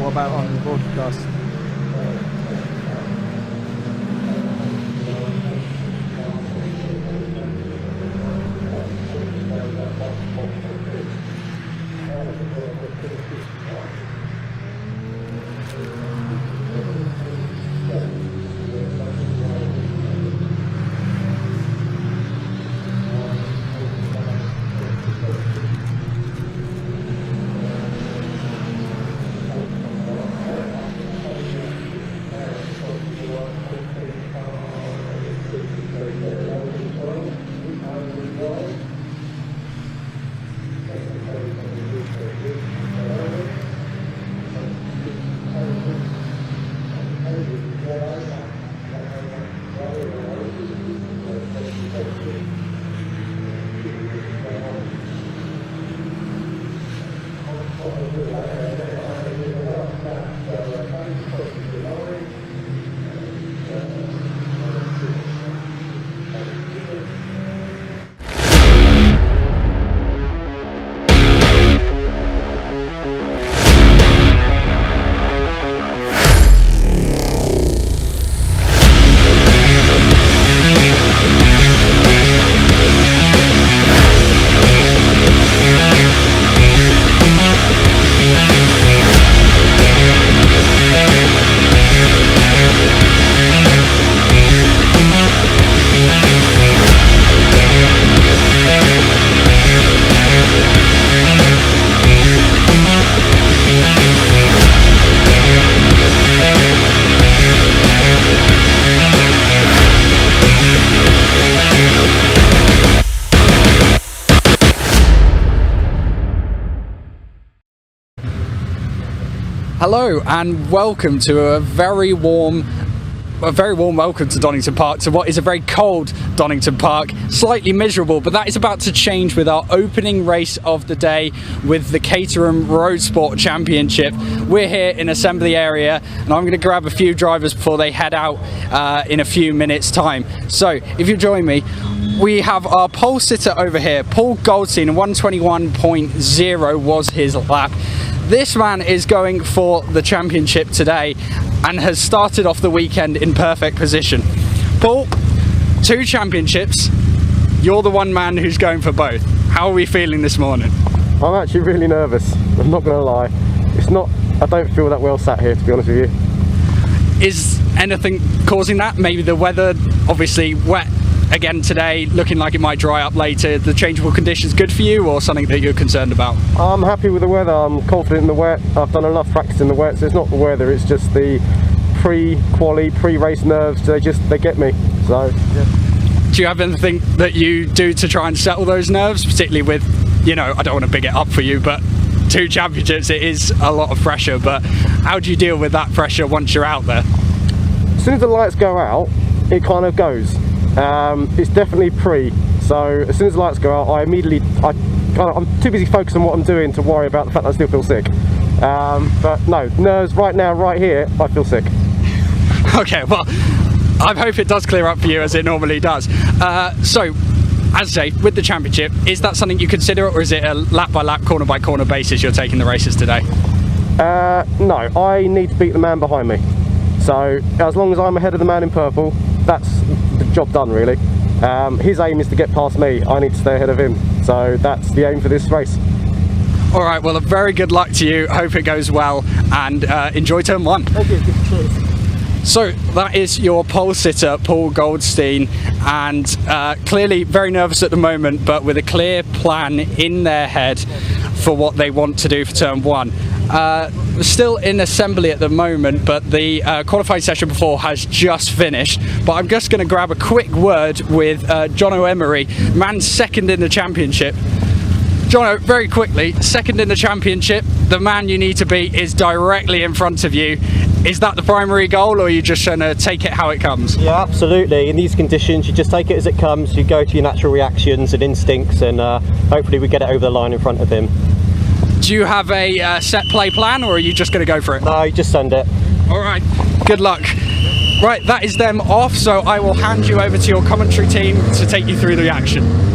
What about on the broadcast? Hello and welcome to a very warm welcome to Donington Park, to what is a very cold Donington Park, slightly miserable, but that is about to change with our opening race of the day with the Caterham Motorsport Championship. We're here in assembly area and I'm going to grab a few drivers before they head out in a few minutes time. So if you join me, we have our pole sitter over here, Paul Goldstein. 121.0 was his lap. This man is going for the championship today and has started off the weekend in perfect position. Paul, 2 championships, you're the one man who's going for both. How are we feeling this morning? I'm actually really nervous, I'm not going to lie. I don't feel that well sat here, to be honest with you. Is anything causing that? Maybe the weather, obviously wet again today, looking like it might dry up later. The changeable conditions good for you, or something that you're concerned about? I'm happy with the weather, I'm confident in the wet. I've done enough practice in the wet, so it's not the weather, it's just the pre-quali, pre-race nerves. They get me, so yeah. Do you have anything that you do to try and settle those nerves, particularly with, you know, I don't want to big it up for you, but 2 championships, it is a lot of pressure, but how do you deal with that pressure once you're out there? As soon as the lights go out, it kind of goes. It's definitely so as soon as the lights go out, I'm too busy focused on what I'm doing to worry about the fact that I still feel sick. But no, nerves right now, right here, I feel sick. Okay, well, I hope it does clear up for you, as it normally does. So, as I say, with the championship, is that something you consider, or is it a lap-by-lap, corner-by-corner basis you're taking the races today? No, I need to beat the man behind me. So, as long as I'm ahead of the man in purple, that's the job done, really. His aim is to get past me. I need to stay ahead of him. So, that's the aim for this race. All right, well, a very good luck to you. Hope it goes well, and enjoy turn 1. Thank you. Cheers. So that is your pole sitter, Paul Goldstein, and clearly very nervous at the moment, but with a clear plan in their head for what they want to do for turn 1. Still in assembly at the moment, but the qualifying session before has just finished. But I'm just going to grab a quick word with Jono Emery, man second in the championship. Jono, very quickly, second in the championship, the man you need to beat is directly in front of you. Is that the primary goal, or are you just trying to take it how it comes? Yeah, absolutely. In these conditions, you just take it as it comes, you go to your natural reactions and instincts, and hopefully we get it over the line in front of him. Do you have a set play plan, or are you just going to go for it? No, you just send it. All right, good luck. Right, that is them off, so I will hand you over to your commentary team to take you through the action.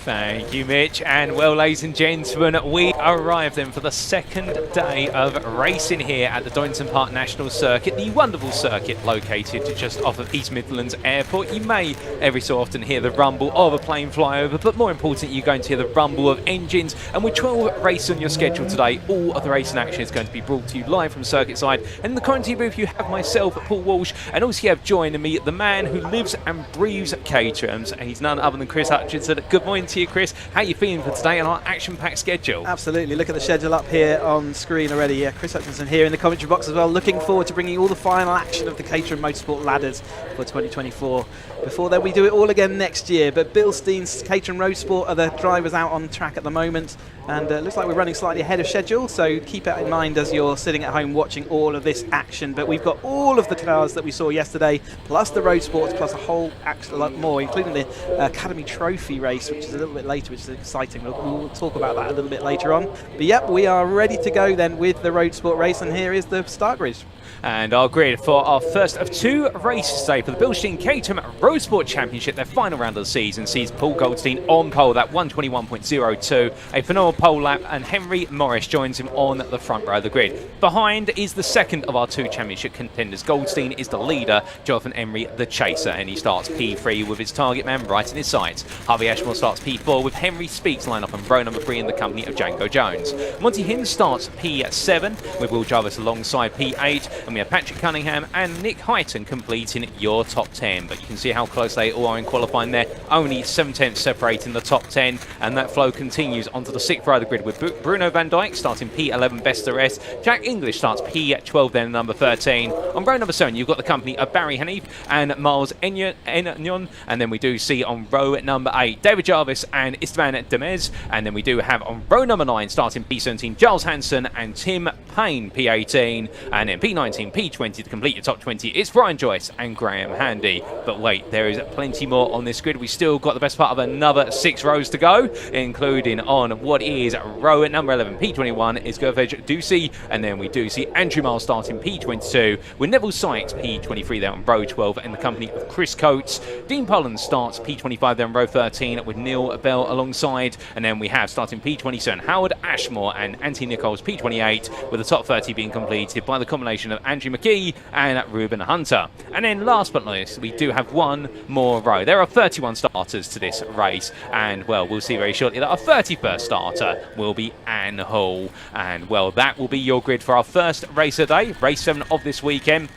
Thank you, Mitch. And well, ladies and gentlemen, we arrived then for the second day of racing here at the Donington Park National Circuit, the wonderful circuit located just off of East Midlands Airport. You may every so often hear the rumble of a plane flyover, but more importantly, you're going to hear the rumble of engines. And with 12 races on your schedule today, all of the racing action is going to be brought to you live from circuit side. And in the commentary booth, you have myself, Paul Walsh, and also you have joining me the man who lives and breathes Caterhams. He's none other than Chris Hutchinson. Good morning to you, Chris. How are you feeling for today on our action-packed schedule? Absolutely. Look at the schedule up here on screen already. Yeah, Chris Hutchinson here in the commentary box as well. Looking forward to bringing all the final action of the Caterham Motorsport ladders for 2024. Before then, we do it all again next year. But Bill Steen's Caterham Road Sport are the drivers out on track at the moment. And it looks like we're running slightly ahead of schedule, so keep that in mind as you're sitting at home watching all of this action. But we've got all of the cars that we saw yesterday, plus the road sports, plus a whole lot more, including the Academy Trophy race, which is a little bit later, which is exciting. We'll talk about that a little bit later on. But yep, we are ready to go then with the road sport race, and here is the start grid. And our grid for our first of 2 races today for the Bill Steen Caterham Road Sport Championship, their final round of the season, sees Paul Goldstein on pole, that 121.02, a phenomenal pole lap, and Henry Morris joins him on the front row of the grid. Behind is the second of our 2 championship contenders. Goldstein is the leader, Jonathan Emery the chaser, and he starts P3 with his target man right in his sights. Harvey Ashmore starts P4 with Henry Speaks line up on row number 3 in the company of Django Jones. Monty Hinds starts P7 with Will Jarvis alongside P8, and we have Patrick Cunningham and Nick Hyton completing your top 10. But you can see how close they all are in qualifying there. Only 7/10 separating the top 10, and that flow continues onto the 6th row of the grid with Bruno Van Dijk starting P11 best to rest. Jack English starts P12 then number 13. On row number 7 you've got the company of Barry Hanif and Miles Enyon, and then we do see on row number 8 David Jarvis and Istvan Demez, and then we do have on row number 9 starting P17 Giles Hansen and Tim Payne P18, and then P19 P20 to complete your top 20 it's Brian Joyce and Graham Handy. But wait, there is plenty more on this grid. We still got the best part of another 6 rows to go, including on what is row at number 11 P21 is Gervej Ducey, and then we do see Andrew Miles starting P22 with Neville Sykes P23 there on row 12 in the company of Chris Coates. Dean Pollins starts P25 there on row 13 with Neil Bell alongside, and then we have starting P27 Howard Ashmore and Anthony Nichols P28, with the top 30 being completed by the combination of Andrew McKee and Ruben Hunter. And then last but not least, we do have one more row. There are 31 starters to this race, and well, we'll see very shortly that our 31st starter will be Anne Hall. And well, that will be your grid for our first race of the day, race 7 of this weekend.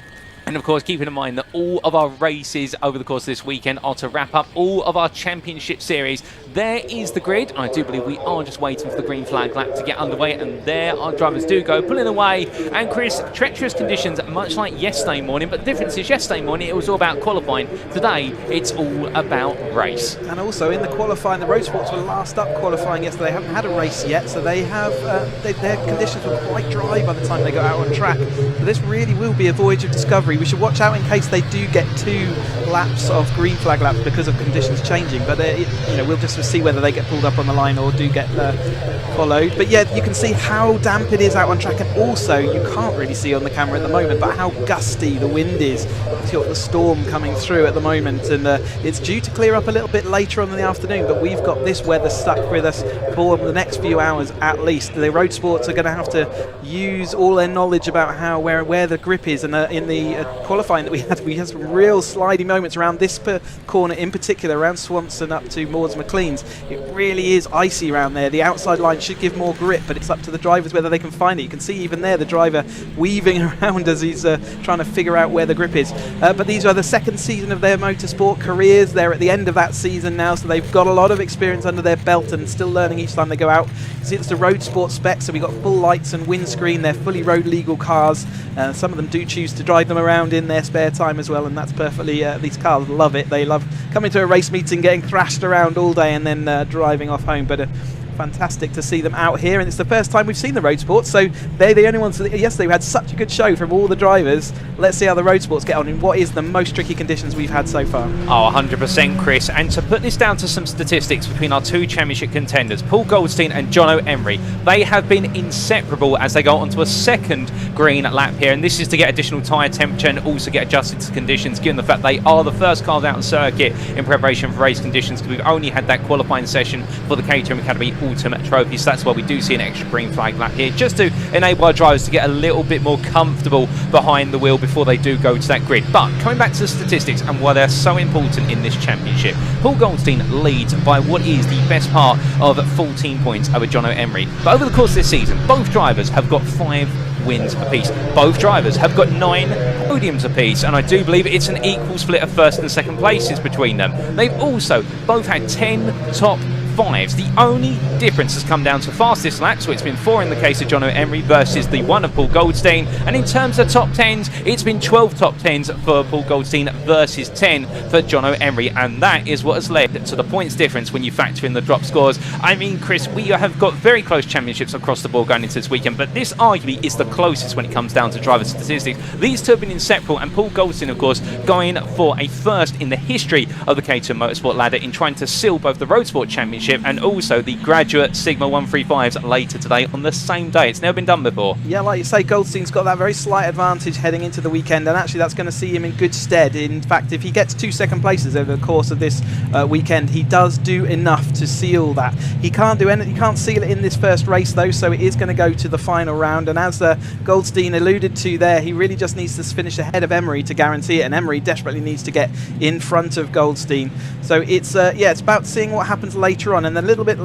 And of course, keeping in mind that all of our races over the course of this weekend are to wrap up all of our championship series. There is the grid. I do believe we are just waiting for the green flag lap to get underway, and there our drivers do go, pulling away. And Chris, treacherous conditions, much like yesterday morning, but the difference is yesterday morning it was all about qualifying. Today, it's all about race. And also in the qualifying, the road sports were last up qualifying yesterday. They haven't had a race yet, so they have their conditions were quite dry by the time they got out on track. So this really will be a voyage of discovery. We should watch out in case they do get 2 laps of green flag laps because of conditions changing. But we'll just see whether they get pulled up on the line or do get followed. But yeah, you can see how damp it is out on track, and also you can't really see on the camera at the moment, but how gusty the wind is. You've got the storm coming through at the moment, and it's due to clear up a little bit later on in the afternoon, but we've got this weather stuck with us for the next few hours at least. The road sports are going to have to use all their knowledge about where the grip is, and in the qualifying that we had some real slidey moments around this corner in particular, around Swanson up to Moores McLean's. It really is icy around there. The outside line should give more grip, but it's up to the drivers whether they can find it. You can see even there the driver weaving around as he's trying to figure out where the grip is. But these are the second season of their motorsport careers. They're at the end of that season now, so they've got a lot of experience under their belt and still learning each time they go out. You see, it's the road sport spec, so we've got full lights and windscreen. They're fully road legal cars. Some of them do choose to drive them around in their spare time as well, and that's perfectly, these cars love it. They love coming to a race meeting, getting thrashed around all day and then driving off home. But fantastic to see them out here, and it's the first time we've seen the road sports, so they're the only ones. Yesterday we had such a good show from all the drivers. Let's see how the road sports get on in what is the most tricky conditions we've had so far. Oh, 100%, Chris. And to put this down to some statistics between our 2 championship contenders, Paul Goldstein and Jono Emery, they have been inseparable as they go onto a second green lap here, and this is to get additional tyre temperature and also get adjusted to conditions, given the fact they are the first cars out on circuit in preparation for race conditions, because we've only had that qualifying session for the Caterham Academy Ultimate Trophy, so that's why we do see an extra green flag lap here, just to enable our drivers to get a little bit more comfortable behind the wheel before they do go to that grid. But coming back to the statistics and why they're so important in this championship, Paul Goldstein leads by what is the best part of 14 points over Jono Emery. But over the course of this season, both drivers have got 5 wins apiece. Both drivers have got 9 podiums apiece, and I do believe it's an equal split of first and second places between them. They've also both had 10 top 5s. The only difference has come down to fastest lap, so it's been 4 in the case of Jono Emery versus the 1 of Paul Goldstein, and in terms of top 10s, it's been 12 top 10s for Paul Goldstein versus 10 for Jono Emery, and that is what has led to the points difference when you factor in the drop scores. I mean, Chris, we have got very close championships across the board going into this weekend, but this arguably is the closest when it comes down to driver statistics. These two have been inseparable, and Paul Goldstein, of course, going for a first in the history of the Caterham Motorsport ladder in trying to seal both the Road Sport Championship and also the Graduate Sigma 135s later today on the same day. It's never been done before. Yeah, like you say, Goldstein's got that very slight advantage heading into the weekend, and actually that's going to see him in good stead. In fact, if he gets 2 second places over the course of this weekend, he does do enough to seal that. He can't do anything, he can't seal it in this first race though, so it is going to go to the final round, and as Goldstein alluded to there, he really just needs to finish ahead of Emery to guarantee it, and Emery desperately needs to get in front of Goldstein. So it's it's about seeing what happens later on, and a little bit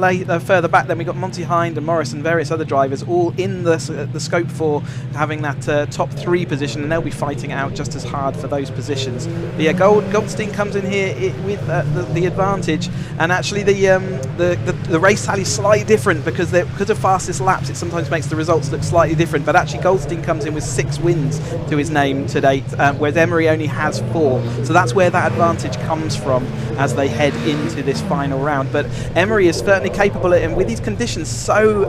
further back then we got Monty Hind and Morris and various other drivers all in the scope for having that top 3 position, and they'll be fighting it out just as hard for those positions. But yeah, Goldstein comes in here with the advantage, and actually the race tally is slightly different because of fastest laps. It sometimes makes the results look slightly different, but actually Goldstein comes in with 6 wins to his name to date, whereas Emery only has 4. So that's where that advantage comes from as they head into this final round. But Emery is certainly capable, and with these conditions so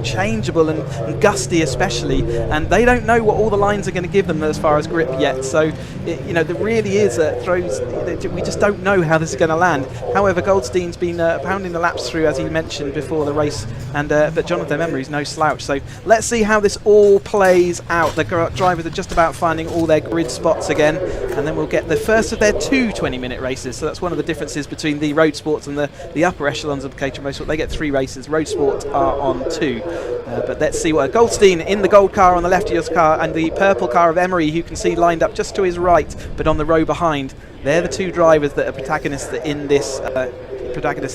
changeable and gusty especially, and they don't know what all the lines are going to give them as far as grip yet. So there really is we just don't know how this is going to land. However, Goldstein's been pounding the laps through, as he mentioned before the race, and but Jonathan Emery's no slouch. So let's see how this all plays out. The drivers are just about finding all their grid spots again, and then we'll get the first of their 2 20-minute races. So that's one of the differences between the road sports and the upper echelons of the Caterham Motorsport. They get 3 races. Road Sport are on 2. But let's see what Goldstein in the gold car on the left of your car, and the purple car of Emery, who you can see lined up just to his right, but on the row behind. They're the 2 drivers that are protagonists in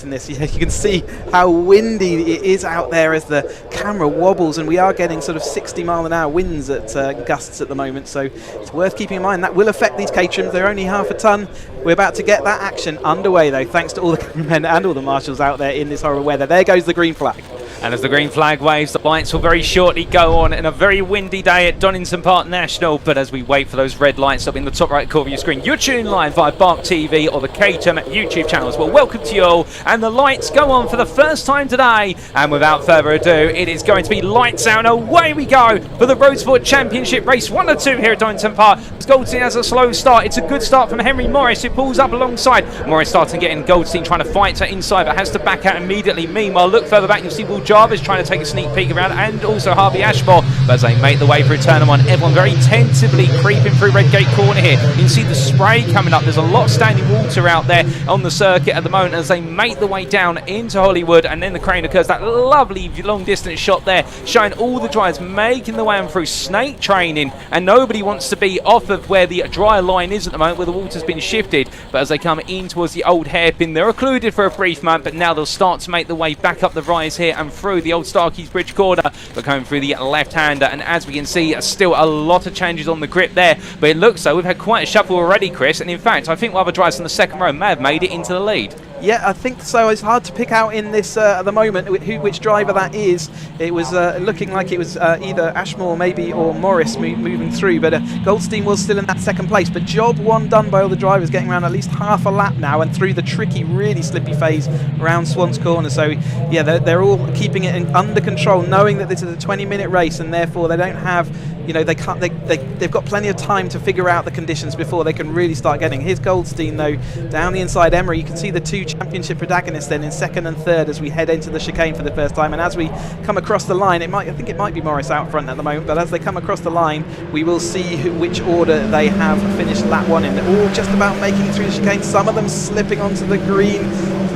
this. Yeah, you can see how windy it is out there as the camera wobbles, and we are getting sort of 60-mile-an-hour winds at gusts at the moment, so it's worth keeping in mind. That will affect these Caterhams. They're only half a ton. We're about to get that action underway though, thanks to all the cameramen and all the marshals out there in this horrible weather. There goes the green flag. And as the green flag waves, the lights will very shortly go on in a very windy day at Donington Park National. But as we wait for those red lights up in the top right corner of your screen, you're tuned live via Bark TV or the Caterham YouTube channels. Well, welcome to you all. And the lights go on for the first time today. And without further ado, it is going to be lights out and away we go for the Motorsport Championship race 1 or 2 here at Donington Park. Goldstein has a slow start. It's a good start from Henry Morris, who pulls up alongside. Morris starting to get in. Goldstein trying to fight to inside, but has to back out immediately. Meanwhile, look further back, you'll see Will Jarvis trying to take a sneak peek around, and also Harvey Ashmore. But as they make the way through turn 1, everyone very tentatively creeping through Redgate Corner here. You can see the spray coming up. There's a lot of standing water out there on the circuit at the moment as they make the way down into Hollywood, and then the crane occurs. That lovely long distance shot there, showing all the drivers making the way on through snake training, and nobody wants to be off of where the dry line is at the moment, where the water's been shifted. But as they come in towards the old hairpin, they're occluded for a brief moment, but now they'll start to make the way back up the rise here and through the old Starkeys Bridge corner. But coming through the left-hander, and as we can see, still a lot of changes on the grip there. But it looks so we've had quite a shuffle already, Chris, and in fact, I think one of the drivers in the second row may have made it into the lead. Yeah, I think so. It's hard to pick out in this at the moment which driver that is. It was looking like it was either Ashmore maybe or Morris moving through, but Goldstein was still in that second place. But job one done by all the drivers, getting around at least half a lap now and through the tricky, really slippy phase around Swans Corner. So yeah, they're all keeping it under control, knowing that this is a 20-minute race, and therefore they don't have, you know, they've got plenty of time to figure out the conditions before they can really start getting. Here's Goldstein though down the inside. Emery, you can see the two championship protagonists then in second and third as we head into the chicane for the first time. And as we come across the line, I think it might be Morris out front at the moment, but as they come across the line, we will see which order they have finished lap 1 in. They're all just about making it through the chicane, some of them slipping onto the green,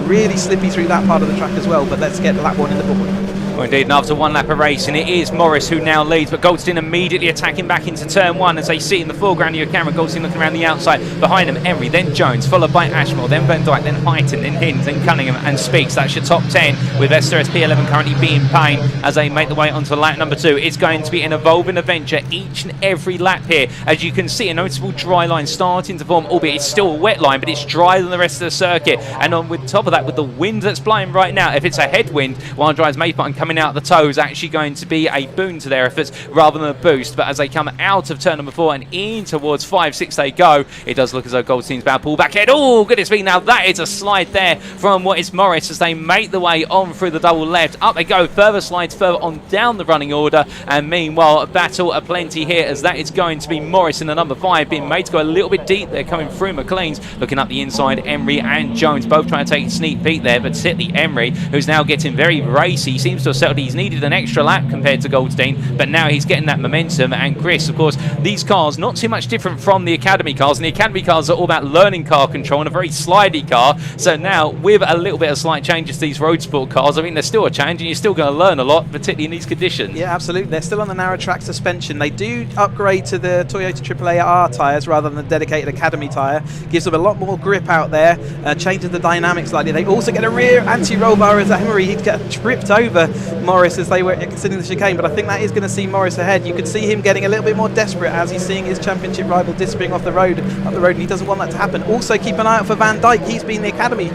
really slippy through that part of the track as well. But let's get lap 1 in the book. Well, indeed, and after one lap of racing, it is Morris who now leads, but Goldstein immediately attacking back into turn 1 as they see in the foreground of your camera. Goldstein looking around the outside. Behind him, Emery, then Jones, followed by Ashmore, then Van Dijk, then Hyton, then Hinds, then Cunningham and Speaks. That's your top 10, with Esther SP11 currently being Payne as they make the way onto lap number 2. It's going to be an evolving adventure each and every lap here. As you can see, a noticeable dry line starting to form, albeit it's still a wet line, but it's drier than the rest of the circuit. And on with top of that, with the wind that's blowing right now, if it's a headwind, one drives Maypot and coming out the toes, actually going to be a boon to their efforts rather than a boost. But as they come out of turn number 4 and in towards 5, 6 they go, it does look as though Goldstein's about to pull back ahead. Oh goodness me, now that is a slide there from what is Morris as they make the way on through the double left. Up they go, further slides further on down the running order, and meanwhile a battle aplenty here as that is going to be Morris in the number 5 being made to go a little bit deep there, coming through McLean's. Looking up the inside, Emery and Jones both trying to take a sneak peek there, but particularly Emery, who's now getting very racy. He seems to have settled. He's needed an extra lap compared to Goldstein, but now he's getting that momentum. And Chris, of course, these cars not too much different from the Academy cars, and the Academy cars are all about learning car control and a very slidey car. So now with a little bit of slight changes to these road sport cars, I mean, there's still a change and you're still going to learn a lot, particularly in these conditions. Yeah, absolutely. They're still on the narrow track suspension. They do upgrade to the Toyota AAA-R tyres rather than the dedicated Academy tyre. Gives them a lot more grip out there, changes the dynamics slightly. They also get a rear anti-roll bar as Emery. He'd get tripped over Morris as they were exiting the chicane, but I think that is going to see Morris ahead. You could see him getting a little bit more desperate as he's seeing his championship rival disappearing off the road, and he doesn't want that to happen. Also keep an eye out for Van Dijk. He's been the Academy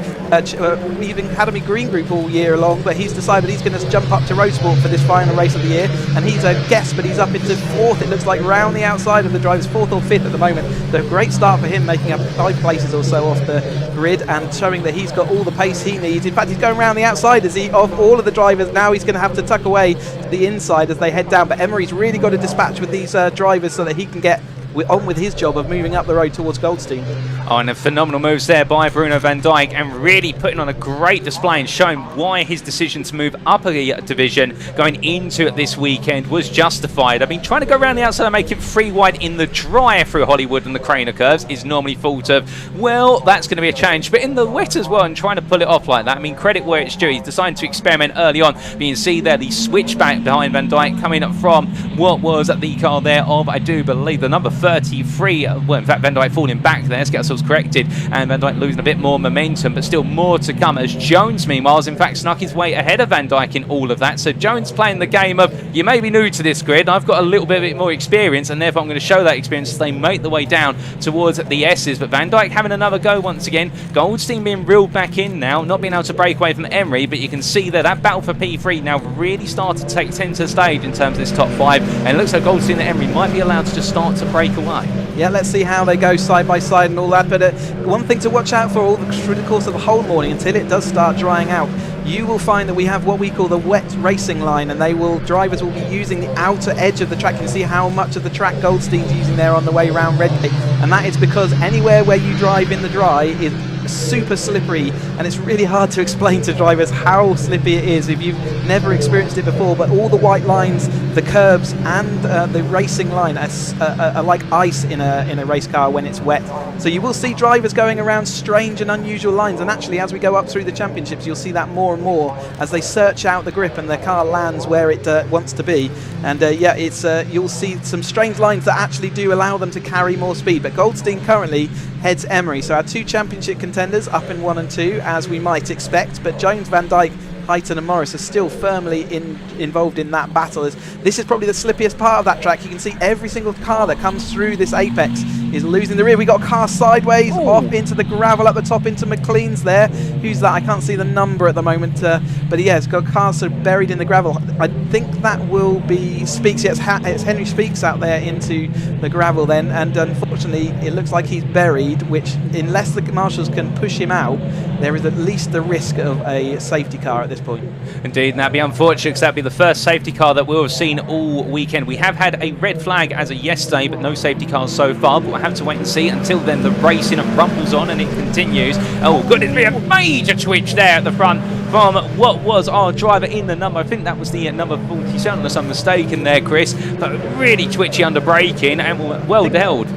leading Academy Green Group all year long, but he's decided he's going to jump up to Road Sport for this final race of the year, and he's a guest, but he's up into 4th, it looks like, round the outside of the drivers, 4th or 5th at the moment. So great start for him, making up 5 places or so off the grid and showing that he's got all the pace he needs. In fact, he's going around the outside of all of the drivers. Now he's going to have to tuck away to the inside as they head down, but Emery's really got to dispatch with these drivers so that he can get on with his job of moving up the road towards Goldstein. Oh, and phenomenal moves there by Bruno Van Dijk, and really putting on a great display and showing why his decision to move up a division going into it this weekend was justified. I mean, trying to go around the outside and make it 3 wide in the dry through Hollywood and the Craner curves is normally thought of, well, that's going to be a change. But in the wet as well, and trying to pull it off like that, I mean, credit where it's due. He's decided to experiment early on. But you can see there the switchback behind Van Dijk coming up from what was the car there of, I do believe, the number 33. Well, in fact, Van Dijk falling back there. Let's get ourselves corrected. And Van Dijk losing a bit more momentum, but still more to come as Jones, meanwhile, has in fact snuck his way ahead of Van Dijk in all of that. So Jones playing the game of, you may be new to this grid, I've got a little bit more experience, and therefore I'm going to show that experience as they make the way down towards the S's. But Van Dijk having another go once again. Goldstein being reeled back in now, not being able to break away from Emery, but you can see that battle for P3 now really started to take centre stage in terms of this top 5, and it looks like Goldstein and Emery might be allowed to just start to break away. Yeah, let's see how they go side by side and all that. But one thing to watch out for through the course of the whole morning until it does start drying out, you will find that we have what we call the wet racing line, and drivers will be using the outer edge of the track. You can see how much of the track Goldstein's using there on the way around Redgate, and that is because anywhere where you drive in the dry is super slippery, and it's really hard to explain to drivers how slippy it is if you've never experienced it before. But all the white lines, the curbs, and the racing line are like ice in a race car when it's wet. So you will see drivers going around strange and unusual lines, and actually as we go up through the championships you'll see that more and more as they search out the grip and their car lands where it wants to be. And yeah, it's you'll see some strange lines that actually do allow them to carry more speed. But Goldstein currently heads Emery, so our 2 championship contenders up in 1 and 2 as we might expect, but Jones, Van Dijk, Heighton and Morris are still firmly involved in that battle. This is probably the slippiest part of that track. You can see every single car that comes through this apex is losing the rear. We got a car sideways off into the gravel up the top into McLean's there. Who's that? I can't see the number at the moment, but yeah, it's got cars sort of buried in the gravel. I think that will be Speaks. Yeah, it's Henry Speaks out there into the gravel then, and unfortunately it looks like he's buried, which unless the marshals can push him out, there is at least the risk of a safety car at this point. Indeed, and that'd be unfortunate because that'd be the first safety car that we'll have seen all weekend. We have had a red flag as of yesterday, but no safety cars so far, but we'll have to wait and see. Until then, the racing rumbles on and it continues. Oh goodness me, a major twitch there at the front from what was our driver in the number, I think that was the number 47 unless I'm mistaken there, Chris, but really twitchy under braking and well dealt.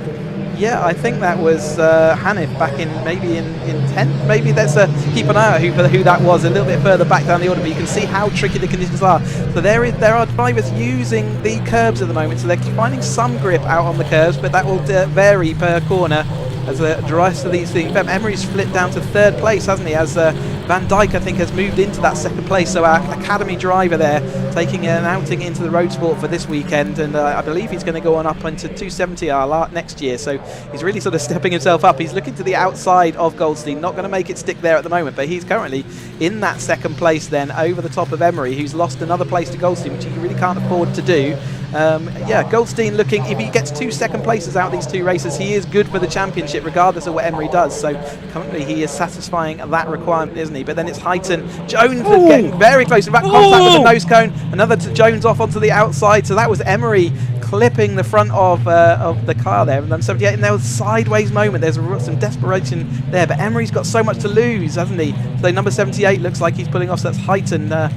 Yeah, I think that was Hanif back in maybe in 10th. Maybe let's keep an eye out who that was a little bit further back down the order, but you can see how tricky the conditions are. So there are drivers using the curbs at the moment, so they're finding some grip out on the curbs, but that will vary per corner as the rest of these things. Emery's flipped down to 3rd place, hasn't he, as Van Dijk, I think, has moved into that 2nd place. So our academy driver there taking an outing into the road sport for this weekend, and I believe he's going to go on up into 270R next year. So he's really sort of stepping himself up. He's looking to the outside of Goldstein, not going to make it stick there at the moment, but he's currently in that 2nd place then over the top of Emery, who's lost another place to Goldstein, which he really can't afford to do. Yeah, Goldstein looking, if he gets 2 second places out of these 2 races, he is good for the championship regardless of what Emery does. So currently he is satisfying that requirement, isn't he? But then it's Heighton. Jones getting very close. In fact, contact with the nose cone. Another to Jones off onto the outside. So that was Emery clipping the front of the car there. And then 78, and there was a sideways moment. There's some desperation there. But Emery's got so much to lose, hasn't he? So number 78 looks like he's pulling off. So that's Heighton.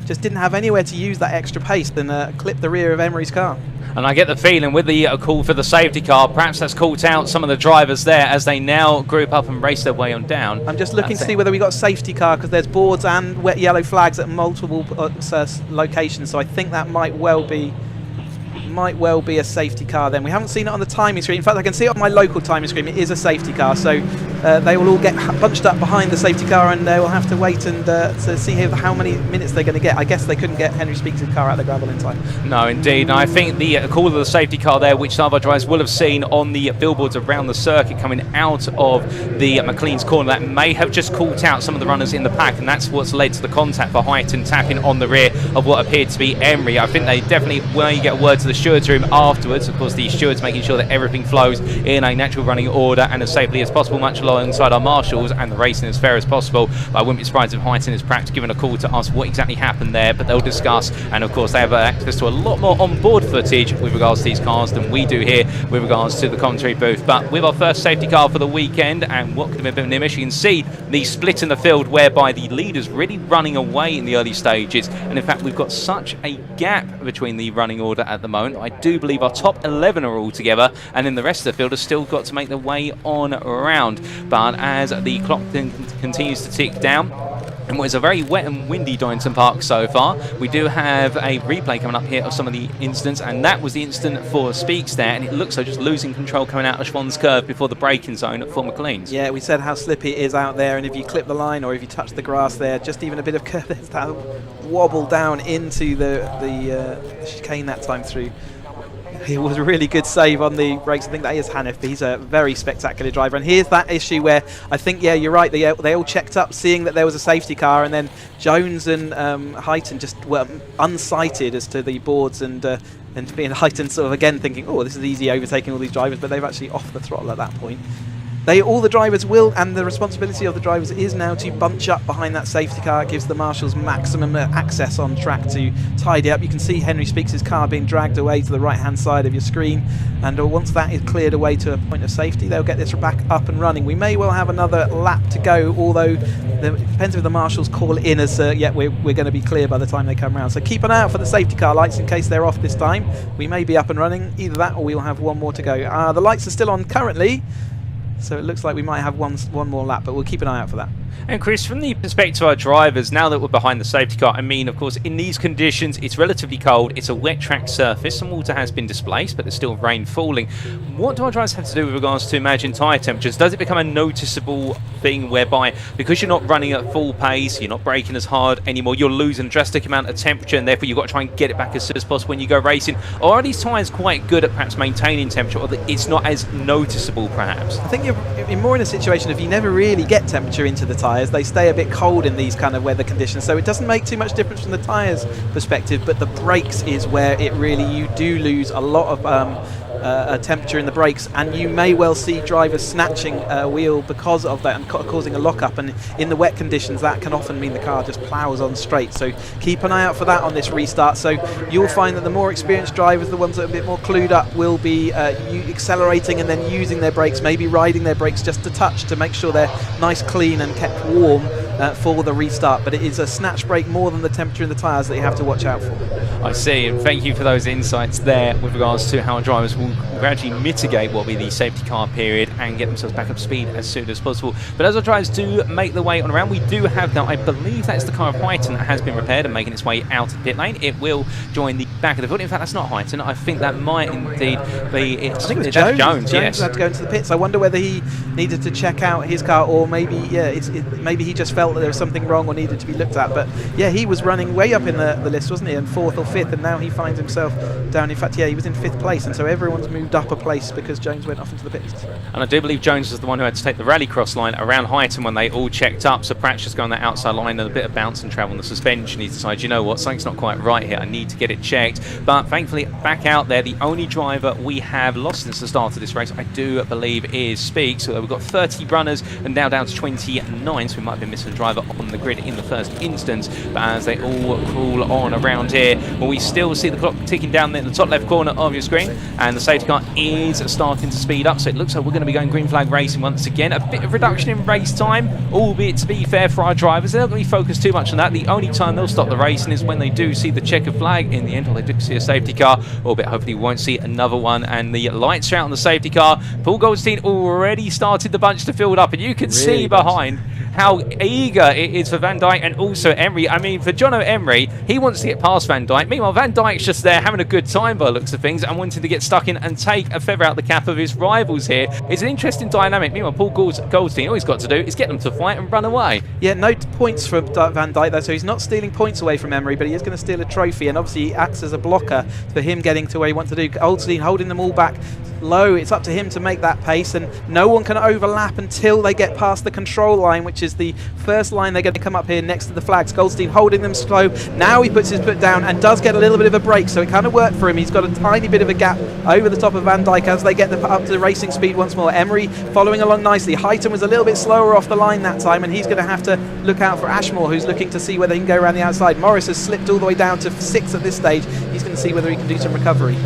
Just didn't have anywhere to use that extra pace than clip the rear of Emery's car. And I get the feeling with the call for the safety car, perhaps that's caught out some of the drivers there as they now group up and race their way on down. I'm just looking to see whether we got safety car, because there's boards and wet yellow flags at multiple locations, so I think that might well be a safety car then. We haven't seen it on the timing screen. In fact, I can see it on my local timing screen. It is a safety car, so they will all get bunched up behind the safety car, and they will have to wait and to see how many minutes they're going to get. I guess they couldn't get Henry Speaks' car out of the gravel in time. No, indeed. And I think the call of the safety car there, which some of our drivers will have seen on the billboards around the circuit coming out of the McLean's corner, that may have just caught out some of the runners in the pack, and that's what's led to the contact for Heighton tapping on the rear of what appeared to be Emery. I think they definitely, when you get a word to the stewards room afterwards, of course the stewards making sure that everything flows in a natural running order and as safely as possible, much alongside our marshals, and the racing as fair as possible. But I wouldn't be surprised if Heighton is perhaps given a call to ask what exactly happened there, but they'll discuss, and of course they have access to a lot more on-board footage with regards to these cars than we do here with regards to the commentary booth. But with our first safety car for the weekend, and what could have been an image, you can see the split in the field whereby the leaders really running away in the early stages, and in fact we've got such a gap between the running order at the moment. I do believe our top 11 are all together, and then the rest of the field has still got to make their way on around. But as the clock continues to tick down, And what is a very wet and windy Donington Park so far. We do have a replay coming up here of some of the incidents, and that was the incident for Speaks there, and it looks like just losing control coming out of Schwann's curve before the braking zone for McLean's. Yeah, we said how slippy it is out there, and if you clip the line or if you touch the grass there, just even a bit of curve, there's that wobble down into the chicane that time through. It was a really good save on the brakes. I think that is Hanif. He's a very spectacular driver. And here's that issue where I think, yeah, you're right. They all checked up, seeing that there was a safety car, and then Jones and Heighton just were unsighted as to the boards, and being Heighton sort of again thinking, oh, this is easy overtaking all these drivers, but they've actually off the throttle at that point. All the drivers will, and the responsibility of the drivers is now to bunch up behind that safety car. It gives the marshals maximum access on track to tidy up. You can see Henry Speaks' car being dragged away to the right-hand side of your screen, and once that is cleared away to a point of safety, they'll get this back up and running. We may well have another lap to go, although it depends if the marshals call in as, yeah, we're going to be clear by the time they come around. So keep an eye out for the safety car lights in case they're off this time. We may be up and running, either that or we'll have one more to go. The lights are still on currently, so it looks like we might have one more lap, but we'll keep an eye out for that. And Chris, from the perspective of our drivers, now that we're behind the safety car, I mean, of course, in these conditions, it's relatively cold, it's a wet track surface, some water has been displaced, but there's still rain falling. What do our drivers have to do with regards to imagine tyre temperatures? Does it become a noticeable thing whereby, because you're not running at full pace, you're not braking as hard anymore, you're losing a drastic amount of temperature, and therefore you've got to try and get it back as soon as possible when you go racing? Or are these tyres quite good at perhaps maintaining temperature, or that it's not as noticeable perhaps? I think you're more in a situation if you never really get temperature into the tyres, they stay a bit cold in these kind of weather conditions, so it doesn't make too much difference from the tyres perspective, but the brakes is where it really, you do lose a lot of temperature in the brakes, and you may well see drivers snatching a wheel because of that and causing a lock-up, and in the wet conditions that can often mean the car just plows on straight. So keep an eye out for that on this restart. So you'll find that the more experienced drivers, the ones that are a bit more clued up, will be accelerating and then using their brakes, maybe riding their brakes just a touch to make sure they're nice, clean and kept warm for the restart. But it is a snatch brake more than the temperature in the tyres that you have to watch out for. I see, and thank you for those insights there with regards to how drivers will gradually mitigate what will be the safety car period and get themselves back up to speed as soon as possible. But as our drivers do make their way on around, we do have now, I believe that's the car of Heighton that has been repaired and making its way out of the pit lane. It will join the back of the field. In fact, that's not Heighton. I think that might indeed be it. I think it was Jones. Jones, yes. Had to go into the pits. I wonder whether he needed to check out his car, or maybe maybe he just felt that there was something wrong or needed to be looked at. But yeah, he was running way up in the list, wasn't he? And 4th or 5th, and now he finds himself down. In fact, yeah, he was in 5th place, and so everyone's moved up a place because Jones went off into the pits. And I do believe Jones was the one who had to take the rallycross line around Heighton when they all checked up. So Pratt's just going that outside line and a bit of bounce and travel on the suspension. He decided, you know what, something's not quite right here. I need to get it checked. But thankfully, back out there, the only driver we have lost since the start of this race, I do believe, is Speaks. So we've got 30 runners and now down to 29. So we might have been missing a driver on the grid in the first instance. But as they all crawl on around here, well, we still see the clock ticking down in the top left corner of your screen, and the safety car is starting to speed up. So it looks like we're going to be going green flag racing once again. A bit of reduction in race time, albeit to be fair for our drivers, they're not going to be focused too much on that. The only time they'll stop the racing is when they do see the checkered flag in the end, or they do see a safety car, albeit hopefully we won't see another one. And the lights are out on the safety car. Paul Goldstein already started the bunch to fill up, and you can see behind how eager it is for Van Dijk and also Emery. I mean, for Jono Emery, he wants to get past Van Dijk. Meanwhile, Van Dijk's just there having a good time by the looks of things and wanting to get stuck in and take a feather out the cap of his rivals here. It's an interesting dynamic. Meanwhile, Paul Goldstein, all he's got to do is get them to fight and run away. Yeah, no points for Van Dijk though, so he's not stealing points away from Emery, but he is going to steal a trophy, and obviously he acts as a blocker for him getting to where he wants to do. Goldstein holding them all back low. It's up to him to make that pace, and no one can overlap until they get past the control line, which is the first line. They're going to come up here next to the flags. Goldstein holding them slow. Now he puts his foot down and does get a little bit of a break, so it kind of worked for him. He's got a tiny bit of a gap over the top of Van Dijk as they get up to racing speed once more. Emery following along nicely. Heighton was a little bit slower off the line that time, and he's going to have to look out for Ashmore, who's looking to see whether he can go around the outside. Morris has slipped all the way down to 6 at this stage. He's going to see whether he can do some recovery.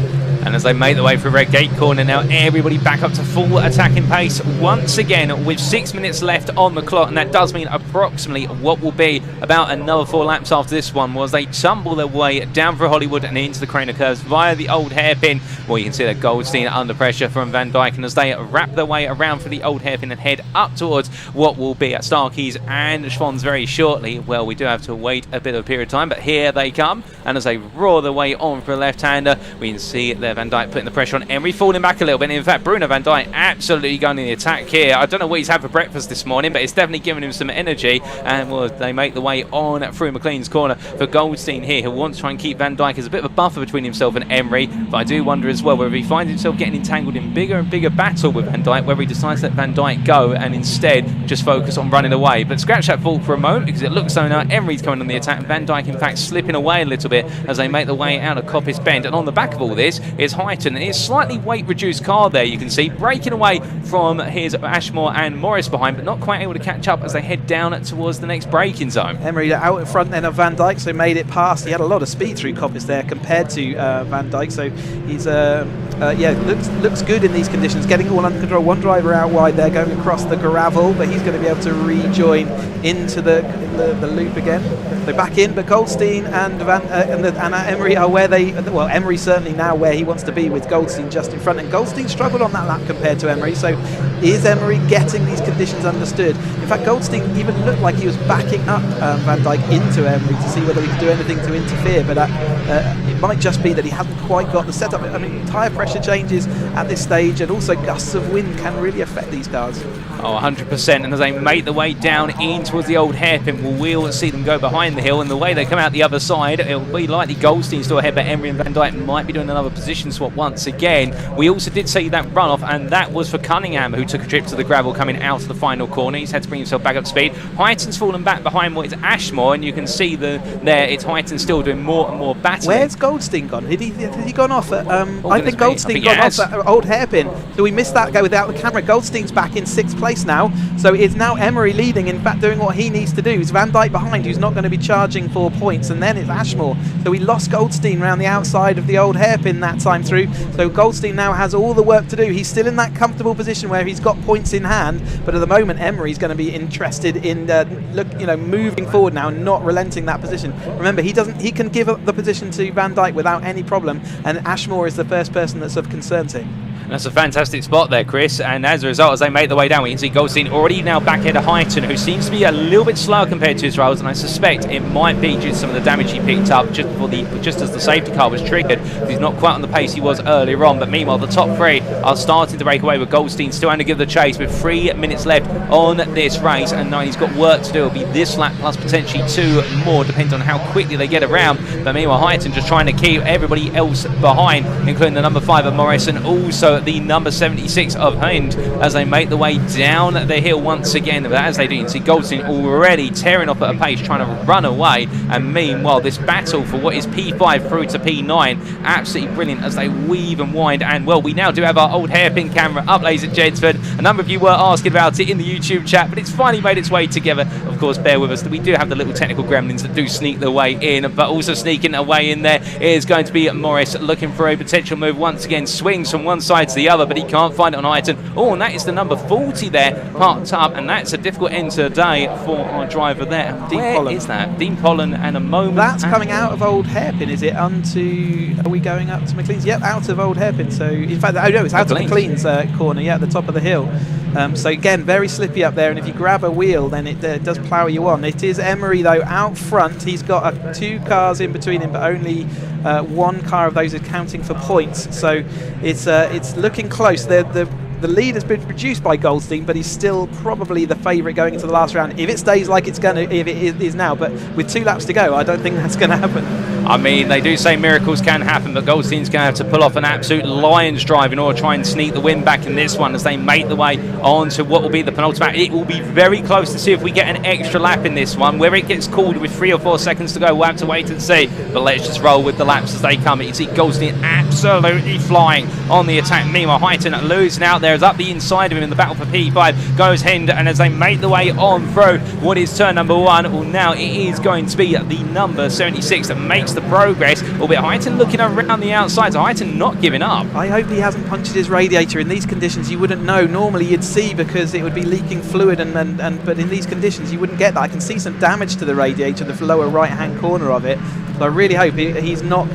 And as they make their way through Red Gate Corner now, everybody back up to full attacking pace once again with 6 minutes left on the clock, and that does mean approximately what will be about another 4 laps after this one, was they tumble their way down through Hollywood and into the Craner Curves via the old hairpin. Well, you can see that Goldstein under pressure from Van Dijk, and as they wrap their way around for the old hairpin and head up towards what will be at Starkeys and Schwann's very shortly, well, we do have to wait a bit of a period of time, but here they come, and as they roar their way on for a left-hander, we can see there Van Dijk putting the pressure on Emery, falling back a little bit. In fact, Bruno Van Dijk absolutely going in the attack here. I don't know what he's had for breakfast this morning, but it's definitely giving him some energy, and well, they make the way on through McLean's corner for Goldstein here, who wants to try and keep Van Dijk as a bit of a buffer between himself and Emery, but I do wonder as well whether he finds himself getting entangled in bigger and bigger battle with Van Dijk, whether he decides to let Van Dijk go and instead just focus on running away. But scratch that thought for a moment, because it looks so now Emery's coming on the attack, and Van Dijk in fact slipping away a little bit as they make the way out of Coppice Bend. And on the back of all this is Highton, and his slightly weight reduced car there, you can see, breaking away from his Ashmore and Morris behind, but not quite able to catch up as they head down towards the next braking zone. Emery out in front then of Van Dijk, so made it past. He had a lot of speed through Coppice there compared to Van Dijk, so he's looks good in these conditions, getting it all under control. One driver out wide there going across the gravel, but he's going to be able to rejoin into the loop again. So back in, but Goldstein and Emery are where they, well, Emery certainly now where he wants to be, with Goldstein just in front, and Goldstein struggled on that lap compared to Emery, so is Emery getting these conditions understood? In fact, Goldstein even looked like he was backing up Van Dijk into Emery to see whether he could do anything to interfere, but it might just be that he hasn't quite got the setup. I mean, tyre pressure changes at this stage, and also gusts of wind can really affect these cars. Oh, 100%, and as they make the way down in towards the old hairpin, we'll see them go behind the hill, and the way they come out the other side, it'll be likely Goldstein still ahead, but Emery and Van Dijk might be doing another position swap once again. We also did see that runoff, and that was for Cunningham, who took a trip to the gravel coming out of the final corner. He's had to bring himself back up to speed. Highton's fallen back behind what is Ashmore, and you can see there it's Highton still doing more and more battling. Where's Goldstein gone? Has he gone off at, I think Goldstein gone off at old hairpin, so we missed that go without the camera. Goldstein's back in 6th place now, so it's now Emery leading, in fact doing what he needs to do. It's Van Dijk behind, who's not going to be charging 4 points, and then it's Ashmore, so we lost Goldstein around the outside of the old hairpin that time through, so Goldstein now has all the work to do. He's still in that comfortable position where he's got points in hand, but at the moment Emery's going to be interested in moving forward now, not relenting that position. Remember, he can give up the position to Van Dijk without any problem, and Ashmore is the first person that's of concern to him. That's a fantastic spot there, Chris, and as a result, as they make their way down, we can see Goldstein already now back ahead of Highton, who seems to be a little bit slower compared to his rivals, and I suspect it might be due to some of the damage he picked up just as the safety car was triggered. He's not quite on the pace he was earlier on, but meanwhile the top three are starting to break away, with Goldstein still having to give the chase with 3 minutes left on this race, and now he's got work to do. It'll be this lap plus potentially 2 more, depending on how quickly they get around, but meanwhile Highton just trying to keep everybody else behind, including the number 5 of Morris and also the number 76 of Hind, as they make the way down the hill once again. But as they do, you can see Goldstein already tearing off at a pace, trying to run away, and meanwhile this battle for what is P5 through to P9, absolutely brilliant as they weave and wind. And well, we now do have our old hairpin camera up, ladies and gentlemen. A number of you were asking about it in the YouTube chat, but it's finally made its way together. Of course, bear with us, we do have the little technical gremlins that do sneak their way in, but also sneaking their way in there is going to be Morris, looking for a potential move once again, swings from one side to the other, but he can't find it on Highton. Oh, and that is the number 40 there, parked up, and that's a difficult end to the day for our driver there. Where is that? Dean Pollen, and a moment. That's coming out of old hairpin, is it? Onto, are we going up to McLean's? Yep, out of old hairpin. So, in fact, oh no, it's out of McLean's corner, yeah, at the top of the hill. So again, very slippy up there, and if you grab a wheel, then it does plough you on. It is Emery, though, out front. He's got 2 cars in between him, but only 1 car of those is counting for points. So it's looking close. The lead has been produced by Goldstein, but he's still probably the favourite going into the last round. If it stays like it's going to, if it is now, but with 2 laps to go, I don't think that's going to happen. I mean, they do say miracles can happen, but Goldstein's going to have to pull off an absolute lion's drive in order to try and sneak the win back in this one as they make the way on to what will be the penultimate. It will be very close to see if we get an extra lap in this one. Whether it gets called with 3 or 4 seconds to go, we'll have to wait and see. But let's just roll with the laps as they come. You can see Goldstein absolutely flying on the attack. Meanwhile, Highton losing out there, is up the inside of him in the battle for P5. Goes Hind, and as they make the way on through what is turn number 1, well, now it is going to be the number 76 that makes the to progress. Albeit Highton looking around the outside, so Highton not giving up. I hope he hasn't punctured his radiator. In these conditions you wouldn't know. Normally you'd see because it would be leaking fluid, but in these conditions you wouldn't get that. I can see some damage to the radiator, the lower right hand corner of it. So I really hope he's not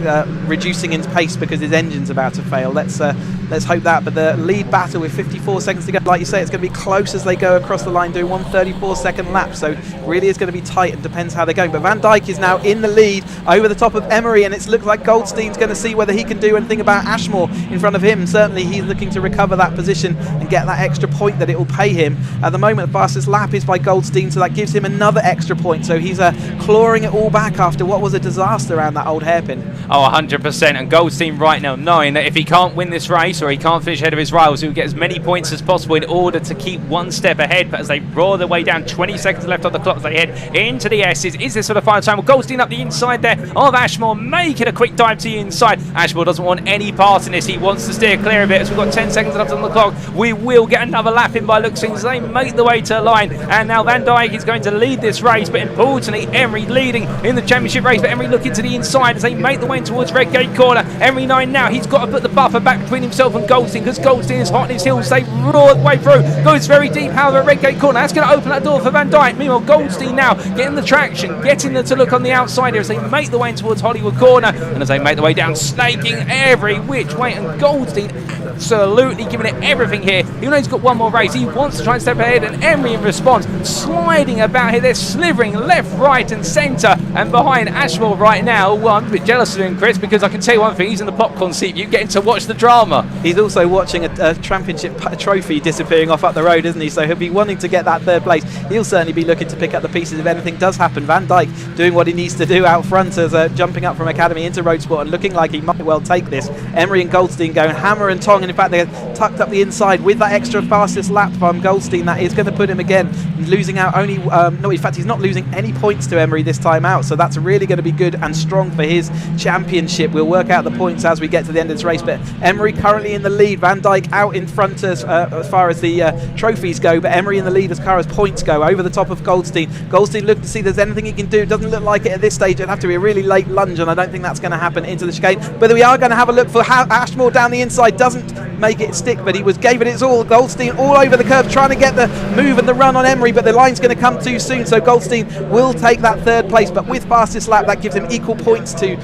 reducing his pace because his engine's about to fail. Let's hope that. But the lead battle with 54 seconds to go, like you say, it's going to be close as they go across the line, doing 1:34-second lap. So really is going to be tight and depends how they're going. But Van Dijk is now in the lead over the top of Emery, and it looks like Goldstein's going to see whether he can do anything about Ashmore in front of him. Certainly he's looking to recover that position and get that extra point that it will pay him. At the moment, the fastest lap is by Goldstein, so that gives him another extra point. So he's clawing it all back after what was a disaster around that old hairpin. Oh, 100%. And Goldstein right now knowing that if he can't win this race or he can't finish ahead of his rivals, he'll get as many points as possible in order to keep one step ahead. But as they roar their way down, 20 seconds left on the clock as they head into the S's. Is this for the final time? Well, Goldstein up the inside there of Ashmore, making a quick dive to the inside. Ashmore doesn't want any part in this. He wants to steer clear of it. As we've got 10 seconds left on the clock, we will get another lap in by looks as they make the way to the line. And now Van Dijk is going to lead this race, but importantly, Emery leading in the championship race. But Emery looking to the inside as they make the way towards Redgate corner. Emery 9 now. He's got to put the buffer back between himself and Goldstein because Goldstein is hot on his heels. They roar the way through. Goes very deep, however, at Redgate corner. That's going to open that door for Van Dijk. Meanwhile, Goldstein now getting the traction, getting them to look on the outside here as they make the way towards Hollywood corner. And as they make the way down, snaking every which way. And Goldstein absolutely giving it everything here. Even though he's got one more race, he wants to try and step ahead. And Emery in response, sliding about here. They're slithering left, right, and centre. And behind Ashmore right now, well, I'm a bit jealous of him, Chris, because I can tell you one thing, he's in the popcorn seat. You're getting to watch the drama. He's also watching a championship trophy disappearing off up the road, isn't he? So he'll be wanting to get that third place. He'll certainly be looking to pick up the pieces if anything does happen. Van Dijk doing what he needs to do out front as jumping up from Academy into Road Sport and looking like he might well take this. Emery and Goldstein going hammer and tong, and in fact they're tucked up the inside with that extra fastest lap from Goldstein. That is going to put him again losing out only no, in fact he's not losing any points to Emery this time out, so that's really going to be good and strong for his championship. We'll work out the points as we get to the end of this race, but Emery currently in the lead. Van Dijk out in front as far as the trophies go, but Emery in the lead as far as points go, over the top of Goldstein. Goldstein looking to see if there's anything he can do. Doesn't look like it at this stage. It'd have to be a really late lunge, and I don't think that's going to happen into the chicane, but we are going to have a look for Ashmore down the inside. Doesn't make it stick, but he gave it his all. Goldstein all over the curve trying to get the move and the run on Emery, but the line's going to come too soon, so Goldstein will take that third place, but with fastest lap that gives him equal points to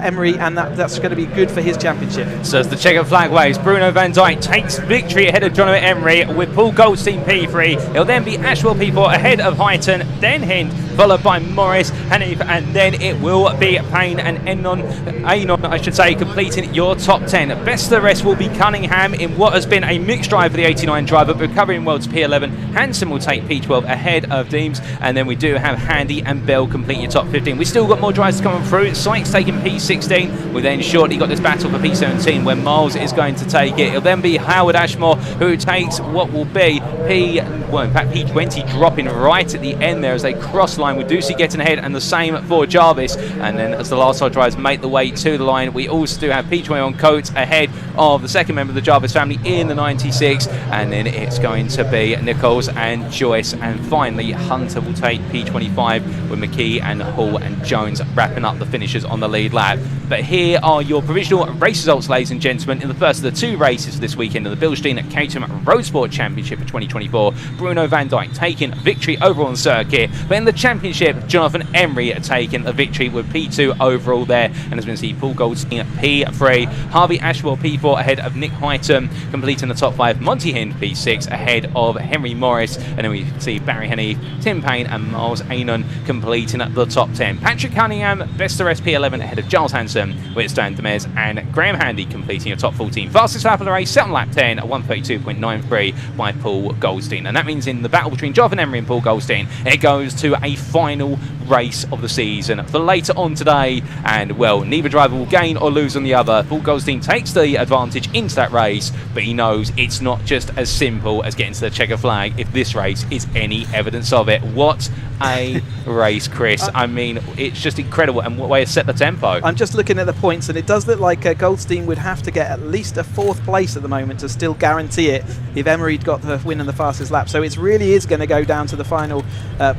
Emery, and that's going to be good for his championship. So as the checkered flag waves, Bruno Van Dijk takes victory ahead of Jonathan Emery with Paul Goldstein P3. It'll then be Ashwell P4 ahead of Highton, then Hind, followed by Morris, Hanif, and then it will be Payne and Anon, I should say, completing your top 10. Best of the rest will be Cunningham in what has been a mixed drive for the 89 driver, but recovering well to P11. Hanson will take P12 ahead of Deems, and then we do have Handy and Bell complete your top 15. We've still got more drives coming through. Sykes taking P16. We then shortly got this battle for P17 where Miles is going to take it. It'll then be Howard Ashmore who takes what will be P20, dropping right at the end there as they cross line with Ducey getting ahead, and the same for Jarvis. And then as the last side drivers make the way to the line, we also do have P20 on Coates ahead of the second member of the Jarvis family in the 96, and then it's going to be Nichols and Joyce, and finally Hunter will take P25 with McKee and Hall and Jones wrapping up the finishers on the lead lap. But here are your provisional race results, ladies and gentlemen, in the first of the two races this weekend of the Bilstein Caterham Road Sport Championship for 2024. Bruno Van Dijk taking victory overall on the circuit, but in the championship, Jonathan Emery taking the victory with P2 overall there, and as we can see, Paul Goldstein at P3, Harvey Ashwell P4 ahead of Nick Highton, completing the top 5, Monty Hind P6 ahead of Henry Morris, and then we see Barry Henny, Tim Payne and Miles Anon completing at the top 10. Patrick Cunningham, best of the rest P11 ahead of Giles Hanson, with Stan Demers and Graham Handy completing your top 14. Fastest lap of the race, set on lap 10 at 1:32.93 by Paul Goldstein. And that means in the battle between Jonathan Emery and Paul Goldstein, it goes to a final race of the season for later on today, and well, neither driver will gain or lose on the other. Paul Goldstein takes the advantage into that race, but he knows it's not just as simple as getting to the checker flag if this race is any evidence of it. What a race, Chris. I mean, it's just incredible, and what way to set the tempo. I'm just looking at the points, and it does look like Goldstein would have to get at least a 4th place at the moment to still guarantee it if Emery'd got the win in the fastest lap. So it really is going to go down to the final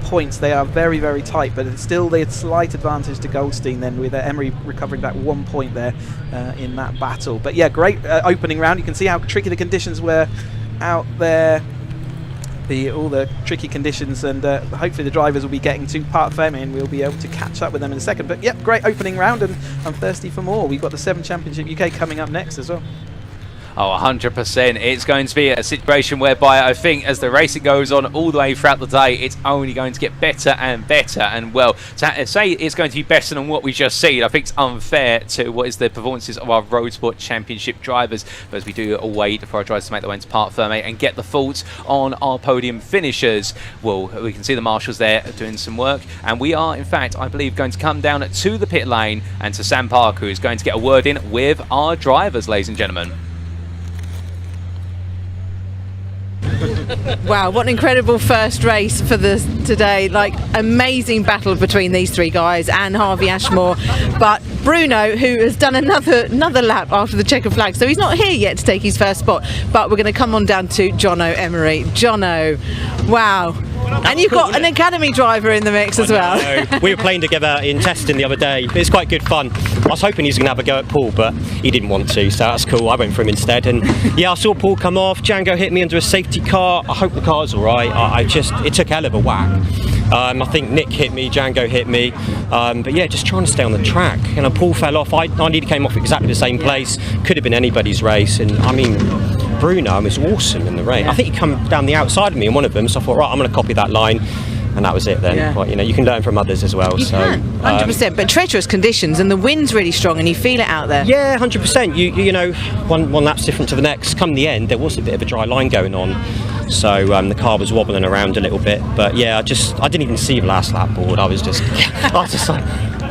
points. They are very, very tight but it's still the slight advantage to Goldstein then, with Emery recovering back 1 point there in that battle. But yeah, great opening round. You can see how tricky the conditions were out there, all the tricky conditions, and hopefully the drivers will be getting to Parc Fermé and we'll be able to catch up with them in a second. But yep, great opening round, and I'm thirsty for more. We've got the 7 Championship UK coming up next as well. Oh, 100%. It's going to be a situation whereby I think as the racing goes on all the way throughout the day, it's only going to get better and better. And well, to say it's going to be better than what we just seen, I think it's unfair to what is the performances of our Road Sport Championship drivers. But as we do wait for our drivers to make their way into Parc Fermé and get the faults on our podium finishers, well, we can see the marshals there doing some work. And we are, in fact, I believe, going to come down to the pit lane and to Sam Parker, who is going to get a word in with our drivers, ladies and gentlemen. Wow, what an incredible first race for today. Like, amazing battle between these 3 guys and Harvey Ashmore. But Bruno, who has done another lap after the checkered flag, so he's not here yet to take his first spot. But we're going to come on down to Jono Emery. Jono, wow. And you've got an academy driver in the mix as well. We were playing together in testing the other day. It's quite good fun. I was hoping he was going to have a go at Paul, but he didn't want to, so that's cool. I went for him instead. And yeah, I saw Paul come off. Django hit me under a safety car. I hope the car's all right. It took a hell of a whack. I think Nick hit me, Django hit me, but yeah, just trying to stay on the track. And Paul fell off. I nearly came off exactly the same place. Could have been anybody's race. And I mean, Bruno was awesome in the race. I think he come down the outside of me in one of them, so I thought, right, I'm going to copy that line. And that was it then. Yeah. But, you know, you can learn from others as well. You can, 100%. But treacherous conditions, and the wind's really strong, and you feel it out there. Yeah, 100%. You know, one lap's different to the next. Come the end, there was a bit of a dry line going on, so the car was wobbling around a little bit. But yeah, I didn't even see the last lap board. I was just like,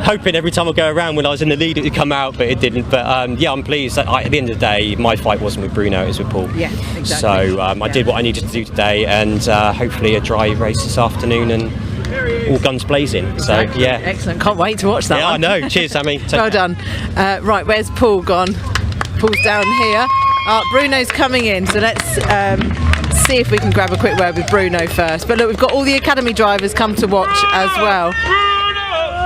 hoping every time I go around when I was in the lead it would come out, but it didn't. But yeah, I'm pleased that at the end of the day, my fight wasn't with Bruno, it was with Paul. Yeah, exactly. So I did what I needed to do today, and hopefully a dry race this afternoon and all guns blazing. Exactly. So yeah, excellent. Can't wait to watch that. Yeah, one. I know. Cheers, Sammy. Well done. Right, where's Paul gone? Paul's down here. Bruno's coming in, so let's see if we can grab a quick word with Bruno first. But look, we've got all the academy drivers come to watch as well,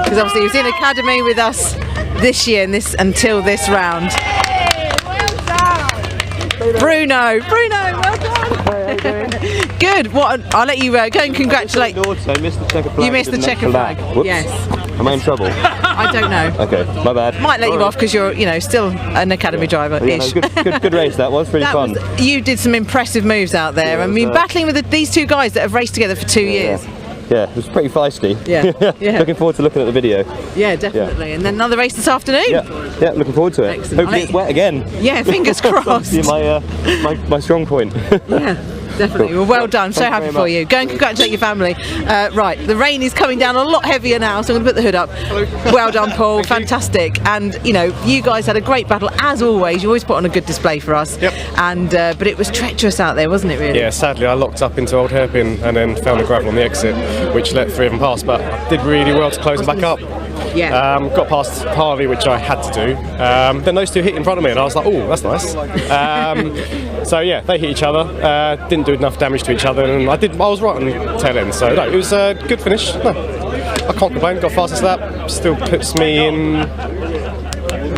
because obviously he was in academy with us this year and until this round. Bruno, well done. Good. I'll let you go and congratulate. So I missed the checkered flag. You missed the checkered flag. Whoops. Yes. Am I in trouble? I don't know. Okay, my bad. Might let you off because you're, still an academy driver. Yeah, no, good race. That was pretty fun. You did some impressive moves out there. Yeah, I mean, battling with these 2 guys that have raced together for 2 years. Yeah, it was pretty feisty. Yeah. Looking forward to looking at the video. Yeah, definitely. Yeah. And then another race this afternoon. Yeah, looking forward to it. Excellent. Hopefully it's wet again. Yeah, fingers crossed. my strong point. Yeah. Definitely. Cool. Well done. So happy for you. Go and congratulate your family. Right, the rain is coming down a lot heavier now, so I'm going to put the hood up. Well done, Paul. Fantastic. And you guys had a great battle as always. You always put on a good display for us. Yep. And but it was treacherous out there, wasn't it? Really? Yeah. Sadly, I locked up into Old Hairpin and then found the gravel on the exit, which let 3 of them pass. But I did really well to close them back up. Yeah. Got past Harvey, which I had to do. Then those 2 hit in front of me, and I was like, "Oh, that's nice." So yeah, they hit each other. Didn't do enough damage to each other, and I was right on the tail end. So no, it was a good finish. No, I can't complain. Got fastest lap. Still puts me in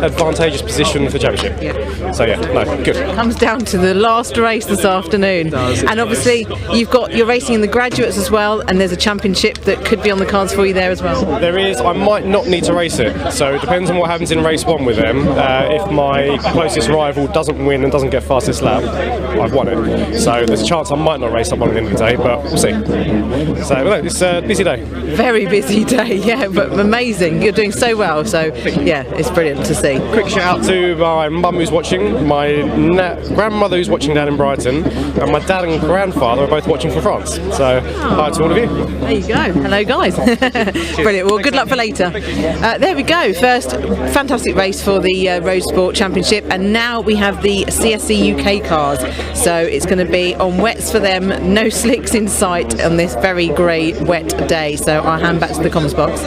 advantageous position for championship. Yeah. So yeah, no, good. It comes down to the last race this afternoon. And obviously you're racing in the graduates as well, and there's a championship that could be on the cards for you there as well. There is. I might not need to race it, so it depends on what happens in race 1 with them. If my closest rival doesn't win and doesn't get fastest lap, I've won it. So there's a chance I might not race that one at the end of the day, but we'll see. So no, it's a busy day. Very busy day, yeah, but amazing. You're doing so well, so yeah, it's brilliant to see. Quick shout out to my mum who's watching, my grandmother who's watching down in Brighton, and my dad and grandfather are both watching from France. So hi to all of you. There you go. Hello guys. Brilliant. Well, good luck for later. There we go. First fantastic race for the Road Sport Championship, and now we have the CSC UK cars. So it's going to be on wets for them, no slicks in sight on this very grey wet day. So I'll hand back to the comms box.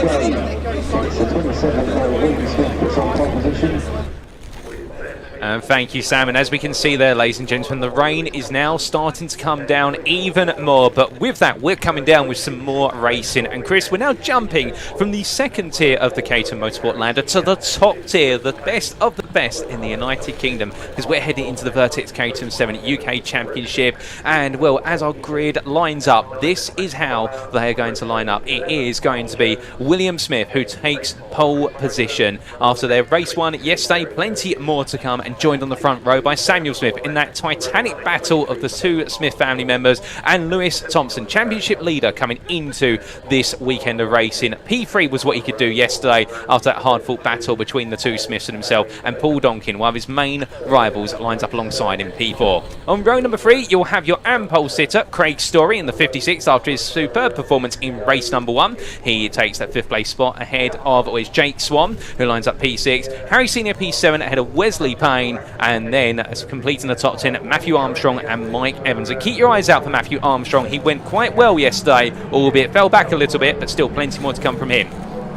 Thank you, Sam. And as we can see there, ladies and gentlemen, the rain is now starting to come down even more. But with that, we're coming down with some more racing. And Chris, we're now jumping from the second tier of the Caterham Motorsport ladder to the top tier, the best of the best in the United Kingdom, because we're heading into the Vertex Caterham 7 UK Championship. And, well, as our grid lines up, this is how they are going to line up. It is going to be William Smith who takes pole position after their race one yesterday. Plenty more to come, and joined on the front row by Samuel Smith in that titanic battle of the two Smith family members, and Lewis Thompson, championship leader, coming into this weekend of racing. P3 was what he could do yesterday after that hard-fought battle between the two Smiths and himself, and Paul Donkin, one of his main rivals, lines up alongside in P4. On row number 3, you'll have your pole sitter, Craig Story, in the 56th after his superb performance in race number 1. He takes that 5th place spot ahead of Jake Swan, who lines up P6. Harry Senior P7 ahead of Wesley Payne, and then completing the top 10, Matthew Armstrong and Mike Evans. And keep your eyes out for Matthew Armstrong. He went quite well yesterday, albeit fell back a little bit, but still plenty more to come from him.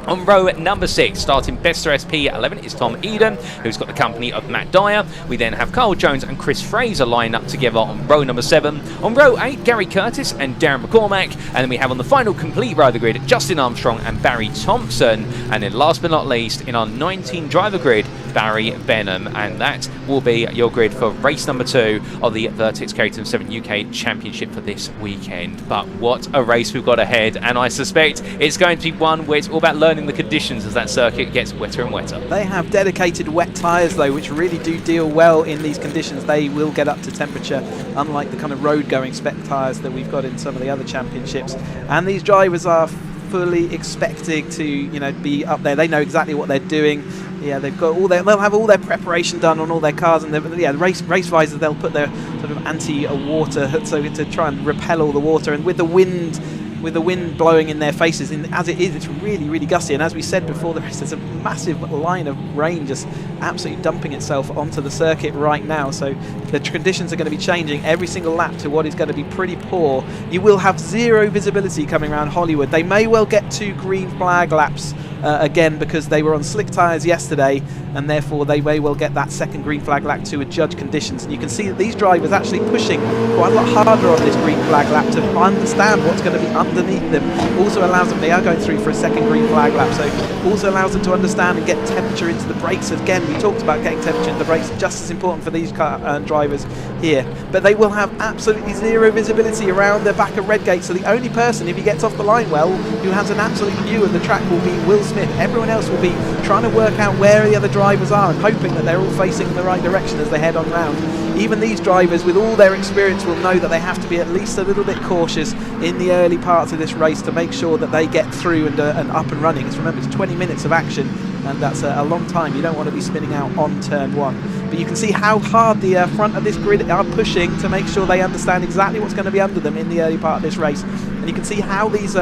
On row number 6, starting Bester SP11, is Tom Eden, who's got the company of Matt Dyer. We then have Carl Jones and Chris Fraser line up together on row number 7. On row 8, Gary Curtis and Darren McCormack. And then we have on the final complete row of the grid, Justin Armstrong and Barry Thompson. And then last but not least, in our 19 driver grid, Barry Benham. And that will be your grid for race number 2 of the Vertex Caterham 7 UK Championship for this weekend. But what a race we've got ahead, and I suspect it's going to be one where it's all about learning the conditions as that circuit gets wetter and wetter. They have dedicated wet tyres though, which really do deal well in these conditions. They will get up to temperature, unlike the kind of road going spec tyres that we've got in some of the other championships. And these drivers are fully expecting to, you know, be up there. They know exactly what they're doing. Yeah, they've got all they'll have all their preparation done on all their cars, and the race visors, they'll put their sort of anti-water so to try and repel all the water. And with the wind blowing in their faces, as it is, it's really, really gusty. And as we said before the race, there's a massive line of rain just absolutely dumping itself onto the circuit right now. So the conditions are going to be changing every single lap to what is going to be pretty poor. You will have zero visibility coming around Hollywood. They may well get 2 green flag laps again, because they were on slick tyres yesterday, and therefore they may well get that second green flag lap to adjudge conditions. And you can see that these drivers actually pushing quite a lot harder on this green flag lap to understand what's going to be underneath them. Also allows them, they are going through for a second green flag lap, so also allows them to understand and get temperature into the brakes. Again, we talked about getting temperature into the brakes, just as important for these drivers here. But they will have absolutely zero visibility around the back of Redgate, so the only person, if he gets off the line well, who has an absolute view of the track will be Will Smith. Everyone else will be trying to work out where the other drivers are and hoping that they're all facing in the right direction as they head on round. Even these drivers, with all their experience, will know that they have to be at least a little bit cautious in the early parts of this race to make sure that they get through and up and running. Remember, it's 20 minutes of action, and that's a long time. You don't want to be spinning out on turn 1. But you can see how hard the front of this grid are pushing to make sure they understand exactly what's going to be under them in the early part of this race. And you can see how these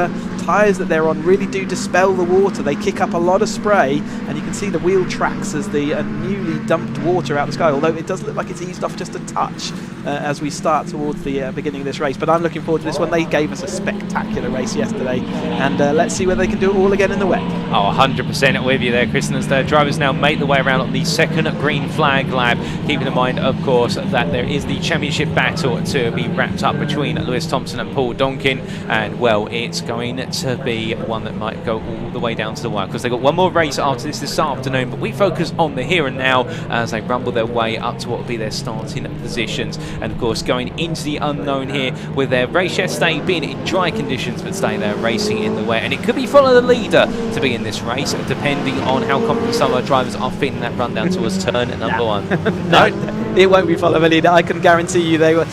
tyres that they're on really do dispel the water. They kick up a lot of spray, and you can see the wheel tracks as the newly dumped water out the sky, although it does look like it's eased off just a touch as we start towards the beginning of this race. But I'm looking forward to this one. They gave us a spectacular race yesterday, and let's see whether they can do it all again in the wet. Oh, 100% with you there, Chris. And as the drivers now make their way around on the second green flag lap, keeping in mind, of course, that there is the championship battle to be wrapped up between Lewis Thompson and Paul Donkin, and, well, it's going to be one that might go all the way down to the wire, because they've got one more race after this afternoon. But we focus on the here and now as they rumble their way up to what will be their starting positions. And, of course, going into the unknown here with their race yesterday being in dry conditions, but staying there racing in the wet. And it could be follow the leader to be in this race, depending on how confident some of our drivers are feeling that run down towards turn number 1. No, it won't be follow the leader. I can guarantee you they will.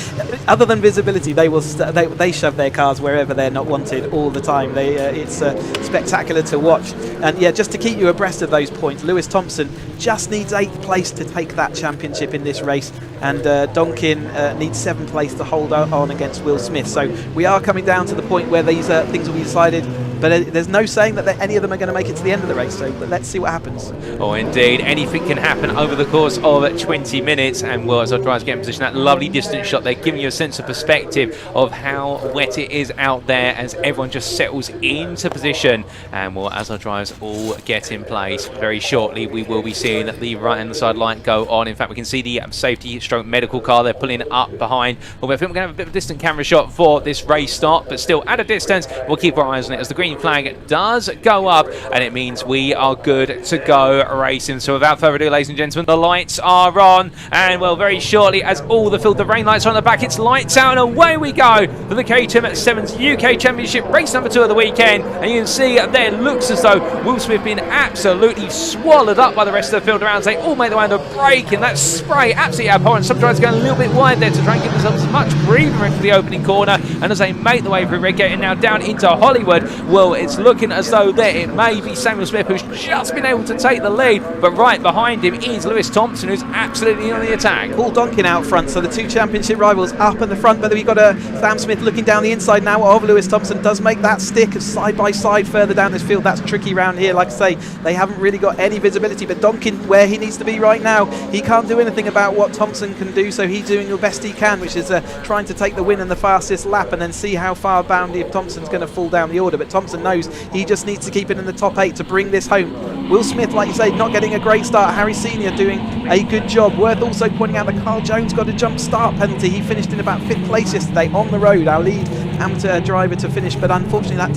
Other than visibility, they will. They shove their cars wherever they're not wanted all the time. It's spectacular to watch. And yeah, just to keep you abreast of those points, Lewis Thompson just needs 8th place to take that championship in this race, and Donkin needs 7th place to hold on against Will Smith. So we are coming down to the point where these things will be decided. But there's no saying that any of them are going to make it to the end of the race, so let's see what happens. Oh, indeed. Anything can happen over the course of 20 minutes. And, well, as our drivers get in position, that lovely distance shot, they're giving you a sense of perspective of how wet it is out there as everyone just settles into position. And well, as our drivers all get in place, very shortly we will be seeing the right hand side light go on. In fact, we can see the safety stroke medical car they're pulling up behind. Well, I think we're going to have a bit of a distant camera shot for this race start, but still at a distance we'll keep our eyes on it as the green flag does go up, and it means we are good to go racing. So without further ado, ladies and gentlemen, the lights are on, and well, very shortly as all the filter rain lights are on the back, it's lights out and away we go for the Caterham Sevens UK Championship race number 2 of the weekend. And you can see there it looks as though Will Smith being absolutely swallowed up by the rest of the field around. They all make their way under break, and that spray absolutely abhorrent. Some drivers going a little bit wide there to try and give themselves as much breathing room for the opening corner, and as they make the way through Red Gate and now down into Hollywood, well, it's looking as though there it may be Samuel Smith who's just been able to take the lead, but right behind him is Lewis Thompson, who's absolutely on the attack. Paul Donkin out front, so the two championship rivals up in the front, but we've got Sam Smith looking down the inside now of Lewis Thompson. Does make that stick side by side further down this field. That's tricky round here. Like I say, they haven't really got any visibility, but Donkin where he needs to be right now. He can't do anything about what Thompson can do, so he's doing the best he can, which is trying to take the win in the fastest lap and then see how far bound if Thompson's going to fall down the order. But Thompson knows he just needs to keep it in the top 8 to bring this home. Will Smith, like you say, not getting a great start. Harry Senior doing a good job. Worth also pointing out that Carl Jones got a jump start penalty. He finished in about 5th place yesterday on the road, our lead amateur driver to finish, but unfortunately that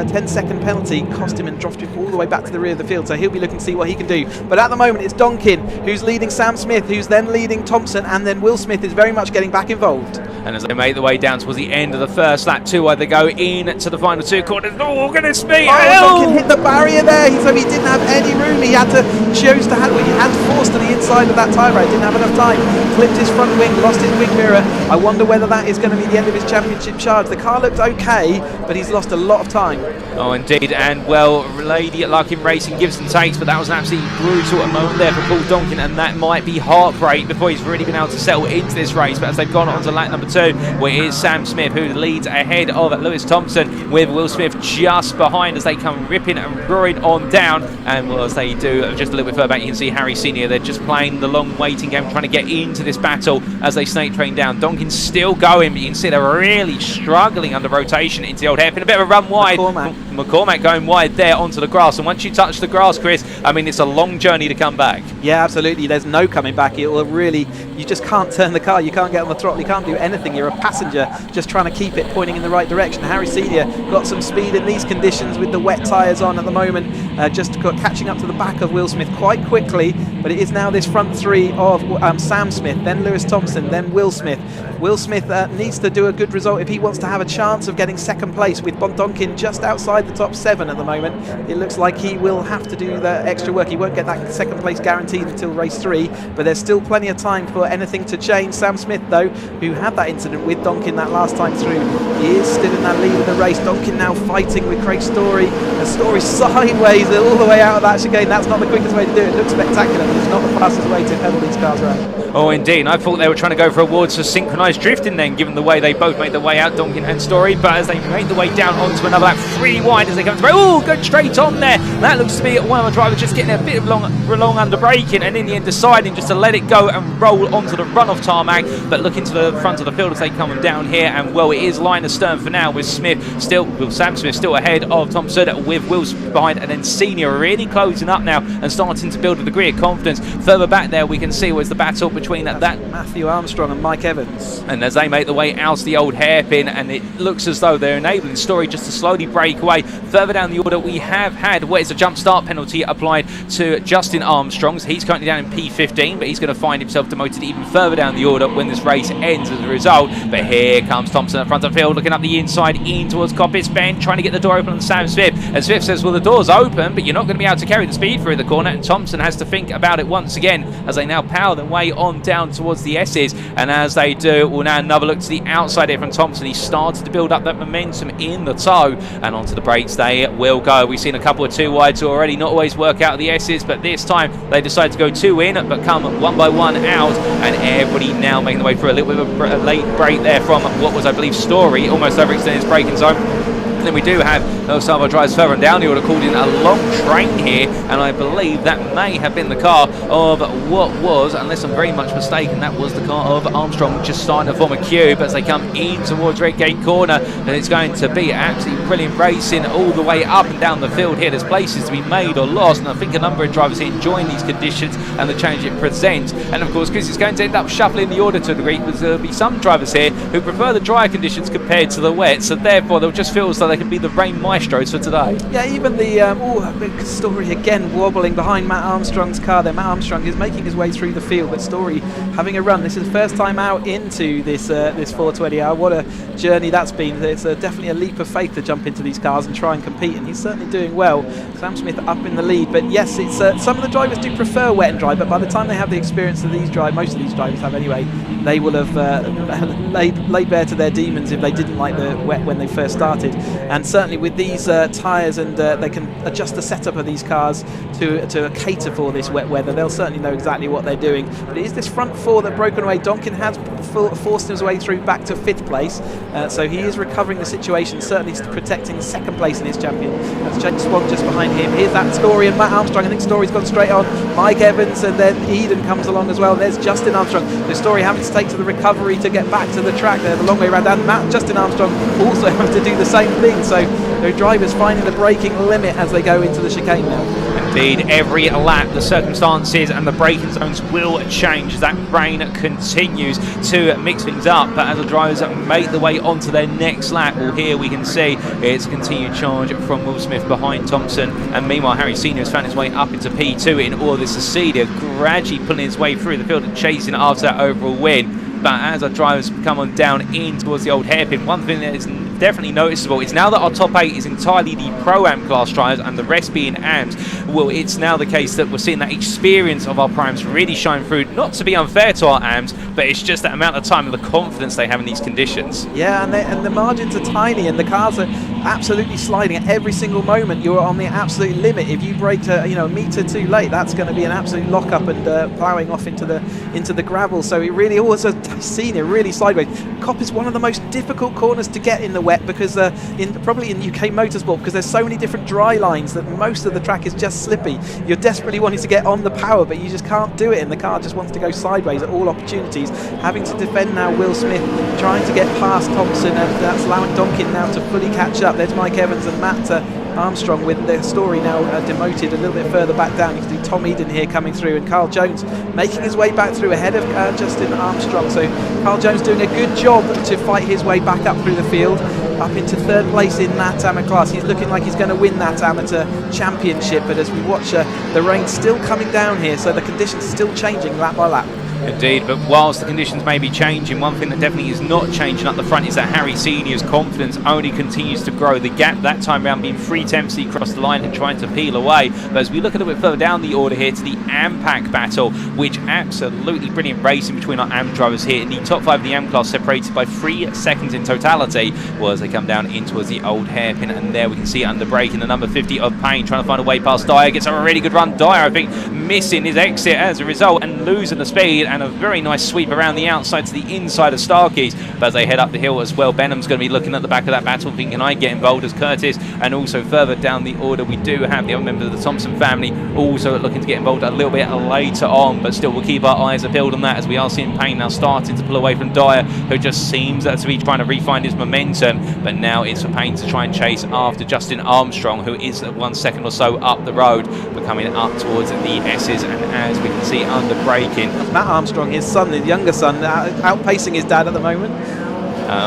10-second penalty cost him and dropped him all the way back to the rear of the field, so he'll be looking to see what he can do. But at the moment it's Donkin who's leading Sam Smith, who's then leading Thompson, and then Will Smith is very much getting back involved. And as they make the way down towards the end of the first lap, too wide they go in to the final 2 corners. Oh, goodness me! Donkin hit the barrier there, so he didn't have any room. He had to force to the inside of that tyre rack. Didn't have enough time. Flipped his front wing, lost his wing mirror. I wonder whether that is going to be the end of his championship charge. The car looked okay, but he's lost a lot of time. Oh, indeed. And well, Lady Luck in racing gives and takes, but that was an absolutely brutal moment there for Paul Donkin, and that might be heartbreak before he's really been able to settle into this race. But as they've gone on to lap number 2, where it is Sam Smith who leads ahead of Lewis Thompson, with Will Smith just behind as they come ripping and roaring on down. And well, as they do just a little bit further back, you can see Harry Senior. They're just playing the long waiting game, trying to get into this battle as they snake train down. Donkin's still going, but you can see they're really struggling under rotation into the old hairpin. A bit of a run wide. McCormack going wide there onto the grass, and once you touch the grass, Chris, I mean, it's a long journey to come back. Yeah, absolutely. There's no coming back. It will really, you just can't turn the car, you can't get on the throttle, you can't do anything. You're a passenger just trying to keep it pointing in the right direction. Harry Senior got some speed in these conditions with the wet tyres on at the moment, just catching up to the back of Will Smith quite quickly. But it is now this front 3 of Sam Smith, then Lewis Thompson, then Will Smith. Will Smith needs to do a good result if he wants to have a chance of getting second place, with Donkin just outside the top 7 at the moment. It looks like he will have to do the extra work. He won't get that second place guaranteed until race 3, but there's still plenty of time for anything to change. Sam Smith, though, who had that incident with Donkin that last time through, he is still in that lead of the race. Donkin now fighting with Craig Story, and Story sideways all the way out of that chicane. That's not the quickest way to do it. It looks spectacular, but it's not the fastest way to pedal these cars around. Oh, indeed. I thought they were trying to go for awards for synchronised drifting then, given the way they both made their way out, Donkin and Story. But as they make the way down onto another lap, 3 wide as they come to break. Oh, go straight on there. That looks to be one of the drivers just getting a bit of long under braking, and in the end deciding just to let it go and roll onto the runoff tarmac. But looking to the front of the field as they come down here, and well, it is line astern for now, with Sam Smith still ahead of Thompson, with Wills behind, and then Senior really closing up now and starting to build a degree of confidence. Further back there we can see was the battle between that Matthew Armstrong and Mike Evans. And as they make the way out to the old hairpin, and it looks as though they're enabling Story just to slowly break away. Further down the order we have had what is a jump start penalty applied to Justin Armstrong. So he's currently down in P15, but he's going to find himself demoted even further down the order when this race ends as a result. But here comes Thompson at front of the field, looking up the inside in towards Coppice Bend, trying to get the door open on Sam Smith. And Smith says, well, the door's open, but you're not going to be able to carry the speed through the corner. And Thompson has to think about it once again as they now power their way on down towards the S's. And as they do, we'll now another look to the outside here from Thompson. He started to build up that momentum in the toe, and onto the brakes they will go. We've seen a couple of 2 wides already not always work out of the S's, but this time they decide to go 2 in, but come 1 by 1 out, and everybody now making the way through a little bit of a late break there from what was, I believe, Story, almost overextending his braking zone. And then we do have Some of our drivers further down the order called in a long train here, and I believe that may have been the car of what was, unless I'm very much mistaken, that was the car of Armstrong, just starting to form a cube as they come in towards Redgate Corner, and it's going to be absolutely brilliant racing all the way up and down the field here. There's places to be made or lost, and I think a number of drivers here enjoying these conditions and the change it presents. And of course, because it's going to end up shuffling the order to a degree, because there'll be some drivers here who prefer the drier conditions compared to the wet, so therefore they'll just feel as though they can be the rain maestros for today. Yeah, even the big Story again wobbling behind Matt Armstrong's car there. Matt Armstrong is making his way through the field, but Story having a run. This is the first time out into this 420R. What a journey that's been. It's definitely a leap of faith to jump into these cars and try and compete, and he's certainly doing well. Sam Smith up in the lead, but yes, it's some of the drivers do prefer wet and dry, but by the time they have the experience of these drivers, most of these drivers have anyway, they will have laid bare to their demons if they didn't like the wet when they first started. And certainly with these tyres, and they can adjust the setup of these cars to cater for this wet weather, they'll certainly know exactly what they're doing. But it is this front four that broken away. Donkin has forced his way through back to 5th place, so he is recovering the situation, certainly protecting 2nd place in his champion. That's Jake Swan just behind him. Here's that Story and Matt Armstrong. I think Story's gone straight on. Mike Evans, and then Eden comes along as well. There's Justin Armstrong. The Story having to take to the recovery to get back to the track there, the long way around, and Justin Armstrong also having to do the same thing. So the drivers finding the braking limit as they go into the chicane now. Indeed, every lap the circumstances and the braking zones will change as that rain continues to mix things up. But as the drivers make their way onto their next lap, well, here we can see it's a continued charge from Will Smith behind Thompson, and meanwhile Harry Senior has found his way up into P2 in all this Acedia, gradually pulling his way through the field and chasing after that overall win. But as our drivers come on down in towards the old hairpin, one thing that is definitely noticeable is now that our top 8 is entirely the Pro-Am class drivers and the rest being AMs, well, it's now the case that we're seeing that experience of our Pro-Ams really shine through, not to be unfair to our AMs, but it's just that amount of time and the confidence they have in these conditions. Yeah, and the margins are tiny, and the cars are absolutely sliding at every single moment. You're on the absolute limit. If you brake a metre too late, that's going to be an absolute lock-up and ploughing off into the gravel. So it really always a Senior really sideways. Cop is one of the most difficult corners to get in the wet, because probably in UK Motorsport, because there's so many different dry lines that most of the track is just slippy. You're desperately wanting to get on the power, but you just can't do it, and the car just wants to go sideways at all opportunities. Having to defend now Will Smith, trying to get past Thompson, and that's allowing Donkin now to fully catch up. There's Mike Evans and Matt Armstrong with their Story now demoted a little bit further back down. You can see Tom Eden here coming through, and Carl Jones making his way back through ahead of Justin Armstrong. So Carl Jones doing a good job to fight his way back up through the field, up into 3rd place in that amateur class. He's looking like he's going to win that amateur championship, but as we watch the rain still coming down here, so the conditions still changing lap by lap. Indeed, but whilst the conditions may be changing, one thing that definitely is not changing up the front is that Harry Senior's confidence only continues to grow. The gap that time around being 3/10 he crossed the line and trying to peel away. But as we look a little bit further down the order here to the AMPAC battle, which absolutely brilliant racing between our AM drivers here. In the top 5 of the AM class, separated by 3 seconds in totality, well, as they come down in towards the old hairpin, and there we can see under braking the number 50 of Payne trying to find a way past Dyer. Gets a really good run. Dyer, I think, missing his exit as a result and losing the speed, and a very nice sweep around the outside to the inside of Starkeys. But as they head up the hill as well, Benham's going to be looking at the back of that battle thinking, can I get involved as Curtis? And also further down the order we do have the other members of the Thompson family also looking to get involved a little bit later on, but still we'll keep our eyes peeled on that as we are seeing Payne now starting to pull away from Dyer, who just seems to be trying to refine his momentum. But now it's for Payne to try and chase after Justin Armstrong, who is 1 second or so up the road, but coming up towards the S's, and as we can see under braking, Matt Armstrong, his son, his younger son, outpacing his dad at the moment.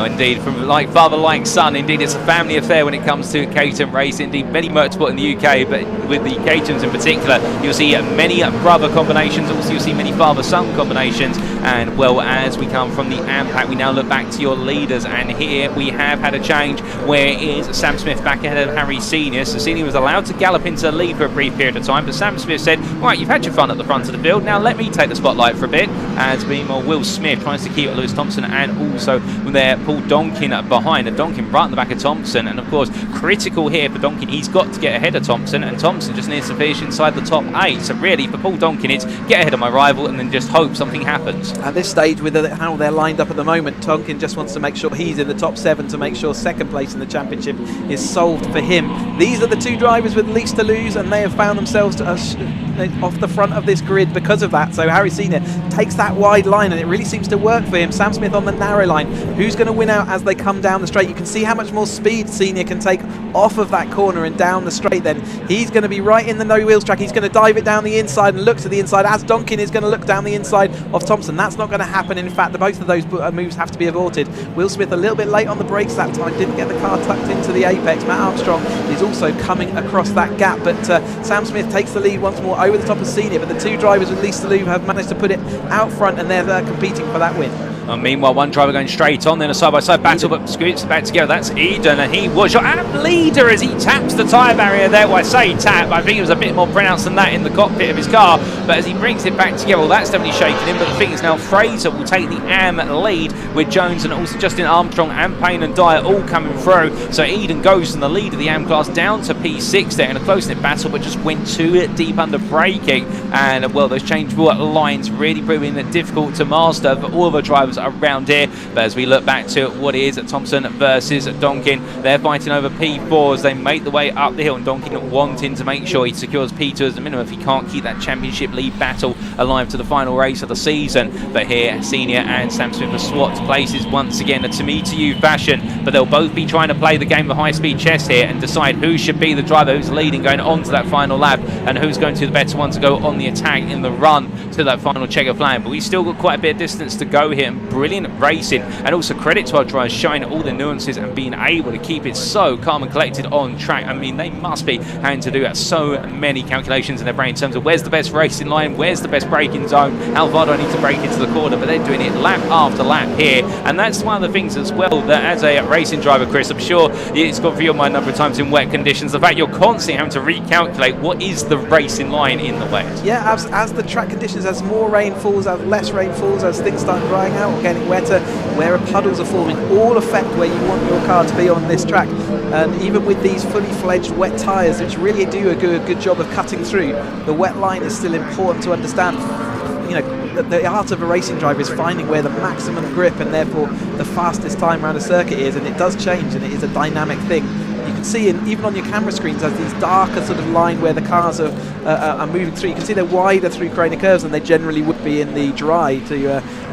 Indeed, from like father like son, indeed it's a family affair when it comes to Caterham racing. Indeed, many motorsport in the UK, but with the Caterhams in particular, you'll see many brother combinations, also you'll see many father-son combinations. And well, as we come from the AMPAC, we now look back to your leaders, and here we have had a change where is Sam Smith back ahead of Harry Senior. So Senior was allowed to gallop into the lead for a brief period of time, but Sam Smith said, right, you've had your fun at the front of the field, now let me take the spotlight for a bit. As meanwhile Will Smith tries to keep Lewis Thompson, and also there Paul Donkin behind, and Donkin right in the back of Thompson. And of course, critical here for Donkin, he's got to get ahead of Thompson, and Thompson just needs to finish inside the top 8. So really for Paul Donkin, it's get ahead of my rival and then just hope something happens. At this stage, with how they're lined up at the moment, Donkin just wants to make sure he's in the top 7 to make sure second place in the championship is solved for him. These are the 2 drivers with least to lose, and they have found themselves off the front of this grid because of that. So Harry Senior takes that wide line, and it really seems to work for him. Sam Smith on the narrow line. Who's going to win out as they come down the straight? You can see how much more speed Senior can take off of that corner and down the straight. Then he's going to be right in the no wheels track. He's going to dive it down the inside and look to the inside, as Donkin is going to look down the inside of Thompson. That's not going to happen. In fact, both of those moves have to be aborted. Will Smith a little bit late on the brakes that time, didn't get the car tucked into the apex. Matt Armstrong is also coming across that gap, but Sam Smith takes the lead once more over the top of Senior, but the 2 drivers with least to lose have managed to put it out front, and they're competing for that win. Meanwhile, one driver going straight on, then a side-by-side battle, but scoots back together. That's Eden, and he was your leader as he taps the tyre barrier there. Well, I say tap, I think it was a bit more pronounced than that in the cockpit of his car, but as he brings it back together, well, that's definitely shaking him. But the thing is now Fraser will take the AM lead with Jones and also Justin Armstrong and Payne and Dyer all coming through. So Eden goes from the lead of the AM class down to P6 there in a close-knit battle, but just went too deep under braking. And, well, those changeable lines really proving difficult to master for all of the drivers around here. But as we look back to what it is, Thompson versus Donkin, they're fighting over P4 as they make the way up the hill, and Donkin wanting to make sure he secures P2 as a minimum if he can't keep that championship lead battle alive to the final race of the season. But here Senior and Sam Smith have swapped places once again, a to me to you fashion, but they'll both be trying to play the game of high speed chess here and decide who should be the driver who's leading going on to that final lap, and who's going to be the better one to go on the attack in the run to that final checker flag. But we've still got quite a bit of distance to go here, and brilliant racing, and also credit to our drivers showing all the nuances and being able to keep it so calm and collected on track. I mean, they must be having to do so many calculations in their brain in terms of where's the best racing line, where's the best braking zone, how far do I need to brake into the corner, but they're doing it lap after lap here. And that's one of the things as well, that as a racing driver, Chris, I'm sure it's gone through your mind a number of times in wet conditions, the fact you're constantly having to recalculate what is the racing line in the wet. Yeah, as the track conditions, as more rain falls, as less rain falls, as things start drying out or getting wetter, where puddles are forming, all affect where you want your car to be on this track. And even with these fully fledged wet tyres, which really do a good job of cutting through, the wet line is still important to understand. You know, the art of a racing driver is finding where the maximum grip and therefore the fastest time around a circuit is, and it does change, and it is a dynamic thing. You can see even on your camera screens as these darker sort of line where the cars are moving through, you can see they're wider through corner curves than they generally would be in the dry.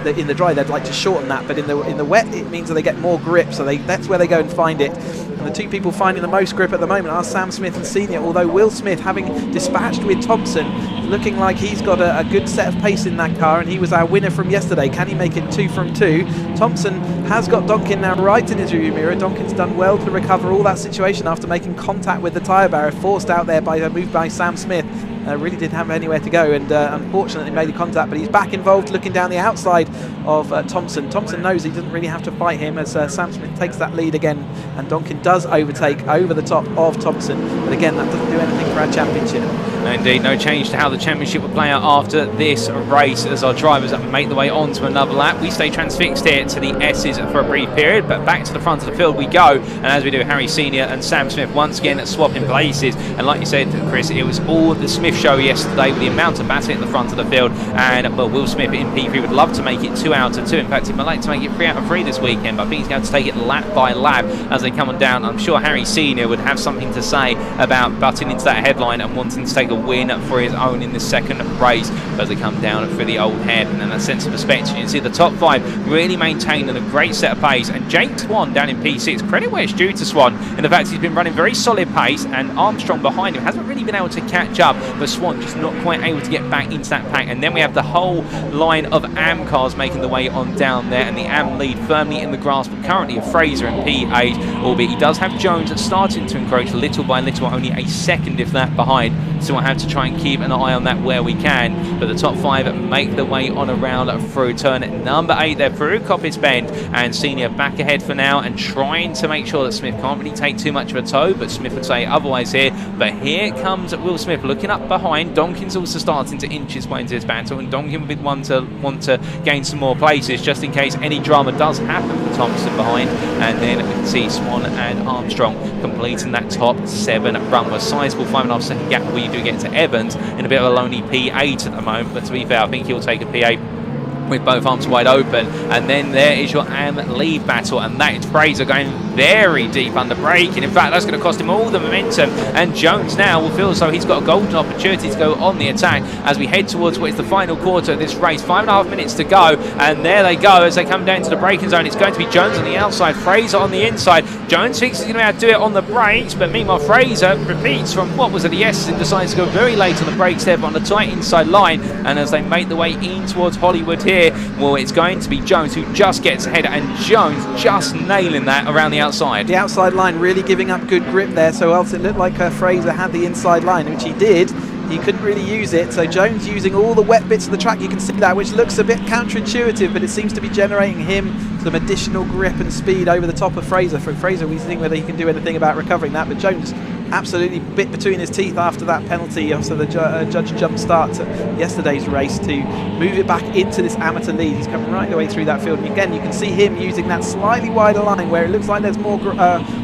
In the dry, they'd like to shorten that, but in the wet, it means that they get more grip. So that's where they go and find it. And the 2 people finding the most grip at the moment are Sam Smith and Senior. Although Will Smith, having dispatched with Thompson, looking like he's got a good set of pace in that car, and he was our winner from yesterday. Can he make it 2 from 2? Thompson has got Donkin now right in his rearview mirror. Donkin's done well to recover all that situation after making contact with the tyre barrier, forced out there by a move by Sam Smith. Really didn't have anywhere to go, and unfortunately made the contact, but he's back involved looking down the outside of Thompson. Thompson knows he doesn't really have to fight him as Sam Smith takes that lead again, and Donkin does overtake over the top of Thompson, but again that doesn't do anything for our championship. No, indeed, no change to how the championship will play out after this race as our drivers make the way on to another lap. We stay transfixed here to the S's for a brief period, but back to the front of the field we go, and as we do, Harry Senior and Sam Smith once again swapping places, and like you said, Chris, it was all the Smith show yesterday with the amount of battle at the front of the field, and well, Will Smith in P3 would love to make it 2 out of 2. In fact, he might like to make it 3 out of 3 this weekend, but I think he's going to take it lap by lap as they come on down. I'm sure Harry Senior would have something to say about butting into that headline and wanting to take a win for his own in this second race as they come down through the old head. And in that sense of perspective, you can see the top 5 really maintaining a great set of pace, and Jake Swan down in P6, credit where it's due to Swan in the fact he's been running very solid pace, and Armstrong behind him hasn't really been able to catch up, but Swan just not quite able to get back into that pack. And then we have the whole line of AM cars making the way on down there, and the AM lead firmly in the grasp currently of Fraser in P8, albeit he does have Jones starting to encroach little by little, only a second if that behind, so we'll have to try and keep an eye on that where we can. But the top 5 make the way on around through turn number 8 there through Coppice Bend, and Senior back ahead for now and trying to make sure that Smith can't really take too much of a tow, but Smith would say otherwise here. But here comes Will Smith looking up behind. Donkin's also starting to inch his way into this battle, and Donkin would be one to want to gain some more places just in case any drama does happen for Thompson behind. And then we can see Swan and Armstrong completing that top 7 run with a sizable 5.5 second gap where you do get to Evans in a bit of a lonely P8 at the moment, but to be fair, I think he'll take a P8 with both arms wide open, and then there is your AM lead battle, and that is Fraser going very deep under braking. In fact, that's going to cost him all the momentum, and Jones now will feel as though he's got a golden opportunity to go on the attack as we head towards what is the final quarter of this race. 5.5 minutes to go, and there they go as they come down to the braking zone. It's going to be Jones on the outside, Fraser on the inside. Jones thinks he's going to be able to do it on the brakes, but meanwhile Fraser repeats from what was at the S and decides to go very late on the brakes there, but on the tight inside line, and as they make the way in towards Hollywood here, well, it's going to be Jones who just gets ahead, and Jones just nailing that around the outside. The outside line really giving up good grip there, so else it looked like Fraser had the inside line, which he did. He couldn't really use it, so Jones using all the wet bits of the track, you can see that, which looks a bit counterintuitive, but it seems to be generating him some additional grip and speed over the top of Fraser. For Fraser, we think whether he can do anything about recovering that, but Jones absolutely bit between his teeth after that penalty, after the judge jump start to yesterday's race, to move it back into this amateur lead. He's come right the way through that field, and again you can see him using that slightly wider line where it looks like there's more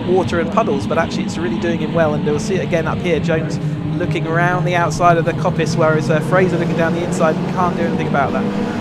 water and puddles, but actually it's really doing him well, and we'll see it again up here. Jones looking around the outside of the coppice, whereas Fraser looking down the inside and can't do anything about that.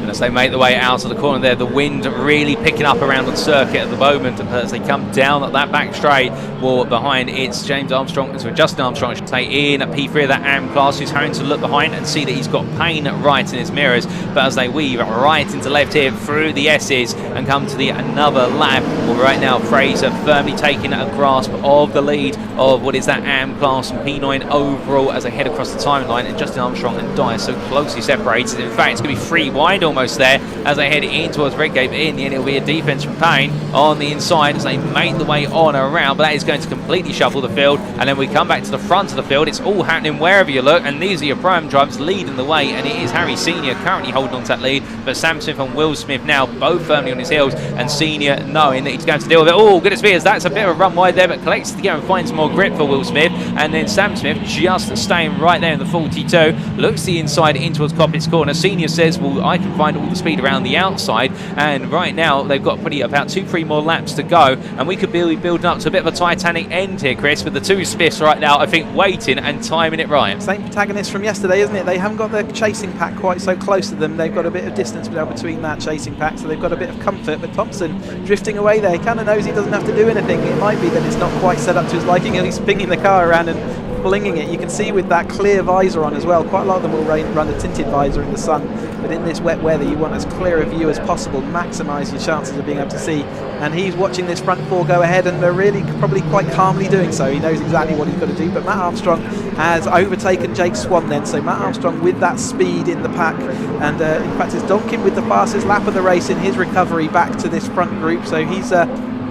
As they make the way out of the corner there, the wind really picking up around the circuit at the moment, and as they come down at that back straight, well, behind it's James Armstrong, so Justin Armstrong, I should say, in P3 of that AM class, who's having to look behind and see that he's got Payne right in his mirrors, but as they weave right into left here through the S's and come to the another lap, well, right now Fraser firmly taking a grasp of the lead of what is that AM class and P9 overall as they head across the timeline, and Justin Armstrong and Dyer so closely separated. In fact, it's going to be 3 wide almost there as they head in towards Redgate. In the end, it'll be a defense from Payne on the inside as they make the way on around, but that is going to completely shuffle the field, and then we come back to the front of the field. It's all happening wherever you look, and these are your Pro-Am drivers leading the way, and it is Harry Senior currently holding on to that lead, but Sam Smith and Will Smith now both firmly on his heels, and Senior knowing that he's going to deal with it. Oh, goodness me, as that's a bit of a run wide there, but collects to go and find some more grip for Will Smith, and then Sam Smith just staying right there in the 42, looks the inside in towards Coppice corner. Senior says, well, I can find all the speed around the outside, and right now they've got pretty about 2-3 more laps to go, and we could be building up to a bit of a Titanic end here, Chris, with the 2 Smiths right now, I think, waiting and timing it right. Same protagonist from yesterday, isn't it? They haven't got the chasing pack quite so close to them. They've got a bit of distance between that chasing pack, so they've got a bit of comfort, but Thompson drifting away there. He kind of knows he doesn't have to do anything. It might be that it's not quite set up to his liking, and he's pinging the car around and flinging it. You can see with that clear visor on as well, quite a lot of them will run a tinted visor in the sun, but in this wet weather you want as clear a view as possible, maximise your chances of being able to see, and he's watching this front 4 go ahead, and they're really probably quite calmly doing so. He knows exactly what he's got to do, but Matt Armstrong has overtaken Jake Swan then, so Matt Armstrong with that speed in the pack, and in fact it's Donkin with the fastest lap of the race in his recovery back to this front group, so he's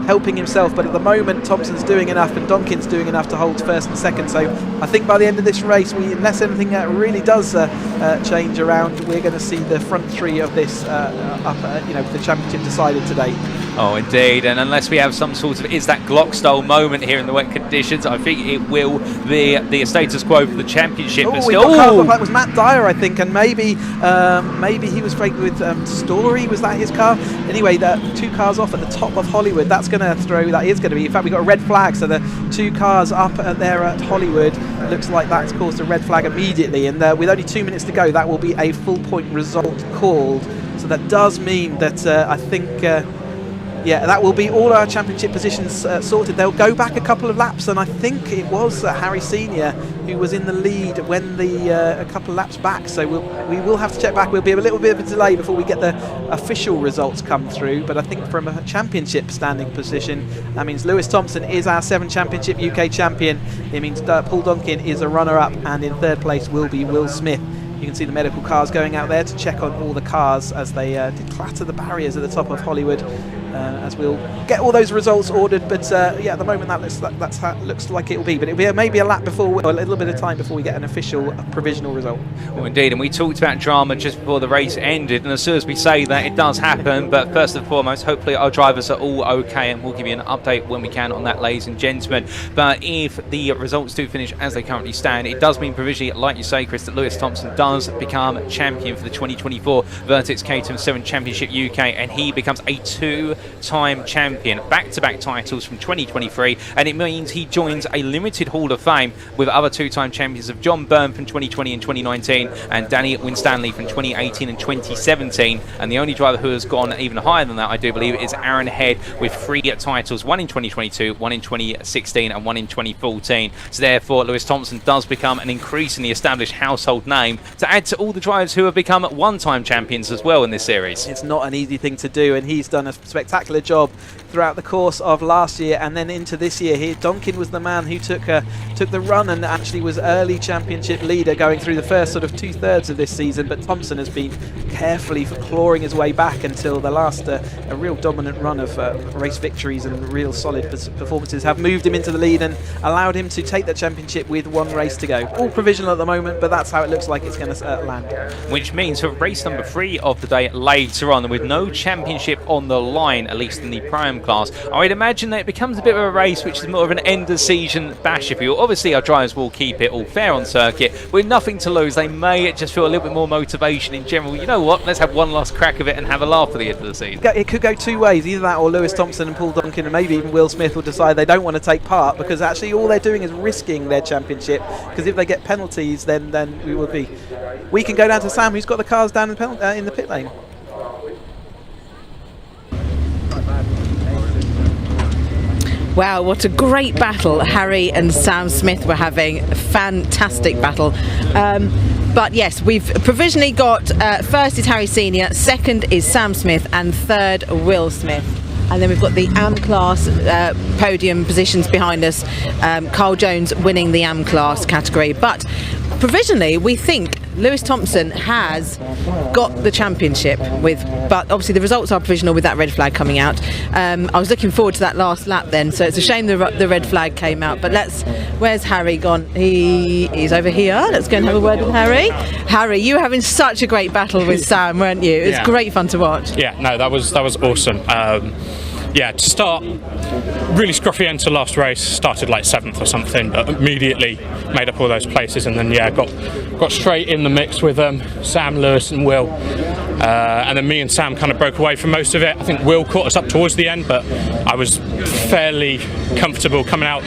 helping himself, but at the moment Thompson's doing enough and Donkin's doing enough to hold first and second, so I think by the end of this race, unless anything really does change around, we're going to see the front 3 of this the championship decided today. Oh, indeed, and unless we have some sort of is that Glock style moment here in the wet conditions, I think it will be the status quo for the championship. But still, that was Matt Dyer, I think, and maybe he was breaking with Story. Was that his car? Anyway, the 2 cars off at the top of Hollywood. That is going to be. In fact, we got a red flag. So the 2 cars up there at Hollywood looks like that's caused a red flag immediately. And with only 2 minutes to go, that will be a full point result called. So that does mean that I think. That will be all our championship positions sorted. They'll go back a couple of laps, and I think it was Harry Senior who was in the lead when a couple of laps back. So we will have to check back. We'll be a little bit of a delay before we get the official results come through. But I think from a championship standing position, that means Lewis Thompson is our 7 championship UK champion. It means Paul Donkin is a runner-up, and in 3rd place will be Will Smith. You can see the medical cars going out there to check on all the cars as they did clatter the barriers at the top of Hollywood. As we'll get all those results ordered, but at the moment that's how it looks like it will be. But it'll be maybe a lap before, or a little bit of time before we get an official provisional result. Well, indeed, and we talked about drama just before the race ended, and as soon as we say that, it does happen. But first and foremost, hopefully our drivers are all okay, and we'll give you an update when we can on that, ladies and gentlemen. But if the results do finish as they currently stand, it does mean provisionally, like you say, Chris, that Lewis Thompson does become champion for the 2024 Vertex Caterham 7 Championship UK, and he becomes a 2 two-time champion, back-to-back titles from 2023, and it means he joins a limited Hall of Fame with other two-time champions of John Byrne from 2020 and 2019 and Danny Winstanley from 2018 and 2017. And the only driver who has gone even higher than that, I do believe, is Aaron Head with 3 titles, one in 2022, one in 2016 and one in 2014. So therefore Lewis Thompson does become an increasingly established household name to add to all the drivers who have become one-time champions as well in this series. It's not an easy thing to do, and he's done a spectacular job throughout the course of last year and then into this year. Here, Donkin was the man who took the run and actually was early championship leader going through the first sort of 2/3 of this season, but Thompson has been carefully clawing his way back until the last a real dominant run of race victories and real solid performances have moved him into the lead and allowed him to take the championship with 1 race to go. All provisional at the moment, but that's how it looks like it's going to land. Which means for race number 3 of the day later on, with no championship on the line, at least in the Prime class, I would imagine that it becomes a bit of a race which is more of an end of season bash, if you will. Obviously our drivers will keep it all fair on circuit, with nothing to lose. They may just feel a little bit more motivation in general. You know what, let's have one last crack of it and have a laugh at the end of the season. It could go 2 ways, either that or Lewis Thompson and Paul Donkin and maybe even Will Smith will decide they don't want to take part, because actually all they're doing is risking their championship, because if they get penalties then we can go down to Sam, who's got the cars down in the pit lane. Wow, what a great battle Harry and Sam Smith were having. A fantastic battle. But yes, we've provisionally got first is Harry Senior, second is Sam Smith, and third Will Smith. And then we've got the AM class podium positions behind us. Carl Jones winning the AM class category. But provisionally, we think Lewis Thompson has got the championship but obviously the results are provisional with that red flag coming out. I was looking forward to that last lap then, so it's a shame the red flag came out. But where's Harry gone? He's over here. Let's go and have a word with Harry. Harry, you were having such a great battle with Sam, weren't you? It was great fun to watch. Yeah, no, that was awesome. To start, really scruffy end to last race, started like 7th or something, but immediately made up all those places, and then got straight in the mix with Sam, Lewis and Will, and then me and Sam kind of broke away from most of it. I think Will caught us up towards the end, but I was fairly comfortable coming out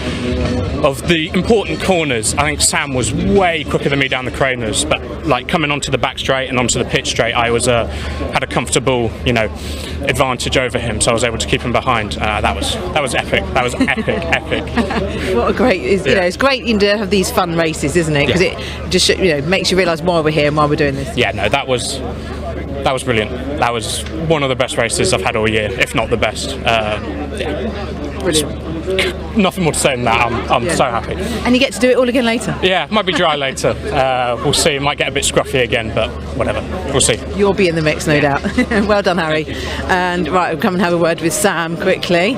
of the important corners. I think Sam was way quicker than me down the corners, but like coming onto the back straight and onto the pit straight, I was had a comfortable advantage over him, so I was able to keep him behind. That was epic. That was epic. What a great! It's great to have these fun races, isn't it? Because it just makes you realise why we're here and why we're doing this. Yeah, no, that was brilliant. That was one of the best races I've had all year, if not the best. Brilliant. Nothing more to say than that. I'm so happy. And you get to do it all again later. Yeah, might be dry later. We'll see. It might get a bit scruffy again, but whatever. We'll see. You'll be in the mix, no doubt. Well done, Harry. And right, we'll come and have a word with Sam quickly.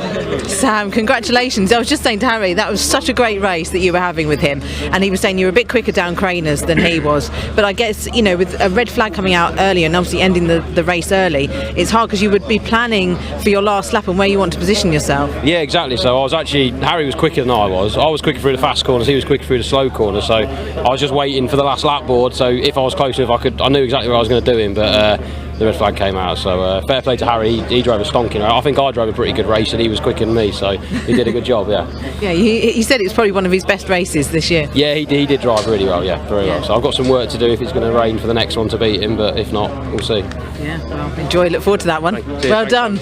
Sam, congratulations. I was just saying to Harry, that was such a great race that you were having with him, and he was saying you were a bit quicker down Craners than he was. But I guess, with a red flag coming out earlier and obviously ending the race early, it's hard because you would be planning for your last lap and where you want to position yourself. Yeah, exactly. So Harry was quicker than I was. I was quicker through the fast corners, he was quicker through the slow corners, so I was just waiting for the last lap board, so if I was close enough I knew exactly where I was going to do him, but the red flag came out, so fair play to Harry. He drove a stonking. I think I drove a pretty good race and he was quicker than me, so he did a good job. Yeah, he said it was probably one of his best races this year. Yeah, he did drive really well, very well, so I've got some work to do if it's going to rain for the next one to beat him, but if not, we'll see. Yeah, well, enjoy, look forward to that one. Well done.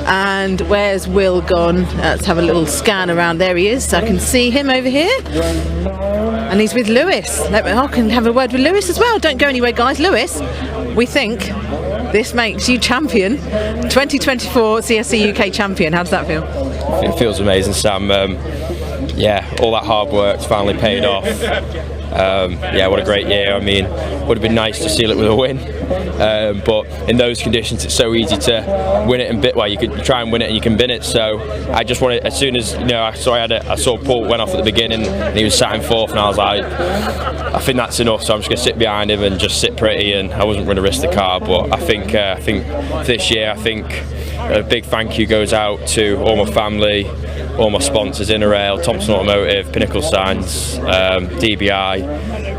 And where's Will gone? Let's have a little scan around. There he is. I can see him over here. And he's with Lewis. I can have a word with Lewis as well. Don't go anywhere, guys. Lewis, we think this makes you champion, 2024 CSC UK champion. How does that feel? It feels amazing, Sam. All that hard work's finally paid off. What a great year. I mean, would have been nice to seal it with a win, but in those conditions it's so easy to win it and you can try and win it and you can bin it. So I just wanted, as soon as I saw Paul went off at the beginning and he was sat in 4th, and I was like, I think that's enough, so I'm just going to sit behind him and just sit pretty, and I wasn't going to risk the car. But I think this year, a big thank you goes out to all my family, all my sponsors, Interrail, Thompson Automotive, Pinnacle Signs, DBI.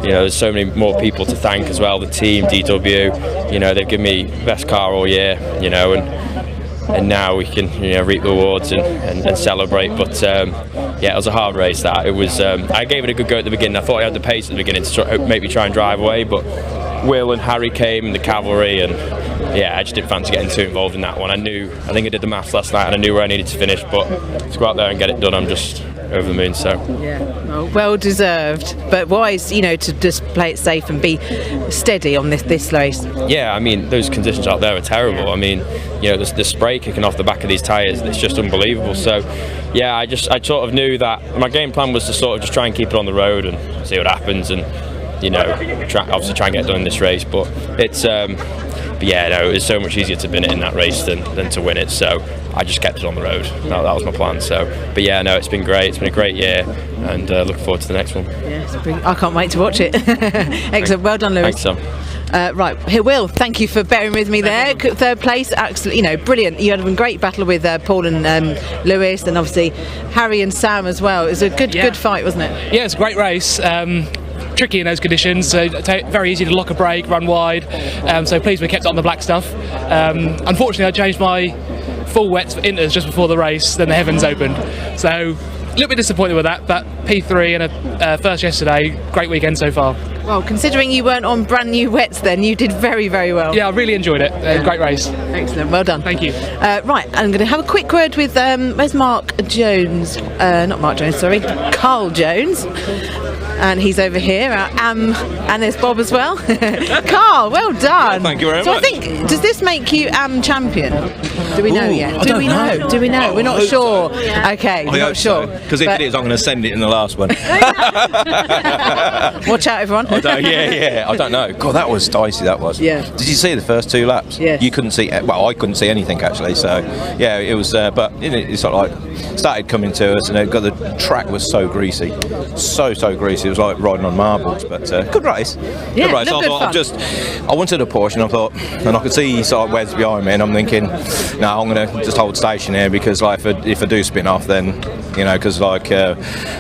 There's so many more people to thank as well. The team, DW, they've given me best car all year. And and now we can reap the rewards and celebrate. But yeah, it was a hard race. That it was. I gave it a good go at the beginning. I thought I had the pace at the beginning to maybe try and drive away, but Will and Harry came, the cavalry, and yeah, I just didn't fancy getting too involved in that one. I think I did the maths last night and I knew where I needed to finish, but to go out there and get it done, I'm just over the moon. So yeah, well deserved, but wise, to just play it safe and be steady on this race. Yeah, I mean, those conditions out there are terrible. I mean, the spray kicking off the back of these tyres, it's just unbelievable. So yeah, I sort of knew that my game plan was to sort of just try and keep it on the road and see what happens, and obviously try and get done in this race. But it's but yeah, no, it was so much easier to win it in that race than to win it. So I just kept it on the road. That was my plan. So, but yeah, no, it's been great. It's been a great year, and looking forward to the next one. Yeah, I can't wait to watch it. Excellent. Well done, Lewis. Thanks, Sam. Right, here, Will, thank you for bearing with me there. Third place, absolutely, brilliant. You had a great battle with Paul and Lewis, and obviously Harry and Sam as well. It was a good fight, wasn't it? Yeah, it's a great race. Tricky in those conditions, so very easy to lock a brake, run wide. So pleased we kept it on the black stuff. Unfortunately, I changed my full wets for inters just before the race, then the heavens opened. So a little bit disappointed with that, but P3 and a first yesterday, great weekend so far. Well, considering you weren't on brand new wets then, you did very, very well. Yeah, I really enjoyed it. Great race. Excellent, well done. Thank you. Right, I'm going to have a quick word with, where's Mark Jones? Not Mark Jones, sorry, Carl Jones. And he's over here, and there's Bob as well. Carl, well done. Thank you very much. So I think, does this make you champion? Do we know yet? Do we know? Do we know? We're not sure. Okay, we're not sure. Because if it is, I'm going to send it in the last one. Watch out, everyone. I don't know. God, that was dicey, that was. Yeah. Did you see the first two laps? Yeah. You couldn't see, well, I couldn't see anything actually, so yeah, it was, but it sort of like started coming to us, and the track was so greasy. So greasy. It was like riding on marbles, but good race. Yeah, good race. I wanted a Porsche, and I thought, and I could see sort of Wes behind me, and I'm thinking, no, I'm going to just hold station here, because like if I do spin off, then because like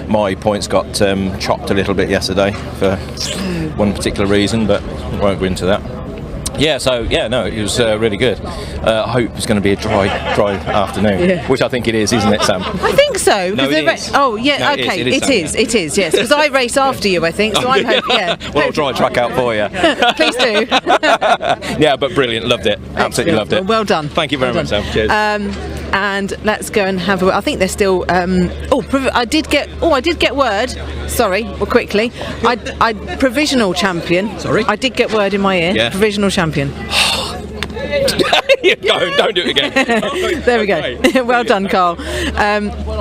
my points got chopped a little bit yesterday for one particular reason, but I won't go into that. Yeah, so yeah, no, it was really good. I hope it's going to be a dry afternoon, which I think it is, isn't it, Sam? I think so. No, it is. Oh, yeah, No, okay, it is, yes, because I race after you, I think, so I'm hoping, yeah. Well, I'll try a track out for you. Please do. Yeah, but brilliant, loved it, absolutely loved it. Well done. Thank you very much, Sam. Cheers. And let's go and have I think they're still. I did get word. Sorry, quickly. I provisional champion. Sorry. I did get word in my ear. Yeah. Provisional champion. Don't do it again. There we go. Well done, Carl.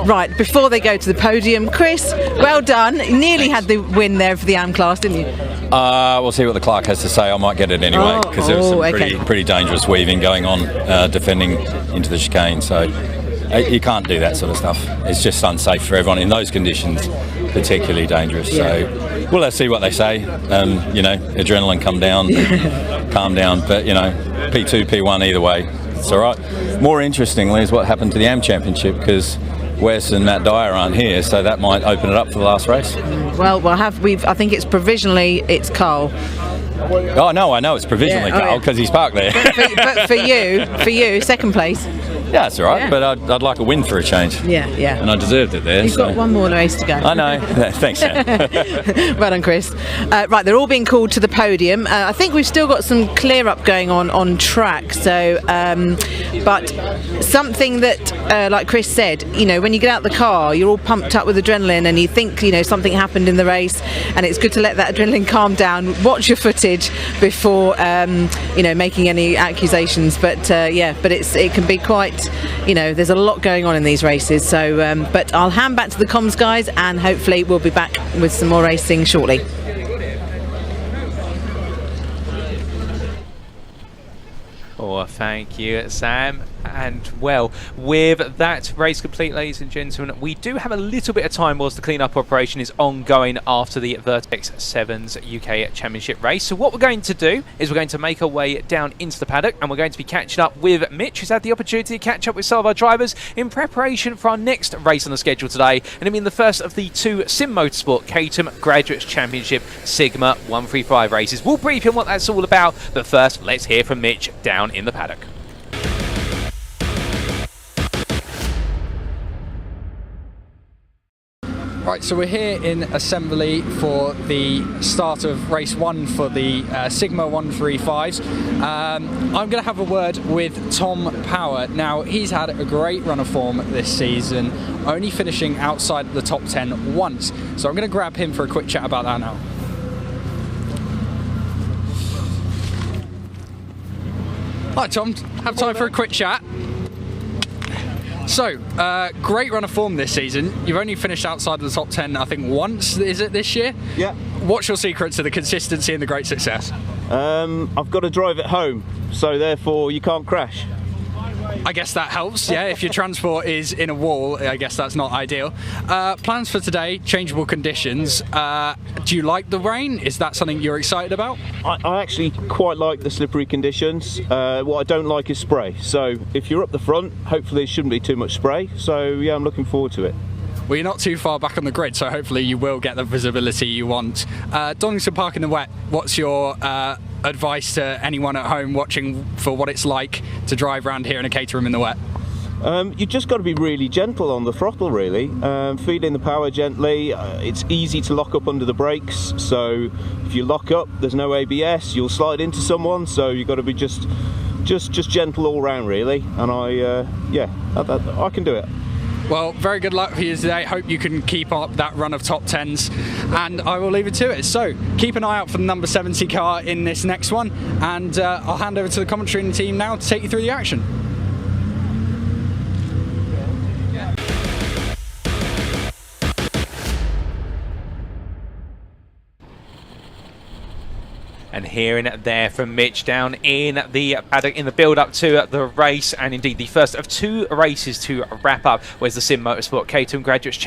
Right, before they go to the podium, Chris, well done. You nearly had the win there for the AM class, didn't you? We'll see what the clerk has to say. I might get it anyway, because there was some pretty dangerous weaving going on, defending into the chicane. So you can't do that sort of stuff. It's just unsafe for everyone in those conditions, particularly dangerous. So well, let's see what they say. Adrenaline calm down. But P2, P1 either way, it's all right. More interestingly is what happened to the AM Championship, because Wes and Matt Dyer aren't here, so that might open it up for the last race. Well, I think it's provisionally it's Carl. Oh no, I know it's provisionally Carl, because he's parked there. But for you, second place. Yeah, that's all right, but I'd like a win for a change. Yeah. And I deserved it there. You've got one more race to go. I know. Thanks, Sam. Well done, Chris. Right, they're all being called to the podium. I think we've still got some clear up going on track. So, but something that, like Chris said, when you get out the car, you're all pumped up with adrenaline, and you think something happened in the race, and it's good to let that adrenaline calm down. Watch your footage before making any accusations. But but it can be quite. There's a lot going on in these races, so but I'll hand back to the comms guys, and hopefully we'll be back with some more racing shortly. Thank you, Sam. And well, with that race complete, ladies and gentlemen, we do have a little bit of time whilst the clean-up operation is ongoing after the Vertex 7's UK Championship race. So what we're going to do is we're going to make our way down into the paddock, and we're going to be catching up with Mitch, who's had the opportunity to catch up with some of our drivers in preparation for our next race on the schedule today, and I mean the first of the two Sim Motorsport Caterham Graduates Championship Sigma 135 races. We'll brief you on what that's all about, but first let's hear from Mitch down in the paddock. Right, so we're here in assembly for the start of race 1 for the Sigma 135s. I'm going to have a word with Tom Power. Now, he's had a great run of form this season, only finishing outside the top 10 once. So I'm going to grab him for a quick chat about that now. Hi Tom, have time for a quick chat. So, great run of form this season. You've only finished outside of the top 10, I think, once, is it, this year? Yeah. What's your secret to the consistency and the great success? I've got to drive it home, so therefore you can't crash. I guess that helps, yeah. If your transport is in a wall, I guess that's not ideal. Plans for today, changeable conditions. Do you like the rain? Is that something you're excited about? I actually quite like the slippery conditions. What I don't like is spray. So if you're up the front, hopefully there shouldn't be too much spray. So yeah, I'm looking forward to it. Well, you're not too far back on the grid, so hopefully you will get the visibility you want. Donington Park in the wet, what's your advice to anyone at home watching for what it's like to drive around here in a Caterham in the wet? You just got to be really gentle on the throttle, really. Feed in the power gently. It's easy to lock up under the brakes, so if you lock up, there's no ABS, you'll slide into someone, so you've got to be just gentle all round, really. And I can do it. Well, very good luck for you today. Hope you can keep up that run of top 10s, and I will leave it to it. So keep an eye out for the number 70 car in this next one, and I'll hand over to the commentary team now to take you through the action. And hearing it there from Mitch down in the paddock in the build-up to the race, and indeed the first of 2 races to wrap up, was the Sim Motorsport Caterham Graduates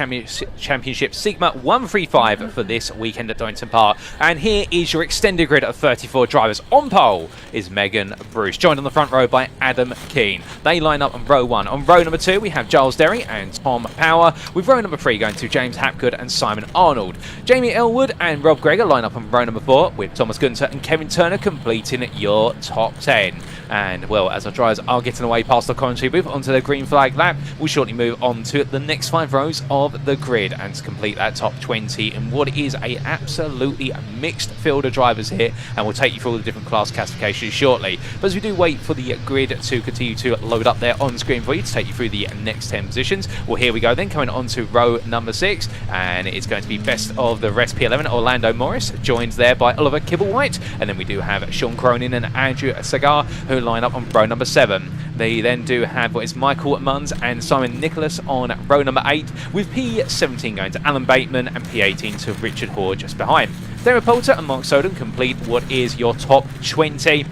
Championship Sigma 135 for this weekend at Donington Park. And here is your extended grid of 34 drivers. On pole is Megan Bruce, joined on the front row by Adam Keane. They line up on row 1. On row number 2 we have Giles Derry and Tom Power, with row number 3 going to James Hapgood and Simon Arnold. Jamie Elwood and Rob Gregor line up on row number 4, with Thomas Gunter and Kevin Turner completing your top 10. And well, as our drivers are getting away past the commentary booth onto the green flag lap, we'll shortly move on to the next 5 rows of the grid and to complete that top 20 in what is a absolutely mixed field of drivers here, and we'll take you through all the different class classifications shortly. But as we do wait for the grid to continue to load up there on screen for you to take you through the next 10 positions, well, here we go then, coming on to row number 6, and it's going to be best of the rest P11. Orlando Morris, joined there by Oliver Kibblewhite, and then we do have Sean Cronin and Andrew Sagar, who line up on row number 7. They then do have what is Michael Munns and Simon Nicholas on row number 8, with P17 going to Alan Bateman and P18 to Richard Hoare just behind. Derek Poulter and Mark Soden complete what is your top 20.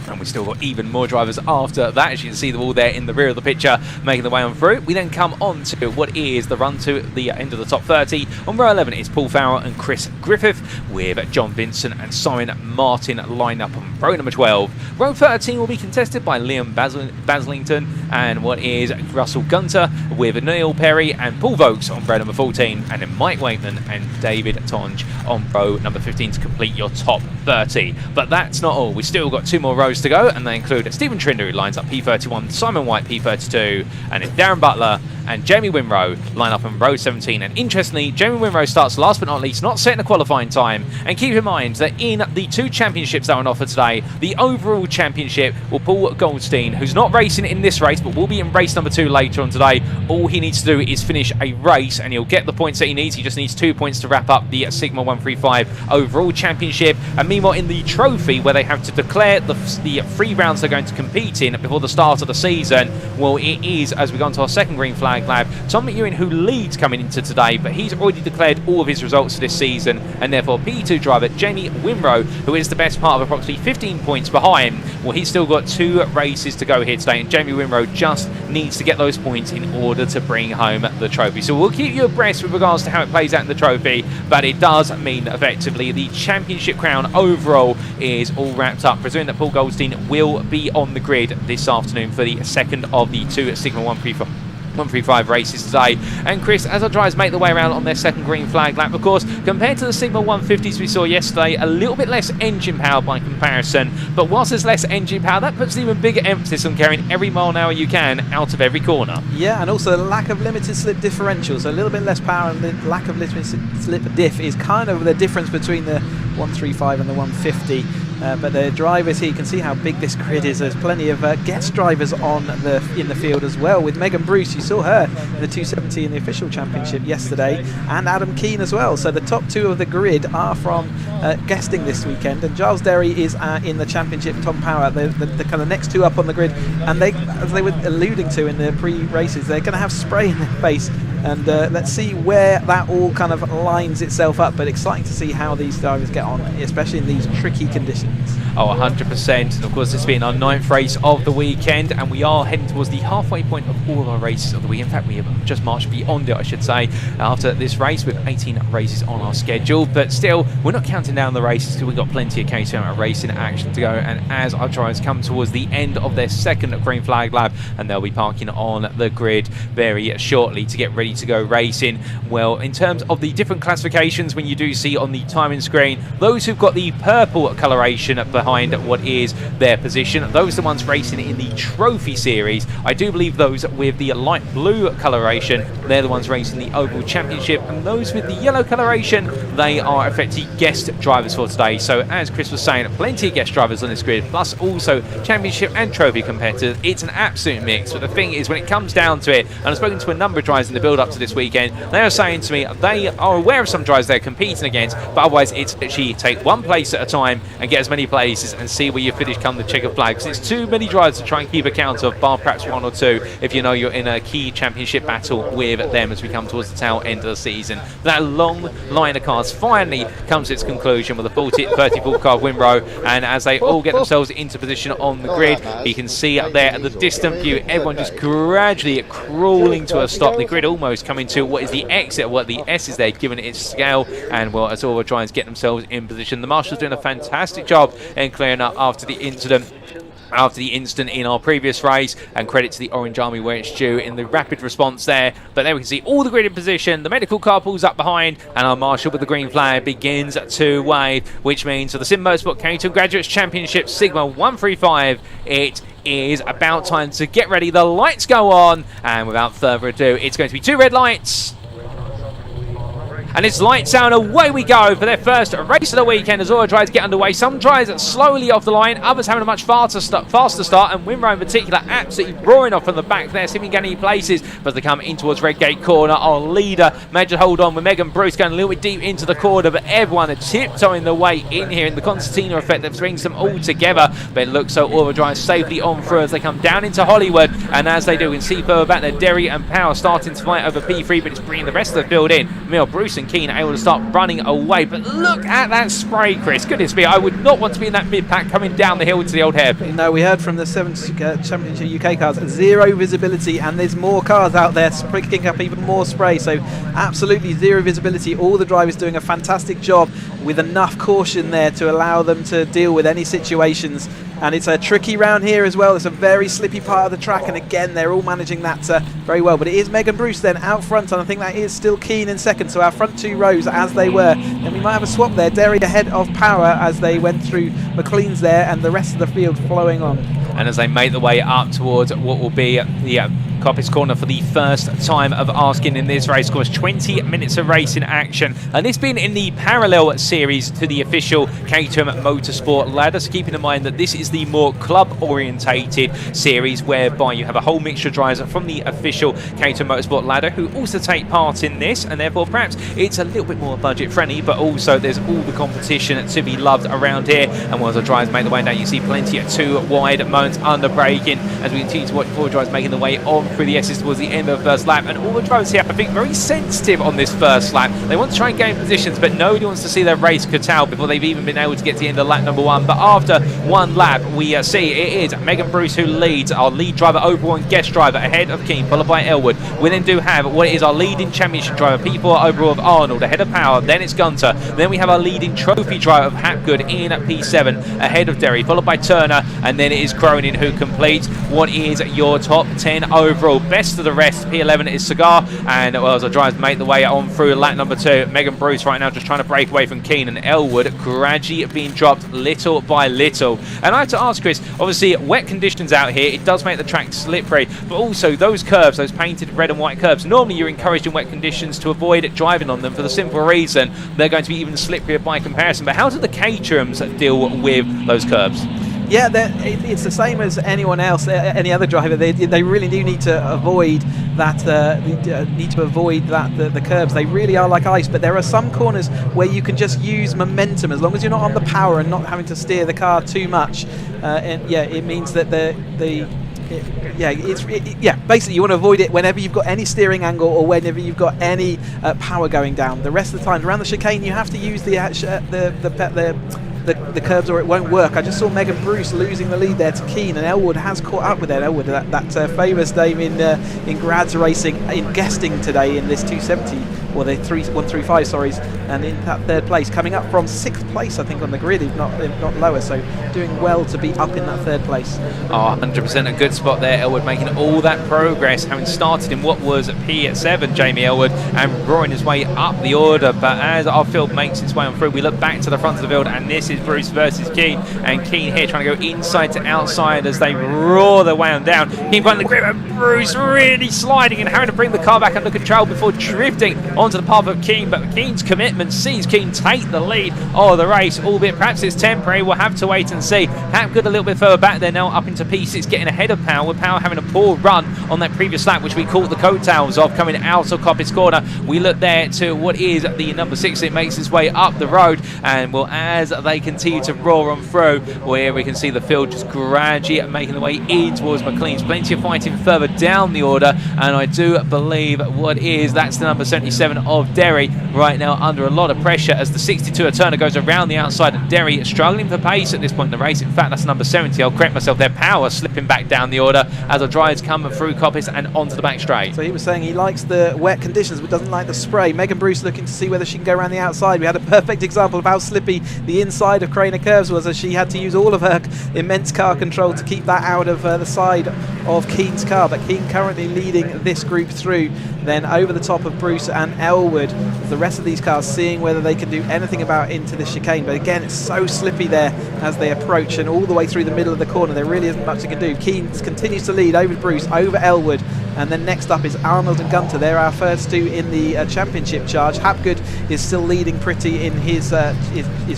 And we've still got even more drivers after that, as you can see them all there in the rear of the picture making their way on through. We then come on to what is the run to the end of the top 30. On row 11 is Paul Farrell and Chris Griffith, with John Vincent and Simon Martin line up on row number 12. Row 13 will be contested by Liam Baslington and what is Russell Gunter, with Neil Perry and Paul Vokes on row number 14, and then Mike Waitman and David Tonge on row number 15 to complete your top 30. But that's not all. We've still got 2 more rows to go, and they include Stephen Trinder, who lines up P31, Simon White P32, and then Darren Butler and Jamie Winrow line up in row 17. And interestingly, Jamie Winrow starts last but not least, not setting a qualifying time. And keep in mind that in the 2 championships that are on offer today, the overall championship will Paul Goldstein, who's not racing in this race but will be in race number 2 later on today. All he needs to do is finish a race and he'll get the points that he needs. He just needs 2 points to wrap up the Sigma 135 overall championship. And meanwhile, in the trophy, where they have to declare the 3 rounds they're going to compete in before the start of the season, well, it is, as we go on to our second green flag lap, Tom McEwen, who leads coming into today, but he's already declared all of his results for this season, and therefore P2 driver Jamie Winrow, who is the best part of approximately 15 points behind, well, he's still got 2 races to go here today, and Jamie Winrow just needs to get those points in order to bring home the trophy. So we'll keep you abreast with regards to how it plays out in the trophy, but it does mean effectively the championship crown overall is all wrapped up, presuming that Paul Goldstein will be on the grid this afternoon for the second of the 2 Sigma 135 135 races today. And Chris, as our drivers make their way around on their second green flag lap, of course, compared to the Sigma 150s we saw yesterday, a little bit less engine power by comparison. But whilst there's less engine power, that puts even bigger emphasis on carrying every mile an hour you can out of every corner. Yeah, and also the lack of limited slip differential, so a little bit less power and the lack of limited slip diff is kind of the difference between the 135 and the 150. But the drivers here, you can see how big this grid is. There's plenty of guest drivers in the field as well. With Megan Bruce, you saw her in the 270 in the official championship yesterday, and Adam Keane as well. So the top two of the grid are from guesting this weekend. And Giles Derry is in the championship. Tom Power, the kind of next two up on the grid. And they, as they were alluding to in the pre-races, they're going to have spray in their face. And let's see where that all kind of lines itself up. But exciting to see how these drivers get on, especially in these tricky conditions. Oh, 100%. And of course, this being our 9th race of the weekend, and we are heading towards the halfway point of all of our races of the week. In fact, we have just marched beyond it, I should say, after this race with 18 races on our schedule. But still, we're not counting down the races because we've got plenty of Caterham racing action to go. And as our drivers come towards the end of their second green flag lap, and they'll be parking on the grid very shortly to get ready to go racing. Well, in terms of the different classifications, when you do see on the timing screen, those who've got the purple coloration behind what is their position, those are the ones racing in the trophy series. I do believe those with the light blue coloration, they're the ones racing the Oval Championship, and those with the yellow coloration, they are effectively guest drivers for today. So as Chris was saying, plenty of guest drivers on this grid, plus also championship and trophy competitors. It's an absolute mix. But the thing is, when it comes down to it, and I've spoken to a number of drivers in the build-up to this weekend, they are saying to me they are aware of some drivers they're competing against, but otherwise it's literally take one place at a time and get as many places and see where you finish come the checkered flag. Because it's too many drivers to try and keep account of, bar perhaps one or two, if you know you're in a key championship battle with them as we come towards the tail end of the season. That long line of cars finally comes to its conclusion with a 34 car win row, and as they all get themselves into position on the grid, you can see up there at the distant view, everyone just gradually crawling to a stop. The grid almost coming to what is the exit, what the S is there, given its scale, and well, as all the drivers get themselves in position. The Marshal's doing a fantastic job in clearing up after the incident in our previous race, and credit to the Orange Army where it's due in the rapid response there. But there we can see all the grid in position, the medical car pulls up behind, and our Marshal with the green flag begins to wave, which means for the Sim Motorsport Caterham Graduates Championship Sigma 135, it is about time to get ready. The lights go on, and without further ado, it's going to be 2 red lights. And it's lights out, away we go for their first race of the weekend as all the drivers get underway. Some drivers slowly off the line, others having a much faster start, and Winrow in particular absolutely roaring off from the back there, seeming to get any places. But as they come in towards Redgate Corner, our leader managed to hold on with Megan Bruce going a little bit deep into the corner, but everyone are tiptoeing the way in here in the concertina effect that brings them all together. But it looks so all the drivers safely on through as they come down into Hollywood, and as they do, we can see further back there, Derry and Power starting to fight over P3, but it's bringing the rest of the field in. Meanwhile, Bruce and Keane able to start running away, but look at that spray, Chris. Goodness me, I would not want to be in that mid-pack coming down the hill to the old hairpin. No, we heard from the 7th Championship UK cars, zero visibility, and there's more cars out there picking up even more spray, so absolutely zero visibility. All the drivers doing a fantastic job with enough caution there to allow them to deal with any situations. And it's a tricky round here as well. It's a very slippy part of the track, and again they're all managing that very well. But it is Megan Bruce then out front, and I think that is still Keane in second. So our front 2 rows as they were. Then we might have a swap there. Derry ahead of Power as they went through McLean's there, and the rest of the field following on. And as they make the way up towards what will be the Coppice Corner for the first time of asking in this race, of course, 20 minutes of racing action, and this being in the parallel series to the official Caterham Motorsport ladder. So keeping in mind that this is the more club orientated series, whereby you have a whole mixture of drivers from the official Caterham Motorsport ladder who also take part in this, and therefore perhaps it's a little bit more budget friendly, but also there's all the competition to be loved around here. And while the drivers make the way down, you see plenty of 2 wide moments under braking as we continue to watch 4 drivers making the way on through the S's towards the end of the first lap. And all the drivers here, I think, very sensitive on this first lap. They want to try and gain positions, but nobody wants to see their race curtailed before they've even been able to get to the end of lap number 1. But after 1 lap, we see it is Megan Bruce who leads, our lead driver overall and guest driver ahead of Keane, followed by Elwood. We then do have what is our leading championship driver, P4 overall of Arnold, ahead of Power. Then it's Gunter. Then we have our leading trophy driver of Hapgood in at P7, ahead of Derry, followed by Turner. And then it is Cronin who completes what is your top 10 overall. overall. Best of the rest, P11 is Cigar, and well, as our drivers make the way on through lap number 2, Megan Bruce right now just trying to break away from Keane, and Elwood gradually being dropped little by little. And I have to ask Chris, obviously wet conditions out here, it does make the track slippery, but also those curves, those painted red and white curves, normally you're encouraged in wet conditions to avoid driving on them for the simple reason they're going to be even slipperier by comparison. But how do the Caterhams deal with those curbs? Yeah, it's the same as anyone else, any other driver. They really do need to avoid that. The curbs. They really are like ice. But there are some corners where you can just use momentum as long as you're not on the power and not having to steer the car too much. It means that basically you want to avoid it whenever you've got any steering angle or whenever you've got any power going down. The rest of the time around the chicane, you have to use the curbs or it won't work. I just saw Megan Bruce losing the lead there to Keane, and Elwood has caught up with Elwood, that famous name in grads racing, in guesting today in this 270, or the 135, sorry, and in that third place, coming up from 6th place, I think, on the grid, if not lower, so doing well to be up in that third place. 100% a good spot there, Elwood making all that progress, having started in what was P7, Jamie Elwood, and roaring his way up the order. But as our field makes its way on through, we look back to the front of the field, and this is Bruce versus Keane, and Keane here trying to go inside to outside as they roar their way on down. Keane behind the grip, and Bruce really sliding and having to bring the car back under control before drifting onto the path of Keane. But Keane's commitment sees Keane take the lead of the race, albeit perhaps it's temporary. We'll have to wait and see. Hapgood a little bit further back there now, up into P6, getting ahead of Power, with Power having a poor run on that previous lap, which we caught the coattails of coming out of Coppice Corner. We look there to what is the number 6. It makes its way up the road, and well, as they continue to roar on through, where we can see the field just gradually making the way in towards McLean's. Plenty of fighting further down the order, and I do believe that's the number 77 of Derry right now under a lot of pressure as the 62 of Turner goes around the outside, and Derry struggling for pace at this point in the race. In fact, that's number 70. I'll correct myself there. Power slipping back down the order as our drivers come through Coppice and onto the back straight. So he was saying he likes the wet conditions but doesn't like the spray. Megan Bruce looking to see whether she can go around the outside. We had a perfect example of how slippy the inside of Craner Curves was, as she had to use all of her immense car control to keep that out of the side of Keane's car. But Keane currently leading this group through, then over the top of Bruce and Elwood. The rest of these cars seeing whether they can do anything about into the chicane. But again, it's so slippy there as they approach, and all the way through the middle of the corner there really isn't much they can do. Keane continues to lead over Bruce, over Elwood, and then next up is Arnold and Gunter. They're our first two in the championship charge. Hapgood is still leading pretty in his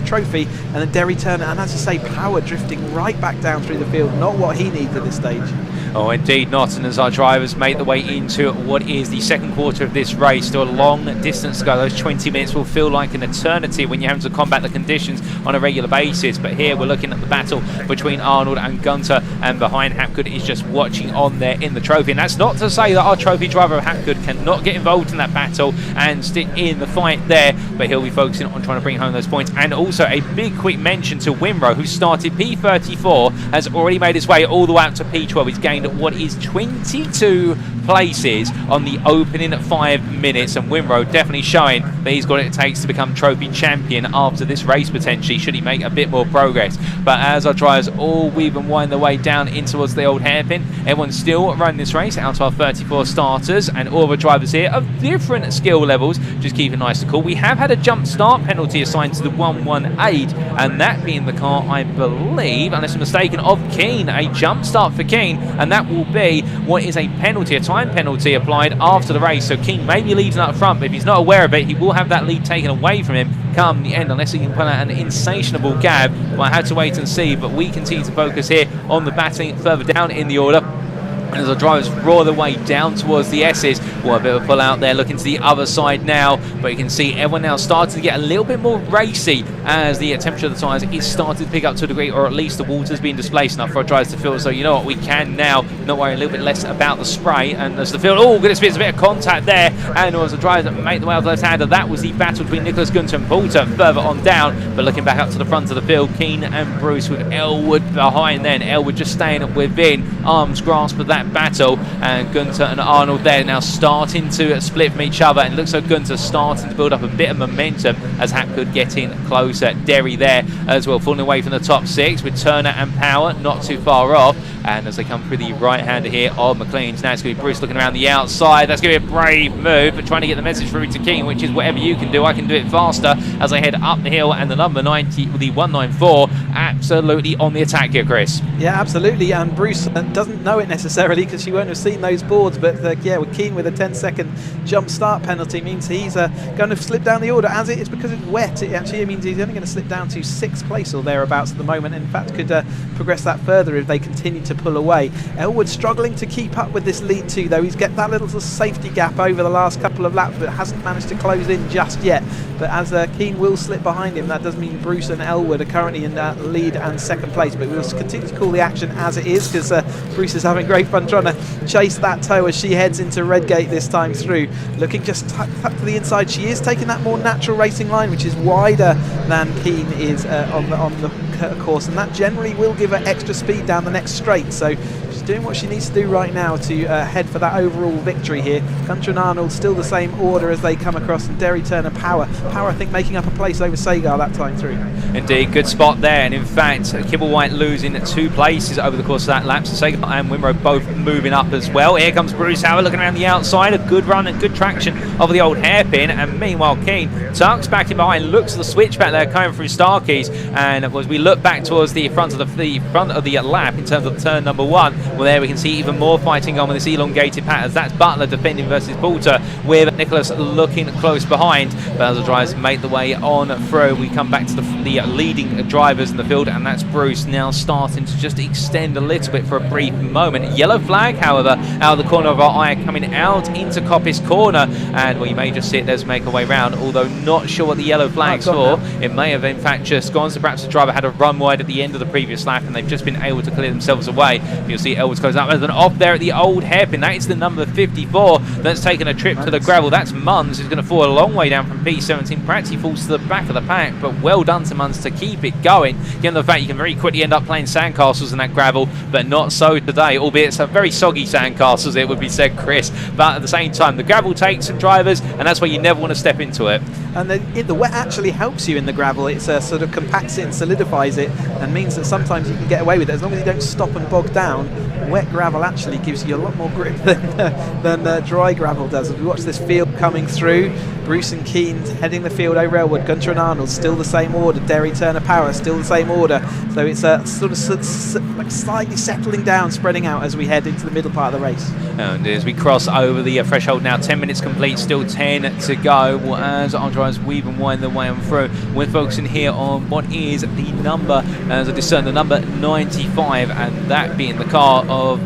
trophy, and then Derry Turner, and as you say, Power drifting right back down through the field. Not what he needs at this stage. Oh, indeed not. And as our drivers make their way into what is the second quarter of this race, still a long distance to go. Those 20 minutes will feel like an eternity when you're having to combat the conditions on a regular basis. But here we're looking at the battle between Arnold and Gunter, and behind Hapgood is just watching on there in the trophy. And that's not to say that our trophy driver Hapgood cannot get involved in that battle and stick in the fight there, but he'll be focusing on trying to bring home those points. And also a big quick mention to Winrow, who started P34, has already made his way all the way up to P12. He's gained what is 22 places on the opening 5 minutes, and Winrow definitely showing that he's got what it takes to become trophy champion after this race, potentially, should he make a bit more progress. But as our drivers all weave and wind their way down in towards the old hairpin, everyone's still running this race out of our 34 starters, and all of our drivers here of different skill levels, just keep it nice and cool. We have had a jump start penalty assigned to the 118, and that being the car, I believe, unless I'm mistaken, of Keane. A jump start for Keane, and that will be what is a penalty, a time penalty applied after the race. So Keane may be leading up front, but if he's not aware of it, he will have that lead taken away from him come the end, unless he can pull out an insatiable gab. Well, I had to wait and see, but we continue to focus here on the batting further down in the order. And as our drivers roar their way down towards the S's, well, a bit of a pull out there, looking to the other side now, but you can see everyone now starting to get a little bit more racy as the temperature of the tyres is starting to pick up to a degree, or at least the water's being displaced enough for our drivers to feel as though, you know what, we can now not worry a little bit less about the spray. And as the field, oh goodness, there's a bit of contact there, and as the drivers make the way out the left-hander, that was the battle between Nicholas Gunter and Poulter further on down. But looking back up to the front of the field, Keane and Bruce with Elwood behind then. Elwood just staying within arm's grasp of that battle, and Gunter and Arnold there now start starting to split from each other, and it looks like Gunter starting to build up a bit of momentum as Hapgood getting closer. Derry there as well, falling away from the top 6 with Turner and Power not too far off. And as they come through the right-hander here of McLean's, now it's going to be Bruce looking around the outside. That's going to be a brave move, but trying to get the message through to King, which is whatever you can do, I can do it faster, as they head up the hill. And the number 90, the 194, absolutely on the attack here, Chris. Yeah, absolutely. And Bruce doesn't know it necessarily because she won't have seen those boards. But yeah, with Keane with a 10-second jump start penalty means he's going to slip down the order. As it is, because it's wet, it actually means he's only going to slip down to 6th place or thereabouts at the moment. In fact, could progress that further if they continue to pull away. Elwood struggling to keep up with this lead too, though. He's get that little safety gap over the last couple of laps, but hasn't managed to close in just yet. But as Keane will slip behind him, that does mean Bruce and Elwood are currently in lead and 2nd place. But we'll continue to call the action as it is, because Bruce is having great fun trying to chase that toe as she heads into Redgate this time through. Looking just tucked to the inside. She is taking that more natural racing line, which is wider than Keane is on the course, and that generally will give her extra speed down the next straight. So she's doing what she needs to do right now to head for that overall victory here. Gunter and Arnold still the same order as they come across, and Derry, Turner, Power, I think making up a place over Sagar that time through. Indeed, good spot there, and in fact Kibblewhite losing 2 places over the course of that lap, so Sagar and Wimrow both moving up as well. Here comes Bruce Howard looking around the outside, a good run and good traction over the old hairpin, and meanwhile Keane tucks back in behind, looks at the switch back there coming through Starkeys, and as we look back towards the front of the lap in terms of turn number 1, well, there we can see even more fighting on with this elongated pattern. That's Butler defending versus Poulter, with Nicholas looking close behind. But as the drivers make the way on through, we come back to the leading drivers in the field, and that's Bruce now starting to just extend a little bit for a brief moment. Yellow flag, however, out of the corner of our eye, coming out into Coppice Corner, and well, you may just see it there's make a way round, although not sure what the yellow flag's for. It may have in fact just gone, so perhaps the driver had a run wide at the end of the previous lap and they've just been able to clear themselves away. You'll see Elwood's close up as an off there at the old hairpin. That is the number 54 that's taken a trip to the gravel. That's Munns, who's going to fall a long way down from P17. Perhaps he falls to the back of the pack, but well done to Munns to keep it going, given the fact you can very quickly end up playing sandcastles in that gravel, but not so today, albeit some very soggy sandcastles, it would be said, Chris. But at the same time, the gravel takes some drivers, and that's why you never want to step into it. And the wet actually helps you in the gravel. It sort of compacts it and solidifies it, and means that sometimes you can get away with it as long as you don't stop and bog down. Wet gravel actually gives you a lot more grip than dry gravel does. As we watch this field coming through, Bruce and Keane heading the field over Elwood. Gunter and Arnold still the same order. Derry, Turner, Power still the same order. So it's sort of like slightly settling down, spreading out as we head into the middle part of the race. And as we cross over the threshold now, 10 minutes complete, still 10 to go. Well, as our drivers weave and wind their way on through, we're focusing here on what is the number, as I discern the number 95, and that being the car of,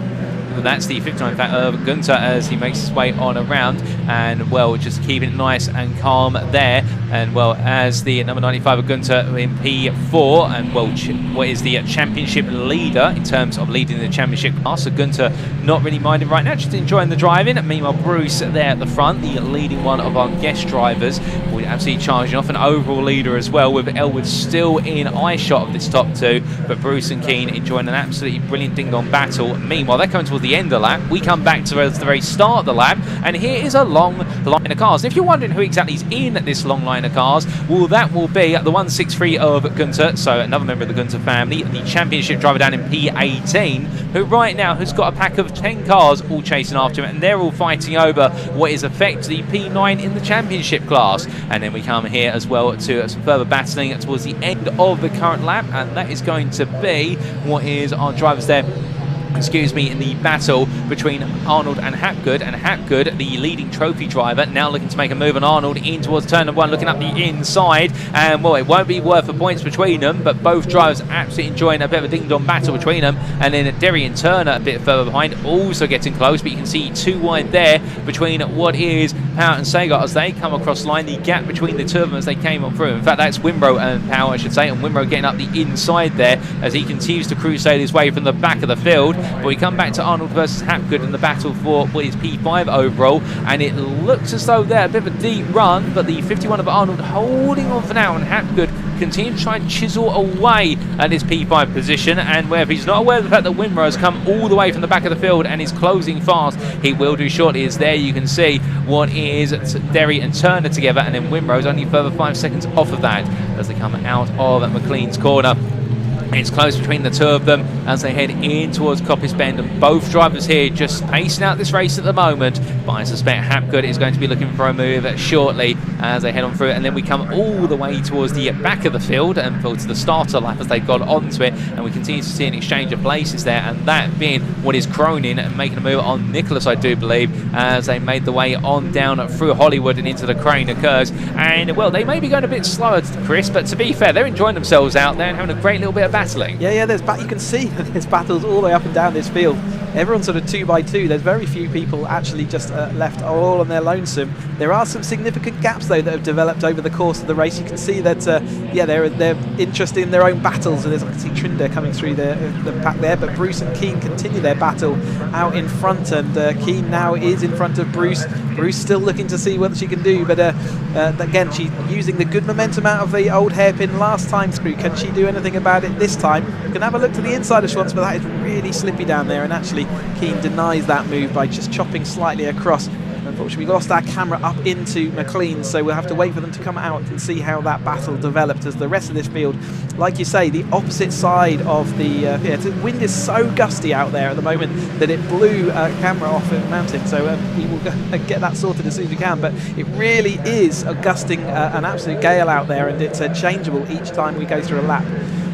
that's the 59 of Gunter as he makes his way on around, and well, just keeping it nice and calm there. And well, as the number 95 of Gunter in P4, and well, what is the championship leader in terms of leading the championship class. So Gunter not really minding right now, just enjoying the driving. Meanwhile, Bruce there at the front, the leading one of our guest drivers, will absolutely charging off, an overall leader as well, with Elwood still in eye shot of this top 2, but Bruce and Keane enjoying an absolutely brilliant ding-dong battle. Meanwhile, they're coming towards the end of the lap. We come back to the very start of the lap, and here is a long line of cars. And if you're wondering who exactly is in this long line of cars, well, that will be the 163 of Gunter, so another member of the Gunter family, the championship driver down in P18, who right now has got a pack of 10 cars all chasing after him, and they're all fighting over what is effectively P9 in the championship class. And then we come here as well to some further battling towards the end of the current lap, and that is going to be what is our drivers there, in the battle between Arnold and Hapgood. And Hapgood, the leading trophy driver, now looking to make a move on Arnold in towards turn number 1, looking up the inside, and well, it won't be worth the points between them, but both drivers absolutely enjoying a bit of a ding-dong battle between them. And then Derry and Turner a bit further behind, also getting close, but you can see 2 wide there between what is Power and Sagar as they come across line. The gap between the 2 of them as they came on through, in fact that's Wimrow and Power, I should say, and Wimrow getting up the inside there as he continues to crusade his way from the back of the field. But we come back to Arnold versus Hapgood in the battle for what is P5 overall, and it looks as though they're a bit of a deep run, but the 51 of Arnold holding on for now, and Hapgood continue to try and chisel away at this P5 position, and where he's not aware of the fact that Winrow has come all the way from the back of the field and is closing fast, he will do shortly. As there you can see what is Derry and Turner together, and then Winrow's only a further 5 seconds off of that as they come out of McLean's corner. It's close between the two of them as they head in towards Coppice Bend, and both drivers here just pacing out this race at the moment. But I suspect Hapgood is going to be looking for a move shortly as they head on through it, and then we come all the way towards the back of the field and towards the starter lap as they've got onto it, and we continue to see an exchange of places there, and that being what is Cronin making a move on Nicholas, I do believe, as they made the way on down through Hollywood and into the crane occurs. And well, they may be going a bit slower, Chris, but to be fair, they're enjoying themselves out there and having a great little bit of battling. Yeah, you can see there's battles all the way up and down this field. Everyone's sort of 2 by 2. There's very few people actually just left all on their lonesome. There are some significant gaps though that have developed over the course of the race. You can see that they're interested in their own battles, and I can see Trinder coming through the pack there, but Bruce and Keane continue their battle out in front, and Keane now is in front of Bruce. Bruce still looking to see what she can do, but again, she's using the good momentum out of the old hairpin last time's crew. Can she do anything about it this time? You can have a look to the inside of Schwantz, but that is really slippy down there, and actually Keane denies that move by just chopping slightly across. Unfortunately, we lost our camera up into McLean, so we'll have to wait for them to come out and see how that battle developed, as the rest of this field, like you say, the opposite side of the the wind is so gusty out there at the moment that it blew camera off the mountain, so we will get that sorted as soon as we can. But it really is a gusting, an absolute gale out there, and it's changeable each time we go through a lap.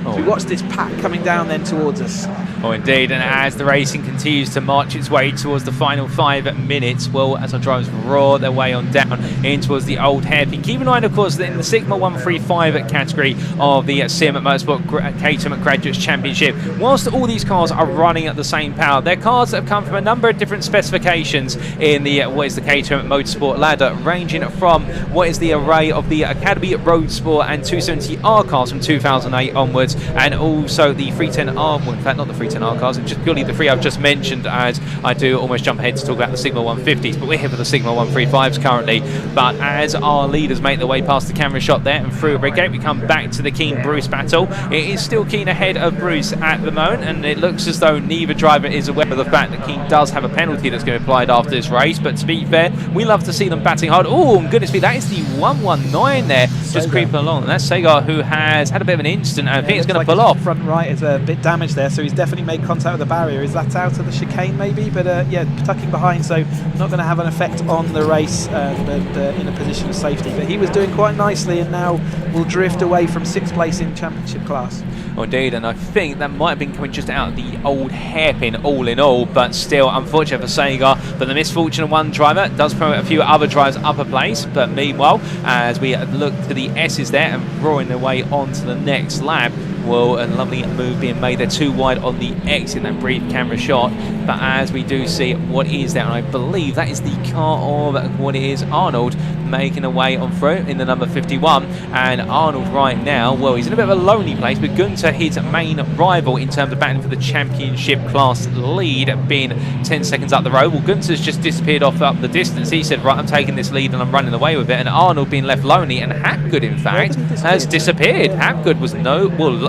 So we watch this pack coming down then towards us. Oh, indeed, and as the racing continues to march its way towards the final 5 minutes, well, as our drivers roar their way on down in towards the old hairpin. Keep in mind, of course, that in the Sigma 135 category of the Sim Motorsport Caterham Graduates Championship, whilst all these cars are running at the same power, they're cars that have come from a number of different specifications in the what is the Caterham Motorsport ladder, ranging from what is the array of the Academy Road Sport and 270R cars from 2008 onwards, and also the 310R, well, in fact not the 310R cars, it's just purely the 3 I've just mentioned, as I do almost jump ahead to talk about the Sigma 150s, but we're here for the Sigma 135s currently. But as our leaders make their way past the camera shot there and through Redgate, we come back to the Keane-Bruce battle. It is still Keane ahead of Bruce at the moment, and it looks as though neither driver is aware of the fact that Keane does have a penalty that's going to be applied after this race, but to be fair, we love to see them batting hard. Oh, goodness me, that is the 119 there, just creeping along, and that's Sagar, who has had a bit of an instant, and I think it's going to pull off. Front right is a bit damaged there, so he's definitely made contact with the barrier. Is that out of the chicane maybe? But yeah, tucking behind, so not going to have an effect on the race, but in a position of safety. But he was doing quite nicely, and now will drift away from 6th place in championship class. Oh, indeed, and I think that might have been coming just out of the old hairpin all in all, but still unfortunate for Sagar. But the misfortune of one driver does promote a few other drivers up a place. But meanwhile, as we look to the S's there and roaring their way on to the next lap, well, a lovely move being made there, too wide on the X in that brief camera shot. But as we do see what is there, and I believe that is the car of what it is, Arnold, making a way on through in the number 51. And Arnold right now, well, he's in a bit of a lonely place with Gunter, his main rival in terms of battling for the championship class lead, being 10 seconds up the road. Well, Gunter's just disappeared off up the distance. He said, right, I'm taking this lead and I'm running away with it. And Arnold being left lonely, and Hapgood, in fact, has disappeared. Hapgood was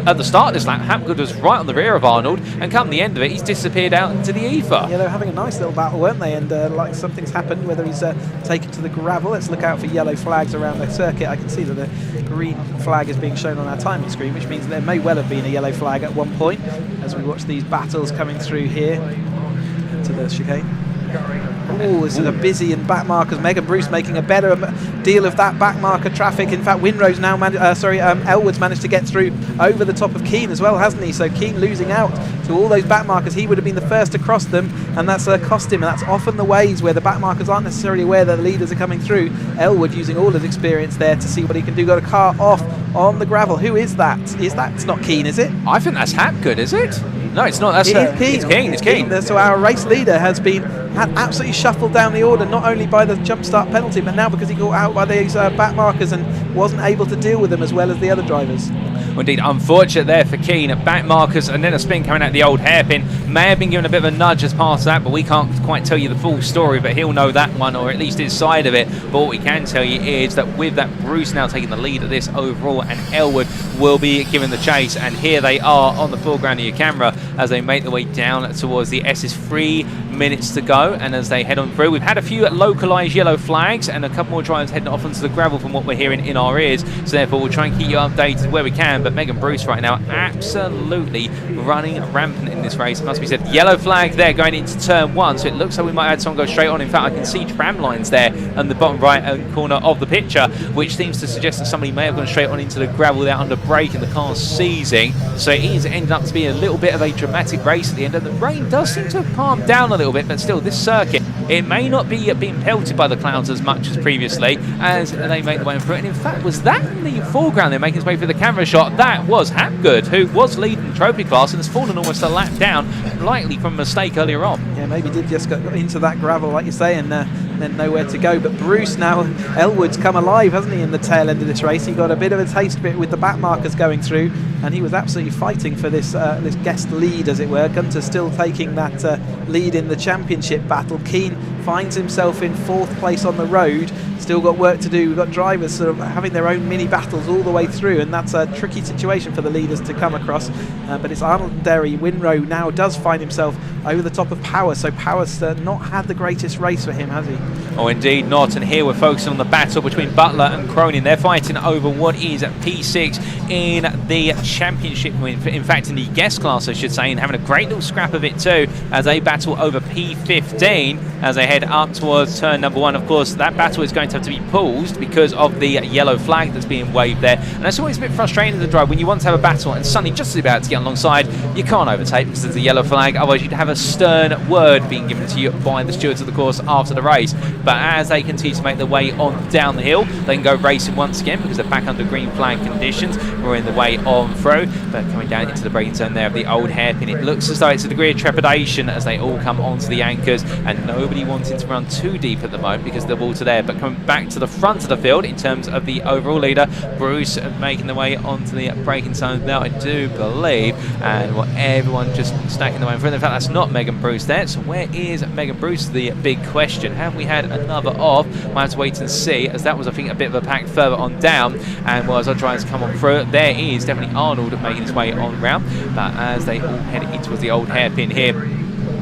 at the start of this lap, Hapgood was right on the rear of Arnold, and come the end of it, he's disappeared out into the ether. Yeah, they were having a nice little battle, weren't they? And like something's happened, whether he's taken to the gravel. Let's look out for yellow flags around the circuit. I can see that the green flag is being shown on our timing screen, which means there may well have been a yellow flag at one point as we watch these battles coming through here to the chicane. Oh, this is a busy and back markers. Megan Bruce making a better deal of that back marker traffic. In fact, Winrow's now Elwood's managed to get through over the top of Keane as well, hasn't he? So Keane losing out to all those back markers. He would have been the first to cross them, and that's cost him. And that's often the ways where the back markers aren't necessarily aware that the leaders are coming through. Elwood using all his experience there to see what he can do. Got a car off on the gravel. Who is that? It's not Keane, is it? I think that's Hapgood, is it? No, it's not. That's Keane. It's Keane. So our race leader had absolutely shuffled down the order, not only by the jump start penalty, but now because he got out by these back markers and wasn't able to deal with them as well as the other drivers. Indeed, unfortunate there for Keane. Back markers and then a spin coming out of the old hairpin. May have been given a bit of a nudge as part of that, but we can't quite tell you the full story, but he'll know that one, or at least his side of it. But what we can tell you is that with that, Bruce now taking the lead of this overall, and Elwood will be given the chase. And here they are on the foreground of your camera as they make their way down towards the S's. 3 minutes to go, and as they head on through, we've had a few localised yellow flags and a couple more drivers heading off onto the gravel from what we're hearing in our ears, so therefore we'll try and keep you updated where we can. But Megan Bruce right now absolutely running rampant in this race, it must be said. Yellow flag there going into turn 1, so it looks like we might have someone go straight on. In fact, I can see tram lines there on the bottom right corner of the picture, which seems to suggest that somebody may have gone straight on into the gravel there under brake and the car's seizing. So it is ending up to be a little bit of a dramatic race at the end, and the rain does seem to have calmed down a little bit, but still this circuit, it may not be being pelted by the clouds as much as previously as they make their way through. And in fact, was that in the foreground there making his way through the camera shot? That was Hapgood, who was leading the trophy class and has fallen almost a lap down, likely from a mistake earlier on. Yeah, maybe did just go into that gravel, like you say, and then nowhere to go. But Bruce now, Elwood's come alive, hasn't he, in the tail end of this race? He got a bit of a taste of it with the back markers going through, and he was absolutely fighting for this this guest lead, as it were. Gunter still taking that lead in the championship battle. Keane finds himself in 4th place on the road. Still got work to do. We've got drivers sort of having their own mini battles all the way through, and that's a tricky situation for the leaders to come across. But it's Arnold and Derry. Winrow now does find himself over the top of Power, so Power's not had the greatest race for him, has he? Oh, indeed not. And here we're focusing on the battle between Butler and Cronin. They're fighting over what is P6 in the championship, in fact in the guest class I should say, and having a great little scrap of it too as they battle over P15 as they head up towards turn number 1. Of course, that battle is going to have to be paused because of the yellow flag that's being waved there, and that's always a bit frustrating in the drive when you want to have a battle and suddenly just about to get alongside, you can't overtake because there's a yellow flag. Otherwise you'd have a stern word being given to you by the stewards of the course after the race. But as they continue to make their way on down the hill, they can go racing once again because they're back under green flag conditions. We're in the way on through, but coming down into the braking zone there of the old hairpin, it looks as though it's a degree of trepidation as they all come onto the anchors, and nobody wanting to run too deep at the moment because the water there. But coming back to the front of the field in terms of the overall leader, Bruce making their way onto the braking zone now, I do believe, and everyone just stacking the way in front. In fact, that's not Megan Bruce there, so where is Megan Bruce? The big question. Have we had another off? We'll have to wait and see, as that was, I think, a bit of a pack further on down, and as our drivers come on through, there is definitely Arnold making his way on round. But as they all head in towards the old hairpin here,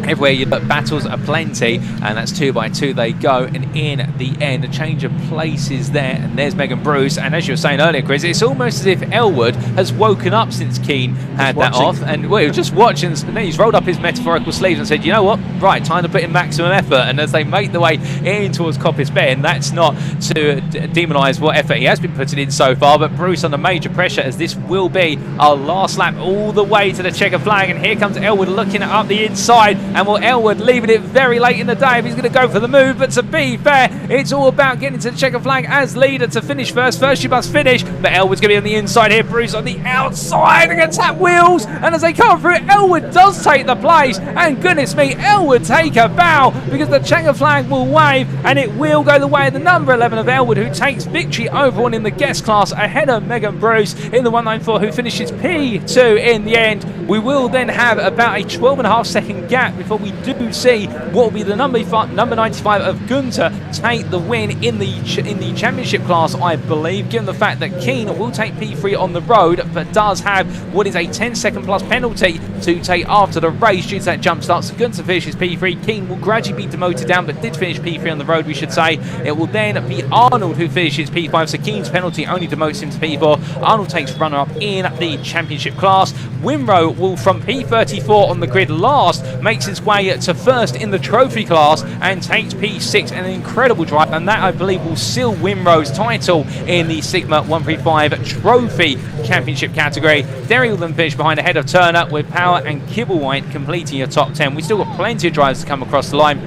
everywhere you look, battles are plenty, and that's 2 by 2 they go. And in the end, a change of places there, and there's Megan Bruce. And as you were saying earlier, Chris, it's almost as if Elwood has woken up since Keane had that off, and well, he was just watching, and then he's rolled up his metaphorical sleeves and said, you know what, right, time to put in maximum effort. And as they make their way in towards Coppice Bend, that's not to demonise what effort he has been putting in so far, but Bruce under major pressure, as this will be our last lap all the way to the checker flag. And here comes Elwood looking up the inside, and will Elwood leaving it very late in the day if he's going to go for the move. But to be fair, it's all about getting to the checker flag as leader to finish first. First you must finish, but Elwood's going to be on the inside here. Bruce on the outside, they're going to tap wheels, and as they come through, Elwood does take the place, and goodness me, Elwood take a bow because the checker flag will wave, and it will go the way of the number 11 of Elwood, who takes victory over one in the guest class ahead of Megan Bruce in the 194, who finishes P2 in the end. We will then have about a 12.5 second gap before we do see what will be the number 95 of Gunter take the win in the championship class, I believe, given the fact that Keane will take P3 on the road, but does have what is a 10-second plus penalty to take after the race due to that jump start. So Gunter finishes P3. Keane will gradually be demoted down, but did finish P3 on the road, we should say. It will then be Arnold who finishes P5, so Keane's penalty only demotes him to P4. Arnold takes runner-up in the championship class. Winrow will, from P34 on the grid last, makes his way to first in the trophy class and takes P6, an incredible drive, and that I believe will seal Winrow's title in the Sigma 135 Trophy Championship category. Derry will then finish behind ahead of Turner, with Power and Kibblewhite completing your top 10. We've still got plenty of drivers to come across the line.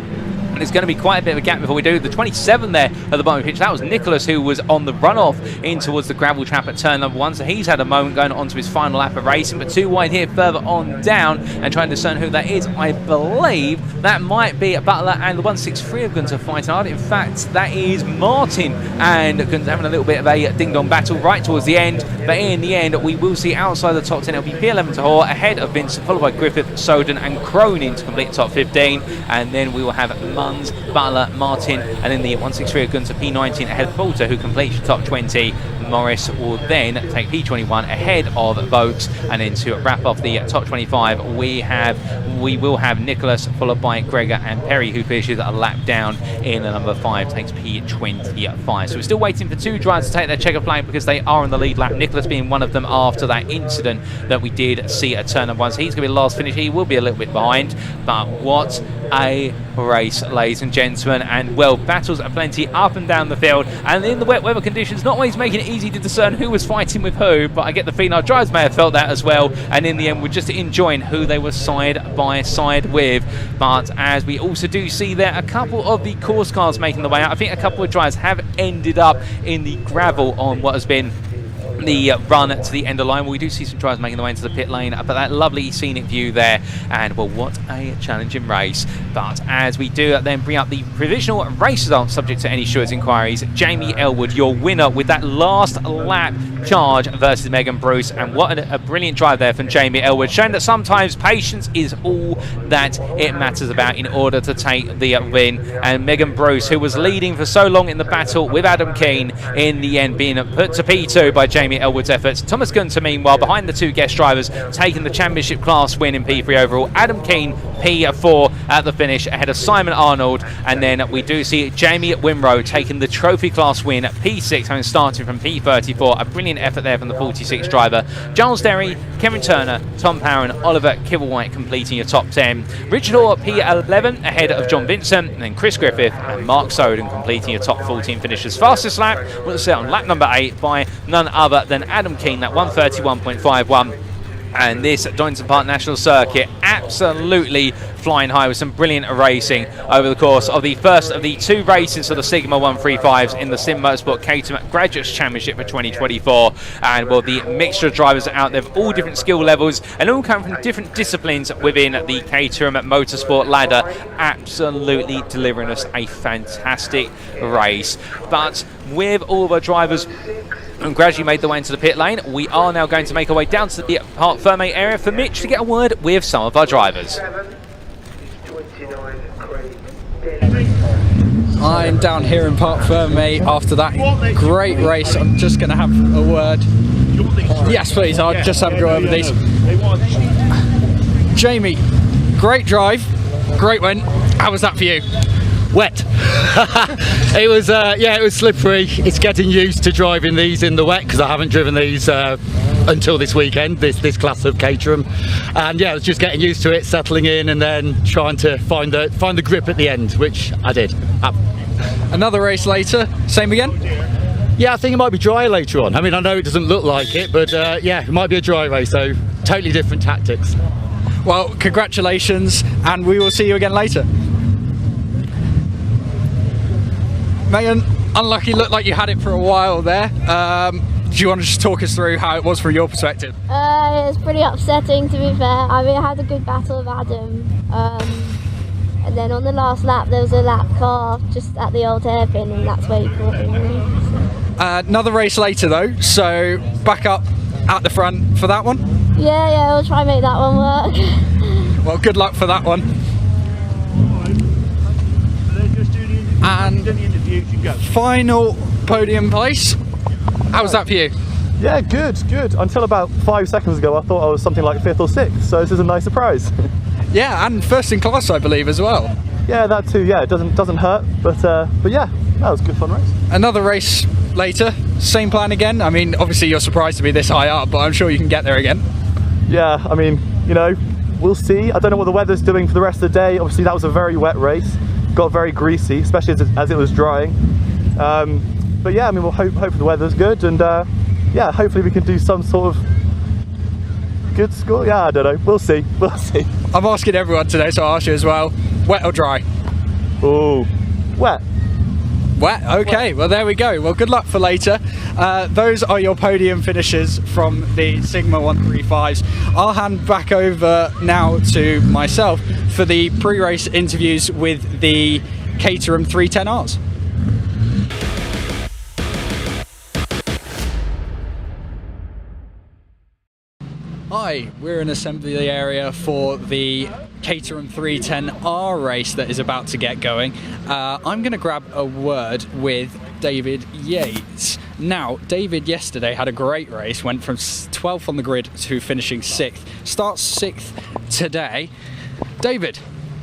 And it's going to be quite a bit of a gap before we do. The 27 there at the bottom of the pitch, that was Nicholas, who was on the runoff in towards the gravel trap at turn number 1. So he's had a moment going on to his final lap of racing, but 2 wide here further on down and trying to discern who that is. I believe that might be Butler and the 163 of Gunter fighting hard. In fact, that is Martin and Gunter having a little bit of a ding-dong battle right towards the end. But in the end, we will see outside the top 10, it'll be P11 Tahor ahead of Vincent, followed by Griffith, Soden and Cronin to complete the top 15. And then we will have Munns, Butler, Martin, and then the 163 of Gunter P19 ahead of Poulter, who completes the top 20. Morris will then take P21 ahead of Vokes, and then to wrap off the top 25, we will have Nicholas, followed by Gregor and Perry, who finishes a lap down in the number 5, takes P25. So we're still waiting for 2 drivers to take their checker flag because they are on the lead lap. Nicholas being one of them after that incident that we did see at turn number 1. So he's going to be the last finish. He will be a little bit behind, but what a race, ladies and gentlemen, and well, battles are plenty up and down the field, and in the wet weather conditions, not always making it easy to discern who was fighting with who, but I get the feeling our drivers may have felt that as well, and in the end we're just enjoying who they were side by side with. But as we also do see there, a couple of the course cars making the way out. I think a couple of drivers have ended up in the gravel on what has been the run to the end of the line. We do see some drivers making their way into the pit lane, but that lovely scenic view there, and well, what a challenging race. But as we do then bring up the provisional race results subject to any Stewards inquiries, Jamie Elwood, your winner with that last lap charge versus Megan Bruce, and what a brilliant drive there from Jamie Elwood, showing that sometimes patience is all that it matters about in order to take the win. And Megan Bruce, who was leading for so long in the battle with Adam Keane, in the end being put to P2 by Jamie Elwood's efforts. Thomas Gunter, meanwhile, behind the 2 guest drivers, taking the championship class win in P3 overall. Adam Keane, P4 at the finish, ahead of Simon Arnold. And then we do see Jamie Winrow taking the trophy class win at P6, having started from P34. A brilliant effort there from the 46 driver. Giles Derry, Kevin Turner, Tom Power and Oliver Kibblewhite completing your top 10. Richard Orr, P11 ahead of John Vincent, and then Chris Griffith and Mark Soden completing your top 14 finishes. Fastest lap was set on lap number 8 by none other than Adam Keane, that 131.51. And this Donington Park National Circuit absolutely flying high with some brilliant racing over the course of the first of the 2 races for the Sigma 135s in the Sim Motorsport Caterham Graduates Championship for 2024. And well, the mixture of drivers are out there of all different skill levels and all come from different disciplines within the Caterham Motorsport ladder, absolutely delivering us a fantastic race. But with all of our drivers and gradually made the way into the pit lane, we are now going to make our way down to the Parc Fermé area for Mitch to get a word with some of our drivers. I'm down here in Parc Fermé after that great race. I'm just going to have a word. Yes, please. I'll just have a go over these. Jamie, great drive, great win. How was that for you? Wet. It was it was slippery. It's getting used to driving these in the wet because I haven't driven these until this weekend, this class of Caterham, and yeah, I was just getting used to it, settling in, and then trying to find the grip at the end, which I did. Another race later, same again? Yeah, I think it might be dry later on. I mean, I know it doesn't look like it, but yeah, it might be a dry race, so totally different tactics. Well, congratulations, and we will see you again later. Megan, unlucky, looked like you had it for a while there. Do you want to just talk us through how it was from your perspective? It was pretty upsetting, to be fair. I mean, I had a good battle with Adam. And then on the last lap, there was a lap car just at the old hairpin, and that's where he caught him. Another race later, though, so back up at the front for that one? Yeah, we'll try and make that one work. Well, good luck for that one. And final podium place. How was that for you? Yeah, good. Until about 5 seconds ago, I thought I was something like 5th or 6th, so this is a nice surprise. Yeah, and first in class, I believe, as well. Yeah, that too. Yeah, it doesn't hurt, but yeah, that was a good fun race. Another race later, same plan again. I mean, obviously you're surprised to be this high up, but I'm sure you can get there again. Yeah, I mean, you know, we'll see. I don't know what the weather's doing for the rest of the day. Obviously, that was a very wet race. Got very greasy, especially as it was drying. But yeah, I mean, we'll hope the weather's good, and yeah, hopefully we can do some sort of good score. Yeah, I don't know. We'll see. I'm asking everyone today, so I'll ask you as well. Wet or dry? Ooh, wet. Wet, okay, well there we go. Well, good luck for later. Those are your podium finishes from the Sigma 135s. I'll hand back over now to myself for the pre-race interviews with the Caterham 310Rs. Hi, we're in assembly area for the Caterham 310R race that is about to get going. I'm going to grab a word with David Yates. Now, David yesterday had a great race, went from 12th on the grid to finishing 6th. Starts 6th today. David.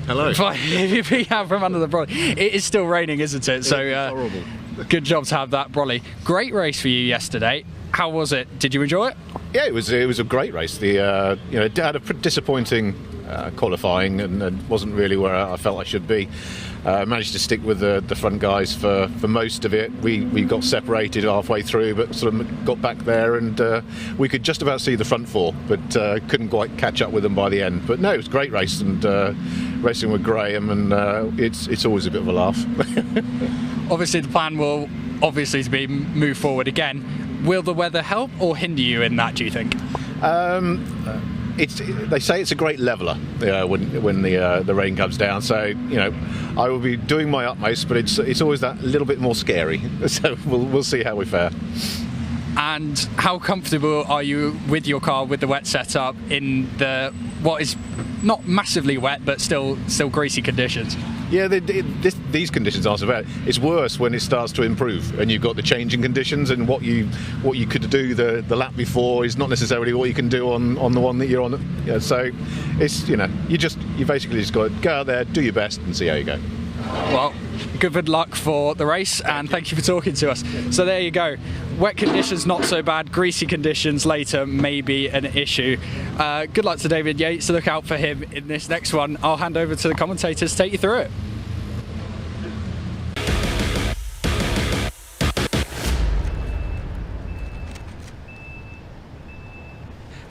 Hello. If you have from under the brolly. It is still raining, isn't it? So horrible. Good job to have that brolly. Great race for you yesterday. How was it? Did you enjoy it? Yeah, it was a great race. It had a pretty disappointing qualifying and wasn't really where I felt I should be. Managed to stick with the front guys for most of it. We got separated halfway through, but sort of got back there, and we could just about see the front four, but couldn't quite catch up with them by the end. But no, it was a great race, and racing with Graham, and it's always a bit of a laugh. Obviously, the plan will obviously be move forward again. Will the weather help or hinder you in that, do you think? They say it's a great leveller when the rain comes down. So I will be doing my utmost, but it's always that little bit more scary. So we'll see how we fare. And how comfortable are you with your car with the wet setup in the what is not massively wet but still greasy conditions? Yeah, these conditions aren't so bad. It's worse when it starts to improve and you've got the changing conditions, and what you could do the lap before is not necessarily what you can do on the one that you're on. So it's you basically just got to go out there, do your best, and see how you go. Well, good luck for the race, and thank you for talking to us. So there you go. Wet conditions not so bad, greasy conditions later may be an issue. Good luck to David Yates, look out for him in this next one. I'll hand over to the commentators to take you through it.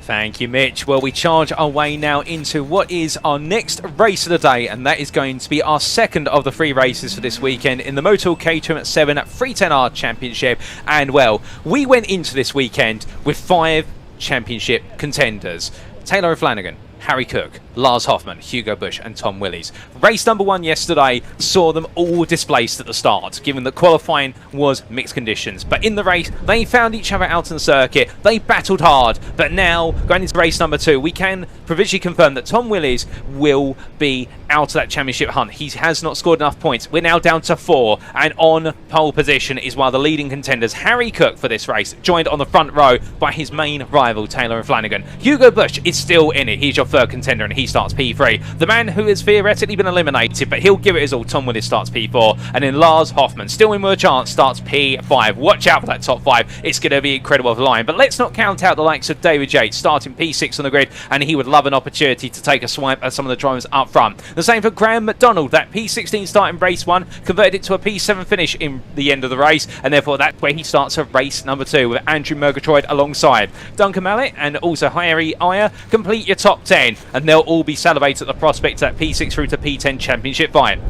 Thank you, Mitch. Well, we charge our way now into what is our next race of the day, and that is going to be our second of the 3 races for this weekend in the Motor Caterham 7 310R Championship. And, well, we went into this weekend with 5 championship contenders. Taylor O'Flanagan, Harry Cook, Lars Hoffman, Hugo Busch and Tom Willies. Race number 1 yesterday saw them all displaced at the start, given that qualifying was mixed conditions. But in the race, they found each other out on the circuit. They battled hard. But now, going into race number 2, we can provisionally confirm that Tom Willies will be out of that championship hunt. He has not scored enough points. We're now down to 4. And on pole position is one of the leading contenders, Harry Cook, for this race, joined on the front row by his main rival, Taylor O'Flanagan. Hugo Busch is still in it. He's your third contender, and he starts P3. The man who has theoretically been eliminated, but he'll give it his all, Tom Willies, starts P4. And then Lars Hoffman, still in with a chance, starts P5. Watch out for that top 5. It's going to be incredible line. But let's not count out the likes of David Yates, starting P6 on the grid, and he would love an opportunity to take a swipe at some of the drivers up front. The same for Graham McDonald. That P16 start in race 1 converted it to a P7 finish in the end of the race, and therefore that's where he starts a race number 2 with Andrew Murgatroyd alongside. Duncan Mallet and also Harry Iyer complete your top 10, and they'll all be salivated at the prospect of that P6 through to P10 championship fight.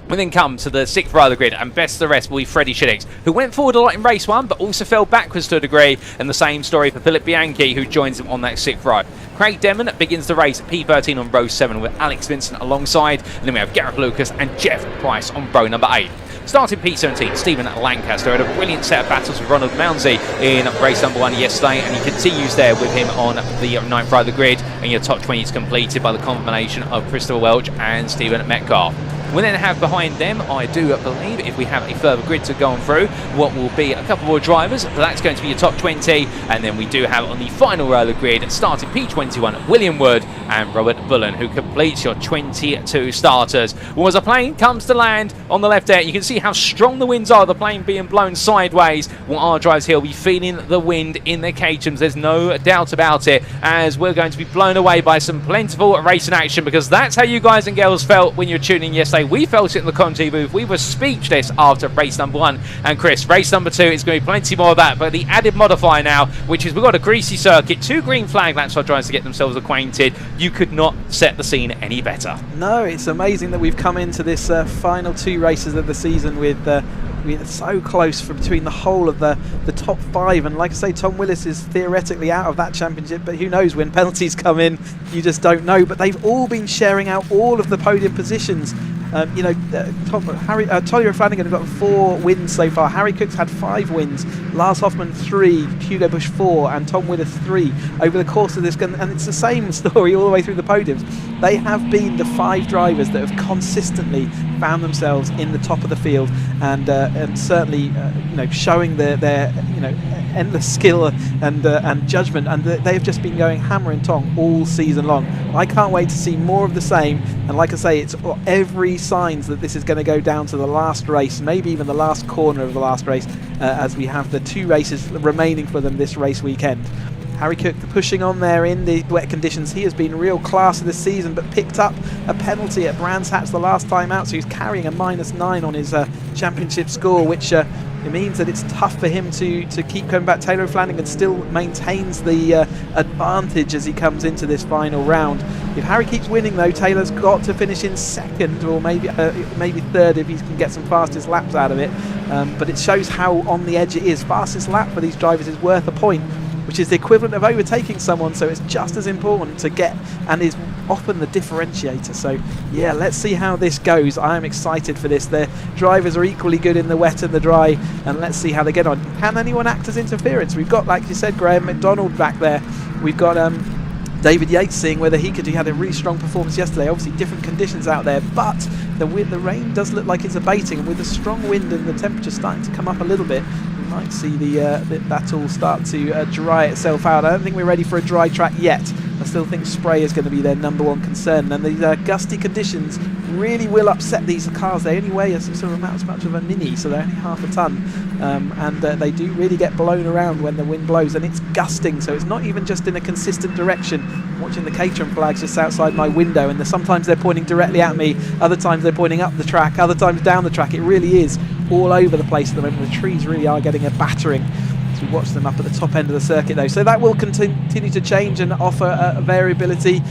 We then come to the 6th row of the grid, and best of the rest will be Freddie Shillings, who went forward a lot in race 1 but also fell backwards to a degree, and the same story for Philip Bianchi, who joins him on that 6th row. Craig Demon begins the race at P13 on row 7 with Alex Vincent alongside, and then we have Gareth Lucas and Jeff Price on row number 8. Starting P17, Stephen Lancaster had a brilliant set of battles with Ronald Mounsey in race number 1 yesterday, and he continues there with him on the 9th row of the grid, and your top 20 is completed by the combination of Christopher Welch and Stephen Metcalf. We then have behind them, I do believe, if we have a further grid to go on through, what will be a couple more drivers, but that's going to be your top 20, and then we do have on the final row of the grid, starting P21, William Wood and Robert Bullen, who completes your 22 starters. Well, as a plane comes to land on the left there, you can see how strong the winds are, the plane being blown sideways. Well, our drivers here will be feeling the wind in their Caterhams, there's no doubt about it, as we're going to be blown away by some plentiful racing action, because that's how you guys and girls felt when you were tuning in yesterday we felt it in the commentary booth. We were speechless after race number 1. And Chris, race number 2, it's going to be plenty more of that. But the added modifier now, which is we've got a greasy circuit, 2 green flag laps for drivers to get themselves acquainted. You could not set the scene any better. No, it's amazing that we've come into this final 2 races of the season with we're so close from between the whole of the top 5, and like I say, Tom Willis is theoretically out of that championship, but who knows, when penalties come in you just don't know. But they've all been sharing out all of the podium positions. You know, Tolly Flanagan have got 4 wins so far. Harry Cook's had 5 wins, Lars Hoffman 3, Hugo Busch 4, and Tom Willis 3 over the course of this. And it's the same story all the way through the podiums. They have been the 5 drivers that have consistently found themselves in the top of the field, and certainly you know, showing their you know, endless skill and judgment, and they've just been going hammer and tong all season long. I can't wait to see more of the same, and like I say, it's every signs that this is going to go down to the last race, maybe even the last corner of the last race, as we have the 2 races remaining for them this race weekend. Harry Cook pushing on there in the wet conditions. He has been real class this season, but picked up a penalty at Brands Hatch the last time out, so he's carrying a -9 on his championship score, which it means that it's tough for him to keep coming back. Taylor Flanagan still maintains the advantage as he comes into this final round. If Harry keeps winning though, Taylor's got to finish in 2nd, or maybe 3rd if he can get some fastest laps out of it. But it shows how on the edge it is. Fastest lap for these drivers is worth a point, which is the equivalent of overtaking someone, so it's just as important to get, and is often the differentiator. So yeah, let's see how this goes. I am excited for this. Their drivers are equally good in the wet and the dry, and let's see how they get on. Can anyone act as interference? We've got, like you said, Graham McDonald back there. We've got David Yates seeing whether he had a really strong performance yesterday. Obviously different conditions out there, but the rain does look like it's abating, and with the strong wind and the temperature starting to come up a little bit, we might see that all start to dry itself out. I don't think we're ready for a dry track yet. I still think spray is going to be their #1 concern, and these gusty conditions really will upset these cars. They only weigh as much of a mini, so they're only half a ton, and they do really get blown around when the wind blows, and it's gusting, so it's not even just in a consistent direction. I'm watching the Caterham flags just outside my window, and sometimes they're pointing directly at me, other times they're pointing up the track, other times down the track. It really is all over the place at the moment. The trees really are getting a battering as we watch them up at the top end of the circuit though, so that will continue to change and offer a variability,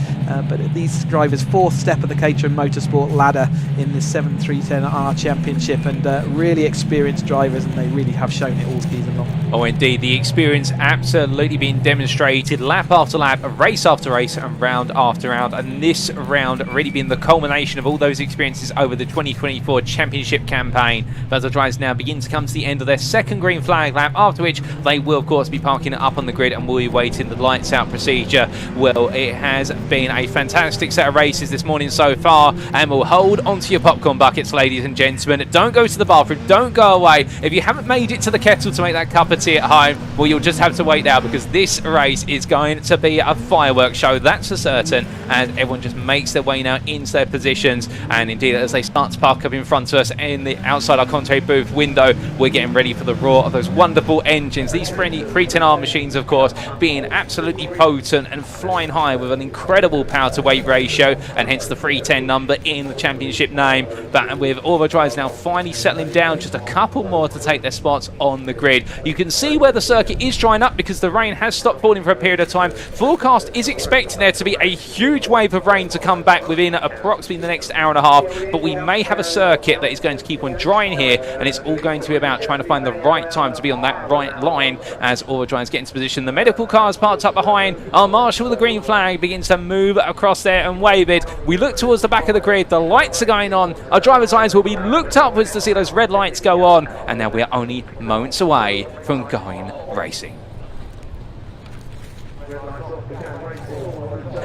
but these drivers' 4th step of the Caterham Motorsport ladder in this 7310R Championship, and really experienced drivers, and they really have shown it all season long. Oh indeed, the experience absolutely being demonstrated lap after lap, race after race, and round after round, and this round really being the culmination of all those experiences over the 2024 Championship campaign, as the drivers now begin to come to the end of their 2nd green flag lap, after which they will of course be parking it up on the grid and will be waiting the lights out procedure. Well, it has been a fantastic set of races this morning so far, and we'll hold onto your popcorn buckets, ladies and gentlemen. Don't go to the bathroom, don't go away. If you haven't made it to the kettle to make that cup of tea at home, well, you'll just have to wait now, because this race is going to be a fireworks show, that's for certain, and everyone just makes their way now into their positions. And indeed, as they start to park up in front of us in the outside our commentary booth window, we're getting ready for the roar of those wonderful engines. These 310R machines, of course, being absolutely potent and flying high with an incredible power to weight ratio, and hence the 310 number in the championship name. But with all the drivers now finally settling down, just a couple more to take their spots on the grid. You can see where the circuit is drying up because the rain has stopped falling for a period of time. Forecast is expecting there to be a huge wave of rain to come back within approximately the next hour and a half, but we may have a circuit that is going to keep on drying here, and it's all going to be about trying to find the right time to be on that right line as all the drivers get into position. The medical cars parked up behind. Our marshal with the green flag begins to move across there and wave it. We look towards the back of the grid. The lights are going on. Our driver's eyes will be looked upwards to see those red lights go on, and now we're only moments away from going racing.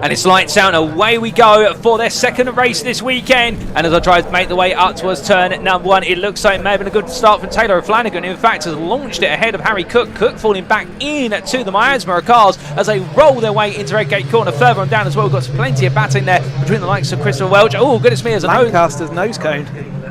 And it's lights out and away we go for their 2nd race this weekend. And as our drivers make the way up towards turn #1, it looks like it may have been a good start from Taylor Flanagan. In fact, has launched it ahead of Harry Cook. Cook falling back in to the miasma cars as they roll their way into Redgate Corner. Further on down as well, we've got plenty of battling there between the likes of Christopher Welch. Oh, goodness me, as a Lancaster's nose cone.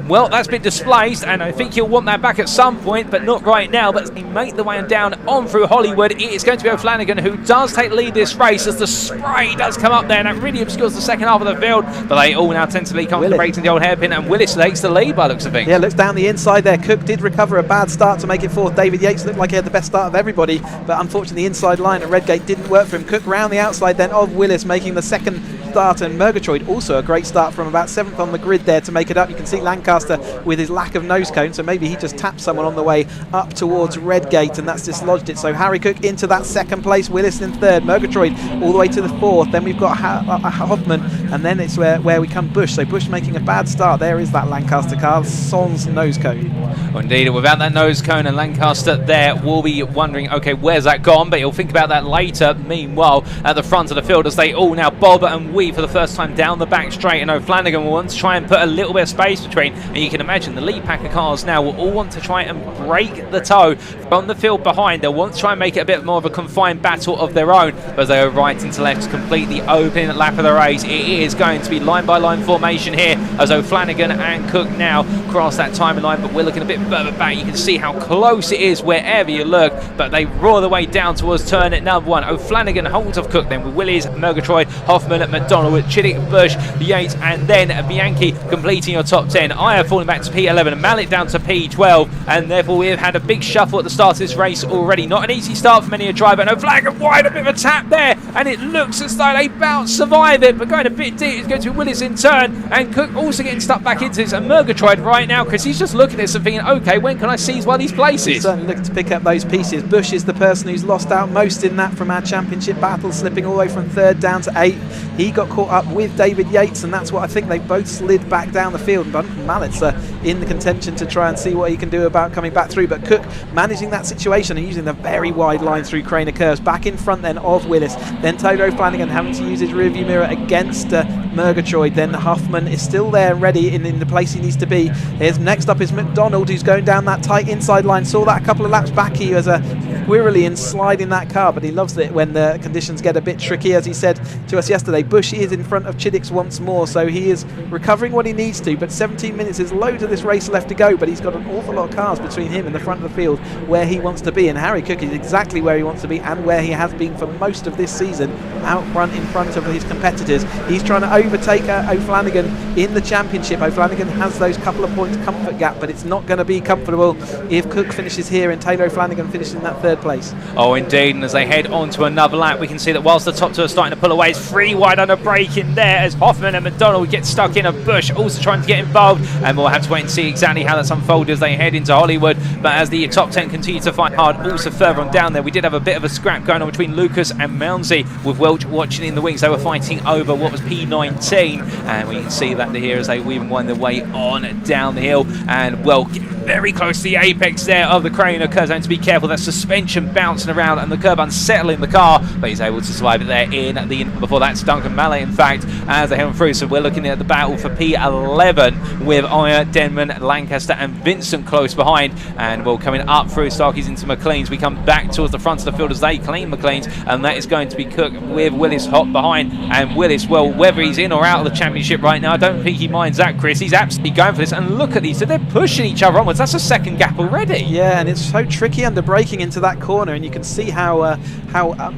Well, that's been displaced, and I think he'll want that back at some point, but not right now. But as they make the way down on through Hollywood, it is going to be O'Flanagan who does take the lead this race as the spray does come up there, and that really obscures the second half of the field. But they all now tentatively concentrate in the old hairpin, and Willis takes the lead by looks of things. Yeah, looks down the inside there. Cook did recover a bad start to make it fourth. David Yates looked like he had the best start of everybody, but unfortunately the inside line at Redgate didn't work for him. Cook round the outside then of Willis, making the second start, and Murgatroyd also a great start from about 7th on the grid there to make it up. You can see Lancaster with his lack of nose cone, so maybe he just tapped someone on the way up towards Redgate, and that's dislodged it. So Harry Cook into that second place, Willis in third, Murgatroyd all the way to the fourth. Then we've got Hoffman, and then it's where we come Bush. So Bush making a bad start. There is that Lancaster car, sans nose cone. Well, indeed, without that nose cone, and Lancaster there will be wondering, okay, where's that gone? But he'll think about that later. Meanwhile, at the front of the field, as they all now bob and weave for the first time down the back straight, and O'Flanagan will want to try and put a little bit of space between, and you can imagine the lead pack of cars now will all want to try and break the toe from the field behind. They'll want to try and make it a bit more of a confined battle of their own, but as they go right into left to complete the opening lap of the race. It is going to be line by line formation here as O'Flanagan and Cook now cross that timing line, but we're looking a bit further back. You can see how close it is wherever you look, but they roar the way down towards turn at number 1. O'Flanagan holds off Cook then with Willis, Murgatroyd, Hoffman, McDonald, Chiddick, Bush, Yates, and then Bianchi completing your top 10. Aya falling back to P11, Mallet down to P12, and therefore we have had a big shuffle at the start of this race already. Not an easy start for many a driver, and O'Flanagan wide, a bit of a tap there, and it looks as though they bounce, survive it, but going a bit deep, it's going to be Willis in turn, and Cook also getting stuck back into this, and Murgatroyd right now, because he's just looking at this and thinking, okay, when can I seize one of these places? He's certainly looking to pick up those pieces. Bush is the person who's lost out most in that from our championship battle, slipping all the way from 3rd down to 8th. He got caught up with David Yates, and that's what I think they both slid back down the field. But Mallet's in the contention to try and see what he can do about coming back through, but Cook managing that situation and using the very wide line through Craner curves, back in front then of Willis, then Toad O'Flanagan having to use his rearview mirror against Murgatroyd. Then Hoffman is still there ready in the place he needs to be. Next up is McDonald, who's going down that tight inside line. Saw that a couple of laps back. He was squirrely and sliding that car, but he loves it when the conditions get a bit tricky. As he said to us yesterday, Bush is in front of Chiddick once more, so he is recovering what he needs to, but 17 minutes is loads of this race left to go, but he's got an awful lot of cars between him and the front of the field where he wants to be, and Harry Cook is exactly where he wants to be and where he has been for most of this season, out front in front of his competitors. He's trying to overtake O'Flanagan in the championship. O'Flanagan has those couple of points comfort gap, but it's not going to be comfortable if Cook finishes here and Taylor O'Flanagan finishes in that 3rd place. Oh indeed, and as they head on to another lap, we can see that whilst the top two are starting to pull away, it's 3 wide on a break in there as Hoffman and McDonald get stuck in, a Bush also trying to get involved, and we'll have to wait and see exactly how that's unfolded as they head into Hollywood. But as the top 10 continue to fight hard, also further on down there, we did have a bit of a scrap going on between Lucas and Mounsey, with Welch watching in the wings. They were fighting over what was P19, and we can see that here as they weave and wind their way on down the hill, and well, very close to the apex there of the Craner curve. Having to be careful, that suspension bouncing around and the curb unsettling the car, but he's able to survive it there in the before that's Duncan Mallet, in fact, as they head on through. So we're looking at the battle for P11 with Aya, Denman, Lancaster and Vincent close behind, and well, coming up through Starkeys into McLean's, we come back towards the front of the field as they clean McLean's, and that is going to be Cook with Willis hot behind, and Willis, well, whether he's in or out of the championship right now, I don't think he minds that, Chris. He's absolutely going for this, and look at these, so they're pushing each other onwards. That's a second gap already. Yeah, and it's so tricky under braking into that corner, and you can see how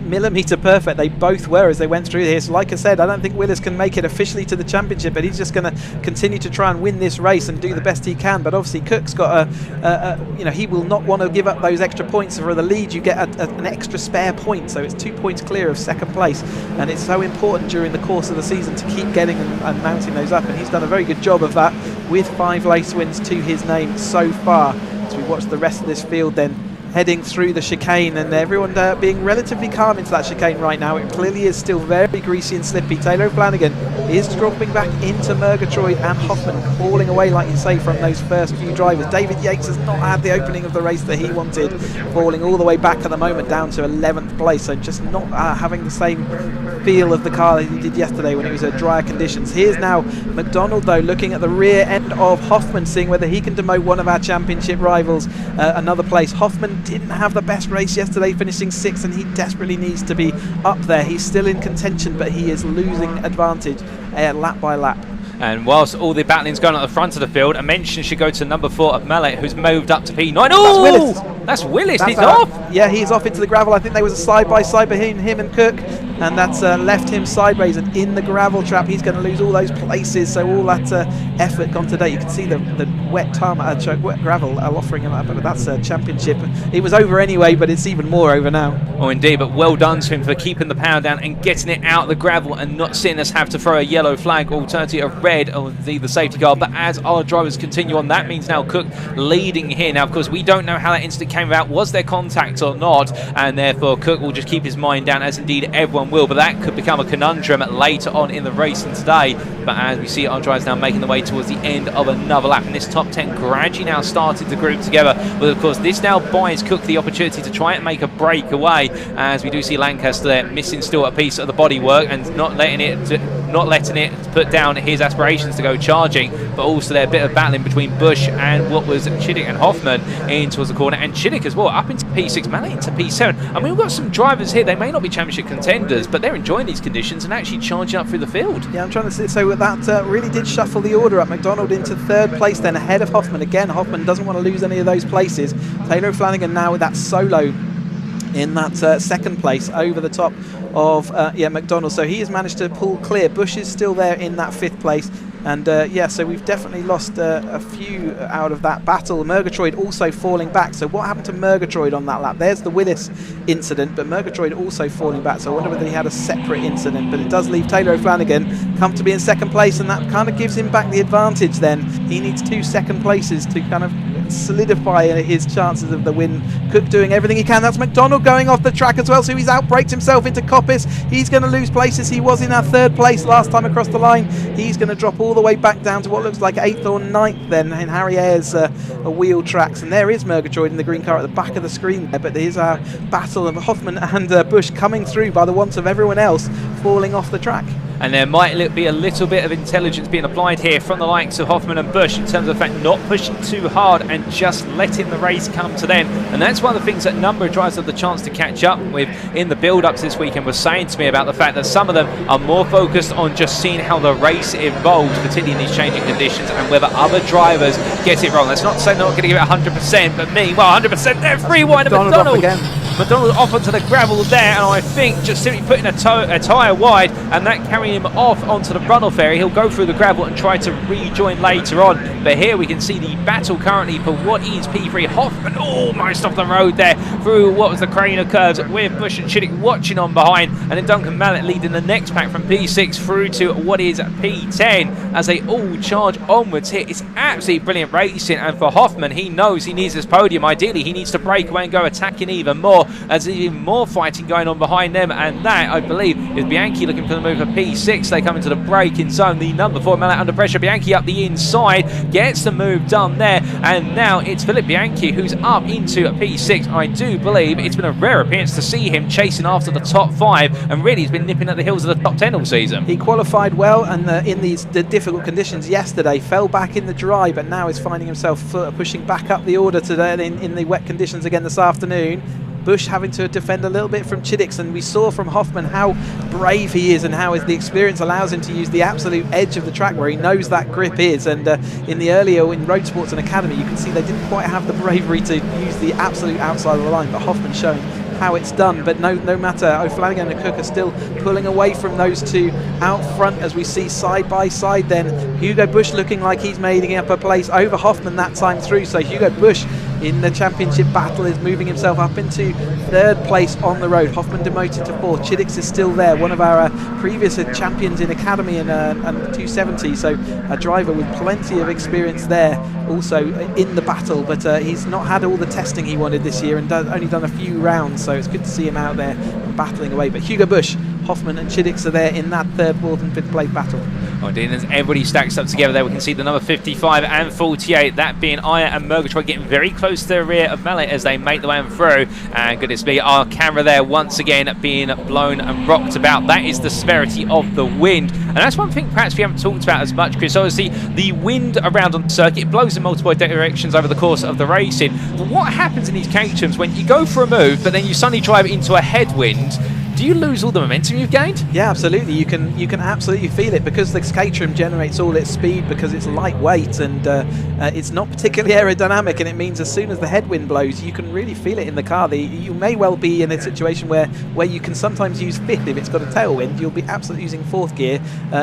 millimetre perfect they both were as they went through here. So like I said, I don't think Willis can make it officially to the championship, but he's just going to continue to try and win this race and do the best he can. But obviously Cook's got he will not want to give up those extra points. For the lead you get an extra spare point, so it's 2 points clear of 2nd place, and it's so important during the course of the season to keep getting and mounting those up, and he's done a very good job of that with 5 race wins to his name so far. As we watch the rest of this field then heading through the chicane, and everyone being relatively calm into that chicane right now. It clearly is still very greasy and slippy. Taylor O'Flanagan is dropping back into Murgatroyd and Hoffman, falling away, like you say, from those first few drivers. David Yates has not had the opening of the race that he wanted, falling all the way back at the moment down to 11th place, so just not having the same feel of the car that he did yesterday when it was drier conditions. Here's now McDonald though, looking at the rear end of Hoffman, seeing whether he can demote one of our championship rivals another place. Hoffman didn't have the best race yesterday, finishing 6th, and he desperately needs to be up there. He's still in contention, but he is losing advantage lap by lap. And whilst all the battling's going on at the front of the field, a mention should go to number 4 of Mallet, who's moved up to P9. Oh, That's Willis. That's Willis. He's That's off. Yeah, he's off into the gravel. I think there was a side-by-side between him and Cook, and that's left him sideways and in the gravel trap. He's going to lose all those places, so all that effort gone today. You can see the wet wet gravel offering him up, but that's a championship. It was over anyway, but it's even more over now. Oh, indeed, but well done to him for keeping the power down and getting it out of the gravel and not seeing us have to throw a yellow flag, alternative of red, or indeed the safety car. But as our drivers continue on, that means now Cook leading here. Now, of course, we don't know how that incident came about. Was there contact or not? And therefore, Cook will just keep his mind down, as indeed everyone will. But that could become a conundrum later on in the racing today. But as we see our drivers now making the way towards the end of another lap, and this top 10 gradually now started to group together. But of course, this now buys Cook the opportunity to try and make a breakaway, as we do see Lancaster there missing still a piece of the bodywork and not letting it put down his aspirations to go charging. But also there a bit of battling between Bush and what was Chiddick and Hoffman in towards the corner, and Chiddick as well up into P6, Mallet into P7. I mean, we've got some drivers here, they may not be championship contenders, but they're enjoying these conditions and actually charging up through the field. Yeah, I'm trying to see. So that really did shuffle the order up. McDonald into 3rd place then, ahead of Hoffman. Again, Hoffman doesn't want to lose any of those places. Taylor O'Flanagan now with that solo in that 2nd place over the top of McDonald. So he has managed to pull clear. Bush is still there in that 5th place. And so we've definitely lost a few out of that battle. Murgatroyd also falling back. So what happened to Murgatroyd on that lap? There's the Willis incident, but Murgatroyd also falling back. So I wonder whether he had a separate incident. But it does leave Taylor O'Flanagan comfortably in 2nd place, and that kind of gives him back the advantage then. He needs 2 2nd places to kind of solidify his chances of the win. Cook doing everything he can. That's McDonald going off the track as well, so he's outbraked himself into Coppice. He's going to lose places. He was in our 3rd place last time across the line. He's going to drop all the way back down to what looks like 8th or 9th then in Harry Ayres wheel tracks. And there is Murgatroyd in the green car at the back of the screen there, but there's our battle of Hoffman and Bush coming through by the want of everyone else falling off the track. And there might be a little bit of intelligence being applied here from the likes of Hoffman and Bush in terms of the fact not pushing too hard and just letting the race come to them. And that's one of the things that a number of drivers have the chance to catch up with in the build-ups this weekend was saying to me about the fact that some of them are more focused on just seeing how the race evolves, particularly in these changing conditions, and whether other drivers get it wrong. That's not to say they're not going to give it 100%, but me, well, 100%, they're free wide of McDonald. McDonald off onto the gravel there, and I think just simply putting a tyre wide and that carrying him off onto the runoff area. He'll go through the gravel and try to rejoin later on. But here we can see the battle currently for what is P3. Hoffman almost off the road there through what was the crane of curves with Bush and Chiddick watching on behind, and then Duncan Mallet leading the next pack from P6 through to what is P10 as they all charge onwards here. It's absolutely brilliant racing, and for Hoffman, he knows he needs this podium. Ideally, he needs to break away and go attacking even more, as there's even more fighting going on behind them, and that, I believe, is Bianchi looking for the move for P6. They come into the braking zone. The number 4 Mallet under pressure. Bianchi up the inside, gets the move done there, and now it's Philip Bianchi who's up into P6. I do believe it's been a rare appearance to see him chasing after the top 5, and really he's been nipping at the heels of the top 10 all season. He qualified well, and in the difficult conditions yesterday, fell back in the dry, but now is finding himself pushing back up the order today in the wet conditions again this afternoon. Bush having to defend a little bit from Chiddick, and we saw from Hoffman how brave he is and how the experience allows him to use the absolute edge of the track where he knows that grip is. And in the earlier in Road Sports and Academy, you can see they didn't quite have the bravery to use the absolute outside of the line, but Hoffman showing how it's done. But no matter, O'Flanagan and Cook are still pulling away from those two out front, as we see side by side then Hugo Bush looking like he's making up a place over Hoffman that time through. So Hugo Bush in the championship battle is moving himself up into 3rd place on the road. Hoffman demoted to 4th. Chiddick is still there, one of our previous champions in Academy and 270, so a driver with plenty of experience there also in the battle, but he's not had all the testing he wanted this year and only done a few rounds, so it's good to see him out there battling away. But Hugo Bush, Hoffman and Chiddick are there in that 3rd, 4th and 5th place battle. Oh, indeed, as everybody stacks up together there, we can see the number 55 and 48, that being Aya and Murgatroyd, getting very close to the rear of Mallet as they make the way through. And goodness me, our camera there once again being blown and rocked about. That is the severity of the wind. And that's one thing perhaps we haven't talked about as much, Chris. Obviously, the wind around on the circuit, it blows in multiple directions over the course of the racing. But what happens in these Caterhams when you go for a move, but then you suddenly drive into a headwind? do you lose all the momentum you've gained? Yeah, absolutely. You can absolutely feel it because the Caterham generates all its speed because it's lightweight and it's not particularly aerodynamic, and it means as soon as the headwind blows, you can really feel it in the car. You may well be in a situation where you can sometimes use fifth if it's got a tailwind. You'll be absolutely using fourth gear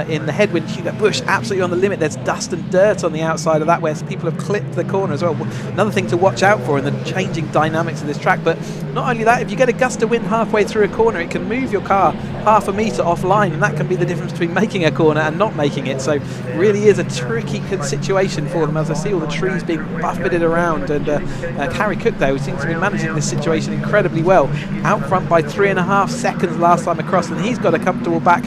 in the headwind. You get Bush absolutely on the limit. There's dust and dirt on the outside of that where people have clipped the corner as well. Another thing to watch out for in the changing dynamics of this track. But not only that, if you get a gust of wind halfway through a corner, it can move your car half a metre offline, and that can be the difference between making a corner and not making it. So really is a tricky situation for them, as I see all the trees being buffeted around. And Harry Cook, though, seems to be managing this situation incredibly well. Out front by 3.5 seconds last time across, and he's got a comfortable back.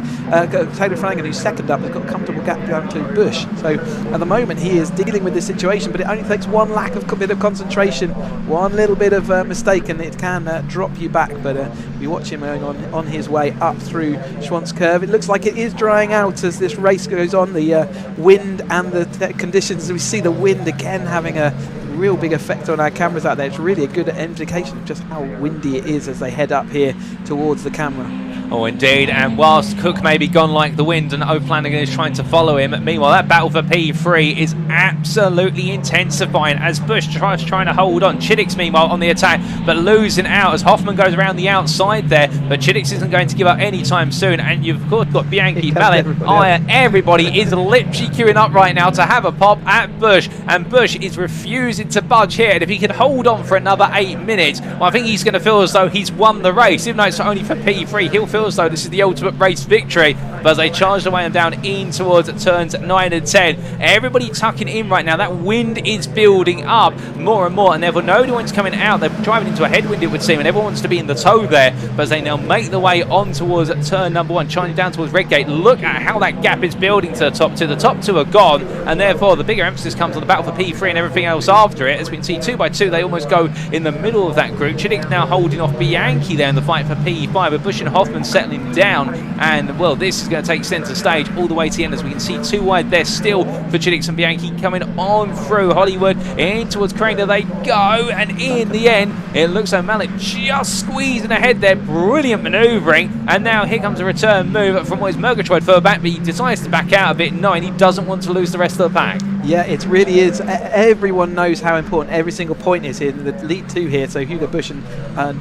Taylor Flanagan, who's second up, has got a comfortable gap down to Bush. So at the moment he is dealing with this situation, but it only takes one lack of bit of concentration, one little bit of mistake, and it can drop you back. But we watch him going on his way up through Schwantz Curve. It looks like it is drying out as this race goes on. The wind and the conditions, we see the wind again having a real big effect on our cameras out there. It's really a good indication of just how windy it is as they head up here towards the camera. Oh, indeed. And whilst Cook may be gone like the wind and O'Flanagan is trying to follow him, meanwhile, that battle for P3 is absolutely intensifying as Bush trying to hold on. Chiddix, meanwhile, on the attack, but losing out as Hoffman goes around the outside there. But Chiddix isn't going to give up anytime soon. And you've of course got Bianchi, Mallet, Aya. Everybody is literally queuing up right now to have a pop at Bush. And Bush is refusing to budge here. And if he can hold on for another 8 minutes, well, I think he's going to feel as though he's won the race. Even though it's only for P3, he'll feel as though this is the ultimate race victory. But as they charge their way down in towards turns 9 and 10, everybody tucking in right now. That wind is building up more and more, and therefore nobody wants coming out. They're driving into a headwind, it would seem, and everyone wants to be in the toe there. But as they now make the way on towards turn number 1, shining down towards Redgate, look at how that gap is building to the top two. The top two are gone, and therefore the bigger emphasis comes on the battle for P3 and everything else after it. As we can see, 2 by 2, they almost go in the middle of that group. Chiddix now holding off Bianchi there in the fight for P5, with Bush and Hoffman settling down, and well, this is going to take centre stage all the way to the end. As we can see, 2 wide there still for Chiddix and Bianchi, coming on through Hollywood in towards Craner they go, and in the end it looks like Mallet just squeezing ahead there. Brilliant manoeuvring, and now here comes a return move from what is Murgatroyd further back, but he decides to back out a bit, knowing he doesn't want to lose the rest of the pack. Yeah, it really is. Everyone knows how important every single point is here in the lead 2 here. So Hugo Bush and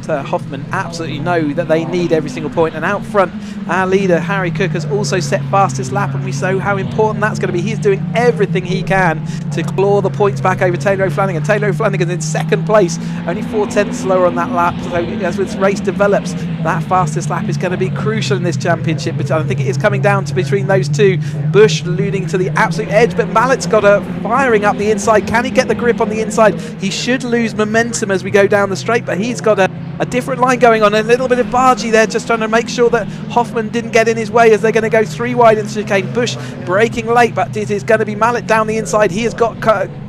Hoffman absolutely know that they need every single point. And out front, our leader Harry Cook has also set fastest lap, and we know how important that's going to be. He's doing everything he can to claw the points back over Taylor O'Flanagan. Taylor O'Flanagan's in second place, only 4/10 slower on that lap. So as this race develops, that fastest lap is going to be crucial in this championship. But I think it is coming down to between those two. Bush alluding to the absolute edge, but Mallet's got a firing up the inside. Can he get the grip on the inside? He should lose momentum as we go down the straight, but he's got a different line going on. A little bit of bargee there, just trying to make sure that Hoffman didn't get in his way as they're going to go 3 wide into chicane. Bush braking late, but it is going to be Mallet down the inside. He has got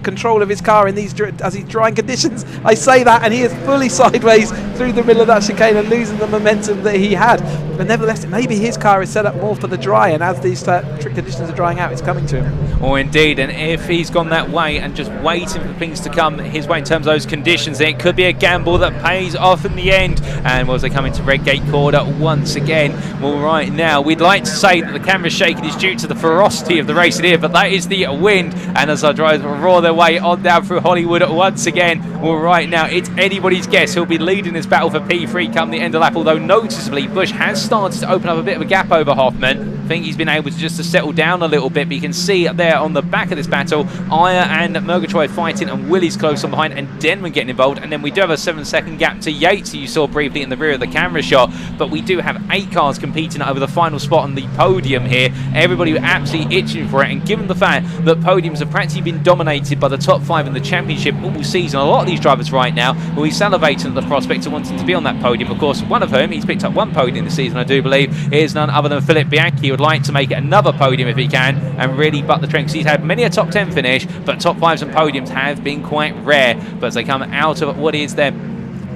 control of his car in these drying conditions. I say that, and he is fully sideways through the middle of that chicane and losing the momentum that he had. But nevertheless, maybe his car is set up more for the dry, and as these conditions are drying out, it's coming to him. Oh, indeed. And if he's gone that way and just waiting for things to come his way in terms of those conditions, then it could be a gamble that pays off in the end. And as they come into Redgate Corner once again, well, right now, we'd like to say that the camera's shaking is due to the ferocity of the race in here, but that is the wind. And as our drivers roar their way on down through Hollywood once again, well, right now, it's anybody's guess who'll be leading this battle for P3 come the end of lap, although noticeably, Bush has started to open up a bit of a gap over Hoffman. I think he's been able to settle down a little bit, but you can see there on the back of this battle, Aya and Murgatroyd fighting, and Willie's close on behind, and Denman getting involved. And then we do have a 7-second gap to Yates, who you saw briefly in the rear of the camera shot, but we do have 8 cars competing over the final spot on the podium here. Everybody absolutely itching for it, and given the fact that podiums have practically been dominated by the top 5 in the championship all season, a lot of these drivers right now will be salivating at the prospect of wanting to be on that podium. Of course, one of whom, he's picked up 1 podium this season, I do believe, is none other than Philip Bianchi, who would like to make it another podium if he can and really butt the trend, because he's had many a top 10 finish, but top 5s and podiums have been quite rare. But as they come out of what is their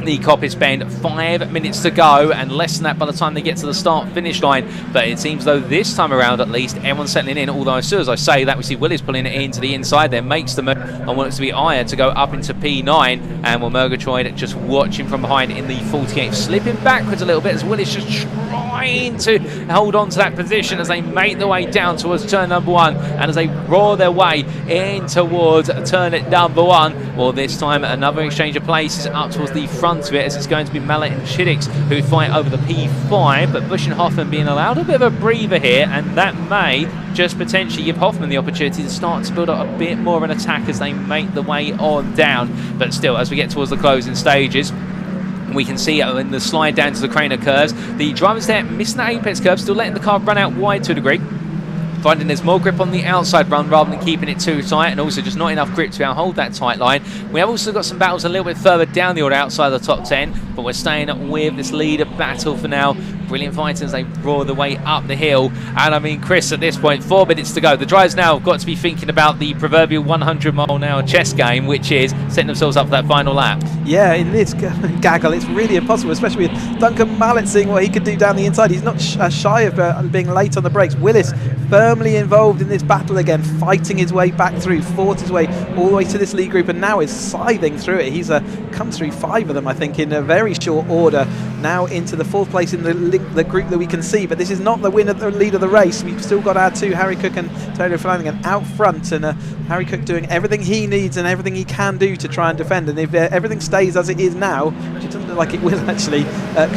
the Coppice Bend. 5 minutes to go, and less than that by the time they get to the start-finish line. But it seems though this time around, at least, everyone's settling in. Although as soon as I say that, we see Willis pulling it into the inside there, makes the move on what looks to be Aya to go up into P9, and Murgatroyd just watching from behind in the 48, slipping backwards a little bit as Willis just trying to hold on to that position as they make their way down towards turn number 1, and as they roar their way in towards turn number 1. Well, this time another exchange of places up towards the front of it, as it's going to be Mallet and Chiddix who fight over the P5, but Bush and Hoffman being allowed a bit of a breather here, and that may just potentially give Hoffman the opportunity to start to build up a bit more of an attack as they make the way on down. But still, as we get towards the closing stages, we can see in the slide down to the Craner curves, the drivers there missing that apex curve, still letting the car run out wide to a degree, finding there's more grip on the outside run rather than keeping it too tight, and also just not enough grip to hold that tight line. We have also got some battles a little bit further down the order outside of the top 10, but we're staying with this leader battle for now. Brilliant fighting as they roar their way up the hill. And I mean, Chris, at this point, 4 minutes to go. The drivers now have got to be thinking about the proverbial 100-mile-an-hour chess game, which is setting themselves up for that final lap. Yeah, in this gaggle, it's really impossible, especially with Duncan Mallet seeing what he could do down the inside. He's not shy of being late on the brakes. Willis firmly involved in this battle again, fighting his way back through, fought his way all the way to this lead group, and now is scything through it. He's come through 5 of them, I think, in a very short order. Now into the 4th place in the group that we can see, but this is not the winner, the lead of the race. We've still got our 2, Harry Cook and Taylor Flanagan, out front, and Harry Cook doing everything he needs and everything he can do to try and defend. And if everything stays as it is now, which it doesn't look like it will actually,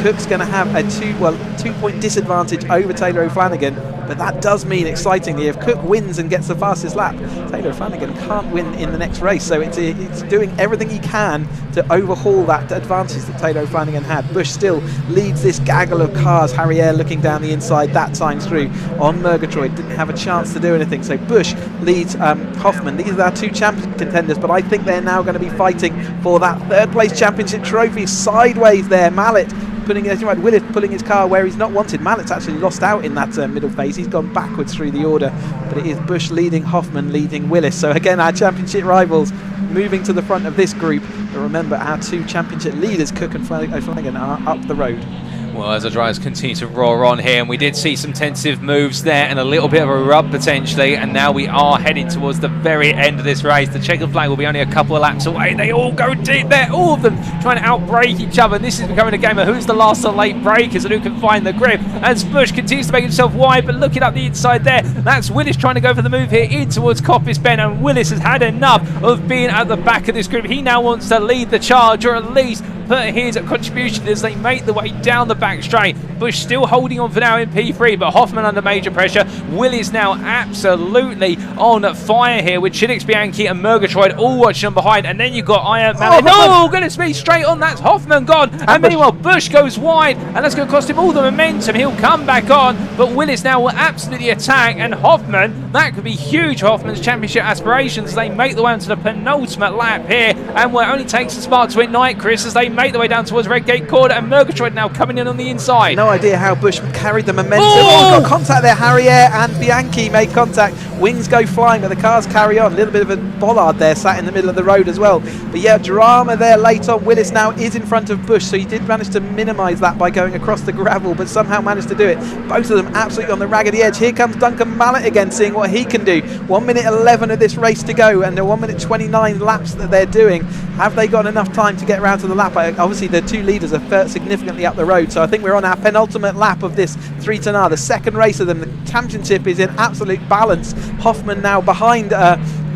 Cook's going to have a 2-point disadvantage over Taylor O'Flanagan. But that does mean, excitingly, if Cook wins and gets the fastest lap, Taylor Flanagan can't win in the next race. So it's doing everything he can to overhaul that advantage that Taylor Flanagan had. Bush still leads this gaggle of cars. Harry Air looking down the inside that time through on Murgatroyd. Didn't have a chance to do anything. So Bush leads Hoffman. These are our 2 champion contenders, but I think they're now going to be fighting for that 3rd place championship trophy. Sideways there, Mallet putting it, Willis pulling his car where he's not wanted. Mallet's actually lost out in that middle phase. He's gone backwards through the order, but it is Bush leading, Hoffman leading Willis. So again, our championship rivals moving to the front of this group. But remember, our 2 championship leaders, Cook and Flanagan, are up the road. Well, as the drivers continue to roar on here, and we did see some tentative moves there and a little bit of a rub potentially, and now we are heading towards the very end of this race. The checkered flag will be only a couple of laps away. They all go deep there, all of them trying to outbrake each other. This is becoming a game of who's the last of the late breakers and who can find the grip. As Bush continues to make himself wide, but looking up the inside there, that's Willis trying to go for the move here in towards Coppice Bend, and Willis has had enough of being at the back of this group. He now wants to lead the charge, or at least put his contribution as they make the way down the back straight. Bush still holding on for now in P3, but Hoffman under major pressure. Willis now absolutely on fire here with Chiddix, Bianchi and Murgatroyd all watching on behind, and then you've got Iron Mallet. Oh, goodness me, straight on, that's Hoffman gone, and meanwhile Bush goes wide, and that's going to cost him all the momentum. He'll come back on, but Willis now will absolutely attack, and Hoffman, that could be huge, Hoffman's championship aspirations. They make the way onto the penultimate lap here, and where it only takes a spark to ignite, Chris, as they make the way down towards Redgate Corner, and Murgatroyd now coming in on the inside. No idea how Bush carried the momentum. Oh, got contact there. Harry Air and Bianchi made contact. Wings go flying, but the cars carry on. A little bit of a bollard there, sat in the middle of the road as well. But yeah, drama there late on. Willis now is in front of Bush, so he did manage to minimise that by going across the gravel, but somehow managed to do it. Both of them absolutely on the raggedy edge. Here comes Duncan Mallet again, seeing what he can do. 1 minute 11 of this race to go, and the 1 minute 29 laps that they're doing. Have they got enough time to get around to the lap? Obviously, the 2 leaders are significantly up the road, so I think we're on our penultimate lap of this 3-10R, the second race of them. The championship is in absolute balance. Hoffman now behind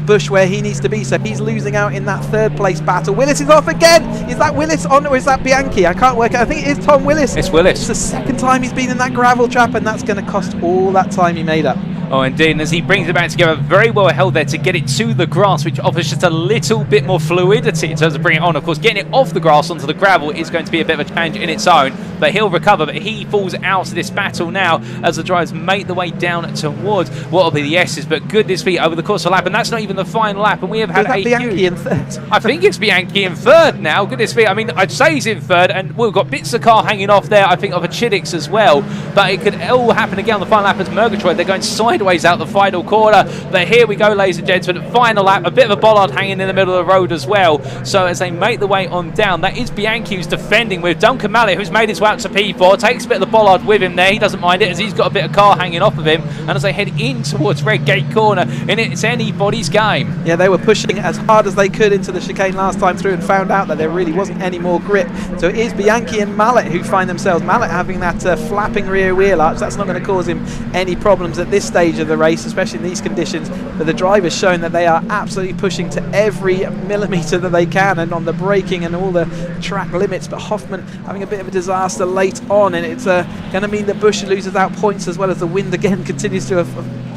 Bush where he needs to be, so he's losing out in that 3rd place battle. Willis is off again. Is that Willis on, or is that Bianchi? I can't work out. I think it is Tom Willis. It's Willis. It's the 2nd time he's been in that gravel trap, and that's going to cost all that time he made up. Oh, indeed, and as he brings it back together, very well held there to get it to the grass, which offers just a little bit more fluidity in terms of bringing it on. Of course, getting it off the grass onto the gravel is going to be a bit of a challenge in its own, but he'll recover. But he falls out of this battle now as the drivers make the way down towards what will be the S's. But goodness me, over the course of the lap, and that's not even the final lap, and we have had a Bianchi in 3rd. I think it's Bianchi in 3rd now. Goodness me, I mean, I'd say he's in 3rd, and we've got bits of the car hanging off there, I think, of a Chiddix as well. But it could all happen again on the final lap as Murgatroyd. They're going sideways straightaways out the final corner. But here we go, ladies and gentlemen, final lap, a bit of a bollard hanging in the middle of the road as well. So as they make the way on down, that is Bianchi who's defending with Duncan Mallet, who's made his way out to P4, takes a bit of the bollard with him there. He doesn't mind it as he's got a bit of car hanging off of him. And as they head in towards Redgate Corner, and it's anybody's game. Yeah, they were pushing as hard as they could into the chicane last time through and found out that there really wasn't any more grip. So it is Bianchi and Mallet who find themselves, Mallet having that flapping rear wheel arch. That's not going to cause him any problems at this stage of the race, especially in these conditions. But the driver's shown that they are absolutely pushing to every millimetre that they can, and on the braking and all the track limits. But Hoffman having a bit of a disaster late on, and it's going to mean that Bush loses out points, as well as the wind again continues to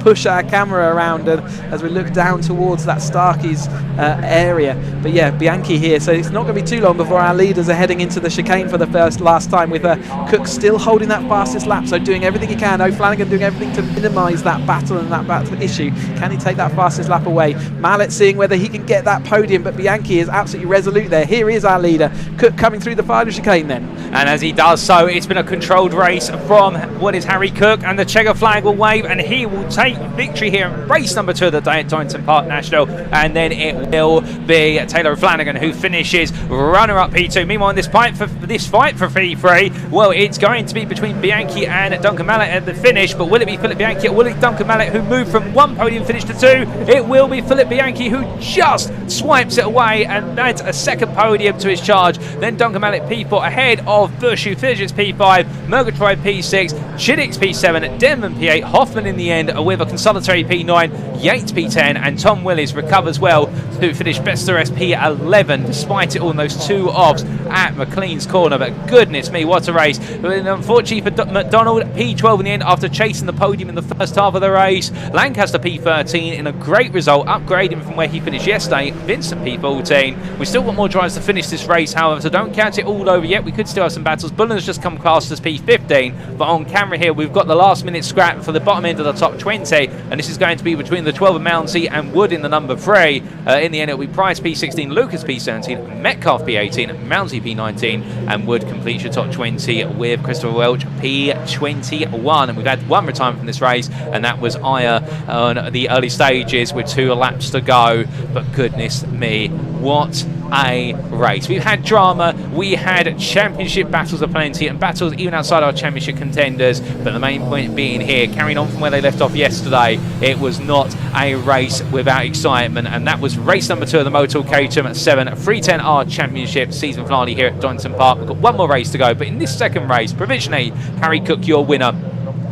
push our camera around as we look down towards that Starkey's area. But yeah, Bianchi here, so it's not going to be too long before our leaders are heading into the chicane for the last time, with Cook still holding that fastest lap, so doing everything he can. O'Flanagan doing everything to minimise that battle and that battle issue. Can he take that fastest lap away? Mallet seeing whether he can get that podium, but Bianchi is absolutely resolute there. Here is our leader, Cook, coming through the final chicane then. And as he does so, it's been a controlled race from what is Harry Cook, and the checker flag will wave, and he will take victory here in race number 2 of the day at Donington Park National. And then it will be Taylor O'Flanagan who finishes runner-up P2. Meanwhile, in this fight for P3, well, it's going to be between Bianchi and Duncan Mallet at the finish. But will it be Philip Bianchi or will it Duncan Mallet who moved from one podium finish to 2? It will be Philip Bianchi who just swipes it away and adds a second podium to his charge. Then Duncan Mallet P4 ahead of Bush, who finishes P5, Murgatroyd P6, Chiddix P7, Denman P8, Hoffman in the end with a consolatory P9, Yates P10, and Tom Willis recovers well to finish best of rest P11, despite it all, those 2 offs at McLean's corner. But goodness me, what a race. But unfortunately for McDonald, P12 in the end after chasing the podium in the first half of the race. Lancaster P13 in a great result, upgrading from where he finished yesterday. Vincent P14. We've still got more drives to finish this race, however, so don't count it all over yet. We could still have some battles. Bullen's just come past as P15, but on camera here we've got the last minute scrap for the bottom end of the top 20, and this is going to be between the 12 of Mounsey and Wood in the number 3. In the end, it will be Price P16, Lucas P17, Metcalf P18, Mounsey P19, and Wood completes your top 20 with Christopher Welch P21. And we've had one retirement from this race, and that was Aya on the early stages with 2 laps to go. But goodness me, what a race. We've had drama, we had championship battles aplenty, and battles even outside our championship contenders, but the main point being here, carrying on from where they left off yesterday, it was not a race without excitement, and that was race number 2 of the Motorsport Caterham 7 310R Championship season finale here at Donington Park. We've got one more race to go, but in this second race, provisionally, Harry Cook, your winner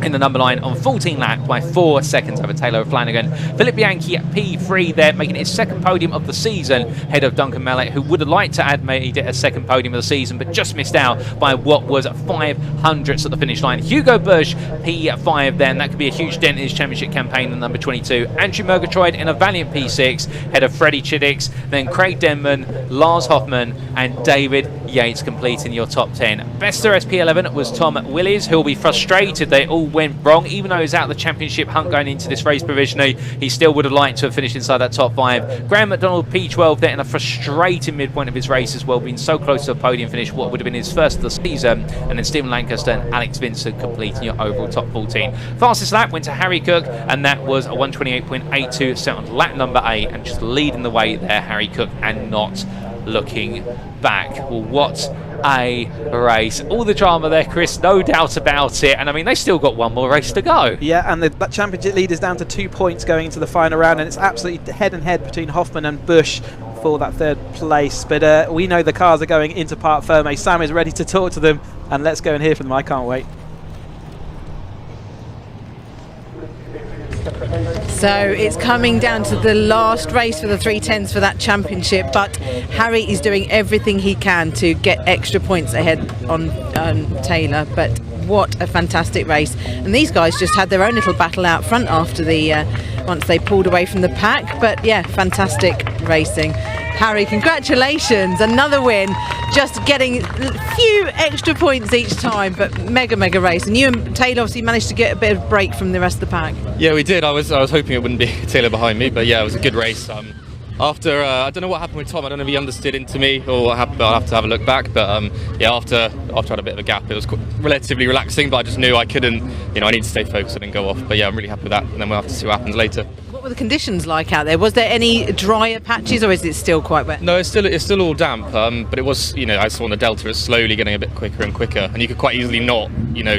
in the number line on 14 laps by 4 seconds over Taylor O'Flanagan. Philip Bianchi at P3 there, making it his second podium of the season, ahead of Duncan Mallet, who would have liked to have made it a second podium of the season, but just missed out by what was 500ths at the finish line. Hugo Bush, P5 then, that could be a huge dent in his championship campaign in number 22. Andrew Murgatroyd in a valiant P6, ahead of Freddie Chiddix, then Craig Denman, Lars Hoffman, and David Yates completing your top 10. Best of rest P11 was Tom Willis, who will be frustrated they all went wrong. Even though he's out of the championship hunt going into this race provisionally, he still would have liked to have finished inside that top 5. Graham McDonald P12 there in a frustrating midpoint of his race as well, being so close to a podium finish, what would have been his first of the season. And then Stephen Lancaster and Alex Vincent completing your overall top 14. Fastest lap went to Harry Cook, and that was a 1:28.82 set on lap number 8, and just leading the way there, Harry Cook, and not looking back. Well, what a race. All the drama there, Chris, no doubt about it. And I mean, they still got one more race to go. Yeah, and that championship lead is down to 2 points going into the final round, and it's absolutely head and head between Hoffman and Bush for that 3rd place. But we know the cars are going into Parc Ferme. Sam is ready to talk to them, and let's go and hear from them. I can't wait. So it's coming down to the last race for the 310s for that championship, but Harry is doing everything he can to get extra points ahead on Taylor. But what a fantastic race, and these guys just had their own little battle out front after the once they pulled away from the pack. But yeah, fantastic racing. Harry, congratulations, another win, just getting a few extra points each time, but mega race. And you and Taylor obviously managed to get a bit of break from the rest of the pack. Yeah, we did. I was hoping it wouldn't be Taylor behind me, but yeah, it was a good race. After I don't know what happened with Tom. I don't know if he understood into me or what happened. I'll have to have a look back. But yeah, after I had a bit of a gap, it was relatively relaxing. But I just knew I couldn't. I need to stay focused and go off. But yeah, I'm really happy with that. And then we'll have to see what happens later. What were the conditions like out there? Was there any drier patches, or is it still quite wet? No, it's still all damp. But it was, I saw on the Delta, it's slowly getting a bit quicker and quicker, and you could quite easily not,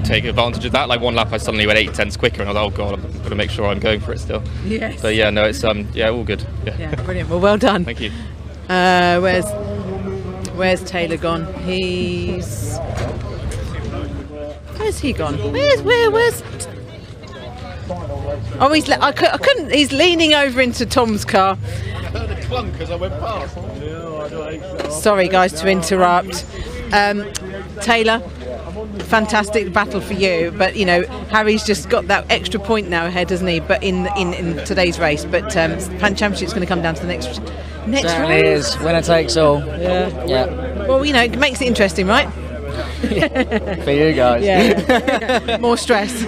take advantage of that. Like one lap, I suddenly went 8/10 quicker, and I was like, oh god, I'm going to make sure I'm going for it still. Yes. So yeah, no, it's all good. Yeah, brilliant. Well, well done. Thank you. Where's Taylor gone? Where's he gone? Where's? Oh, I couldn't. He's leaning over into Tom's car. Sorry, guys, to interrupt. Taylor, fantastic battle for you, but Harry's just got that extra point now ahead, hasn't he? But in today's race, but Pan Championship's going to come down to the next Certainly race. is. Winner takes all. Yeah. Well, it makes it interesting, right? For you guys. Yeah. More stress.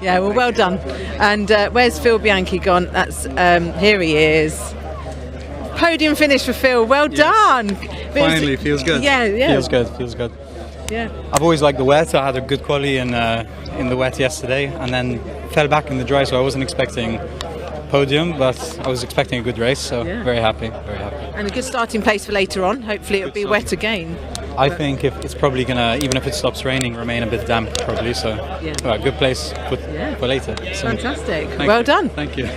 Yeah. Well done. And where's Phil Bianchi gone? That's here he is. Podium finish for Phil. Well done. Finally, feels good. Yeah. Feels good. Yeah. I've always liked the wet. I had a good quali in the wet yesterday, and then fell back in the dry. So I wasn't expecting podium, but I was expecting a good race. So very happy. And a good starting place for later on. Hopefully it'll be wet again. I think if it's probably gonna, even if it stops raining, remain a bit damp probably. So good place for later. So, fantastic. Well done. Thank you.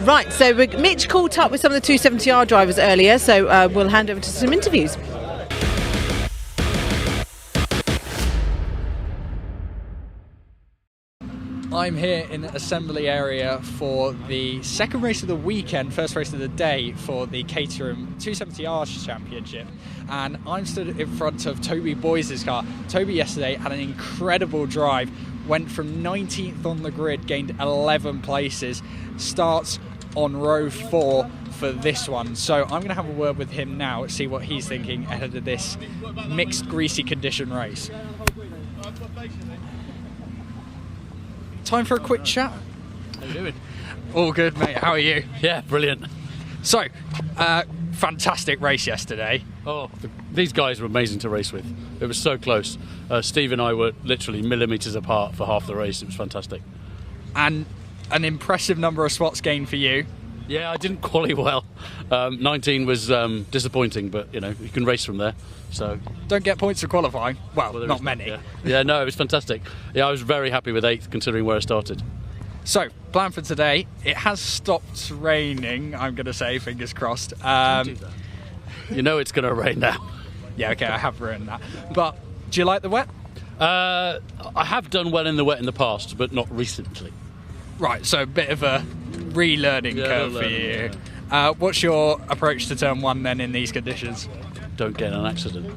Right. So Mitch caught up with some of the 270R drivers earlier. So we'll hand over to some interviews. I'm here in the assembly area for the second race of the weekend, first race of the day for the Caterham 270R Championship, and I'm stood in front of Toby Boyes' car. Toby yesterday had an incredible drive, went from 19th on the grid, gained 11 places, starts on row 4 for this one. So I'm going to have a word with him now, see what he's thinking ahead of this mixed greasy condition race. Time for a quick chat. How you doing? All good, mate. How are you? Yeah, brilliant. So, fantastic race yesterday. Oh, these guys were amazing to race with. It was so close. Steve and I were literally millimetres apart for half the race. It was fantastic. And an impressive number of spots gained for you. Yeah, I didn't quali well. 19 was disappointing, but you can race from there. So don't get points for qualifying. Well, not many. Yeah, no, it was fantastic. Yeah, I was very happy with 8th considering where I started. So, plan for today. It has stopped raining, I'm going to say, fingers crossed. Don't do that. You know it's going to rain now. Yeah, okay, I have written that. But do you like the wet? I have done well in the wet in the past, but not recently. Right, so a bit of a relearning curve for you. Yeah. What's your approach to turn 1 then in these conditions? Don't get in an accident.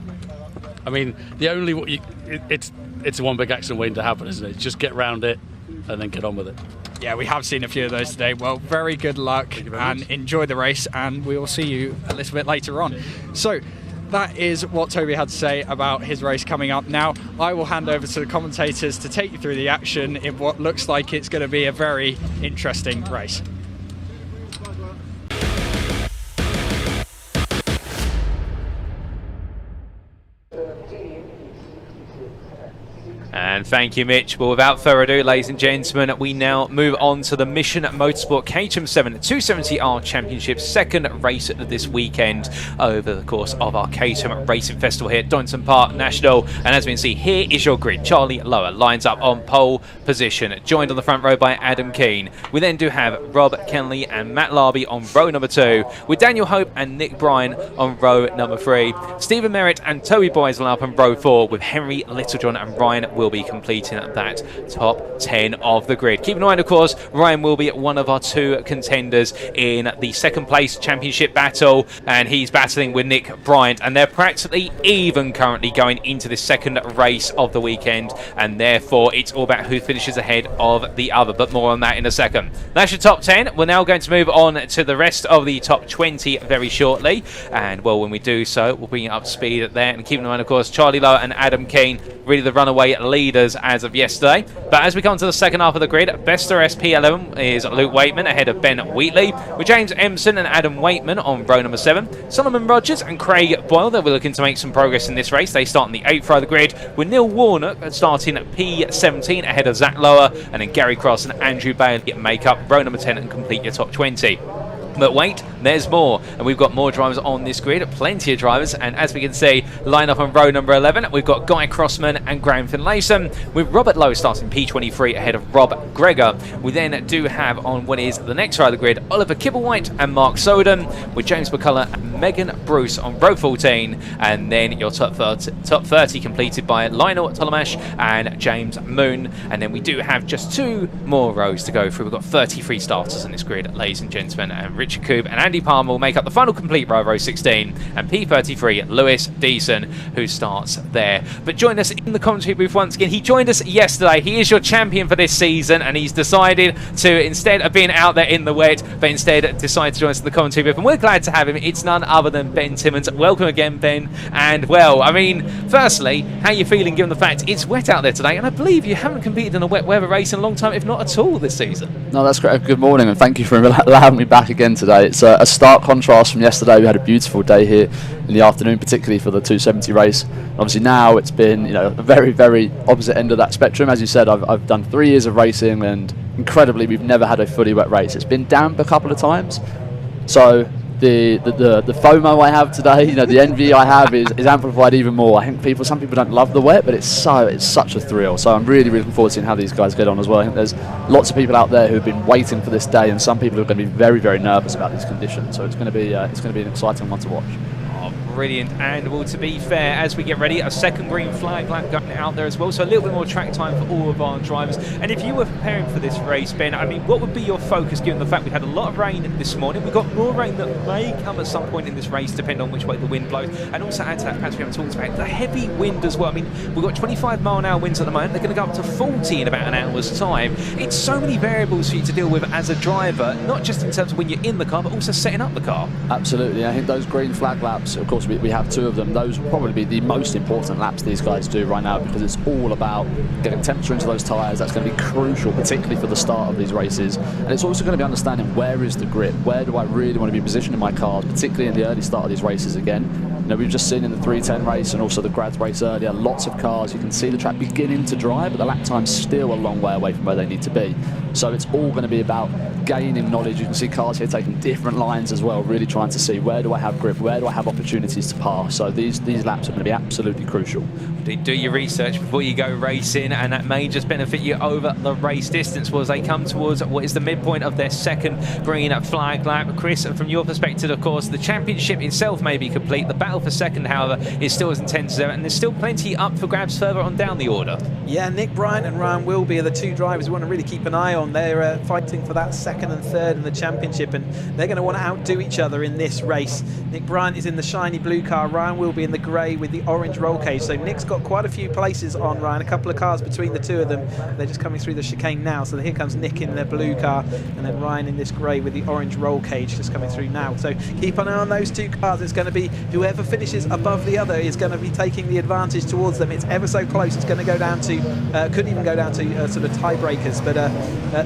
I mean, it's one big accident waiting to happen, isn't it? Just get round it and then get on with it. Yeah, we have seen a few of those today. Well, very good luck and enjoy the race, and we will see you a little bit later on. So that is what Toby had to say about his race coming up. Now I will hand over to the commentators to take you through the action in what looks like it's going to be a very interesting race. And thank you, Mitch. Well, without further ado, ladies and gentlemen, we now move on to the Mission Motorsport Caterham 7 270R Championship, second race of this weekend over the course of our Caterham Racing Festival here at Donington Park National. And as we can see, here is your grid. Charlie Lower lines up on pole position, joined on the front row by Adam Keane. We then do have Rob Kenley and Matt Larby on row number 2, with Daniel Hope and Nick Bryan on row number 3. Stephen Merritt and Toby Boyes line up on row 4, with Henry Littlejohn and Ryan will be completing that top 10 of the grid. Keep in mind, of course, Ryan will be one of our 2 contenders in the second place championship battle, and he's battling with Nick Bryant, and they're practically even currently going into this second race of the weekend, and therefore it's all about who finishes ahead of the other, but more on that in a second. That's your top 10. We're now going to move on to the rest of the top 20 very shortly, and well, when we do so, we'll bring it up to speed there. And keep in mind, of course, Charlie Lowe and Adam Keane, really the runaway leaders as of yesterday. But as we come to the second half of the grid, Bester SP11 is Luke Waitman ahead of Ben Wheatley, with James Empson and Adam Waitman on row number 7. Solomon Rogers and Craig Boyle, they're looking to make some progress in this race. They start in the 8th row of the grid, with Neil Warnock starting at P17 ahead of Zach Lower, and then Gary Cross and Andrew Bailey make up row number 10 and complete your top 20. But wait, there's more, and we've got more drivers on this grid, plenty of drivers, and as we can see, line up on row number 11, we've got Guy Crossman and Graham Finlayson, with Robert Lowe starting P23 ahead of Rob Gregor. We then do have on what is the next row of the grid, Oliver Kibblewhite and Mark Soden, with James McCullough and Megan Bruce on row 14, and then your top 30 completed by Lionel Tolomash and James Moon. And then we do have just 2 more rows to go through. We've got 33 starters on this grid, ladies and gentlemen, and Richard Coob and Andy Palmer will make up the final complete row, row 16, and P33 Lewis Deason, who starts there. But join us in the commentary booth once again. He joined us yesterday. He is your champion for this season, and he's decided to, instead of being out there in the wet, but instead decide to join us in the commentary booth, and we're glad to have him. It's none other than Ben Timmons. Welcome again, Ben. And well, I mean, firstly, how are you feeling given the fact it's wet out there today, and I believe you haven't competed in a wet weather race in a long time, if not at all, this season? No, that's great. Good morning, and thank you for allowing me back again today. It's a stark contrast from yesterday. We had a beautiful day here in the afternoon, particularly for the 270 race. Obviously now it's been, you know, a very, very opposite end of that spectrum. As you said, I've done 3 years of racing, and incredibly we've never had a fully wet race. It's been damp a couple of times, so the FOMO I have today, you know, the envy I have is amplified even more. I think some people don't love the wet, but it's such a thrill. So I'm really looking forward to seeing how these guys get on as well. I think there's lots of people out there who've been waiting for this day, and some people are going to be very, very nervous about these conditions. So it's going to be an exciting one to watch. Brilliant. And well, to be fair, as we get ready, a second green flag lap going out there as well, so a little bit more track time for all of our drivers. And if you were preparing for this race, Ben, I mean, what would be your focus given the fact we had a lot of rain this morning? We've got more rain that may come at some point in this race, depending on which way the wind blows. And also add to that, perhaps we haven't talked about the heavy wind as well. I mean, we've got 25-mile-an-hour winds at the moment. They're going to go up to 40 in about an hour's time. It's so many variables for you to deal with as a driver, not just in terms of when you're in the car, but also setting up the car. Absolutely. I think those green flag laps, of course, we have 2 of them. Those will probably be the most important laps these guys do right now, because it's all about getting temperature into those tyres. That's going to be crucial, particularly for the start of these races. And it's also going to be understanding where is the grip, where do I really want to be positioning my cars, particularly in the early start of these races again. You know, we've just seen in the 310 race and also the grads race earlier, lots of cars, you can see the track beginning to dry, but the lap time's still a long way away from where they need to be. So it's all going to be about gaining knowledge. You can see cars here taking different lines as well, really trying to see where do I have grip, where do I have opportunities to pass. So these laps are going to be absolutely crucial. Do your research before you go racing, and that may just benefit you over the race distance as they come towards what is the midpoint of their second green flag lap. Chris, from your perspective, of course, the championship itself may be complete. The battle for second, however, is still as intense as ever, and there's still plenty up for grabs further on down the order. Yeah, Nick Bryant and Ryan Wilby are the 2 drivers we want to really keep an eye on. They're fighting for that second and third in the championship, and they're going to want to outdo each other in this race. Nick Bryant is in the shiny blue car, Ryan Wilby in the grey with the orange roll cage. So Nick's got quite a few places on Ryan, a couple of cars between the 2 of them. They're just coming through the chicane now. So here comes Nick in the blue car, and then Ryan in this grey with the orange roll cage just coming through now. So keep an eye on those 2 cars. It's going to be whoever finishes above the other is going to be taking the advantage towards them. It's ever so close. It's going to go down to, could even go down to sort of tiebreakers, but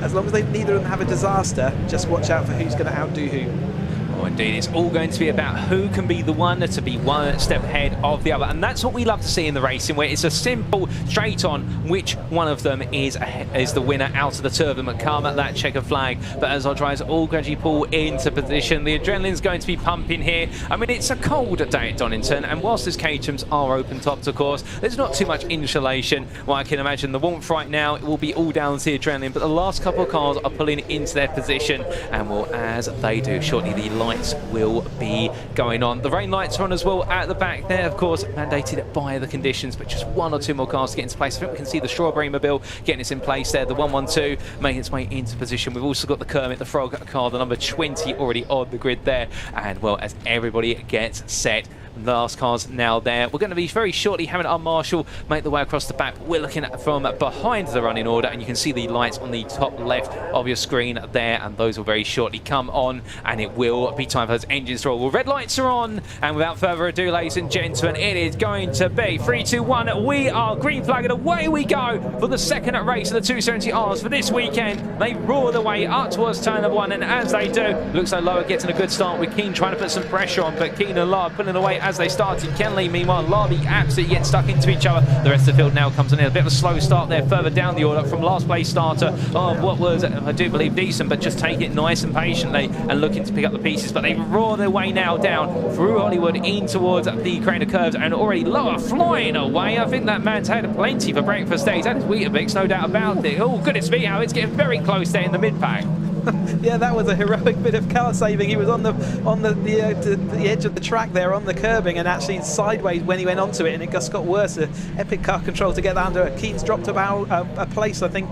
as long as neither of them have a disaster, just watch out for who's going to outdo who. Oh, indeed, it's all going to be about who can be the one to be one step ahead of the other, and that's what we love to see in the racing, where it's a simple straight on which one of them is the winner out of the 2 of them that come at that checker flag. But as our drivers all gradually pull into position, the adrenaline's going to be pumping here. I mean, it's a cold day at Donington, and whilst these Caterhams are open tops, of course, there's not too much insulation. Well, I can imagine the warmth right now, it will be all down to the adrenaline, but the last couple of cars are pulling into their position, and well, as they do, shortly the lights will be going on. The rain lights are on as well at the back there, of course, mandated by the conditions, but just 1 or 2 more cars to get into place. I think we can see the Strawberry Mobile getting its in place there. The 112 making its way into position. We've also got the Kermit the Frog car, the number 20, already on the grid there. And well, as everybody gets set, last car's now there. We're going to be very shortly having our marshal make the way across the back. We're looking at from behind the running order, and you can see the lights on the top left of your screen there, and those will very shortly come on, and it will be time for those engines to roll. Well, red lights are on, and without further ado, ladies and gentlemen, it is going to be 3, 2, 1. We are green flag, and away we go for the second race of the 270Rs for this weekend. They roar their way up towards turn number 1, and as they do, looks like Lower getting a good start with Keane trying to put some pressure on, but Keane and Lard pulling away as they started. Kenley, meanwhile, Larby absolutely getting stuck into each other. The rest of the field now comes in a bit of a slow start there further down the order from last place starter of what was, I do believe, decent, but just taking it nice and patiently and looking to pick up the pieces. But they roar their way now down through Hollywood in towards the Craner curves, and already Lower flying away. I think that man's had plenty for breakfast days. That is Weetabix, no doubt about it. Oh, goodness me, how it's getting very close there in the mid-pack. Yeah, that was a heroic bit of car saving. He was on the edge of the track there on the curbing, and actually sideways when he went onto it, and it just got worse. Epic car control to get that under. Keane's dropped about a place. I think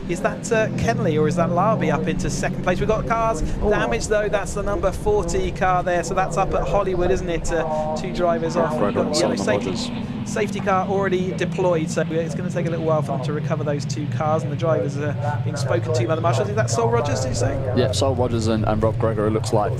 is that Kenley or is that Larby up into second place? We've got cars damaged though. That's the number 40 car there, so that's up at Hollywood, isn't it? 2 drivers off. We've got safety car already deployed, so it's going to take a little while for them to recover those 2 cars, and the drivers are being spoken to by the marshals. Is that Sol Rogers, did you say? Yeah, Sol Rogers and Rob Gregor, it looks like.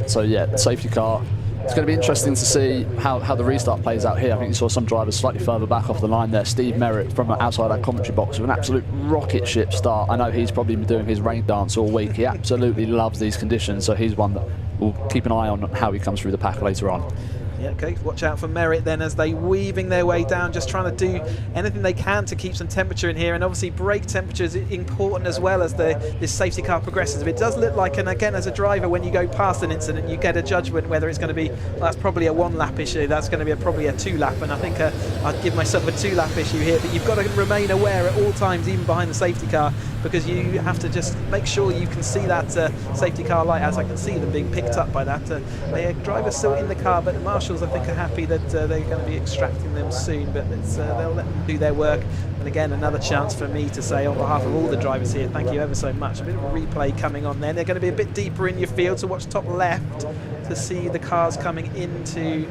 So yeah, the safety car. It's going to be interesting to see how the restart plays out here. I think you saw some drivers slightly further back off the line there. Steve Merritt from outside that commentary box with an absolute rocket ship start. I know he's probably been doing his rain dance all week. He absolutely loves these conditions, so he's one that we'll keep an eye on how he comes through the pack later on. Yeah, okay, watch out for Merritt then as they weaving their way down, just trying to do anything they can to keep some temperature in here, and obviously brake temperature is important as well as this safety car progresses. But it does look like, and again as a driver, when you go past an incident you get a judgment whether it's going to be, well, that's probably a 1 lap issue, that's going to be probably a 2 lap, and I think I'd give myself a 2 lap issue here. But you've got to remain aware at all times, even behind the safety car, because you have to just make sure you can see that safety car light, as I can see them being picked up by that. The driver's still in the car, but the marshals I think are happy that they're going to be extracting them soon, but they'll let them do their work. And again, another chance for me to say on behalf of all the drivers here, thank you ever so much. A bit of a replay coming on then. They're going to be a bit deeper in your field, so watch top left to see the cars coming into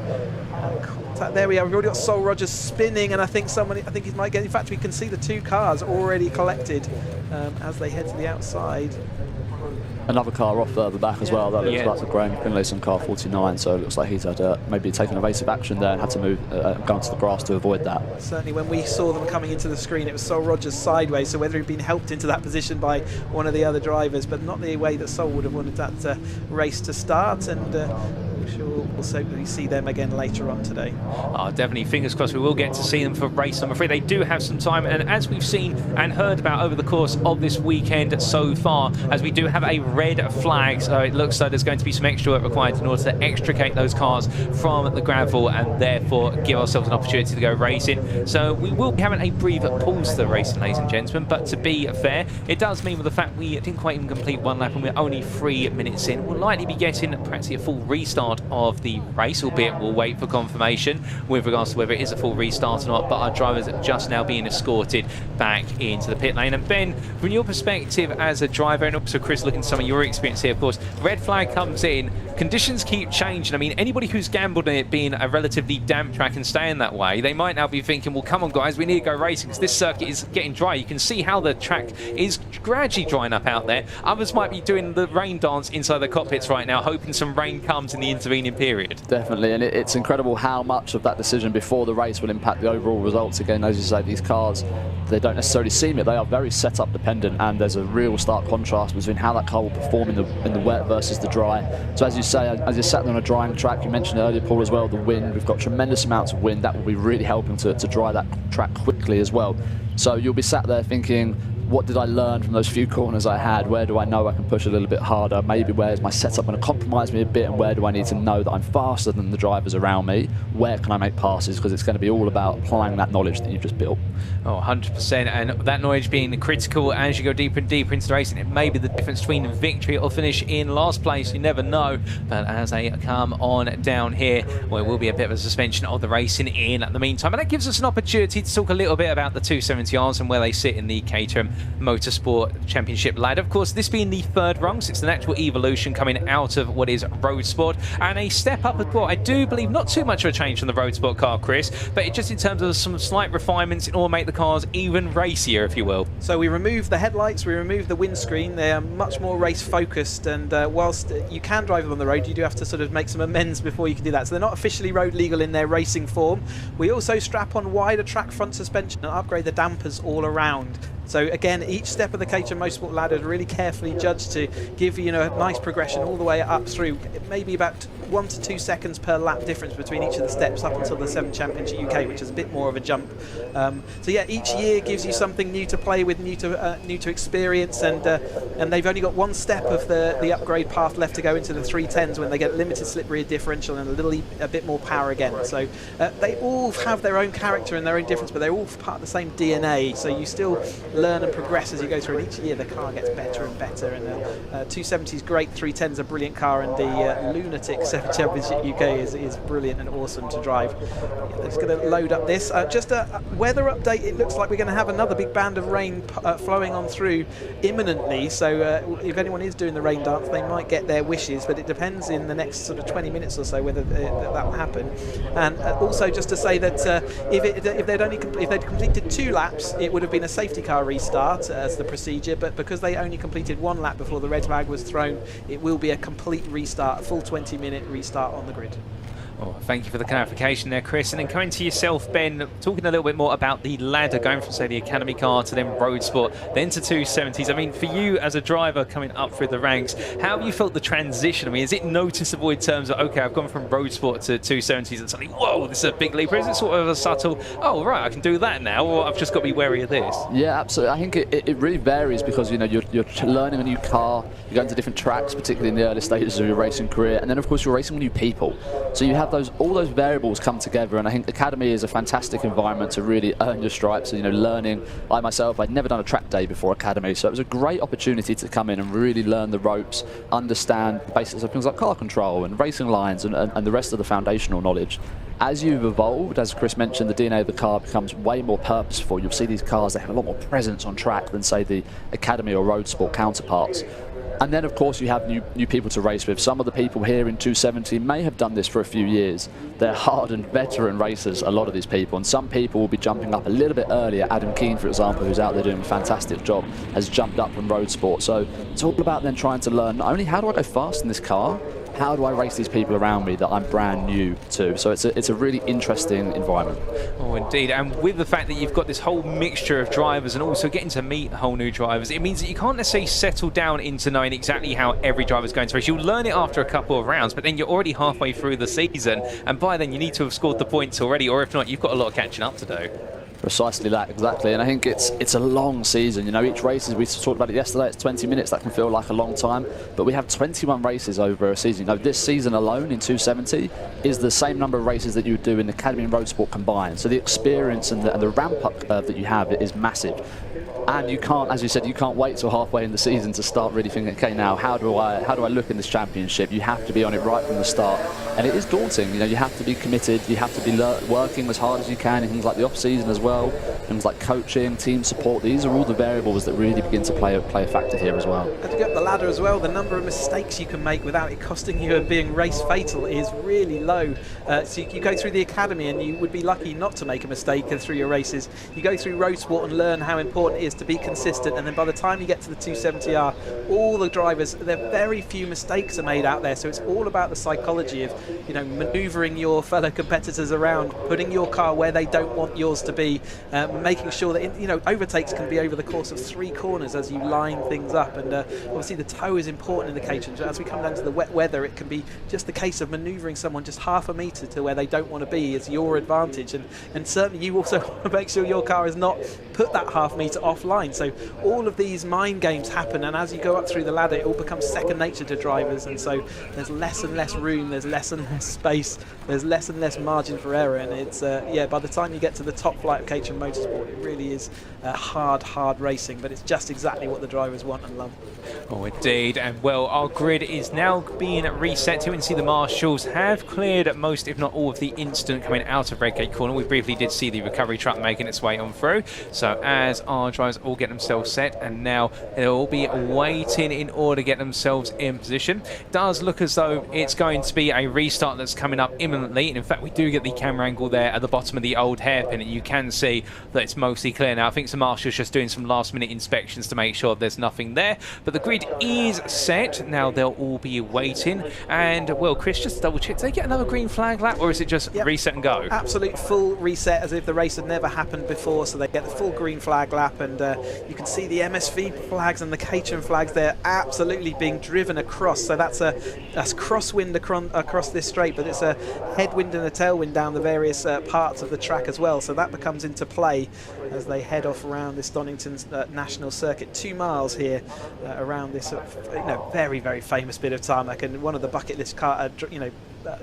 contact. There we are. We've already got Sol Rogers spinning, and I think he might get, in fact we can see the 2 cars already collected as they head to the outside. Another car off further back as well. That looks like the Graham Finlayson car 49, so it looks like he's had maybe taken evasive action there and had to move go into the grass to avoid that. Certainly when we saw them coming into the screen, it was Sol Rogers sideways, so whether he'd been helped into that position by one of the other drivers, but not the way that Sol would have wanted that race to start, and I'm sure we'll certainly see them again later on today. Oh, definitely, fingers crossed we will get to see them for race number 3. They do have some time, and as we've seen and heard about over the course of this weekend so far, as we do have a red flag, so it looks like there's going to be some extra work required in order to extricate those cars from the gravel and therefore give ourselves an opportunity to go racing. So we will be having a brief pause to the racing, ladies and gentlemen, but to be fair, it does mean with the fact we didn't quite even complete 1 lap and we're only 3 minutes in, we'll likely be getting perhaps a full restart of the race, albeit we'll wait for confirmation with regards to whether it is a full restart or not. But our drivers are just now being escorted back into the pit lane. And Ben, from your perspective as a driver, and also Chris, looking at some of your experience here, of course, red flag comes in, conditions keep changing. I mean, anybody who's gambled on it being a relatively damp track and staying that way, they might now be thinking, well, come on guys, we need to go racing because this circuit is getting dry. You can see how the track is gradually drying up out there. Others might be doing the rain dance inside the cockpits right now, hoping some rain comes in the intervening period. Definitely, and it's incredible how much of that decision before the race will impact the overall results. Again, as you say, these cars, they don't necessarily seem it. They are very setup dependent, and there's a real stark contrast between how that car will perform in the wet versus the dry. So as you say, as you're sat on a drying track, you mentioned earlier, Paul, as well, the wind. We've got tremendous amounts of wind. That will be really helping to dry that track quickly as well. So you'll be sat there thinking, what did I learn from those few corners I had? Where do I know I can push a little bit harder? Maybe where's my setup going to compromise me a bit, and where do I need to know that I'm faster than the drivers around me? Where can I make passes? Because it's going to be all about applying that knowledge that you've just built. Oh, 100%, and that knowledge being critical as you go deeper and deeper into the racing. It may be the difference between victory or finish in last place, you never know. But as they come on down here, well, it will be a bit of a suspension of the racing in the meantime. And that gives us an opportunity to talk a little bit about the 270Rs and where they sit in the Caterham Motorsport Championship ladder. Of course, this being the third rung, so it's an actual evolution coming out of what is Road Sport, and a step up as well. I do believe not too much of a change from the Road Sport car, Chris, but just in terms of some slight refinements in order to make the cars even racier, if you will. So we removed the headlights, we removed the windscreen. They are much more race focused, and whilst you can drive them on the road, you do have to sort of make some amends before you can do that. So they're not officially road legal in their racing form. We also strap on wider track front suspension and upgrade the dampers all around. So again, each step of the Caterham Motorsport ladder is really carefully judged to give you know, a nice progression all the way up through. Maybe about 1 to 2 seconds per lap difference between each of the steps up until the 7 Championship UK, which is a bit more of a jump. So yeah, each year gives you something new to play with, new to experience, and they've only got one step of the upgrade path left to go into the 310s when they get limited slip rear differential and a bit more power again. So they all have their own character and their own difference, but they're all part of the same DNA. So you still learn and progress as you go through, and each year the car gets better and better. And 270 is great, 310 is a brilliant car, and the lunatic 7 Championship UK is brilliant and awesome to drive. Just going to load up this. Just a weather update. It looks like we're going to have another big band of rain flowing on through imminently. So if anyone is doing the rain dance, they might get their wishes, but it depends in the next sort of 20 minutes or so whether that will happen. And also just to say that if they'd completed 2 laps, it would have been a safety car restart as the procedure, but because they only completed 1 lap before the red flag was thrown, it will be a complete restart, a full 20-minute restart on the grid. Oh, thank you for the clarification there, Chris. And then coming to yourself, Ben, talking a little bit more about the ladder, going from, say, the Academy car to then Road Sport, then to 270s. I mean, for you as a driver coming up through the ranks, how have you felt the transition? I mean, is it noticeable in terms of, okay, I've gone from Road Sport to 270s and suddenly, whoa, this is a big leap? Or is it sort of a subtle, oh, right, I can do that now, or I've just got to be wary of this? Yeah, absolutely. I think it really varies because, you know, you're learning a new car, you're going to different tracks, particularly in the early stages of your racing career, and then, of course, you're racing with new people. So you have all those variables come together, and I think Academy is a fantastic environment to really earn your stripes. And, you know, learning. I myself, I'd never done a track day before Academy, so it was a great opportunity to come in and really learn the ropes, understand the basics of things like car control and racing lines and the rest of the foundational knowledge. As you've evolved, as Chris mentioned, the DNA of the car becomes way more purposeful. You'll see these cars, they have a lot more presence on track than, say, the Academy or Road Sport counterparts. And then, of course, you have new people to race with. Some of the people here in 270 may have done this for a few years. They're hardened veteran racers, a lot of these people. And some people will be jumping up a little bit earlier. Adam Keane, for example, who's out there doing a fantastic job, has jumped up from Road Sport. So it's all about then trying to learn not only how do I go fast in this car, how do I race these people around me that I'm brand new to? So it's a really interesting environment. Oh, indeed. And with the fact that you've got this whole mixture of drivers and also getting to meet whole new drivers, it means that you can't necessarily settle down into knowing exactly how every driver is going to race. You'll learn it after a couple of rounds, but then you're already halfway through the season, and by then you need to have scored the points already, or if not, you've got a lot of catching up to do. Precisely that, exactly. And I think it's a long season. You know, each race, we talked about it yesterday, it's 20 minutes. That can feel like a long time, but we have 21 races over a season. You know, this season alone in 270 is the same number of races that you would do in the Academy and Road Sport combined. So the experience and the ramp-up curve that you have is massive. And you can't, as you said, you can't wait till halfway in the season to start really thinking, okay, now how do I look in this championship? You have to be on it right from the start, and it is daunting. You know, you have to be committed. You have to be working as hard as you can in things like the off season as well, things like coaching, team support. These are all the variables that really begin to play a factor here as well. And to get the ladder as well, the number of mistakes you can make without it costing you and being race fatal is really low. So you go through the Academy and you would be lucky not to make a mistake through your races. You go through Road Sport and learn how important it is to be consistent, and then by the time you get to the 270R, all the drivers, very few mistakes are made out there. So it's all about the psychology of, you know, manoeuvring your fellow competitors around, putting your car where they don't want yours to be, making sure that, you know, overtakes can be over the course of 3 corners as you line things up. And obviously the toe is important in the Caterham. As we come down to the wet weather, it can be just the case of manoeuvring someone just half a metre to where they don't want to be is your advantage. And certainly you also want to make sure your car is not put that half metre offline. So all of these mind games happen, and as you go up through the ladder, it all becomes second nature to drivers, and so there's less and less room, there's less and less space, there's less and less margin for error, and it's by the time you get to the top flight at Caterham Motorsport. It really is hard racing, but it's just exactly what the drivers want and love. Oh, indeed. And well, our grid is now being reset to, and see the marshals have cleared most, if not all, of the incident coming out of Redgate Corner. We briefly did see the recovery truck making its way on through. So as our drivers all get themselves set, and now they'll all be waiting in order to get themselves in position. It does look as though it's going to be a restart that's coming up imminently. And in fact, we do get the camera angle there at the bottom of the old hairpin, and you can see that it's mostly clear now. I think the marshal's just doing some last-minute inspections to make sure there's nothing there. But the grid is set. Now they'll all be waiting. And, well, Chris, just double check. Do they get another green flag lap, or is it just reset and go? Absolute full reset, as if the race had never happened before. So they get the full green flag lap, and you can see the MSV flags and the Caterham flags there absolutely being driven across. So that's crosswind across this straight, but it's a headwind and a tailwind down the various parts of the track as well. So that becomes into play as they head off around this Donington National Circuit. 2 miles here around this very, very famous bit of tarmac, and one of the bucket list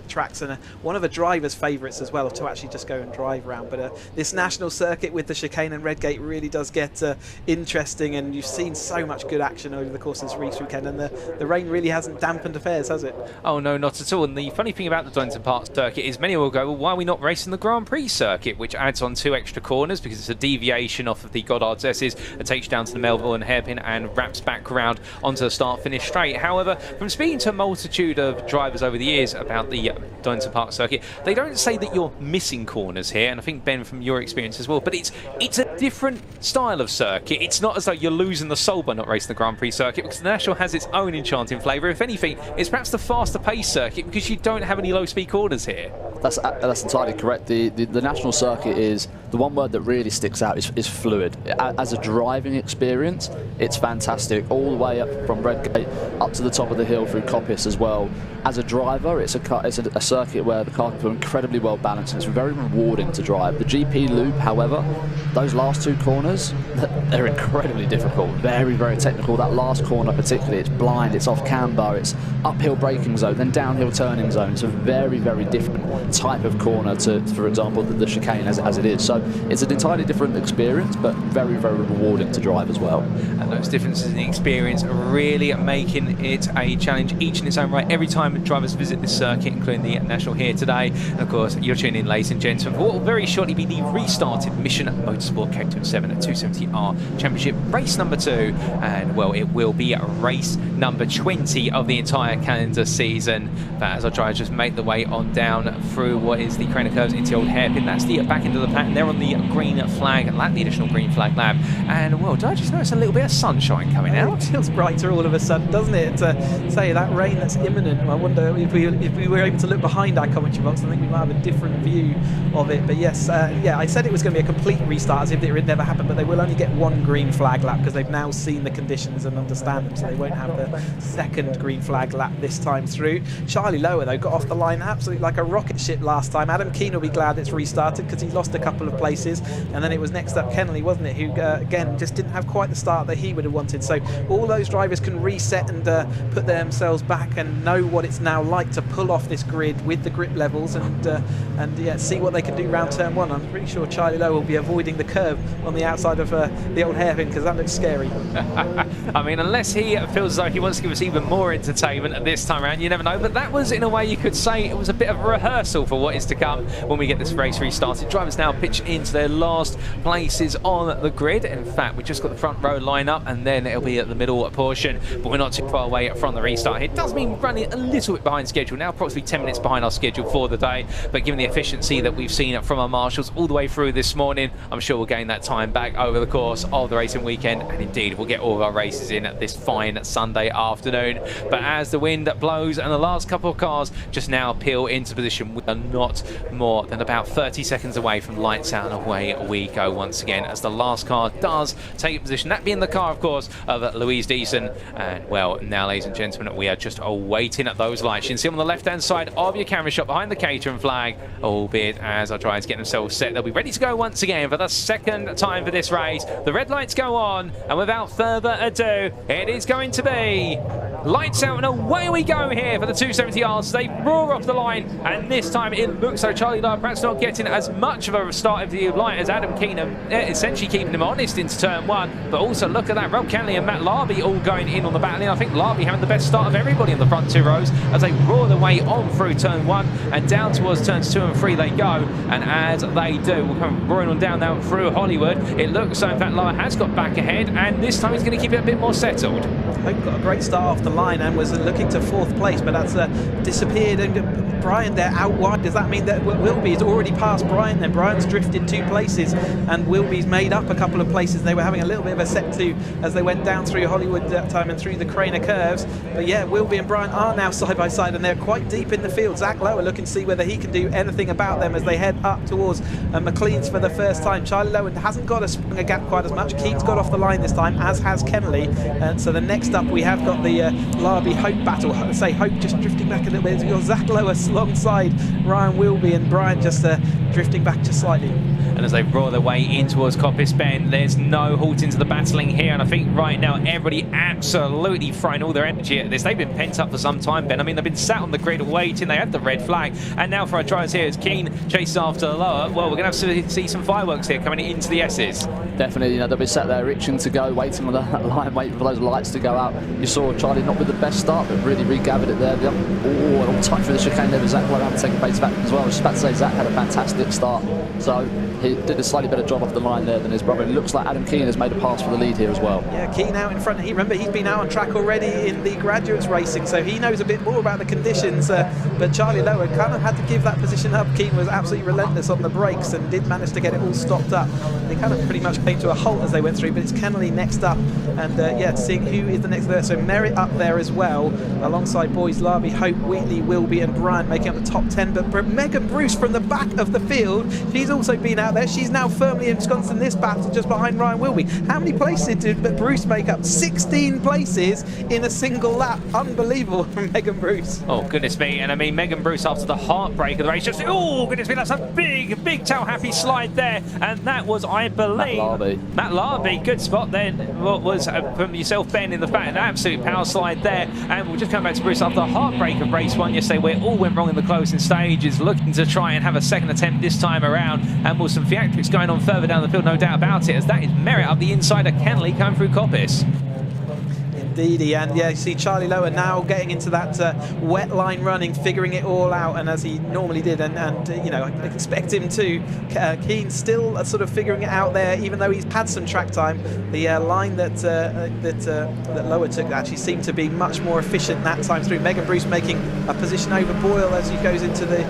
tracks, and one of a driver's favourites as well to actually just go and drive around. But this national circuit with the chicane and Redgate really does get interesting, and you've seen so much good action over the course of this race weekend, and the rain really hasn't dampened affairs, has it? Oh no, not at all. And the funny thing about the Donington Park circuit is many will go, well, why are we not racing the Grand Prix circuit, which adds on 2 extra corners, because it's a deviation off of the Goddard's S's that takes you down to the Melbourne hairpin and wraps back around onto the start-finish straight. However, from speaking to a multitude of drivers over the years about the Donington Park circuit, they don't say that you're missing corners here, and I think, Ben, from your experience as well, but it's a different style of circuit. It's not as though you're losing the soul by not racing the Grand Prix circuit, because the National has its own enchanting flavour. If anything, it's perhaps the faster paced circuit, because you don't have any low speed corners here. That's entirely correct. The National circuit is, the one word that really sticks out is fluid. As a driving experience, it's fantastic, all the way up from Redgate up to the top of the hill through Coppice as well. As a driver, it's a circuit where the car can feel incredibly well balanced, and it's very rewarding to drive. The GP loop, however, those last 2 corners, they're incredibly difficult, very, very technical. That last corner particularly, it's blind, it's off camber, it's uphill braking zone, then downhill turning zone. It's a very, very different type of corner to, for example, the chicane as it is. So it's an entirely different experience, but very, very rewarding to drive as well. And those differences in experience are really making it a challenge each in its own right every time drivers visit this circuit, including the National here today. And of course, you're tuning in, ladies and gentlemen, for what will very shortly be the restarted Mission Motorsport Caterham 7 at 270R Championship race number 2. And well, it will be race number 20 of the entire calendar season. But as our drivers just make the way on down through what is the Craner curves into the old hairpin, that's the back end of the pattern. They're on the green flag lap, the additional green flag lap. And well, did I just notice a little bit of sunshine coming out? It feels brighter all of a sudden, doesn't it? Say that rain that's imminent. I wonder if we were able to look behind our commentary box, I think we might have a different view of it. But yes, I said it was going to be a complete restart, as if it had never happened, but they will only get 1 green flag lap because they've now seen the conditions and understand them, so they won't have the 2nd green flag lap this time through. Charlie Lower, though, got off the line absolutely like a rocket ship last time. Adam Keane will be glad it's restarted because he lost a couple of places, and then it was next up Kennelly, wasn't it, who again just didn't have quite the start that he would have wanted. So all those drivers can reset and put themselves back and know what it's now like to pull off this grid with the grip levels, and see what they can do round turn 1. I'm pretty sure Charlie Lowe will be avoiding the curve on the outside of the old hairpin, because that looks scary. I mean, unless he feels as though he wants to give us even more entertainment at this time around, you never know. But that was, in a way, you could say it was a bit of a rehearsal for what is to come when we get this race restarted. Drivers now pitch into their last places on the grid. In fact, we just got the front row line up, and then it'll be at the middle portion, but we're not too far away from the restart. It does mean running a little bit behind schedule now, approximately 10 minutes behind our schedule for the day, but given the efficiency that we've seen from our marshals all the way through this morning, I'm sure we'll gain that time back over the course of the racing weekend, and indeed we'll get all of our races in this fine Sunday afternoon. But as the wind blows and the last couple of cars just now peel into position, we are not more than about 30 seconds away from lights out, and away we go once again as the last car does take position, that being the car, of course, of Louise Deason. And well, now, ladies and gentlemen, we are just awaiting at those lights. You can see on the left hand side of your camera shot behind the Caterham flag, albeit as our drivers get themselves set, they'll be ready to go once again for the 2nd time for this race. The red lights go on, and without further ado, it is going to be Lights out and away we go here for the 270Rs. They roar off the line, and this time it looks so Charlie Lowe perhaps not getting as much of a start of the light as Adam Keenan, essentially keeping him honest into turn 1. But also look at that, Rob Kenley and Matt Larby all going in on the battling. I think Larby having the best start of everybody in the front 2 rows as they roar their way on through turn 1 and down towards turns 2 and 3 they go. And as they do, we'll come roaring on down now through Hollywood. It looks so in fact Lowe has got back ahead, and this time he's going to keep it a bit more settled. Hope got a great start off the line and was looking to 4th place, but that's disappeared. And Brian there out wide. Does that mean that Wilby's already passed Brian then? Brian's drifted 2 places and Wilby's made up a couple of places. They were having a little bit of a set to as they went down through Hollywood that time and through the Craner curves. But yeah, Wilby and Brian are now side by side and they're quite deep in the field. Zach Lowe looking to see whether he can do anything about them as they head up towards McLean's for the first time. Charlie Lowe hasn't got a gap quite as much. Keane's got off the line this time, as has Kenley. And so the next up we have got the Larby Hope battle. I say Hope just drifting back a little bit. We've got Zach Lowe alongside Ryan Wilby and Brian just drifting back just slightly. And as they roar their way in towards Coppice Bend, there's no halting to the battling here. And I think right now everybody absolutely throwing all their energy at this. They've been pent up for some time, Ben. I mean, they've been sat on the grid waiting. They had the red flag. And now for our drivers here, as Keane chases after Lower, well, we're going to have to see some fireworks here coming into the S's. Definitely, they'll be sat there itching to go, waiting on that line, waiting for those lights to go out. You saw Charlie not with the best start, but really regathered it there. All tight through the chicane there with Zach Lowe having taken pace back as well. I was just about to say Zach had a fantastic start, so he did a slightly better job off the line there than his brother. It looks like Adam Keane has made a pass for the lead here as well. Yeah, Keane out in front. Remember, he's been out on track already in the graduates racing, so he knows a bit more about the conditions. But Charlie Lowe kind of had to give that position up. Keane was absolutely relentless on the brakes and did manage to get it all stopped up. They kind of pretty much came to a halt as they went through, but it's Kenley next up, and yeah, seeing who is the next there. So Merritt up there as well, alongside boys Larby, Hope, Wheatley, Wilby and Bryant making up the top 10. But Megan Bruce from the back of the field, she's also been out there. She's now firmly ensconced in this battle just behind Ryan Wilby. How many places did Bruce make up? 16 places in a single lap. Unbelievable from Megan Bruce. Oh, goodness me. And I mean, Megan Bruce after the heartbreak of the race, just, oh, goodness me, that's a big tail happy slide there. And that was, I believe, Matt Larby. Good spot then. What was from yourself, Ben, in the back, an absolute power slide there. And we'll just come back to Bruce after the heartbreak of race 1 yesterday, where it all went wrong in the closing stages, looking to try and have a second attempt this time around. And with some theatrics going on further down the field, no doubt about it, as that is Merritt up the inside of Kenley coming through Coppice. Indeedy, and yeah, you see Charlie Lowe now getting into that wet line running, figuring it all out, and as he normally did, and you know, I expect him to. Keane still sort of figuring it out there, even though he's had some track time. The line that Lowe took actually seemed to be much more efficient that time through. Megan Bruce making a position over Boyle as he goes into the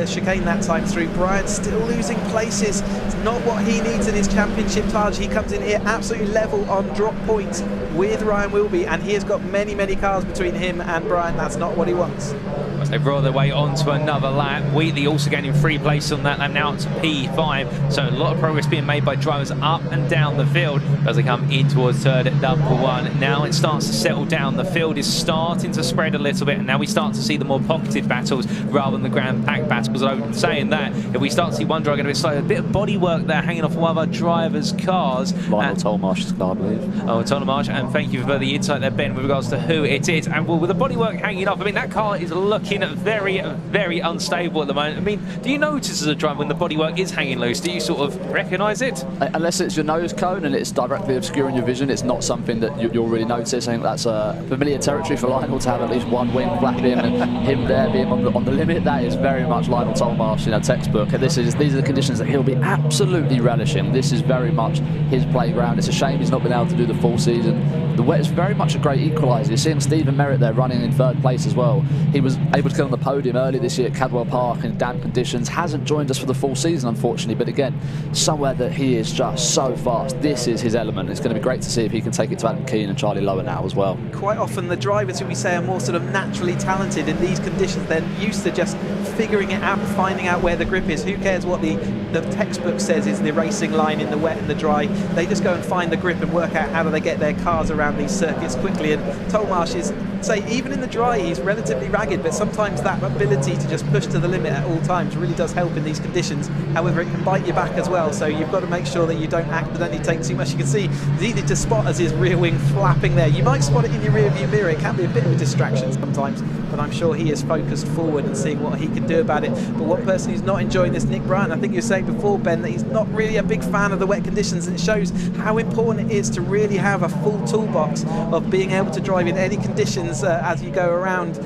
chicane that time through. Bryant still losing places. It's not what he needs in his championship charge. He comes in here absolutely level on drop points with Ryan Wilby, and he has got many cars between him and Brian. That's not what he wants. As they roll their way onto another lap, Wheatley also gaining 3 places on that lap, now up to P5. So a lot of progress being made by drivers up and down the field as they come in towards third at number 1. Now it starts to settle down. The field is starting to spread a little bit, and now we start to see the more pocketed battles rather than the grand pack battles. I'm saying that if we start to see one driver get a bit slow, a bit of bodywork there hanging off one of our drivers' cars. Lionel Tolmarsh's car, I believe. Oh, Tolmarsh, and thank you for the insight there, Ben, with regards to who it is. And well, with the bodywork hanging off, I mean, that car is looking very unstable at the moment. I mean, do you notice as a driver when the bodywork is hanging loose? Do you sort of recognise it? Unless it's your nose cone and it's directly obscuring your vision, it's not something that you'll really notice. I think that's familiar territory for Lionel to have at least one wing flapping and him there being on the limit. That is very much Lionel Tolmarsh, textbook. And these are the conditions that he'll be absolutely relishing. This is very much his playground. It's a shame he's not been able to do the full season. The wet is very much a great equaliser. You're seeing Stephen Merritt there running in 3rd place as well. He was able to get on the podium early this year at Cadwell Park in damp conditions. Hasn't joined us for the full season, unfortunately, but again, somewhere that he is just so fast. This is his element. It's going to be great to see if he can take it to Adam Keane and Charlie Lowe now as well. Quite often the drivers who we say are more sort of naturally talented in these conditions, they're used to just figuring it out, finding out where the grip is. Who cares what the textbook says is the racing line in the wet and the dry? They just go and find the grip and work out how do they get their cars around these circuits quickly. And Tollemache is, say, even in the dry, he's relatively ragged, but sometimes that ability to just push to the limit at all times really does help in these conditions. However, it can bite you back as well, so you've got to make sure that you don't accidentally take too much. You can see it's easy to spot as his rear wing flapping there. You might spot it in your rear view mirror. It can be a bit of a distraction sometimes, but I'm sure he is focused forward and seeing what he can do about it. But one person who's not enjoying this, Nick Bryan, I think you were saying before, Ben, that he's not really a big fan of the wet conditions, and it shows how important it is to really have a full toolbox of being able to drive in any conditions as you go around.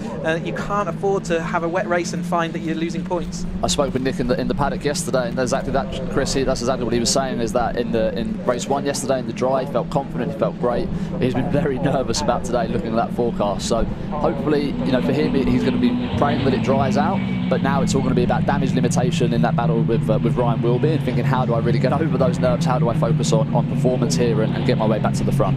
You can't afford to have a wet race and find that you're losing points. I spoke with Nick in the paddock yesterday, and exactly that, Chris. That's exactly what he was saying. Is that in race 1 yesterday in the dry, he felt confident, he felt great. He's been very nervous about today, looking at that forecast. So hopefully, for him, he's going to be praying that it dries out. But now it's all going to be about damage limitation in that battle with Ryan Wilby, and thinking, how do I really get over those nerves? How do I focus on performance here and get my way back to the front?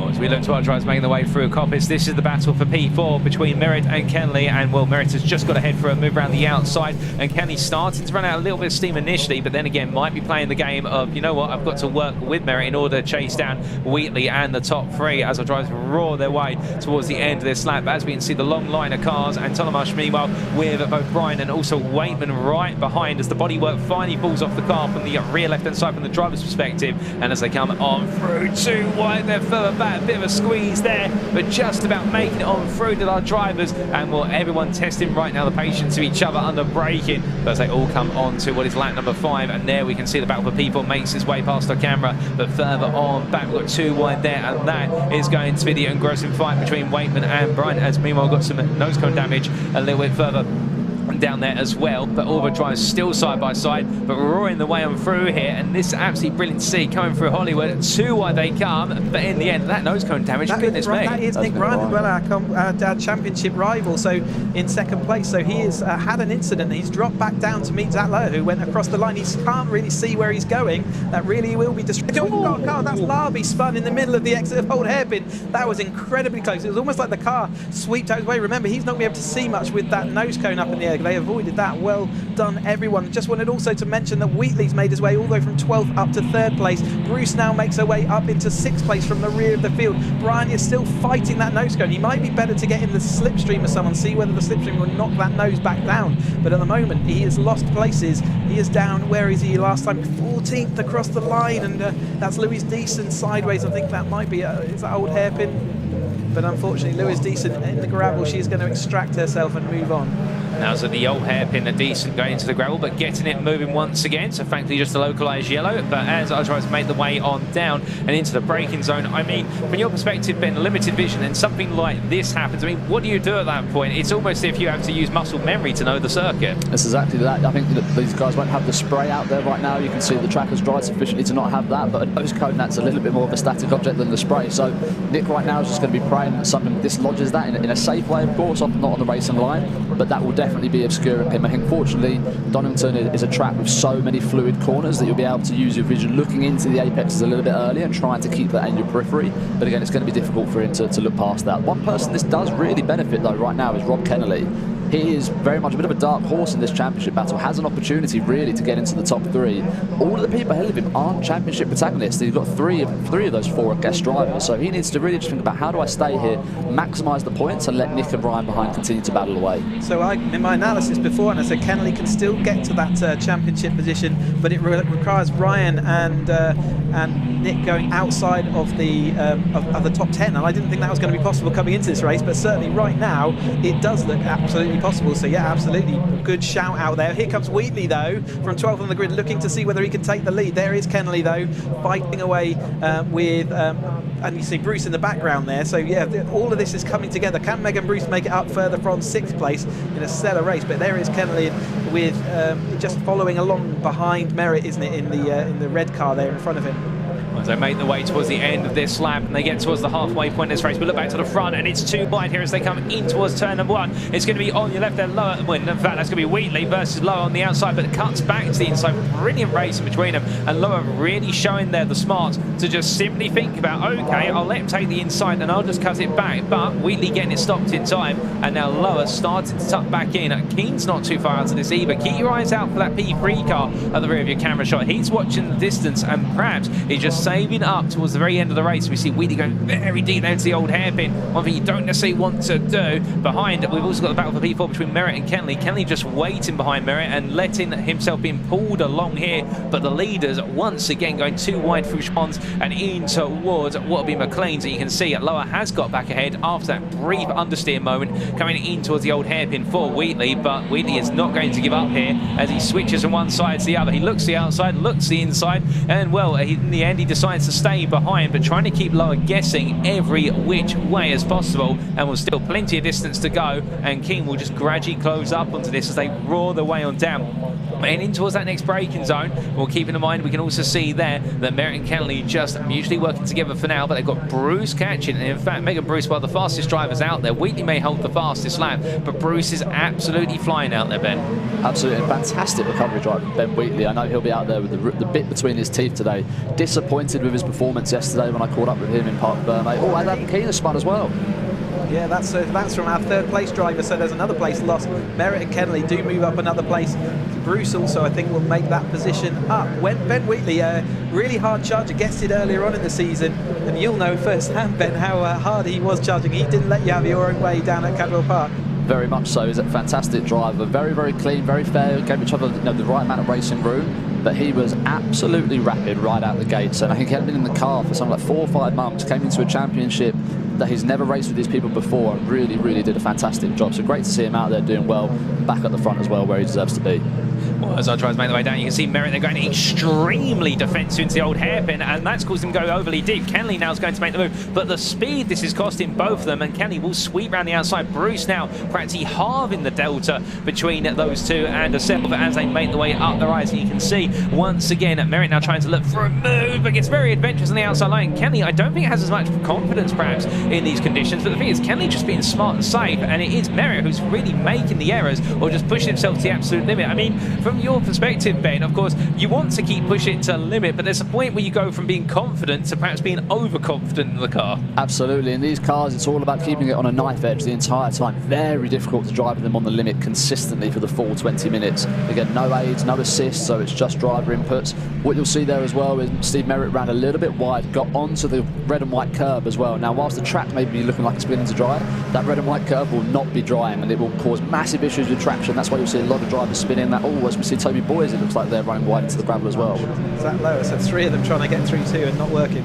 As we look to our drivers making their way through Coppice, this is the battle for P4 between Merritt and Kenley, and Merritt has just got ahead for a move around the outside, and Kenley starting to run out a little bit of steam initially, but then again might be playing the game of, you know what, I've got to work with Merritt in order to chase down Wheatley and the top three as our drivers roar their way towards the end of this lap. But as we can see, the long line of cars, and Tollemache meanwhile with both Bryan and also Waitman right behind as the bodywork finally falls off the car from the rear left-hand side from the driver's perspective, and as they come on through too wide, they're further back. A bit of a squeeze there, but just about making it on through to our drivers, and everyone testing right now the patience of each other under braking as they all come on to what is lap number 5. And there we can see the battle for P4 makes its way past our camera, but further on back we've got 2 wide there, and that is going to be the engrossing fight between Waitman and Bryan, as meanwhile we've got some nose cone damage a little bit further down there as well, but all the drivers still side by side, but roaring the way on through here, and this is absolutely brilliant to see coming through Hollywood. 2 wide they come, but in the end that nose cone damage, goodness me. That is Nick Bryan as well, our championship rival, so in second place. So he has had an incident. He's dropped back down to meet Zach Lowe, who went across the line. He can't really see where he's going. That really will be distracting. Oh, God, that's Larby spun in the middle of the exit of Old Hairpin. That was incredibly close. It was almost like the car sweeped out his way. Remember, he's not going to be able to see much with that nose cone up in the air. They avoided that. Well done, everyone. Just wanted also to mention that Wheatley's made his way all the way from 12th up to 3rd place. Bruce now makes her way up into 6th place from the rear of the field. Bryan is still fighting that nose cone. He might be better to get in the slipstream of someone, see whether the slipstream will knock that nose back down. But at the moment, he has lost places. He is down, where is he last time? 14th across the line, and that's Louis Deason sideways. I think that might be, is that Old Hairpin? But unfortunately, Louis Deason in the gravel, she's going to extract herself and move on. Now so the Old Hairpin, a decent going into the gravel, but getting it moving once again, so thankfully just a localised yellow. But as our drivers make the way on down and into the braking zone, I mean, from your perspective, Ben, limited vision, and something like this happens, I mean, what do you do at that point? It's almost as if you have to use muscle memory to know the circuit. That's exactly that. I think that these guys won't have the spray out there right now. You can see the track has dried sufficiently to not have that, but a nose cone, that's a little bit more of a static object than the spray. So Nick right now is just going to be praying that something dislodges that in a safe way, of course, not on the racing line, but that will definitely be obscuring him. I think fortunately Donington is a track with so many fluid corners that you'll be able to use your vision looking into the apexes a little bit earlier and trying to keep that in your periphery. But again, it's going to be difficult for him to look past that. One person this does really benefit though right now is Rob Kennelly. He is very much a bit of a dark horse in this championship battle, has an opportunity really to get into the top 3. All of the people ahead of him aren't championship protagonists. He's got three of those 4 guest drivers, so he needs to really just think about how do I stay here, maximise the points and let Nick and Bryan behind continue to battle away. So in my analysis before, and I said Kennelly can still get to that championship position, but it requires Bryan and Nick going outside of the top 10, and I didn't think that was going to be possible coming into this race, but certainly right now it does look absolutely possible. So yeah, absolutely good shout out there. Here comes Wheatley though from 12th on the grid, looking to see whether he can take the lead. There is Kennelly though, fighting away with and you see Bruce in the background there. So yeah, all of this is coming together. Can Megan Bruce make it up further from 6th place in a stellar race? But there is Kennelly with just following along behind Merritt, isn't it, in the red car there in front of him. As they make the way towards the end of this lap and they get towards the halfway point of this race, we look back to the front and it's too wide here as they come in towards turn number 1. It's going to be on your left there, Lower. Well, in fact, that's going to be Wheatley versus Lower on the outside, but it cuts back to the inside. Brilliant race in between them, and Lower really showing there the smarts to just simply think about, okay, I'll let him take the inside and I'll just cut it back. But Wheatley getting it stopped in time, and now Lower starting to tuck back in. Keen's not too far out of this either. Keep your eyes out for that P3 car at the rear of your camera shot. He's watching the distance and perhaps he's just saving up towards the very end of the race. We see Wheatley going very deep down to the old hairpin. One thing you don't necessarily want to do. Behind, we've also got the battle for P4 between Merritt and Kenley. Kenley just waiting behind Merritt and letting himself being pulled along here. But the leaders once again going too wide through Schwann's and in towards what will be McLean's. And you can see Lower has got back ahead after that brief understeer moment, coming in towards the old hairpin for Wheatley. But Wheatley is not going to give up here as he switches from one side to the other. He looks the outside, looks the inside, and well, in the end he decides to stay behind, but trying to keep Lower guessing every which way as possible. And with still plenty of distance to go, and King will just gradually close up onto this as they roar their way on down. And in towards that next braking zone, well, keeping in mind we can also see there that Merritt and Kenley just mutually working together for now, but they've got Bruce catching, and in fact Megan Bruce, one of the fastest drivers out there. Wheatley may hold the fastest lap, but Bruce is absolutely flying out there, Ben. Absolutely, fantastic recovery driver, Ben Wheatley. I know he'll be out there with the bit between his teeth today. Disappointed with his performance yesterday when I caught up with him in Park Burmay. Oh, and Adam Keener spun as well. Yeah, that's from our third place driver, so there's another place lost. Merritt and Kenley do move up another place. Bruce also, I think, will make that position up. When Ben Wheatley, really hard charger, gets it earlier on in the season, and you'll know firsthand, Ben, how hard he was charging. He didn't let you have your own way down at Cadwell Park. Very much so. He's a fantastic driver, very, very clean, very fair, gave each other the right amount of racing room, but he was absolutely rapid right out the gates. And I think he had been in the car for something like 4 or 5 months, came into a championship that he's never raced with these people before, and really, really did a fantastic job. So great to see him out there doing well, back at the front as well, where he deserves to be. Well, as I try to make the way down, you can see Merritt, they're going extremely defensive into the old hairpin, and that's caused him to go overly deep. Kenley now is going to make the move, but the speed this is costing both of them, and Kenley will sweep around the outside. Bruce now practically halving the delta between those two and herself as they make the way up the rise. And you can see once again Merritt now trying to look for a move, but gets very adventurous on the outside line. Kenley, I don't think has as much confidence perhaps in these conditions, but the thing is Kenley just being smart and safe, and it is Merritt who's really making the errors or just pushing himself to the absolute limit. I mean, from your perspective, Ben, of course, you want to keep pushing it to the limit, but there's a point where you go from being confident to perhaps being overconfident in the car. Absolutely. In these cars, it's all about keeping it on a knife edge the entire time. Very difficult to drive them on the limit consistently for the full 20 minutes. Again, no aids, no assists, so it's just driver inputs. What you'll see there as well is Steve Merritt ran a little bit wide, got onto the red and white curb as well. Now, whilst the track may be looking like it's beginning to dry, that red and white curb will not be drying, and it will cause massive issues with traction. That's why you'll see a lot of drivers spinning that. Oh, as we see Toby Boys, it looks like they're running wide into the gravel as well. Is that low? So 3 of them trying to get through 2 and not working.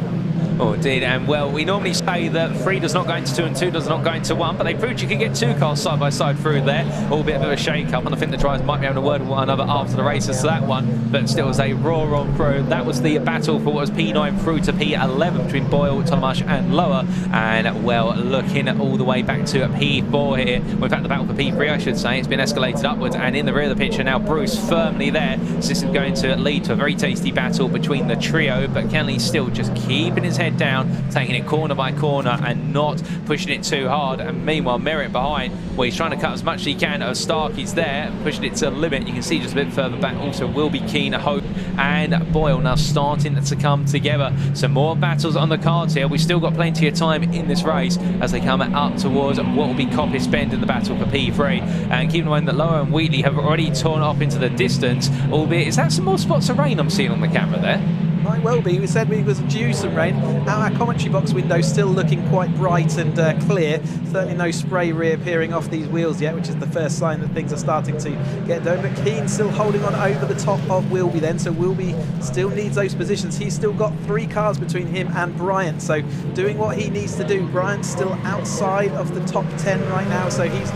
Oh, indeed, and well, we normally say that 3 does not go into 2 and 2 does not go into 1, but they proved you could get 2 cars side by side through there, albeit a bit of a shake-up, and I think the drivers might be able to word with one another after the races to that one, but still was a roar on through. That was the battle for what was P9 through to P11 between Boyle, Tomash and Lower, and well, looking all the way back to P4 here. Well, in fact, the battle for P3, I should say, it's been escalated upwards, and in the rear of the picture now, Bruce firmly there. This is going to lead to a very tasty battle between the trio, but Kenley still just keeping his head down, taking it corner by corner and not pushing it too hard. And meanwhile, Merritt behind, where he's trying to cut as much as he can of Stark. He's there, pushing it to the limit. You can see just a bit further back also will be Keen, Hope and Boyle now starting to come together. Some more battles on the cards here. We've still got plenty of time in this race as they come up towards what will be Coppice Bend in the battle for P3. And keep in mind that Lower and Wheatley have already torn off into the distance, albeit, is that some more spots of rain I'm seeing on the camera there? Might well be. We said we was due some rain. Our commentary box window still looking quite bright and clear. Certainly no spray reappearing off these wheels yet, which is the first sign that things are starting to get done. But Keane still holding on over the top of Wilby then, so Wilby still needs those positions. He's still got 3 cars between him and Bryant, so doing what he needs to do. Bryant's still outside of the top 10 right now, so he's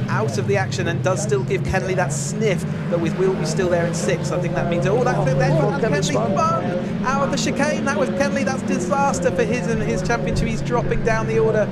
out of the action and does still give Kenley that sniff, but with Wilby still there in 6, I think that means Kenley spun out of the chicane. That was Kenley. That's disaster for his and his championship. He's dropping down the order,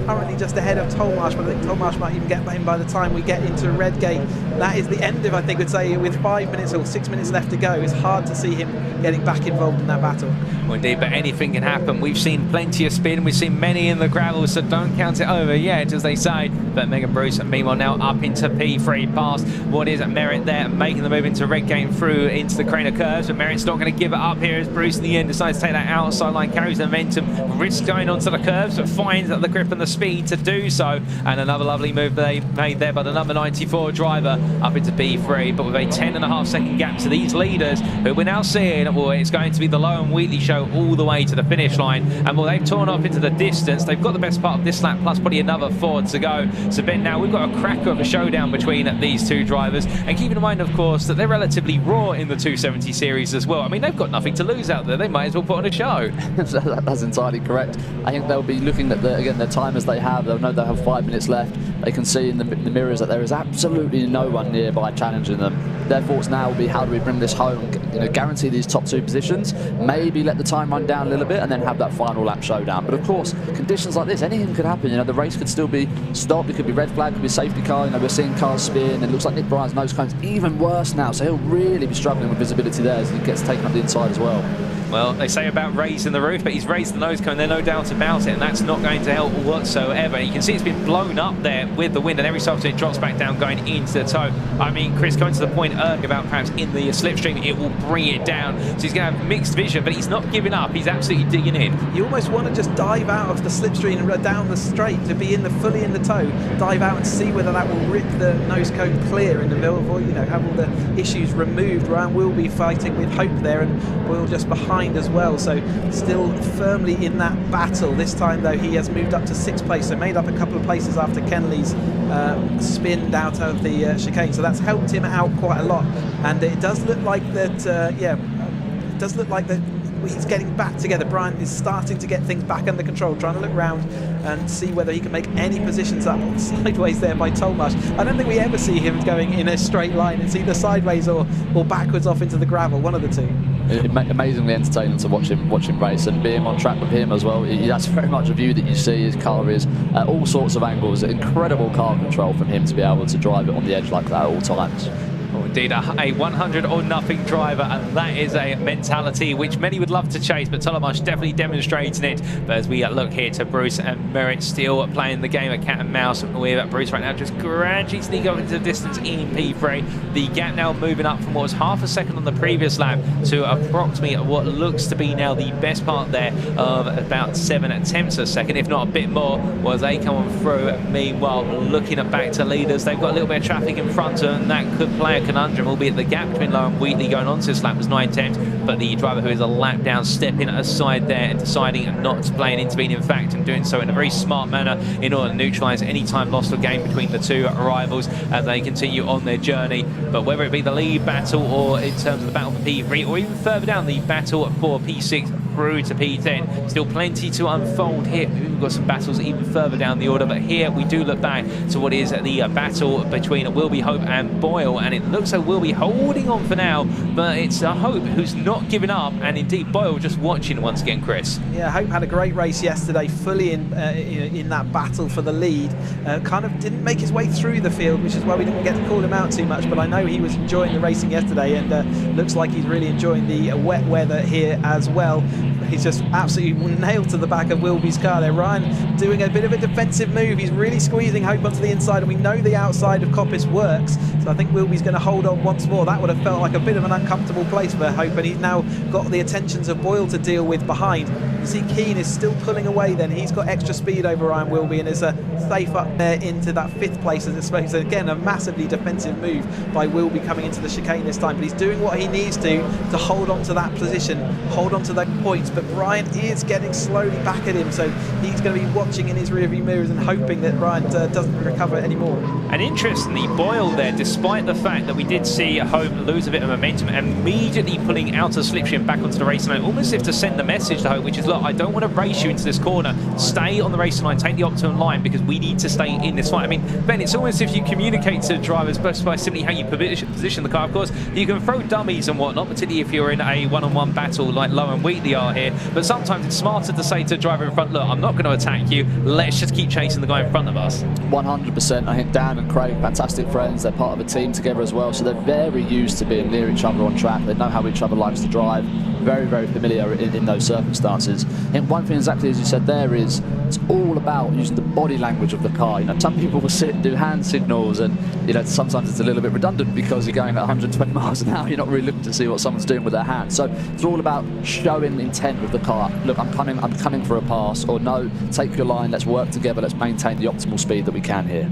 currently just ahead of Tolmarsh, but I think Tolmarsh might even get him by the time we get into Redgate. That is the end of, I think, would say, with 5 minutes or 6 minutes left to go. It's hard to see him getting back involved in that battle. Well, indeed, but anything can happen. We've seen plenty of spin. We've seen many in the gravel, so don't count it over yet, as they say. But Megan Bruce, meanwhile, now up into P3, past what is Merritt there, making the move into Redgate through into the Craner curves. But Merritt's not going to give it up here as Bruce in the end decides to take that outside line, carries the momentum, risks going onto the curves, but finds the grip and the speed to do so. And another lovely move they made there by the number 94 driver up into P3, but with a 10.5-second gap to these leaders, who we're now seeing, well, it's going to be the Low and Wheatley show all the way to the finish line. And well, they've torn off into the distance. They've got the best part of this lap, plus probably another 4 to go. So Ben, now we've got a cracker of a showdown between these two drivers. And keeping in mind, of course, that they're relatively raw in the 270 series as well. I mean, they've got nothing to lose out there. They might as well put on a show. That's entirely correct. I think they'll be looking at, again, their time as they have. They'll know they'll have 5 minutes left. They can see in the mirrors that there is absolutely no one nearby challenging them. Their thoughts now will be, how do we bring this home, guarantee these top 2 positions, maybe let the time run down a little bit, and then have that final lap showdown. But of course, conditions like this, anything could happen. The race could still be stopped. It could be red flag, it could be safety car. We're seeing cars spin. It looks like Nick Bryan's nose cone's even worse now, so he'll really be struggling with visibility there as he gets taken up the inside as well. Well, they say about raising the roof, but he's raised the nose cone, there's no doubt about it, and that's not going to help whatsoever. You can see it's been blown up there with the wind, and every so often it drops back down going into the toe. I mean, Chris, going to the point earlier about perhaps in the slipstream, it will bring it down. So he's going to have mixed vision, but he's not giving up. He's absolutely digging in. You almost want to just dive out of the slipstream and down the straight to be fully in the toe. Dive out and see whether that will rip the nose cone clear in the middle, or have all the issues removed. Ryan will be fighting with hope there, and Boyle just behind as well, so still firmly in that battle. This time though, he has moved up to 6th place, so made up a couple of places after Kenley's spinned out of the chicane, so that's helped him out quite a lot. And it does look like that it does look like that he's getting back together. Bryant is starting to get things back under control, trying to look round and see whether he can make any positions up sideways there by Tolmarsh. I don't think we ever see him going in a straight line. It's either sideways or backwards off into the gravel, one of the two. Amazingly entertaining to watch him race, and being on track with him as well. That's very much a view that you see. His car is at all sorts of angles. Incredible car control from him to be able to drive it on the edge like that at all times. Oh, indeed, a 100 or nothing driver, and that is a mentality which many would love to chase, but Tolmarsh definitely demonstrating it. But as we look here to Bruce and Merritt still playing the game of cat and mouse with Bruce right now, just gradually sneak up into the distance in P3. The gap now moving up from what was half a second on the previous lap to approximately what looks to be now the best part there of about 7 tenths a second, if not a bit more, as they come on through. Meanwhile, looking at back to leaders, they've got a little bit of traffic in front of them, and that could play a conundrum, albeit the gap between Low and Wheatley going on to this lap was 9 tenths, but the driver who is a lap down stepping aside there and deciding not to play an intervening fact, and doing so in a very smart manner in order to neutralise any time lost or gain between the two rivals as they continue on their journey. But whether it be the lead battle or in terms of the battle for P3 or even further down the battle for P6 through to P10, still plenty to unfold here. We've got some battles even further down the order, but here we do look back to what is the battle between Wilby, Hope and Boyle, and it looks like Wilby holding on for now, but it's Hope who's not giving up, and indeed Boyle just watching once again, Chris. Yeah, Hope had a great race yesterday, fully in that battle for the lead. Kind of didn't make his way through the field, which is why we didn't get to call him out too much, but I know he was enjoying the racing yesterday, and looks like he's really enjoying the wet weather here as well. He's just absolutely nailed to the back of Wilby's car there. Ryan doing a bit of a defensive move. He's really squeezing Hope onto the inside, and we know the outside of Coppice works, so I think Wilby's going to hold on once more. That would have felt like a bit of an uncomfortable place for Hope, and he's now got the attentions of Boyle to deal with behind. You see Keane is still pulling away then. He's got extra speed over Ryan Wilby and is safe up there into that 5th place as it's supposed to. Again, a massively defensive move by Wilby coming into the chicane this time, but he's doing what he needs to hold on to that position, hold on to those points. But Brian is getting slowly back at him, so he's going to be watching in his rearview mirrors and hoping that Brian doesn't recover anymore. And interestingly, Boyle there, despite the fact that we did see Hope lose a bit of momentum, immediately pulling out of slipstream back onto the racing line, almost as if to send the message to Hope, which is, look, I don't want to race you into this corner. Stay on the racing line, take the optimum line, because we need to stay in this fight. I mean, Ben, it's almost as if you communicate to drivers both by simply how you position the car. Of course, you can throw dummies and whatnot, particularly if you're in a one-on-one battle like Low and Wheatley are here, but sometimes it's smarter to say to the driver in front, look, I'm not going to attack you, let's just keep chasing the guy in front of us. 100%. I think Dan and Craig, fantastic friends, they're part of a team together as well, so they're very used to being near each other on track. They know how each other likes to drive. very, very familiar in those circumstances. I think one thing, exactly as you said there, is it's all about using the body language of the car. You know, some people will sit and do hand signals, and you know, sometimes it's a little bit redundant because you're going at 120 miles an hour. You're not really looking to see what someone's doing with their hands. So it's all about showing intent with the car. Look, I'm coming for a pass, or no, take your line. Let's work together. Let's maintain the optimal speed that we can here.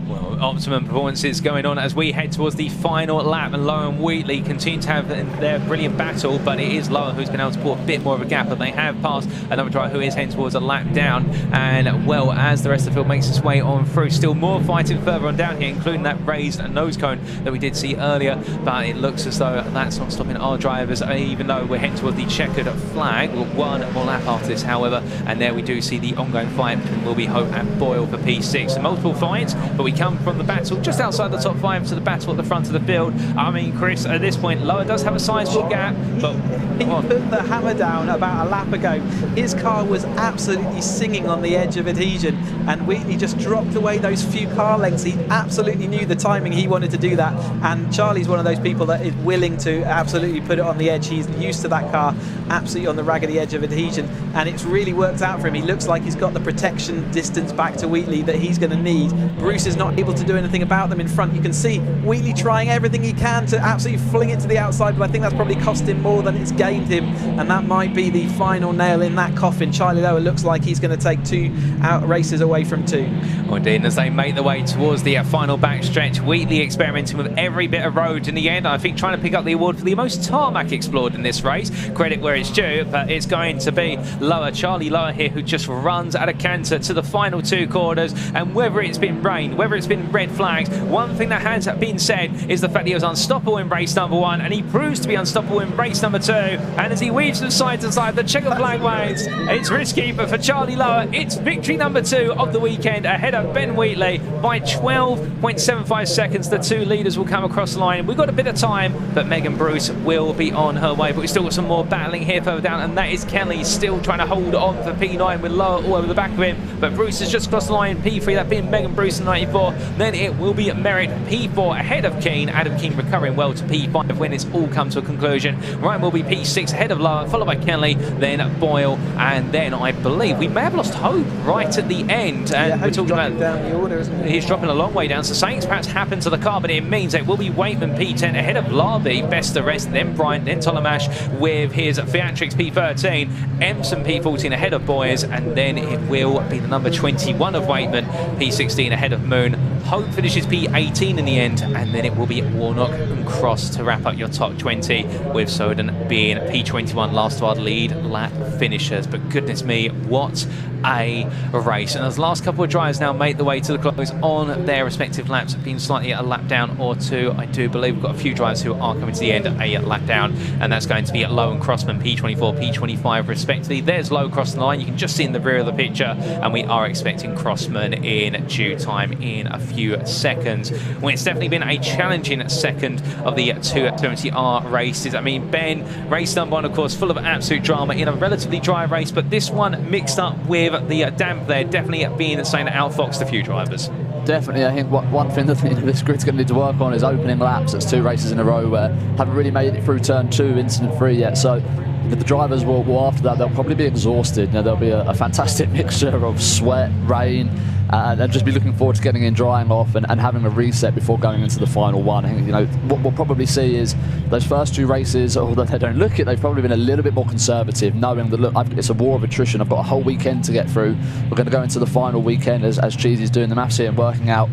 Well, optimum performances going on as we head towards the final lap, and Lowe and Wheatley continue to have their brilliant battle, but it is Lowe who's been able to put a bit more of a gap, but they have passed another driver who is heading towards a lap down. And well, as the rest of the field makes its way on through, still more fighting further on down here, including that raised nose cone that we did see earlier, but it looks as though that's not stopping our drivers, even though we're heading towards the checkered flag. We've got one more lap after this, however, and there we do see the ongoing fight between Wilby Hope and Boyle for P6. So multiple fights, but we come from the battle just outside the top 5 to the battle at the front of the field. I mean, Chris, at this point, Lowe does have a sizable gap, but he put the hammer down about a lap ago. His car was absolutely singing on the edge of adhesion, and Wheatley just dropped away those few car lengths. He absolutely knew the timing. He wanted to do that, and Charlie's one of those people that is willing to absolutely put it on the edge. He's used to that car absolutely on the raggedy edge of adhesion, and it's really worked out for him. He looks like he's got the protection distance back to Wheatley that he's going to need. Bruce is not able to do anything about them in front. You can see Wheatley trying everything he can to absolutely fling it to the outside, but I think that's probably cost him more than it's gained him, and that might be the final nail in that coffin. Charlie Lowe looks like he's going to take 2 out races away from 2. Well, indeed, as they make their way towards the final backstretch, Wheatley experimenting with every bit of road in the end. I think trying to pick up the award for the most tarmac explored in this race. Credit where it's due, but it's going to be Lowe, Charlie Lowe here, who just runs at a canter to the final 2 corners. And whether it's been rain, whether it's been red flags, one thing that has been said is the fact that he was unstoppable in race number 1, and he proves to be unstoppable in race number 2. And as he weaves from side to side, the checkered flag waves. It's risky, but for Charlie Lowe, it's victory number 2 of the weekend ahead of Ben Wheatley by 12.75 seconds. The 2 leaders will come across the line. We've got a bit of time, but Megan Bruce will be on her way. But we've still got some more battling here further down, and that is Kelly still trying to hold on for P9 with Lowe all over the back of him. But Bruce has just crossed the line. P3, that being Megan Bruce in 94. Then it will be Merritt P4 ahead of Keane. Adam Keane recovering well to P5 when it's all come to a conclusion. Ryan will be P6 ahead of Lowe, followed by Kelly, then Boyle, and then I believe we may have lost Hope right at the end. And yeah, we're talking about down the order, isn't he? He's dropping a long way down, so something's perhaps happened to the car, but it means it will be Waitman P10 ahead of Larby, best the rest, then Bryant, then Tolomash with his Theatrics P13, Empson P14 ahead of Boyers, and then it will be the number 21 of Waitman, P16 ahead of Moon. Hope finishes P18 in the end, and then it will be Warnock and Cross to wrap up your top 20, with Soden being P21 last of our lead lap finishers. But goodness me, what a race. And those last couple of drivers now make the way to the close on their respective laps, being slightly a lap down or 2. I do believe we've got a few drivers who are coming to the end a lap down, and that's going to be Lowe and Crossman, P24, P25 respectively. There's Lowe crossing the line. You can just see in the rear of the picture, and we are expecting Crossman in due time in a few seconds. Well, it's definitely been a challenging second of the 270R races. I mean, Ben, race number 1, of course, full of absolute drama in a relatively dry race, but this one mixed up with the damp there, definitely being something that outfoxed a few drivers. Definitely, I think one thing that this grid's going to need to work on is opening laps. That's 2 races in a row where haven't really made it through turn 2, incident free yet. So the drivers will after that, they'll probably be exhausted. You know, there'll be a fantastic mixture of sweat, rain, and just be looking forward to getting in, drying off, and having a reset before going into the final one. I think, you know, what we'll probably see is those first 2 races, although they don't look it, they've probably been a little bit more conservative, knowing that, look, it's a war of attrition. I've got a whole weekend to get through. We're going to go into the final weekend as Cheesy's doing the maths here and working out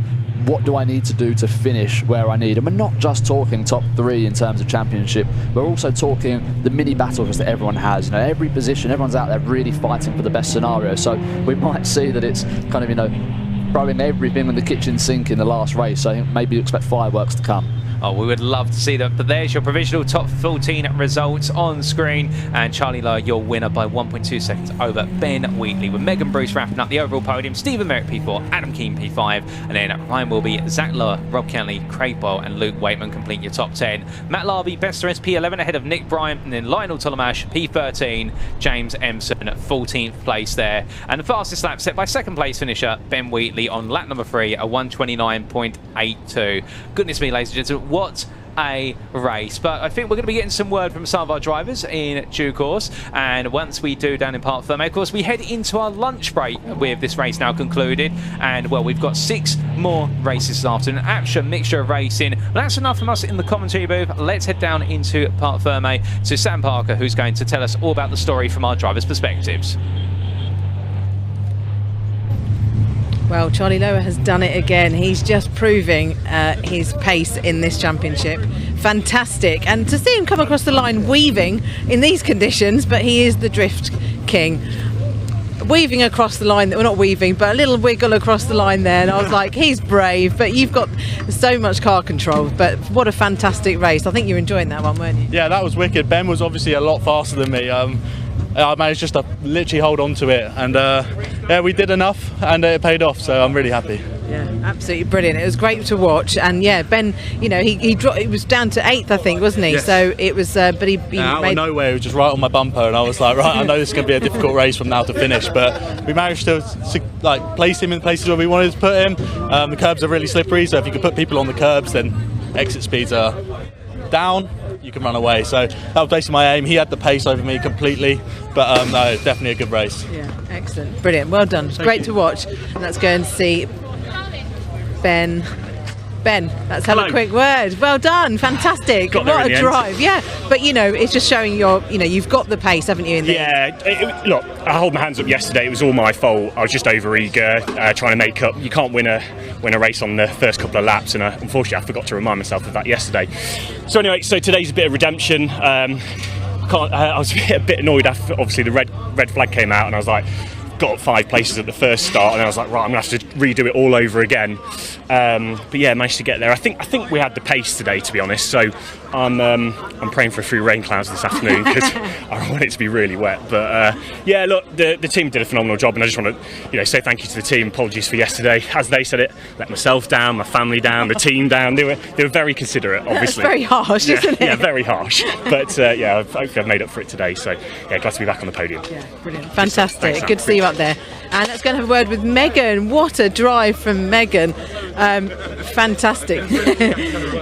what do I need to do to finish where I need. And we're not just talking top 3 in terms of championship, we're also talking the mini battles that everyone has. You know, every position, everyone's out there really fighting for the best scenario. So we might see that it's kind of, you know, throwing everything in the kitchen sink in the last race. So I think maybe you expect fireworks to come. Oh, we would love to see that. But there's your provisional top 14 results on screen. And Charlie Lowe, your winner by 1.2 seconds over Ben Wheatley, with Megan Bruce wrapping up the overall podium, Stephen Merritt P4, Adam Keane P5, and then Ryan Wilby, Zach Lowe, Rob Kenley, Craig Boyle, and Luke Waitman complete your top 10. Matt Larby, best rest P11 ahead of Nick Bryant, and then Lionel Tolomash, P13, James Empson, 14th place there. And the fastest lap set by second place finisher Ben Wheatley on lap number 3, a 129.82. Goodness me, ladies and gentlemen, what a race. But I think we're going to be getting some word from some of our drivers in due course, and once we do down in Parc Fermé, of course, we head into our lunch break with this race now concluded, and well, we've got 6 more races this afternoon, an absolute mixture of racing. But that's enough from us in the commentary booth. Let's head down into Parc Fermé to Sam Parker, who's going to tell us all about the story from our drivers' perspectives. Well, Charlie Lower has done it again. He's just proving his pace in this championship. Fantastic. And to see him come across the line weaving in these conditions, but he is the drift king. Weaving across the line, well, not weaving, but a little wiggle across the line there. And I was like, he's brave, but you've got so much car control. But what a fantastic race. I think you're enjoying that one, weren't you? Yeah, that was wicked. Ben was obviously a lot faster than me. I managed just to literally hold on to it, and yeah, we did enough, and it paid off, so I'm really happy. Yeah, absolutely brilliant. It was great to watch, and yeah, Ben, you know, he dropped. It was down to 8th, I think, wasn't he? Yes. So it was, but he out made of nowhere, it was just right on my bumper, and I was like, right, I know this is going to be a difficult race from now to finish, but we managed to like place him in places where we wanted to put him. The curbs are really slippery, so if you could put people on the curbs, then exit speeds are down, you can run away. So that was basically my aim. He had the pace over me completely, but no, it's definitely a good race. Yeah, excellent, brilliant, well done. It's great to watch. And let's go and see Ben. Ben, let's have a quick word. Well done, fantastic. What a drive, yeah. But you know, it's just showing you've got the pace, haven't you? Look, I hold my hands up yesterday. It was all my fault. I was just over eager, trying to make up. You can't win a race on the first couple of laps, and unfortunately, I forgot to remind myself of that yesterday. So anyway, today's a bit of redemption. I was a bit annoyed after obviously the red flag came out, and I was like, got 5 places at the first start, and I was like, right, I'm gonna have to redo it all over again. But yeah, managed to get there. I think we had the pace today, to be honest. So I'm praying for a few rain clouds this afternoon because I want it to be really wet. But yeah, look, the team did a phenomenal job, and I just want to say thank you to the team. Apologies for yesterday, as they said it, let myself down, my family down, the team down. They were very considerate, obviously. That's very harsh, isn't it? Yeah, very harsh. But yeah, hopefully I've made up for it today. So yeah, glad to be back on the podium. Yeah, brilliant, fantastic. Good to see you up there. And let's go and have a word with Megan. What a drive from Megan. Fantastic.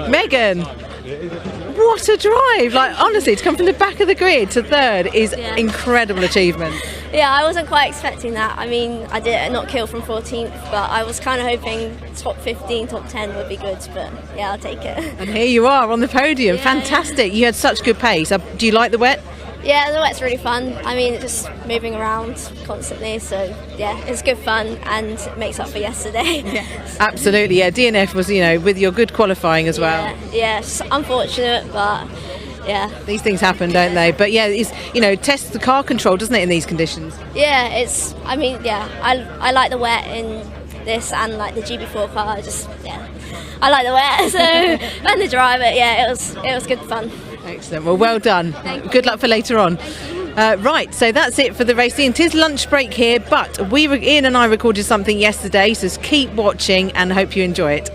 Megan, what a drive. Like, honestly, to come from the back of the grid to 3rd is incredible achievement. Yeah, I wasn't quite expecting that. I mean, I did not kill from 14th, but I was kind of hoping top 15, top 10 would be good, but yeah, I'll take it. And here you are on the podium. Yeah, fantastic. You had such good pace. Do you like the wet? Yeah, the wet's really fun. I mean, it's just moving around constantly, so yeah, it's good fun and it makes up for yesterday. Yeah, absolutely. Yeah, DNF was, with your good qualifying as well. Yeah, it's unfortunate, but yeah. These things happen, don't they? But yeah, it's, tests the car control, doesn't it, in these conditions? Yeah, I like the wet in this and like the GB4 car. I like the wet, so and the drive, it was good fun. Excellent. Well done. Good luck for later on. Right, so that's it for the racing. It is lunch break here, but Ian and I recorded something yesterday, so just keep watching and hope you enjoy it.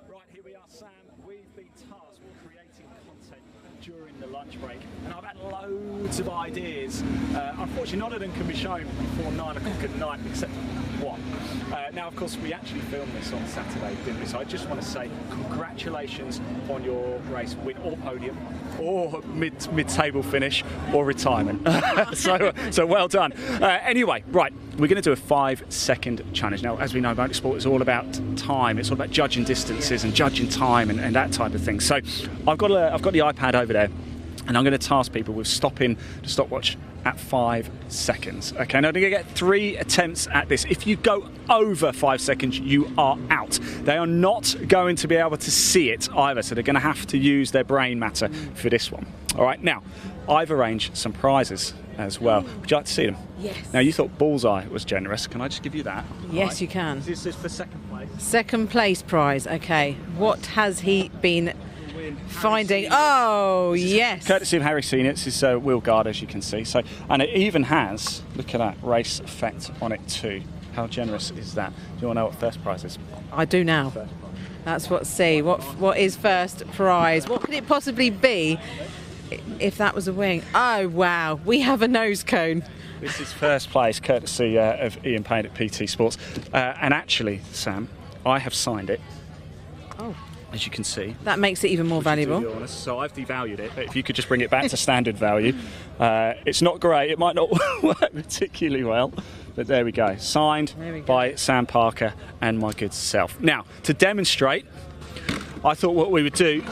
Right, here we are, Sam. We've been tasked with creating content during the lunch break, and I've had loads of ideas. Unfortunately, none of them can be shown before 9 o'clock at night, except one. Now, of course, we actually filmed this on Saturday, didn't we? So I just want to say congratulations on your race win or podium, or mid-table finish, or retirement. so well done. Anyway, right, we're going to do a 5-second challenge. Now, as we know, motorsport is all about time. It's all about judging distances and judging time and that type of thing. So I've got the iPad over there, and I'm going to task people with stopping the stopwatch at 5 seconds. Okay, now they're going to get 3 attempts at this. If you go over 5 seconds, you are out. They are not going to be able to see it either, so they're going to have to use their brain matter for this one. All right, now, I've arranged some prizes as well. Would you like to see them? Yes. Now, you thought Bullseye was generous. Can I just give you that? Yes, right. you can. This is for second place. Second place prize, okay. What has he been finding? Oh, yes. Courtesy of Harry Senior, it's his wheel guard, as you can see. So, and it even has, look at that, race effect on it too. How generous is that? Do you want to know what first prize is? I do now. That's what C. What is first prize? What could it possibly be? if that was a wing. Oh, wow. We have a nose cone. This is first place, courtesy of Ian Payne at PT Sports. And actually, Sam, I have signed it. Oh. As you can see. That makes it even more valuable. So I've devalued it, but if you could just bring it back to standard value. It's not great. It might not work particularly well, but there we go. Signed by Sam Parker and my good self. Now, to demonstrate, I thought what we would do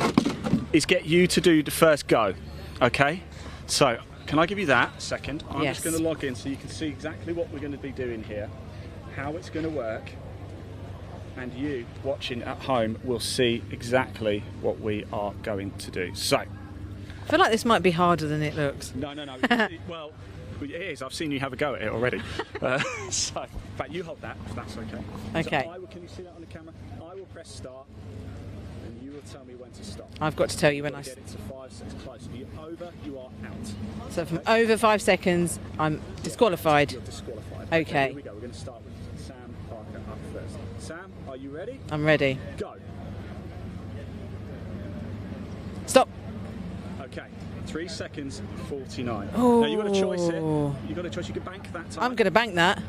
is get you to do the first go, okay? So, can I give you that a second? I'm just going to log in so you can see exactly what we're going to be doing here, how it's going to work, and you watching at home will see exactly what we are going to do. So, I feel like this might be harder than it looks. No. Well, it is. I've seen you have a go at it already. So, in fact, you hold that if that's okay. Okay. So can you see that on the camera? I will press start, and you will tell me when to stop. I've got to tell you when I... Get it to 5 seconds close. If you're over, you are out. So from over 5 seconds, I'm disqualified. You're disqualified. Okay. Here we go. We're going to start with Sam Parker up first. Sam, are you ready? I'm ready. Go. Stop. Okay. 3 seconds 49. Oh. Now you've got a choice here. You've got a choice. You can bank that time. I'm going to bank that.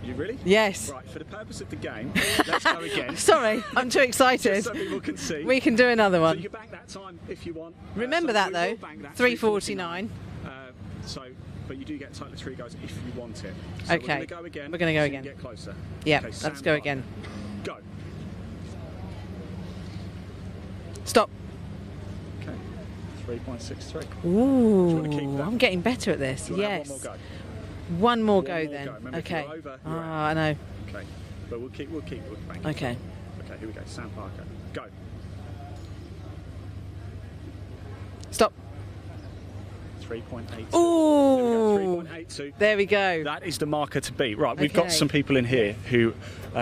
You really? Yes. Right, for the purpose of the game, let's go again. Sorry, I'm too excited. Just so people can see. We can do another one. So you can bank that time if you want. Remember that though, 3:49. But you do get totally 3 goes if you want it. So Okay. We're going to go again. We're going to go so again. You get closer. Yeah, Okay, let's Sam go Parker. again. Go. Stop. Okay. 3.63. Ooh, I'm getting better at this. Do you wanna have Yes. One more go? One more go then. Remember, if Okay. you're over, you're out. I know. Okay. But we'll keep banking. Okay. Okay, here we go. Sam Parker. Go. Stop. 3.82. Ooh. 3.82. There we go. That is the marker to beat. Right, we've got Okay. some people in here who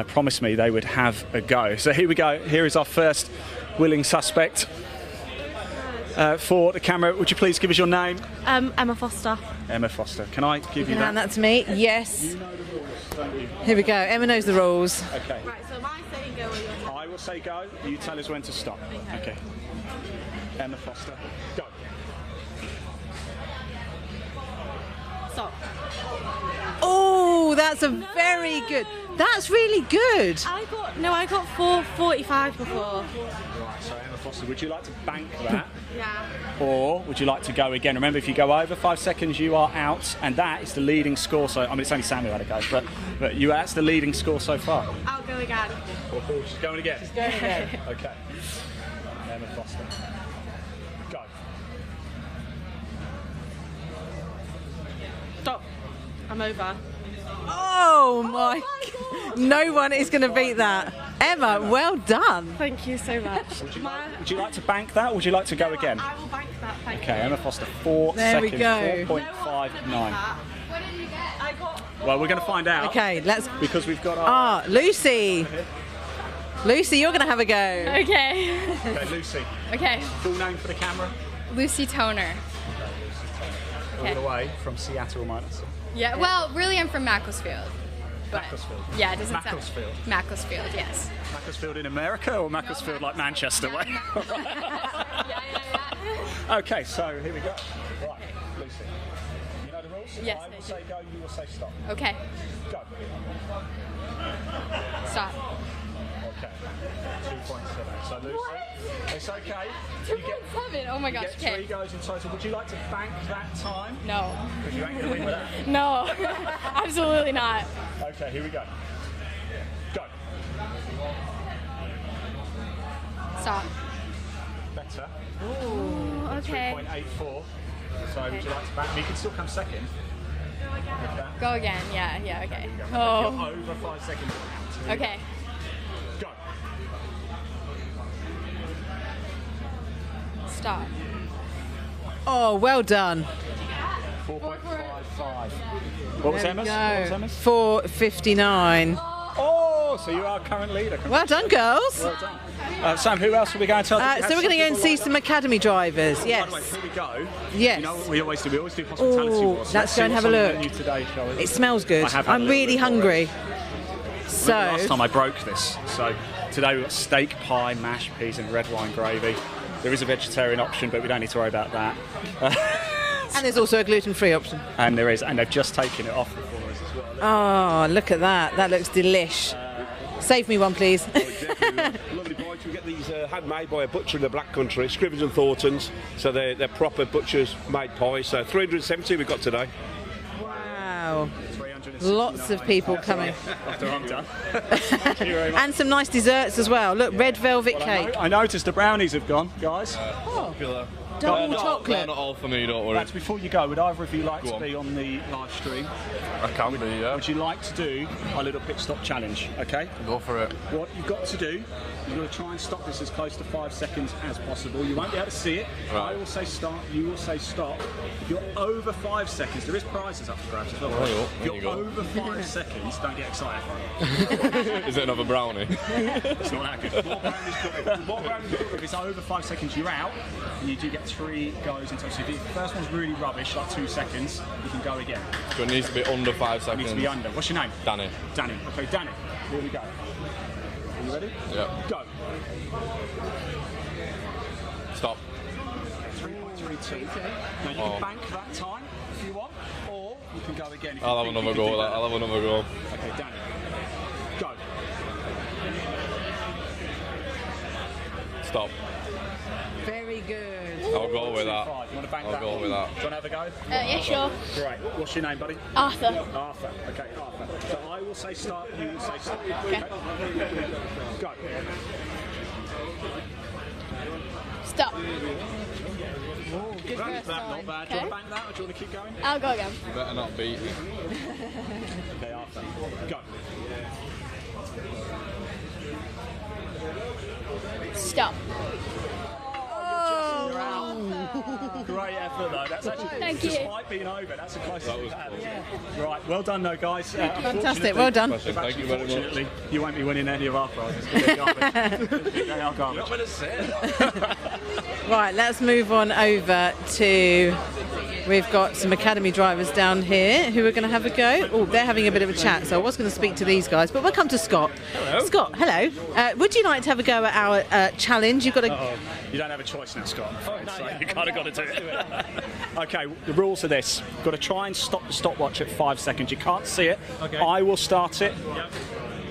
promised me they would have a go. So here we go. Here is our first willing suspect. For the camera, would you please give us your name? Emma Foster. Emma Foster. Can I give you Can that? hand that to me? Yes. You know the rules, don't you? Here we go. Emma knows the rules. Okay. Right, so am I saying go or you're I will say go. You tell us when to stop. Okay. Emma Foster. Go. Stop. Oh, that's a very good. That's really good. I got 4:45 before. Right, so Emma Foster, would you like to bank that? Yeah. Or would you like to go again? Remember, if you go over 5 seconds, you are out, and that is the leading score. So, I mean, it's only Sam who had a go, but that's the leading score so far. I'll go again. She's going again. She's going again. Okay. Emma Foster. Go. Stop. I'm over. Oh my! No one is going to beat that. Emma, well done. Thank you so much. Would you like to bank that, or would you like to go again? I will bank that. Thank Okay, you. Emma Foster, 4 There we seconds, go. 4.59. What did you get? I got. Well, we're going to find out. Okay, let's. Because we've got our. Lucy. Lucy, you're going to have a go. Okay. Okay, Lucy. Okay. Full name for the camera. Lucy Toner. All the way from Seattle, minus. Yeah. Well, really, I'm from Macclesfield. But Macclesfield. Yeah, it doesn't Macclesfield. sound. Macclesfield. Yes. Macclesfield in America or Macclesfield like Manchester way? Okay, so here we go. Right, Lucy. You know the rules? Yes, I I will do. say go, you will say stop. Okay. Go. Stop. Okay. 2.7. So Lucy, it's okay. 2.7. Oh my You gosh. get Okay. 3 goes in total. Would you like to bank that time? No. Because you ain't going to win with that. No. Absolutely not. Okay, here we go. Go. Stop. Better. Ooh. Okay. 3.84. So would you like to bank? You can still come second. Okay. Go again. Yeah. Yeah. Okay. If you're Oh. over 5 seconds. Okay. Go. Stop. Oh, well done. 4.55. What was There Emma's? we What was go. Emma's? 4:59. Oh, so you are current leader. Well done, girls. Well done. Sam, who else are we going to tell? So we're going to go and see some academy drivers. Yes. By the way, before we go, Yes. you know what we always do? We always do hospitality Ooh, wars. let's see go and what's have a on the look. menu today, shall we? It smells good. I have had a I'm little really bit hungry. So. Last time I broke this. So today we've got steak, pie, mashed peas and red wine gravy. There is a vegetarian option, but we don't need to worry about that. And there's also a gluten-free option. And there is, and they've just taken it off for us as well. Oh, look at that. That looks delish. Save me one, please. Lovely boy. We get these handmade by a butcher in the Black Country, Scrivens and Thorntons. So they're proper butchers made pies. So 370 we've got today. Wow. Lots of people coming. After I'm done. And some nice desserts as well. Look, red velvet cake. I noticed the brownies have gone, guys. Double chocolate. They're not all for me, don't worry. That's before you go. Would either of you like to be on the live stream? I can be, yeah. Would you like to do a little pit stop challenge? Okay. Go for it. What you've got to do, you've got to try and stop this as close to 5 seconds as possible. You won't be able to see it. Right. I will say start. You will say stop. If you're over 5 seconds, there is prizes up for grabs as well. If you're over 5 seconds, don't get excited. Is it another brownie? It's not that good. More brownies. If it's over 5 seconds, you're out, and you do get 3 goes into it. So if the first one's really rubbish, like 2 seconds, you can go again. So it needs to be under 5 seconds. It needs to be under. What's your name? Danny. Danny. Okay, Danny. Here we go. Are you ready? Yeah. Go. Stop. 3.32. Now you can bank that time if you want, or you can go again. If I'll have you another go. I'll have another go. Okay, Danny. Go. Stop. Very good. I'll go with that. You want to bank I'll that? go with that. Do you want to have a go? Yeah, sure. Great. What's your name, buddy? Arthur. Arthur. Okay, Arthur. So I will say start, you will say stop. Okay. Go. Stop. Good Not first bad, time. not bad. Do you want to bank that or do you want to keep going? I'll go again. You better not beat me. Okay, Arthur. Go. Stop. Great effort though. That's actually, Thank you. despite being over, that's the closest we've had. Right, well done though, guys. Fantastic, well done. Thank you very much. You won't be winning any of our prizes. They're garbage. They are garbage. You're not going to say that. Right, let's move on over to... We've got some academy drivers down here who are going to have a go. Oh, they're having a bit of a chat, so I was going to speak to these guys, but we'll come to Scott. Hello. Scott, hello. Would you like to have a go at our challenge? You've got to... You don't have a choice now, Scott. So you kind of got to do it. Okay, the rules are this. You've got to try and stop the stopwatch at 5 seconds. You can't see it. Okay. I will start it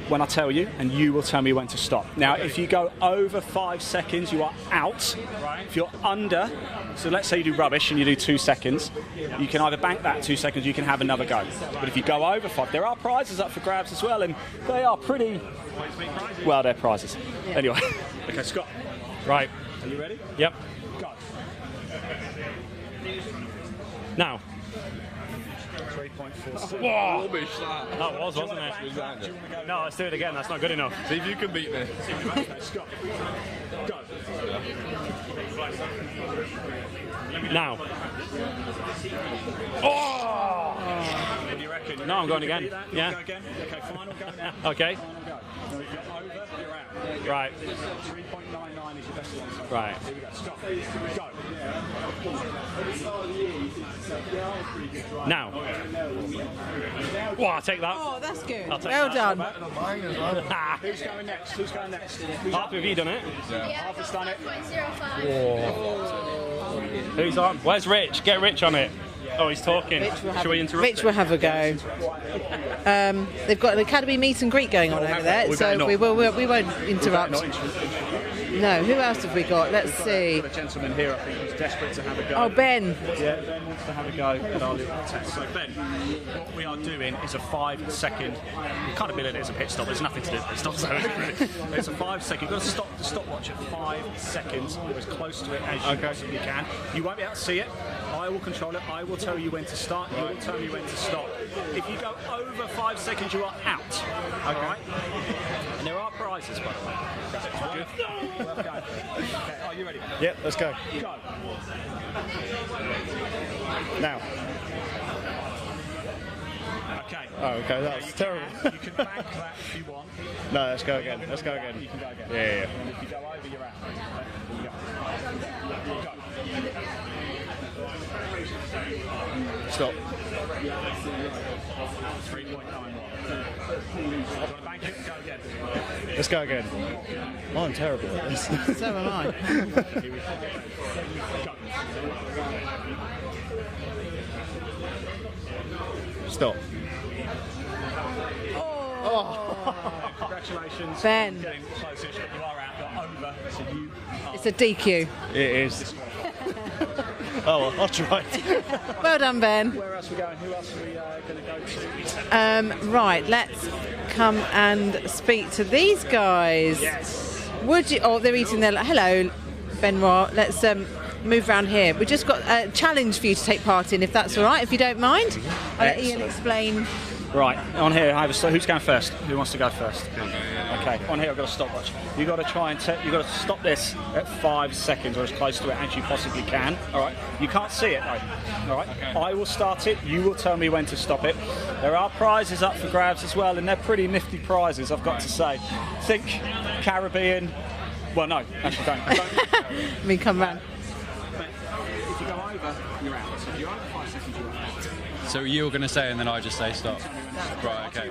when I tell you, and you will tell me when to stop. Now, if you go over 5 seconds, you are out. Right. If you're under, so let's say you do rubbish and you do 2 seconds, you can either bank that 2 seconds, you can have another go. But if you go over 5, there are prizes up for grabs as well, and they are pretty, well, they're prizes. Anyway, okay, Scott. Right. Are you ready? Yep. Go. Now. 3.46. Whoa! Rubbish, that. That was, wasn't it? No, let's do it again. That's not good enough. See if you can beat me. Okay, Scott. Go. Now. Oh! What do you reckon? No, I'm going again. Yeah. Go again? Okay, final go now. Okay. Final go. So if you're over, you're out. Right. 3.99 is your best one. So Right. Here we go. Stop. Go. Now. Whoa, I'll take that. Oh, that's good. I'll take Well that. done. Who's going next? Who's going next? Arthur, have you done it? Arthur's done it. 5.05. Who's on? Where's Rich? Get Rich on it. Oh, he's talking. Should we interrupt Rich it? will have a go. They've got an academy meet and greet going on over there, so we won't interrupt. No, who else have we got? Let's see. The gentleman here, I think, who's desperate to have a go. Oh, Ben. Yeah, Ben wants to have a go at our little test. So, Ben, what we are doing is a 5 second. You kind of bill it as a pit stop. There's nothing to do with pit stops, though, is it, really? It's a 5 second. You've got to stop the stopwatch at 5 seconds. You're as close to it as you possibly can. You won't be able to see it. I will control it. I will tell you when to start. You will tell me when to stop. If you go over 5 seconds, you are out. Okay. All right? And there are prizes, by the way. Good. Okay, are you ready? Yep, let's go. Go. Now. Okay. Oh, okay, that was terrible. You can bank that if you want. No, let's go again. Let's go again. You can go again. Yeah. And if you go over, you're out. Go. Stop. Let's go again. Oh, I'm terrible at this. So am I. Stop. Oh. Congratulations. Ben. You're getting close-ish, but you are out. You're over. So you It's a DQ. It is. Oh, well, I'll try. Well done, Ben. Where else are we going? Who else are we going to go to? Right, let's come and speak to these guys. Yes. Would you? Oh, they're eating their. Hello, Benoit. Let's move around here. We've just got a challenge for you to take part in, if that's all right, if you don't mind. I'll let Ian explain. Right, on here, I have a who's going first? Who wants to go first? Okay, on here I've got a stopwatch. You've got to try and you've got to stop this at 5 seconds or as close to it as you possibly can. All right, you can't see it though. All right, okay. I will start it. You will tell me when to stop it. There are prizes up for grabs as well, and they're pretty nifty prizes, I've got to say. Think Caribbean. Well, no, actually don't. I mean, come round. If you go over, you're out. So if you're over 5 seconds, you're out. So you're going to say and then I just say stop? Right, okay.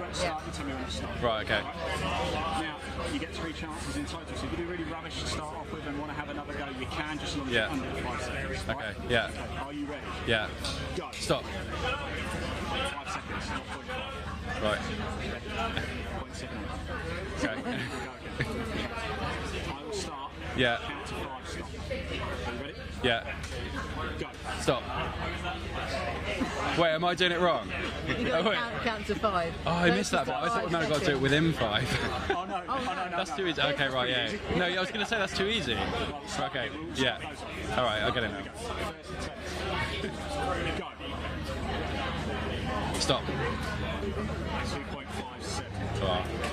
Right, okay. Now, you get 3 chances in total. So if you do really rubbish to start off with and want to have another go, you can, just as long as you're under 5 seconds. Okay, yeah. Okay. Are you ready? Yeah. Go. Stop. 5 seconds, not 0.5. Right. 0.7. Okay. I will start. Yeah. Count to 5, stop. Are you ready? Yeah. Go. Stop. Wait, am I doing it wrong? You've got to count to 5. Oh, I missed that bit. I thought we might have got to do it within 5. Oh, no. That's too easy. Okay, right, yeah. No, I was going to say that's too easy. Okay, yeah. All right, I'll get it now. Stop. 2.5 seconds. Oh. So, do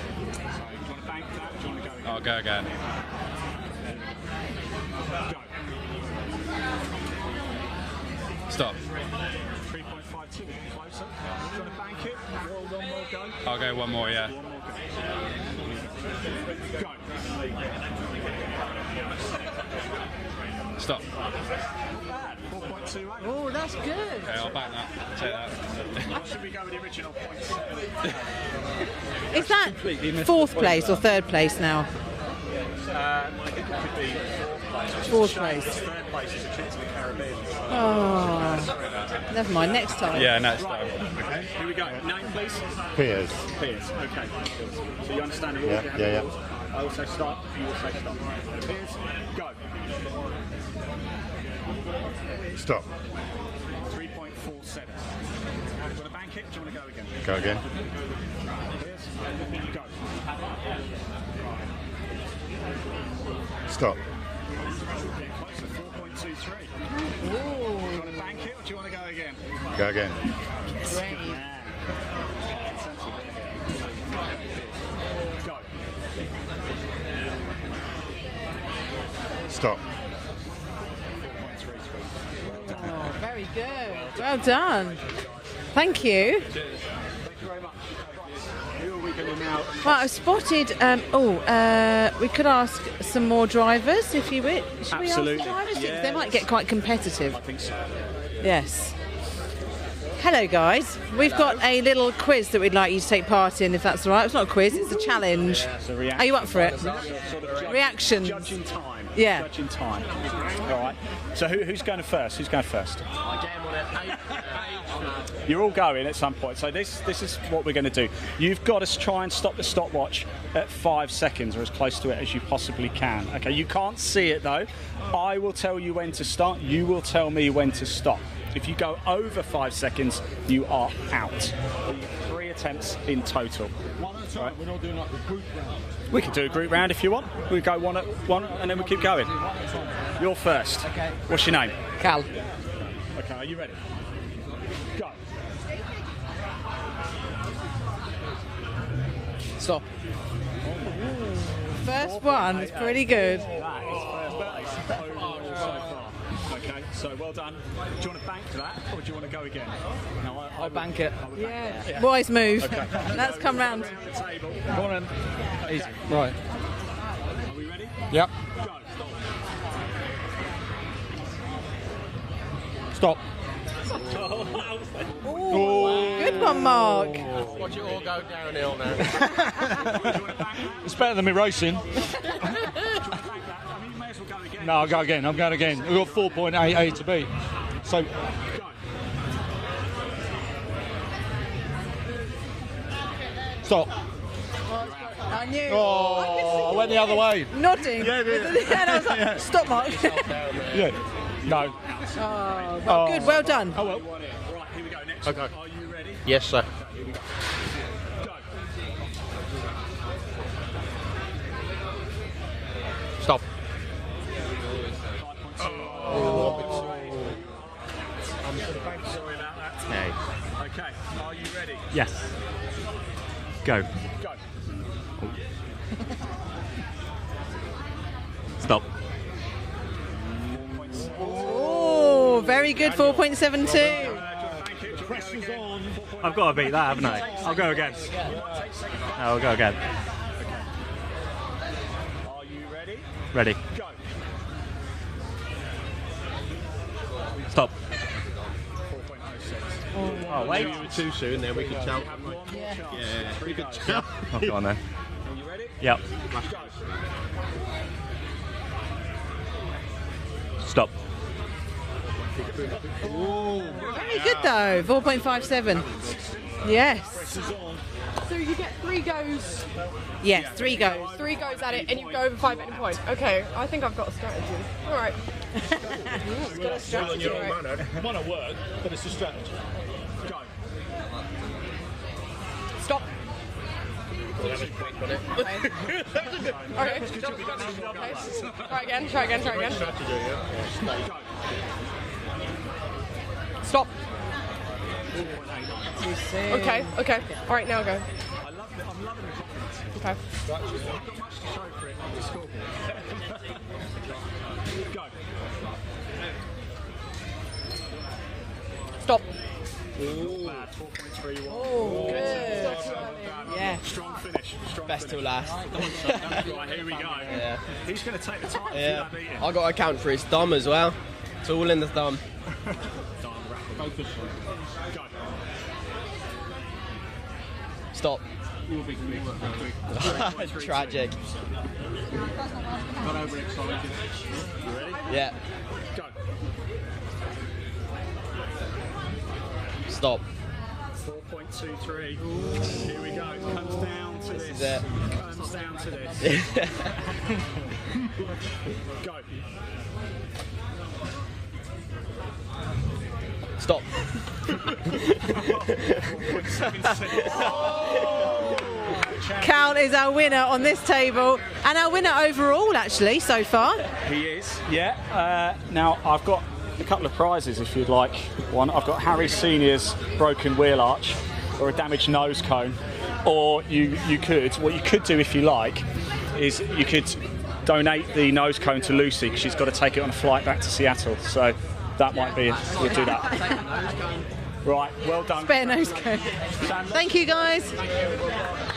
you want to bank that or do you want to go again? I'll go again. Go. Stop. 3.52, closer. Do you want to bank it? One more go? I'll go one more, yeah. One more go. Go. Stop. Not bad. 4.28. Oh, that's good. Okay, I'll back that. Take that. What should we go with the original 0.7? Is that 4th place or 3rd place now? I think it could be 4th place. 3rd place is a trip to the Caribbean. Oh, never mind. Next time. Yeah, next time. Okay, here we go. Name, please. Piers. Piers. Okay. So you understand the rules? Yeah, you have yeah, the yeah. rules. I also start. You also stop. Piers, go. Stop. 3.47. Do you want to bank it? Or do you want to go again? Go again. Piers, go. Stop. Get closer. 4.23. Do you want to bank it or do you want to go again? Go again. Go. Stop. Oh, very good. Well done. Thank you. Thank you very much. Who are we going to now? Well, I've spotted. We could ask some more drivers if you wish. Should we ask the drivers? Yeah, They might get quite competitive. I think so. Yes. Hello, guys. We've got a little quiz that we'd like you to take part in, if that's all right. It's not a quiz; it's a challenge. Yeah, it's a reaction. Are you up for it? Sort of Reactions. Judging time. Yeah. Judging time. All right. So who's going first? Who's going first? You're all going at some point. So this is what we're going to do. You've got to try and stop the stopwatch at 5 seconds or as close to it as you possibly can. Okay. You can't see it though. I will tell you when to start. You will tell me when to stop. If you go over 5 seconds, you are out. 3 attempts in total. One at a time. Right. We're not doing like the group round. We can do a group round if you want. We go one at one and then we keep going. You're first. Okay. What's your name? Cal. Okay, are you ready? Go. Stop. First one is pretty good. That is first place overall so far. Okay, so well done. Do you want to bank that or do you want to go again? No, I'll bank it. Yeah. Wise move. Okay. Let's come round. The table. Go on then. Easy. Right. Are we ready? Yep. Go. Stop. Good one, Mark. Watch it all go downhill now. It's better than me racing. No, I'll go again. I'm going again. We've got 4.88 to beat. So. Stop. I knew. Oh, I went the other way. Nodding. Yeah. And I was like, stop, Mark. Yeah. No. Oh, well, good. Well done. Oh, well. Right, here we go. Next Okay. one. Are you ready? Yes, sir. Here we go. Go. Stop. Sorry about that. Hey. Okay, are you ready? Yes. Go. Go. Stop. Oh, very good. 4.72. Pressure's on. I've got to beat that, haven't I? I'll go again. I'll go again. Are you ready? Ready. Go. Stop. 4.06. Oh, wait. You were too soon there, we could tell. Yeah, we could tell. Oh, go on then. Are you ready? Yep. Go. Stop. Very good, though. 4.57. Yes. So you get 3 goes. Yes, 3 goes. 3 goes at it, and you go over 5 at any point. Okay, I think I've got a strategy. All right. It's got a strategy. It might not work, but it's a strategy. Go. Stop. Okay. Okay. Try again. Stop. Okay. All right, now go. I'm loving the confidence. Okay. I've got much to show for it on the scoreboard. Go. Stop. Bad. 4.31. Oh, good. Yeah. Strong finish. Best till last. Right, here we go. Yeah. Who's going to take the title? Yeah. If you don't beat him? I got to account for his thumb as well. It's all in the thumb. Focus. Go. Stop. Tragic. Got overexcited. You ready? Yeah. Go. Stop. 4.23. Here we go. Comes down to this. Is it? Comes down to this. Go. Stop. Cal is our winner on this table, and our winner overall, actually, so far. He is, yeah. Now, I've got a couple of prizes if you'd like one. I've got Harry Senior's broken wheel arch or a damaged nose cone. Or what you could do if you like, is you could donate the nose cone to Lucy because she's got to take it on a flight back to Seattle. So that might be, we'll do that. Right, well done. Spare nose cone. Thank you, guys.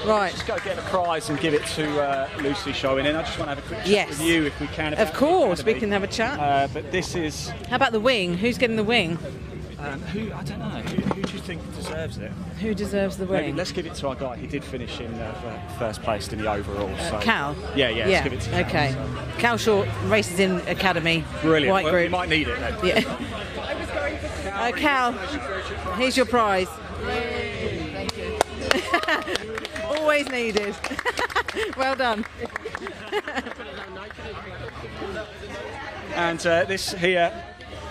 Right. Just go get the prize and give it to Lucy showing in. I just want to have a quick chat with you if we can. Of course, we can have a chat. But this is... How about the wing? Who's getting the wing? I don't know. Who do you think deserves it? Who deserves the wing? Maybe let's give it to our guy. He did finish in first place in the overall. So. Cal? Yeah, let's give it to Cal. Okay. Cal Short races in Academy. Brilliant. White group. You might need it then. Yeah. Cal, here's your prize. Thank you. Always needed. Well done. And this here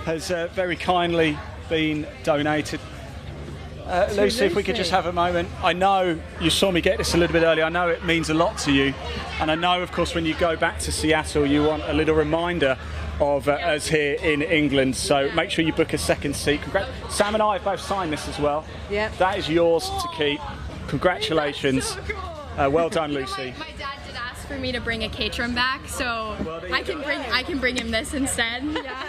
has very kindly been donated. Lucy, if we could just have a moment. I know you saw me get this a little bit earlier. I know it means a lot to you. And I know, of course, when you go back to Seattle, you want a little reminder of us here in England. So make sure you book a second seat. Sam and I have both signed this as well. Yep. That is yours to keep. Congratulations. So cool. Well done, Lucy. My dad did ask for me to bring a Caterham back, so I can bring him this instead. Yeah.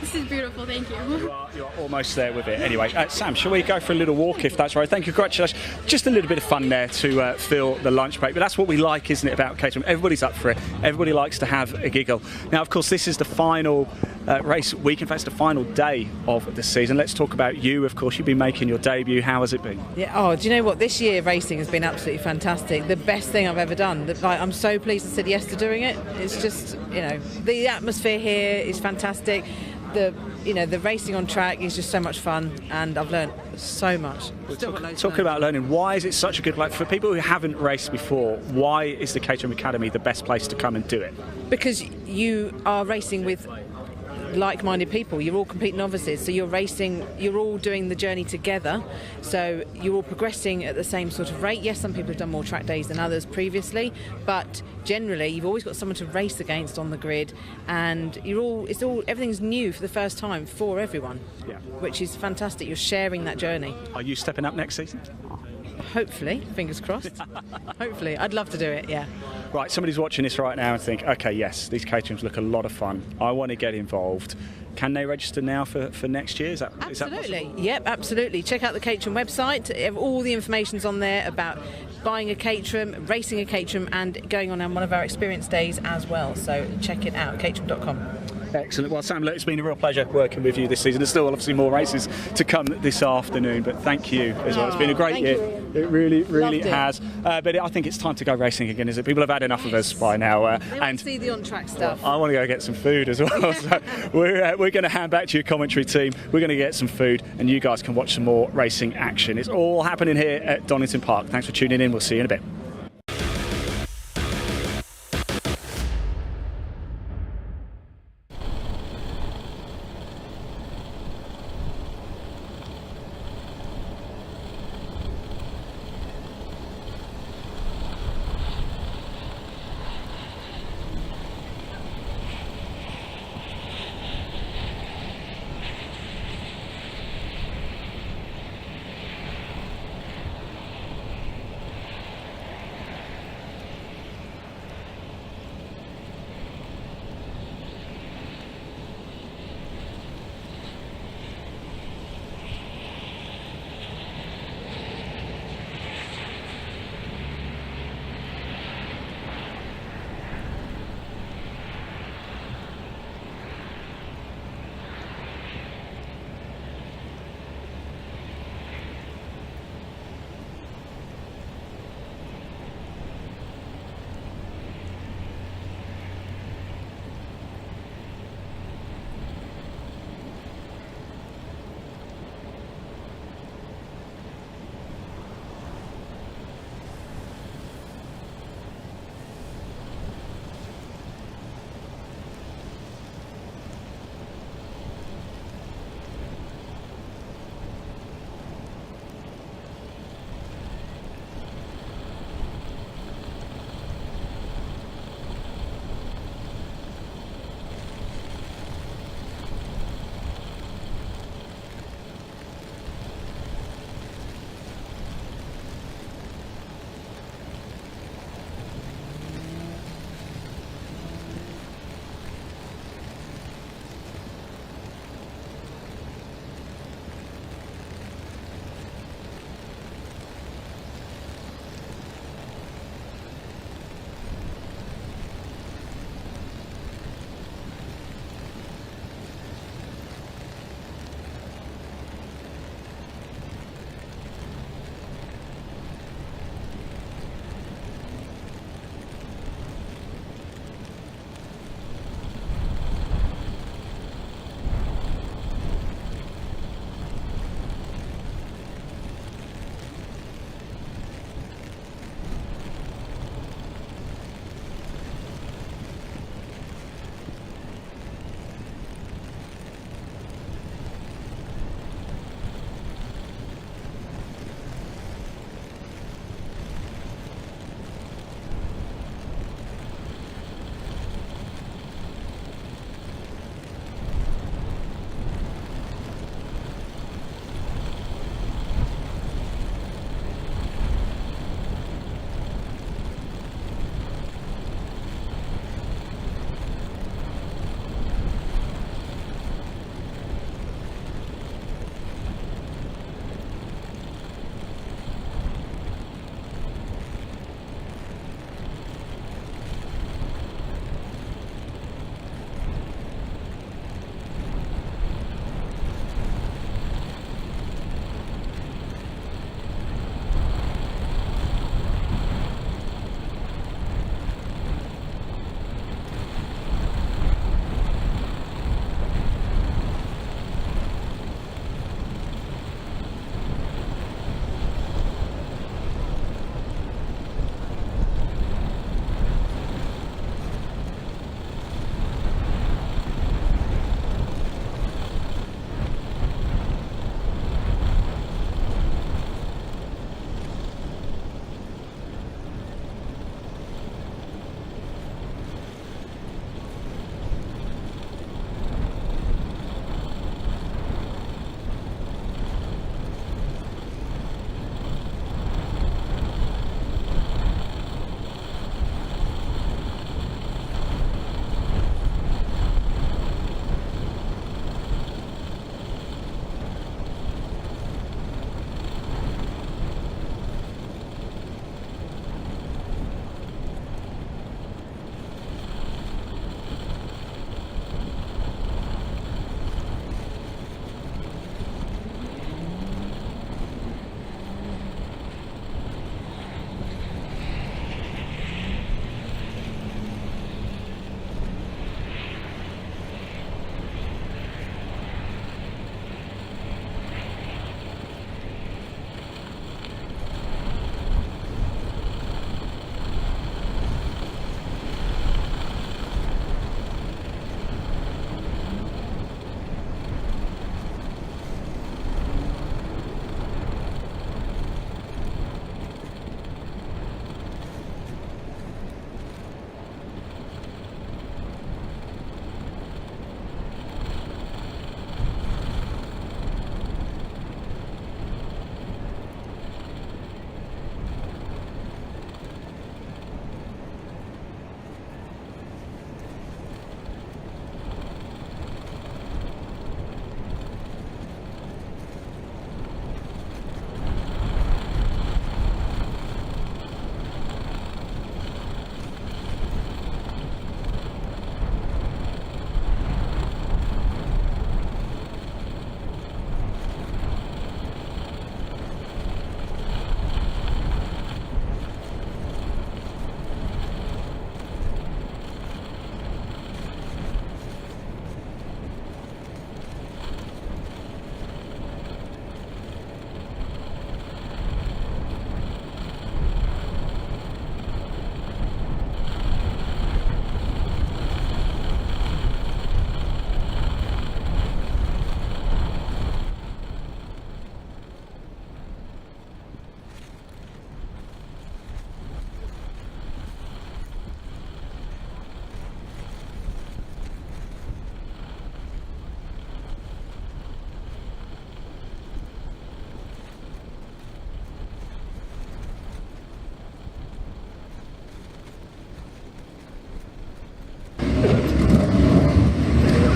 This is beautiful, thank you. You're almost there with it. Anyway, Sam, shall we go for a little walk if that's right? Thank you, congratulations. Just a little bit of fun there to fill the lunch break, but that's what we like, isn't it, about Caterham? Everybody's up for it. Everybody likes to have a giggle. Now, of course, this is the final race week. In fact, it's the final day of the season. Let's talk about you. Of course, you've been making your debut. How has it been? Yeah. Oh, do you know what? This year racing has been absolutely fantastic. The best thing I've ever done. Like, I'm so pleased I said yes to doing it. It's just, you know, the atmosphere here is fantastic. The racing on track is just so much fun, and I've learned so much. Talking about learning, why is it such a good, like, for people who haven't raced before, why is the Caterham Academy the best place to come and do it? Because you are racing with like-minded people. You're all complete novices, so you're racing, you're all doing the journey together, so you're all progressing at the same sort of rate. Yes, some people have done more track days than others previously, but generally you've always got someone to race against on the grid, and everything's new for the first time for everyone, which is fantastic. You're sharing that journey. Are you stepping up next season? Hopefully, fingers crossed. Hopefully, I'd love to do it, yeah. Right, somebody's watching this right now and think, okay, yes, these Caterhams look a lot of fun. I want to get involved. Can they register now for next year? Is that Absolutely, yep, absolutely. Check out the Caterham website. All the information's on there about buying a Caterham, racing a Caterham, and going on one of our experience days as well. So check it out, caterham.com. Excellent. Well, Sam, look, it's been a real pleasure working with you this season. There's still obviously more races to come this afternoon, but thank you as well. It's been a great year. It really, really has. But I think it's time to go racing again, is it? People have had enough of us by now. And see the on-track stuff. I want to go get some food as well. So we're going to hand back to your commentary team. We're going to get some food, and you guys can watch some more racing action. It's all happening here at Donington Park. Thanks for tuning in. We'll see you in a bit.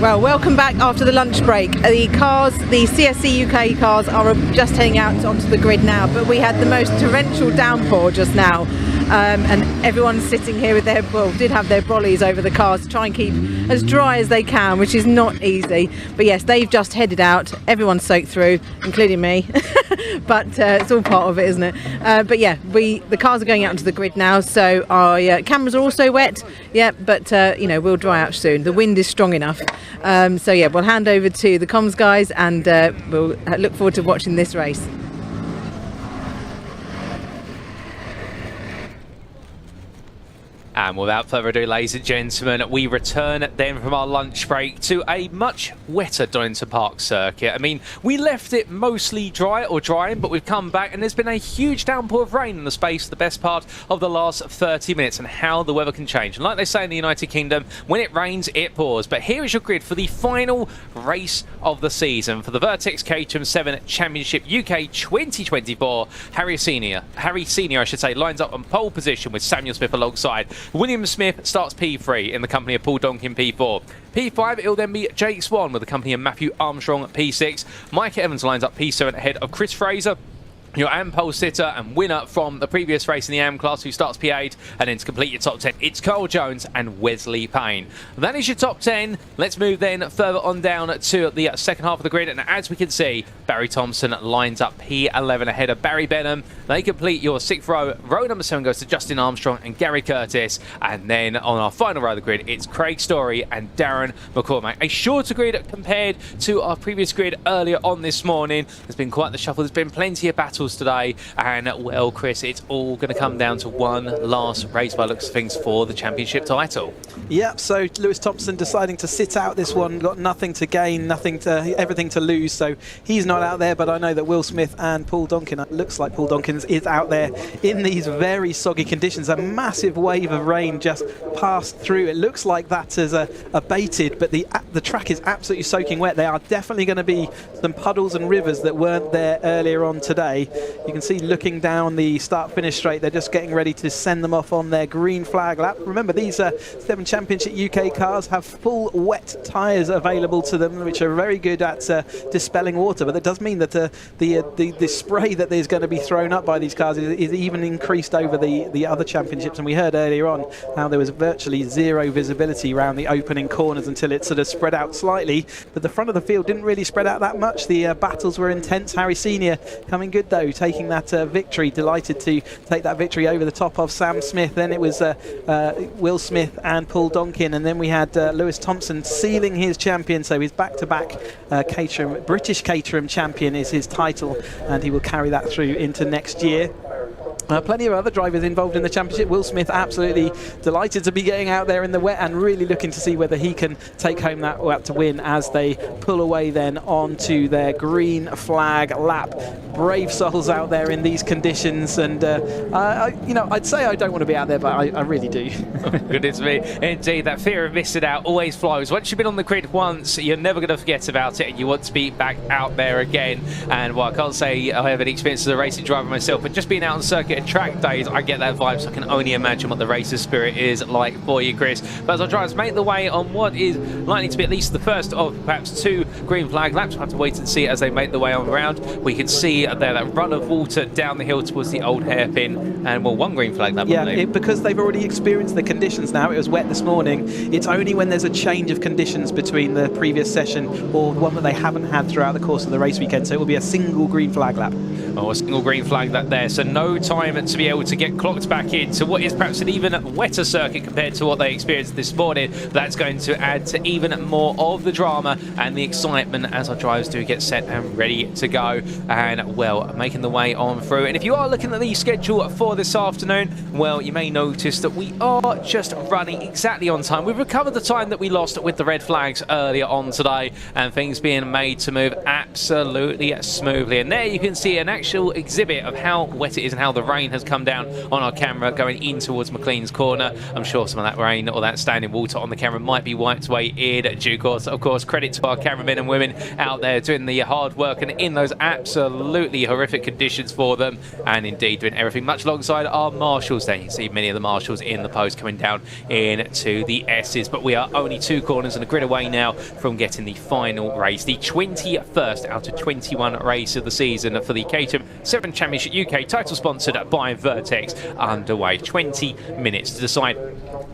Well, welcome back after the lunch break. The cars, the CSC UK cars, are just heading out onto the grid now, but we had the most torrential downpour just now. And everyone's sitting here with their, well, did have their brollies over the cars to try and keep as dry as they can, which is not easy. But yes, they've just headed out. Everyone's soaked through, including me. But it's all part of it, isn't it? But yeah, the cars are going out into the grid now, so our cameras are also wet. Yeah, but you know, we'll dry out soon. The wind is strong enough. So yeah, we'll hand over to the comms guys, and we'll look forward to watching this race. And without further ado, ladies and gentlemen, we return then from our lunch break to a much wetter Donington Park circuit. I mean, we left it mostly dry or drying, but we've come back and there's been a huge downpour of rain in the space of the best part of the last 30 minutes, and how the weather can change. And like they say in the United Kingdom, when it rains, it pours. But here is your grid for the final race of the season for the Vertex Caterham 7 Championship UK 2024. Harry Senior, I should say, lines up on pole position with Samuel Smith alongside. William Smith starts P3 in the company of Paul Donkin P4. P5, it'll then be Jake Swan with the company of Matthew Armstrong P6. Mike Evans lines up P7 ahead of Chris Fraser, your AM pole sitter and winner from the previous race in the AM class, who starts P8. And then to complete your top 10, it's Carl Jones and Wesley Payne. That is your top 10. Let's move then further on down to the second half of the grid, and as we can see, Barry Thompson lines up P11 ahead of Barry Benham. They complete your 6th row. Row number 7 goes to Justin Armstrong and Gary Curtis, and then on our final row of the grid, it's Craig Story and Darren McCormack. A shorter grid compared to our previous grid earlier on this morning. There's been quite the shuffle. There's been plenty of battles today, and well, Chris, it's all going to come down to one last race by looks of things for the championship title. Yep, so Lewis Thompson deciding to sit out this one, got nothing to gain, everything to lose, so he's not out there. But I know that Will Smith and Paul Donkin, it looks like Paul Donkin is out there in these very soggy conditions. A massive wave of rain just passed through. It looks like that has abated, but the track is absolutely soaking wet. There are definitely going to be some puddles and rivers that weren't there earlier on today. You can see looking down the start-finish straight, they're just getting ready to send them off on their green flag lap. Remember, these 7 Championship UK cars have full wet tyres available to them, which are very good at dispelling water, but that does mean that the spray that there's going to be thrown up by these cars is even increased over the other championships. And we heard earlier on how there was virtually zero visibility around the opening corners until it sort of spread out slightly, but the front of the field didn't really spread out that much. The battles were intense. Harry Senior coming good though, taking that victory, delighted to take that victory over the top of Sam Smith. Then it was Will Smith and Paul Donkin, and then we had Lewis Thompson sealing his champion, so his back-to-back British Caterham champion is his title, and he will carry that through into next year. Plenty of other drivers involved in the championship. Will Smith absolutely delighted to be getting out there in the wet and really looking to see whether he can take home that lap to win as they pull away then onto their green flag lap. Brave souls out there in these conditions, and I'd say I don't want to be out there, but I really do. Goodness me, indeed, that fear of missing out always flows. Once you've been on the grid once, you're never going to forget about it, and you want to be back out there again. And while I can't say I have any experience as a racing driver myself, but just being out on circuit and track days, I get that vibe, so I can only imagine what the racer's spirit is like for you, Chris. But as our drivers make the way on what is likely to be at least the first of perhaps 2 green flag laps, we'll have to wait and see as they make the way on around. We can see there that run of water down the hill towards the old hairpin, and well, 1 green flag lap. Yeah, because they've already experienced the conditions now. It was wet this morning. It's only when there's a change of conditions between the previous session or one that they haven't had throughout the course of the race weekend, so it will be a single green flag lap. Oh, a single green flag lap there, so no time to be able to get clocked back into what is perhaps an even wetter circuit compared to what they experienced this morning. That's going to add to even more of the drama and the excitement as our drivers do get set and ready to go, and well, making the way on through. And if you are looking at the schedule for this afternoon, well, you may notice that we are just running exactly on time. We've recovered the time that we lost with the red flags earlier on today, and things being made to move absolutely smoothly. And there you can see an actual exhibit of how wet it is and how the rain has come down on our camera going in towards McLean's corner. I'm sure some of that rain or that standing water on the camera might be wiped away in due course. Of course, credit to our cameramen and women out there doing the hard work and in those absolutely horrific conditions for them, and indeed doing everything much alongside our marshals. There you can see many of the marshals in the post coming down into the S's, but we are only 2 corners and a grid away now from getting the final race, the 21st out of 21 race of the season for the Caterham 7 Championship UK, title sponsored by Vertex, underway. 20 minutes to decide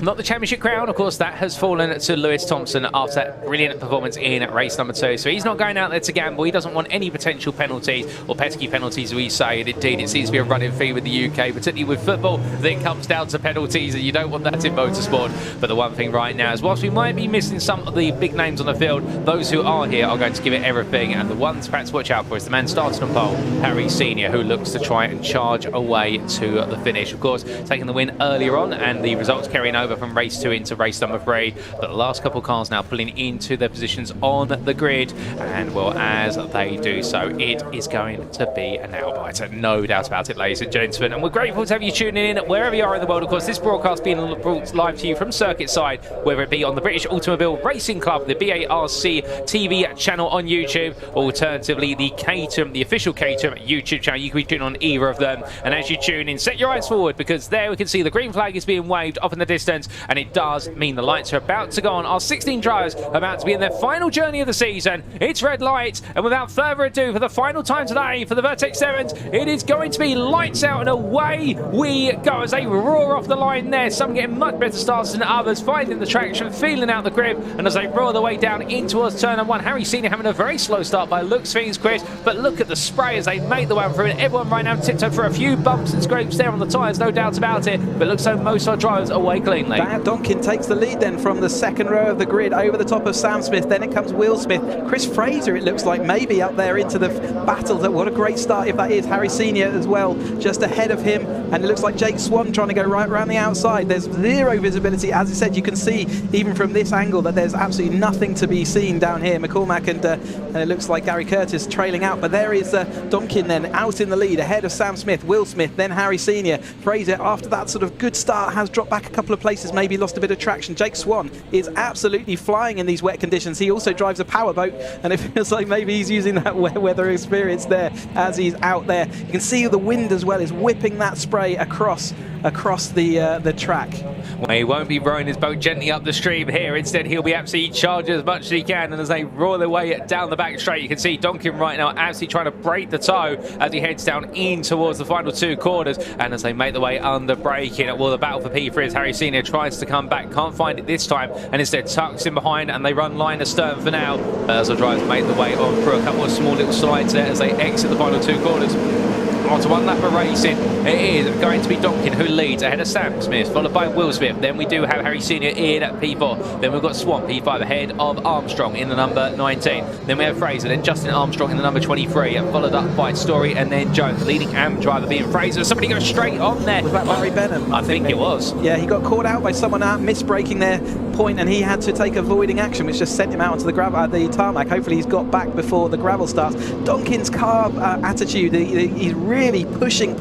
not the championship crown. Of course, that has fallen to Lewis Thompson after that brilliant performance in race number 2. So he's not going out there to gamble. He doesn't want any potential penalties, or pesky penalties, we say. And indeed, it seems to be a running theme with the UK, particularly with football. Then comes down to penalties, and you don't want that in motorsport. But the one thing right now is, whilst we might be missing some of the big names on the field, those who are here are going to give it everything. And the one to perhaps watch out for is the man starting on pole, Harry Senior, who looks to try and charge away to the finish. Of course, taking the win earlier on, and the results carrying over from race 2 into race number 3. But the last couple of cars now pulling into their positions on the grid, and well, as they do so, it is going to be a nail-biter, no doubt about it, ladies and gentlemen. And we're grateful to have you tuning in wherever you are in the world. Of course, this broadcast being brought live to you from circuit side, whether it be on the British Automobile Racing Club, the BARC TV channel on YouTube, alternatively the Caterham, the official Caterham YouTube channel. You can be tuning on either of them, and as you tune in, set your eyes forward, because there we can see the green flag is being waved off in the distance, and it does mean the lights are about to go on. Our 16 drivers are about to be in their final journey of the season. It's red light, and without further ado, for the final time today for the Vertex 7s, it is going to be lights out and away we go as they roar off the line there. Some getting much better starts than others, finding the traction, feeling out the grip, and as they roar their way down in towards turn number 1, Harry Senior having a very slow start by looks things, Chris, but look at the spray as they make the way through, and everyone right now tiptoed for a few bumps and scrapes there on the tyres, no doubt about it, but looks like most of our drivers away cleanly. Donkin takes the lead then from the second row of the grid over the top of Sam Smith. Then it comes Will Smith. Chris Fraser, it looks like, maybe up there into the battle. What a great start if that is. Harry Senior as well, just ahead of him. And it looks like Jake Swan trying to go right around the outside. There's zero visibility. As I said, you can see even from this angle that there's absolutely nothing to be seen down here. McCormack and it looks like Gary Curtis trailing out. But there is Donkin then out in the lead ahead of Sam Smith, Will Smith, then Harry Senior. Fraser, after that sort of good start, has dropped back a couple of places, maybe lost a bit of traction. Jake Swan is absolutely flying in these wet conditions. He also drives a powerboat, and it feels like maybe he's using that weather experience there as he's out there. You can see the wind as well is whipping that spray across the track. Well, he won't be rowing his boat gently up the stream here. Instead, he'll be absolutely charging as much as he can, and as they roar their way down the back straight, you can see Donkin right now absolutely trying to break the toe as he heads down in towards the final 2 corners, and as they make the way under braking, well, the battle for P3 as Harry Senior tries to come back, can't find it this time, and instead tucks in behind, and they run line astern for now as the drivers make the way on through a couple of small little slides there as they exit the final 2 corners. After one lap of racing, it is going to be Donkin who leads ahead of Sam Smith, followed by Will Smith. Then we do have Harry Senior in at P4. Then we've got Swan, P5, ahead of Armstrong in the number 19. Then we have Fraser, then Justin Armstrong in the number 23, and followed up by Story and then Jones. Leading AM driver being Fraser. Somebody goes straight on there. Was that Barry Benham? I think it was. Yeah, he got caught out by someone out misbraking their point, and he had to take avoiding action, which just sent him out onto the tarmac. Hopefully he's got back before the gravel starts. Donkin's car attitude, he's really pushing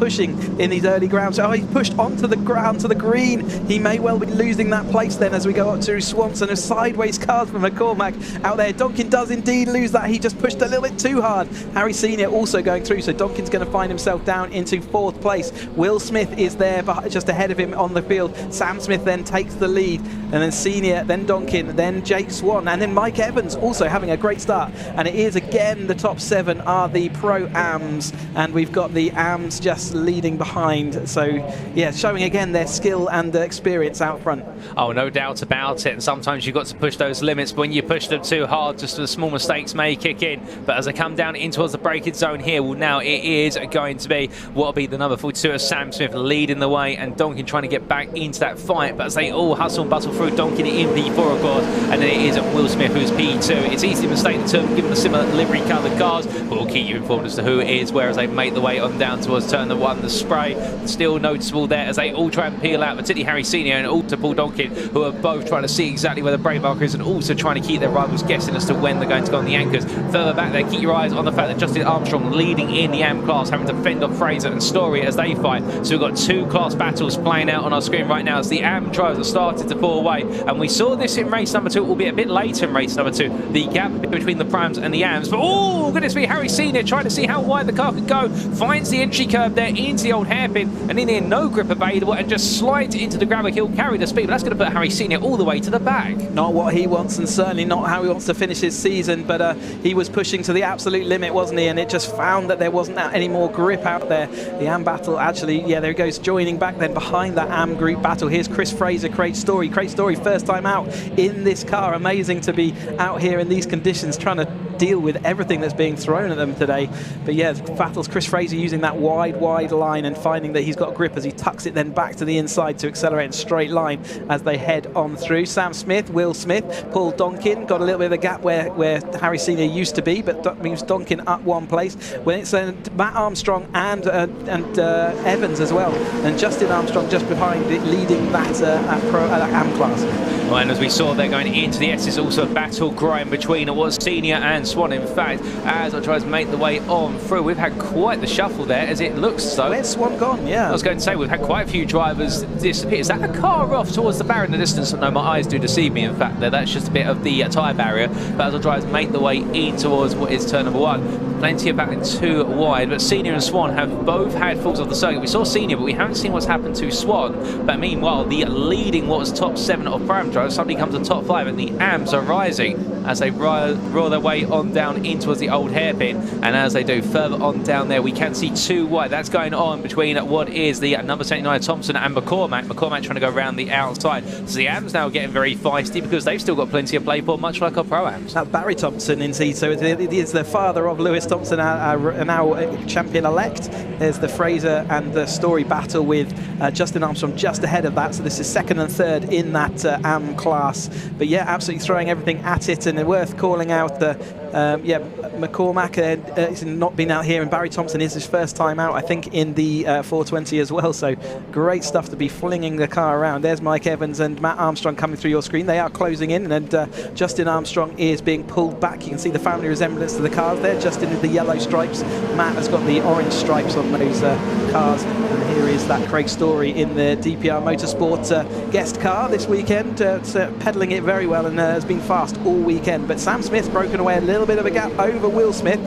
in these early grounds. Oh, he's pushed onto the ground, to the green. He may well be losing that place then as we go up to Swanson. A sideways card from McCormack out there. Donkin does indeed lose that. He just pushed a little bit too hard. Harry Senior also going through, so Donkin's going to find himself down into 4th place. Will Smith is there just ahead of him on the field. Sam Smith then takes the lead, and then Senior, then Donkin, then Jake Swan, and then Mike Evans also having a great start. And it is again the top 7 are the Pro-Ams, and we've got the Ams just leading behind. So yeah, showing again their skill and experience out front. Oh, no doubt about it. And sometimes you've got to push those limits, but when you push them too hard, just the small mistakes may kick in. But as they come down in towards the braking zone here, well, now it is going to be what will be the number 42 of Sam Smith leading the way, and Donkin trying to get back into that fight. But as they all hustle and bustle through, Donkin in P4 of course, and then it is Will Smith who's P2. It's easy to mistake the two, given the similar livery coloured cars, but we'll keep you informed as to who it is, whereas they make the way on down towards turn the 1. The spray still noticeable there as they all try and peel out, particularly Harry Senior and also Paul Donkin, who are both trying to see exactly where the brake marker is, and also trying to keep their rivals guessing as to when they're going to go on the anchors. Further back there, keep your eyes on the fact that Justin Armstrong leading in the AM class, having to fend off Fraser and Story as they fight. So we've got 2 class battles playing out on our screen right now as the AM drivers are starting to fall away, and we we saw this in race number 2, albeit a bit later in race number 2, the gap between the Prams and the Ams. But oh, goodness me, Harry Senior trying to see how wide the car could go, finds the entry curve there into the old hairpin, and in here no grip available, and just slides into the grabber. He'll carry the speed, but that's going to put Harry Senior all the way to the back. Not what he wants, and certainly not how he wants to finish his season, but he was pushing to the absolute limit, wasn't he? And it just found that there wasn't any more grip out there. The Am battle actually, yeah, there he goes, joining back then behind that Am group battle. Here's Chris Fraser, Craig Story, first time out in this car. Amazing to be out here in these conditions trying to deal with everything that's being thrown at them today. But yeah, battles Chris Fraser using that wide line and finding that he's got grip as he tucks it then back to the inside to accelerate in straight line as they head on through. Sam Smith, Will Smith, Paul Donkin got a little bit of a gap where Harry Senior used to be, but moves Donkin up one place. When it's Matt Armstrong and Evans as well, and Justin Armstrong just behind it, leading that Am class. Well, and as we saw there going into the S, is also a battle grind between it was Senior and Swan. In fact, as I try to make the way on through, we've had quite the shuffle there, as it looks so. Where's Swan gone? Yeah. I was going to say, we've had quite a few drivers disappear. Is that a car off towards the barrier in the distance? No, my eyes do deceive me, in fact, there. That's just a bit of the tyre barrier. But as our drivers make the way in towards what is turn number 1, plenty of back and 2 wide. But Senior and Swan have both had falls off the circuit. We saw Senior, but we haven't seen what's happened to Swan. But meanwhile, the leading what was top 7 of Pram drivers suddenly comes to top 5, and the Ams are rising as they roll their way on down in towards the old hairpin. And as they do further on down there, we can see 2 wide. That's going on between what is the number 79 Thompson and McCormack. McCormack trying to go around the outside. So the Ams now getting very feisty because they've still got plenty of play for, much like our Pro-Ams. That's Barry Thompson indeed. So it is the father of Lewis Thompson, now champion-elect. There's the Fraser and the Story battle with Justin Armstrong just ahead of that. So this is 2nd and 3rd in that Am class. But yeah, absolutely throwing everything at it, and worth calling out the McCormack has not been out here, and Barry Thompson is his first time out, I think, in the 420 as well. So great stuff to be flinging the car around. There's Mike Evans and Matt Armstrong coming through your screen. They are closing in, and Justin Armstrong is being pulled back. You can see the family resemblance to the cars there. Justin with the yellow stripes, Matt has got the orange stripes on those cars. And here is that Craig Story in the DPR Motorsport guest car this weekend, pedaling it very well, and has been fast all weekend. But Sam Smith's broken away a little bit of a gap over Will Smith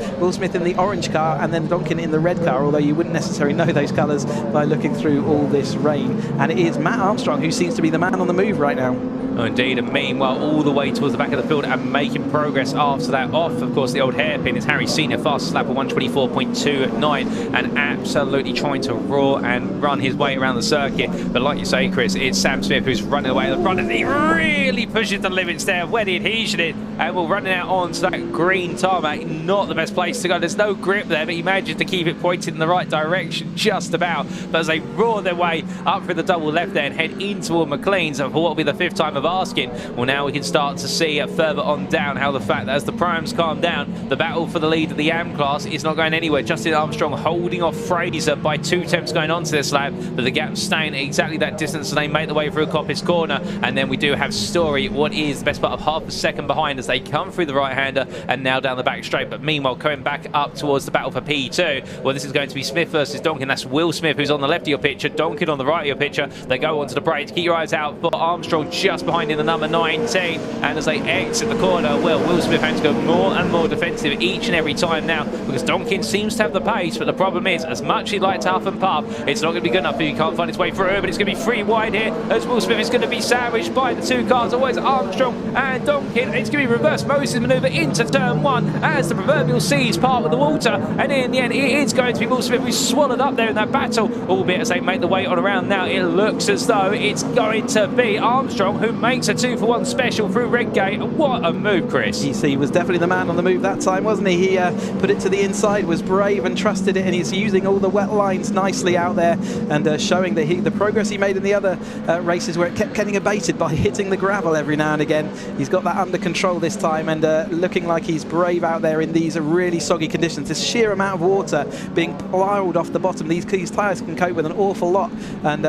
in the orange car, and then Donkin in the red car, although you wouldn't necessarily know those colours by looking through all this rain. And it is Matt Armstrong who seems to be the man on the move right now. Oh, indeed, and meanwhile all the way towards the back of the field and making progress after that off, of course, the old hairpin is Harry Senior, fastest lap of 124.29, and absolutely trying to roar and run his way around the circuit. But like you say, Chris, it's Sam Smith who's running away at the front, and he really pushes the limits there where the adhesion is, and we're running out onto that green tarmac. Not the best place to go. There's no grip there, but he manages to keep it pointed in the right direction just about. But as they roar their way up through the double left there and head in toward McLean's, and for what will be the 5th time of asking, well, now we can start to see further on down how the fact that as the Prams calm down, the battle for the lead of the Am class is not going anywhere. Justin Armstrong holding off Fraser by 2 attempts going on to this lap, but the gap's staying at exactly that distance, and they make the way through Coppice Corner. And then we do have Story, what is the best part of half a second behind as they come through the right-hander and now down the back straight. But meanwhile, coming back up towards the battle for P2, well, this is going to be Smith versus Donkin. That's Will Smith who's on the left of your picture, Donkin on the right of your picture. They go onto the brakes. Keep your eyes out for Armstrong just behind in the number 19, and as they exit the corner, well, Will Smith has to go more and more defensive each and every time now, because Donkin seems to have the pace, but the problem is, as much as he'd like to huff and puff, it's not going to be good enough if he can't find his way through. But it's going to be 3 wide here, as Will Smith is going to be sandwiched by the 2 cars, always Armstrong and Donkin. It's going to be reverse Moses manoeuvre into turn 1 as the proverbial seas part with the water, and in the end it is going to be Will Smith who's swallowed up there in that battle, albeit as they make the way on around now, it looks as though it's going to be Armstrong who makes a 2-for-1 special through Redgate. What a move, Chris. He was definitely the man on the move that time, wasn't he? He put it to the inside, was brave and trusted it, and he's using all the wet lines nicely out there, and showing the progress he made in the other races where it kept getting abated by hitting the gravel every now and again. He's got that under control this time, and looking like he's brave out there in these really soggy conditions. This sheer amount of water being piled off the bottom, these tyres can cope with an awful lot, and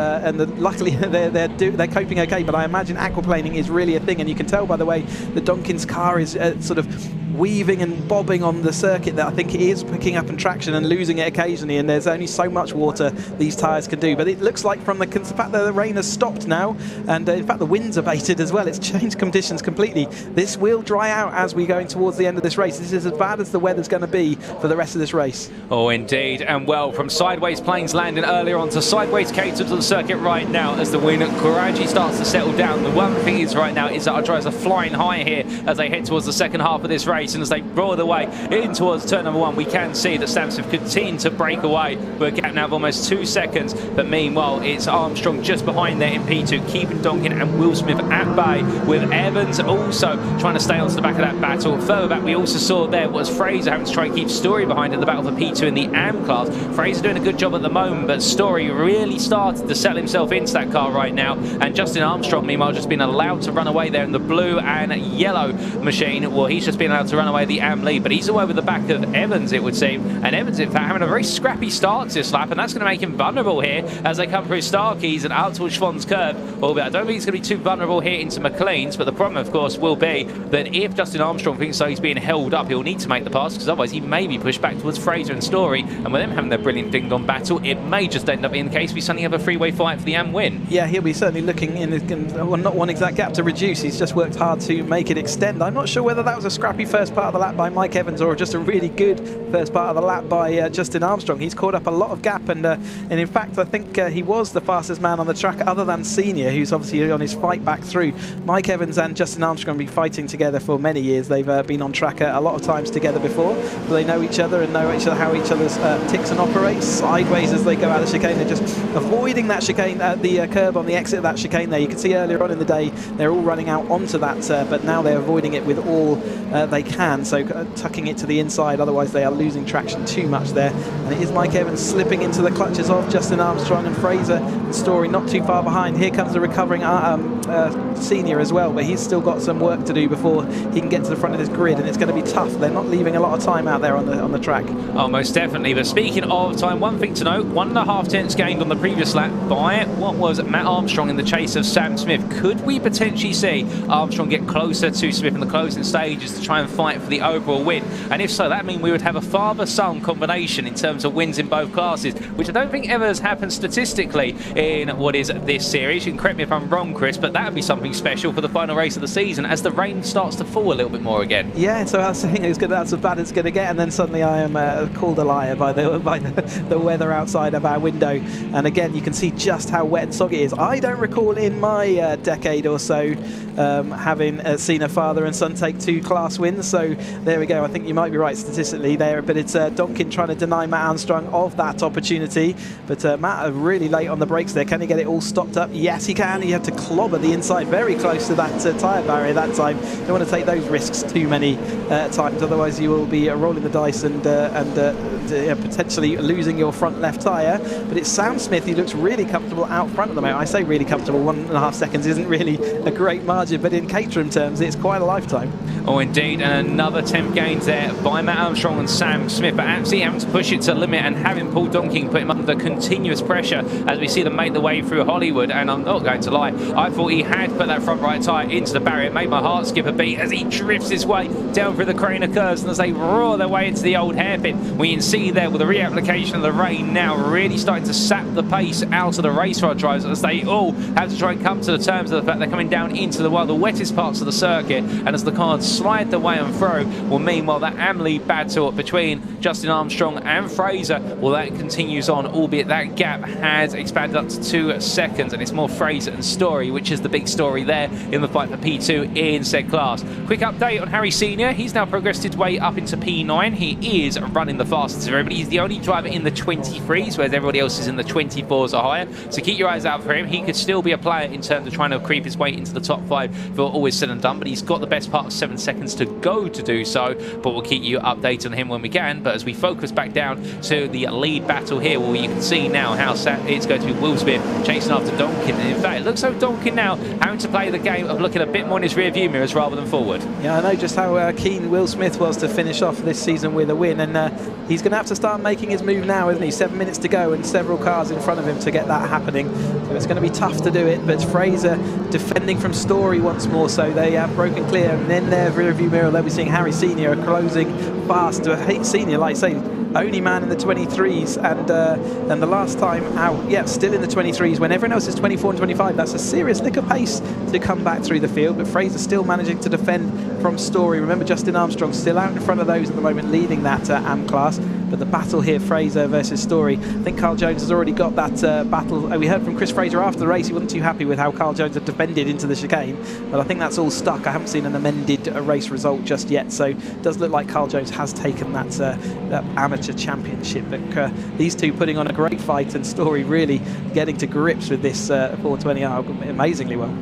luckily they're coping okay, but I imagine aquaplaning is really a thing, and you can tell by the way the Donkin's car is sort of weaving and bobbing on the circuit that I think it is picking up in traction and losing it occasionally, and there's only so much water these tyres can do. But it looks like from the fact that the rain has stopped now, and in fact the wind's abated as well, it's changed conditions completely. This will dry out as we're going towards the end of this race. This is as bad as the weather's going to be for the rest of this race. Oh, indeed. And well, from sideways planes landing earlier on to sideways Caterham to the circuit right now as the wind gradually starts to settle down. The one thing is right now is that our drivers are flying high here as they head towards the second half of this race, and as they roar their way in towards turn number 1, we can see that Sam Smith continue to break away with a gap now of almost 2 seconds. But meanwhile, it's Armstrong just behind there in P2, keeping Donkin and Will Smith at bay, with Evans also trying to stay onto the back of that battle. Further back, we also saw there was Fraser having to try and keep Story behind in the battle for P2 in the AM class. Fraser doing a good job at the moment, but Story really started to settle himself into that car right now, and Justin Armstrong meanwhile just been allowed to run away there in the blue and yellow machine. Well, he's just been allowed to run away the AM lead, but he's away with the back of Evans, it would seem, and Evans in fact having a very scrappy start to this lap, and that's going to make him vulnerable here as they come through Starkeys and out towards Schwann's curve. Albeit I don't think he's going to be too vulnerable here into McLean's, but the problem of course will be that if Justin Armstrong thinks so he's being held up, he'll need to make the pass, because otherwise he may be pushed back towards Fraser and Story, and with them having their brilliant ding-dong battle, it may just end up being the case we suddenly have a three-way fight for the AM win. Yeah, he'll be certainly looking in, well, not one exact gap to reduce. He's just worked hard to make it extend. I'm not sure whether that was a scrappy first part of the lap by Mike Evans or just a really good first part of the lap by Justin Armstrong. He's caught up a lot of gap, and in fact I think he was the fastest man on the track other than Senior, who's obviously on his fight back through. Mike Evans and Justin Armstrong have been fighting together for many years. They've been on track a lot of times together before, but they know each other and know how each other's ticks and operates. Sideways as they go out of the chicane, they're just avoiding that chicane, the curb on the exit of that chicane there. You can see earlier on in the day they're all running out onto that, but now they're avoiding it with all they can, so tucking it to the inside, otherwise they are losing traction too much there. And it is Mike Evans slipping into the clutches of Justin Armstrong, and Fraser and Story not too far behind. Here comes the recovering Senior as well, but he's still got some work to do before he can get to the front of this grid, and it's going to be tough. They're not leaving a lot of time out there on the track. Oh, most definitely. But speaking of time, one thing to note, 1.5 tenths gained on the previous lap by what was Matt Armstrong in the chase of Sam Smith. Could we potentially see Armstrong get closer to Smith in the closing stages to try and fight for the overall win? And if so, that means we would have a father-son combination in terms of wins in both classes, which I don't think ever has happened statistically in what is this series. You can correct me if I'm wrong, Chris, but that would be something special for the final race of the season as the rain starts to fall a little bit more again. Yeah, so I was saying that's as bad as it's going to get, and then suddenly I am called a liar by the weather outside of our window. And again, you can see just how wet and soggy it is. I don't recall in my decade or so having seen a father and son take 2 class wins, so there we go. I think you might be right statistically there, but it's Donkin trying to deny Matt Armstrong of that opportunity. But Matt really late on the brakes there. Can he get it all stopped up? Yes, he can. He had to clobber the inside very close to that tyre barrier that time. You don't want to take those risks too many times, otherwise you will be rolling the dice and potentially losing your front left tyre. But it's Sam Smith who looks really comfortable out front at the moment. I say really comfortable, 1.5 seconds isn't really a great margin, but in Caterham terms it's quite a lifetime. Oh indeed, and another 10th gains there by Matt Armstrong and Sam Smith, but absolutely having to push it to the limit and having Paul Donkin put him under continuous pressure as we see them make the way through Hollywood. And I'm not going to lie, I thought he had put that front right tyre into the barrier. It made my heart skip a beat as he drifts his way down through the crane of curves, and as they roar their way into the old hairpin, we can see there with the reapplication of the rain now really starting to sap the pace out of the race car drivers as they all have to try and come to the terms of the fact they're coming down into one of the wettest parts of the circuit, and as the cars slide their way on through, well, meanwhile that AM battle between Justin Armstrong and Fraser, well, that continues on, albeit that gap has expanded up to 2 seconds, and it's more Fraser and Story, which is the big story there in the fight for P2 in said class. Quick update on Harry Senior. He's now progressed his way up into P9. He is running the fastest of everybody. He's the only driver in the 23s, whereas everybody else is in the 24s or higher. So keep your eyes out for him. He could still be a player in terms of trying to creep his way into the top 5 for all is said and done, but he's got the best part of 7 seconds to go to do so. But we'll keep you updated on him when we can. But as we focus back down to the lead battle here, well, you can see now how it's going to be Will Smith chasing after Donkin. And in fact, it looks like Donkin now having to play the game of looking a bit more in his rear view mirrors rather than forward. Yeah, I know just how keen Will Smith was to finish off this season with a win, and he's going to have to start making his move now, isn't he? 7 minutes to go and several cars in front of him to get that happening. So it's going to be tough to do it, but Fraser defending from Story once more, so they have broken clear, and in their rearview mirror they'll be seeing Harry Senior closing fast to a Senior, like I say, only man in the 23s, and the last time out, yeah, still in the 23s when everyone else is 24 and 25. That's a serious lick of pace to come back through the field, but Fraser still managing to defend from Story. Remember, Justin Armstrong still out in front of those at the moment, leading that AM class. But the battle here, Fraser versus Story, I think Carl Jones has already got that battle. We heard from Chris Fraser after the race, he wasn't too happy with how Carl Jones had defended into the chicane, but I think that's all stuck. I haven't seen an amended race result just yet, so it does look like Carl Jones has taken that amateur championship. But these two putting on a great fight, and Story really getting to grips with this 420R amazingly well.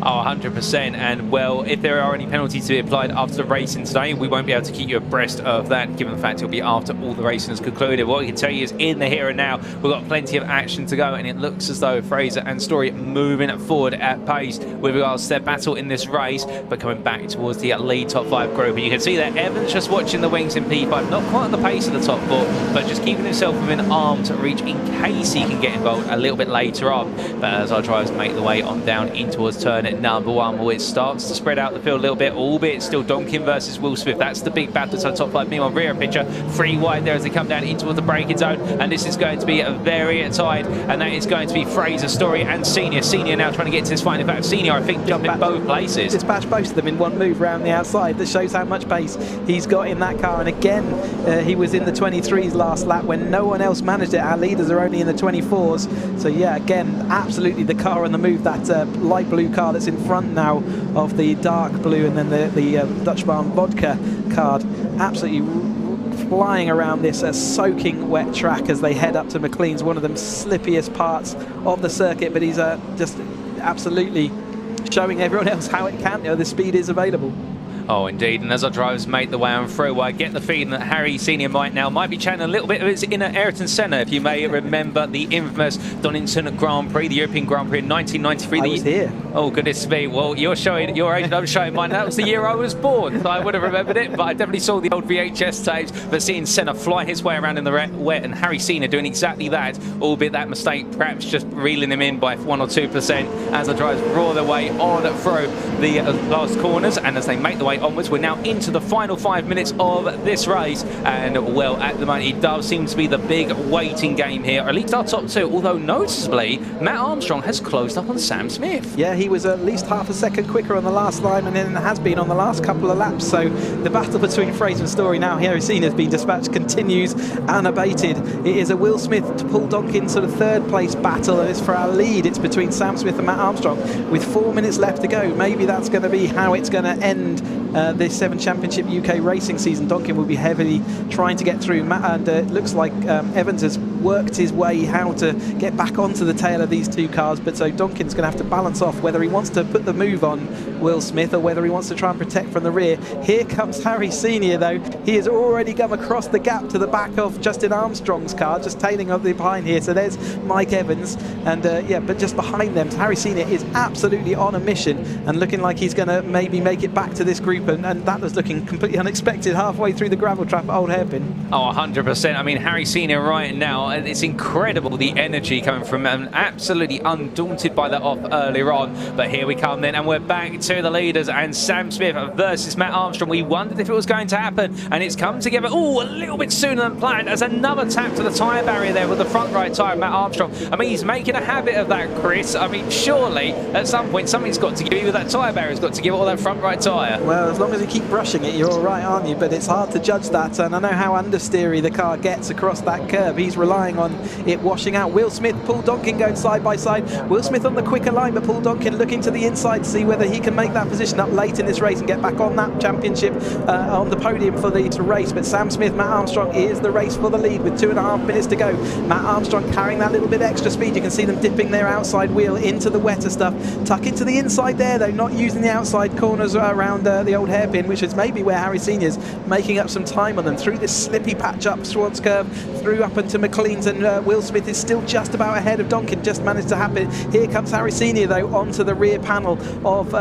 Oh, 100%. And well, if there are any penalties to be applied after the racing today, we won't be able to keep you abreast of that, given the fact it'll be after all the racing has concluded. What we can tell you is in the here and now, we've got plenty of action to go, and it looks as though Fraser and Story moving forward at pace with regards to their battle in this race, but coming back towards the lead top 5 group. And you can see that Evans just watching the wings in P5, not quite at the pace of the top 4, but just keeping himself within arm to reach in case he can get involved a little bit later on. But as our drivers make the way on down in towards turn at number 1, well, it starts to spread out the field a little bit, albeit still Donington versus Will Smith. That's the big battle to the top 5. Meanwhile, rear picture, 3 wide there as they come down in towards the braking zone, and this is going to be a very tight, and that is going to be Fraser, Story and Senior. Senior now trying to get to this fight. In fact, Senior, I think, jumped in both places. Dispatched both of them in one move round the outside. That shows how much pace he's got in that car, and again, he was in the 23s last lap when no one else managed it. Our leaders are only in the 24s. So yeah, again, absolutely the car on the move, that light blue car that's in front now of the dark blue, and then the Dutch Bahn vodka card, absolutely flying around this soaking wet track as they head up to McLean's, one of the slippiest parts of the circuit, but he's just absolutely showing everyone else how it can, the speed is available. Oh, indeed. And as our drivers make the way on through, I get the feeling that Harry Senior might be channeling a little bit of his inner Ayrton Senna. If you may remember the infamous Donington Grand Prix, the European Grand Prix in 1993. I was here. Oh, goodness me. Well, you're showing your age and I'm showing mine. That was the year I was born, so I would have remembered it. But I definitely saw the old VHS tapes. But seeing Senna fly his way around in the wet, and Harry Senior doing exactly that, albeit that mistake perhaps just reeling him in by 1 or 2% as the drivers roar their way on through the last corners. And as they make the way onwards, we're now into the final 5 minutes of this race, and well, at the moment it does seem to be the big waiting game here, or at least our top 2, although noticeably Matt Armstrong has closed up on Sam Smith. Yeah, he was at least half a second quicker on the last line, and then has been on the last couple of laps, so the battle between Fraser and Story, now Harry Senior has been dispatched, continues unabated. It is a Will Smith to Paul Donkin sort of third place battle, and it's for our lead. It's between Sam Smith and Matt Armstrong with 4 minutes left to go. Maybe that's going to be how it's going to end this 7 Championship UK racing season. Donkin will be heavily trying to get through, and it looks like Evans has worked his way how to get back onto the tail of these 2 cars, but so Donkin's going to have to balance off whether he wants to put the move on Will Smith or whether he wants to try and protect from the rear. Here comes Harry Senior though. He has already come across the gap to the back of Justin Armstrong's car, just tailing up the behind here. So there's Mike Evans, and yeah, but just behind them, Harry Senior is absolutely on a mission and looking like he's going to maybe make it back to this group, and that was looking completely unexpected halfway through the gravel trap at Old Hairpin. Oh, 100%. I mean, Harry Senior right now, it's incredible the energy coming from him, absolutely undaunted by that off earlier on. But here we come then, and we're back to the leaders, and Sam Smith versus Matt Armstrong. We wondered if it was going to happen, and it's come together, oh, a little bit sooner than planned, as another tap to the tyre barrier there with the front right tyre of Matt Armstrong. I mean, he's making a habit of that, Chris. I mean, surely at some point something's got to give, either that tyre barrier's got to give all that front right tyre. Well, as long as you keep brushing it, you're all right, aren't you? But it's hard to judge that, and I know how understeery the car gets across that curve. He's relying on it washing out. Will Smith, Paul Donkin going side by side. Will Smith on the quicker line, but Paul Donkin looking to the inside to see whether he can make that position up late in this race and get back on that championship on the podium for the race. But Sam Smith, Matt Armstrong is the race for the lead with 2.5 minutes to go. Matt Armstrong carrying that little bit extra speed. You can see them dipping their outside wheel into the wetter stuff. Tuck into the inside there though, not using the outside corners around the Old Hairpin, which is maybe where Harry Senior's making up some time on them, through this slippy patch up Swan's curve, through up into McLean's, and Will Smith is still just about ahead of Donkin, just managed to happen. Here comes Harry Senior though onto the rear panel of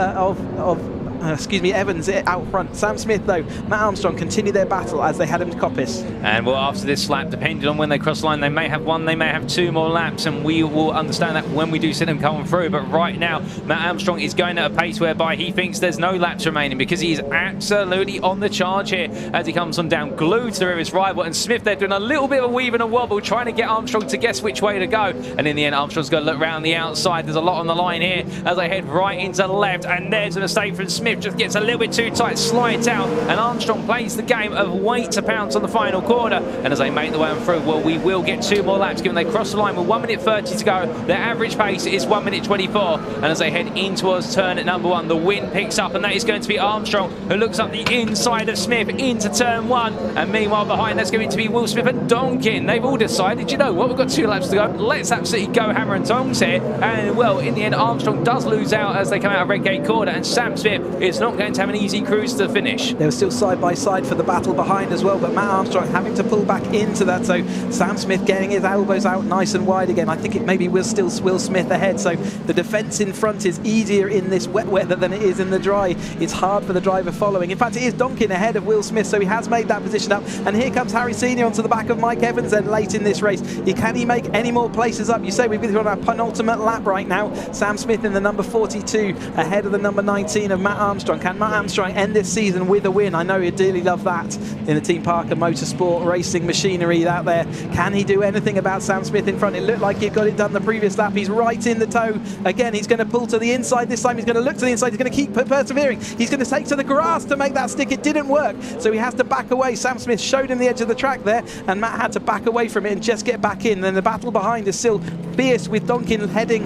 Evans out front. Sam Smith, though, Matt Armstrong continue their battle as they head him to Coppice. And well, after this lap, depending on when they cross the line, they may have one, they may have two more laps, and we will understand that when we do see them coming through. But right now, Matt Armstrong is going at a pace whereby he thinks there's no laps remaining, because he is absolutely on the charge here as he comes on down, glued to his rival. And Smith, they're doing a little bit of a weave and a wobble, trying to get Armstrong to guess which way to go. And in the end, Armstrong's going to look round the outside. There's a lot on the line here as they head right into left. And there's a mistake from Smith, just gets a little bit too tight, slides out. And Armstrong plays the game of weight to pounce on the final corner. And as they make the way on through, well, we will get two more laps given they cross the line with 1 minute 30 to go. Their average pace is 1 minute 24. And as they head in towards turn at number 1, the wind picks up, and that is going to be Armstrong, who looks up the inside of Smith into turn 1. And meanwhile, behind that's going to be Will Smith and Donkin. They've all decided, you know what, we've got 2 laps to go. Let's absolutely go hammer and tongs here. And well, in the end, Armstrong does lose out as they come out of Redgate Corner, and Sam Smith is not going to have an easy cruise to the finish. They were still side by side for the battle behind as well, but Matt Armstrong having to pull back into that, so Sam Smith getting his elbows out nice and wide again. I think it maybe will still Will Smith ahead, so the defence in front is easier in this wet weather than it is in the dry. It's hard for the driver following. In fact, it is Donkin ahead of Will Smith, so he has made that position up, and here comes Harry Senior onto the back of Mike Evans then late in this race. Can he make any more places up? You say we've been on our penultimate lap right now. Sam Smith in the number 42 ahead of the number 19 of Matt Armstrong. Can Matt Armstrong end this season with a win? I know he'd dearly love that in the Team Parker Motorsport racing machinery out there. Can he do anything about Sam Smith in front? It looked like he got it done the previous lap. He's right in the tow. Again, he's going to pull to the inside. This time he's going to look to the inside. He's going to keep persevering. He's going to take to the grass to make that stick. It didn't work, so he has to back away. Sam Smith showed him the edge of the track there, and Matt had to back away from it and just get back in. Then the battle behind is still fierce with Donkin heading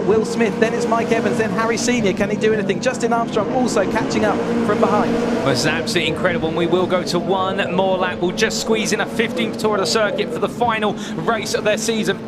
Will Smith. Then it's Mike Evans, then Harry Senior. Can he do anything? Justin Armstrong also catching up from behind. Well, it's absolutely incredible, and we will go to one more lap. We'll just squeeze in a 15th tour of the circuit for the final race of their season,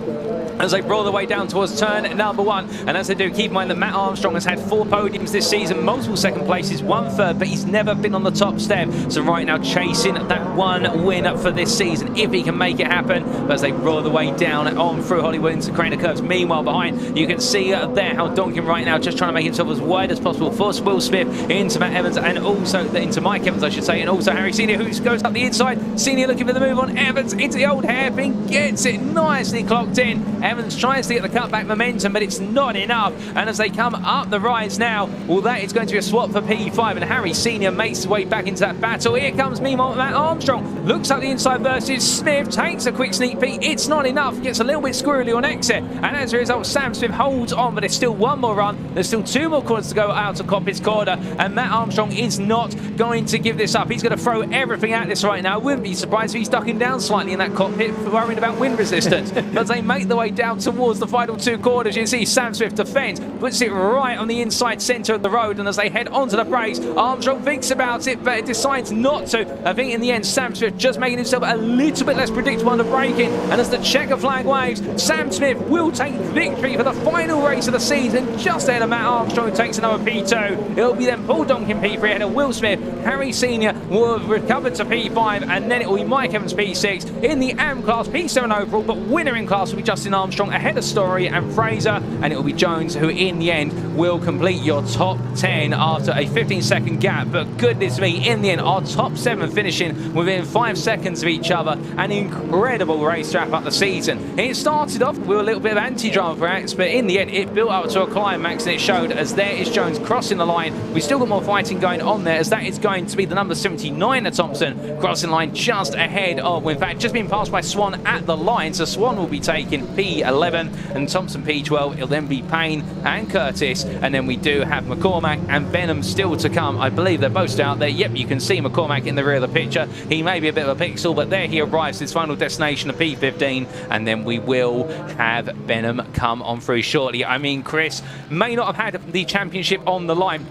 as they roll their way down towards turn number 1. And as they do, keep in mind that Matt Armstrong has had 4 podiums this season, multiple second places, 1 third, but he's never been on the top step. So right now chasing that 1 win for this season, if he can make it happen. But as they roll the way down on through Hollywood into Craner Curves. Meanwhile, behind, you can see there how Donkin right now just trying to make himself as wide as possible for Will Smith into Matt Evans, and also into Mike Evans, I should say, and also Harry Senior, who goes up the inside. Senior looking for the move on Evans into the old hairpin, gets it nicely clocked in. Evans tries to get the cutback momentum, but it's not enough. And as they come up the rise now, well, that is going to be a swap for P5, and Harry Senior makes his way back into that battle. Here comes meanwhile Matt Armstrong, looks up the inside versus Smith, takes a quick sneak peek. It's not enough, gets a little bit squirrely on exit, and as a result, Sam Smith holds on, but there's still 1 more run. There's still 2 more corners to go out of Coppice Corner, and Matt Armstrong is not going to give this up. He's going to throw everything at this right now. Wouldn't be surprised if he's ducking down slightly in that cockpit, worried about wind resistance. But as they make the way down towards the final 2 corners, you see Sam Smith defends, puts it right on the inside centre of the road, and as they head onto the brakes, Armstrong thinks about it, but decides not to. I think in the end, Sam Smith just making himself a little bit less predictable on the braking, and as the checker flag waves, Sam Smith will take victory for the final race of the season, just ahead of Matt Armstrong, who takes another P2. It'll be then Paul Donkin P3 ahead of Will Smith. Harry Senior will recover to P5, and then it will be Mike Evans P6 in the AM class, P7 overall, but winner in class will be Justin Armstrong ahead of Story and Fraser, and it will be Jones who in the end will complete your top 10 after a 15-second gap. But goodness me, in the end, our top 7 finishing within 5 seconds of each other. An incredible race to wrap up the season. It started off with a little bit of anti-drama perhaps, but in the end it built up to a climax, and it showed as there is Jones crossing the line. We've still got more fighting going on there, as that is going to be the number 79 of Thompson crossing the line just ahead of, in fact, just being passed by Swan at the line. So Swan will be taking P11 and Thompson P12. It'll then be Payne and Curtis, and then we do have McCormack and Benham still to come. I believe they're both out there. Yep, you can see McCormack in the rear of the picture. He may be a bit of a pixel, but there he arrives to his final destination of P15, and then we will have Benham come on through shortly. I mean, Chris may not have had the championship on the line,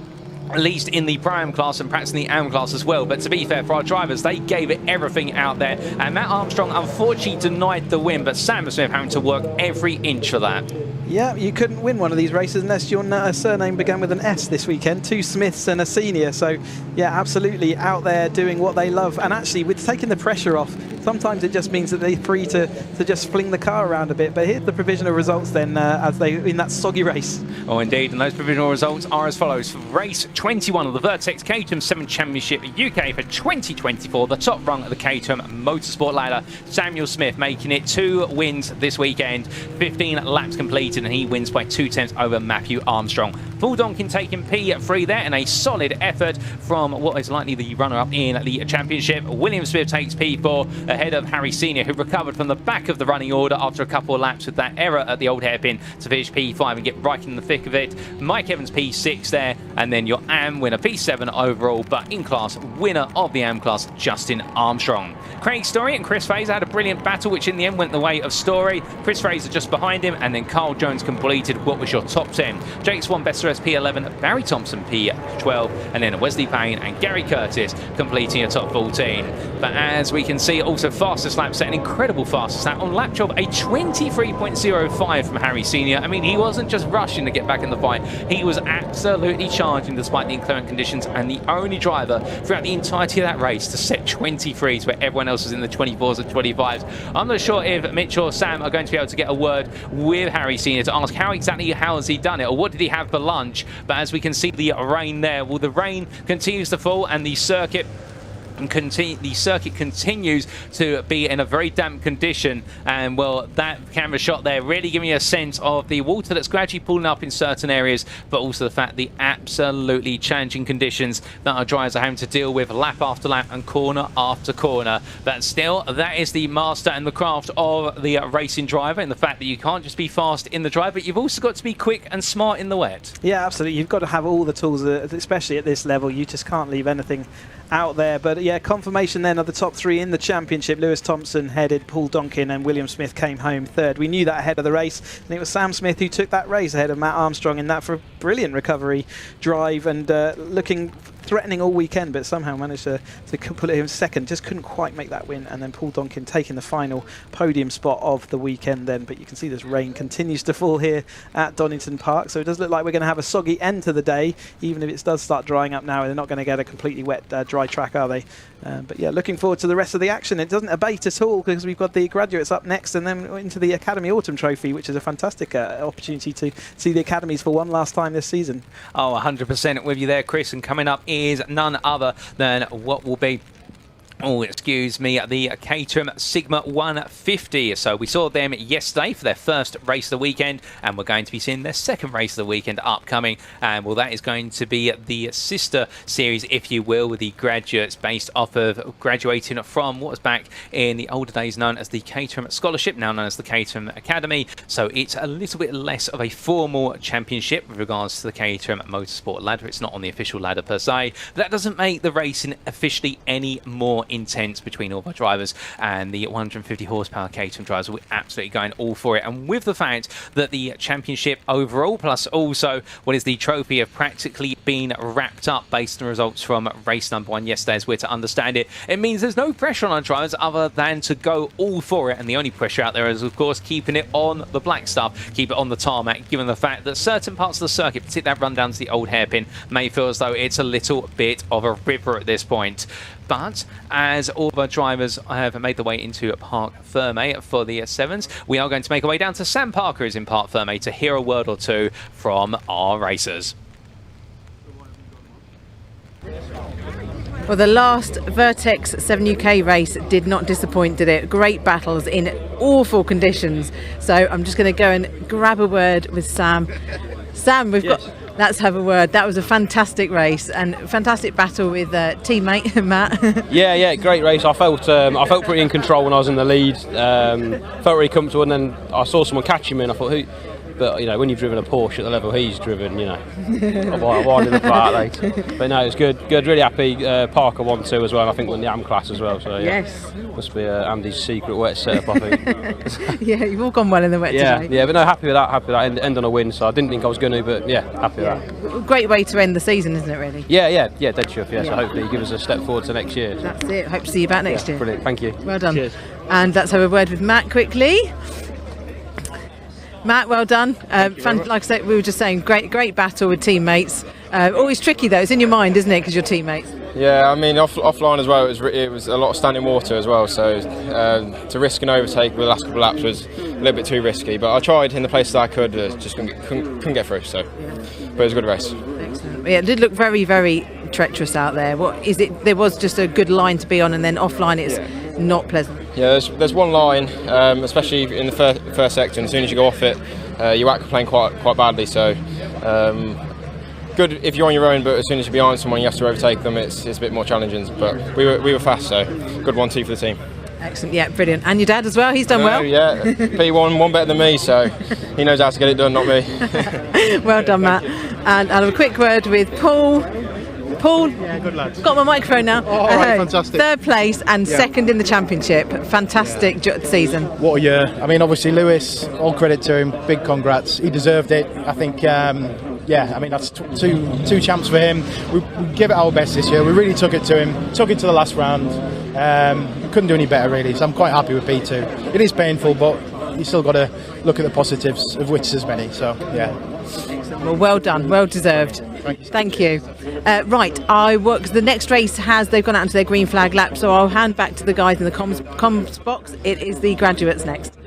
at least in the Pro-Am class and perhaps in the AM class as well. But to be fair, for our drivers, they gave it everything out there. And Matt Armstrong unfortunately denied the win, but Sam Smith having to work every inch for that. Yeah, you couldn't win one of these races unless your surname began with an S this weekend. 2 Smiths and a Senior. So, yeah, absolutely out there doing what they love. And actually, with taking the pressure off, sometimes it just means that they're free to just fling the car around a bit. But here's the provisional results then as they in that soggy race. Oh, indeed, and those provisional results are as follows. For race 21 of the Vertex Caterham 7 Championship UK for 2024, the top rung of the Caterham Motorsport ladder, Samuel Smith making it 2 wins this weekend, 15 laps completed, and he wins by 2 tenths over Matthew Armstrong. Paul Donkin taking P3 there, and a solid effort from what is likely the runner-up in the championship. William Smith takes P4 ahead of Harry Senior, who recovered from the back of the running order after a couple of laps with that error at the old hairpin to finish P5 and get right in the thick of it. Mike Evans P6 there, and then your AM winner P7 overall, but in class winner of the AM class, Justin Armstrong. Craig Story and Chris Fraser had a brilliant battle, which in the end went the way of Story. Chris Fraser just behind him, and then Carl Jones completed what was your top 10. Jake Swan, Bester P11, Barry Thompson P12, and then Wesley Payne and Gary Curtis completing a top 14. But as we can see, also fastest lap set, an incredible fastest lap on lap job, a 23.05 from Harry Senior. I mean, he wasn't just rushing to get back in the fight, he was absolutely charging despite the inclement conditions, and the only driver throughout the entirety of that race to set 23s where everyone else was in the 24s and 25s. I'm not sure if Mitch or Sam are going to be able to get a word with Harry Senior to ask how has he done it, or what did he have for lunch. But as we can see the rain there, well, the rain continues to fall, and the circuit continues to be in a very damp condition, and well, that camera shot there really giving you a sense of the water that's gradually pulling up in certain areas, but also the fact the absolutely challenging conditions that our drivers are having to deal with lap after lap and corner after corner. But still, that is the master and the craft of the racing driver, and the fact that you can't just be fast in the drive, but you've also got to be quick and smart in the wet. Yeah, absolutely. You've got to have all the tools, especially at this level. You just can't leave anything out there. But yeah, confirmation then of the top 3 in the championship. Lewis Thompson headed, Paul Donkin and William Smith came home third. We knew that ahead of the race, and it was Sam Smith who took that race ahead of Matt Armstrong in that for a brilliant recovery drive, and looking threatening all weekend, but somehow managed to put him second. Just couldn't quite make that win, and then Paul Donkin taking the final podium spot of the weekend then. But you can see this rain continues to fall here at Donington Park, so it does look like we're going to have a soggy end to the day, even if it does start drying up now. They're not going to get a completely wet dry track, are they? But yeah, looking forward to the rest of the action. It doesn't abate at all, because we've got the graduates up next, and then into the Academy Autumn Trophy, which is a fantastic opportunity to see the academies for one last time this season. Oh, 100% with you there, Chris, and coming up is none other than what will be the Caterham Sigma 150. So we saw them yesterday for their first race of the weekend, and we're going to be seeing their second race of the weekend upcoming. And well, that is going to be the sister series, if you will, with the graduates based off of graduating from what was back in the older days known as the Caterham Scholarship, now known as the Caterham Academy. So it's a little bit less of a formal championship with regards to the Caterham Motorsport ladder. It's not on the official ladder per se. But that doesn't make the racing officially any more intense between all of our drivers, and the 150 horsepower Caterham drivers will be absolutely going all for it. And with the fact that the championship overall, plus also what is the trophy, have practically been wrapped up based on results from race number 1 yesterday, as we're to understand it, it means there's no pressure on our drivers other than to go all for it. And the only pressure out there is, of course, keeping it on the black stuff, keep it on the tarmac, given the fact that certain parts of the circuit, particularly that run down to the old hairpin, may feel as though it's a little bit of a river at this point. But as all of our drivers have made their way into Parc Fermé for the 7s, we are going to make our way down to Sam Parker, who's in Parc Fermé, to hear a word or two from our racers. Well, the last Vertex 7 UK race did not disappoint, did it? Great battles in awful conditions. So I'm just going to go and grab a word with Sam. Sam, let's have a word. That was a fantastic race and fantastic battle with teammate Matt. yeah, great race. I felt pretty in control when I was in the lead. Felt really comfortable, and then I saw someone catch him, and I thought, but you know, when you've driven a Porsche at the level he's driven, you know, I wanted the part late. But no, it was good. Really happy. Parker won too as well, and I think won the AM class as well. So yeah, yes, must be Andy's secret wet setup, I think. Yeah, you've all gone well in the wet today. Yeah, but no, happy with that. End on a win. So I didn't think I was going to, but yeah, happy with that. Great way to end the season, isn't it? Really. Yeah, dead chuff. Yeah, so hopefully give us a step forward to next year. That's it. Hope to see you back next year. Brilliant. Thank you. Well done. Cheers. And let's have a word with Matt quickly. Matt, well done. Like I said, we were just saying, great battle with teammates. Always tricky though, it's in your mind, isn't it, because you're teammates? Yeah, I mean offline as well. It was a lot of standing water as well. So to risk an overtake with the last couple of laps was a little bit too risky. But I tried in the places I could, just couldn't get through. So, but it was a good race. Excellent. Yeah, it did look very, very treacherous out there. What is it? There was just a good line to be on, and then offline it's not pleasant. Yeah, there's one line, especially in the first sector. And as soon as you go off it, you aquaplane quite badly. So. Good if you're on your own, but as soon as you're behind someone, you have to overtake them. It's a bit more challenging, but we were fast, so good 1-2 for the team. Excellent, yeah, brilliant. And your dad as well, he's done well. Yeah, P1, one better than me, so he knows how to get it done, not me. Well done, Matt. And I'll have a quick word with Paul. Paul, yeah, good lads. Got my microphone now. All right, fantastic. Third place and second in the championship. Fantastic season. What a year. I mean, obviously Lewis, all credit to him, big congrats. He deserved it. I think, I mean, that's two champs for him. We gave it our best this year. We really took it to him, took it to the last round. Couldn't do any better, really, so I'm quite happy with P2. It is painful, but you still got to look at the positives, of which there's many, so, yeah. Well, well done, well deserved. Thank you. Right, because the next race they've gone out into their green flag lap, so I'll hand back to the guys in the comms box. It is the graduates next.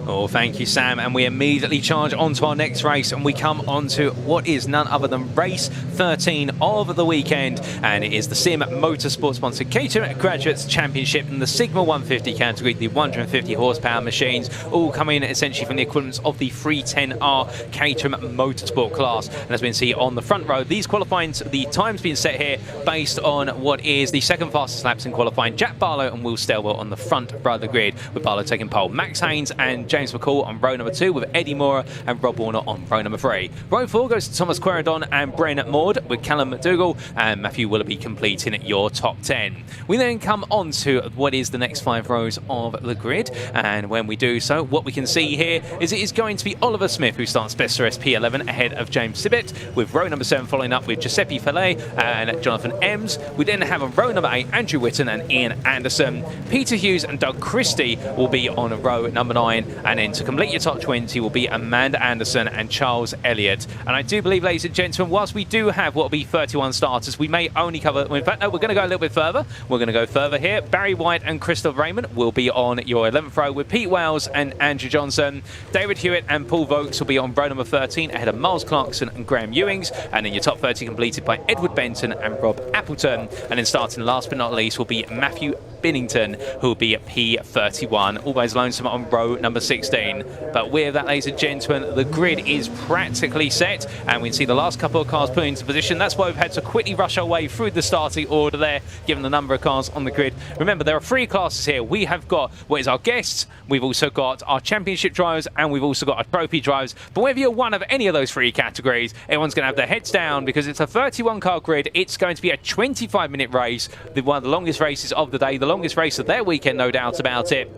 Oh, thank you, Sam. And we immediately charge onto our next race, and we come onto what is none other than race 13 of the weekend, and it is the Sim Motorsport sponsored Caterham Graduates Championship in the Sigma 150 category, the 150 horsepower machines, all coming essentially from the equivalents of the 310R Caterham Motorsport class. And as we can see on the front row, these qualifying, the times being set here based on what is the second fastest laps in qualifying. Jack Barlow and Will Stelwell on the front row of the grid, with Barlow taking pole. Max Haynes and James McCall on row number 2, with Eddie Mora and Rob Warner on row number 3. Row 4 goes to Thomas Queridon and Bren Maud, with Callum McDougall and Matthew Willoughby completing your top 10. We then come on to what is the next 5 rows of the grid, and when we do so, what we can see here is it is going to be Oliver Smith who starts best for SP11 ahead of James Sibbett, with row number 7 following up with Giuseppe Fillet and Jonathan Ems. We then have on row number 8 Andrew Whitton and Ian Anderson. Peter Hughes and Doug Christie will be on row number 9, and then to complete your top 20 will be Amanda Anderson and Charles Elliott. And I do believe, ladies and gentlemen, whilst we do have what will be 31 starters, we may only cover, well, in fact, no, we're going to go a little bit further. We're going to go further here. Barry White and Christoph Raymond will be on your 11th row, with Pete Wales and Andrew Johnson. David Hewitt and Paul Vokes will be on row number 13 ahead of Miles Clarkson and Graham Ewings. And then your top 30 completed by Edward Benton and Rob Appleton. And then starting last but not least will be Matthew Binnington, who will be at P31, always lonesome on row number 16. But with that, ladies and gentlemen, the grid is practically set, and we can see the last couple of cars put into position. That's why we've had to quickly rush our way through the starting order there, given the number of cars on the grid. Remember, there are 3 classes here. We have got what is our guests, we've also got our championship drivers, and we've also got our trophy drivers. But whether you're one of any of those 3 categories, everyone's going to have their heads down, because it's a 31 car grid. It's going to be a 25-minute race, one of the longest races of the day, the longest race of their weekend, no doubt about it.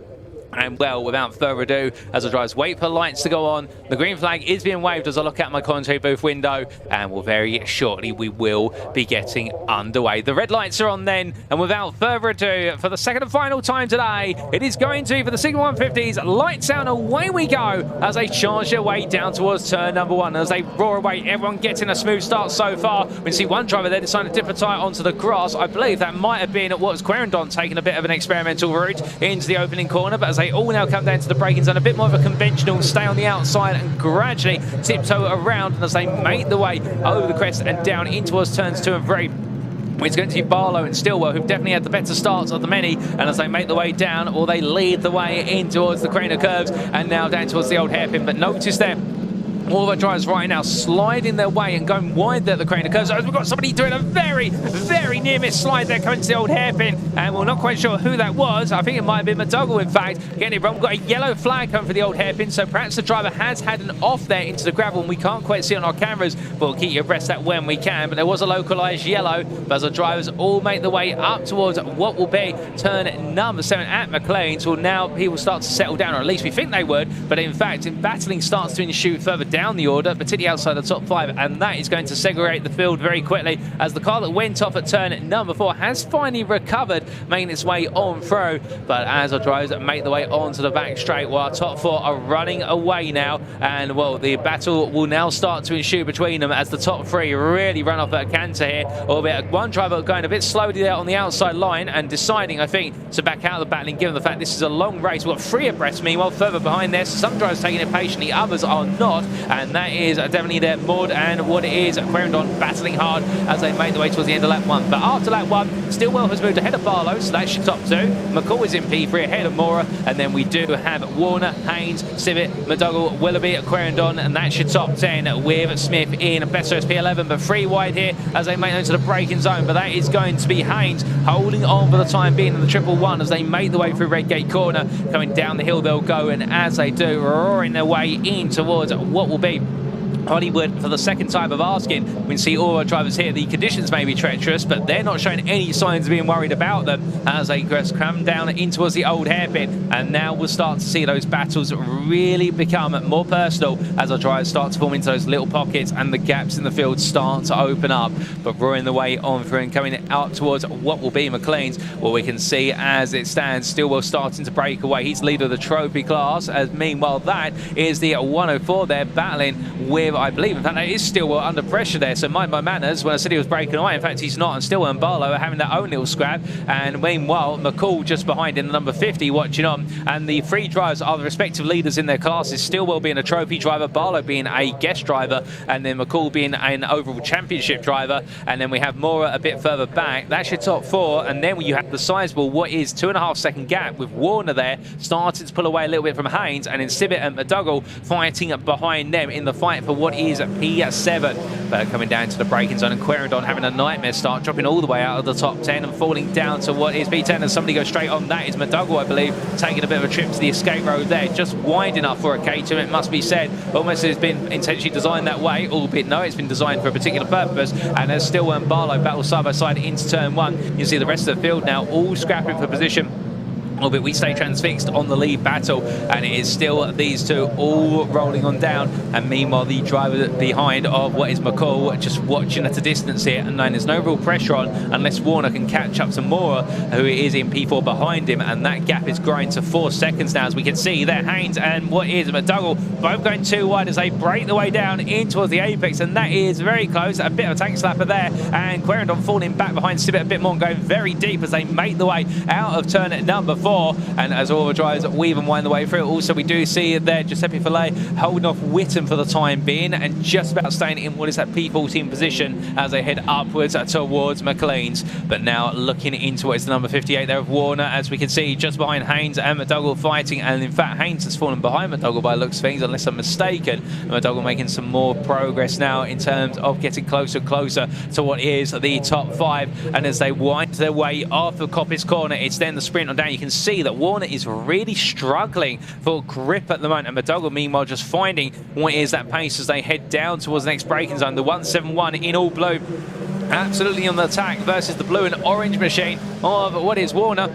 And well, without further ado, as the drivers wait for lights to go on, the green flag is being waved as I look out my commentary booth window, and very shortly we will be getting underway. The red lights are on then, and without further ado, for the second and final time today, it is going to, for the Sigma 150s, lights out, away we go as they charge their way down towards turn number 1. As they roar away, everyone getting a smooth start so far. We can see one driver there deciding to dip a tyre onto the grass. I believe that might have been what was Querendon taking a bit of an experimental route into the opening corner, but as they all now come down to the braking zone, a bit more of a conventional stay on the outside and gradually tiptoe around, and as they make the way over the crest and down in towards turns 2 and 3. It's going to be Barlow and Stilwell who've definitely had the better starts of the many, and as they make the way down, or they lead the way in towards the crane of curves and now down towards the old hairpin. But notice there, all the drivers right now sliding their way and going wide there at the crane of curves. We've got somebody doing a very near miss slide there coming to the old hairpin, and we're not quite sure who that was. I think it might have been McDougall, in fact. Getting it wrong, we've got a yellow flag coming for the old hairpin, so perhaps the driver has had an off there into the gravel, and we can't quite see on our cameras, but we'll keep you abreast that when we can. But there was a localised yellow, but as the drivers all make the way up towards what will be turn number 7 at McLean's, well, now people start to settle down, or at least we think they would, but in fact, battling starts to ensue further down the order, particularly outside the top 5, and that is going to segregate the field very quickly as the car that went off at turn number 4 has finally recovered, making its way on through. But as our drivers make the way onto the back straight, while our top 4 are running away now, and well, the battle will now start to ensue between them as the top 3 really run off at a canter here, albeit one driver going a bit slowly there on the outside line and deciding, I think, to back out of the battling, given the fact this is a long race. We've got 3 abreast, meanwhile, further behind there. So some drivers taking it patiently, others are not, and that is definitely their mod and what it is. Querendon battling hard as they make the way towards the end of lap 1. But after lap 1, Stillwell has moved ahead of Barlow, so that's your top 2. McCall is in P3 ahead of Mora, and then we do have Warner, Haynes, Civet, McDougall, Willoughby, Querendon, and that's your top 10 with Smith in better P11, but 3 wide here as they make it into the braking zone. But that is going to be Haynes holding on for the time being in the 111 as they make the way through Redgate Corner. Coming down the hill they'll go, and as they do, roaring their way in towards what will be Hollywood for the second time of asking. We can see all our drivers here. The conditions may be treacherous, but they're not showing any signs of being worried about them as they come down in towards the old hairpin. And now we'll start to see those battles really become more personal as our drivers start to form into those little pockets and the gaps in the field start to open up. But roaring the way on through and coming out towards what will be McLean's, well, we can see as it stands, Stillwell starting to break away. He's leader of the trophy class, as meanwhile that is the 104 there battling with, I believe, in fact, that is Stillwell under pressure there. So mind my manners when I said he was breaking away. In fact, he's not, and Stillwell and Barlow are having their own little scrap. And meanwhile, McCall just behind in the number 50 watching on. And the 3 drivers are the respective leaders in their classes. Stillwell being a trophy driver, Barlow being a guest driver, and then McCall being an overall championship driver. And then we have Mora a bit further back. That's your top 4. And then you have the sizable, what is 2.5 second gap with Warner there starting to pull away a little bit from Haynes, and then Civet and McDougall fighting behind them in the fight for what is P7. But coming down to the braking zone, and Querendon having a nightmare start, dropping all the way out of the top 10 and falling down to what is P10, and somebody goes straight on. That is McDougall, I believe, taking a bit of a trip to the escape road there. Just wide enough for a Caterham, it must be said. Almost has been intentionally designed that way, albeit no, it's been designed for a particular purpose. And as Stillwell and Barlow battle side by side into turn 1, you see the rest of the field now all scrapping for position. Albeit we stay transfixed on the lead battle, and it is still these 2 all rolling on down. And meanwhile, the driver behind of what is McCall just watching at a distance here, and then there's no real pressure on unless Warner can catch up to Mora, who is in P4 behind him, and that gap is growing to 4 seconds now, as we can see there. Haynes and what is McDougall both going too wide as they break the way down in towards the apex, and that is very close. A bit of a tank slapper there, and Querendon falling back behind Civet a bit more and going very deep as they make the way out of turn number 4. And as all the drivers weave and wind the way through, also we do see there Giuseppe Fillet holding off Witten for the time being and just about staying in what is that P14 position as they head upwards towards McLean's. But now looking into what is the number 58 there of Warner, as we can see just behind Haynes and McDougall fighting, and in fact Haynes has fallen behind McDougall by the looks of things, unless I'm mistaken. McDougall making some more progress now in terms of getting closer and closer to what is the top 5, and as they wind their way off of Coppice Corner, it's then the sprint on down. You can see that Warner is really struggling for grip at the moment, and McDougall meanwhile just finding what is that pace as they head down towards the next braking zone. The 171 in all blue absolutely on the attack versus the blue and orange machine of what is Warner.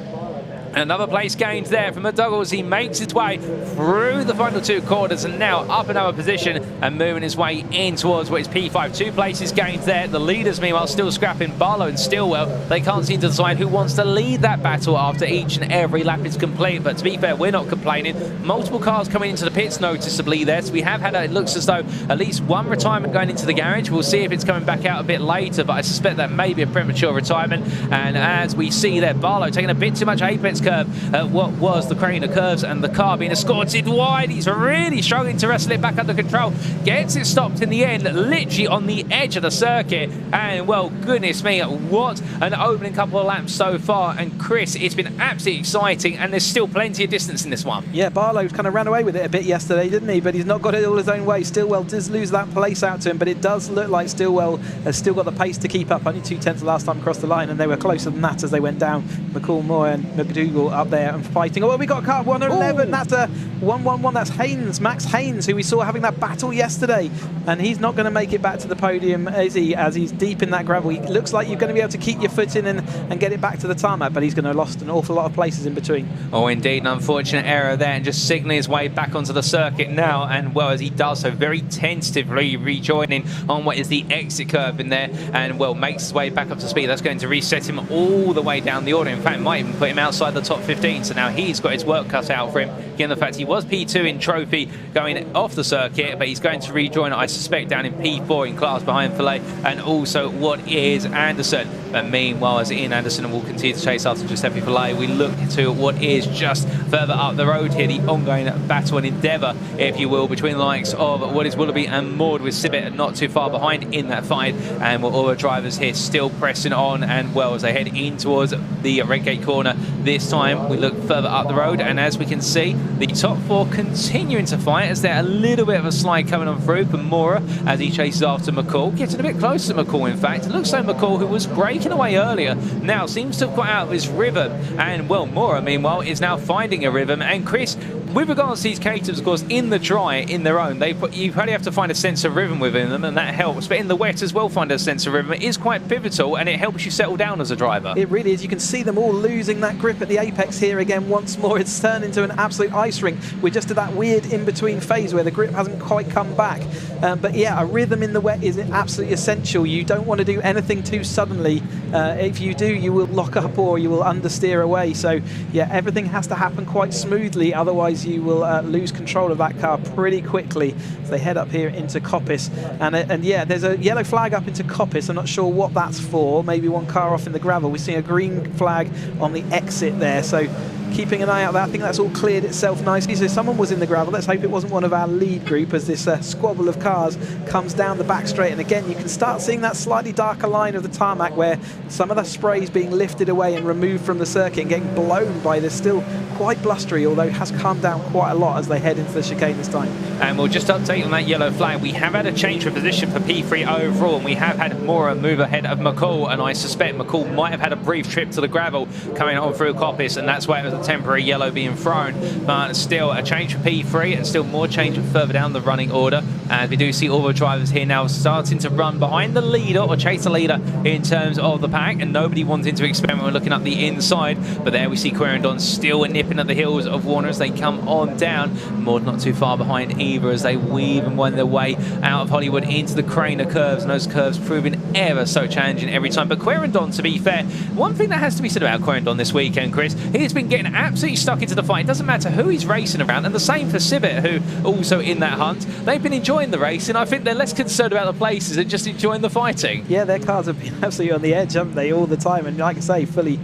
Another place gained there from McDougall as he makes his way through the final 2 corners and now up another position and moving his way in towards what is P5. 2 places gained there. The leaders meanwhile still scrapping, Barlow and Stillwell. They can't seem to decide who wants to lead that battle after each and every lap is complete. But to be fair, we're not complaining. Multiple cars coming into the pits noticeably there. So we have had, it looks as though, at least 1 retirement going into the garage. We'll see if it's coming back out a bit later, but I suspect that may be a premature retirement. And as we see there, Barlow taking a bit too much apex curve at what was the crane of curves, and the car being escorted wide. He's really struggling to wrestle it back under control. Gets it stopped in the end, literally on the edge of the circuit. And well, goodness me, what an opening couple of laps so far. And Chris, it's been absolutely exciting, and there's still plenty of distance in this one. Yeah, Barlow kind of ran away with it a bit yesterday, didn't he? But he's not got it all his own way. Stillwell does lose that place out to him, but it does look like Stillwell has still got the pace to keep up. Only 2/10 last time across the line, and they were closer than that as they went down. McCall, Moore and McDougall Madougall up there and fighting. Oh, we got a car 111. Ooh. That's a 111. That's Haynes, Max Haynes, who we saw having that battle yesterday, and he's not going to make it back to the podium, is he? As he's deep in that gravel, he looks like you're going to be able to keep your foot in and get it back to the tarmac, but he's going to have lost an awful lot of places in between. Oh, indeed, an unfortunate error there, and just signalling his way back onto the circuit now. And well, as he does so, very tentatively rejoining on what is the exit curve in there, and well, makes his way back up to speed. That's going to reset him all the way down the order. In fact, might even put him outside the top 15. So now he's got his work cut out for him, given the fact he was P2 in trophy going off the circuit, but he's going to rejoin, I suspect, down in P4 in class behind Filet, and also what is Anderson. But meanwhile, as Ian Anderson will continue to chase after Giuseppe Filet, we look to what is just further up the road here, the ongoing battle and endeavour, if you will, between the likes of what is Willoughby and Maud, with Sibit not too far behind in that fight. And all the drivers here still pressing on, and well, as they head in towards the Redgate corner, this time we look further up the road, and as we can see, the top four continuing to fight as they're a little bit of a slide coming on through for Mora as he chases after McCall, getting a bit closer to McCall. In fact, it looks like McCall, who was breaking away earlier, now seems to have got out of his rhythm, and well, Mora meanwhile is now finding a rhythm. And Chris, with regards to these Caterhams, of course, in the dry, in their own, you probably have to find a sense of rhythm within them, and that helps. But in the wet as well, find a sense of rhythm. It is quite pivotal, and it helps you settle down as a driver. It really is. You can see them all losing that grip at the apex here again once more. It's turned into an absolute ice rink. We're just at that weird in-between phase where the grip hasn't quite come back. But yeah, a rhythm in the wet is absolutely essential. You don't want to do anything too suddenly. If you do, you will lock up or you will understeer away. So yeah, everything has to happen quite smoothly, otherwise you will lose control of that car pretty quickly as they head up here into Coppice. And yeah, there's a yellow flag up into Coppice. I'm not sure what that's for. Maybe one car off in the gravel. We're seeing a green flag on the exit there. So keeping an eye out there. I think that's all cleared itself nicely. So someone was in the gravel. Let's hope it wasn't one of our lead group as this squabble of cars comes down the back straight. And again, you can start seeing that slightly darker line of the tarmac where some of the spray is being lifted away and removed from the circuit and getting blown by this still quite blustery, although it has calmed down quite a lot as they head into the chicane this time. And we'll just update on that yellow flag. We have had a change for position for P3 overall, and we have had Mora move ahead of McCall, and I suspect McCall might have had a brief trip to the gravel coming on through Coppice, and that's why it was a temporary yellow being thrown. But still a change for P3, and still more change further down the running order. And we do see all the drivers here now starting to run behind the leader or chase the leader in terms of the pack, and nobody wanting to experiment when looking up the inside. But there we see Querendon still nipping at the heels of Warner as they come on down. Maud not too far behind either as they weave and wind their way out of Hollywood into the Craner curves, and those curves proving ever so challenging every time. But Querendon, to be fair, one thing that has to be said about Querendon this weekend, Chris, he's been getting absolutely stuck into the fight. It doesn't matter who he's racing around, and the same for Sibit, who also in that hunt. They've been enjoying the race, and I think they're less concerned about the places and just enjoying the fighting. Yeah, their cars have been absolutely on the edge, haven't they, all the time, and like I say, fully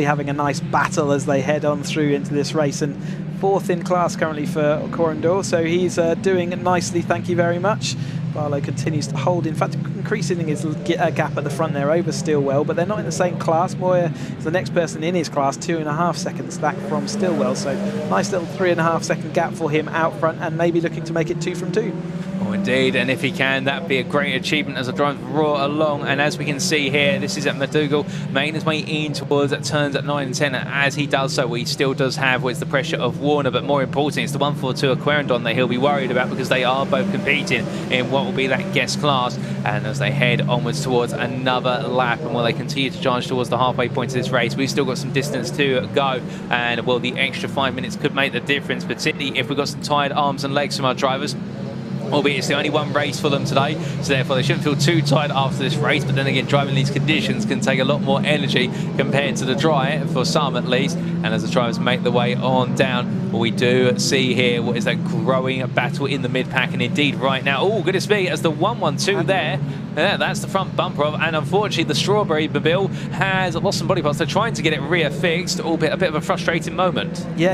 having a nice battle as they head on through into this race. And fourth in class currently for Corendor, so he's doing nicely, thank you very much. Barlow continues to hold, in fact increasing his gap at the front there over Stillwell, but they're not in the same class. Moyer is the next person in his class, 2.5 seconds back from Stillwell, so nice little 3.5 second gap for him out front, and maybe looking to make it 2 from 2. Oh, indeed, and if he can, that'd be a great achievement as the drivers roar along. And as we can see here, this is at Madougall, making his way in towards turns at 9 and 10. As he does so, he still does have what's the pressure of Warner, but more important, it's the 142 of Querendon that he'll be worried about, because they are both competing in what will be that guest class. And as they head onwards towards another lap, and while they continue to charge towards the halfway point of this race, we've still got some distance to go. And well, the extra 5 minutes could make the difference, particularly if we've got some tired arms and legs from our drivers. Albeit it's the only one race for them today, so therefore they shouldn't feel too tired after this race. But then again, driving these conditions can take a lot more energy compared to the dry, for some at least. And as the drivers make the way on down, we do see here what is that growing battle in the mid-pack. And indeed right now, oh goodness me, as the 112 there, that's the front bumper of, and unfortunately the Strawberry Mobile has lost some body parts. They're trying to get it rear-fixed, albeit a bit of a frustrating moment. Yeah,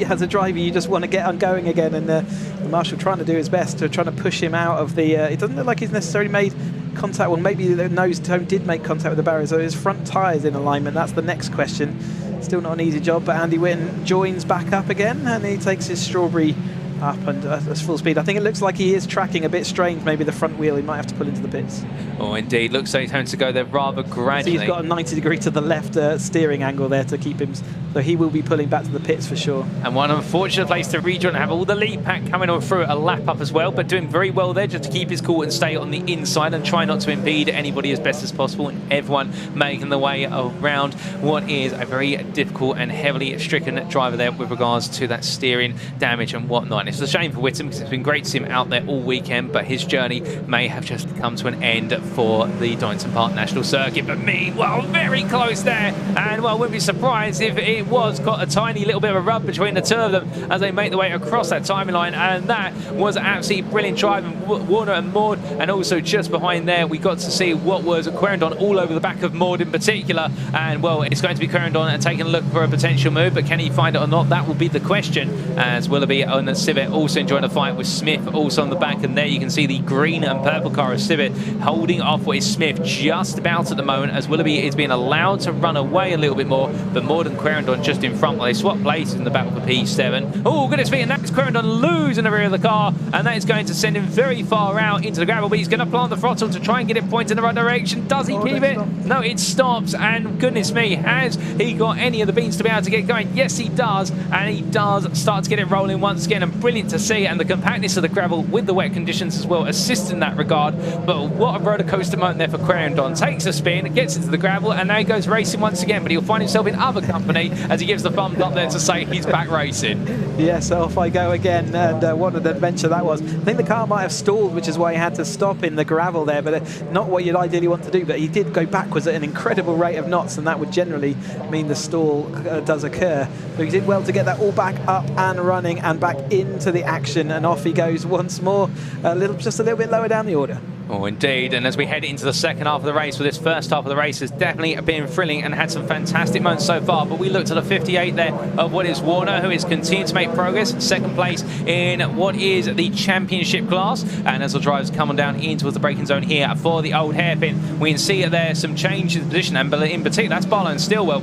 as a driver you just want to get on going again, and the Marshal trying to do his best to trying to push him out of the, it doesn't look like he's necessarily made contact. Well, maybe the nose cone did make contact with the barrier, so his front tyre's in alignment. That's the next question. Still not an easy job, but Andy Witten joins back up again, and he takes his Strawberry up and at full speed. I think it looks like he is tracking a bit strange, maybe the front wheel. He might have to pull into the pits. Oh, indeed. Looks like he's having to go there rather gradually. So he's got a 90 degree to the left steering angle there to keep him so he will be pulling back to the pits for sure. And one unfortunate place to rejoin, have all the lead pack coming on through a lap up as well, but doing very well there just to keep his cool and stay on the inside and try not to impede anybody as best as possible, and everyone making the way around what is a very difficult and heavily stricken driver there with regards to that steering damage and whatnot. It's a shame for Whittam because it's been great to see him out there all weekend, but his journey may have just come to an end for the Donington Park National Circuit. But meanwhile, very close there, and well, I wouldn't be surprised if it was got a tiny little bit of a rub between the two of them as they make their way across that timing line, and that was absolutely brilliant driving. Warner and Maud, and also just behind there we got to see what was Querendon all over the back of Maud in particular, and well, it's going to be Querendon and taking a look for a potential move, but can he find it or not? That will be the question, as Willoughby on the Civet also enjoying the fight with Smith also on the back, and there you can see the green and purple car of Civet holding off with Smith just about at the moment, as Willoughby is being allowed to run away a little bit more, but Maud and Querendon just in front while they swap places in the battle for P7. Oh goodness me, and that's Querendon losing the rear of the car, and that is going to send him very far out into the gravel, but he's going to plant the throttle to try and get it pointed in the right direction. Does he keep it? No, it stops, and goodness me, has he got any of the beans to be able to get going? Yes, he does, and he does start to get it rolling once again, and brilliant to see, and the compactness of the gravel with the wet conditions as well assist in that regard. But what a roller coaster moment there for Querendon. Takes a spin, gets into the gravel, and now he goes racing once again, but he'll find himself in other company as he gives the thumbs up there to say he's back racing. Yes, off I go again, and what an adventure that was. I think the car might have stalled, which is why he had to stop in the gravel there, but not what you'd ideally want to do, but he did go backwards at an incredible rate of knots, and that would generally mean the stall does occur. So he did well to get that all back up and running and back into the action, and off he goes once more, just a little bit lower down the order. Oh, indeed. And as we head into the second half of the race, well, this first half of the race has definitely been thrilling and had some fantastic moments so far. But we looked at the 58 there of what is Warner, who is continuing to make progress. Second place in what is the championship class. And as the drivers come on down into the braking zone here for the old hairpin, we can see there some change in position. And in particular, that's Barlow and Stillwell.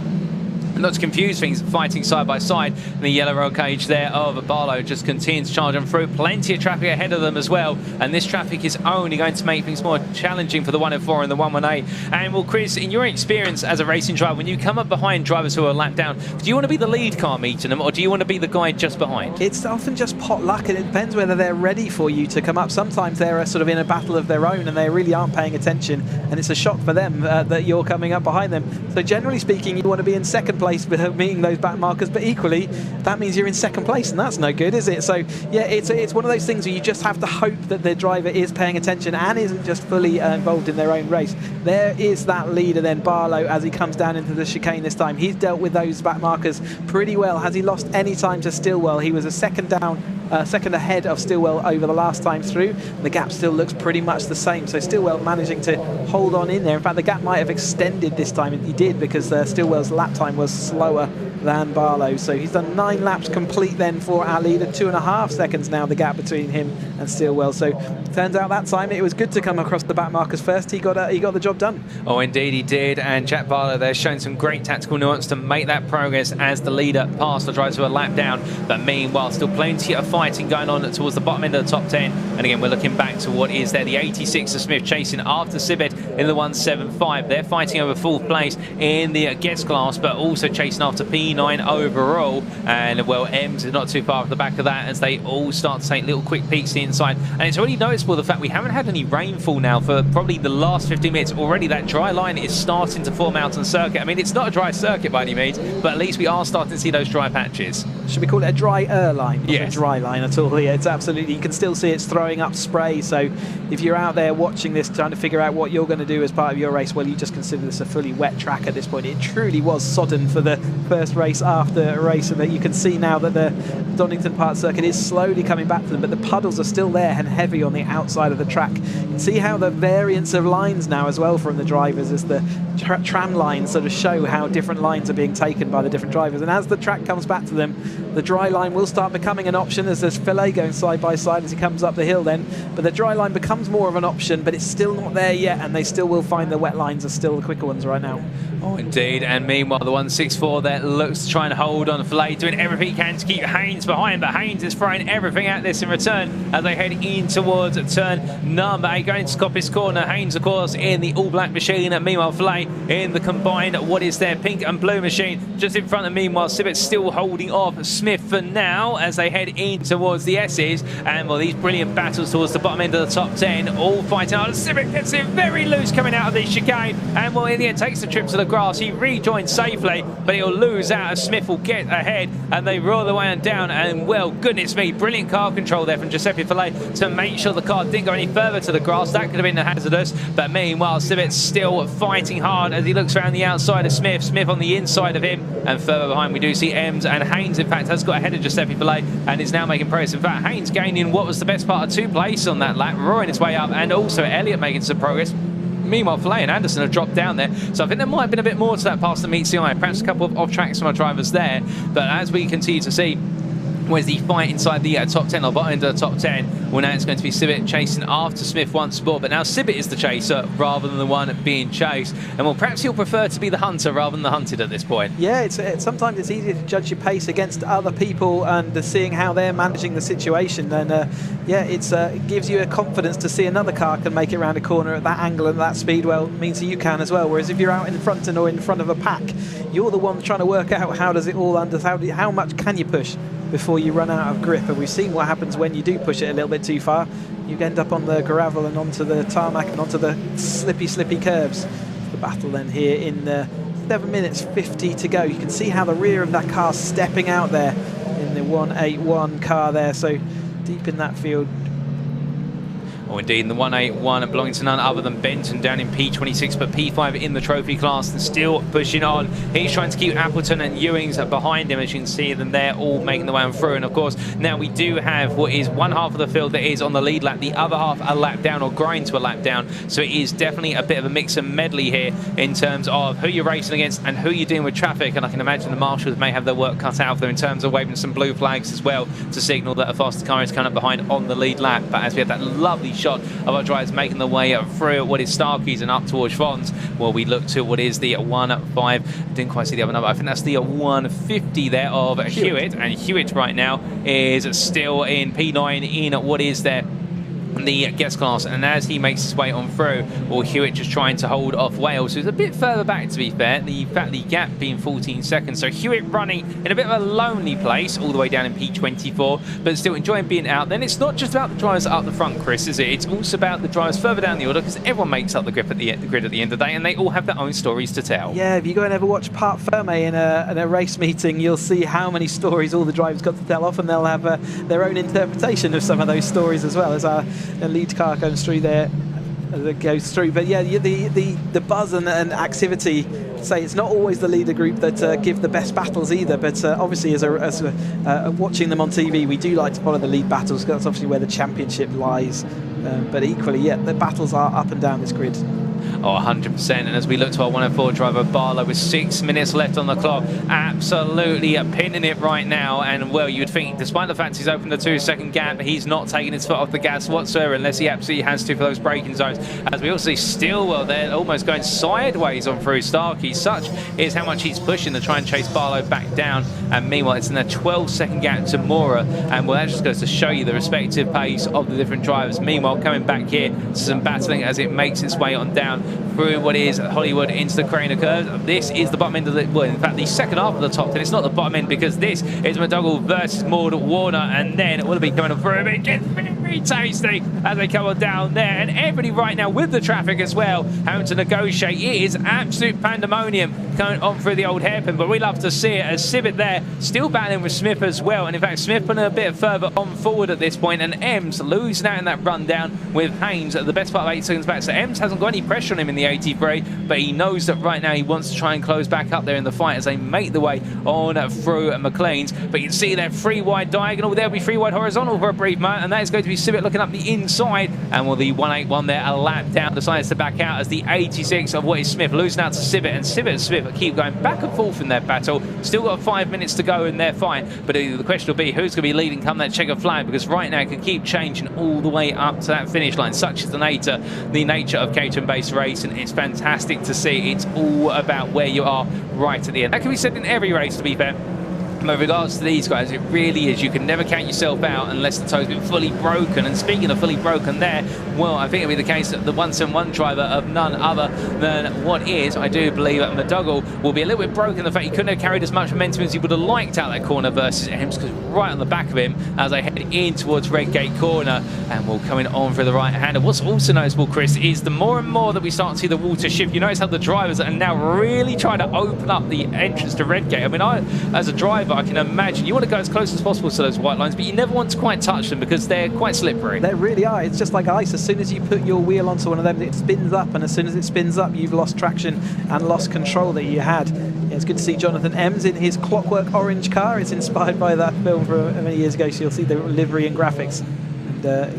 Not to confuse things, fighting side by side. The yellow roll cage there of Barlow just continues to charge them through. Plenty of traffic ahead of them as well. And this traffic is only going to make things more challenging for the 104 and the 118. And well, Chris, in your experience as a racing driver, when you come up behind drivers who are lapped down, do you want to be the lead car meeting them, or do you want to be the guy just behind? It's often just pot luck, and it depends whether they're ready for you to come up. Sometimes they're sort of in a battle of their own and they really aren't paying attention, and it's a shock for them that you're coming up behind them. So generally speaking, you want to be in second place meeting those back markers, but equally that means you're in second place, and that's no good, is it? So yeah, it's one of those things where you just have to hope that the driver is paying attention and isn't just fully involved in their own race. There is that leader then, Barlow, as he comes down into the chicane this time. He's dealt with those back markers pretty well. Has he lost any time to Stillwell? He was a second down, second ahead of Stillwell over the last time through. The gap still looks pretty much the same, so Stillwell managing to hold on in there. In fact, the gap might have extended this time, and he did, because Stillwell's lap time was slower than Barlow. So he's done 9 laps complete then for our leader. 2.5 seconds now the gap between him and Stillwell. So turns out that time it was good to come across the back markers first. He got the job done. Oh, indeed he did. And Jack Barlow there showing some great tactical nuance to make that progress as the leader passed the drivers who were lapped down. But meanwhile, still plenty of fighting going on towards the bottom end of the top 10. And again, we're looking back to what is there, the 86 of Smith chasing after Sibet in the 175. They're fighting over 4th place in the guest class, but also chasing after P9 overall. And well, M's is not too far off the back of that as they all start to take little quick peeks to the inside. And it's already noticeable the fact we haven't had any rainfall now for probably the last 15 minutes. Already that dry line is starting to form out on the circuit. I mean, it's not a dry circuit by any means, but at least we are starting to see those dry patches. Should we call it a drier line? Not yes. A dry line at all. Yeah, it's absolutely, you can still see it's throwing up spray. So if you're out there watching this, trying to figure out what you're going to do as part of your race, well, you just consider this a fully wet track at this point. It truly was sodden for the first race after a race, and that you can see now that the Donington Park circuit is slowly coming back to them, but the puddles are still there and heavy on the outside of the track. You can see how the variance of lines now as well from the drivers as the tram lines sort of show how different lines are being taken by the different drivers, and as the track comes back to them, The dry line will start becoming an option as there's Filet going side by side as he comes up the hill then. But the dry line becomes more of an option, but it's still not there yet, and they still will find the wet lines are still the quicker ones right now. Oh, indeed. And meanwhile, the 164 there looks to try and hold on. Filet doing everything he can to keep Haynes behind, but Haynes is throwing everything at this in return as they head in towards turn number 8, going to Scoppi's corner. Haynes, of course, in the all-black machine, and meanwhile, Filet in the combined, what is their pink and blue machine, just in front of meanwhile, Sibbett still holding off Smith for now as they head in towards the S's. And well, these brilliant battles towards the bottom end of the top 10, all fighting hard. Sibbett gets it very loose coming out of this chicane, and well, in the end, takes the trip to the grass. He rejoins safely, but he'll lose out as Smith will get ahead, and they roll the way on down. And well, goodness me, brilliant car control there from Giuseppe Filet to make sure the car didn't go any further to the grass. That could have been hazardous, but meanwhile, Sibbett's still fighting hard as he looks around the outside of Smith. Smith on the inside of him, and further behind we do see Ems, and Haynes in fact has got ahead of Giuseppe Filet and is now making progress. In fact, Haynes gaining what was the best part of 2 places on that lap, roaring his way up, and also Elliott making some progress. Meanwhile, Filet and Anderson have dropped down there, so I think there might have been a bit more to that pass than meets the eye. Perhaps a couple of off-tracks from our drivers there, but as we continue to see, where's the fight inside the top 10 or bottom end of the top 10? Well, now it's going to be Sibbett chasing after Smith once more, but now Sibbett is the chaser rather than the one being chased. And well, perhaps he'll prefer to be the hunter rather than the hunted at this point. Yeah, sometimes it's easier to judge your pace against other people and seeing how they're managing the situation. And yeah, it gives you a confidence to see another car can make it around a corner at that angle and that speed. Well, it means that you can as well. Whereas if you're out in front or in front of a pack, you're the one trying to work out how does it all under, how much can you push before you run out of grip. And we've seen what happens when you do push it a little bit too far. You end up on the gravel and onto the tarmac and onto the slippy curves. The battle then here in 7 minutes 50 to go. You can see how the rear of that car stepping out there in the 181 car there, so deep in that field. Oh, indeed, in the 181 belonging to none other than Benton down in P26, but P5 in the trophy class and still pushing on. He's trying to keep Appleton and Ewings behind him, as you can see them there all making the way on through. And of course, now we do have what is one half of the field that is on the lead lap, the other half a lap down or grind to a lap down. So it is definitely a bit of a mix and medley here in terms of who you're racing against and who you're dealing with traffic. And I can imagine the marshals may have their work cut out for them in terms of waving some blue flags as well to signal that a faster car is coming up behind on the lead lap. But as we have that lovely shot of our drivers making the way through what is Starkey's and up towards Fons, well, we look to what is the 1.5. Didn't quite see the other number. I think that's the 1.50 there of Hewitt. And Hewitt right now is still in P9 in what is there the guest class, and as he makes his way on through, well, Hewitt just trying to hold off Wales, who's a bit further back to be fair, the gap being 14 seconds, so Hewitt running in a bit of a lonely place all the way down in P24, but still enjoying being out. Then it's not just about the drivers up the front, Chris, is it? It's also about the drivers further down the order, because everyone makes up the grid at the end of the day, and they all have their own stories to tell. Yeah, if you go and ever watch Parc Ferme in a race meeting, you'll see how many stories all the drivers got to tell off, and they'll have their own interpretation of some of those stories as well, as our lead car goes through there as it goes through. But yeah, the buzz and activity, say it's not always the leader group that give the best battles either, but obviously as watching them on TV, we do like to follow the lead battles, because that's obviously where the championship lies. But equally, yeah, the battles are up and down this grid. Oh, 100%. And as we look to our 104 driver, Barlow, with 6 minutes left on the clock, absolutely pinning it right now. And, well, you'd think, despite the fact he's opened the 2-second gap, he's not taking his foot off the gas whatsoever, unless he absolutely has to for those braking zones. As we also see Stillwell there almost going sideways on through Starkey. Such is how much he's pushing to try and chase Barlow back down. And meanwhile, it's in a 12-second gap to Mora. And, well, that just goes to show you the respective pace of the different drivers. Meanwhile, coming back here to some battling as it makes its way on down through what is Hollywood into the Craner curve. This is the bottom end of the, well, in fact, the second half of the top 10. It's not the bottom end, because this is McDougall versus Maud Warner, and then it will be coming through. It gets very tasty as they come on down there, and everybody right now with the traffic as well having to negotiate. It is absolute pandemonium coming on through the old hairpin, but we love to see it as Sibbett there still battling with Smith as well, and in fact Smith putting a bit further on forward at this point, and Ems losing out in that rundown with Haynes at the best part of 8 seconds back. So Ems hasn't got any pressure on him in the 83, but he knows that right now he wants to try and close back up there in the fight as they make the way on through McLean's. But you can see that 3 wide diagonal, there'll be 3 wide horizontal for a brief moment, and that is going to be Civic looking up the inside, and the 181 there, a lap down, decides to back out as the 86 of what is Smith losing out to Civic, and Civic and Smith keep going back and forth in their battle. Still got 5 minutes to go and they're fine, but the question will be who's going to be leading come that checkered flag, because right now it can keep changing all the way up to that finish line. Such is the nature of Caterham-based racing. It's fantastic to see. It's all about where you are right at the end. That can be said in every race, to be fair. But with regards to these guys, it really is. You can never count yourself out unless the toe's been fully broken. And speaking of fully broken there, well, I think it'll be the case that the 171 driver of none other than what is, I do believe, McDougall will be a little bit broken. The fact he couldn't have carried as much momentum as he would have liked out that corner versus Ems, because right on the back of him as they head in towards Redgate corner, and we're coming on for the right hander. What's also noticeable, Chris, is the more and more that we start to see the water shift, you notice how the drivers are now really trying to open up the entrance to Redgate. I mean, as a driver, I can imagine you want to go as close as possible to those white lines, but you never want to quite touch them because they're quite slippery. They really are. It's just like ice. As soon as you put your wheel onto one of them, it spins up, and as soon as it spins up, you've lost traction and lost control that you had. Yeah, it's good to see Jonathan Ems in his clockwork orange car. It's inspired by that film from many years ago, so you'll see the livery and graphics.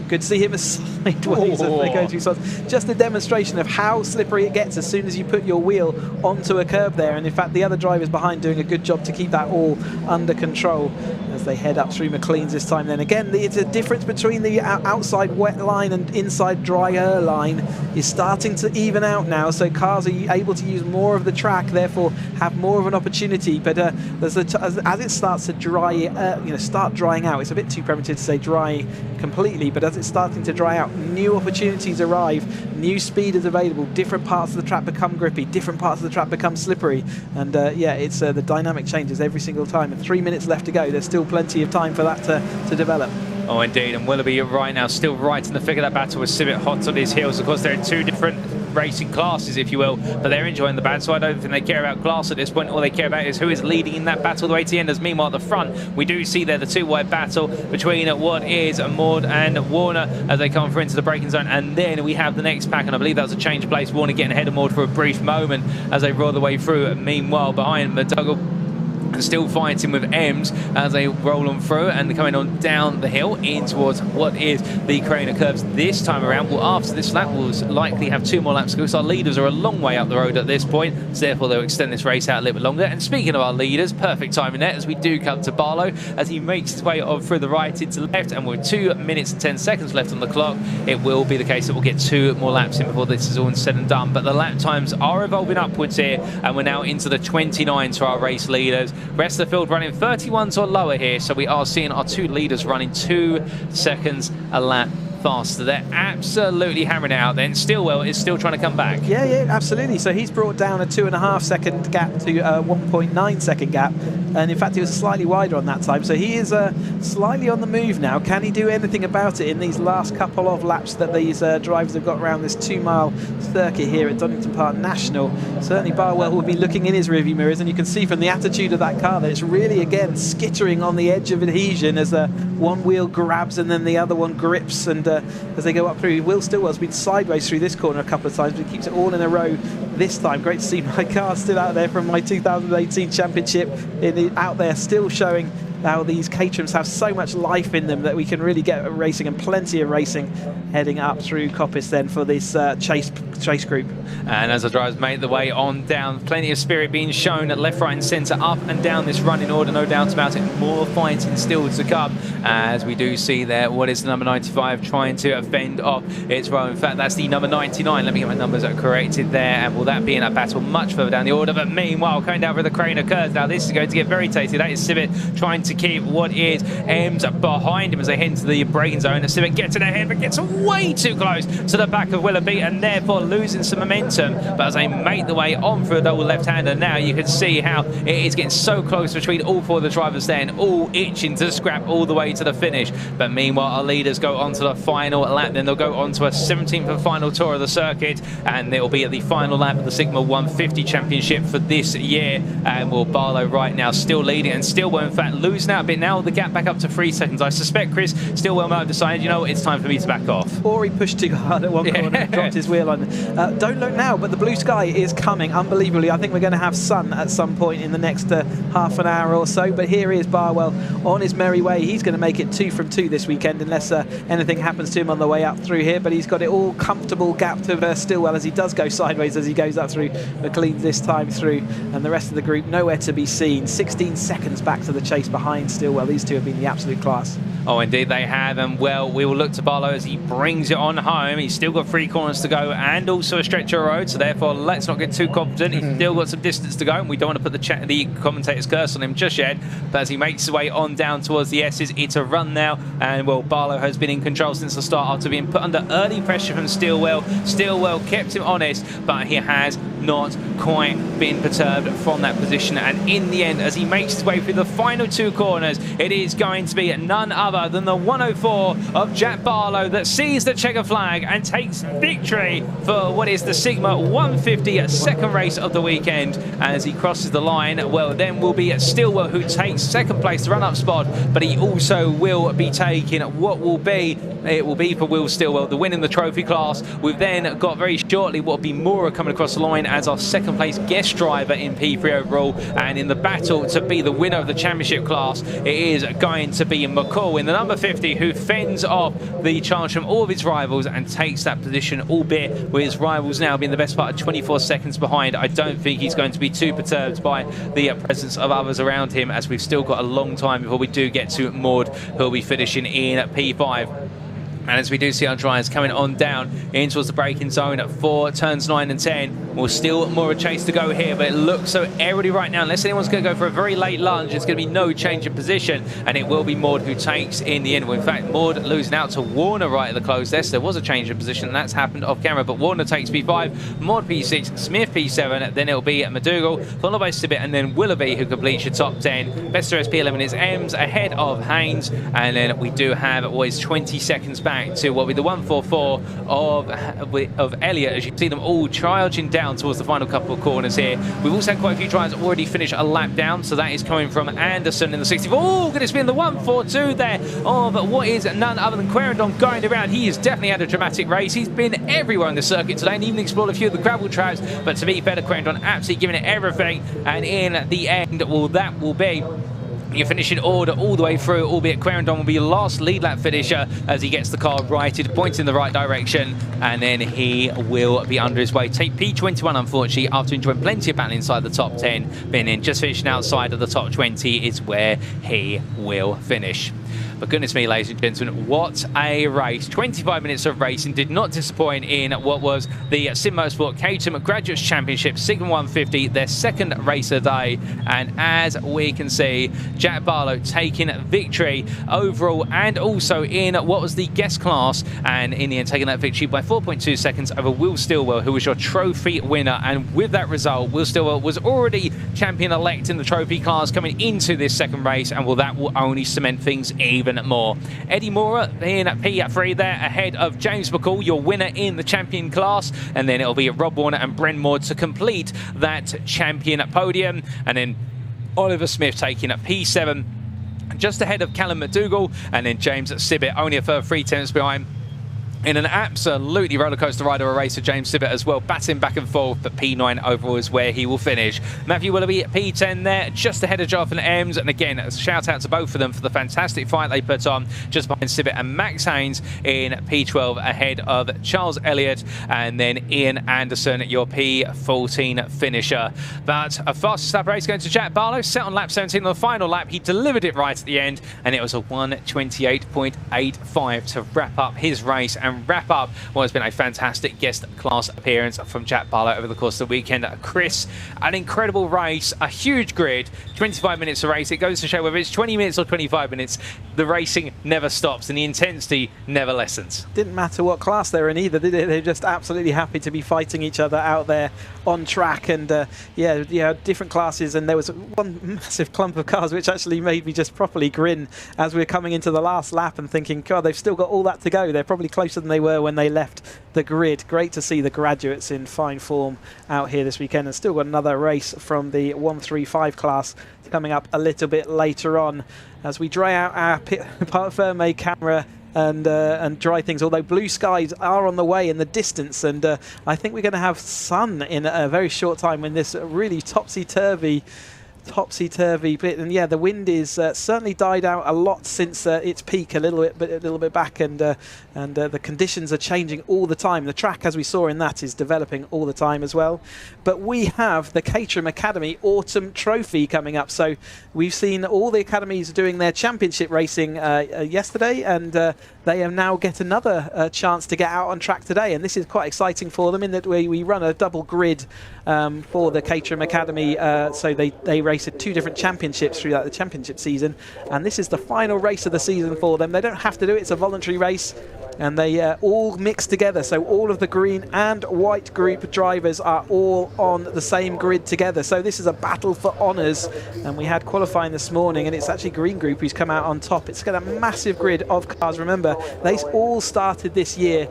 Good to see him as sideways as they go through spots. Just a demonstration of how slippery it gets as soon as you put your wheel onto a curb there. And in fact, the other drivers behind doing a good job to keep that all under control as they head up through McLean's this time. Then again, it's a difference between the outside wet line and inside drier line is starting to even out now. So cars are able to use more of the track, therefore have more of an opportunity. But as it starts to start drying out, it's a bit too primitive to say dry completely, but as it's starting to dry out, new opportunities arrive, new speed is available, different parts of the track become grippy, different parts of the track become slippery, and it's the dynamic changes every single time. And 3 minutes left to go. There's still plenty of time for that to develop. Oh, indeed, and Willoughby right now still right in the thick of that battle with Civic hot on his heels. Of course, they're in two different racing classes, if you will, but they're enjoying the battle, so I don't think they care about class at this point. All they care about is who is leading in that battle the way to the end. As meanwhile at the front, we do see there the two-wide battle between what is Maud and Warner as they come through into the braking zone, and then we have the next pack, and I believe that was a change of place. Warner getting ahead of Maud for a brief moment as they roll the way through. Meanwhile, behind McDougall and still fighting with Ems as they roll on through and coming on down the hill in towards what is the Craner curves this time around. Well, after this lap, we'll likely have 2 more laps to go, so our leaders are a long way up the road at this point, so therefore they'll extend this race out a little bit longer. And speaking of our leaders, perfect timing there as we do come to Barlow as he makes his way on through the right into the left, and with 2 minutes and 10 seconds left on the clock, it will be the case that we'll get 2 more laps in before this is all said and done. But the lap times are evolving upwards here, and we're now into the 29 to our race leaders. Rest of the field running 31s or lower here, so we are seeing our 2 leaders running 2 seconds a lap faster. They're absolutely hammering it out then. Stillwell is still trying to come back. Yeah, absolutely. So he's brought down a 2.5 second gap to a 1.9 second gap, and in fact he was slightly wider on that time, so he is slightly on the move now. Can he do anything about it in these last couple of laps that these drivers have got around this 2-mile circuit here at Donington Park National? Certainly Barwell will be looking in his rearview mirrors, and you can see from the attitude of that car that it's really again skittering on the edge of adhesion as one wheel grabs and then the other one grips, and as they go up through. Will Stillwell's been sideways through this corner a couple of times, but he keeps it all in a row this time. Great to see my car still out there from my 2018 championship out there, still showing how these Caterhams have so much life in them that we can really get racing, and plenty of racing heading up through Coppice then for this chase group. And as the drivers make the way on down, plenty of spirit being shown at left, right and centre, up and down this running order, no doubt about it. More fighting still to come as we do see there what is the number 95 trying to fend off its row. In fact, that's the number 99. Let me get my numbers corrected there, and will that be in a battle much further down the order? But meanwhile, coming down for the Craner curves, now this is going to get very tasty. That is Civic trying to keep what is Ems behind him as they head into the braking zone. The Civic gets in ahead, but gets way too close to the back of Willoughby, and therefore losing some momentum. But as they make the way on for a double left-hander, now you can see how it is getting so close between all 4 of the drivers then, all itching to scrap all the way to the finish. But meanwhile, our leaders go on to the final lap, then they'll go on to a 17th and final tour of the circuit, and it will be at the final lap of the Sigma 150 Championship for this year. And Will Barlow right now still leading, and Stillwell in fact losing closing out a bit now. The gap back up to 3 seconds. I suspect Chris Stillwell might have decided, you know, it's time for me to back off. Or he pushed too hard at one corner and dropped his wheel on. Don't look now, but the blue sky is coming unbelievably. I think we're going to have sun at some point in the next half an hour or so. But here is Barwell on his merry way. He's going to make it 2 from 2 this weekend unless anything happens to him on the way up through here. But he's got it all comfortable gap to Stillwell as he does go sideways as he goes up through. McLean this time through, and the rest of the group nowhere to be seen. 16 seconds back to the chase behind Stillwell. These two have been the absolute class. Oh, indeed they have, and well, we will look to Barlow as he brings it on home. He's still got 3 corners to go and also a stretch of road, so therefore let's not get too confident. He's still got some distance to go, and we don't want to put the commentator's curse on him just yet. But as he makes his way on down towards the S's, it's a run now, and well, Barlow has been in control since the start after being put under early pressure from Stillwell. Stillwell kept him honest, but he has not quite been perturbed from that position, and in the end, as he makes his way through the final 2 corners, it is going to be none other than the 104 of Jack Barlow that sees the checker flag and takes victory for what is the Sigma 150 second race of the weekend. As he crosses the line, well, then will be Stillwell who takes second place, the run-up spot, but he also will be taking what will be, it will be for Will Stillwell, the win in the trophy class. We've then got very shortly what will be Mora coming across the line as our second place guest driver in P3 overall, and in the battle to be the winner of the championship class, it is going to be McCall in the number 50 who fends off the charge from all of his rivals and takes that position, albeit with his rivals now being the best part of 24 seconds behind. I don't think he's going to be too perturbed by the presence of others around him, as we've still got a long time before we do get to Maud, who'll be finishing in P5. And as we do see our drivers coming on down in towards the braking zone for turns 9 and 10, we'll still more a chase to go here, but it looks so airily right now. Unless anyone's going to go for a very late lunge, it's going to be no change in position, and it will be Maud who takes in the end. Well, in fact, Maud losing out to Warner right at the close there, so there was a change in position, and that's happened off camera, but Warner takes P5, Maud P6, Smith P7, then it'll be McDougall, followed by Sibbett, and then Willoughby who completes your top 10. Bester SP11 is Ems ahead of Haynes, and then we do have what is 20 seconds back to what will be the 144 of Elliott, as you see them all charging down towards the final couple of corners here. We've also had quite a few drivers already finish a lap down, so that is coming from Anderson in the 64. Oh, goodness me, in the 142 there of what is none other than Querendon going around. He has definitely had a dramatic race. He's been everywhere on the circuit today and even explored a few of the gravel traps, but to be fair to Querendon, absolutely giving it everything, and in the end, well, that will be your finishing order all the way through, albeit Querendon will be your last lead lap finisher as he gets the car righted, points in the right direction, and then he will be under his way. Take P21, unfortunately, after enjoying plenty of battle inside the top 10, being in just finishing outside of the top 20 is where he will finish. But goodness me, ladies and gentlemen, what a race. 25 minutes of racing did not disappoint in what was the Sim Motorsport Caterham Graduates Championship Sigma 150, their second race of the day. And as we can see, Jack Barlow taking victory overall and also in what was the guest class, and in the end taking that victory by 4.2 seconds over Will Stillwell, who was your trophy winner. And with that result, Will Stillwell was already champion-elect in the trophy class coming into this second race, and well, that will only cement things even more. Eddie Mora in P3 there ahead of James McCall, your winner in the champion class, and then it'll be Rob Warner and Bren Moore to complete that champion podium, and then Oliver Smith taking up P7 just ahead of Callum McDougall, and then James Sibbett only a further 3 tenths behind. In an absolutely rollercoaster ride of a race of James Sibbett as well, batting back and forth, but P9 overall is where he will finish. Matthew Willoughby at P10 there, just ahead of Jonathan Ems, and again, a shout out to both of them for the fantastic fight they put on, just behind Sibbett, and Max Haynes in P12 ahead of Charles Elliott, and then Ian Anderson, your P14 finisher. But a fastest lap race going to Jack Barlow, set on lap 17 on the final lap. He delivered it right at the end, and it was a 1:28.85 to wrap up his race and wrap up what has been a fantastic guest class appearance from Jack Barlow over the course of the weekend. Chris, an incredible race, a huge grid, 25 minutes of race. It goes to show whether it's 20 minutes or 25 minutes, the racing never stops and the intensity never lessens. Didn't matter what class they're in either, did it? They're just absolutely happy to be fighting each other out there on track, and yeah, different classes, and there was one massive clump of cars which actually made me just properly grin as we were coming into the last lap and thinking, God, they've still got all that to go. They're probably closer better than they were when they left the grid. Great to see the graduates in fine form out here this weekend, and still got another race from the 135 class coming up a little bit later on as we dry out our Parc Fermé camera and dry things, although blue skies are on the way in the distance, and I think we're going to have sun in a very short time when this really topsy-turvy bit. And yeah, the wind is certainly died out a lot since its peak a little bit back, and the conditions are changing all the time. The track, as we saw in that, is developing all the time as well. But we have the Caterham Academy Autumn Trophy coming up. So we've seen all the academies doing their championship racing yesterday, and they now get another chance to get out on track today. And this is quite exciting for them in that we run a double grid for the Caterham Academy, so they race at 2 different championships throughout the championship season, and this is the final race of the season for them. They don't have to do it, it's a voluntary race, and they all mix together, so all of the green and white group drivers are all on the same grid together. So this is a battle for honours, and we had qualifying this morning, and it's actually green group who's come out on top. It's got a massive grid of cars. Remember, they all started this year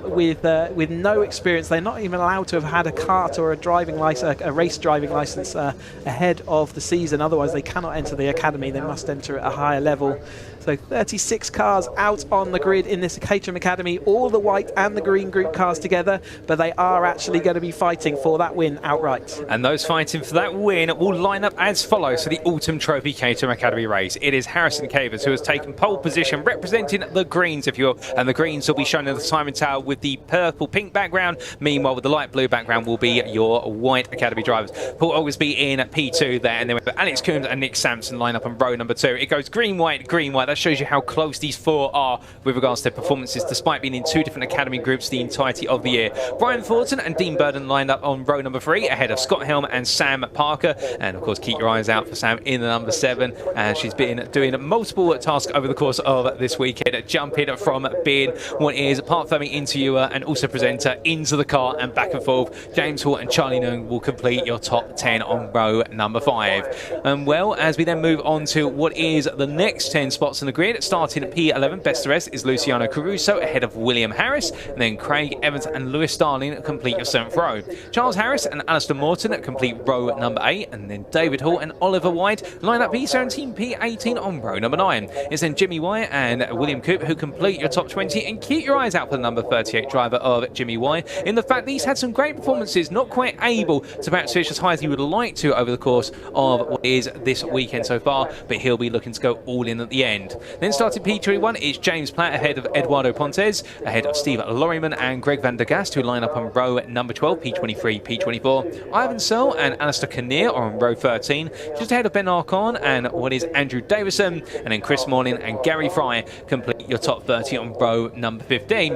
with no experience. They're not even allowed to have had a kart or a driving license, a race driving license ahead of the season. Otherwise they cannot enter the academy. They must enter at a higher level. So 36 cars out on the grid in this Caterham Academy, all the white and the green group cars together, but they are actually going to be fighting for that win outright. And those fighting for that win will line up as follows for the Autumn Trophy Caterham Academy race. It is Harrison Cavers who has taken pole position, representing the greens, if you will, and the greens will be shown in the timing tower with the purple-pink background. Meanwhile, with the light blue background will be your white Academy drivers. Paul Oglesby in P2 there, and then with Alex Coombs and Nick Sampson line up on row number 2. It goes green, white, green, white. That shows you how close these 4 are with regards to their performances, despite being in 2 different Academy groups the entirety of the year. Brian Thornton and Dean Burden lined up on row number 3, ahead of Scott Helm and Sam Parker. And of course, keep your eyes out for Sam in the number 7. And she's been doing multiple tasks over the course of this weekend, jumping from being what is Parc Fermé interviewer and also presenter into the car and back and forth. James Hall and Charlie Noon will complete your top 10 on row number 5. Well, as we then move on to what is the next 10 spots in the grid, starting at P11, best of rest is Luciano Caruso ahead of William Harris, and then Craig Evans and Lewis Starling complete your 7th row. Charles Harris and Alistair Morton complete row number 8, and then David Hall and Oliver White line up P17, P18 on row number 9. It's then Jimmy Y and William Coop who complete your top 20, and keep your eyes out for the number 38 driver of Jimmy Y, in the fact that he's had some great performances, not quite able to perhaps finish as high as he would like to over the course of what is this weekend so far, but he'll be looking to go all in at the end. Then starting P21 is James Platt ahead of Eduardo Pontes, ahead of Steve Lorryman and Greg Van der Gast, who line up on row number 12, P23, P24. Ivan Searle and Alistair Kinnear are on row 13, just ahead of Ben Arcon and what is Andrew Davison, and then Chris Morning and Gary Fry complete your top 30 on row number 15.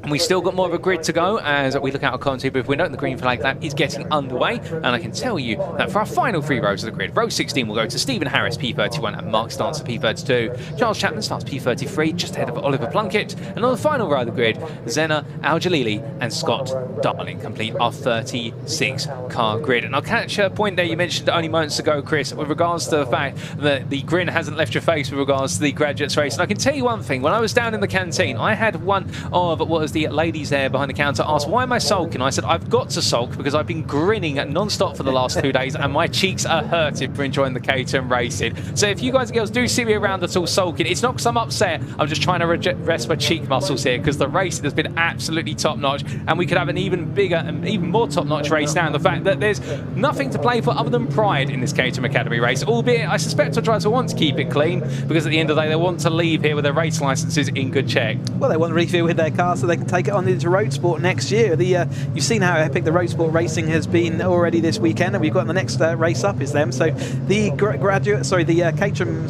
And we still got more of a grid to go as we look out our commentary booth window, and the green flag lap is getting underway, and I can tell you that for our final 3 rows of the grid, row 16 will go to Stephen Harris, P31, and Mark Stancer, P32. Charles Chapman starts P33, just ahead of Oliver Plunkett, and on the final row of the grid, Zena Al-Jalili and Scott Darling complete our 36 car grid. And I'll catch a point there you mentioned only moments ago, Chris, with regards to the fact that the grin hasn't left your face with regards to the graduates race. And I can tell you one thing, when I was down in the canteen, I had one of what was the ladies there behind the counter ask, why am I sulking? I said, I've got to sulk because I've been grinning non-stop for the last 2 days and my cheeks are hurting for enjoying the Caterham racing. So if you guys and girls do see me around at all sulking, it's not because I'm upset, I'm just trying to rest my cheek muscles here, because the racing has been absolutely top-notch, and we could have an even bigger and even more top-notch race now. And the fact that there's nothing to play for other than pride in this Caterham Academy race, albeit I suspect our drivers will want to keep it clean, because at the end of the day they want to leave here with their race licences in good check. Well, they want to refill with their car so they can take it on into road sport next year. You've seen how epic the road sport racing has been already this weekend, and we've got the next race up is them. So the Caterham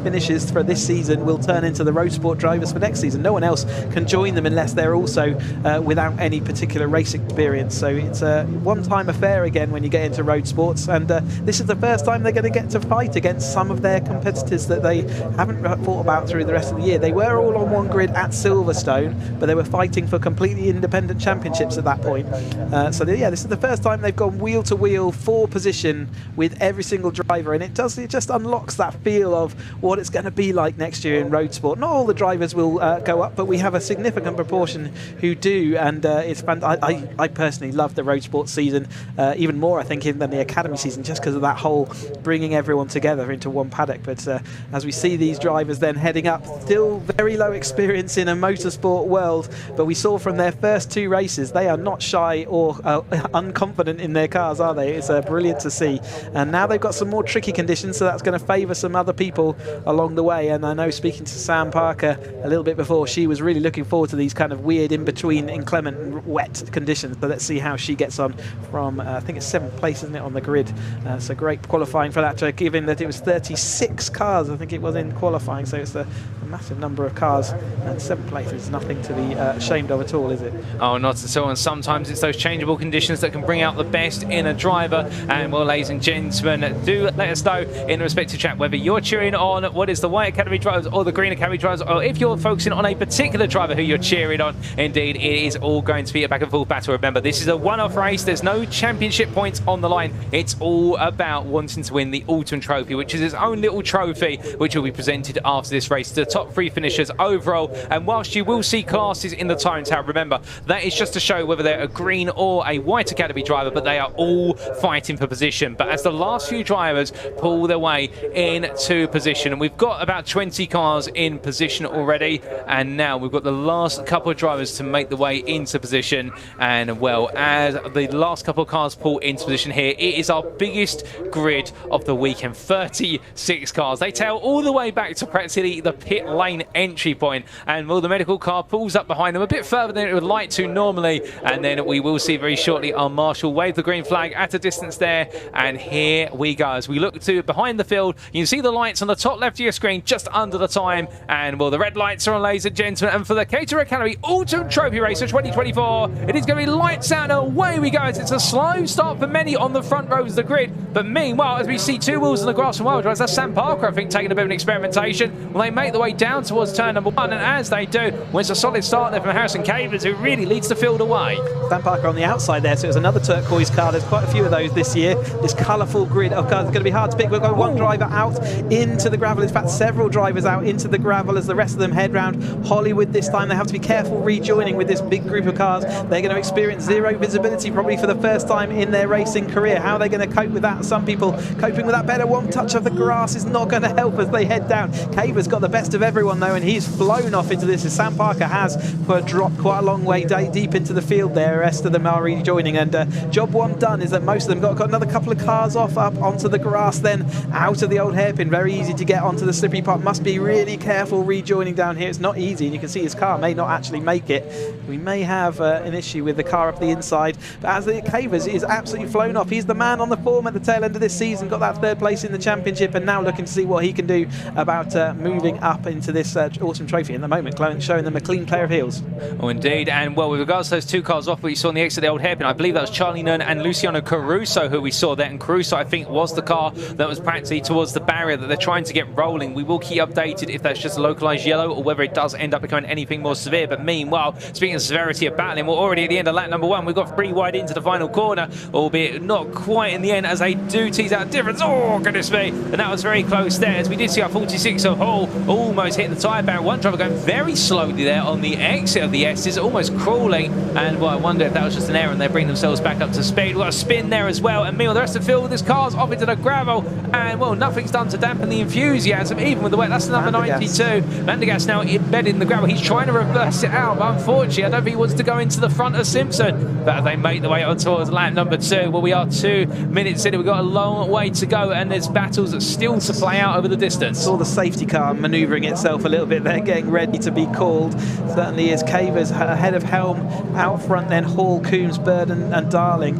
finishes for this season will turn into the road sport drivers for next season. No one else can join them unless they're also without any particular race experience. So it's a one-time affair again when you get into road sports, and this is the first time they're going to get to fight against some of their competitors that they haven't thought about through the rest of the year. They were all on one grid at Silverstone, but they were fighting for completely independent championships at that point. This is the first time they've gone wheel to wheel for position with every single driver, and it just unlocks that feel of what it's going to be like next year in road sport. Not all the drivers will go go up, but we have a significant proportion who do, and it's fun. I personally love the road sports season even more, I think, than the academy season, just because of that whole bringing everyone together into one paddock. But as we see these drivers then heading up, still very low experience in a motorsport world, but we saw from their first 2 races they are not shy or unconfident in their cars, are they? It's brilliant to see. And now they've got some more tricky conditions, so that's going to favour some other people along the way. And I know, speaking to Sam Parker a little bit before, she was really looking forward to these kind of weird in-between inclement and wet conditions. So let's see how she gets on from, I think it's 7th place, isn't it, on the grid. So great qualifying for that, given that it was 36 cars, I think it was, in qualifying. So it's a massive number of cars, and 7th place is nothing to be ashamed of at all, is it? Oh, not at all. And sometimes it's those changeable conditions that can bring out the best in a driver. And well, ladies and gentlemen, do let us know in the respective chat whether you're cheering on what is the White Academy drivers or the Green Academy drivers, or if you're focusing on a particular driver who you're cheering on. Indeed, it is all going to be a back and forth battle. Remember, this is a one-off race. There's no championship points on the line. It's all about wanting to win the Autumn Trophy, which is its own little trophy, which will be presented after this race to the top 3 finishers overall. And whilst you will see classes in the Tyrant Tower, remember, that is just to show whether they're a Green or a White Academy driver, but they are all fighting for position. But as the last few drivers pull their way into position, and we've got about 20 cars in position already, and now we've got the last couple of drivers to make the way into position. And well, as the last couple of cars pull into position here, it is our biggest grid of the weekend. 36 cars. They tail all the way back to practically the pit lane entry point, and well, the medical car pulls up behind them a bit further than it would like to normally, and then we will see very shortly our marshal wave the green flag at a distance there. And here we go as we look to behind the field. You can see the lights on the top left of your screen just under the time, and well, the red lights are on, ladies and gentlemen. And for the Caterham Academy Autumn Trophy Race of 2024, it is going to be lights out and away we go, as it's a slow start for many on the front rows of the grid. But meanwhile, as we see 2 wheels in the grass from Wild Drives, that's Sam Parker, I think, taking a bit of an experimentation. Well, they make the way down towards turn number 1, and as they do, well, it's a solid start there from Harrison Cavers, who really leads the field away. Sam Parker on the outside there, so it was another turquoise car. There's quite a few of those this year. This colourful grid of cars is going to be hard to pick. We've got one driver out into the gravel. In fact, several drivers out into the gravel as the rest of them head round Hollywood this time. They have to be careful rejoining with this big group of cars. They're going to experience zero visibility probably for the first time in their racing career. How are they going to cope with that? Some people coping with that better. One touch of the grass is not going to help as they head down. Caver's got the best of everyone though, and he's flown off into this, as Sam Parker has, but dropped quite a long way deep into the field there. The rest of them are rejoining, and job 1 done is that most of them got another couple of cars off, up onto the grass, then out of the old hairpin. Very easy to get onto the slippery part. Must be really careful rejoining down here. It's not easy, and you can see his car may not actually make it. We may have an issue with the car up the inside, but as the Cavers is absolutely flown off. He's the man on the form at the tail end of this season, got that 3rd place in the championship, and now looking to see what he can do about moving up into this Autumn Trophy. In the moment, showing them a clean pair of heels. Oh, indeed. And well, with regards to those 2 cars off, we saw on the exit of the old hairpin, I believe that was Charlie Nunn and Luciano Caruso who we saw there. And Caruso, I think, was the car that was practically towards the barrier that they're trying to get rolling. We will keep updated if that's just a localised yellow or whether it does end up becoming anything more severe. But meanwhile, speaking of severity of battling, we're already at the end of lap number 1. We've got 3 wide into the final corner, albeit not quite in the end, as they do tease out a difference. Oh, goodness me. And that was very close there, as we did see our 46 of Hall almost hit the tyre barrier. One driver going very slowly there on the exit of the S's, almost crawling. And well, I wonder if that was just an error and they bring themselves back up to speed. We've got a spin there as well. And meanwhile, the rest of the field with this car's off into the gravel. And well, nothing's done to dampen the enthusiasm, even with the wet. That's the number 92. Vandergas now embedded in the gravel. He's trying to reverse it out, but unfortunately, I don't think he wants to go into the front of Simpson. But they make the way on towards lap number 2. Well, we are 2 minutes in. We've got a long way to go, and there's battles that still to play out over the distance. Saw the safety car manoeuvring itself a little bit there, getting ready to be called. Certainly is Cavers ahead of Helm, out front then Hall, Coombs, Bird and Darling.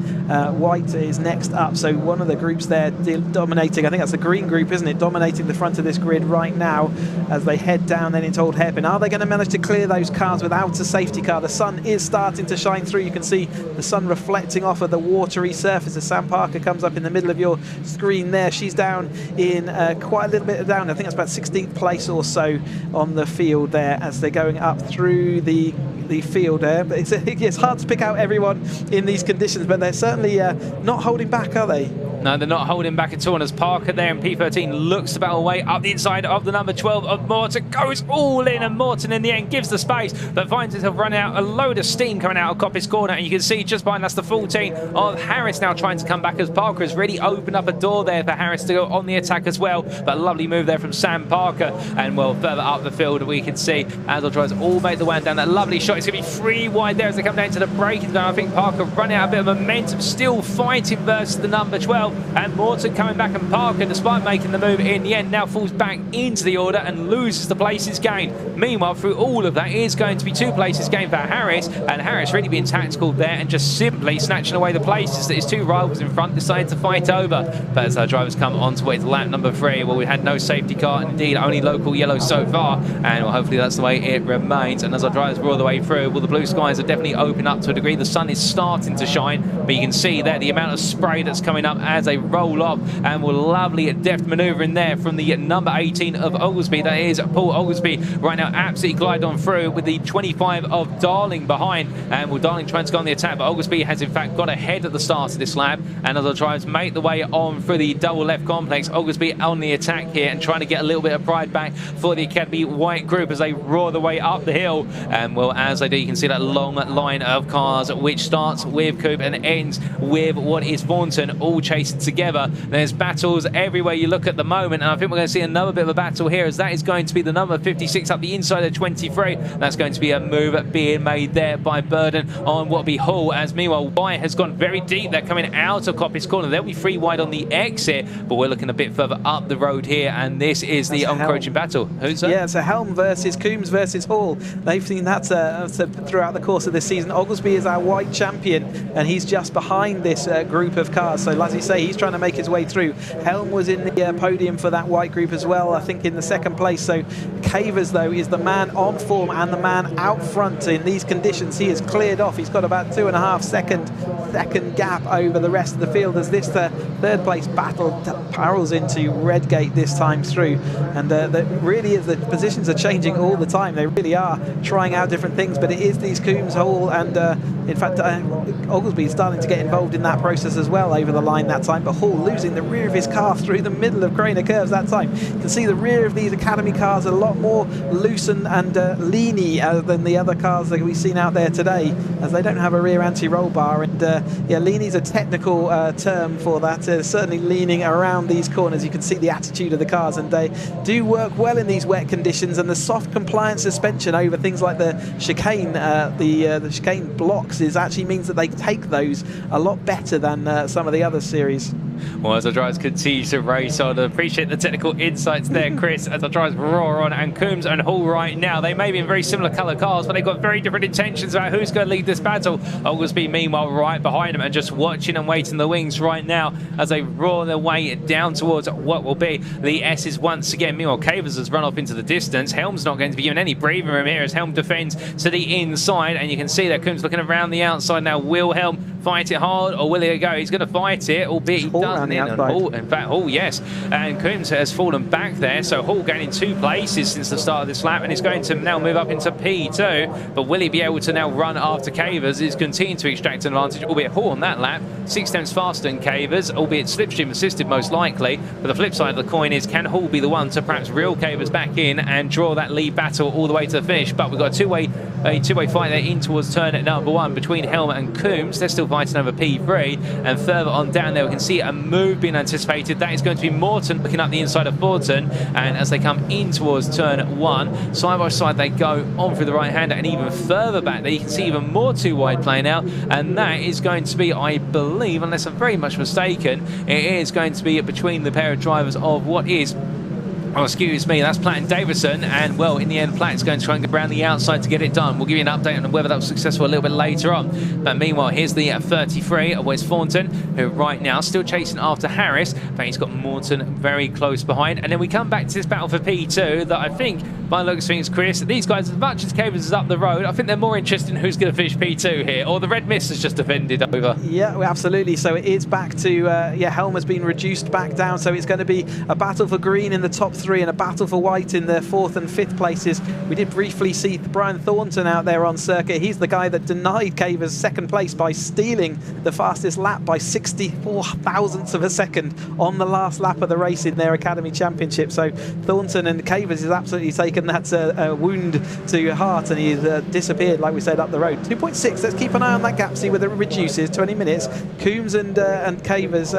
White is next up, so one of the groups there dominating. I think that's the green group, isn't it? Dominating the front of this grid right now as they head down then into Old Hairpin. Are they going to manage to clear those cars without a safety car? The sun is starting to shine through. You can see the sun reflecting off of the watery surface as Sam Parker comes up in the middle of your screen there. She's down in quite a little bit down. I think that's about 16th place or so on the field there as they're going up through the field there. But it's hard to pick out everyone in these conditions, but they're certainly not holding back, are they? No, they're not holding back at all. And as Parker there in P13 looks to battle away up the inside of the number 12 of Morton, goes all in, and Morton in the end gives the space, but finds himself running out a load of steam coming out of Coppice corner. And you can see just behind us the 14 of Harris now trying to come back, as Parker has really opened up a door there for Harris to go on the attack as well. But a lovely move there from Sam Parker. And well, further up the field we can see as our drivers all make the way down that lovely shot. It's going to be 3 wide there as they come down to the braking zone. I think Parker running out a bit of momentum, still fighting versus the number 12. And Morton coming back, and Parker, despite making the move in the end, now falls back into the order and loses the places gained. Meanwhile, through all of that, it is going to be 2 places gained for Harris, and Harris really being tactical there and just simply snatching away the places that his 2 rivals in front decided to fight over. But as our drivers come on to wait lap number 3, well, we had no safety car, and indeed only local yellow so far, and well, hopefully that's the way it remains. And as our drivers roar the way through, well, the blue skies are definitely open up to a degree. The sun is starting to shine, but you can see there the amount of spray that's coming up as they roll off. And well, lovely deft manoeuvre in there from the number 18 of Oglesby. That is Paul Oglesby right now, absolutely glide on through with the 25 of Darling behind. And well, Darling trying to go on the attack, but Oglesby has in fact got ahead at the start of this lap. And as our drivers make the way on through the double left complex, Oglesby on the attack here and trying to get a little bit of pride back for the Academy White group as they roar the way up the hill. And well, as they do, you can see that long line of cars which starts with Coupe and ends with what is Vaughan, all chasing together. There's battles everywhere you look at the moment, and I think we're going to see another bit of a battle here, as that is going to be the number 56 up the inside of 23. That's going to be a move being made there by Burden on what will be Hull, as meanwhile White has gone very deep. They're coming out of Coppice corner. They'll be 3 wide on the exit, but we're looking a bit further up the road here, and this is the encroaching battle. Who's that? Yeah, it's a Helm versus Coombs versus Hall. They've seen that throughout the course of this season. Oglesby is our White champion, and he's just behind this group of cars. So as you say, he's trying to make his way through. Helm was in the podium for that White group as well, I think in the 2nd place. So Cavers, though, is the man on form and the man out front in these conditions. He is cleared off. He's got about 2.5 second gap over the rest of the field as this 3rd place battle barrels into Redgate this time through. And that really is, the positions are changing all the time. They really are trying out different things, but it is these Coombs, Hall, and in fact Oglesby is starting to get involved in that process as well over the line that time. But Hall losing the rear of his car through the middle of Craner curves that time. You can see the rear of these Academy cars are a lot more loose and leany than the other cars that we've seen out there today, as they don't have a rear anti-roll bar. And yeah, leany is a technical term for that. Certainly leaning around these corners. You can see the attitude of the cars, and they do work well in these wet conditions. And the soft compliant suspension over things like the chicane, the chicane blocks, actually means that they take those a lot better than some of the other series. Well, as our drivers continue to race on, I appreciate the technical insights there, Chris, as our drivers roar on. And Coombs and Hall right now, they may be in very similar colour cars, but they've got very different intentions about who's going to lead this battle. Oglesby, meanwhile, right behind them and just watching and waiting the wings right now as they roar their way down towards what will be the S's once again. Meanwhile, Cavers has run off into the distance. Helm's not going to be given any breathing room here as Helm defends to the inside, and you can see that Coombs looking around the outside now. Will Helm fight it hard, or will he go? He's going to fight it, albeit he doesn't. In fact, Hall, yes. And Coombs has fallen back there, so Hall gaining 2 places since the start of this lap, and he's going to now move up into P2. But will he be able to now run after Cavers? He's continuing to extract an advantage, albeit Hall on that lap 6 tenths faster than Cavers, albeit slipstream assisted most likely. But the flip side of the coin is, can Hall be the one to perhaps reel Cavers back in and draw that lead battle all the way to the finish? But we've got a two-way fight there in towards turn at number 1 between Helm and Coombs. They're still fighting over P3, and further on down there we can see a move being anticipated. That is going to be Morton looking up the inside of Thornton, and as they come in towards turn 1, side by side they go on through the right hander, and even further back there you can see even more 2 wide playing out, and that is going to be, I believe, unless I'm very much mistaken, it is going to be between the pair of drivers of what is, oh, excuse me, that's Platt and Davison, and well, in the end, Platt's going to try and get around the outside to get it done. We'll give you an update on whether that was successful a little bit later on. But meanwhile, here's the 33 of Wes Thornton, who right now still chasing after Harris, but he's got Morton very close behind. And then we come back to this battle for P2 that I think, by the looks of things, Chris, these guys, as much as Cavers is up the road, I think they're more interested in who's going to finish P2 here, or the red mist has just defended over. Yeah, absolutely. So it is back to, Helm has been reduced back down, so it's going to be a battle for green in the top 3 and a battle for white in the 4th and 5th places. We did briefly see Brian Thornton out there on circuit. He's the guy that denied Cavers 2nd place by stealing the fastest lap by 64 thousandths of a second on the last lap of the race in their Academy Championship. So Thornton and Cavers has absolutely taken that wound to heart, and he's disappeared, like we said, up the road. 2.6, let's keep an eye on that gap, see whether it reduces. 20 minutes. Coombs and Cavers,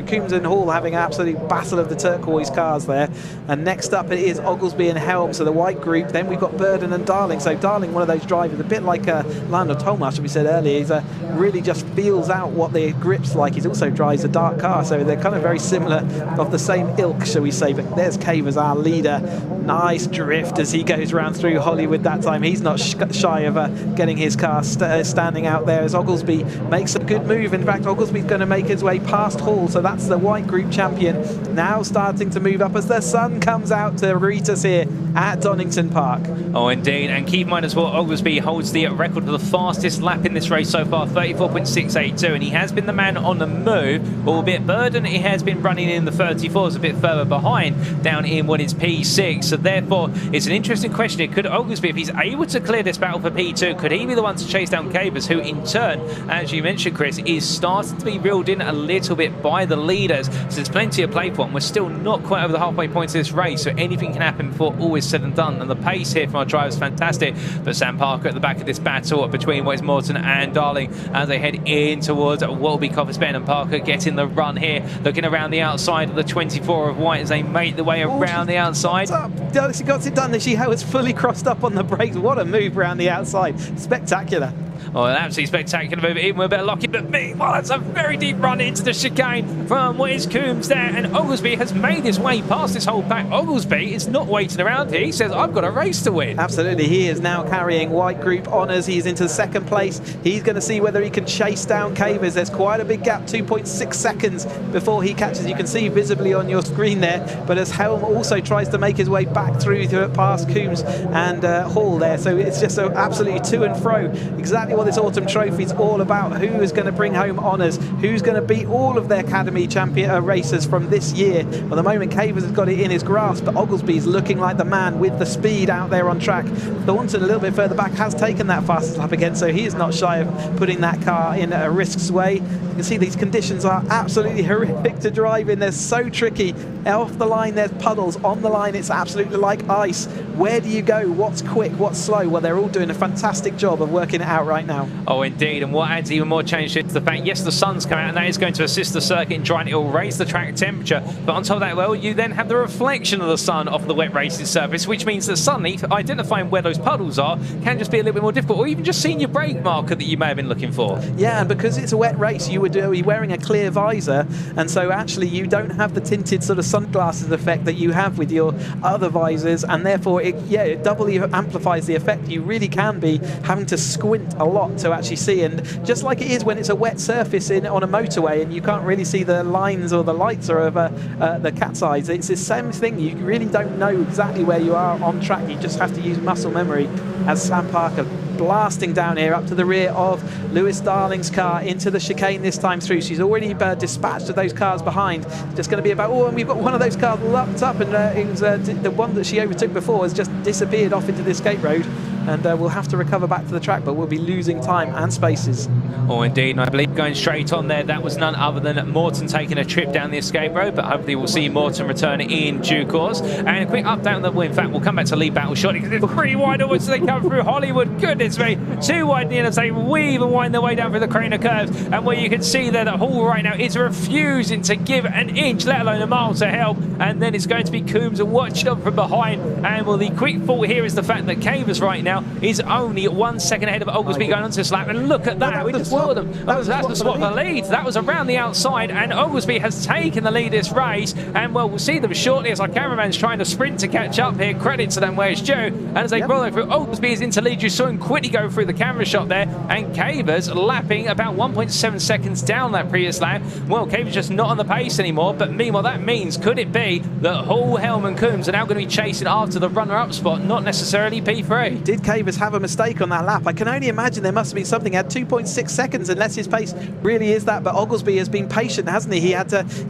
Coombs and Hall having an absolute battle of the turquoise cars there. And next up it is Oglesby and Helm, so the white group. Then we've got Burden and Darling. So Darling, one of those drivers, a bit like Lando Tolmarsh, we said earlier, he's really just feels out what the grip's like. He also drives a dark car, so they're kind of very similar, of the same ilk, shall we say. But there's Cavers, our leader. Nice drift as he goes round through Hollywood that time. He's not shy of getting his car standing out there as Oglesby makes a good move. In fact, Oglesby's going to make his way past Hall, so that's the white group champion now starting to move up as the sun comes out to greet us here at Donington Park. Oh, indeed, and keep in mind as well, Oglesby holds the record for the fastest lap in this race so far, 34.682, and he has been the man on the move, albeit Burden, he has been running in the 34s, a bit further behind, down in what is P6, so therefore it's an interesting question here. Could Oglesby, if he's able to clear this battle for P2, could he be the one to chase down Cavers, who in turn, as you mentioned, Chris, is starting to be reeled in a little bit by the leaders, so there's plenty of play for him. We're still not quite over the halfway point of this race, so anything can happen before all is said and done, and the pace here from our driver is fantastic. But Sam Parker at the back of this battle between Wes Morton and Darling as they head in towards what will be Copper's Bend, and Parker getting the run here, looking around the outside of the 24 of white as they make their way around the outside. She got it done. She was fully crossed up on the brakes. What a move around the outside. Spectacular. Oh, an absolutely spectacular move, even with a bit of locking, but meanwhile, that's a very deep run into the chicane from Wes Coombs there, and Oglesby has made his way past this whole pack. Oglesby is not waiting around here. He says, I've got a race to win. Absolutely. He is now carrying white group honours. He's into 2nd place. He's going to see whether he can chase down Cavers. There's quite a big gap, 2.6 seconds before he catches. You can see visibly on your screen there, but as Helm also tries to make his way back through to past Coombs and Hall there, so it's just absolutely to and fro. Exactly what this Autumn Trophy is all about. Who is going to bring home honours? Who's going to beat all of their Academy champion racers from this year? Well, the moment Cavers has got it in his grasp, but Oglesby's looking like the man with the speed out there on track. Thornton a little bit further back has taken that fastest lap again, so he is not shy of putting that car in a risk's way. You can see these conditions are absolutely horrific to drive in. They're so tricky. Off the line there's puddles, on the line it's absolutely like ice. Where do you go? What's quick? What's slow? Well, they're all doing a fantastic job of working it out right now. Oh, indeed, and what adds even more change to the fact, yes, the sun's come out, and that is going to assist the circuit in trying to raise the track temperature, but on top of that, well, you then have the reflection of the sun off the wet racing surface, which means that suddenly identifying where those puddles are can just be a little bit more difficult, or even just seeing your brake marker that you may have been looking for. Yeah, and because it's a wet race, you would be wearing a clear visor, and so actually you don't have the tinted sort of sunglasses effect that you have with your other visors, and therefore it doubly amplifies the effect. You really can be having to squint a lot to actually see, and just like it is when it's a wet surface on a motorway and you can't really see the lines or the lights or the cat's eyes, it's the same thing. You really don't know exactly where you are on track. You just have to use muscle memory. As Sam Parker blasting down here up to the rear of Lewis Darling's car into the chicane this time through. She's already dispatched of those cars behind. Just going to be about, oh, and we've got one of those cars locked up, and it was the one that she overtook before has just disappeared off into the escape road, and we'll have to recover back to the track, but we'll be losing time and spaces. Oh, indeed, and I believe going straight on there, that was none other than Morton taking a trip down the escape road, but hopefully we'll see Morton return in due course. And a quick update on the win. In fact, we'll come back to lead battle shortly, because it's 3 wide onwards as they come through Hollywood. Goodness me, 2 wide in the end as they weave and wind their way down through the crane of curves, and where you can see there that Hall right now is refusing to give an inch, let alone a mile to help, and then it's going to be Coombs watching up from behind. And well, the quick thought here is the fact that Cavers right now is only 1 second ahead of Oglesby going onto this lap, and look at that, we just saw them. That's the swap for the lead. That was around the outside, and Oglesby has taken the lead this race, and well, we'll see them shortly as our cameraman's trying to sprint to catch up here. Credit to them where it's due, and as they roll through, Oglesby is into lead. You saw him quickly go through the camera shot there, and Cavers lapping about 1.7 seconds down that previous lap. Well, Cavers just not on the pace anymore, but meanwhile that means, could it be that Hall, Helm and Coombs are now going to be chasing after the runner-up spot, not necessarily P3? Did Cavers have a mistake on that lap? I can only imagine there must have been something. He had 2.6 seconds, unless his pace really is that. But Oglesby has been patient, hasn't he?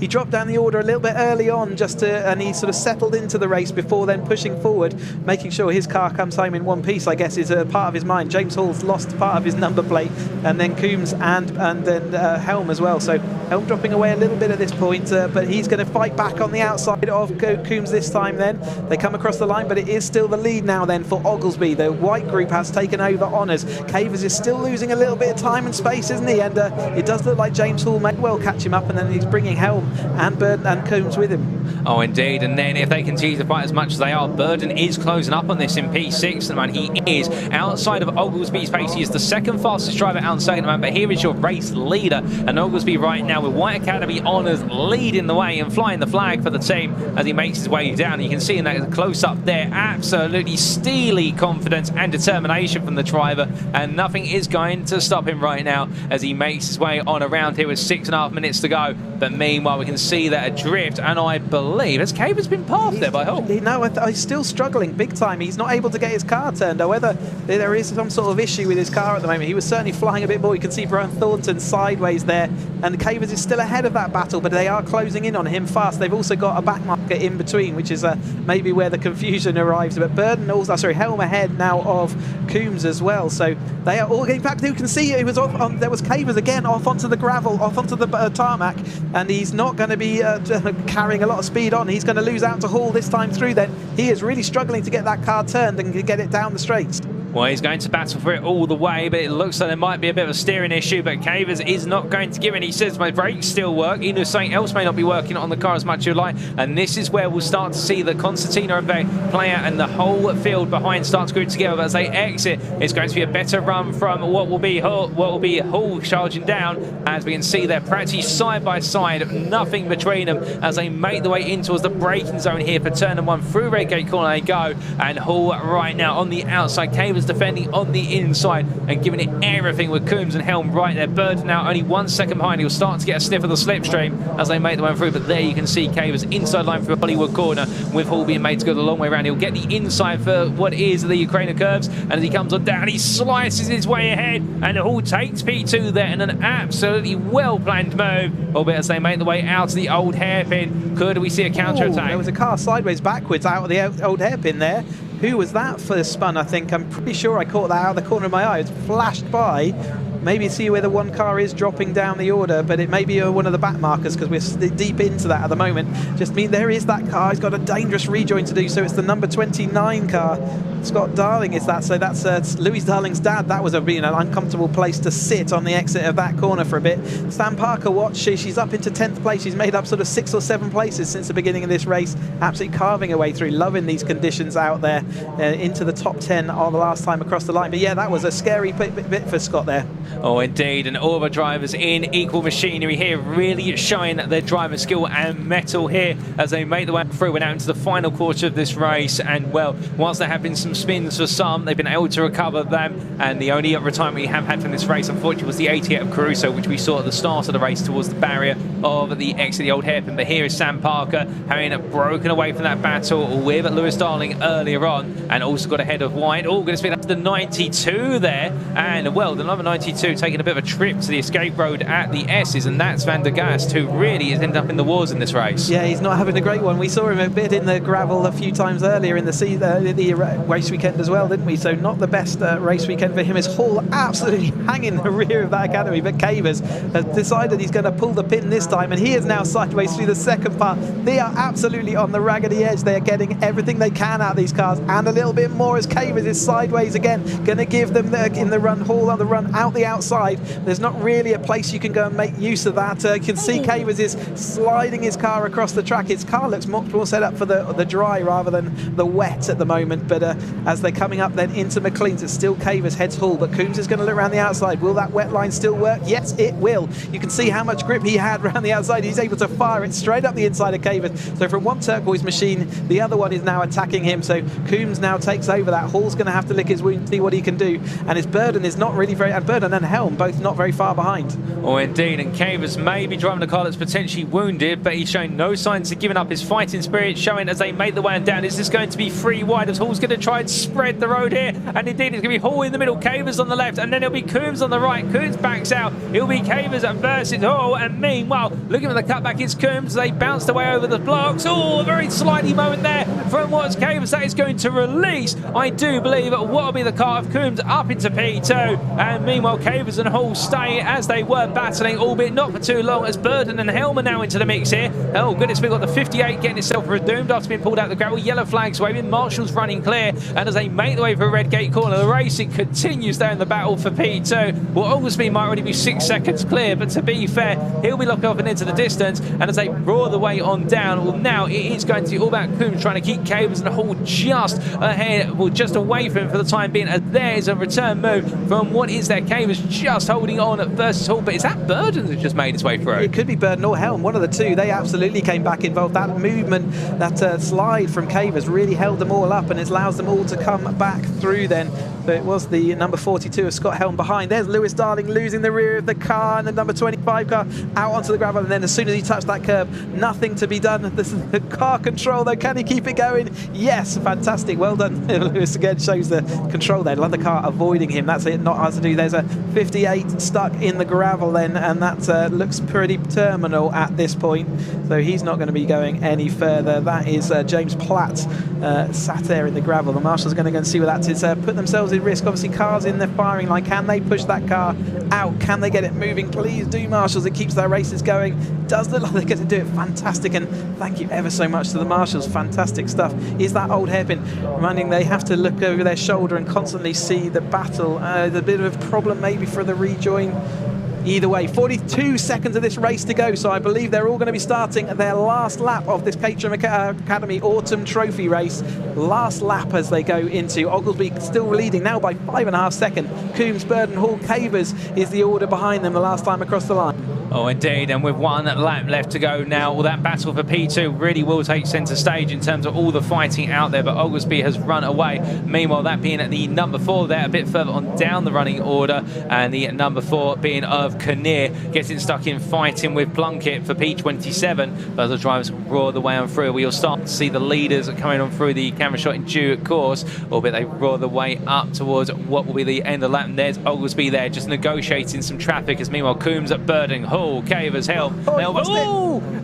He dropped down the order a little bit early on, and he sort of settled into the race before then pushing forward, making sure his car comes home in one piece, I guess, is a part of his mind. James Hall's lost part of his number plate, and then Coombs and then Helm as well. So Helm dropping away a little bit at this point, but he's going to fight back on the outside of Coombs this time then. They come across the line, but it is still the lead now then for Oglesby. The white group has taken over honours. Cavers is still losing a little bit of time and space, isn't he? And it does look like James Hall may well catch him up, and then he's bringing Helm and Burden and Coombs with him. Oh, indeed. And then if they continue to fight as much as they are, Burden is closing up on this in P6 at the moment. He is outside of Oglesby's pace. He is the second fastest driver outside at the moment, but here is your race leader. And Oglesby right now with White Academy Honours leading the way and flying the flag for the team as he makes his way down. You can see in that close up there, absolutely steely confidence and determination from the driver, and nothing is going to stop him right now as he makes his way on around here with 6.5 minutes to go. But meanwhile, we can see that adrift, and I believe, has Cavers been passed there by Hull? No, he's still struggling big time. He's not able to get his car turned, or whether there is some sort of issue with his car at the moment. He was certainly flying a bit more. You can see Brian Thornton sideways there, and Cavers is still ahead of that battle, but they are closing in on him fast. They've also got a back marker in between, which is maybe where the confusion arrives. But Burden also, Helm ahead now of Coombs as well. So they are all getting back. You can see it was off on, there was Cavers again off onto the gravel, off onto the tarmac, and he's not going to be carrying a lot of speed on. He's going to lose out to Hall this time through then. He is really struggling to get that car turned and get it down the straights. Well, he's going to battle for it all the way, but it looks like there might be a bit of a steering issue, but Cavers is not going to give in. He says my brakes still work, even if something else may not be working on the car as much as you like, and this is where we'll start to see the Constantino effect play out and the whole field behind start to group together. But as they exit, it's going to be a better run from what will be Hall charging down, as we can see they're practically side by side, nothing between them as they make their way in towards the braking zone here for turn one. Through Redgate corner they go, and Hall right now on the outside, Cavers defending on the inside and giving it everything with Coombs and Helm right there. Burden now only 1 second behind. He'll start to get a sniff of the slipstream as they make their way through, but there you can see Cavers inside line through Hollywood corner with Hall being made to go the long way around. He'll get the inside for what is the Ukrainer curves, and as he comes on down, he slices his way ahead, and Hall takes P2 there in an absolutely well-planned move, albeit as they make the way out to the old hairpin. Could we see a counter-attack? There was a car sideways backwards out of the old hairpin there. Who was that first spun, I think? I'm pretty sure I caught that out of the corner of my eye. It's flashed by. Maybe see where the one car is dropping down the order, but it may be one of the back markers because we're deep into that at the moment. Just mean there is that car. He's got a dangerous rejoin to do, so it's the number 29 car. Scott Darling is that, so that's Louis Darling's dad. That was an uncomfortable place to sit on the exit of that corner for a bit. Stan Parker, watch, she's up into 10th place. She's made up sort of 6 or 7 places since the beginning of this race. Absolutely carving her way through, loving these conditions out there, into the top 10 on the last time across the line. But yeah, that was a scary bit for Scott there. Oh, indeed, and all the drivers in equal machinery here, really showing their driver skill and mettle here as they make the way through and out into the final quarter of this race. And well, whilst there have been some spins for some, they've been able to recover them, and the only retirement we have had from this race, unfortunately, was the 88 of Caruso, which we saw at the start of the race towards the barrier of the exit of the old hairpin. But here is Sam Parker having broken away from that battle with Lewis Darling earlier on, and also got ahead of White. All going to spin up to the 92 there, and well, the number 92 taking a bit of a trip to the escape road at the S's, and that's Van der Gast, who really has ended up in the wars in this race. Yeah, he's not having a great one. We saw him a bit in the gravel a few times earlier in the race weekend as well, didn't we? So not the best race weekend for him. As Hall absolutely hanging the rear of that Academy, but Cavers has decided he's going to pull the pin this time, and he is now sideways through the second part. They are absolutely on the raggedy edge. They are getting everything they can out of these cars, and a little bit more as Cavers is sideways again, going to give them in the run, Hall on the run out the outside. There's not really a place you can go and make use of that. You can see Cavers is sliding his car across the track. His car looks much more set up for the dry rather than the wet at the moment, but as they're coming up then into McLean's, it's still Cavers heads Hall, but Coombs is going to look around the outside. Will that wet line still work? Yes, it will. You can see how much grip he had around the outside. He's able to fire it straight up the inside of Cavers. So from one turquoise machine, the other one is now attacking him, so Coombs now takes over that. Hall's going to have to lick his wound, see what he can do, and his Burden is not really very, and Burden and Helm, both not very far behind. Oh, indeed, and Cavers may be driving a car that's potentially wounded, but he's showing no signs of giving up his fighting spirit, showing as they make the way down. Is this going to be free wide as Hall's going to try and spread the road here? And indeed, it's going to be Hall in the middle, Cavers on the left, and then it'll be Coombs on the right. Coombs backs out. It'll be Cavers versus Hall, and meanwhile, looking at the cutback, it's Coombs. They bounced away over the blocks. Oh, a very slightly moment there from what's Cavers. That is going to release, I do believe, what will be the car of Coombs up into P2. And meanwhile, Cavers and Hall stay as they were battling, albeit not for too long, as Burden and Helm are now into the mix here. Oh goodness, we've got the 58 getting itself redeemed after being pulled out the gravel. Yellow flags waving, Marshall's running clear, and as they make the way for a red gate corner, the racing continues there in the battle for P2. Well, Oglesby might already be 6 seconds clear, but to be fair, he'll be locked off and into the distance, and as they roar the way on down, well, now it is going to be all about Coombs trying to keep Cavers and Hall just ahead, well, just away from him for the time being, as there is a return move from what is their Cavers just holding on versus Hall. But is that Burden that just made his way through? It could be Burden or Helm, one of the two. They absolutely came back involved. That movement, that slide from Cavers really held them all up, and it allows them all to come back through then. So it was the number 42 of Scott Helm behind. There's Lewis Darling losing the rear of the car, and the number 25 car out onto the gravel, and then as soon as he touched that curb, nothing to be done. This is the car control though. Can he keep it going? Yes, fantastic. Well done. Lewis again shows the control there. Another car avoiding him. That's it, not hard to do. There's a 58 stuck in the gravel then, and that looks pretty terminal at this point. So he's not going to be going any further. That is James Platt sat there in the gravel. The Marshals are going to go and see where that is. Put themselves in risk. Obviously, cars in the firing line. Can they push that car out? Can they get it moving? Please do, Marshals. It keeps their races going. Does look like they're going to do it. Fantastic, and thank you ever so much to the Marshals. Fantastic stuff. Is that old hairpin reminding they have to look over their shoulder and constantly see the battle? There's a bit of a problem maybe for the rejoin. Either way, 42 seconds of this race to go, so I believe they're all going to be starting their last lap of this Caterham Academy Autumn Trophy race. Last lap as they go into Oglesby, still leading now by 5.5 seconds. Coombs, Burden, Hall, Cavers is the order behind them the last time across the line. Oh, indeed, and with 1 lap left to go now, well, that battle for P2 really will take centre stage in terms of all the fighting out there, but Oglesby has run away. Meanwhile, that being at the number 4 there, a bit further on down the running order, and the number 4 being of Kinnear, getting stuck in fighting with Plunkett for P27. But the drivers roar the way on through. We'll start to see the leaders coming on through the camera shot in due course, albeit they roar the way up towards what will be the end of the lap, and there's Oglesby there just negotiating some traffic, as meanwhile Coombs at Birding, Hall, Cavers, Helm.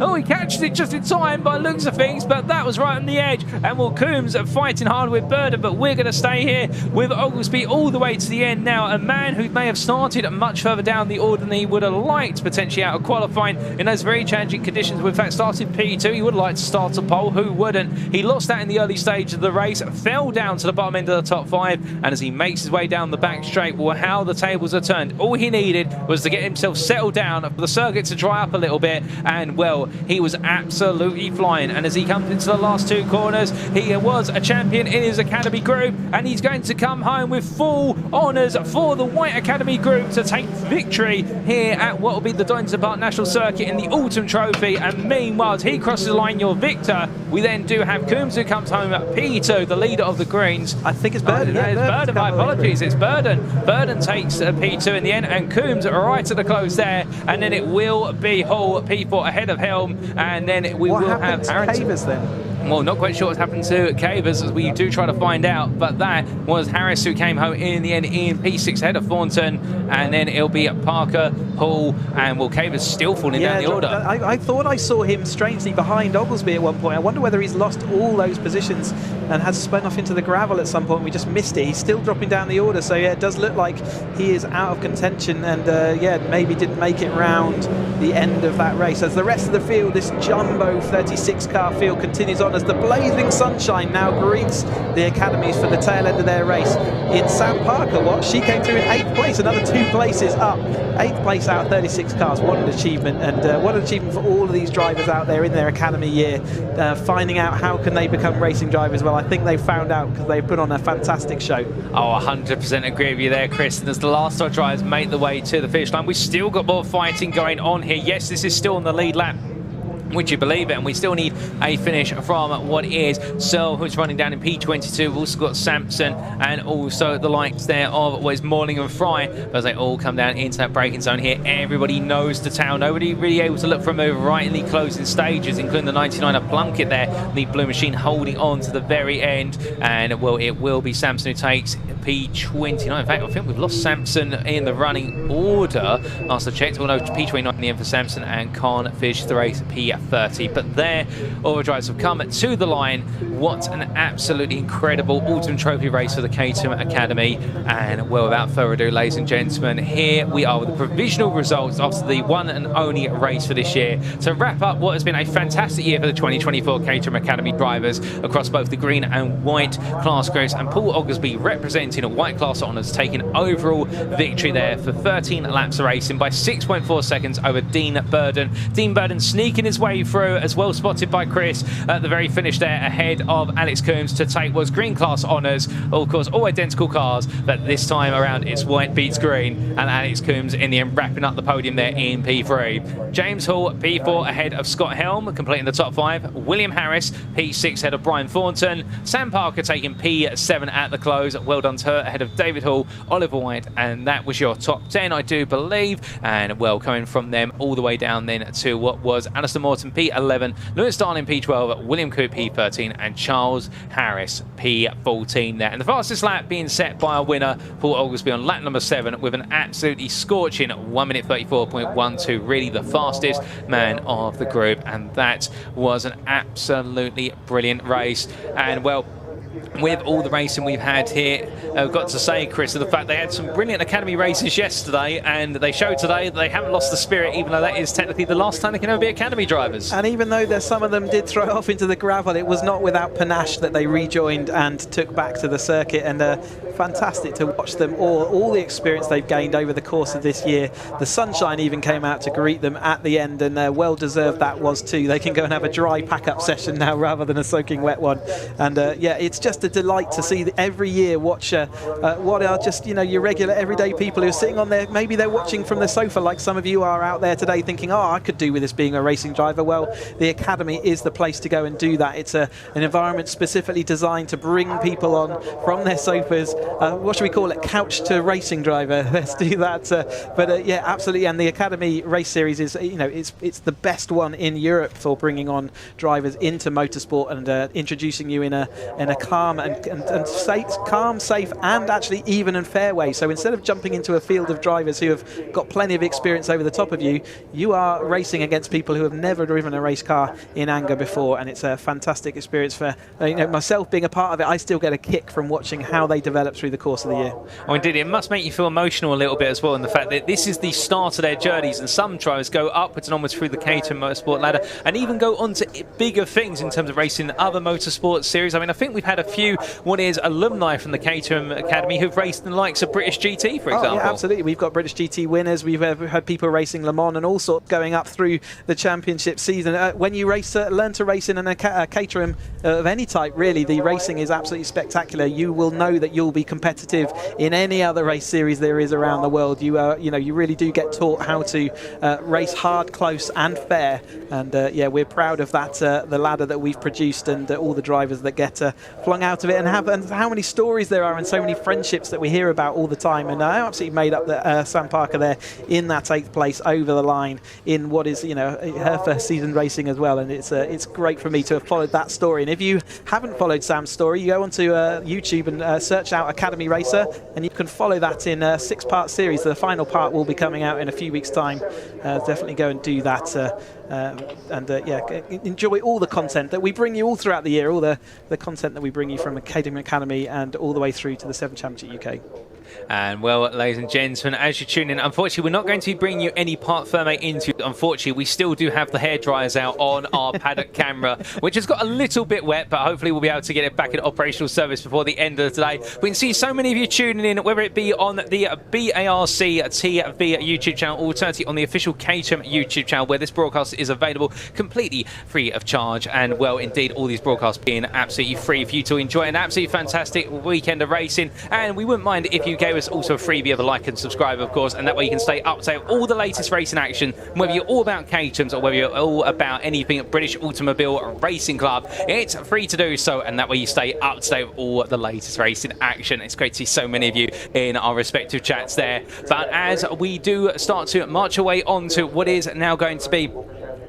Oh, he catches it just in time by looks of things, but that was right on the edge. And well, Coombs fighting hard with Burden, but we're going to stay here with Oglesby all the way to the end now. A man who may have started much further down the order than he would have liked, potentially out of qualifying in those very challenging conditions. In fact, started P2. He would have liked to start a pole. Who wouldn't? He lost that in the early stage of the race, fell down to the bottom end of the top 5, and as he makes his way down the back straight, well, how the tables are turned. All he needed was to get himself settled down for the circuit to dry up a little bit, and well, he was absolutely flying. And as he comes into the last 2 corners, he was a champion in his Academy group, and he's going to come home with full honours for the White Academy group to take victory here at what will be the Donington Park National Circuit in the Autumn Trophy. And meanwhile, as he crosses the line, your victor, we then do have Coombs, who comes home at P2, the leader of the Greens. I think it's Burden. It's Burden, my apologies. It's Burden. Burden takes P2 in the end, and Coombs right at the close there. And then it will be Hall, P4 ahead of Helm, and then we will have Cavers then? Well, not quite sure what's happened to Cavers, as we do try to find out, but that was Harris who came home in the end in P6 ahead of Thornton, and then it'll be Parker, Hall, and well, Cavers still falling down the order. I thought I saw him strangely behind Oglesby at one point. I wonder whether he's lost all those positions and has spun off into the gravel at some point. We just missed it. He's still dropping down the order, so yeah, it does look like he is out of contention, and yeah, maybe didn't make it round the end of that race. As the rest of the field, this jumbo 36 car field continues on as the blazing sunshine now greets the academies for the tail end of their race. In Sam Parker, she came through in 8th place, another 2 places up. 8th place out of 36 cars. What an achievement, and what an achievement for all of these drivers out there in their academy year, finding out how can they become racing drivers. Well, I think they found out because they put on a fantastic show. Oh, 100% agree with you there, Chris. And as the last 2 drivers make the way to the finish line, we've still got more fighting going on here. Yes, this is still on the lead lap Would you believe it? And we still need a finish from what is Searle, who's running down in P22. We've also got Sampson and also the likes there of what is Morning and Fry. As they all come down into that braking zone here, everybody knows the town. Nobody really able to look for a move right in the closing stages, including the 99er Plunkett there. The Blue Machine holding on to the very end. And, well, it will be Sampson who takes P29. In fact, I think we've lost Sampson in the running order. Last I checked, we'll know P29 in the end for Sampson and can't finish the race P30. But there, all the drivers have come to the line. What an absolutely incredible Autumn Trophy race for the Caterham Academy. And, well, without further ado, ladies and gentlemen, here we are with the provisional results after the one and only race for this year to wrap up what has been a fantastic year for the 2024 Caterham Academy drivers across both the green and white class groups. And Paul Oglesby representing a white class honours, taking overall victory there for 13 laps of racing by 6.4 seconds over Dean Burden. Dean Burden sneaking his way through, as well spotted by Chris at the very finish there, ahead of Alex Coombs to take was green class honours. Of course, all identical cars, but this time around it's white beats green, and Alex Coombs in the end wrapping up the podium there in P3. James Hall, P4 ahead of Scott Helm, completing the top 5. William Harris, P6 ahead of Brian Thornton. Sam Parker taking P7 at the close. Well done to her, ahead of David Hall, Oliver White, and that was your top 10, I do believe. And, well, coming from them all the way down then to what was Alistair Morton, P11, Lewis Darling, P12, William Coop, P13, and Charles Harris, P14 there. And the fastest lap being set by our winner, Paul Oglesby, on lap number 7 with an absolutely scorching 1 minute 34.12, really the fastest man of the group. And that was an absolutely brilliant race. And, well, with all the racing we've had here, I've got to say, Chris, the fact they had some brilliant Academy races yesterday, and they showed today that they haven't lost the spirit, even though that is technically the last time they can ever be Academy drivers. And even though some of them did throw off into the gravel, it was not without panache that they rejoined and took back to the circuit. And fantastic to watch them all the experience they've gained over the course of this year. The sunshine even came out to greet them at the end, and well deserved that was too. They can go and have a dry pack-up session now rather than a soaking wet one. And yeah, it's just a delight to see every year watch what are just, you know, your regular everyday people who are sitting on there. Maybe they're watching from the sofa like some of you are out there today, thinking, oh, I could do with this being a racing driver. Well, the Academy is the place to go and do that. It's an environment specifically designed to bring people on from their sofas. What should we call it? Couch to racing driver. Let's do that. But yeah, absolutely. And the Academy race series is, you know, it's the best one in Europe for bringing on drivers into motorsport and introducing you in a calm and safe, calm, safe, and actually even and fair way. So instead of jumping into a field of drivers who have got plenty of experience over the top of you, you are racing against people who have never driven a race car in anger before, and it's a fantastic experience for myself being a part of it. I still get a kick from watching how they develop through the course of the year. Oh, indeed, it must make you feel emotional a little bit as well, in the fact that this is the start of their journeys, and some drivers go upwards and onwards through the Caterham Motorsport ladder and even go on to bigger things in terms of racing other motorsport series. I mean, I think we've had a few alumni from the Caterham Academy who've raced in the likes of British GT, for example. Yeah, absolutely. We've got British GT winners. We've had people racing Le Mans and all sorts going up through the championship season. When you learn to race in a Caterham of any type, really, the racing is absolutely spectacular. You will know that you'll be competitive in any other race series there is around the world. You really do get taught how to race hard, close, and fair. And yeah, we're proud of that. The ladder that we've produced and all the drivers that get flung out of it, and how many stories there are and so many friendships that we hear about all the time. And I absolutely made up that Sam Parker there in that 8th place over the line in what is, you know, her first season racing as well. And it's great for me to have followed that story. And if you haven't followed Sam's story, you go onto YouTube and search out Academy Racer, and you can follow that in a 6-part series. The final part will be coming out in a few weeks' time. Definitely go and do that. Yeah, enjoy all the content that we bring you all throughout the year, all the content that we bring you from Caterham Academy and all the way through to the 7 Championship UK. And, well, ladies and gentlemen, as you tune in, unfortunately, we're not going to bring you any part firme into. Unfortunately, we still do have the hair dryers out on our paddock camera, which has got a little bit wet, but hopefully we'll be able to get it back in operational service before the end of the day. We can see so many of you tuning in, whether it be on the BARC TV YouTube channel, or alternatively on the official Caterham YouTube channel, where this broadcast is available completely free of charge. And, well, indeed, all these broadcasts being absolutely free for you to enjoy an absolutely fantastic weekend of racing. And we wouldn't mind if you you gave us also a freebie of a like and subscribe, of course, and that way you can stay up to date with all the latest racing action, whether you're all about Caterhams or whether you're all about anything British Automobile Racing Club. It's free to do so, and that way you stay up to date with all the latest racing action. It's great to see so many of you in our respective chats there. But as we do start to march away on to what is now going to be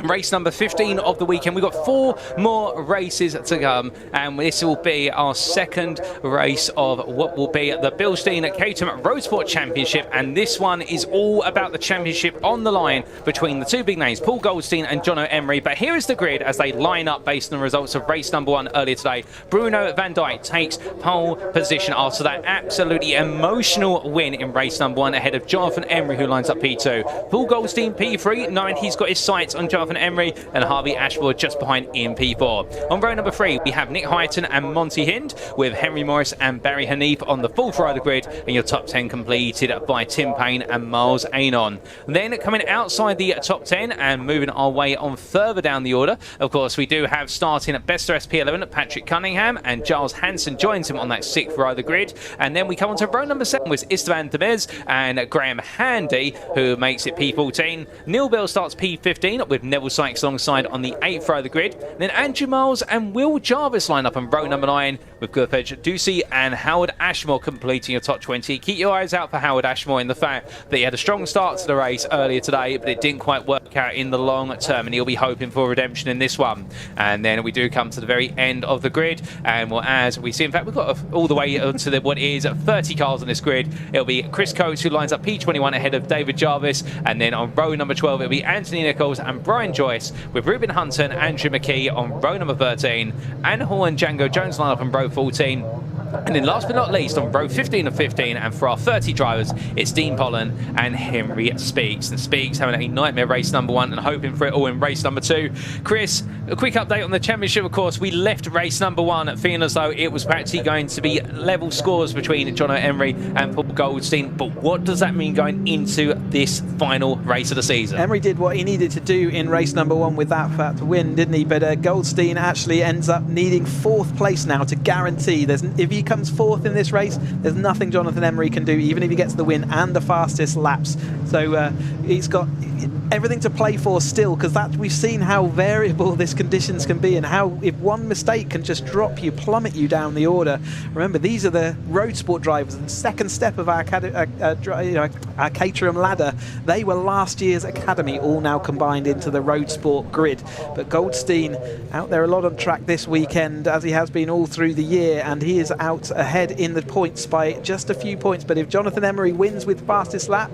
race number 15 of the weekend. We've got 4 more races to come, and this will be our second race of what will be the Bilstein Caterham Roadsport Championship, and this one is all about the championship on the line between the two big names, Paul Goldstein and Jono Emery. But here is the grid as they line up based on the results of race number 1 earlier today. Bruno van Dijk takes pole position after that absolutely emotional win in race number 1 ahead of Jonathan Emery, who lines up P2. Paul Goldstein P3, knowing he's got his sights on Jonathan Emery, and Harvey Ashford just behind in P4. On row number 3, we have Nick Hyton and Monty Hind, with Henry Morris and Barry Hanif on the fourth row of the grid, and your top 10 completed by Tim Payne and Miles Anon. Then coming outside the top 10 and moving our way on further down the order, of course, we do have starting at Bester SP11 Patrick Cunningham, and Giles Hansen joins him on that 6th row of the grid. And then we come on to row number 7 with Istvan Demez and Graham Handy, who makes it P14. Neil Bell starts P15 with Neville Sykes alongside on the 8th row of the grid. Then Andrew Miles and Will Jarvis line up on row number 9 with Gurfedge Ducey and Howard Ashmore completing your top 20. Keep your eyes out for Howard Ashmore in the fact that he had a strong start to the race earlier today, but it didn't quite work out in the long term, and he'll be hoping for redemption in this one. And then we do come to the very end of the grid, and well, as we see, in fact, we've got all the way to what is 30 cars on this grid. It'll be Chris Coates, who lines up P21 ahead of David Jarvis, and then on row number 12 it'll be Anthony Nichols and Brian Joyce, with Ruben Hunter and Andrew McKee on row number 13, Anna Hall and Django Jones line up on row 14. And then last but not least, on row 15 of 15, and for our 30 drivers, it's Dean Pollan and Henry Speaks. And Speaks having a nightmare race number 1 and hoping for it all in race number 2. Chris, a quick update on the championship. Of course, we left race number 1 feeling as though it was practically going to be level scores between Jono Emery and Paul Goldstein. But what does that mean going into this final race of the season? Emery did what he needed to do in race number 1 with that win, didn't he? But Goldstein actually ends up needing 4th place now to guarantee. If he comes 4th in this race, there's nothing Jonathan Emery can do, even if he gets the win and the fastest laps. So he's got everything to play for still, because that we've seen how variable this conditions can be, and how if one mistake can just drop you, plummet you down the order. Remember, these are the road sport drivers, and second step of our Caterham ladder. They were last year's academy, all now combined into the road sport grid. But Goldstein out there a lot on track this weekend, as he has been all through the year, and he is out ahead in the points by just a few points. But if Jonathan Emery wins with fastest lap,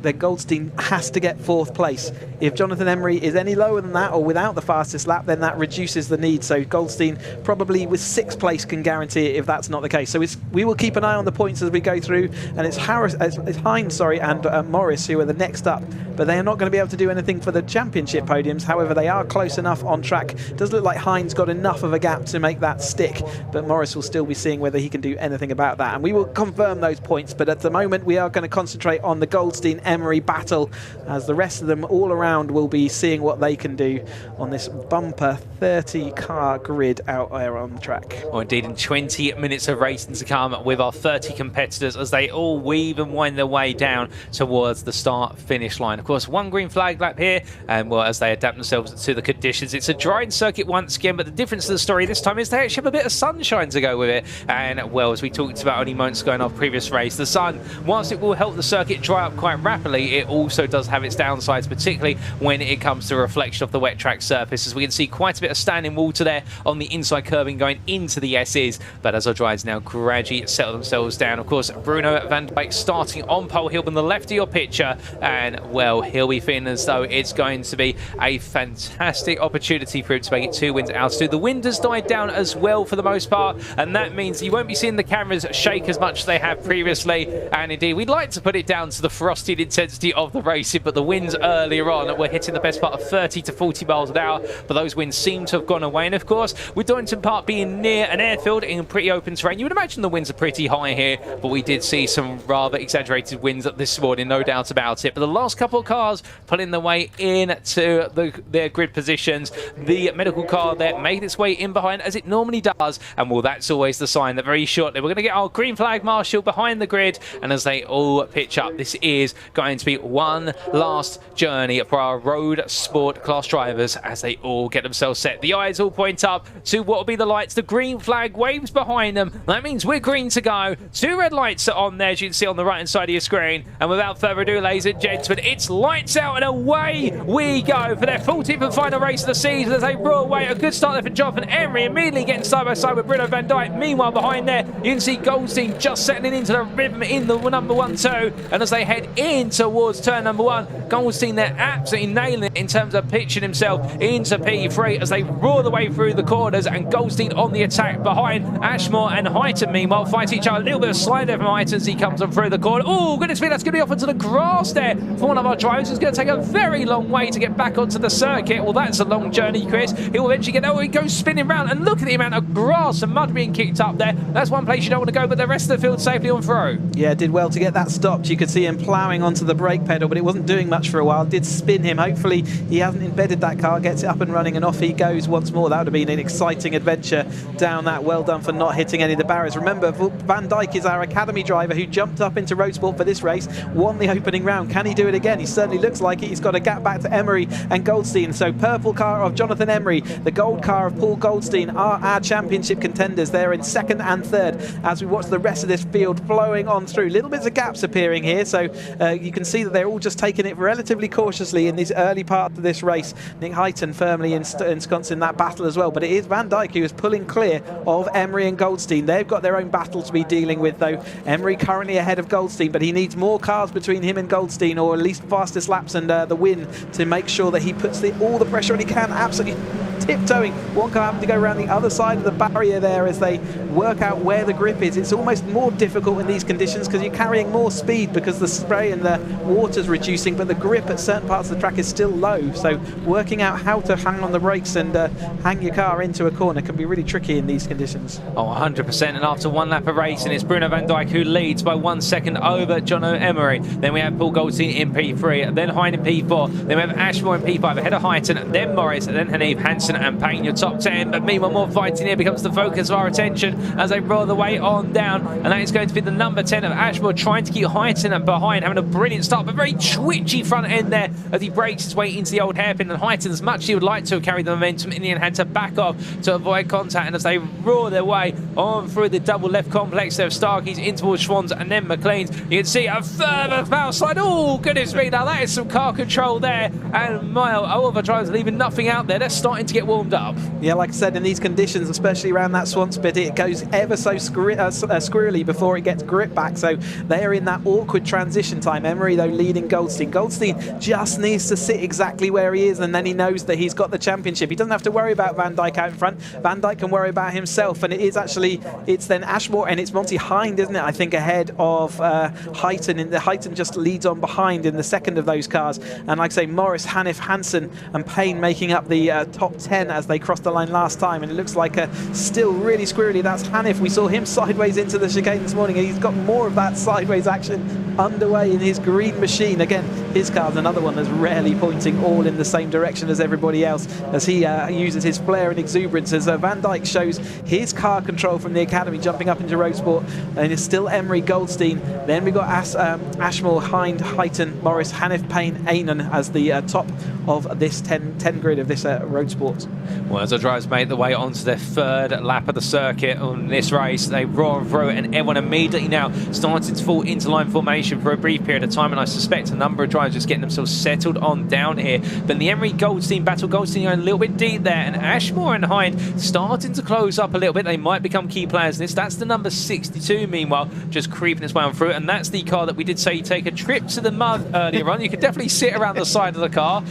then Goldstein has to get 4th place. If Jonathan Emery is any lower than that or without the fastest lap, then that reduces the need. So Goldstein probably with 6th place can guarantee it if that's not the case. So we will keep an eye on the points as we go through, and it's Hines, and Morris who are the next up, but they are not going to be able to do anything for the championship podiums. However, they are close enough on track. It does look like Hines got enough of a gap to make that stick, but Morris will still be seeing whether he can do anything about that, and we will confirm those points. But at the moment, we are going to concentrate on the Goldstein-Emery battle, as the rest of them all around will be seeing what they can do on this bumper 30-car grid out there on the track. Well, indeed, in 20 minutes of racing to come with our 30 competitors as they all weave and wind their way down towards the start-finish line. Of course, one green flag lap here, and well, as they adapt themselves to the conditions. It's a drying circuit once again, but the difference to the story this time is they actually have a bit of sunshine to go with it. And well, as we talked about only moments ago in our previous race, the sun, whilst it will help the circuit dry up quite rapidly, it also does have its downsides, particularly when it comes to reflection of the wet track surface, as we can see quite a bit of standing water there on the inside curbing going into the S's. But as our drivers now gradually settle themselves down, of course, Bruno van Dijk starting on pole. He'll be on the left of your picture, and well, he'll be feeling as though it's going to be a fantastic opportunity for him to make it 2 wins out. So the wind has died down as well for the most part, and that means you won't be seeing the cameras shake as much as they have previously. And indeed, we'd like to put it down to the frosted intensity of the racing, but the winds earlier on were hitting the best part of 30 to 40 miles an hour, but those winds seem to have gone away. And of course, with Donington Park being near an airfield in pretty open terrain, you would imagine the winds are pretty high here, but we did see some rather exaggerated winds this morning, no doubt about it. But the last couple of cars pulling their way into their grid positions. The medical car there made its way in behind, as it normally does, and well, that's always the sign that very shortly we're going to get our green flag marshal behind the grid, and as they all pitch up, this is going to be one last journey for our road sport class drivers as they all get themselves set. The eyes all point up to what will be the lights. The green flag waves behind them. That means we're green to go. 2 red lights are on there, as you can see on the right hand side of your screen. And without further ado, ladies and gentlemen, it's lights out and away we go for their 14th and final race of the season as they roar away. A good start there for Jonathan Emery, immediately getting side by side with Bruno Van Dijk. Meanwhile, behind there, you can see Goldstein just settling into the rhythm in the number 1-2. And as they head in towards turn number 1, Goldstein there absolutely nailing it in terms of pitching himself into P3 as they roar the way through the corners, and Goldstein on the attack behind Ashmore and Hyton. Meanwhile, fight each other. A little bit of slide there from Hyton as he comes on through the corner. Oh, goodness me, that's going to be off into the grass there for one of our drivers. It's going to take a very long way to get back onto the circuit. Well, that's a long journey, Chris. He'll eventually get there. Oh, he goes spinning round, and look at the amount of grass and mud being kicked up there. That's one place you don't want to go, but the rest of the field safely on through. Yeah, did well to get that stopped. You could see him ploughing onto the brake pedal, but it wasn't doing much for a while. Did spin him. Hopefully he hasn't embedded that car, gets it up and running, and off he goes once more. That would have been an exciting adventure down that. Well done for not hitting any of the barriers. Remember, Van Dijk is our academy driver who jumped up into road sport for this race, won the opening round. Can he do it again? He certainly looks like it. He's got a gap back to Emery and Goldstein. So purple car of Jonathan Emery, the gold car of Paul Goldstein are our championship contenders. They're in 2nd and 3rd as we watch the rest of this field flowing on through. Little bits of gaps appearing here, so you can see that they're all just taking it relatively cautiously in this early part of this race. Nick Hyton firmly ensconced in that battle as well, but it is Van Dijk who is pulling clear of Emery and Goldstein. They've got their own battle to be dealing with, though. Emery currently ahead of Goldstein, but he needs more cars between him and Goldstein, or at least fastest laps and the win, to make sure that he puts all the pressure on he can. Absolutely tiptoeing. One car having to go around the other side of the barrier there as they work out where the grip is. It's almost more difficult in these conditions because you're carrying more speed because the spray and the water's reducing, but the grip at certain parts of the track is still low. So working out how to hang on the brakes and hang your car into a corner can be really tricky in these conditions. Oh, 100%. And after one lap of racing, it's Bruno Van Dijk who leads by 1 second over John Emery. Then we have Paul Goldstein in P3, then Hein in P4, then we have Ashmore in P5 ahead of Hyton, then Morris, and then Hanif, Hansen and Payne, your top 10. But meanwhile, more fighting here becomes the focus of our attention as they roll the way on down, and that is going to be the number 10 of Ashmore, trying to keep Hyton behind, having a brilliant start, but very twitchy front end there as he breaks his way into the old hairpin. And Hyton, as much as he would like to have carried the momentum, in the end had to back off to avoid contact, and as they roar their way on through the double left complex there of Starkeys in towards Schwann's and then McLean's, you can see a further foul slide. Oh, goodness me, now that is some car control there, and all of our drivers leaving nothing out there. They're starting to get warmed up. Yeah, like I said, in these conditions, especially around that Swans bit, it goes ever so squirrely before it gets grip back, so they are in that awkward transition time. Emery, though, leading Goldstein. Goldstein just needs to sit exactly where he is, and then he knows that he's got the championship. He doesn't have to worry about Van Dijk out in front. Van Dijk can worry about himself, and it's then Ashmore and it's Monty Hind, isn't it, I think, ahead of Hyton. Hyton just leads on behind in the second of those cars, and like I say, Morris, Hanif, Hansen and Payne making up the top 10 as they crossed the line last time, and it looks like still really squirrely. That's Hanif. We saw him sideways into the chicane this morning, and he's got more of that sideways action underway in his green machine. Again, his car's another one that's rarely pointing all in the same direction as everybody else as he uses his flair and exuberance as Van Dijk shows his car control from the academy, jumping up into road sport, and it's still Emery, Goldstein. Then we've got Ashmore, Hind, Hyton, Morris, Hanif, Payne, Ainan as the top of this 10 grid of this road sport. Well, as the drivers make their way onto their 3rd lap of the circuit on this race, they roar through it, and everyone immediately now starting to fall into line formation for a brief period of time, and I suspect a number of drivers just getting themselves settled on down here. But the Emery-Goldstein battle, Goldstein going a little bit deep there, and Ashmore and Hind starting to close up a little bit. They might become key players in this. That's the number 62, meanwhile, just creeping its way on through, and that's the car that we did say take a trip to the mud earlier on. You could definitely sit around the side of the car.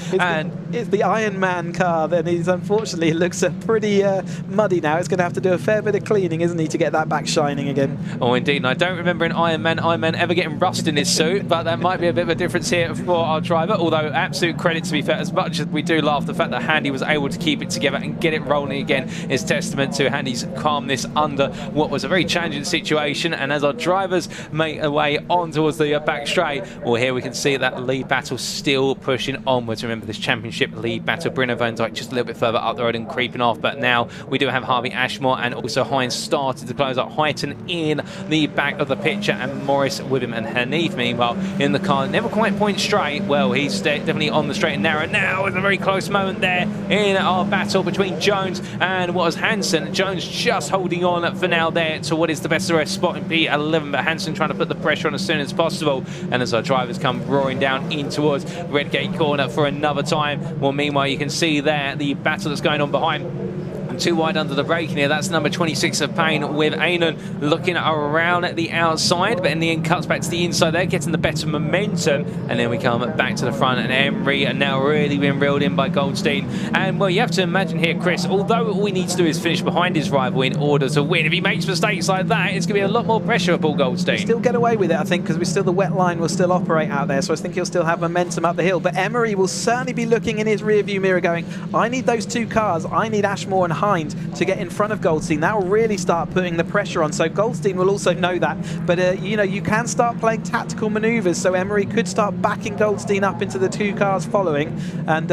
It's the Iron Man car, then. Unfortunately, it looks pretty muddy now. It's going to have to do a fair bit of cleaning, isn't he, to get that back shining again. Oh, indeed. And I don't remember an Iron Man ever getting rust in his suit, but that might be a bit of a difference here for our driver, although absolute credit, to be fair, as much as we do laugh, the fact that Handy was able to keep it together and get it rolling again is testament to Handy's calmness under what was a very challenging situation. And as our drivers make their way on towards the back straight, well, here we can see that lead battle still pushing onwards. Remember, this championship lead battle, Bruno Van Dijk just a little bit further up the road and creeping off, but now we do have Harvey Ashmore and also Hines started to close up. Huyton in the back of the picture and Morris with him, and Hanif meanwhile in the car, never quite point straight. Well, he's definitely on the straight and narrow now. It's a very close moment there in our battle between Jones and what was Hansen. Jones just holding on for now there to what is the best of the rest spot in P11, but Hansen trying to put the pressure on as soon as possible. And as our drivers come roaring down in towards Redgate corner for another time, well, meanwhile you can see there the battle that's going on behind. Too wide under the braking here. That's number 26 of Payne with Ainan looking around at the outside, but in the end cuts back to the inside there, getting the better momentum. And then we come back to the front, and Emery are now really being reeled in by Goldstein. And well, you have to imagine here, Chris, although all we need to do is finish behind his rival in order to win, if he makes mistakes like that, it's going to be a lot more pressure for Paul Goldstein. He'll still get away with it, I think, because the wet line will still operate out there, so I think he'll still have momentum up the hill. But Emery will certainly be looking in his rear view mirror going, I need those two cars, I need Ashmore and Hind to get in front of Goldstein. That will really start putting the pressure on. So Goldstein will also know that. But, you know, you can start playing tactical manoeuvres. So Emery could start backing Goldstein up into the two cars following and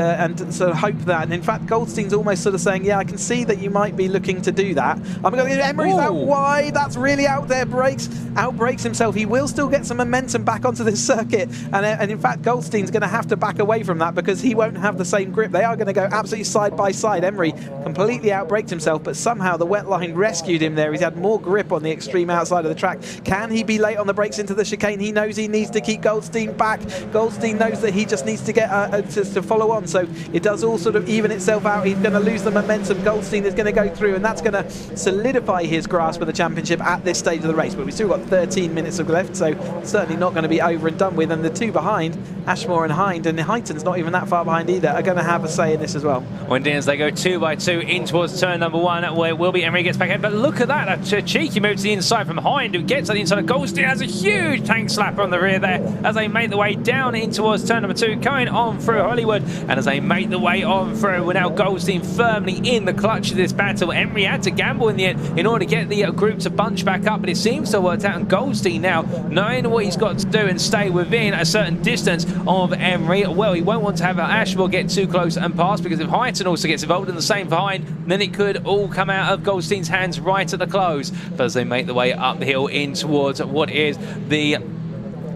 sort of hope that. And in fact, Goldstein's almost sort of saying, yeah, I can see that you might be looking to do that. Emery's out wide. That's really out there. Outbrakes himself. He will still get some momentum back onto this circuit. And in fact, Goldstein's going to have to back away from that because he won't have the same grip. They are going to go absolutely side by side. Emery completely outbraked himself, but somehow the wet line rescued him there. He's had more grip on the extreme outside of the track. Can he be late on the brakes into the chicane? He knows he needs to keep Goldstein back. Goldstein knows that he just needs to get to follow on, so it does all sort of even itself out. He's going to lose the momentum. Goldstein is going to go through, and that's going to solidify his grasp of the championship at this stage of the race. But we've still got 13 minutes left, so certainly not going to be over and done with. And the two behind, Ashmore and Hind, and Huyton's not even that far behind either, are going to have a say in this as well. When as they go 2 by 2 in towards turn number 1, where it will be Emery gets back in, but look at that, a cheeky move to the inside from Hind, who gets on the inside of Goldstein, has a huge tank slapper on the rear there as they make the way down in towards turn number 2, going on through Hollywood. And as they make the way on through, we're now Goldstein firmly in the clutch of this battle. Emery had to gamble in the end in order to get the group to bunch back up, but it seems to have worked out, and Goldstein now, knowing what he's got to do and stay within a certain distance of Emery, well, he won't want to have Ashmore get too close and pass, because if Huyton also gets involved in the same behind, then it could all come out of Goldstein's hands right at the close. But as they make the way up the hill in towards what is the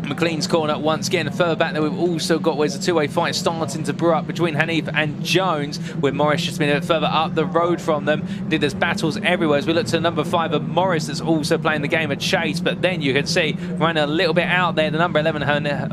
McLean's corner once again. Further back there, we've also got where's a two-way fight starting to brew up between Hanif and Jones, with Morris just been a bit further up the road from them. Indeed, there's battles everywhere as we look to number 5 of Morris that's also playing the game of chase, but then you can see running a little bit out there the number 11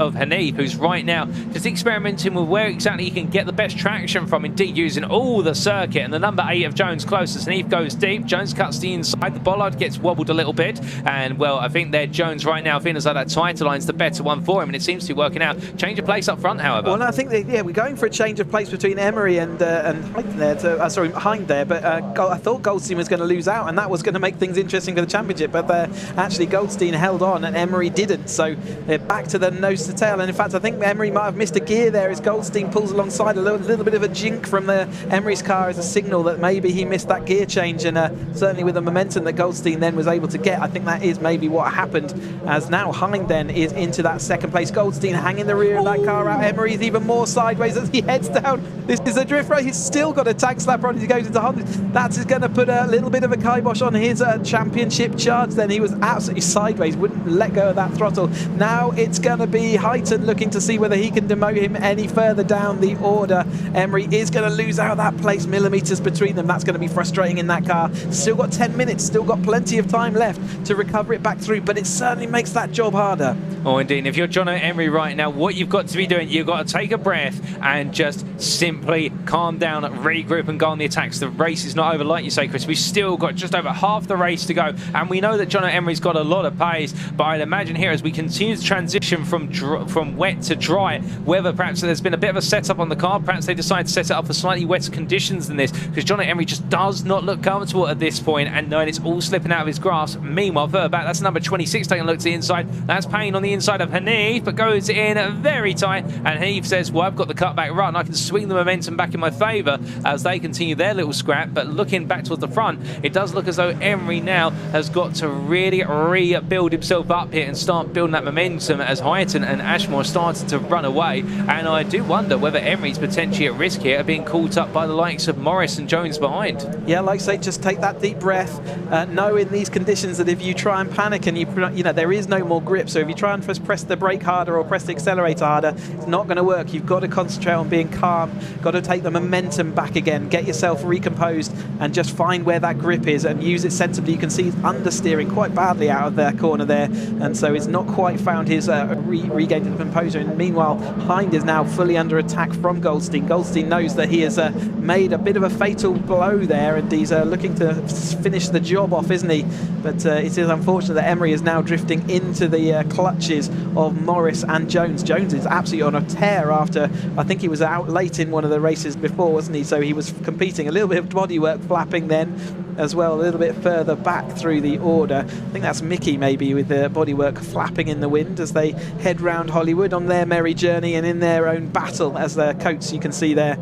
of Hanif, who's right now just experimenting with where exactly he can get the best traction from, indeed using all the circuit. And the number 8 of Jones closest. Hanif goes deep, Jones cuts the inside, the bollard gets wobbled a little bit, and well, I think there Jones right now feels like that title line's the better one for him, and it seems to be working out. Change of place up front, however. Well, I think we're going for a change of place between Emery and Hind there, but I thought Goldstein was going to lose out, and that was going to make things interesting for the championship, but actually Goldstein held on and Emery didn't, so they're back to the nose to tail. And in fact, I think Emery might have missed a gear there as Goldstein pulls alongside. A little bit of a jink from the Emery's car as a signal that maybe he missed that gear change, and certainly with the momentum that Goldstein then was able to get, I think that is maybe what happened, as now Hind then is into that second place. Goldstein hanging the rear of that car out. Emery's even more sideways as he heads down. This is a drift race. He's still got a tank slapper on as he goes into 100. That's going to put a little bit of a kibosh on his championship charge then. He was absolutely sideways, wouldn't let go of that throttle. Now it's going to be Huyton looking to see whether he can demote him any further down the order. Emery is going to lose out that place, millimetres between them. That's going to be frustrating in that car. Still got 10 minutes, still got plenty of time left to recover it back through, but it certainly makes that job harder. Oh, indeed. If you're John Emery right now, what you've got to be doing, you've got to take a breath and just simply calm down, regroup and go on the attacks. The race is not over, like you say, Chris. We've still got just over half the race to go, and we know that John Emery's got a lot of pace, but I'd imagine here as we continue to transition from wet to dry, whether perhaps there's been a bit of a setup on the car, perhaps they decide to set it up for slightly wetter conditions than this, because John Emery just does not look comfortable at this point, and knowing it's all slipping out of his grasp. Meanwhile, further back, that's number 26 taking a look to the inside. That's Payne on the inside side of Hanif, but goes in very tight. And Hanif says, well, I've got the cutback run. I can swing the momentum back in my favour as they continue their little scrap. But looking back towards the front, it does look as though Emery now has got to really rebuild himself up here and start building that momentum as Hyton and Ashmore started to run away. And I do wonder whether Emery's potentially at risk here of being caught up by the likes of Morris and Jones behind. Yeah, like I say, just take that deep breath. Know in these conditions that if you try and panic and you know there is no more grip, so if you try and first press the brake harder or press the accelerator harder, it's not going to work. You've got to concentrate on being calm, got to take the momentum back again, get yourself recomposed and just find where that grip is and use it sensibly. You can see he's understeering quite badly out of their corner there, and so he's not quite found his regained the composure. And meanwhile, Hind is now fully under attack from Goldstein. Goldstein knows that he has made a bit of a fatal blow there, and he's looking to finish the job off, isn't he? But it is unfortunate that Emery is now drifting into the clutches of Morris and Jones. Jones is absolutely on a tear after, I think he was out late in one of the races before, wasn't he? So he was competing, a little bit of bodywork flapping then as well, a little bit further back through the order. I think that's Mickey maybe with the bodywork flapping in the wind as they head round Hollywood on their merry journey and in their own battle, as their coats you can see there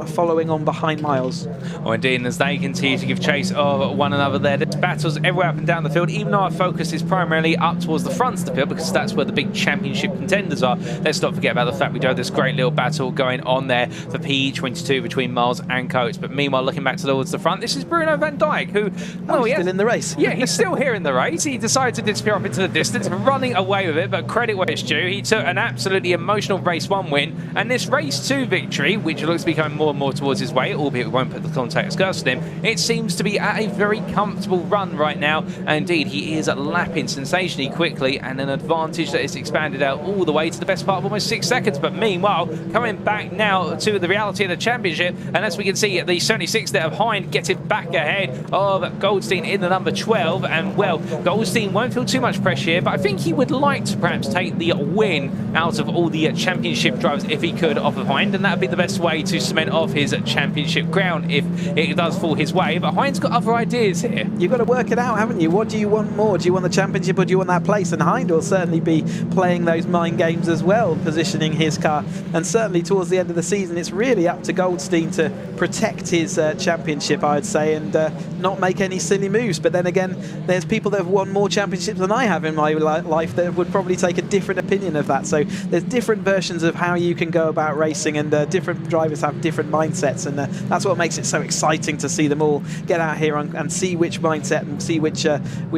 following on behind Miles. Oh, indeed, and as they continue to give chase of one another there, there's battles everywhere up and down the field, even though our focus is primarily up towards the front of the field because that's where the big championship contenders are. Let's not forget about the fact we do have this great little battle going on there for PE22 between Miles and Coates. But meanwhile, looking back towards the front, this is Bruno van Dijk, who... Oh, he's still in the race. Yeah, he's still here in the race. He decided to disappear up into the distance, running away with it, but credit where it's due. He took an absolutely emotional race 1 win, and this race 2 victory, which looks to be coming more and more towards his way, albeit we won't put the contact skirts on him, it seems to be at a very comfortable run right now. And indeed, he is lapping sensationally quickly, and an advantage that is expanded out all the way to the best part of almost 6 seconds. But meanwhile, coming back now to the reality of the championship, and as we can see, the 76 there of Hind gets it back ahead of Goldstein in the number 12. And well, Goldstein won't feel too much pressure here, but I think he would like to perhaps take the win out of all the championship drivers if he could off of Hind, and that would be the best way to cement off his championship ground if it does fall his way. But Hind's got other ideas here. You've got to work it out, haven't you? What do you want more? Do you want the championship or do you want that place? And Hind will certainly be playing those mind games as well, positioning his car. And certainly towards the end of the season, it's really up to Goldstein to protect his championship, I would say, and not make any silly moves. But then again, there's people that have won more championships than I have in my life that would probably take a different opinion of that. So there's different versions of how you can go about racing, and different drivers have different mindsets, and that's what makes it so exciting to see them all get out here and see which mindset and see which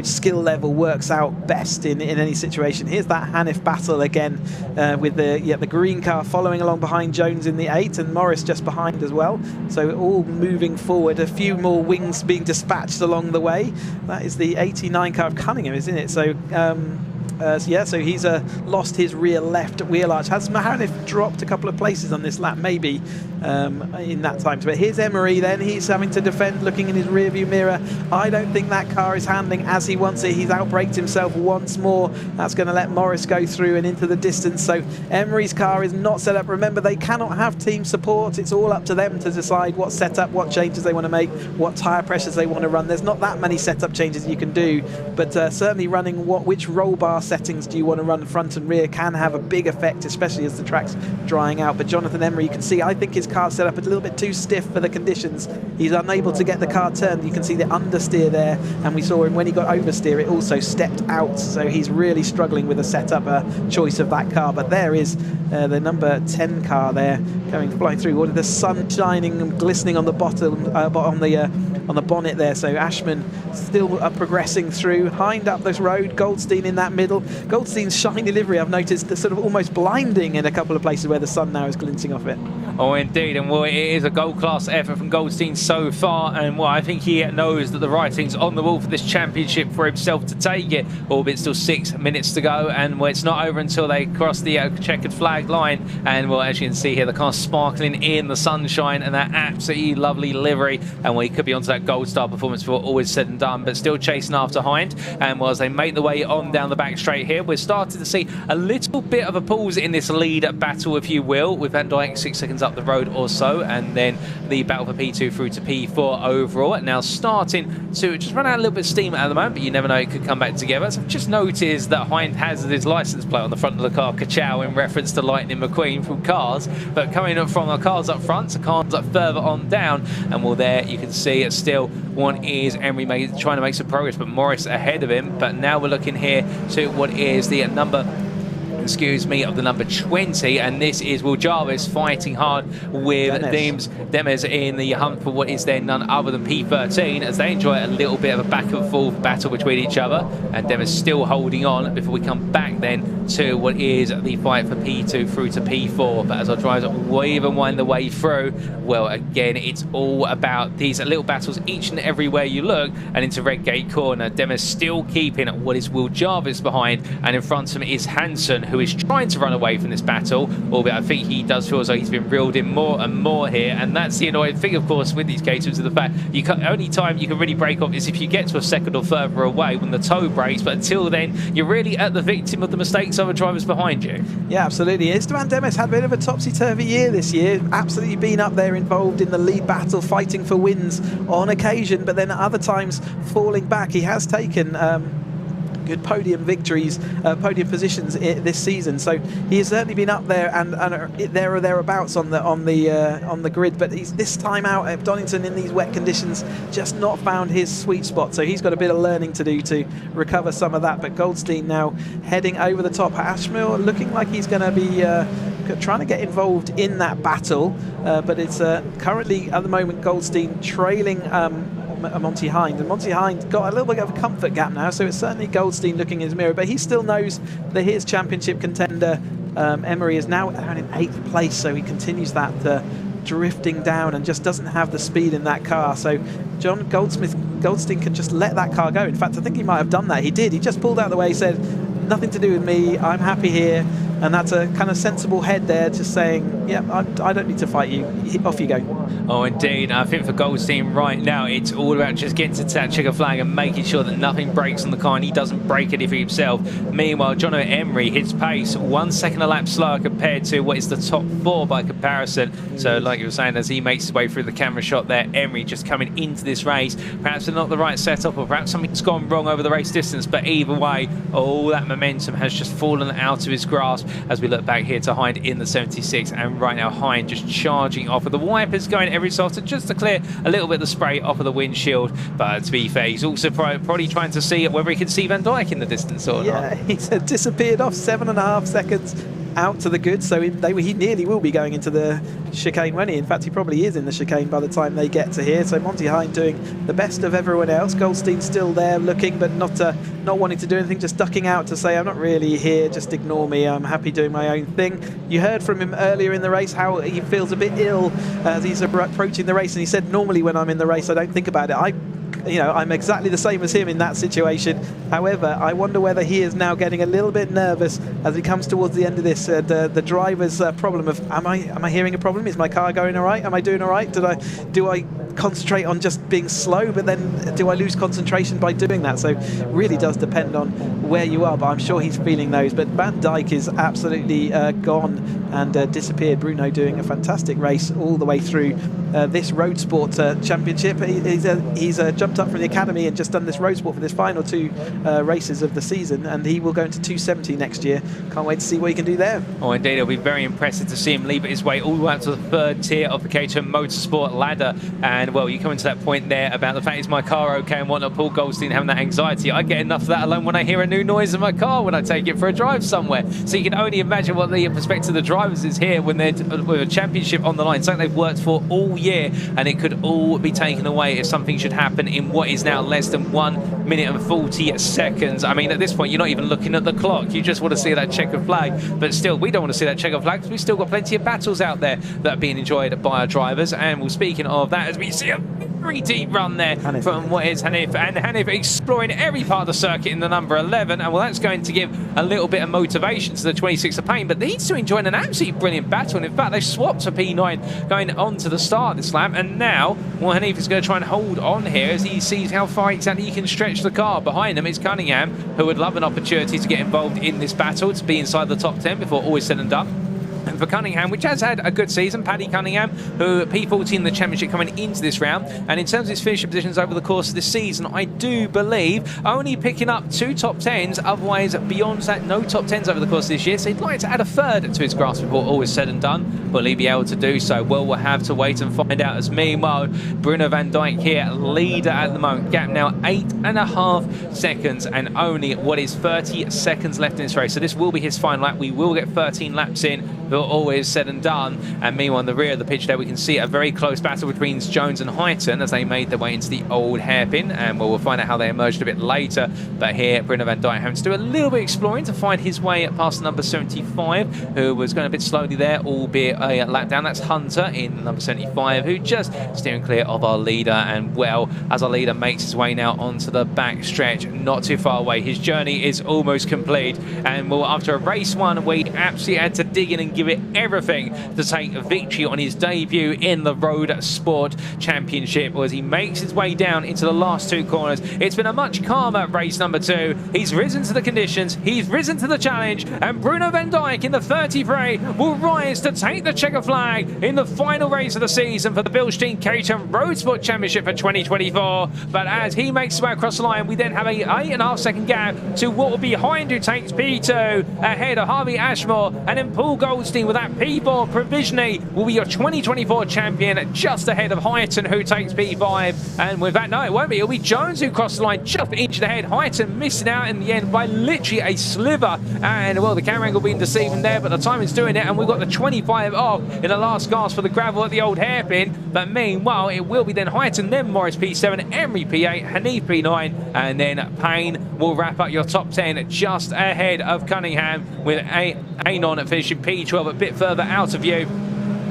skill level works out best in any situation. Here's that Hanif battle again with the green car following along behind Jones in the 8 and Morris just behind as well. So all moving forward, a few more wings being dispatched along the way. That is the 89 car of Cunningham, isn't it? So so he's lost his rear left wheel arch. Has Hanif dropped a couple of places on this lap, maybe in that time? But here's Emery then. He's having to defend, looking in his rear view mirror. I don't think that car is handling as he wants it. He's outbraked himself once more. That's going to let Morris go through and into the distance. So Emery's car is not set up. Remember, they cannot have team support. It's all up to them to decide what setup, what changes they want to make, what tyre pressures they want to run. There's not that many setup changes you can do, but certainly running which roll bar settings do you want to run front and rear can have a big effect, especially as the track's drying out. But Jonathan Emery, you can see, I think his car's set up a little bit too stiff for the conditions. He's unable to get the car turned. You can see the understeer there, and we saw him when he got oversteer, it also stepped out. So he's really struggling with the setup choice of that car. But there is the number 10 car there flying through. What, the sun shining and glistening on the bottom, on the bonnet there. So Ashman still progressing through. Hind up this road, Goldstein in that middle. Goldstein's shiny livery, I've noticed, the sort of almost blinding in a couple of places where the sun now is glinting off it. Oh, indeed, and well, it is a gold-class effort from Goldstein so far, and well, I think he knows that the writing's on the wall for this championship for himself to take it, albeit still 6 minutes to go, and well, it's not over until they cross the checkered flag line, and well, as you can see here, the car sparkling in the sunshine, and that absolutely lovely livery, and well, he could be onto that gold star performance before all is said and done, but still chasing after Hind, and well, as they make the way on down the back straight here, we're starting to see a little bit of a pause in this lead battle, if you will, with Van Dijk 6 seconds up the road or so, and then the battle for P2 through to P4 overall. Now starting to just run out a little bit of steam at the moment, but you never know, it could come back together. So I've just noticed that Hind has his license plate on the front of the car, Ka-chow, in reference to Lightning McQueen from Cars, but coming up from the Cars up front, so Cars up further on down, and well, there you can see it still. One is Emery trying to make some progress, but Morris ahead of him. But now we're looking here to what is the number, excuse me, of the number 20, and this is Will Jarvis fighting hard with Demes in the hunt for what is then none other than P13, as they enjoy a little bit of a back and forth battle between each other, and Demes still holding on before we come back then to what is the fight for P2 through to P4. But as our drivers wave and wind the way through, well, again, it's all about these little battles each and everywhere you look, and into Redgate Corner, Demes still keeping what is Will Jarvis behind, and in front of him is Hansen, who is trying to run away from this battle, albeit I think he does feel as though he's been reeled in more and more here, and that's the annoying thing, of course, with these cases, is the fact only time you can really break off is if you get to a second or further away when the toe breaks, but until then, you're really at the victim of the mistakes of the drivers behind you. Yeah, absolutely. Esteban Demes had a bit of a topsy-turvy year this year, absolutely been up there involved in the lead battle, fighting for wins on occasion, but then at other times falling back. He has taken good podium victories, podium positions this season. So he has certainly been up there and there or thereabouts on the grid. But he's this time out at Donington in these wet conditions just not found his sweet spot. So he's got a bit of learning to do to recover some of that. But Goldstein now heading over the top. Ashmore looking like he's going to be trying to get involved in that battle, but it's currently at the moment Goldstein trailing Monty Hind, and Monty Hind got a little bit of a comfort gap now, so it's certainly Goldstein looking in his mirror, but he still knows that his championship contender Emery is now down in 8th place, so he continues that drifting down and just doesn't have the speed in that car. So John Goldstein can just let that car go. In fact, I think he might have done that. He did. He just pulled out of the way, said, nothing to do with me, I'm happy here. And that's a kind of sensible head there, just saying, yeah, I don't need to fight you. Off you go. Oh, indeed. I think for Goldstein right now, it's all about just getting to that checker flag and making sure that nothing breaks on the car and he doesn't break anything himself. Meanwhile, John Emery hits pace 1 second a lap slower compared to what is the top 4 by comparison. So like you were saying, as he makes his way through the camera shot there, Emery just coming into this race. Perhaps not the right setup, or perhaps something's gone wrong over the race distance, but either way, all that momentum has just fallen out of his grasp as we look back here to Hind in the 76, and right now Hind just charging off with the wipers going every so often just to clear a little bit of the spray off of the windshield. But to be fair, he's also probably trying to see whether he can see Van Dijk in the distance or not. Yeah, he's disappeared off 7.5 seconds out to the good, so he nearly will be going into the chicane, won't he? In fact, he probably is in the chicane by the time they get to here. So Monty Hind doing the best of everyone else. Goldstein still there looking, but not wanting to do anything, just ducking out to say, I'm not really here, just ignore me, I'm happy doing my own thing. You heard from him earlier in the race how he feels a bit ill as he's approaching the race, and he said, normally when I'm in the race I don't think about it. I'm exactly the same as him in that situation. However, I wonder whether he is now getting a little bit nervous as he comes towards the end of this. The driver's problem of, am I hearing a problem? Is my car going all right? Am I doing all right? Do I concentrate on just being slow, but then do I lose concentration by doing that? So it really does depend on where you are, but I'm sure he's feeling those. But Van Dijk is absolutely gone and disappeared. Bruno doing a fantastic race all the way through this Road Sport Championship. He's jumped up from the academy and just done this Road Sport for this final 2 races of the season, and he will go into 270 next year. Can't wait to see what he can do there. Oh, indeed, it'll be very impressive to see him leap his way all the way up to the 3rd tier of the Caterham Motorsport ladder. And well, you come into that point there about the fact, is my car okay and whatnot. Paul Goldstein having that anxiety. I get enough of that alone when I hear a new noise in my car when I take it for a drive somewhere. So you can only imagine what the perspective of the drivers is here when they're with a championship on the line, something they've worked for all year, and it could all be taken away if something should happen in what is now less than 1 minute and 40 seconds. I mean, at this point, you're not even looking at the clock. You just want to see that checker flag. But still, we don't want to see that checker flag because we've still got plenty of battles out there that are being enjoyed by our drivers. And well, speaking of that, as we see a very deep run there from what is Hanif, and Hanif exploring every part of the circuit in the number 11, and well, that's going to give a little bit of motivation to the 26 of Payne, but these two enjoying an absolutely brilliant battle, and in fact they swapped to P9 going on to the start of this lap, and now well, Hanif is going to try and hold on here as he sees how far exactly he can stretch the car. Behind him is Cunningham, who would love an opportunity to get involved in this battle, to be inside the top 10 before all is said and done. And for Cunningham, which has had a good season, Paddy Cunningham, who P14 in the championship coming into this round. And in terms of his finishing positions over the course of this season, I do believe only picking up 2 top 10s, otherwise beyond that, no top 10s over the course of this year. So he'd like to add a third to his grass report, all is said and done. Will he be able to do so? Well, we'll have to wait and find out. As meanwhile, Bruno van Dijk here, leader at the moment. Gap now 8.5 seconds and only what is 30 seconds left in this race. So this will be his final lap. We will get 13 laps in, but all is said and done. And meanwhile, on the rear of the pitch there, we can see a very close battle between Jones and Highton as they made their way into the old hairpin. And we'll find out how they emerged a bit later. But here, Bruno van Dijk having to do a little bit of exploring to find his way past number 75, who was going a bit slowly there, albeit a lap down. That's Hunter in number 75, who just steering clear of our leader. And well, as our leader makes his way now onto the back stretch, not too far away. His journey is almost complete. And well, after a race one, we absolutely had to dig in and give it everything to take a victory on his debut in the Road Sport Championship as he makes his way down into the last 2 corners. It's been a much calmer race number 2. He's risen to the conditions, he's risen to the challenge, and Bruno van Dijk in the 33 will rise to take the checker flag in the final race of the season for the Bilstein Caterham Road Sport Championship for 2024. But as he makes his way across the line, we then have a 8.5 second gap to what will be Hind, who takes P2 ahead of Harvey Ashmore, and then Paul Goldstein with that P4 provisionally will be your 2024 champion, just ahead of Highton, who takes P5. And with that, no, it won't be. It'll be Jones who crosses the line just inches ahead. Highton missing out in the end by literally a sliver. And well, the camera angle being deceiving there, but the timing's doing it. And we've got the 25 off in the last gasp for the gravel at the old hairpin. But meanwhile, it will be then Highton, then Morris P7, Emery P8, Hanif P9, and then Payne will wrap up your top 10 just ahead of Cunningham, with Anon finishing P12 a bit further out of view.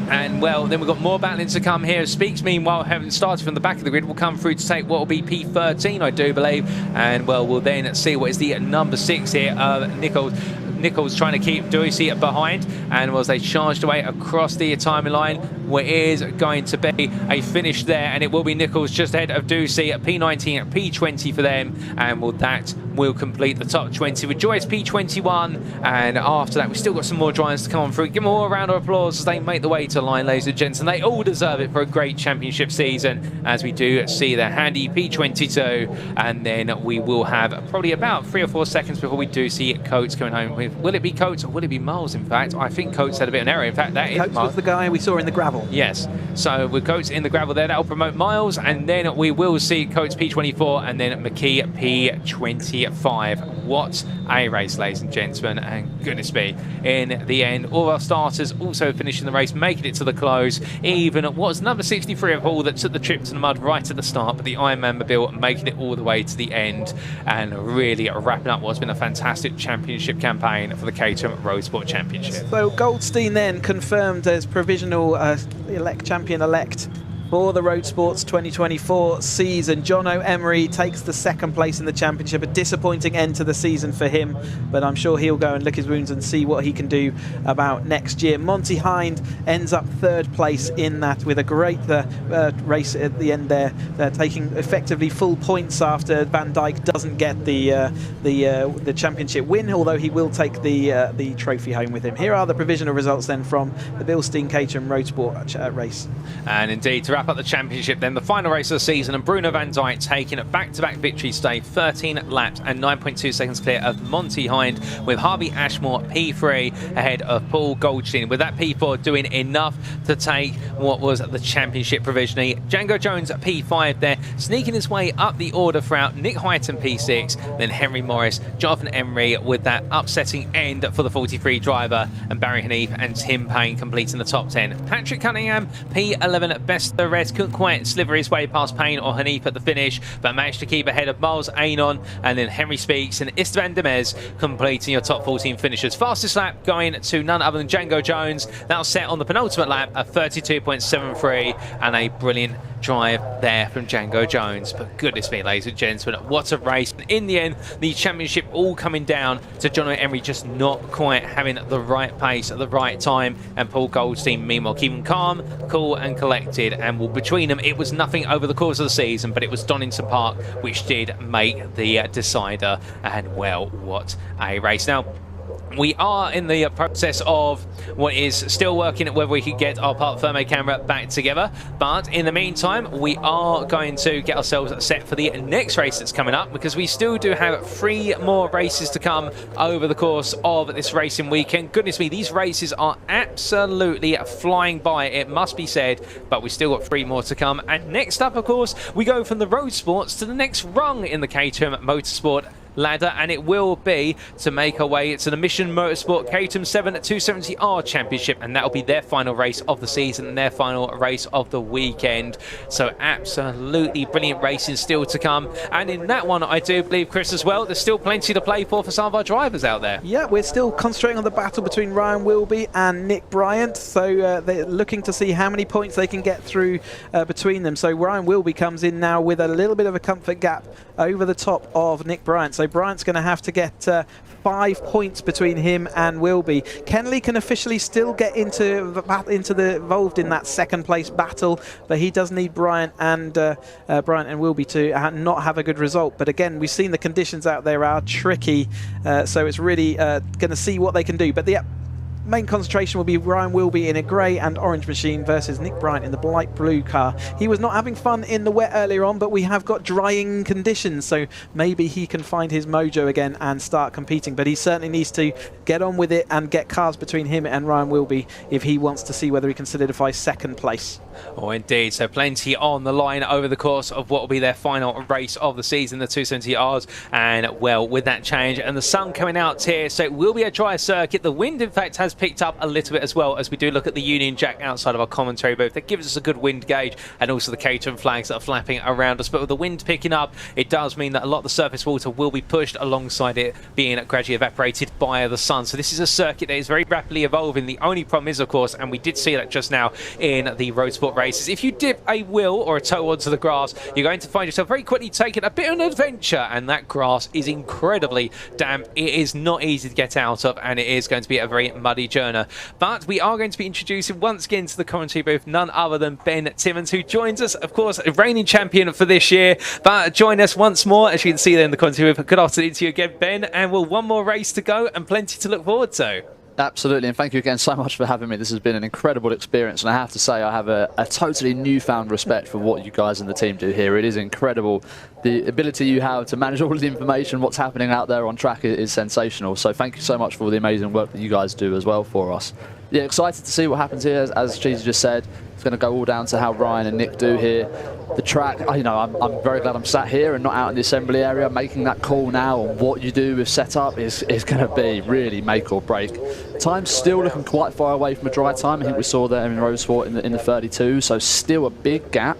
And well, then we've got more battling to come here. Speaks, meanwhile, having started from the back of the grid, will come through to take what will be P13, I do believe. And well, we'll then see what is the number 6 here of Nichols trying to keep Ducey behind, and as they charged away across the timing line, where is going to be a finish there, and it will be Nichols just ahead of Ducey at P19 at P20 for them, and well, that will complete the top 20 with Joyce P21. And after that, we've still got some more drivers to come on through. Give them all a round of applause as they make the way to the line, ladies and gents, and they all deserve it for a great championship season, as we do see the handy P22. And then we will have probably about 3 or 4 seconds before we do see Coates coming home with, will it be Coates or will it be Miles? In fact, I think Coates had a bit of an error. In fact, that Coates is Miles. was the guy we saw in the gravel. Yes, so with Coates in the gravel there, that'll promote Miles, and then we will see Coates P24 and then McKee P25. What a race, ladies and gentlemen, and goodness me, in the end, all our starters also finishing the race, making it to the close. Even what was number 63 of Hall that took the trip to the mud right at the start, but the Ironman Mobile making it all the way to the end and really wrapping up what's been a fantastic championship campaign for the Caterham Road Sport Championship. So Goldstein then confirmed as provisional champion-elect for the Road Sports 2024 season. Jono Emery takes the 2nd place in the championship. A disappointing end to the season for him, but I'm sure he'll go and lick his wounds and see what he can do about next year. Monty Hind ends up 3rd place in that with a great race at the end there. They're taking effectively full points after Van Dijk doesn't get the championship win, although he will take the trophy home with him. Here are the provisional results then from the Bilstein Caterham Road Sport race. And indeed, to wrap up the championship then, the final race of the season, and Bruno van Dijk taking a back-to-back victories today, 13 laps and 9.2 seconds clear of Monty Hind, with Harvey Ashmore P3 ahead of Paul Goldstein, with that P4 doing enough to take what was the championship provisionally. Django Jones at P5 there, sneaking his way up the order throughout. Nick Highton P6, then Henry Morris, Jonathan Emery with that upsetting end for the 43 driver, and Barry Hanif and Tim Payne completing the top 10. Patrick Cunningham P11 at best of the rest, couldn't quite sliver his way past Payne or Hanif at the finish, but managed to keep ahead of Miles Anon, and then Henry Speaks and Esteban Demez completing your top 14 finishers. Fastest lap going to none other than Django Jones. That was set on the penultimate lap at 32.73, and a brilliant drive there from Django Jones. But goodness me, ladies and gentlemen, what a race. In the end, the championship all coming down to Jono Emery just not quite having the right pace at the right time, and Paul Goldstein meanwhile keeping calm, cool and collected. And well, between them, it was nothing over the course of the season, but it was Donington Park which did make the decider. And well, what a race. Now, We are in the process of what is still working at whether we can get our Parc Fermé camera back together. But in the meantime, we are going to get ourselves set for the next race that's coming up, because we still do have 3 more races to come over the course of this racing weekend. Goodness me, these races are absolutely flying by, it must be said, but we still got 3 more to come. And next up, of course, we go from the road sports to the next rung in the Caterham Motorsport ladder, and it will be to make our way to the Mission Motorsport Caterham 7 270R Championship, and that'll be their final race of the season and their final race of the weekend. So absolutely brilliant racing still to come, and in that one I do believe, Chris, as well, there's still plenty to play for some of our drivers out there. Yeah, we're still concentrating on the battle between Ryan Wilby and Nick Bryant, so they're looking to see how many points they can get through between them. So Ryan Wilby comes in now with a little bit of a comfort gap over the top of Nick Bryant. So Bryant's going to have to get 5 points between him and Wilby. Kenley can officially still get involved in that second place battle, but he does need Bryant and Wilby to not have a good result. But again, we've seen the conditions out there are tricky, so it's really going to see what they can do. But the main concentration will be Ryan Wilby in a grey and orange machine versus Nick Bryant in the light blue car. He was not having fun in the wet earlier on, but we have got drying conditions, so maybe he can find his mojo again and start competing. But he certainly needs to get on with it and get cars between him and Ryan Wilby if he wants to see whether he can solidify second place. Oh, indeed. So plenty on the line over the course of what will be their final race of the season, the 270Rs. And, well, with that change and the sun coming out here, so it will be a dry circuit. The wind, in fact, has picked up a little bit as well, as we do look at the Union Jack outside of our commentary booth. That gives us a good wind gauge, and also the Caterham flags that are flapping around us. But with the wind picking up, it does mean that a lot of the surface water will be pushed alongside it being gradually evaporated by the sun. So this is a circuit that is very rapidly evolving. The only problem is, of course, and we did see that just now in the road sport races, if you dip a wheel or a toe onto the grass, you're going to find yourself very quickly taking a bit of an adventure, and that grass is incredibly damp. It is not easy to get out of, and it is going to be a very muddy journey. But we are going to be introducing once again to the commentary booth none other than Ben Timmons, who joins us, of course, a reigning champion for this year, but join us once more, as you can see there in the commentary booth. Good afternoon to you again, Ben, and well, one more race to go and plenty to look forward to. Absolutely, and thank you again so much for having me. This has been an incredible experience, and I have to say I have a totally newfound respect for what you guys and the team do here. It is incredible. The ability you have to manage all of the information, what's happening out there on track is sensational. So thank you so much for all the amazing work that you guys do as well for us. Yeah, excited to see what happens here. As Cheesy just said, it's going to go all down to how Ryan and Nick do here. The track, I'm very glad I'm sat here and not out in the assembly area. Making that call now on what you do with setup is going to be really make or break. Time's still looking quite far away from a dry time. I think we saw there in road sport in the 32, so still a big gap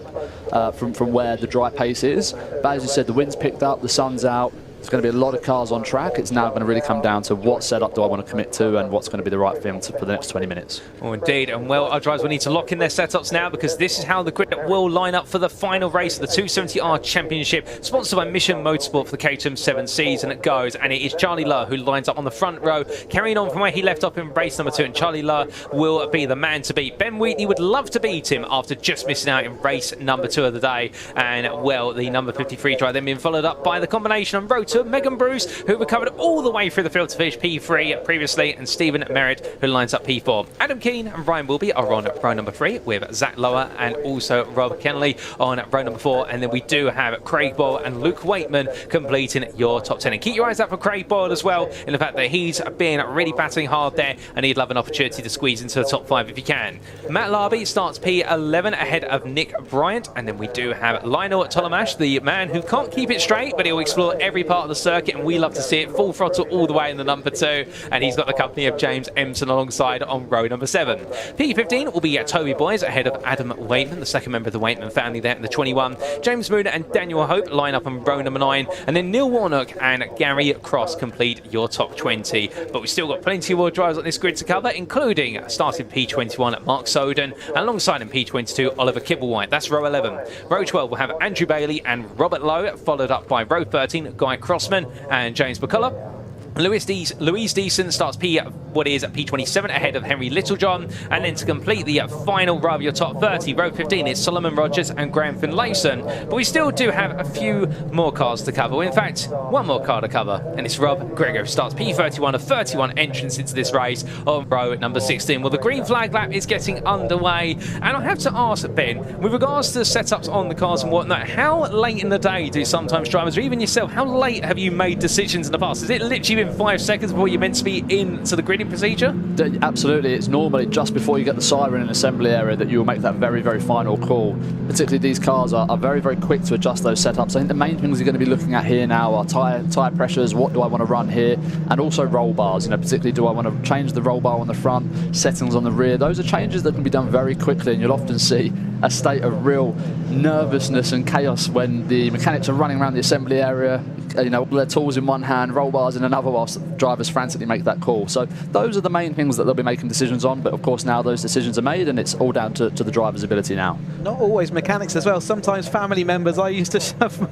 from where the dry pace is. But as you said, the wind's picked up, the sun's out. There's going to be a lot of cars on track. It's now going to really come down to what setup do I want to commit to and what's going to be the right thing for the next 20 minutes. Oh, indeed. And well, our drivers will need to lock in their setups now, because this is how the grid will line up for the final race of the 270R Championship, sponsored by Mission Motorsport for the Caterham 7 season. It goes, and it is Charlie Lowe who lines up on the front row, carrying on from where he left off in race number 2. And Charlie Lowe will be the man to beat. Ben Wheatley would love to beat him after just missing out in race number 2 of the day. And well, the number 53 driver then being followed up by the combination on row 2, Megan Bruce, who recovered all the way through the field to finish P3 previously, and Stephen Merritt, who lines up P4. Adam Keane and Ryan Wilby are on row number 3, with Zach Lower and also Rob Kenley on row number 4. And then we do have Craig Boyle and Luke Waitman completing your top 10. And keep your eyes out for Craig Boyle as well, in the fact that he's been really battling hard there, and he'd love an opportunity to squeeze into the top 5 if he can. Matt Larby starts P11 ahead of Nick Bryant. And then we do have Lionel Tolomash, the man who can't keep it straight, but he'll explore every part of the circuit, and we love to see it full throttle all the way in the number 2. And he's got the company of James Empson alongside on row number 7. P15 will be Toby Boys ahead of Adam Waitman, the second member of the Waitman family there in the 21. James Mooner and Daniel Hope line up on row number 9. And then Neil Warnock and Gary Cross complete your top 20. But we've still got plenty more drivers on this grid to cover, including starting P21 Mark Soden, and alongside him P22 Oliver Kibblewhite. That's row 11. Row 12 will have Andrew Bailey and Robert Lowe, followed up by row 13 Guy Crossman and James McCullough. Louise Deason starts P what is P27 ahead of Henry Littlejohn. And then to complete the final row of your top 30, row 15 is Solomon Rogers and Graham Finlayson. But we still do have a few more cars to cover. In fact, one more car to cover, and it's Rob Gregor, who starts P31 of 31 entrance into this race on row number 16. Well, the green flag lap is getting underway, and I have to ask, Ben, with regards to the setups on the cars and whatnot, how late in the day do sometimes drivers, or even yourself, how late have you made decisions in the past? Has it literally been 5 seconds before you're meant to be into the gridding procedure? Absolutely. It's normally just before you get the siren in assembly area that you will make that very, very final call. Particularly these cars are very, very quick to adjust those setups. I think the main things you're going to be looking at here now are tyre pressures, what do I want to run here, and also roll bars. You know, particularly do I want to change the roll bar on the front, settings on the rear. Those are changes that can be done very quickly, and you'll often see a state of real nervousness and chaos when the mechanics are running around the assembly area, you know, their tools in one hand, roll bars in another, whilst drivers frantically make that call. So those are the main things that they'll be making decisions on, but of course now those decisions are made and it's all down to the driver's ability now. Not always mechanics as well, sometimes family members. I used to shove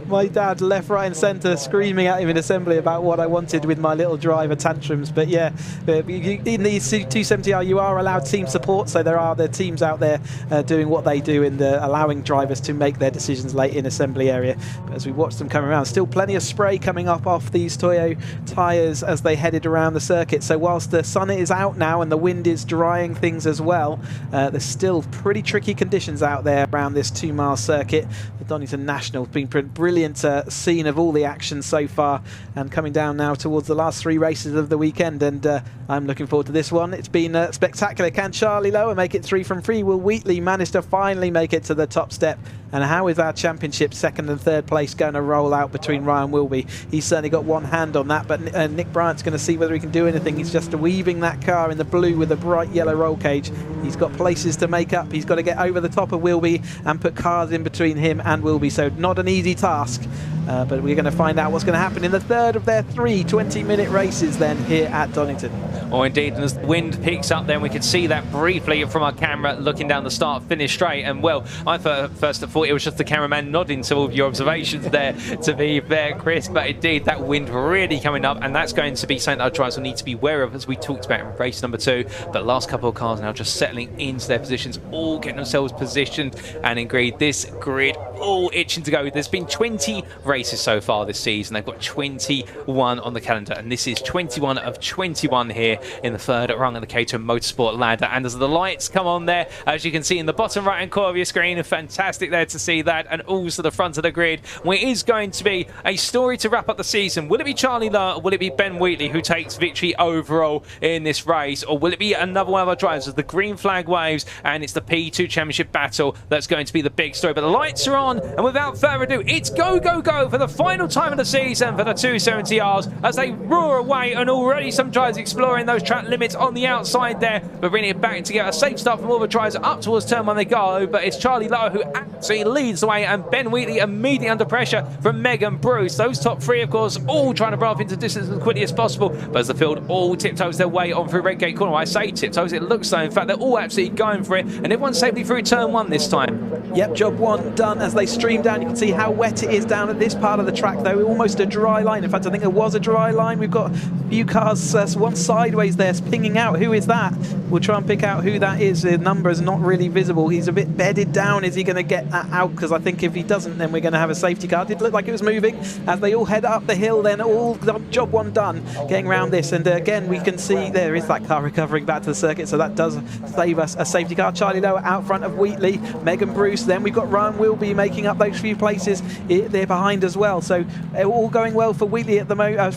my dad left, right and centre, screaming at him in assembly about what I wanted with my little driver tantrums. But yeah, in these 270R you are allowed team support, so there are the teams out there doing what they do in the allowing drivers to make their decisions late in assembly area. But as we watch them come around, still plenty of spray coming up off these Toyo tyres as they headed around the circuit. So whilst the sun is out now and the wind is drying things as well, there's still pretty tricky conditions out there around this 2-mile circuit. The Donington National has been a brilliant scene of all the action so far, and coming down now towards the last 3 races of the weekend, and I'm looking forward to this one. It's been spectacular. Can Charlie Lower make it 3 from 3? Will Wheatley manage to finally make it to the top step? And how is our championship 2nd and 3rd place going to roll out between Ryan Wilby? He's certainly got one hand on that, but Nick Bryant's going to see whether he can do anything. He's just weaving that car in the blue with a bright yellow roll cage. He's got places to make up. He's got to get over the top of Wilby and put cars in between him and Wilby, so not an easy task. But we're going to find out what's going to happen in the 3rd of their 3 20-minute races then here at Donington. Oh, indeed, and as the wind picks up then we could see that briefly from our camera looking down the start-finish straight, and well, I first thought it was just the cameraman nodding to all of your observations there, to be fair, Chris, but indeed that wind really coming up, and that's going to be something our drivers will need to be aware of, as we talked about in race number 2. But last couple of cars now just settling into their positions, all getting themselves positioned, and indeed this grid all itching to go. There's been 20 races so far this season. They've got 21 on the calendar, and this is 21 of 21 here in the 3rd rung of the Caterham Motorsport ladder. And as the lights come on there, as you can see in the bottom right hand corner of your screen, fantastic there to see that, and also the front of the grid, where it is going to be a story to wrap up the season. Will it be Charlie Lower, or will it be Ben Wheatley who takes victory overall in this race, or will it be another one of our drivers as the green flag waves and it's the P2 Championship battle that's going to be the big story? But the lights are on, and without further ado, it's go, go, go for the final time of the season for the 270Rs as they roar away, and already some drivers exploring those track limits on the outside there, but bringing it back to get a safe start from all the drivers up towards turn 1 they go. But it's Charlie Lower who absolutely leads the way, and Ben Wheatley immediately under pressure from Megan Bruce. Those top 3, of course, all trying to run off into distance as quickly as possible, but as the field all tiptoes their way on through Redgate Corner. I say tiptoes, it looks so. In fact, they're all absolutely going for it, and everyone's safely through turn 1 this time. Yep, job 1 done. As they stream down, you can see how wet it is down at this part of the track, though. Almost a dry line. In fact, I think there was a dry line. We've got a few cars, one sideways there, pinging out. Who is that? We'll try and pick out who that is. The number is not really visible. He's a bit bedded down. Is he going to get that out? Because I think if he doesn't, then we're going to have a safety car. It did look like it was moving as they all head up the hill, then all job 1 done, getting around this. And again, we can see there is that car recovering back to the circuit, so that does save us a safety car. Charlie Lower out front of Wheatley, Megan Bruce. Then we've got Ryan Wilby making up those few places there behind as well. So all going well for Wheatley at the moment,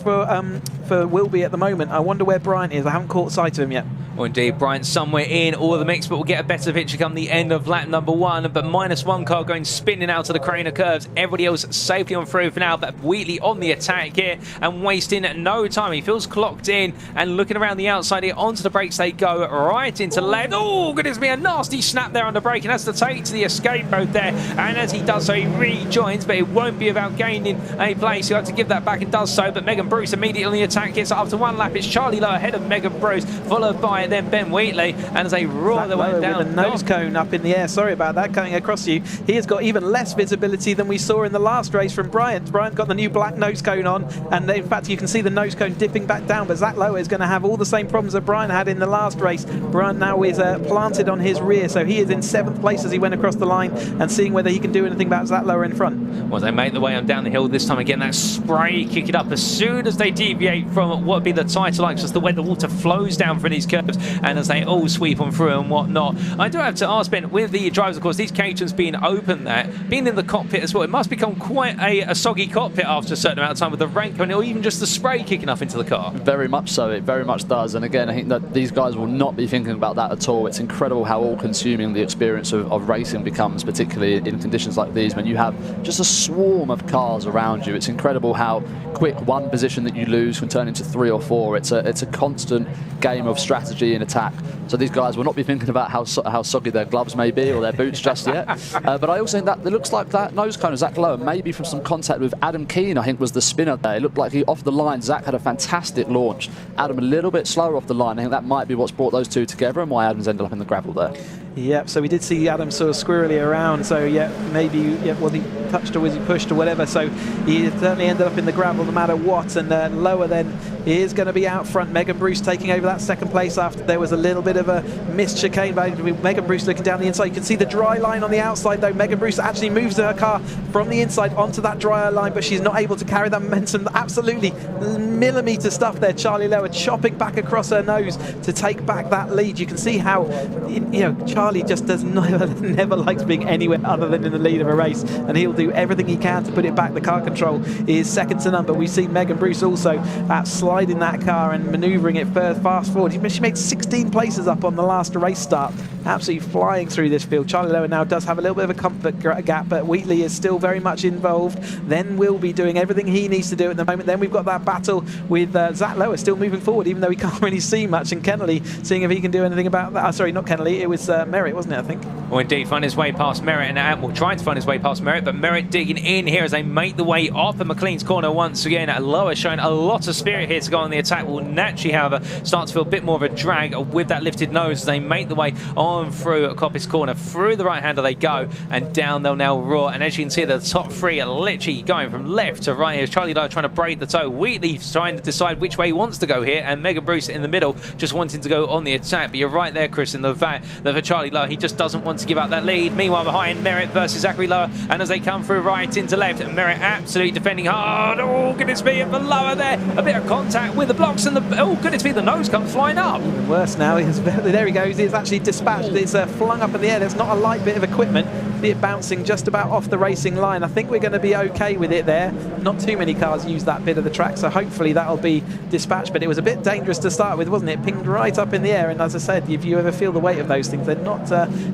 for Wilby at the moment. I wonder where Bryant is. I haven't caught sight of him yet. Well, indeed, Bryant's somewhere in all of the mix, but we'll get a better picture come the end of lap number 1. But -1 car going spinning out of the crane of curves. Everybody else safely on through for now, but Wheatley on the attack here and wasting no time. He feels clocked in and looking around the outside here. Onto the brakes they go, right into left. Oh, goodness me, a nasty snap there on the brake, and has to take to the escape road there. And as he does so, he rejoins, but it won't be about gaining a place. He'll have to give that back and does so. But Megan Bruce immediately on the attack. attack here. So after one lap, it's Charlie Lowe ahead of Megan Bruce, followed by then Ben Wheatley, and as they roar their way down. With a nose cone up in the air. Sorry about that, coming across you. He has got even less visibility than we saw in the last race from Bryant. Bryant got the new black nose cone on, and in fact you can see the nose cone dipping back down, but Zach Lowe is going to have all the same problems that Bryant had in the last race. Bryant now is planted on his rear, so he is in 7th place as he went across the line, and seeing whether he can do anything about Zach Lowe in front. Well, they make the way on down the hill this time again. That spray kick it up as soon as they deviate from what would be the tighter lines, just the way the water flows down from these curves, and as they all sweep on through and whatnot. I do have to ask Ben, with the drivers, of course, these Caterhams being open there, being in the cockpit as well, it must become quite a soggy cockpit after a certain amount of time with the rain coming, or even just the spray kicking up into the car. Very much so, it very much does. And again, I think that these guys will not be thinking about that at all. It's incredible how all-consuming the experience of racing becomes, particularly in conditions like these, when you have just a swarm of cars around you. It's incredible how quick one position that you lose can turn into 3 or 4. It's a constant game of strategy and attack. So these guys will not be thinking about how soggy their gloves may be or their boots just yet. But I also think that it looks like that nose cone of Zach Lowe, maybe from some contact with Adam Keane, I think was the spinner there. It looked like he off the line. Zach had a fantastic launch. Adam a little bit slower off the line. I think that might be what's brought those two together and why Adam's ended up in the gravel there. Yep, so we did see Adam sort of squirrely around, so yeah, maybe, yeah, was he touched or was he pushed or whatever, so he certainly ended up in the gravel no matter what, and Lower then is going to be out front. Megan Bruce taking over that second place after there was a little bit of a missed chicane by Megan Bruce looking down the inside. You can see the dry line on the outside though. Megan Bruce actually moves her car from the inside onto that drier line, but she's not able to carry that momentum. Absolutely millimetre stuff there. Charlie Lower chopping back across her nose to take back that lead. You can see how, you know, Charlie just does never likes being anywhere other than in the lead of a race, and he'll do everything he can to put it back. The car control is second to none, but we see Megan Bruce also sliding that car and manoeuvring it fast forward. She made 16 places up on the last race start, absolutely flying through this field. Charlie Lower now does have a little bit of a comfort gap, but Wheatley is still very much involved. Then will be doing everything he needs to do at the moment. Then we've got that battle with Zach Lower still moving forward, even though he can't really see much, and Kennelly seeing if he can do anything about that. Sorry, not Kennelly, it was Merritt, wasn't it, I think? Well, indeed, find his way past Merritt, and will try to find his way past Merritt, but Merritt digging in here as they make the way off of McLean's corner once again. Lower showing a lot of spirit here to go on the attack. Will naturally, however, start to feel a bit more of a drag with that lifted nose as they make the way on through Coppice corner. Through the right-hander they go, and down they'll now roar. And as you can see, the top three are literally going from left to right here. Charlie Lowe trying to braid the toe. Wheatley trying to decide which way he wants to go here, and Megan Bruce in the middle just wanting to go on the attack. But you're right there, Chris, in the fact that for Charlie Lowe, he just doesn't want to give up that lead. Meanwhile, behind Merritt versus Zachary Lower, and as they come through right into left, Merritt absolutely defending hard. Oh, goodness me, and for Lower there, a bit of contact with the blocks, and oh, goodness me, the nose comes flying up. Even worse now, there he goes, he's actually dispatched. It's flung up in the air. There's not a light bit of equipment. It bouncing just about off the racing line. I think we're going to be okay with it there. Not too many cars use that bit of the track, so hopefully that'll be dispatched. But it was a bit dangerous to start with, wasn't it? Pinged right up in the air, and as I said, if you ever feel the weight of those things, they're not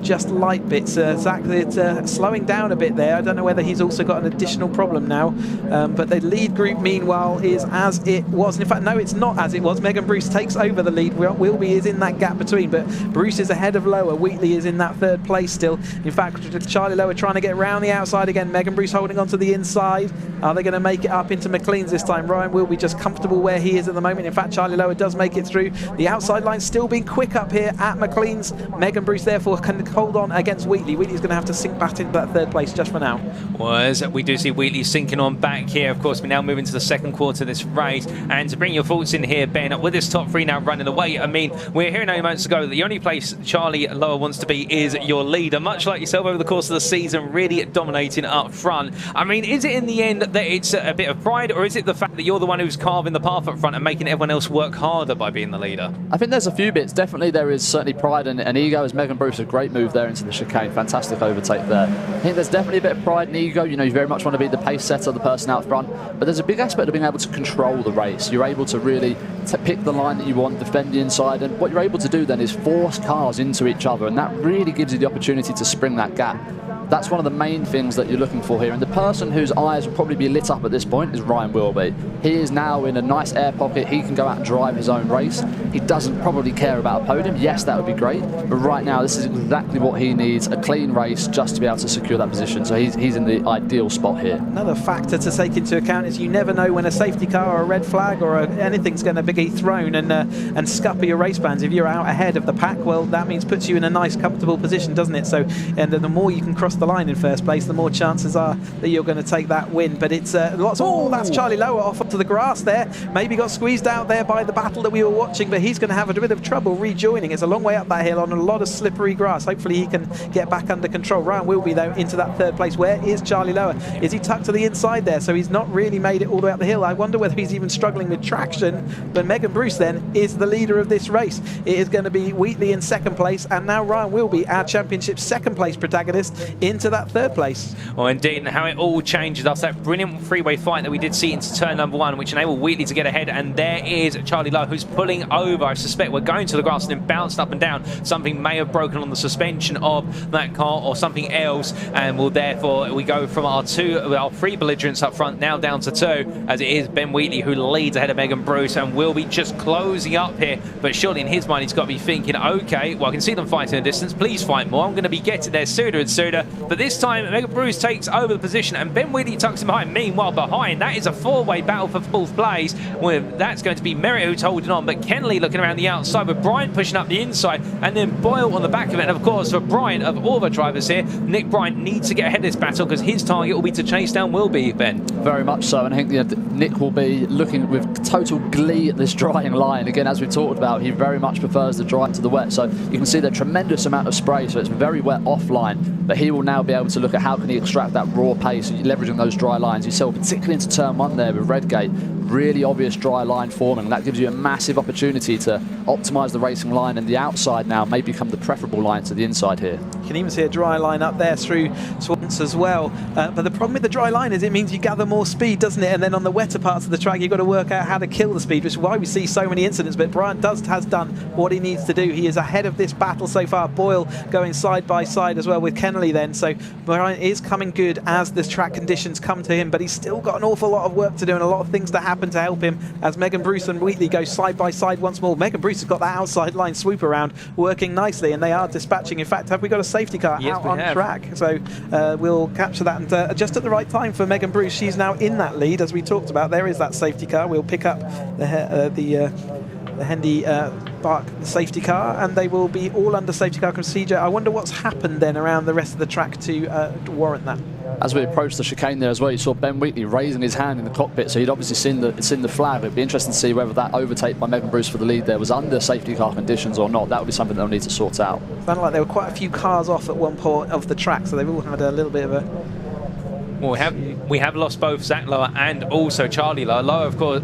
just light bits. Zach, it's slowing down a bit there. I don't know whether he's also got an additional problem now, but the lead group meanwhile is as it was. And in fact, no, it's not as it was. Megan Bruce takes over the lead. Wilby is in that gap between, but Bruce is ahead of Lower. Wheatley is in that third place still. In fact, Charlie Lower trying to get round the outside again. Megan Bruce holding on to the inside. Are they going to make it up into McLean's this time? Ryan will be just comfortable where he is at the moment. In fact, Charlie Lower does make it through. The outside line still being quick up here at McLean's. Megan Bruce therefore can hold on against Wheatley. Wheatley's going to have to sink back into that third place just for now. Was we do see Wheatley sinking on back here. Of course, we now move into the second quarter of this race. And to bring your thoughts in here, Ben, with this top three now running away, I mean, we're hearing only moments ago that the only place Charlie Lower wants to be is your leader, much like yourself over the course of the season, really dominating up front. I mean, is it in the end that it's a bit of pride, or is it the fact that you're the one who's carving the path up front and making everyone else work harder by being the leader? I think there's a few bits. Definitely there is certainly pride and ego, as Megan Bruce, a great move there into the chicane. Fantastic overtake there. I think there's definitely a bit of pride and ego. You know, you very much want to be the pace setter, the person out front, but there's a big aspect of being able to control the race. You're able to really pick the line that you want, defend the inside, and what you're able to do then is force cars into each other, and that really gives you the opportunity to spring that gap. That's one of the main things that you're looking for here. And the person whose eyes will probably be lit up at this point is Ryan Wilby. He is now in a nice air pocket. He can go out and drive his own race. He doesn't probably care about a podium. Yes, that would be great. But right now, this is exactly what he needs, a clean race just to be able to secure that position. So he's in the ideal spot here. Another factor to take into account is you never know when a safety car or a red flag or anything's going to be thrown and scupper your race plans. If you're out ahead of the pack, well, that means puts you in a nice, comfortable position, doesn't it? So, and the more you can cross the line in first place, the more chances are that you're going to take that win. But it's lots. Oh, that's Charlie Lower off onto the grass there. Maybe got squeezed out there by the battle that we were watching, but he's going to have a bit of trouble rejoining. It's a long way up that hill on a lot of slippery grass. Hopefully he can get back under control. Ryan Wilby, though, into that third place. Where is Charlie Lower? Is he tucked to the inside there? So he's not really made it all the way up the hill. I wonder whether he's even struggling with traction. But Megan Bruce then is the leader of this race. It is going to be Wheatley in second place, and now Ryan Wilby, our championship second place protagonist, into that third place. Well, indeed, and how it all changes after that brilliant freeway fight that we did see into turn number 1, which enabled Wheatley to get ahead. And there is Charlie Lowe, who's pulling over. I suspect we're going to the grass and then bounced up and down. Something may have broken on the suspension of that car or something else, and will therefore we go from our 3 belligerents up front now down to 2, as it is Ben Wheatley who leads ahead of Megan Bruce and will be just closing up here. But surely in his mind he's got to be thinking, okay, well, I can see them fighting in the distance, please fight more, I'm going to be getting there sooner and sooner. But this time Megan Bruce takes over the position and Ben Wheatley tucks him behind. Meanwhile behind, that is a 4-way battle for 4th place. Well, that's going to be Merritt who's holding on, but Kenley looking around the outside with Bryant pushing up the inside, and then Boyle on the back of it. And of course for Bryant, of all the drivers here, Nick Bryant needs to get ahead of this battle because his target will be to chase down Wilby, Ben. Very much so, and I think Nick will be looking with total glee at this drying line. Again, as we talked about, he very much prefers the dry to the wet, so you can see the tremendous amount of spray, so it's very wet offline, but he will now be able to look at how can he extract that raw pace, leveraging those dry lines. You saw particularly into turn 1 there with Redgate, really obvious dry line forming, and that gives you a massive opportunity to optimise the racing line, and the outside now may become the preferable line to the inside here. You can even see a dry line up there through Swans as well, but the problem with the dry line is it means you gather more speed, doesn't it? And then on the wetter parts of the track you've got to work out how to kill the speed, which is why we see so many incidents. But Bryant has done what he needs to do. He is ahead of this battle so far. Boyle going side by side as well with Kenley then, so Bryant is coming good as the track conditions come to him, but he's still got an awful lot of work to do and a lot of things to happen to help him as Megan Bruce and Wheatley go side by side once more. Megan Bruce has got that outside line swoop around working nicely, and they are dispatching. In fact, have we got a safety car out on track? So we'll capture that, and just at the right time for Megan Bruce. She's now in that lead, as we talked about. There is that safety car. We'll pick up the Hendy Bark safety car, and they will be all under safety car procedure. I wonder what's happened then around the rest of the track to warrant that. As we approached the chicane there as well, you saw Ben Wheatley raising his hand in the cockpit, so he'd obviously seen the flag. It'd be interesting to see whether that overtake by Megan Bruce for the lead there was under safety car conditions or not. That would be something they'll need to sort out. Sounded like there were quite a few cars off at one point of the track, so they've all had a little bit of a... Well, we have lost both Zach Lower and also Charlie Lower. Lower, of course,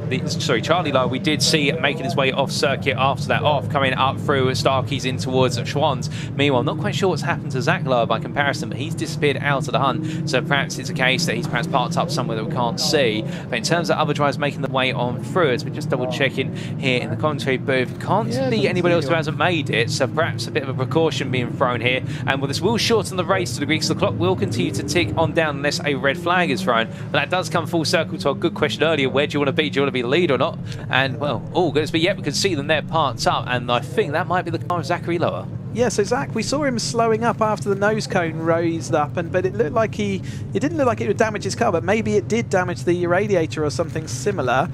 Charlie Lower, we did see making his way off circuit after that coming up through Starkeys in towards Schwann's. Meanwhile, not quite sure what's happened to Zach Lower by comparison, but he's disappeared out of the hunt. So perhaps it's a case that he's perhaps parked up somewhere that we can't see. But in terms of other drivers making the way on through it, we're just double checking here in the commentary booth. Can't see anybody else who hasn't made it, so perhaps a bit of a precaution being thrown here. And well, this will shorten the race to the degree, so the clock will continue to tick on down unless a red flag is thrown. But that does come full circle to our good question earlier, where do you want to be? Do you want to be the lead or not? And well, all good. But yet we can see them there parked up, and I think that might be the car of Zachary Lower. Yeah, so Zach, we saw him slowing up after the nose cone raised up, but it looked like it didn't look like it would damage his car, but maybe it did damage the radiator or something similar.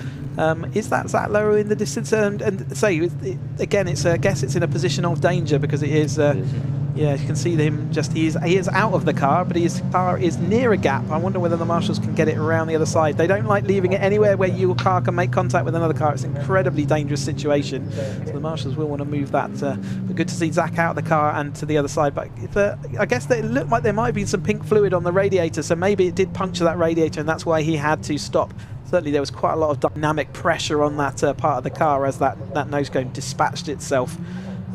Is that Zach Lower in the distance? And say again, I guess it's in a position of danger because it is. Yeah, you can see him he is out of the car, but his car is near a gap. I wonder whether the marshals can get it around the other side. They don't like leaving it anywhere where your car can make contact with another car. It's an incredibly dangerous situation. So the marshals will want to move that. But good to see Zach out of the car and to the other side. But I guess it looked like there might have been some pink fluid on the radiator, so maybe it did puncture that radiator, and that's why he had to stop. Certainly there was quite a lot of dynamic pressure on that part of the car as that nose cone dispatched itself.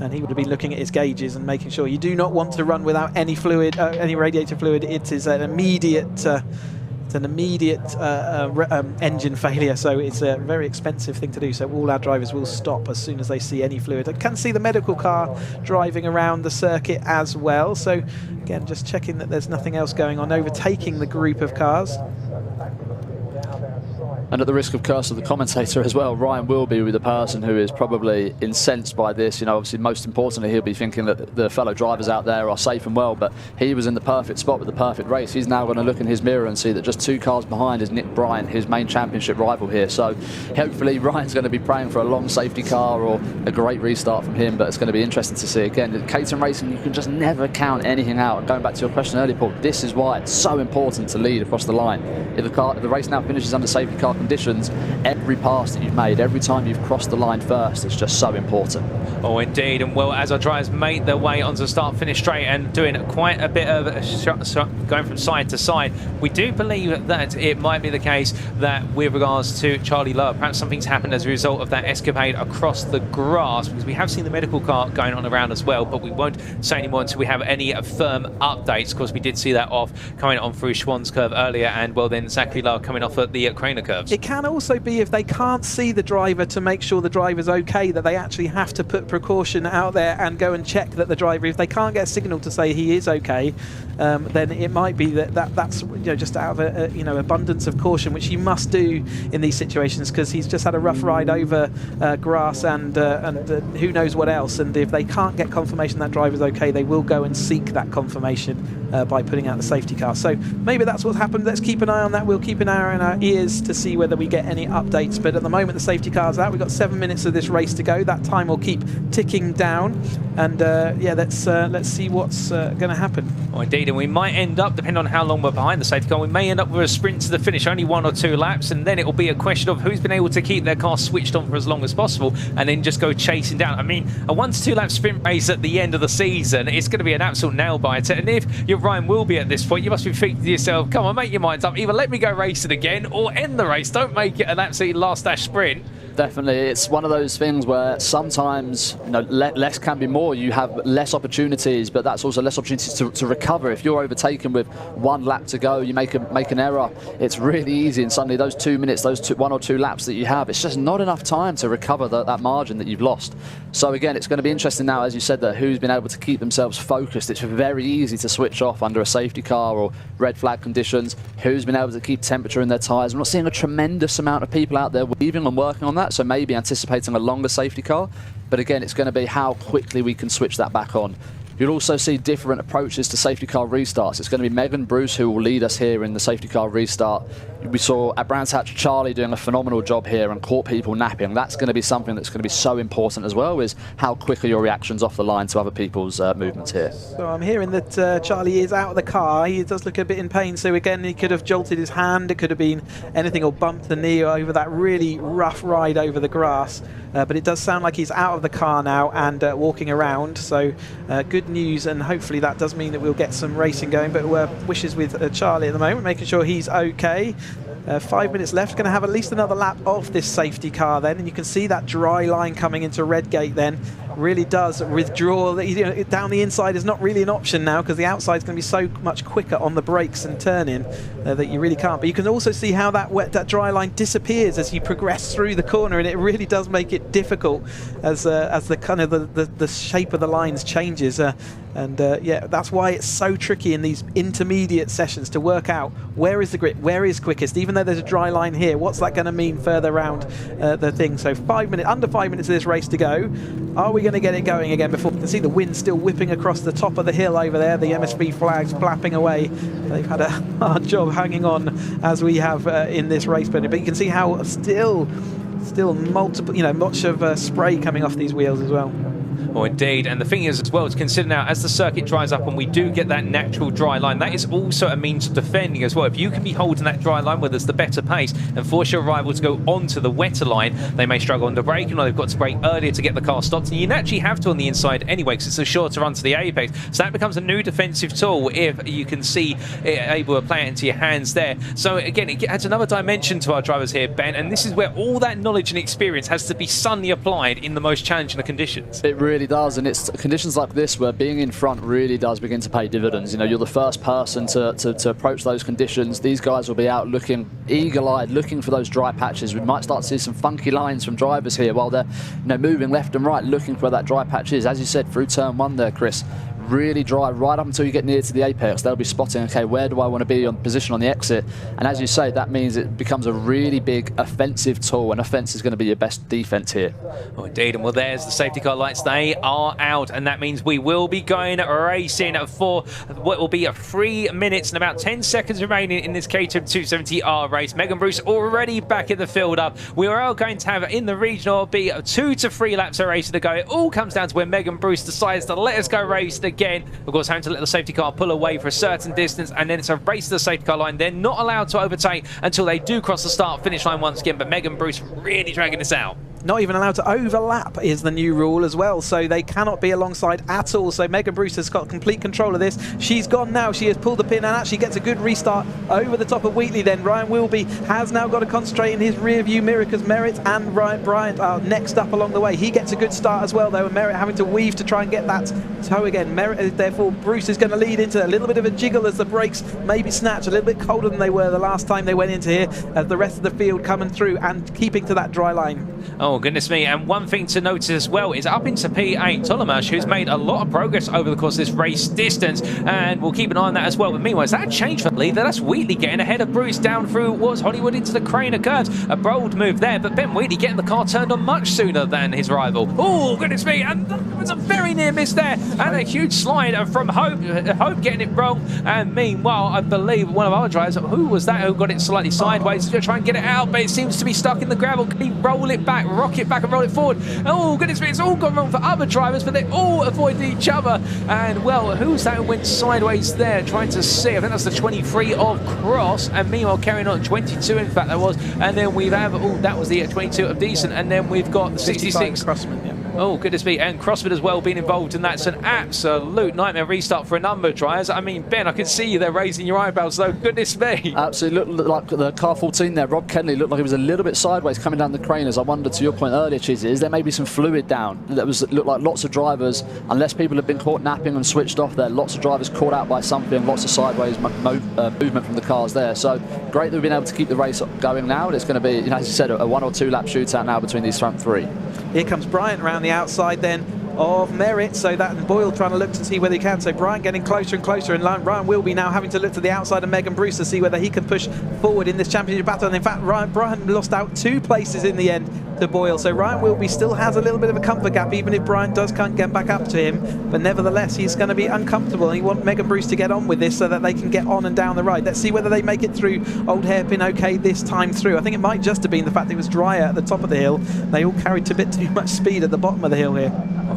And he would have been looking at his gauges and making sure you do not want to run without any fluid, any radiator fluid. It is an immediate It's an immediate engine failure, so it's a very expensive thing to do. So all our drivers will stop as soon as they see any fluid. I can see the medical car driving around the circuit as well. So again, just checking that there's nothing else going on, overtaking the group of cars. And at the risk of cursing the commentator as well, Ryan will be with the person who is probably incensed by this. You know, obviously, most importantly, he'll be thinking that the fellow drivers out there are safe and well, but he was in the perfect spot with the perfect race. He's now going to look in his mirror and see that just 2 cars behind is Nick Bryant, his main championship rival here. So hopefully Ryan's going to be praying for a long safety car or a great restart from him, but it's going to be interesting to see. Again, at Caterham Racing, you can just never count anything out. And going back to your question earlier, Paul, this is why it's so important to lead across the line. If the race now finishes under safety car conditions, every pass that you've made, every time you've crossed the line first, it's just so important. Oh, indeed. And well, as our drivers made their way onto the start-finish straight and doing quite a bit of going from side to side, we do believe that it might be the case that with regards to Charlie Lowe, perhaps something's happened as a result of that escapade across the grass, because we have seen the medical car going on around as well, but we won't say any more until we have any firm updates. Of course, we did see that off coming on through Schwann's curve earlier, and well then Zachary Lowe coming off at the Craner curves. It can also be if they can't see the driver to make sure the driver's okay, that they actually have to put precaution out there and go and check that the driver, if they can't get a signal to say he is okay, then it might be that's just out of abundance of caution, which you must do in these situations, because he's just had a rough ride over grass and who knows what else, and if they can't get confirmation that driver's okay, they will go and seek that confirmation by putting out the safety car. So maybe that's what's happened. Let's keep an eye on that. We'll keep an eye on our ears to see whether we get any updates, but at the moment the safety car's out. We've got 7 minutes of this race to go. That time will keep ticking down, and let's see what's going to happen. Oh, indeed, and we might end up, depending on how long we're behind the safety car, we may end up with a sprint to the finish, only 1 or 2 laps, and then it will be a question of who's been able to keep their car switched on for as long as possible and then just go chasing down. I mean, a 1 to 2 lap sprint race at the end of the season, it's going to be an absolute nail biter, and if you're Ryan Wilby at this point, you must be thinking to yourself, come on, make your minds up, either let me go racing again or end the race. Don't make it an absolute last dash sprint. Definitely, it's one of those things where sometimes less can be more. You have less opportunities, but that's also less opportunities to recover. If you're overtaken with 1 lap to go, you make an error, it's really easy, and suddenly those 2 minutes, those 1 or 2 laps that you have, it's just not enough time to recover that margin that you've lost. So again, it's going to be interesting now, as you said, that who's been able to keep themselves focused. It's very easy to switch off under a safety car or red flag conditions. Who's been able to keep temperature in their tyres? I'm not seeing a tremendous amount of people out there weaving and working on that, so maybe anticipating a longer safety car. But again, it's going to be how quickly we can switch that back on. You'll also see different approaches to safety car restarts. It's going to be Megan Bruce who will lead us here in the safety car restart. We saw at Brands Hatch Charlie doing a phenomenal job here and caught people napping. That's going to be something that's going to be so important as well, is how quick are your reactions off the line to other people's movements here. So I'm hearing that Charlie is out of the car. He does look a bit in pain, so again he could have jolted his hand, it could have been anything, or bumped the knee over that really rough ride over the grass. But it does sound like he's out of the car now and walking around, so good news, and hopefully that does mean that we'll get some racing going. But wishes with Charlie at the moment, making sure he's okay. 5 minutes left, going to have at least another lap of this safety car then, and you can see that dry line coming into Redgate then really does withdraw. Down the inside is not really an option now, because the outside is going to be so much quicker on the brakes and turning that you really can't. But you can also see how that dry line disappears as you progress through the corner, and it really does make it difficult as the kind of the shape of the lines changes. Yeah, that's why it's so tricky in these intermediate sessions to work out where is the grip, where is quickest. Even though there's a dry line here, what's that going to mean further around the thing? So under 5 minutes of this race to go. Are we going to get it going again before we can see the wind still whipping across the top of the hill over there? The MSB flags flapping away. They've had a hard job hanging on as we have in this race, but you can see how still multiple, much of spray coming off these wheels as well. Oh, indeed. And the thing is as well to consider now, as the circuit dries up and we do get that natural dry line, that is also a means of defending as well. If you can be holding that dry line where there's the better pace and force your rival to go onto the wetter line, they may struggle under braking, or they've got to brake earlier to get the car stopped. And you naturally have to on the inside anyway, because it's a shorter run to the apex. So that becomes a new defensive tool if you can see it able to play it into your hands there. So again, it adds another dimension to our drivers here, Ben, and this is where all that knowledge and experience has to be suddenly applied in the most challenging of conditions. It really really does, and it's conditions like this where being in front really does begin to pay dividends. You know, you're the first person to approach those conditions. These guys will be out looking eagle-eyed, looking for those dry patches. We might start to see some funky lines from drivers here while they're, you know, moving left and right, looking for where that dry patch is. As you said, through turn 1 there, Chris, really dry right up until you get near to the apex. They'll be spotting, okay, where do I want to be on position on the exit? And as you say, that means it becomes a really big offensive tool, and offense is going to be your best defense here. Oh, indeed. And well, there's the safety car lights. They are out, and that means we will be going racing for what will be 3 minutes and about 10 seconds remaining in this Caterham 270R race. Megan Bruce already back in the field up. We are all going to have in the regional be 2 to 3 laps of racing to go. It all comes down to when Megan Bruce decides to let us go racing again. Of course, having to let the safety car pull away for a certain distance, and then it's a race to the safety car line. They're not allowed to overtake until they do cross the start-finish line once again, but Megan Bruce really dragging this out. Not even allowed to overlap is the new rule as well, so they cannot be alongside at all. So Megan Bruce has got complete control of this. She's gone now. She has pulled the pin and actually gets a good restart over the top of Wheatley then. Ryan Wilby has now got to concentrate in his rear view mirror because Merritt and Ryan Bryant are next up along the way. He gets a good start as well though, and Merritt having to weave to try and get that toe again. Merritt, therefore Bruce is going to lead into a little bit of a jiggle as the brakes maybe snatch a little bit colder than they were the last time they went into here, as the rest of the field coming through and keeping to that dry line. Oh goodness me, and one thing to notice as well is up into P8, Tolomash, who's made a lot of progress over the course of this race distance, and we'll keep an eye on that as well. But meanwhile, is that a change for the lead? That's Wheatley getting ahead of Bruce down through was Hollywood into the Craner curves. A bold move there, but Ben Wheatley getting the car turned on much sooner than his rival. Oh goodness me, and that was a very near miss there, and a huge slide from Hope. Hope getting it wrong, and meanwhile, I believe one of our drivers, who was that who got it slightly sideways to try and get it out, but it seems to be stuck in the gravel. Can he roll it back, rock it back and roll it forward? Oh goodness me, it's all gone wrong for other drivers, but they all avoid each other. And well, who's that who went sideways there? Trying to see, I think that's the 23 of Cross, and meanwhile carrying on 22 in fact that was, and then we have, oh that was the 22 of Decent, and then we've got the 66 Crossman, yeah. Oh goodness me, and Crossman as well being involved, and that's an absolute nightmare restart for a number of drivers. I mean, Ben, I can see you there raising your eyebrows though, goodness me. Absolutely, looked like the car 14 there, Rob Kenley, looked like he was a little bit sideways coming down the Craners. I wondered, to your point earlier, Chizzy, is there maybe some fluid down? That looked like lots of drivers, unless people have been caught napping and switched off there, lots of drivers caught out by something, lots of sideways movement from the cars there. So great that we've been able to keep the race going now, and it's going to be, you know, as you said, a 1 or 2 lap shootout now between these front 3. Here comes Bryant around the outside then of Merritt, so that Boyle trying to look to see whether he can. So Bryant getting closer and closer, and Ryan Wilby now having to look to the outside of Megan Bruce to see whether he can push forward in this championship battle. And in fact, Bryant lost out 2 places in the end to Boyle, so Ryan Wilby still has a little bit of a comfort gap, even if Bryant can't get back up to him. But nevertheless, he's going to be uncomfortable, and he wants Megan Bruce to get on with this so that they can get on and down the ride. Let's see whether they make it through Old Hairpin okay this time through. I think it might just have been the fact it was drier at the top of the hill. They all carried a bit too much speed at the bottom of the hill here.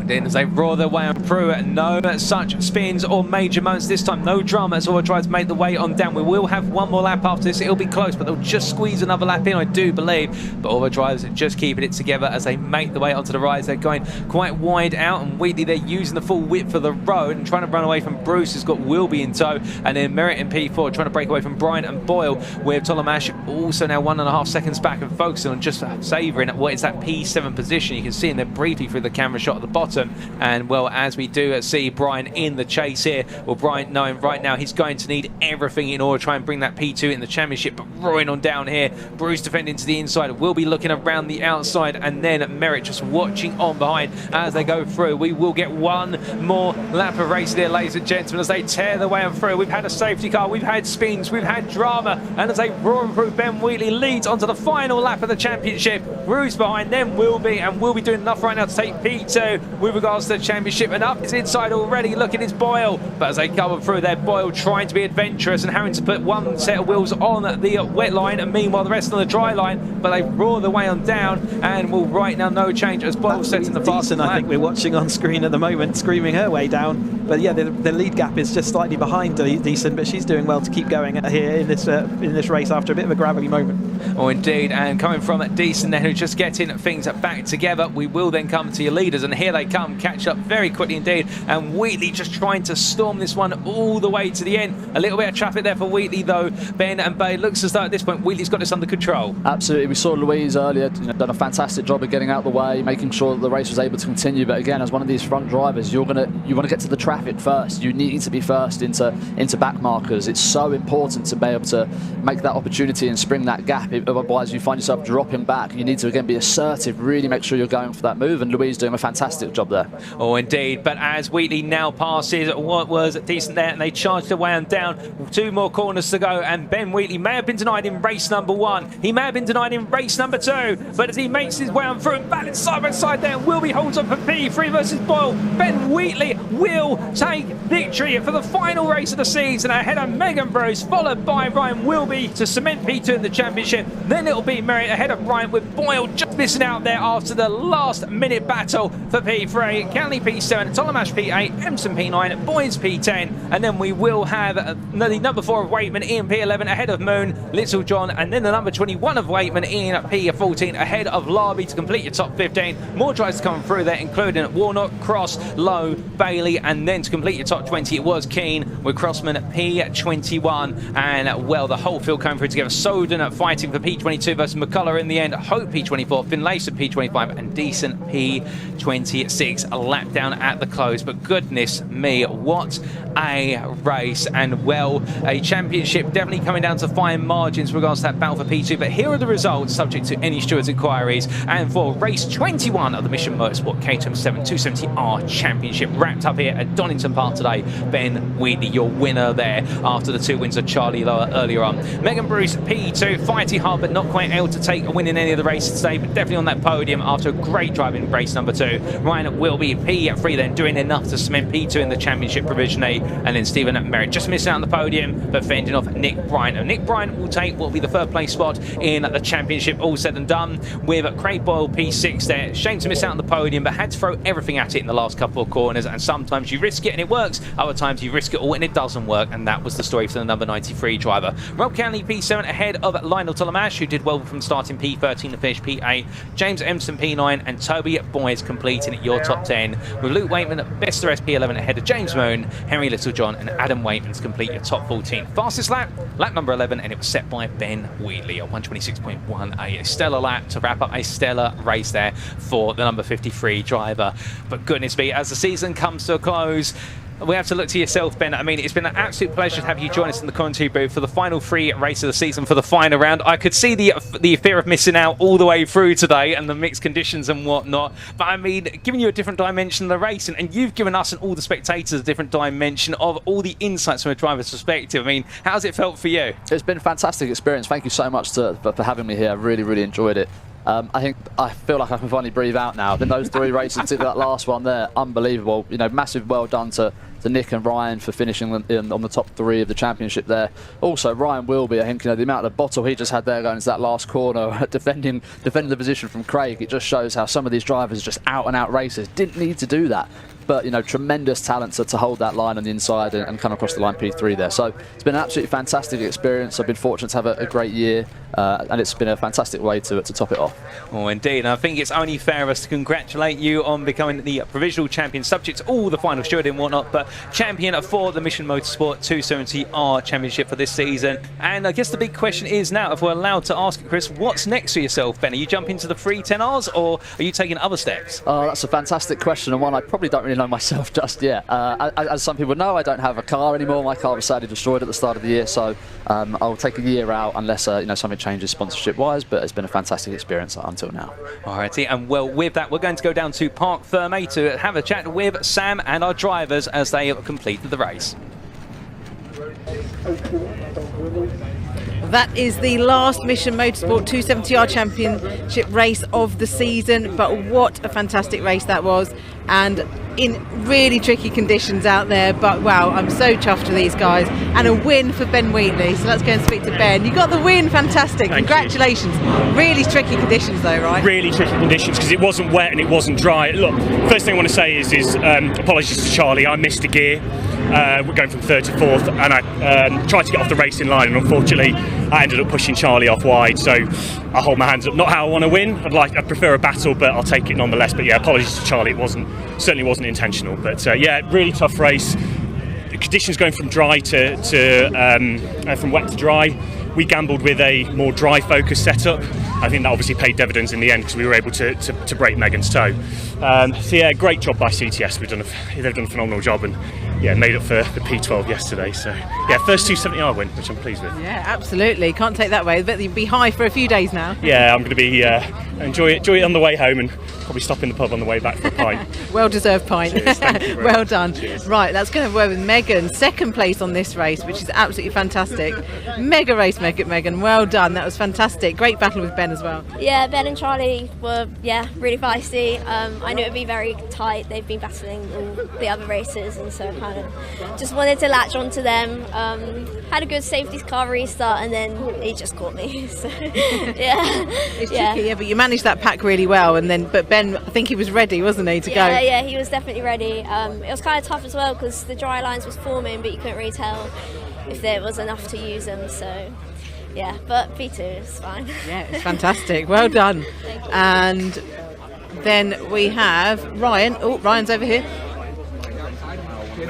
Then as they roar their way on through, no such spins or major moments this time, no drama as all tries to make the way on down. We will have one more lap after this, it'll be close, but they'll just squeeze another lap in, I do believe. But all the drivers are just keeping it together as they make the way onto the rise. They're going quite wide out, and Wheatley, they're using the full width of the road and trying to run away from Bruce, who's got Wilby in tow, and then Merritt in P4 trying to break away from Bryant and Boyle, with Tolomash also now 1.5 seconds back and focusing on just savouring what is that P7 position. You can see in there briefly through the camera shot at the bottom. And well, as we do see Brian in the chase here, well, Brian knowing right now he's going to need everything in order to try and bring that P2 in the championship, but roaring on down here. Bruce defending to the inside, will be looking around the outside, and then Merritt just watching on behind as they go through. We will get one more lap of race there, ladies and gentlemen, as they tear their way on through. We've had a safety car, we've had spins, we've had drama, and as they roar through, Ben Wheatley leads onto the final lap of the championship. Bruce behind them will be doing enough right now to take P2 with regards to the championship, and up is inside already. Look at his Boyle, but as they come through there, Boyle trying to be adventurous and having to put one set of wheels on the wet line, and meanwhile the rest on the dry line, but they roar their way on down, and will right now no change as Boyle sets in the fast lap. I think we're watching on screen at the moment, screaming her way down, but yeah, the lead gap is just slightly behind Decent, but she's doing well to keep going here in this race after a bit of a gravelly moment. Oh indeed, and coming from Decent then, who's just getting things back together. We will then come to your leaders, and here they come, catch up very quickly indeed, and Wheatley just trying to storm this one all the way to the end. A little bit of traffic there for Wheatley though, Ben, and Bay looks as though at this point Wheatley's got this under control. Absolutely, we saw Louise earlier, done a fantastic job of getting out the way, making sure that the race was able to continue. But again, as one of these front drivers, you want to get to the traffic first. You need to be first into back markers. It's so important to be able to make that opportunity and spring that gap. Otherwise, you find yourself dropping back. You need to again be assertive, really make sure you're going for that move. And Louise doing a fantastic job there. Oh, indeed. But as Wheatley now passes what was decent there, and they charged away and down. 2 more corners to go, and Ben Wheatley may have been denied in race number 1. He may have been denied in race number 2, but as he makes his way on through and balance side by side there, Wilby holds on for P3 versus Boyle. Ben Wheatley will take victory for the final race of the season ahead of Megan Bruce, followed by Ryan Wilby to cement P2 in the championship. Then it'll be Merritt ahead of Ryan, with Boyle just missing out there after the last minute battle for P3. Canley P7, Tolamash P8, Empson P9, Boys P10, and then we will have the number 4 of Waitman, Ian P11 ahead of Moon, Little John, and then the number 21 of Waitman, Ian P14 ahead of Larby to complete your top 15. More tries to come through there, including Warnock, Cross, Lowe, Bailey, and then to complete your top 20 it was Keane with Crossman P21, and well, the whole field coming through together. Soden fighting for P22 versus McCullough in the end. Hope P24, Finlayson P25, and Decent P26. A lap down at the close, but goodness me, what a race. And well, a championship definitely coming down to fine margins with regards to that battle for P2. But here are the results, subject to any stewards' inquiries. And for race 21 of the Mission Motorsport Caterham 270R Championship, wrapped up here at Donington Park today, Ben Wheatley, your winner there after the 2 wins of Charlie Lower earlier on. Megan Bruce P2, fighting hard but not quite able to take a win in any of the races today, but definitely on that podium after a great drive in race number 2. Ryan Wilby P3 then doing enough to cement P2 in the championship provisionally, and then Stephen Merritt just missing out on the podium but fending off Nick Bryant. And Nick Bryant will take what will be the 3rd place spot in the championship, all said and done, with Craig Boyle P6 there. Shame to miss out on the podium, but had to throw everything at it in the last couple of corners, and sometimes you risk it and it works, other times you risk it all and it doesn't work, and that was the story for the number 93 driver. Rob Canley P7 ahead of Lionel Tolamash, who did well from starting P13 to finish P8, James Empson P9, and Toby Boys completing your top 10, with Luke Waitman best the rest P11 ahead of James Moon, Henry Littlejohn, and Adam Waitman to complete your top 14. Fastest lap number 11, and it was set by Ben Wheatley at 126.1, a stellar lap to wrap up a stellar race there for the number 53 driver. But goodness me, as the season comes to a close, we have to look to yourself, Ben. I mean, it's been an absolute pleasure to have you join us in the commentary booth for the final 3 races of the season for the final round. I could see the fear of missing out all the way through today and the mixed conditions and whatnot. But I mean, giving you a different dimension of the race, and you've given us and all the spectators a different dimension of all the insights from a driver's perspective. I mean, how's it felt for you? It's been a fantastic experience. Thank you so much for having me here. I really enjoyed it. I feel like I can finally breathe out now. I think those 3 races, particularly that last one there, unbelievable. You know, massive well done to Nick and Ryan for finishing on the top 3 of the championship there. Also, Ryan Wilby, I think, you know, the amount of bottle he just had there going into that last corner, defending the position from Craig, it just shows how some of these drivers, just out and out racers, didn't need to do that. But, you know, tremendous talent to hold that line on the inside and come across the line P3 there. So it's been an absolutely fantastic experience. I've been fortunate to have a great year, and it's been a fantastic way to top it off. Oh, indeed. And I think it's only fair of us to congratulate you on becoming the provisional champion, subject to all the final steward and whatnot, but champion for the Mission Motorsport 270R Championship for this season. And I guess the big question is now, if we're allowed to ask it, Chris, what's next for yourself, Ben? Are you jumping into the 310Rs, or are you taking other steps? Oh, that's a fantastic question, and one I probably don't really know myself just yet. As some people know, I don't have a car anymore. My car was sadly destroyed at the start of the year, so I'll take a year out unless you know, something changes sponsorship-wise. But it's been a fantastic experience until now. Alrighty, and well, with that, we're going to go down to Parc Fermé to have a chat with Sam and our drivers as they completed the race. That is the last Mission Motorsport 270R Championship race of the season, but what a fantastic race that was, and in really tricky conditions out there. But wow, I'm so chuffed for these guys, and a win for Ben Wheatley. So let's go and speak to Ben. You got the win, fantastic. Congratulations. Really tricky conditions though, right? Really tricky conditions because it wasn't wet and it wasn't dry. Look, first thing I want to say is apologies to Charlie. I missed a gear. We're going from 3rd to 4th, and I tried to get off the racing line, and unfortunately I ended up pushing Charlie off wide, so I hold my hands up. Not how I want to win. I'd prefer a battle, but I'll take it nonetheless. But yeah, apologies to Charlie. It certainly wasn't intentional, but yeah, really tough race. The conditions going from dry from wet to dry we gambled with a more dry focus setup. I think that obviously paid dividends in the end because we were able to break Megan's toe. So yeah, great job by CTS. They've done a phenomenal job, and yeah, made up for the P12 yesterday. So yeah, first 270R win, which I'm pleased with. Yeah, absolutely. Can't take that away. I bet you'll be high for a few days now. Yeah, I'm going to be enjoy it on the way home, and probably stop in the pub on the way back for a pint. Well-deserved pint. Cheers, thank you very well much. done. Cheers. Right, that's going to work with Megan. Second place on this race, which is absolutely fantastic. Mega race, Megan. Well done. That was fantastic. Great battle with Ben as well. Yeah, Ben and Charlie were really feisty. I knew it would be very tight. They've been battling all the other races, and so kind of just wanted to latch onto them. Had a good safety car restart, and then he just caught me. So yeah, It's tricky, yeah, but you managed that pack really well. But Ben, I think he was ready, wasn't he, to go? Yeah, he was definitely ready. It was kind of tough as well because the dry lines was forming, but you couldn't really tell if there was enough to use them. So yeah, but P2 is fine. Yeah, it's fantastic. Well done. And then we have Ryan. Oh, Ryan's over here.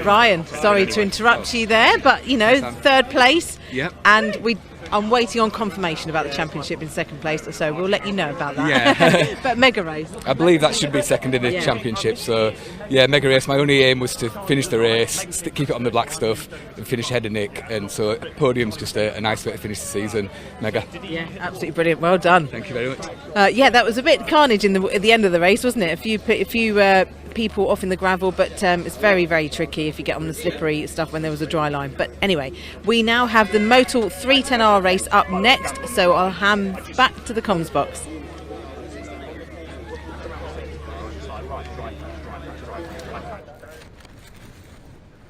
Ryan, sorry to interrupt you there, but third place. Yep. And I'm waiting on confirmation about the championship in second place, so we'll let you know about that. Yeah. But mega race. I believe that should be second in the championship. So yeah, mega race. My only aim was to finish the race, keep it on the black stuff, and finish ahead of Nick. And so Podium's just a nice way to finish the season. Mega. Yeah, absolutely brilliant. Well done. Thank you very much. Yeah, that was a bit carnage at the end of the race, wasn't it? A few people off in the gravel, but it's very, very tricky if you get on the slippery stuff when there was a dry line. But anyway, we now have the Motul 310R race up next, so I'll hand back to the comms box.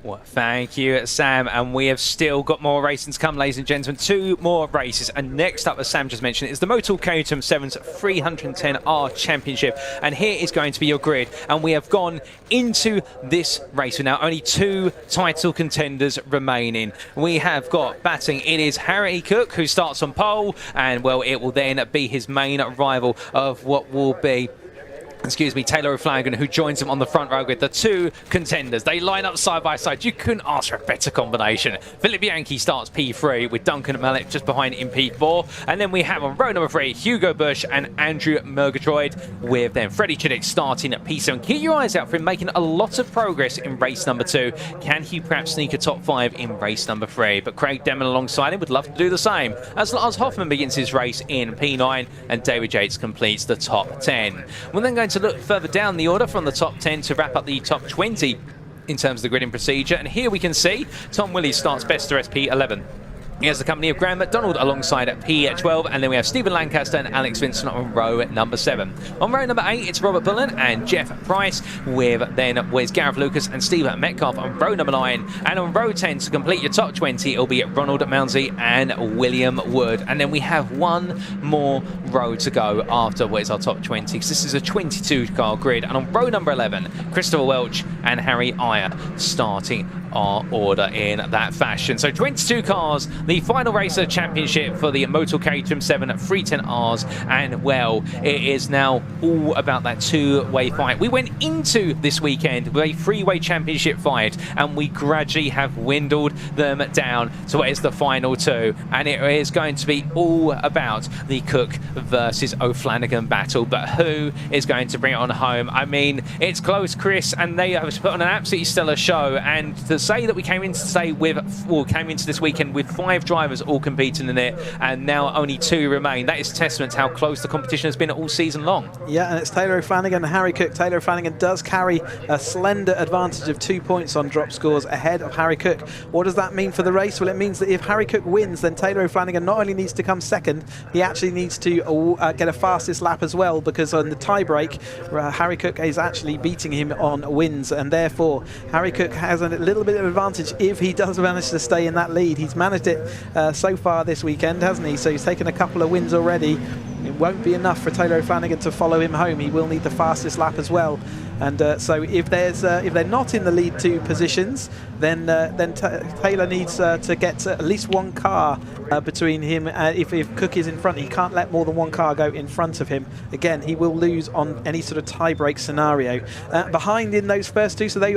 Well, thank you, Sam. And we have still got more racing to come, ladies and gentlemen. 2 more races. And next up, as Sam just mentioned, is the Motul Caterham 7's 310R Championship. And here is going to be your grid. And we have gone into this race with now only 2 title contenders remaining. We have got batting. It is Harry Cook, who starts on pole. And, well, it will then be his main rival of what will be Taylor O'Flanagan, who joins him on the front row with the 2 contenders. They line up side by side. You couldn't ask for a better combination. Philip Bianchi starts P3 with Duncan Mallet just behind in P4. And then we have on row number 3, Hugo Bush and Andrew Murgatroyd, with then Freddie Chiddick starting at P7. Keep your eyes out for him making a lot of progress in race number 2. Can he perhaps sneak a top 5 in race number 3? But Craig Demon alongside him would love to do the same, as Lars Hoffman begins his race in P9 and David Yates completes the top 10. We're then going to look further down the order from the top 10 to wrap up the top 20 in terms of the gridding procedure. And here we can see Tom Willie starts best to SP11. He has the company of Graham McDonald alongside at P12, and then we have Stephen Lancaster and Alex Vincent on row number 7. On row number 8, it's Robert Bullen and Jeff Price, with Gareth Lucas and Steve Metcalf on row number 9. And on row 10, to complete your top 20, it'll be Ronald Mounsey and William Wood. And then we have one more row to go after where's our top 20, because this is a 22-car grid. And on row number 11, Christopher Welch and Harry Iyer starting our order in that fashion. So 22 cars, the final race of the championship for the Motul Caterham 7 at 310Rs, and well, it is now all about that 2-way fight. We went into this weekend with a 3-way championship fight, and we gradually have dwindled them down to what is the final 2, and it is going to be all about the Cook versus O'Flanagan battle. But who is going to bring it on home? I mean, it's close, Chris, and they have put on an absolutely stellar show. And to say that we came into this weekend with 5 drivers all competing in it, and now only 2 remain, that is testament to how close the competition has been all season long. Yeah, and it's Taylor O'Flanagan and Harry Cook. Taylor O'Flanagan does carry a slender advantage of 2 points on drop scores ahead of Harry Cook. What does that mean for the race? Well, it means that if Harry Cook wins, then Taylor O'Flanagan not only needs to come second, he actually needs to get a fastest lap as well, because on the tie break, Harry Cook is actually beating him on wins, and therefore Harry Cook has a little bit of advantage if he does manage to stay in that lead. He's managed it so far this weekend, hasn't he? So he's taken a couple of wins already. It won't be enough for Taylor O'Flanagan to follow him home. He will need the fastest lap as well. And so if they're not in the lead 2 positions, then Taylor needs to get at least one car between him. If Cook is in front, he can't let more than one car go in front of him. Again, he will lose on any sort of tie-break scenario. Behind in those first 2, so they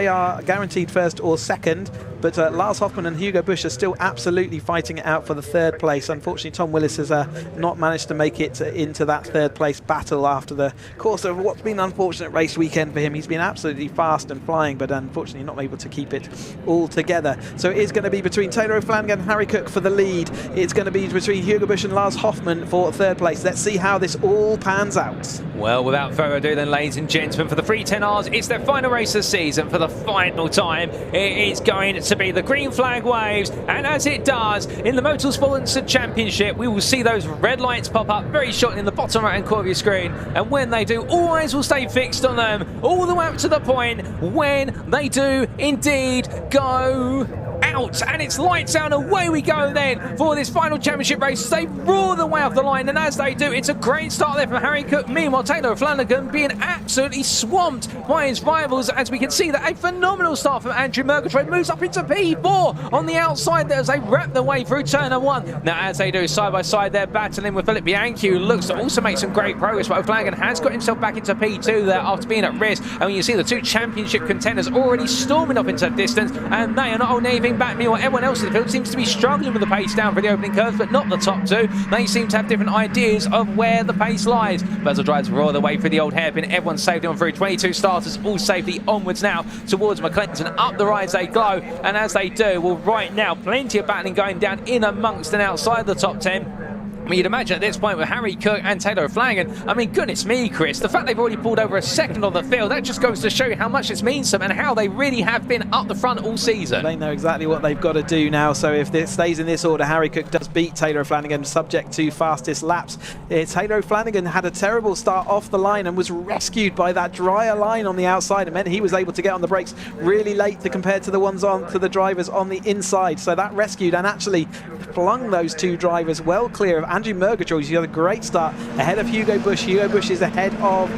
are guaranteed first or second. But Lars Hoffmann and Hugo Busch are still absolutely fighting it out for the 3rd place. Unfortunately, Tom Willis has not managed to make it into that 3rd place battle after the course of what's been an unfortunate race weekend for him. He's been absolutely fast and flying, but unfortunately not able to keep it all together. So it is going to be between Taylor O'Flanagan and Harry Cook for the lead. It's going to be between Hugo Busch and Lars Hoffmann for 3rd place. Let's see how this all pans out. Well, without further ado then, ladies and gentlemen, for the 310Rs, it's their final race of the season. For the final time, it is going to be the green flag waves, and as it does in the Motorsport Championship, we will see those red lights pop up very shortly in the bottom right hand corner of your screen, and when they do, all eyes will stay fixed on them all the way up to the point when they do indeed go out, and it's lights out, and away we go then for this final championship race. They roar the way off the line, and as they do, it's a great start there from Harry Cook. Meanwhile, Taylor O'Flanagan being absolutely swamped by his rivals, as we can see that a phenomenal start from Andrew Murgatroyd moves up into P4 on the outside there as they wrap their way through turn 1. Now, as they do, side by side, they're battling with Philip Bianchi, who looks to also make some great progress, but O'Flanagan has got himself back into P2 there after being at risk. And when you see the 2 championship contenders already storming off into the distance, and they are not only anything back. Meanwhile, everyone else in the field seems to be struggling with the pace down for the opening curves, but not the top 2. They seem to have different ideas of where the pace lies. But as the drivers roar their way through the old hairpin, everyone's safely on through. 22 starters all safely onwards now towards McClinton. Up the rise they go, and as they do, well, right now, plenty of battling going down in amongst and outside the top 10. I mean, you'd imagine at this point with Harry Cook and Taylor O'Flanagan, I mean, goodness me, Chris, the fact they've already pulled over a second on the field, that just goes to show you how much this means to them and how they really have been up the front all season. They know exactly what they've got to do now, so if this stays in this order, Harry Cook does beat Taylor O'Flanagan, subject to fastest laps. Taylor O'Flanagan had a terrible start off the line and was rescued by that drier line on the outside. It meant he was able to get on the brakes really late compared to the ones to the drivers on the inside. So that rescued and actually flung those 2 drivers well clear of Andrew Murgatroyd. He's got a great start ahead of Hugo Busch. Hugo Busch is ahead of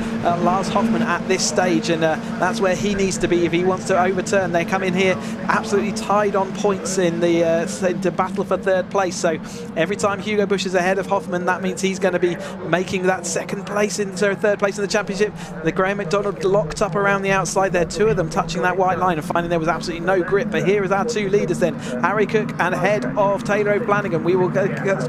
Lars Hoffmann at this stage, and that's where he needs to be if he wants to overturn. They come in here absolutely tied on points in the battle for 3rd place. So every time Hugo Busch is ahead of Hoffmann, that means he's going to be making that 2nd place into 3rd place in the championship. The Graham McDonald locked up around the outside there, 2 of them touching that white line and finding there was absolutely no grip. But here is our 2 leaders then, Harry Cook and ahead of Taylor O'Flanagan. We will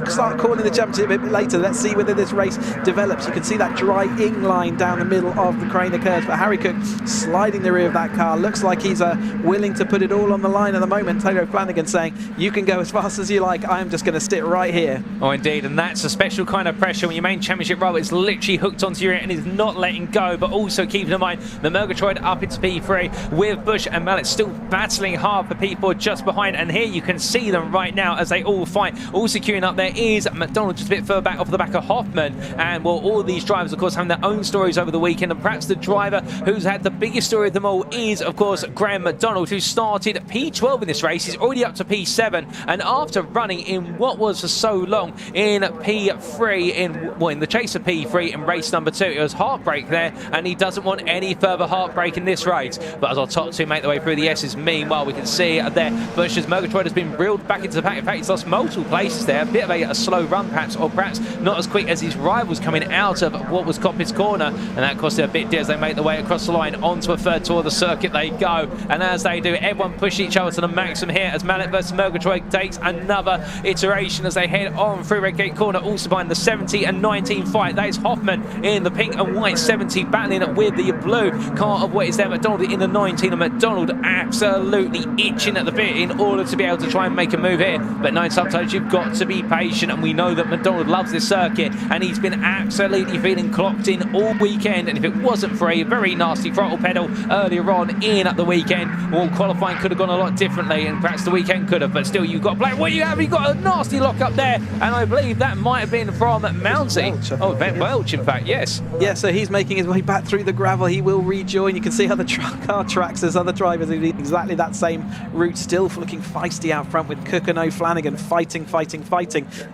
start calling the championship a bit later. Let's see whether this race develops. You can see that dry ing line down the middle of the Craner curves, but Harry Cook sliding the rear of that car. Looks like he's willing to put it all on the line at the moment. Taylor O'Flanagan saying, you can go as fast as you like, I'm just going to sit right here. Oh, indeed, and that's a special kind of pressure when your main championship rival is literally hooked onto your ear and is not letting go, but also keeping in mind the Murgatroyd up into P3 with Busch and Mallet still battling hard for P4 just behind, and here you can see them right now as they all fight. All securing up there is McDonald just a bit further back off the back of Hoffmann, and well, all these drivers of course having their own stories over the weekend, and perhaps the driver who's had the biggest story of them all is of course Graham McDonald, who started P12 in this race. He's already up to P7, and after running in what was for so long in P3 in the chase of P3 in race number 2, it was heartbreak there, and he doesn't want any further heartbreak in this race. But as our top 2 make their way through the S's, meanwhile we can see there Busch's Murgatroyd has been reeled back into the pack. In fact, he's lost multiple places there, a bit of a slow run perhaps, or perhaps not as quick as his rivals coming out of what was Coppice Corner, and that cost them a bit dear as they make their way across the line onto a 3rd tour of the circuit they go. And as they do, everyone push each other to the maximum here as Mallet versus Murgatroyd takes another iteration as they head on through Redgate Corner, also behind the 70 and 19 fight. That is Hoffmann in the pink and white 70 battling with the blue car of what is there McDonald in the 19, and McDonald absolutely itching at the bit in order to be able to try and make a move here. But 9 sometimes you've got to be patient, and we know that McDonald loves this circuit, and he's been absolutely feeling clocked in all weekend. And if it wasn't for a very nasty throttle pedal earlier on in the weekend, well, qualifying could have gone a lot differently, and perhaps the weekend could have, but still you've got to play what you have. You've got a nasty nasty lock up there, and I believe that might have been from Mounsey. Oh, Ben Welch, in fact, yes. Yeah, so he's making his way back through the gravel. He will rejoin. You can see how the car tracks as other drivers are doing exactly that same route, still looking feisty out front with Cook and O'Flanagan fighting.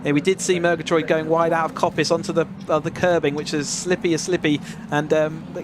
Yeah, we did see Murgatroyd going wide out of Coppice onto the curbing, which is slippy, and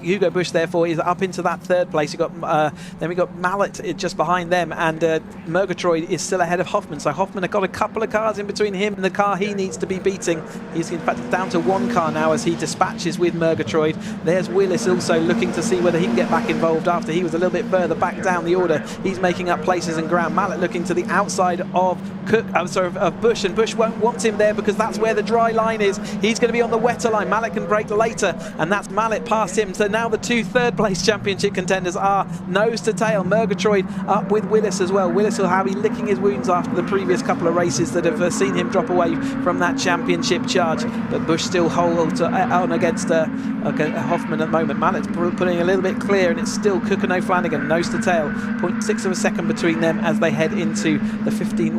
Hugo Bush therefore is up into that third place. Then we got Mallet just behind them, and Murgatroyd is still ahead of Hoffman. So Hoffman have got a couple of cars in between him and the car he needs to be beating. He's in fact down to one car now as he dispatches with Murgatroyd. There's Willis also looking to see whether he can get back involved after he was a little bit further back down the order. He's making up places and ground. Mallet looking to the outside of Bush, and Bush won't want him there because that's where the dry line is. He's going to be on the wetter line. Mallet can brake later, and that's Mallet past him. So now the two third place championship contenders are nose to tail. Murgatroyd up with Willis as well. Willis will be licking his wounds after the previous couple of races that have seen him drop away from that championship charge, but Bush still holds on against Hoffman at the moment. Mallet's putting a little bit clear, and it's still Cook and O'Flanagan nose to tail, 0.6 of a second between them as they head into the 15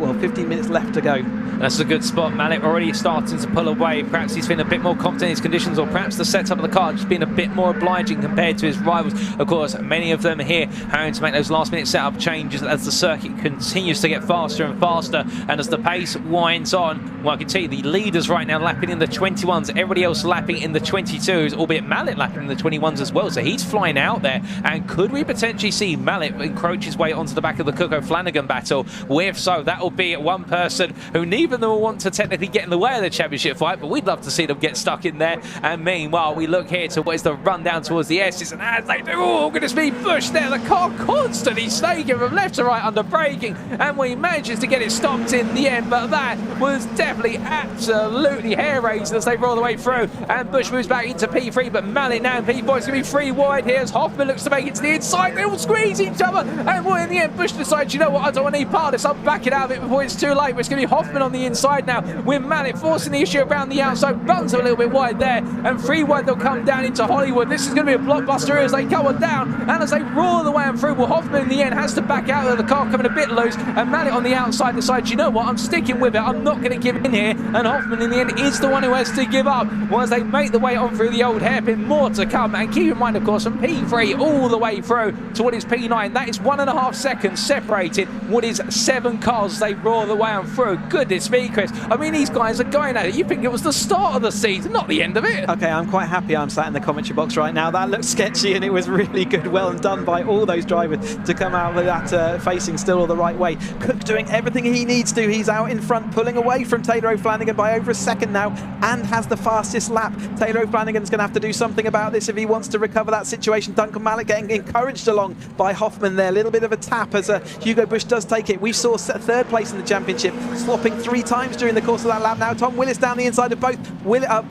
minutes left to go. That's a good spot. Mallet already starting to pull away. Perhaps he's feeling a bit more confident in his conditions, or perhaps the setup of the car just being a bit more obliging compared to his rivals. Of course, many of them here having to make those last minute setup changes as the circuit continues to get faster and faster, and as the pace winds on. Well, I can tell you the leaders right now lapping in the 21s, everybody else lapping in the 22s, albeit Mallet lapping in the 21s as well, so he's flying out there. And could we potentially see Mallet encroach his way onto the back of the Cook O'Flanagan battle? If so, that will be one person who neither of them will want to technically get in the way of the championship fight, but we'd love to see them get stuck in there. And meanwhile, we look here to what is the run down towards the S's, and as they do, oh goodness me, Bush there, the car constantly snaking from left to right under braking, and we manages to get it stopped in the end, but that was definitely absolutely hair-raised as they roll the way through, and Bush moves back into P3, but Mallet now in P4 is going to be free wide here as Hoffman looks to make it to the inside. They all squeeze each other, and in the end Bush decides, you know what, I don't want any part of this, I'm backing out of it before it's too late. But it's going to be Hoffman on the inside now, with Mallet forcing the issue around the outside. Buns a little bit wide there, and free wide they'll come down into Hollywood. This is going to be a blockbuster as they go on down, and as they roar the way on through, well, Hoffman in the end has to back out of the car, coming a bit loose, and Mallet on the outside decides, you know what, I'm sticking with it, I'm not going to give in here, and Hoffman in the end is the one who has to give up. Well, as they make the way on through the old hairpin, more to come, and keep in mind, of course, from P3 all the way through to what is P9, that is 1.5 seconds separated what is 7 cars. They roar the way on through. Goodness me, Chris, I mean, these guys are going at it. You think it was the start of the season, not the end of it. Okay, I'm quite happy I'm sat in the commentary box right now. That looked sketchy, and it was really good, well done by all those drivers to come out with that facing still all the right way. Cook doing everything he needs to. He's out in front, pulling away from Taylor O'Flanagan by over a second now, and has the fastest lap. Taylor O'Flanagan's going to have to do something about this if he wants to recover that situation. Duncan Mallet getting encouraged along by Hoffman there. A little bit of a tap as Hugo Bush does take it. We saw third place in the championship, swapping 3 times during the course of that lap. Now Tom Willis down the inside of both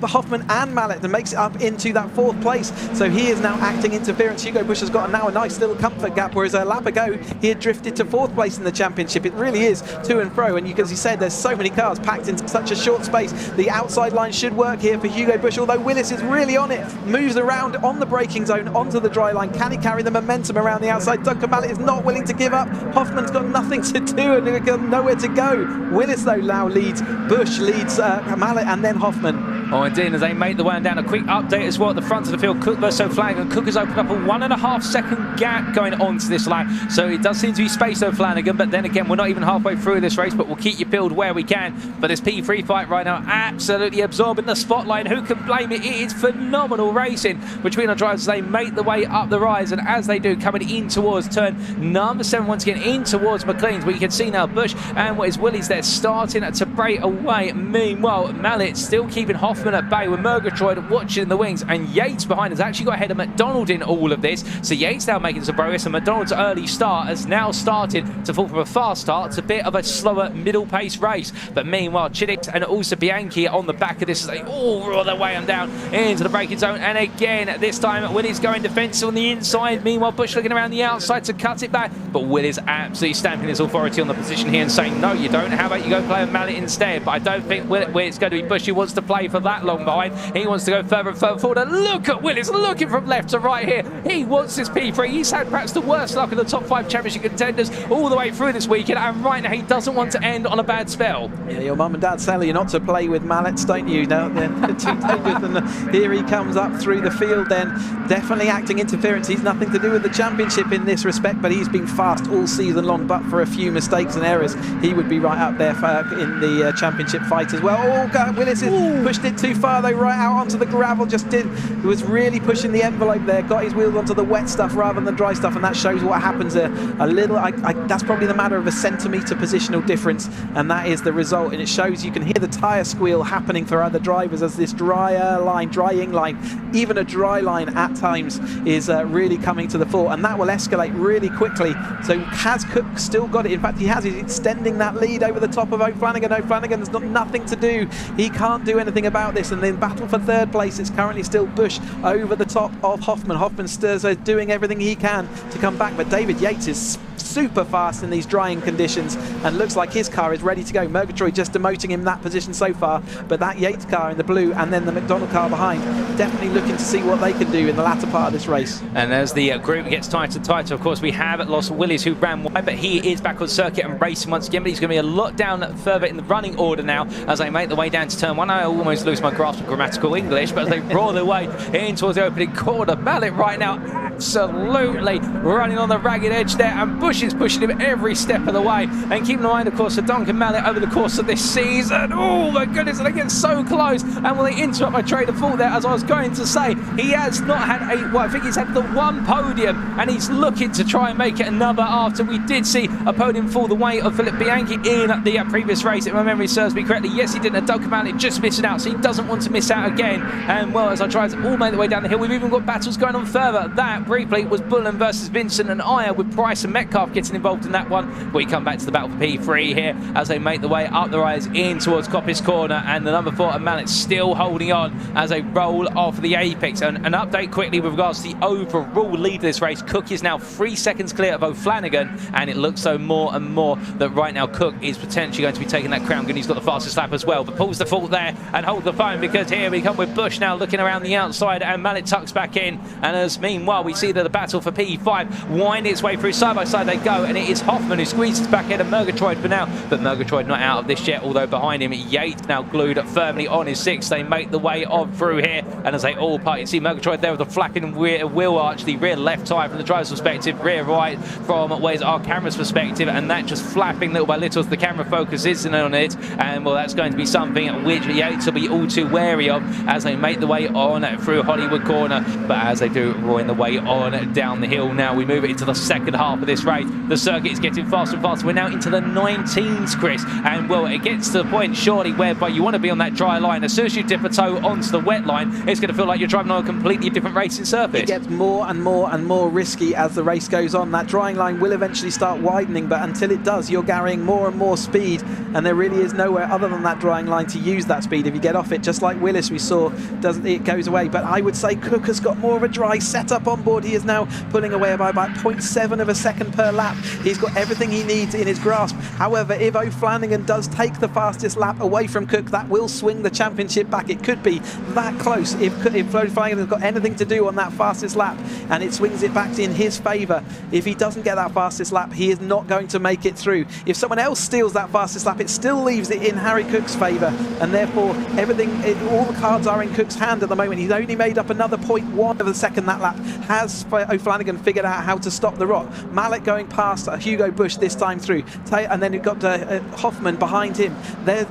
Hoffman and Mallet, and makes it up into that 4th place. So he is now acting interference. Hugo Bush has got now a nice little comfort gap, whereas a lap ago he had drifted to 4th place in the championship. It really is to and fro, and as you said, there's so many cars packed into such a short space. The outside line should work here for Hugo Bush, although Willis is really on it, moves around on the braking zone onto the dry line. Can he carry the momentum around the outside? Duncan Mallet is not willing to give up. Hoffman's got nothing to do and got nowhere to go. Willis though now leads, Bush leads Mallet, and then Hoffman. Oh, indeed, as they make the way down. A quick update as well at the front of the field. Cook versus O'Flanagan. Cook has opened up a 1.5 second gap going on to this lap, so it does seem to be space O'Flanagan, but then again, we're not even halfway through this race, but we'll keep you peeled where we can. But this P3 fight right now, absolutely absorbing the spotlight. Who can blame it? It is phenomenal racing between our drivers. They make the way up the rise, and as they do, coming in towards turn number 7, once again in towards McLean's, where you can see now Bush and what is Willys there starting to break away. Meanwhile, Mallet still keeping Hoffman at bay, with Murgatroyd watching in the wings, and Yates behind has actually got ahead of McDonald in all of this. So Yates now making some progress, and McDonald's early start has now started to fall from a fast start. It's a bit of a slower middle pace race, but meanwhile Chiddick and also Bianchi on the back of this as they all roll their way on down into the braking zone. And again, this time Willys going defensive on the inside. Meanwhile, Bush looking around the outside to cut it back, but Willys absolutely stamping his authority on the position here and saying, no, you don't. How about you go play with Mallet instead? But I don't think it's going to be Bush who wants to play for that long behind. He wants to go further and further forward, and look at Willys looking from left to right here. He wants this P3. He's had perhaps the worst luck of the top 5 championship contenders all the way through this weekend, and right now he doesn't want to end on a bad spell. well. Yeah, your mum and dad tell you not to play with mallets, don't you? No, they're too dangerous. And here he comes up through the field then, definitely acting interference. He's nothing to do with the championship in this respect, but he's been fast all season long, but for a few mistakes and errors, he would be right up there in the championship fight as well. Oh, God, Willis has pushed it too far though, right out onto the gravel, was really pushing the envelope there, got his wheels onto the wet stuff rather than the dry stuff, and that shows what happens a little. That's probably the matter of a centimetre positional difference, and that is the result, and it shows you can hear the tyre squeal happening for other drivers as this drying line, even a dry line at times is really coming to the fore, and that will escalate really quickly. So has Cook still got it? In fact, he's extending that lead over the top of O'Flanagan. O'Flanagan's got nothing to do. He can't do anything about this, and then battle for third place, it's currently still Bush over the top of Hoffman. Hoffman's doing everything he can to come back, but David Yates is super fast in these drying conditions and looks like his car is ready to go. Murgatroyd just demoting him that position so far, but that Yates car in the blue and then the McDonald car behind, definitely looking to see what they can do in the latter part of this race. And as the group gets tighter and tighter, of course, we have lost Willis, who ran wide, but he is back on circuit and racing once again, but he's going to be a lot down further in the running order now as they make their way down to turn one. I almost lose my grasp of grammatical English, but as they roar their way in towards the opening corner. Mallet right now absolutely running on the ragged edge there, and Bush is pushing him every step of the way. And keep in mind, of course, for Duncan Mallet over the course of this season, oh my goodness, and they get so close, and will they interrupt my train of thought there, as I was going to say, he has not had I think he's had the one podium, and he's looking to try and make it another after we did see a podium fall the way of Philip Bianchi in the previous race, if my memory serves me correctly. Yes, he didn't, and Duncan Mallet just missing out, so he doesn't want to miss out again. And well, as I try to all make the way down the hill, we've even got battles going on further. That briefly was Bullen versus Vincent and Aya, with Price and Metcalf getting involved in that one. We come back to the battle for P3 here as they make the way up the rise in towards Coppice Corner, and the number 4 and Mallet still holding on as they roll off the apex. And an update quickly with regards to the overall lead of this race. Cook is now 3 seconds clear of O'Flanagan, and it looks so more and more that right now Cook is potentially going to be taking that crown, and he's got the fastest lap as well, but pulls the fault there and hold the phone, because here we come with Bush now looking around the outside, and Mallet tucks back in, and as meanwhile we see that the battle for P5 wind its way through. Side by side they go, and it is Hoffman who squeezes back ahead of Murgatroyd for now, but Murgatroyd not out of this yet, although behind him Yates now glued firmly on his 6. They make the way on through here, and as they all part, you see Murgatroyd there with a flapping rear wheel arch, the rear left tyre from the driver's perspective, rear right from where's our camera's perspective, and that just flapping little by little as the camera focus isn't on it. And well, that's going to be something which Yates will be all too wary of as they make the way on through Hollywood Corner. But as they do, roaring the way on down the hill now, we move it into the second half of this race. The circuit is getting faster and faster. We're now into the 19s, Chris, and well, it gets to the point surely whereby you want to be on that dry line. As soon as you dip a toe onto the wet line, it's going to feel like you're driving on a completely different racing surface. It gets more and more and more risky as the race goes on. That drying line will eventually start widening, but until it does, you're carrying more and more speed, and there really is nowhere other than that drying line to use that speed. If you get off it, just like Willis we saw, it goes away. But I would say Cook has got more of a dry setup on board. He is now pulling away by about 0.7 of a second per lap. He's got everything he needs in his grasp. However, if O'Flanagan does take the fastest lap away from Cook, that will swing the championship back. It could be that close if O'Flanagan's got anything to do on that fastest lap, and it swings it back in his favour. If he doesn't get that fastest lap, he is not going to make it through. If someone else steals that fastest lap, it still leaves it in Harry Cook's favour, and therefore all the cards are in Cook's hand at the moment. He's only made up another 0.1 of a second that lap. Has O'Flanagan figured out how to stop the rot? Mallet going past Hugo Bush this time through, and then you've got Hoffman behind him. There,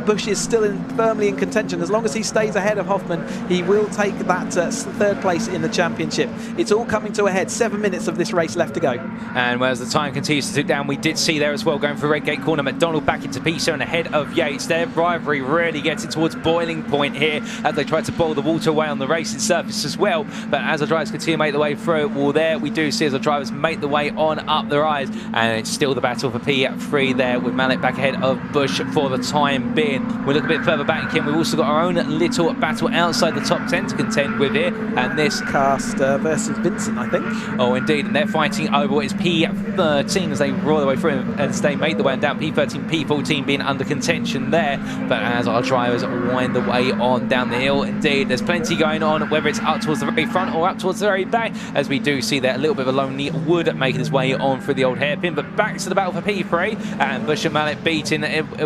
Bush is still firmly in contention. As long as he stays ahead of Hoffman, he will take that third place in the championship. It's all coming to a head. 7 minutes of this race left to go. And as the time continues to tick down, we did see there as well, going for Redgate Corner, McDonald back into P7 and ahead of Yates. Their rivalry really getting towards boiling point here as they try to boil the water away on the racing surface as well. But as the drivers continue to make the way through, well, there we do see as the drivers make the way on up the rise, and it's still the battle for P3 there, with Mallet back ahead of Bush for the time being. We look a bit further back, Kim. We've also got our own little battle outside the top 10 to contend with here, and this Cast versus Vincent, I think. Oh, indeed, and they're fighting over what is P13 as they roll their way through, as they make the way down. P13, P14 being under contention there, but as our drivers wind the way on down the hill. Indeed, there's plenty going on, whether it's up towards the very front or up towards the very back, as we do see that a little bit of a lonely Wood making his way on through the old hairpin. But back to the battle for P3, and Bush and Mallet beating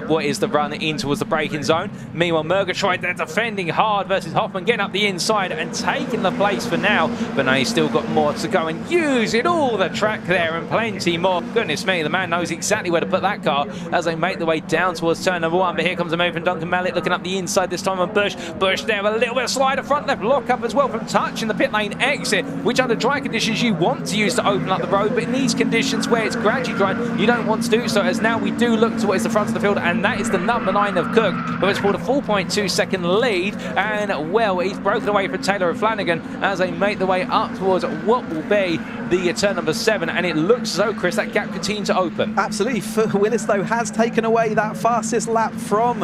what is the run in towards the braking zone. Meanwhile, Murgatroyd, they're defending hard versus Hoffman, getting up the inside and taking the place for now. But now he's still got more to go and using all the track there and plenty more. Goodness me, the man knows exactly where to put that car as they make their way down towards turn number 1. But here comes a move from Duncan Mallet looking up the inside this time on Bush. Bush there with a little bit of slider front left lock up as well from touching the pit lane exit, which under dry conditions you want to use to open up the road, but in these conditions where it's gradually dry, you don't want to do so, as now we do look towards the front of the field, and that is the number 9 of Cook, who has pulled a 4.2 second lead, and well, he's broken away from Taylor O'Flanagan as they make their way up towards what will be the turn number 7, and it looks as though, Chris, that gap continues to open. Absolutely. Willis, though, has taken away that fastest lap from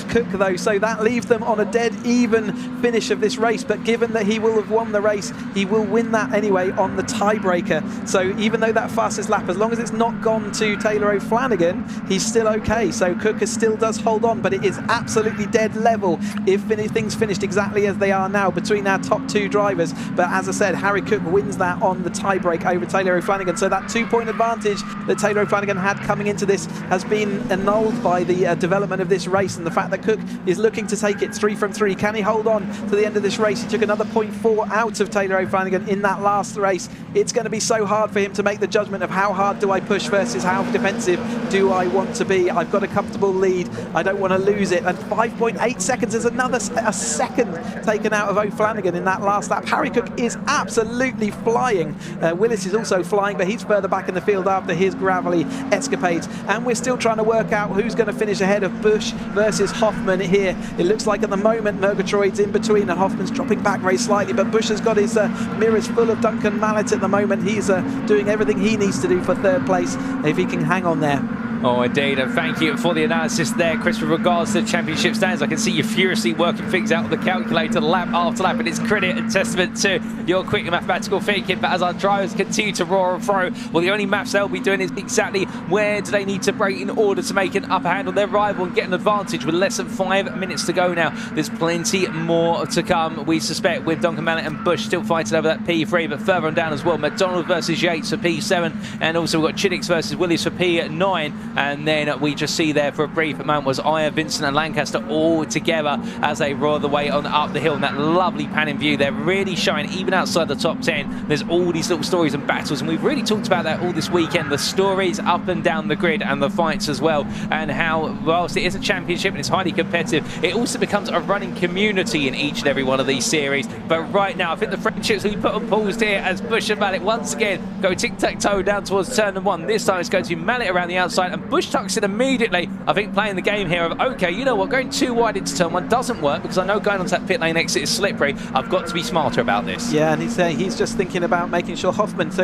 Cook, though, so that leaves them on a dead even finish of this race. But given that he will have won the race, he will win that anyway on the tiebreaker. So even though that fastest lap, as long as it's not gone to Taylor O'Flanagan, he's still okay. So Cook still does hold on, but it is absolutely dead level if things finished exactly as they are now between our top 2 drivers. But as I said, Harry Cook wins that on the tiebreak over Taylor O'Flanagan. So that 2-point advantage that Taylor O'Flanagan had coming into this has been annulled by the development of this race, and the fact that Cook is looking to take it 3 from 3. Can he hold on to the end of this race? He took another 0.4 out of Taylor O'Flanagan in that last race. It's going to be so hard for him to make the judgment of how hard do I push versus how defensive do I want to be. I've got a comfortable lead. I don't want to lose it. And 5.8 seconds is a second taken out of O'Flanagan in that last lap. Harry Cook is absolutely flying. Willis is also flying, but he's further back in the field after his gravelly escapades. And we're still trying to work out who's going to finish ahead of Bush versus Hoffman here. It looks like at the moment Murgatroyd's in between and Hoffman's dropping back very slightly, but Bush has got his mirrors full of Duncan Mallet at the moment. He's doing everything he needs to do for 3rd place if he can hang on there. Oh, indeed, and thank you for the analysis there, Chris, with regards to the championship stands. I can see you furiously working things out on the calculator lap after lap, and it's credit and testament to your quick mathematical thinking. But as our drivers continue to roar and throw, well, the only maths they'll be doing is exactly where do they need to brake in order to make an upper hand on their rival and get an advantage with less than 5 minutes to go now. There's plenty more to come, we suspect, with Duncan Mallet and Bush still fighting over that P3, but further on down as well, McDonald versus Yates for P7, and also we've got Chiddix versus Willis for P9. And then we just see there for a brief moment was Aya, Vincent and Lancaster all together as they roar the way on up the hill, and that lovely panning view they're really showing even outside the top 10. There's all these little stories and battles, and we've really talked about that all this weekend, the stories up and down the grid and the fights as well, and how whilst it is a championship and it's highly competitive, it also becomes a running community in each and every one of these series. But right now I think the friendships we put on pause here as Bush and Mallet once again go tic-tac-toe down towards turn number 1. This time it's going to be Mallet around the outside, and Bush tucks in immediately, I think, playing the game here of, okay, you know what, going too wide into turn 1 doesn't work because I know going onto that pit lane exit is slippery. I've got to be smarter about this. Yeah, and he's just thinking about making sure Hoffman's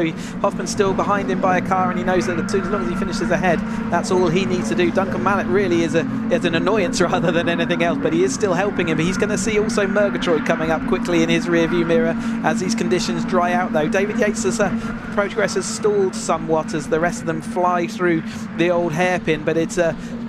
still behind him by a car, and he knows that as long as he finishes ahead, that's all he needs to do. Duncan Mallet really is an annoyance rather than anything else, but he is still helping him. But he's going to see also Murgatroyd coming up quickly in his rear view mirror as these conditions dry out, though. David Yates' progress has stalled somewhat as the rest of them fly through the old hairpin, but it's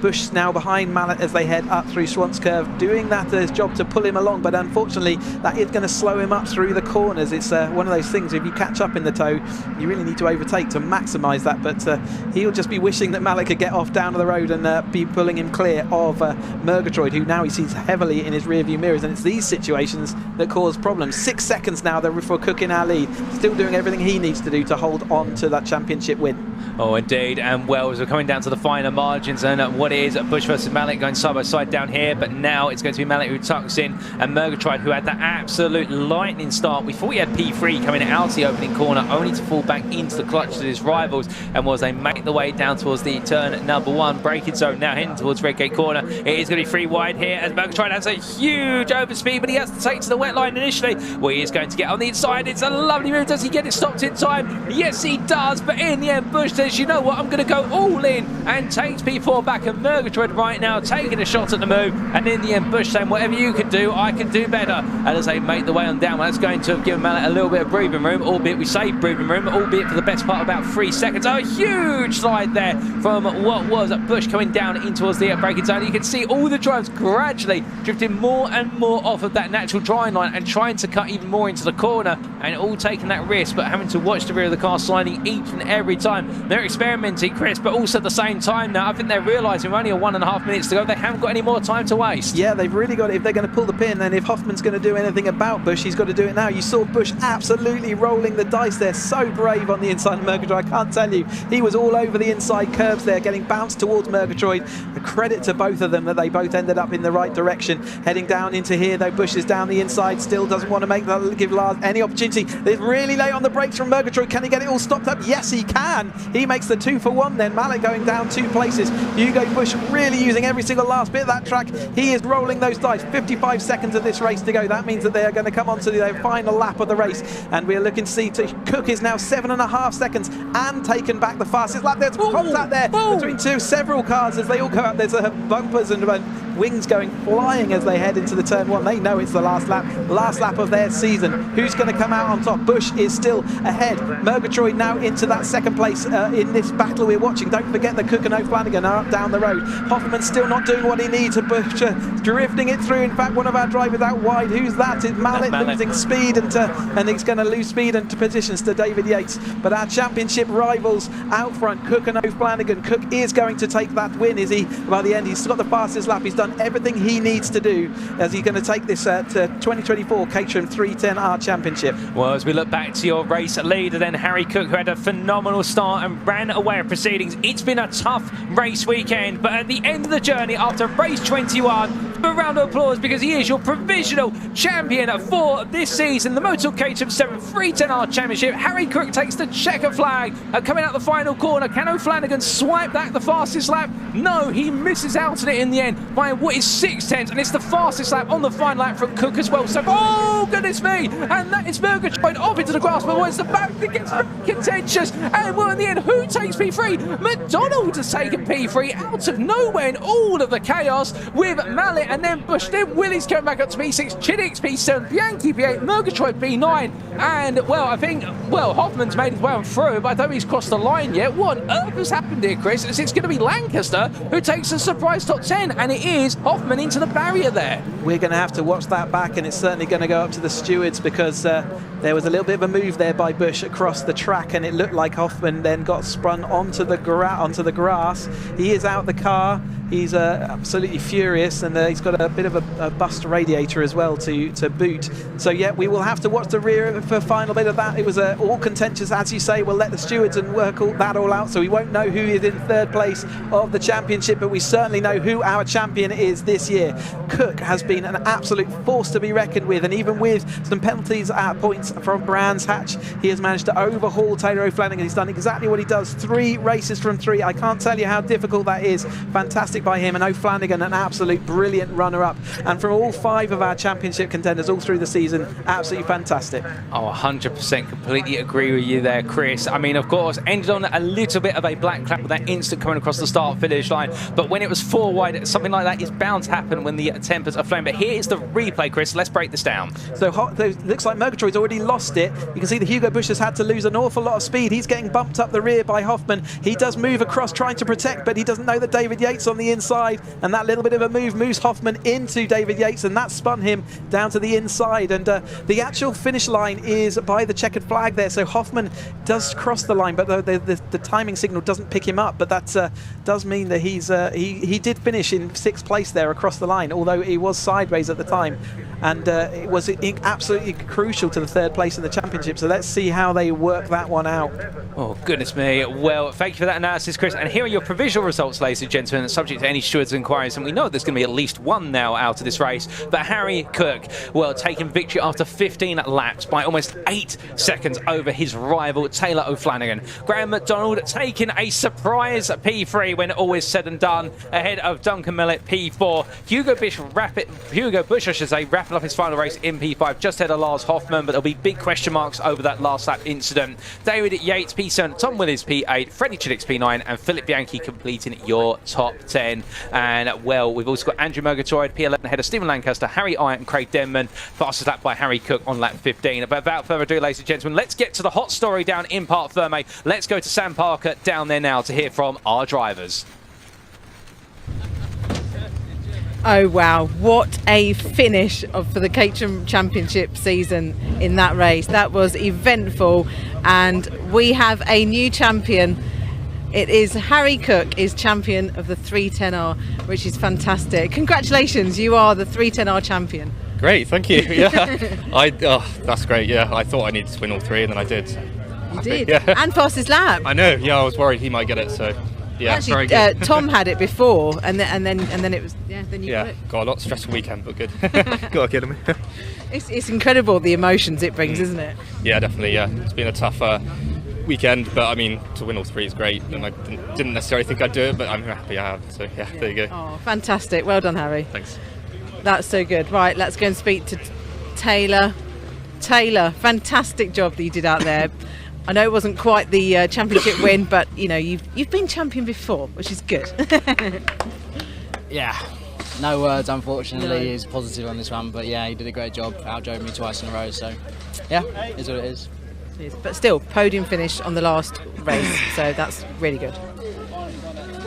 Bush now behind Mallet as they head up through Swans Curve, doing that his job to pull him along, but unfortunately that is going to slow him up through the corners. It's one of those things, if you catch up in the tow, you really need to overtake to maximise that, but he'll just be wishing that Mallet could get off down to the road and be pulling him clear of Murgatroyd, who now he sees heavily in his rear view mirrors, and it's these situations that cause problems. 6 seconds now for Cook in our lead, still doing everything he needs to do to hold on to that championship win. Oh, indeed, and well, as we're coming down to the finer margins, and what is Bush versus Mallet going side by side down here, but now it's going to be Mallet who tucks in, and Murgatroyd, who had that absolute lightning start. We thought he had P3 coming out of the opening corner, only to fall back into the clutches of his rivals, and as they make the way down towards the turn number 1 braking zone, now heading towards Redgate corner. It is going to be 3 wide here as Murgatroyd has a huge overspeed, but he has to take to the wet line initially. Well, he is going to get on the inside. It's a lovely move. Does he get it stopped in time? Yes, he does, but in the end, Bush Bush says, you know what, I'm going to go all in, and takes P4 back, and Murgatroyd right now taking a shot at the move, and in the end Bush saying, whatever you can do, I can do better. And as they make the way on down, that's going to have given Mallet a little bit of breathing room, albeit we saved breathing room, albeit for the best part of about 3 seconds. Oh, a huge slide there from what was Bush coming down in towards the braking zone. You can see all the drivers gradually drifting more and more off of that natural drying line and trying to cut even more into the corner, and all taking that risk, but having to watch the rear of the car sliding each and every time. They're experimenting, Chris, but also at the same time now, I think they're realising we're only 1.5 minutes to go. They haven't got any more time to waste. Yeah, they've really got it. If they're going to pull the pin, then if Hoffman's going to do anything about Bush, he's got to do it now. You saw Bush absolutely rolling the dice there, so brave on the inside of Murgatroyd. I can't tell you, he was all over the inside curves there, getting bounced towards Murgatroyd. A credit to both of them that they both ended up in the right direction. Heading down into here, though, Bush is down the inside, still doesn't want to give Lars any opportunity. They're really late on the brakes from Murgatroyd. Can he get it all stopped up? Yes, he can. He makes the 2 for 1 then. Mallet going down 2 places. Hugo Bush really using every single last bit of that track. He is rolling those dice. 55 seconds of this race to go. That means that they are going to come on to their final lap of the race. And we are looking to see Cook is now 7.5 seconds and taken back the fastest lap. There's contact there between several cars as they all go out. There's bumpers and wings going flying as they head into the turn 1. They know it's the last lap of their season. Who's going to come out on top? Bush is still ahead. Murgatroyd now into that second place in this battle we're watching. Don't forget that Cook and O'Flanagan are up down the road. Hoffman's still not doing what he needs. Bush drifting it through. In fact, one of our drivers out wide. Who's that? It's Mallet losing speed and he's going to lose speed into positions to David Yates. But our championship rivals out front, Cook and O'Flanagan. Cook is going to take that win, is he? By the end, he's got the fastest lap. He's done everything he needs to do as he's going to take this to 2024 Caterham 310R Championship. Well, as we look back to your race leader then, Harry Cook, who had a phenomenal start and ran away at proceedings. It's been a tough race weekend, but at the end of the journey, after race 21, a round of applause because he is your provisional champion for this season, the Motorsport Caterham 7 310R Championship. Harry Cook takes the checker flag coming out the final corner. Can O'Flanagan swipe back the fastest lap? No, he misses out on it in the end by what is 6/10, and it's the fastest lap on the final lap from Cook as well. So, oh goodness me, and that is Murgatroyd off into the grass, but once the back gets contentious, and well, in the end, who takes P3? McDonald has taken P3 out of nowhere in all of the chaos with Mallet, and then Bush, then Willie's coming back up to P6, Chiddick's P7, Bianchi P8, Murgatroyd P9, and well, I think, well, Hoffman's made his way on through, but I don't think he's crossed the line yet. What on earth has happened here, Chris? It's going to be Lancaster who takes a surprise top 10, and it is Hoffman into the barrier there. We're going to have to watch that back, and it's certainly going to go up to the stewards because there was a little bit of a move there by Bush across the track, and it looked like Hoffman then got spun onto the grass. He is out the car. He's absolutely furious, and he's got a bit of a bust radiator as well to boot. So yeah, we will have to watch the rear for final bit of that. It was all contentious, as you say. We'll let the stewards and work that all out, so we won't know who is in third place of the championship, but we certainly know who our champion is this year. Cook has been an absolute force to be reckoned with, and even with some penalties at points from Brands Hatch, he has managed to overhaul Taylor O'Flanagan. He's done exactly what he does. 3 races from 3. I can't tell you how difficult that is. Fantastic by him, and O'Flanagan an absolute brilliant runner-up, and from all 5 of our championship contenders all through the season, absolutely fantastic. Oh, 100% completely agree with you there, Chris. I mean, of course, ended on a little bit of a black cloud with that instant coming across the start-finish line, but when it was 4 wide, something like that is bound to happen when the tempers are flowing. But here is the replay, Chris. Let's break this down. So it looks like Murgatroyd's already lost it. You can see that Hugo Bush has had to lose an awful lot of speed. He's getting bumped up the rear by Hoffman. He does move across trying to protect, but he doesn't know that David Yates on the inside, and that little bit of a move moves Hoffman into David Yates, and that spun him down to the inside. And the actual finish line is by the checkered flag there, so Hoffman does cross the line, but the timing signal doesn't pick him up. But that does mean that he did finish in 6th place there across the line, although he was sideways at the time, and it was absolutely crucial to the 3rd place in the championship. So let's see how they work that one out. Oh goodness me. Well, thank you for that analysis, Chris, and here are your provisional results, ladies and gentlemen, subject to any stewards' inquiries, and we know there's going to be at least 1 now out of this race. But Harry Cook, well, taking victory after 15 laps by almost 8 seconds over his rival Taylor O'Flanagan. Graham McDonald taking a surprise P3 when all is said and done, ahead of Duncan Millett P4. Hugo Bush, I should say, wrapping up his final race in P5, just ahead of Lars Hoffman, but there'll be big question marks over that last lap incident. David Yates P7, Tom Willis P8, Freddie Chiddix P9, and Philip Bianchi completing your top 10. And, well, we've also got Andrew Murgatroyd P11 ahead of Stephen Lancaster, Harry Iron and Craig Denman, fastest lap by Harry Cook on lap 15. But without further ado, ladies and gentlemen, let's get to the hot story down in Parc Ferme. Let's go to Sam Parker down there now to hear from our drivers. Oh wow, what a finish for the Caterham Championship season in that race. That was eventful, and we have a new champion. It is Harry Cook is champion of the 310R, which is fantastic. Congratulations, you are the 310R champion. Great, thank you. Yeah, that's great. Yeah, I thought I needed to win all 3, and then I did. You did, yeah. And fastest lap. I know. Yeah, I was worried he might get it. So, yeah, actually, very good. Tom had it before, and then it was then you got it. Got a lot stressful weekend, but good. Got to get him. It's incredible the emotions it brings, isn't it? Yeah, definitely. Yeah, it's been a tough weekend, but I mean, to win all 3 is great, and I didn't necessarily think I'd do it, but I'm happy I have. So yeah, there you go. Oh, fantastic! Well done, Harry. Thanks. That's so good. Right, let's go and speak to Taylor. Taylor, fantastic job that you did out there. I know it wasn't quite the championship win, but you know you've been champion before, which is good. Yeah, no words unfortunately. He's positive on this one, but yeah, he did a great job. Outdrove me twice in a row, so yeah, it is what it is. But still, podium finish on the last race, so that's really good.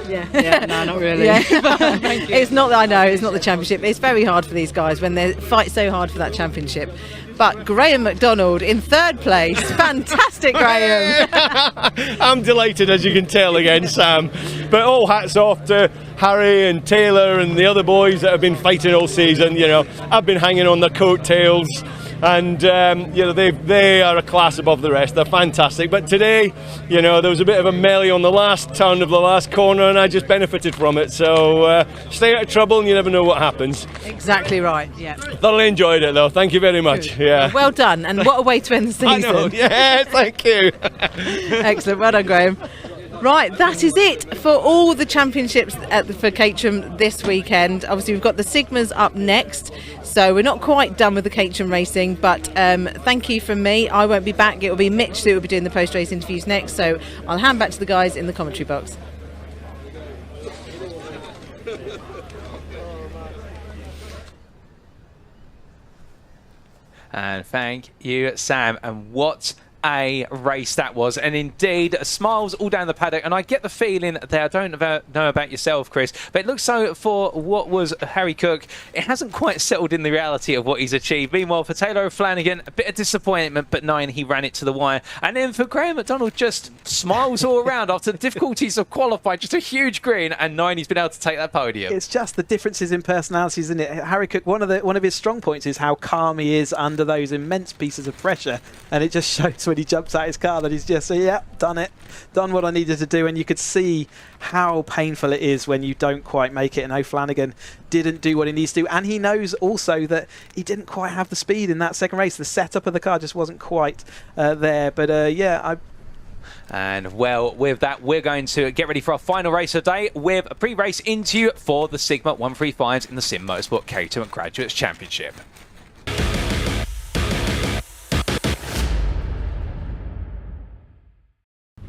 Yeah, no, not really. Yeah. It's not. I know it's not the championship. It's very hard for these guys when they fight so hard for that championship. But Graham McDonald in 3rd place. Fantastic, Graham. I'm delighted, as you can tell again, Sam. But all hats off to Harry and Taylor and the other boys that have been fighting all season. You know, I've been hanging on their coattails. And you know, they are a class above the rest. They're fantastic. But today, you know, there was a bit of a melee on the last turn of the last corner, and I just benefited from it. So stay out of trouble, and you never know what happens. Exactly right. Yeah. Thoroughly enjoyed it, though. Thank you very much. Good. Yeah. Well done. And what a way to end the season. I know. Yeah. Thank you. Excellent. Well done, Graham. Right, that is it for all the championships for Caterham this weekend. Obviously, we've got the Sigmas up next, so we're not quite done with the Caterham racing, but thank you from me. I won't be back. It will be Mitch who will be doing the post-race interviews next, so I'll hand back to the guys in the commentary box. And thank you, Sam. And what a race that was, and indeed smiles all down the paddock. And I get the feeling there, I don't know about yourself, Chris, but it looks so for what was Harry Cook, it hasn't quite settled in the reality of what he's achieved. Meanwhile, for Taylor O'Flanagan, a bit of disappointment, but 9, he ran it to the wire. And then for Graham McDonald, just smiles all around after the difficulties of qualifying, just a huge grin, and 9, he's been able to take that podium. It's just the differences in personalities, isn't it? Harry Cook, one of his strong points is how calm he is under those immense pieces of pressure, and it just shows when he jumps out his car that he's just, yeah, done what I needed to do. And you could see how painful it is when you don't quite make it, and O'Flanagan didn't do what he needs to, and he knows also that he didn't quite have the speed in that second race. The setup of the car just wasn't quite there, but And well, with that, we're going to get ready for our final race of the day with a pre-race interview for the Sigma 135s in the Sim Motorsport Caterham Graduates Championship.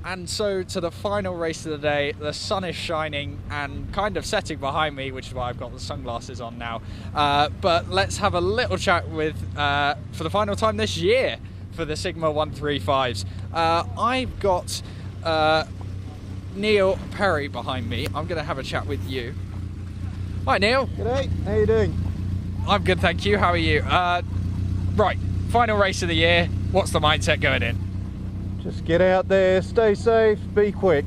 And so to the final race of the day. The sun is shining and kind of setting behind me, which is why I've got the sunglasses on now. But let's have a little chat with, for the final time this year, for the Sigma 135s. I've got Neil Perry behind me. I'm going to have a chat with you. Hi, Neil. G'day. How you doing? I'm good, thank you. How are you? Right, final race of the year. What's the mindset going in? Just get out there, stay safe, be quick.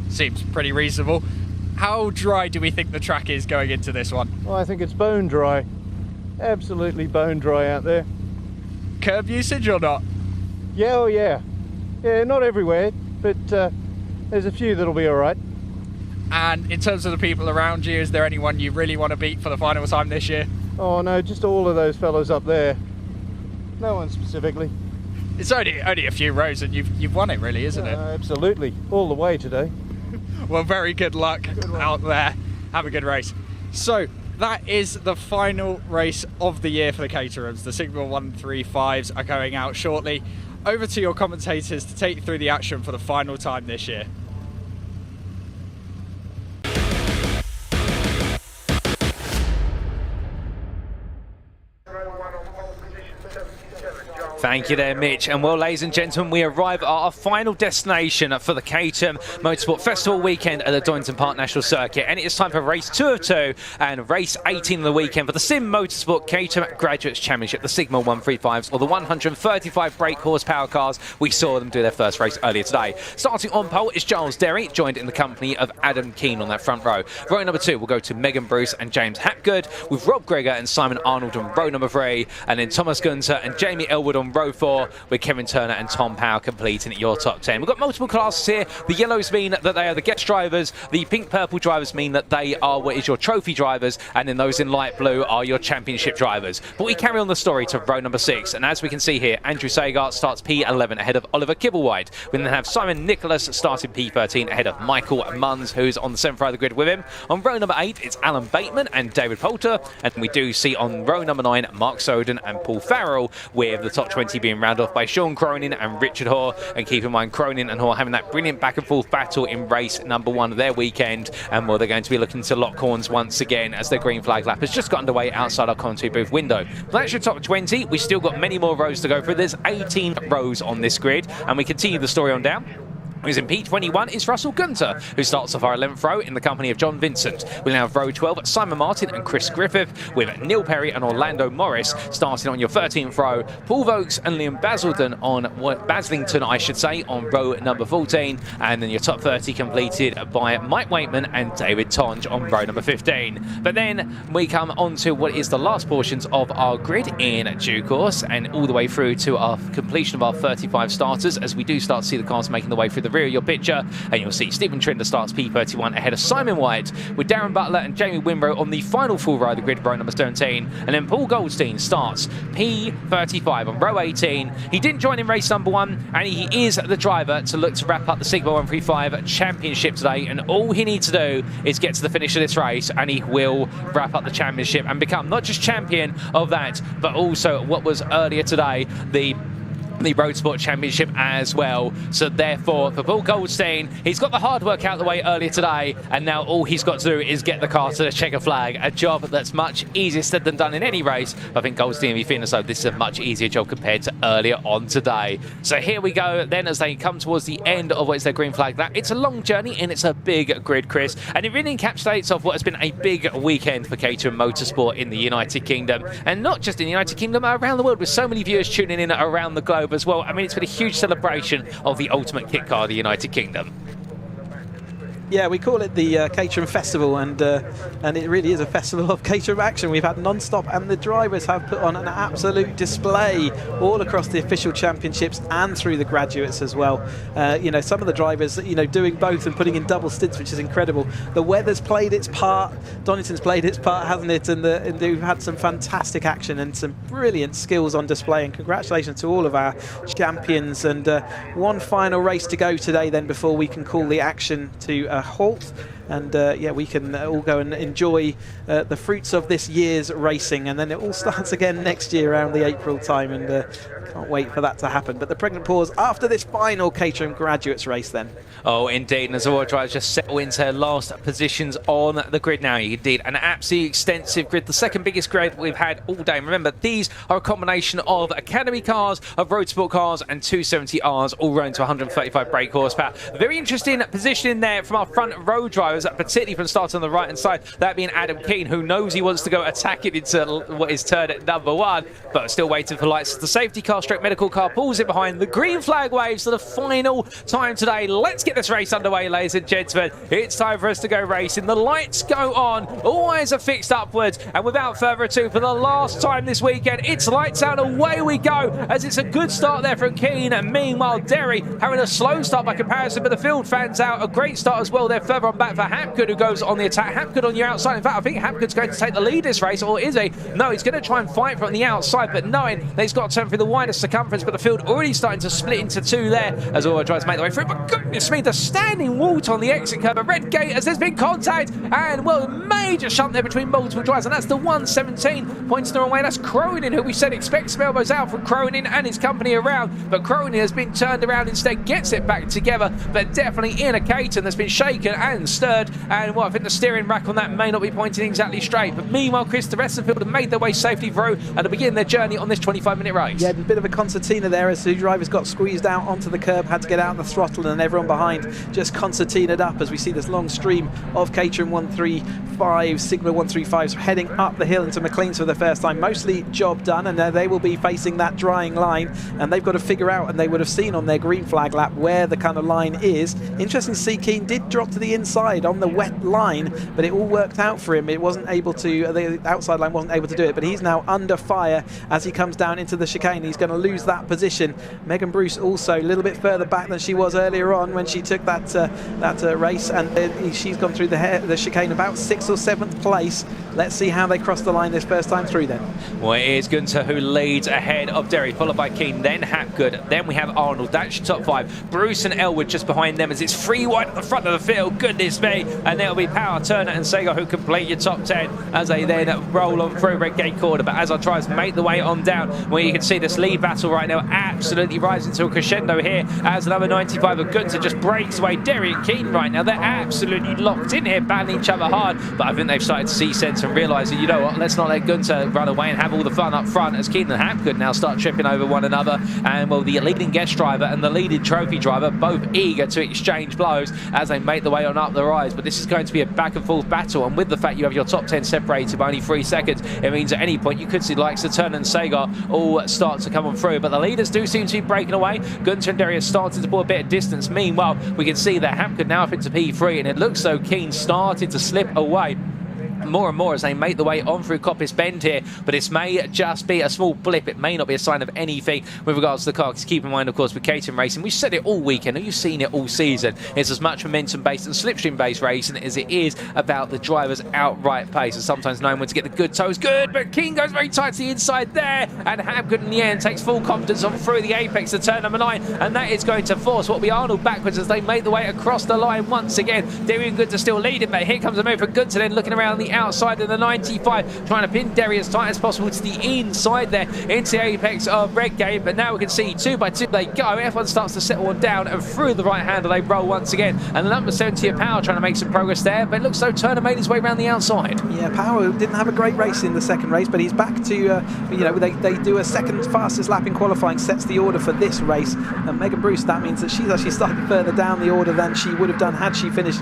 Seems pretty reasonable. How dry do we think the track is going into this one? Well, I think it's bone dry. Absolutely bone dry out there. Curb usage or not? Yeah, oh yeah. Yeah, not everywhere, but there's a few that'll be all right. And in terms of the people around you, is there anyone you really want to beat for the final time this year? Oh no, just all of those fellows up there. No one specifically. It's only a few rows and you've won it, really, isn't it? Absolutely, all the way today. Well, very good luck out there. Have a good race. So that is the final race of the year for the Caterhams. The Sigma 135s are going out shortly. Over to your commentators to take you through the action for the final time this year. Thank you there, Mitch. And well, ladies and gentlemen, we arrive at our final destination for the Caterham Motorsport Festival weekend at the Donington Park National Circuit. And it is time for race 2 of 2 and race 18 of the weekend for the Sim Motorsport Caterham Graduates Championship, the Sigma 135s, or the 135 brake horsepower cars. We saw them do their first race earlier today. Starting on pole is Giles Derry, joined in the company of Adam Keane on that front row. Row number 2 will go to Megan Bruce and James Hapgood, with Rob Gregor and Simon Arnold on row number 3, and then Thomas Gunter and Jamie Elwood on row 4, with Kevin Turner and Tom Power completing your top 10. We've got multiple classes here. The yellows mean that they are the guest drivers. The pink-purple drivers mean that they are what is your trophy drivers, and then those in light blue are your championship drivers. But we carry on the story to row number 6, and as we can see here, Andrew Sagar starts P11 ahead of Oliver Kibblewhite. We then have Simon Nicholas starting P13 ahead of Michael Munns, who's on the 7th row of the grid with him. On row number 8, it's Alan Bateman and David Poulter, and we do see on row number 9, Mark Soden and Paul Farrell, with the top 20 being rounded off by Sean Cronin and Richard Hoare. And keep in mind, Cronin and Hoare having that brilliant back and forth battle in race number 1 of their weekend, and well, they're going to be looking to lock horns once again as their green flag lap has just got underway outside our commentary booth window. But that's your top 20. We've still got many more rows to go through. There's 18 rows on this grid, and we continue the story on down. Who's in P21 is Russell Gunter, who starts off our 11th row in the company of John Vincent. We'll now have row 12, Simon Martin and Chris Griffith, with Neil Perry and Orlando Morris starting on your 13th row. Paul Vokes and Liam Baslington, I should say, on row number 14. And then your top 30 completed by Mike Waitman and David Tonge on row number 15. But then we come on to what is the last portions of our grid in due course, and all the way through to our completion of our 35 starters, as we do start to see the cars making the way through the rear of your picture. And you'll see Stephen Trinder starts P31 ahead of Simon White, with Darren Butler and Jamie Wimbrow on the final full row of the grid, row number 17. And then Paul Goldstein starts P35 on row 18. He didn't join in race number 1, and he is the driver to look to wrap up the Sigma 135 championship today. And all he needs to do is get to the finish of this race, and he will wrap up the championship and become not just champion of that, but also what was earlier today, the Road Sport Championship as well. So therefore, for Paul Goldstein, he's got the hard work out of the way earlier today, and now all he's got to do is get the car to the checker flag, a job that's much easier said than done in any race. I think Goldstein will be feeling as though this is a much easier job compared to earlier on today. So here we go then, as they come towards the end of what is their green flag lap. It's a long journey and it's a big grid, Chris, and it really encapsulates of what has been a big weekend for Caterham Motorsport in the United Kingdom, and not just in the United Kingdom, around the world, with so many viewers tuning in around the globe as well. I mean, it's been a huge celebration of the ultimate kit car of the United Kingdom. Yeah, we call it the Caterham Festival, and it really is a festival of Caterham action. We've had non-stop, and the drivers have put on an absolute display all across the official championships and through the graduates as well. You know, some of the drivers, you know, doing both and putting in double stints, which is incredible. The weather's played its part, Donington's played its part, hasn't it? And we've had some fantastic action and some brilliant skills on display. And congratulations to all of our champions. And one final race to go today, then, before we can call the action to halt, and yeah, we can all go and enjoy the fruits of this year's racing, and then it all starts again next year around the April time, and can't wait for that to happen. But the pregnant pause after this final Caterham Graduates race then. Oh, indeed, and as all drivers just settle into last positions on the grid now. Indeed, an absolutely extensive grid, the second biggest grid we've had all day. And remember, these are a combination of Academy cars, of Road Sport cars, and 270Rs, all running to 135 brake horsepower. Very interesting position in there from our front row drivers, particularly from start on the right-hand side, that being Adam Keane, who knows he wants to go attack it into what is turn at number 1, but still waiting for lights. The safety car car, straight medical car, pulls it behind. The green flag waves to the final time today. Let's get this race underway, ladies and gentlemen. It's time for us to go racing. The lights go on. All eyes are fixed upwards. And without further ado, for the last time this weekend, it's lights out, away we go, as it's a good start there from Keane. And meanwhile, Derry having a slow start by comparison, but the field fans out. A great start as well there further on back for Hapgood, who goes on the attack. Hapgood on your outside. In fact, I think Hapgood's going to take the lead this race, or is he? No, he's going to try and fight from the outside, but knowing that he's got to turn through the wider circumference, but the field already starting to split into two there as Aura tries to make the way through. But goodness me, the standing water on the exit curve. A red gate as there's been contact, and well, major shunt there between multiple drivers, and that's the 117 points the wrong way. That's Cronin, who we said expects elbows out from Cronin and his company around, but Cronin has been turned around instead, gets it back together, but definitely in a Caterham that's been shaken and stirred, and well, I think the steering rack on that may not be pointing exactly straight. But meanwhile, Chris, the rest of the field have made their way safely through and to begin their journey on this 25-minute race. Yeah, a bit of a concertina there as the drivers got squeezed out onto the curb, had to get out the throttle, and everyone behind just concertinaed up as we see this long stream of Caterham 135, Sigma 135s heading up the hill into McLean's for the first time. Mostly job done, and they will be facing that drying line, and they've got to figure out, and they would have seen on their green flag lap where the kind of line is. Interesting to see Keane did drop to the inside on the wet line, but it all worked out for him. It wasn't able to, the outside line wasn't able to do it, but he's now under fire as he comes down into the chicane. He's going to lose that position. Megan Bruce also a little bit further back than she was earlier on when she took that race, and she's gone through the chicane about 6th or 7th place. Let's see how they cross the line this first time through then. Well, it is Gunter who leads ahead of Derry, followed by Keane, then Hapgood, then we have Arnold. That's your top 5. Bruce and Elwood just behind them as it's 3 wide at the front of the field. Goodness me. And there'll be Power, Turner and Sager who complete your top 10 as they then roll on through Redgate Corner. But as I try to make the way on down, where you can see this lead battle right now absolutely rising to a crescendo here as the number 95 of Gunter just breaks away. Derry and Keane right now, they're absolutely locked in here, battling each other hard. But I think they've started to see sense and realise that, you know what, let's not let Gunter run away and have all the fun up front, as Keane and Hapgood now start tripping over one another. And well, the leading guest driver and the leading trophy driver both eager to exchange blows as they make the way on up the rise. But this is going to be a back and forth battle, and with the fact you have your top 10 separated by only 3 seconds, it means at any point you could see the likes of Turner and Sagar all start to come on through. But the leaders do seem to be breaking away. Gunter and Derry are starting to pull a bit of distance. Meanwhile, we can see that Hapgood now up into P3, and it looks so Keane started to slip away more and more as they make the way on through Coppice Bend here, but this may just be a small blip. It may not be a sign of anything with regards to the car, because keep in mind, of course, with Caterham racing, we've said it all weekend and you've seen it all season, it's as much momentum based and slipstream based racing as it is about the driver's outright pace, and sometimes knowing when to get the good toes. Good, but Keane goes very tight to the inside there, and Hapgood in the end takes full confidence on through the apex to turn number 9, and that is going to force what will be Arnold backwards as they make the way across the line once again. Derry and Gunter still leading, but here comes a move for Gunter then looking around the outside of the 95, trying to pin Derry as tight as possible to the inside there into the apex of Redgate. But now we can see 2 by 2 they go. F1 starts to settle on down, and through the right hander they roll once again. And the number 70 of Power trying to make some progress there, but it looks so Turner made his way around the outside. Yeah, Power didn't have a great race in the second race, but he's back to, you know, they do a second fastest lap in qualifying, sets the order for this race. And Megan Bruce, that means that she's actually started further down the order than she would have done had she finished,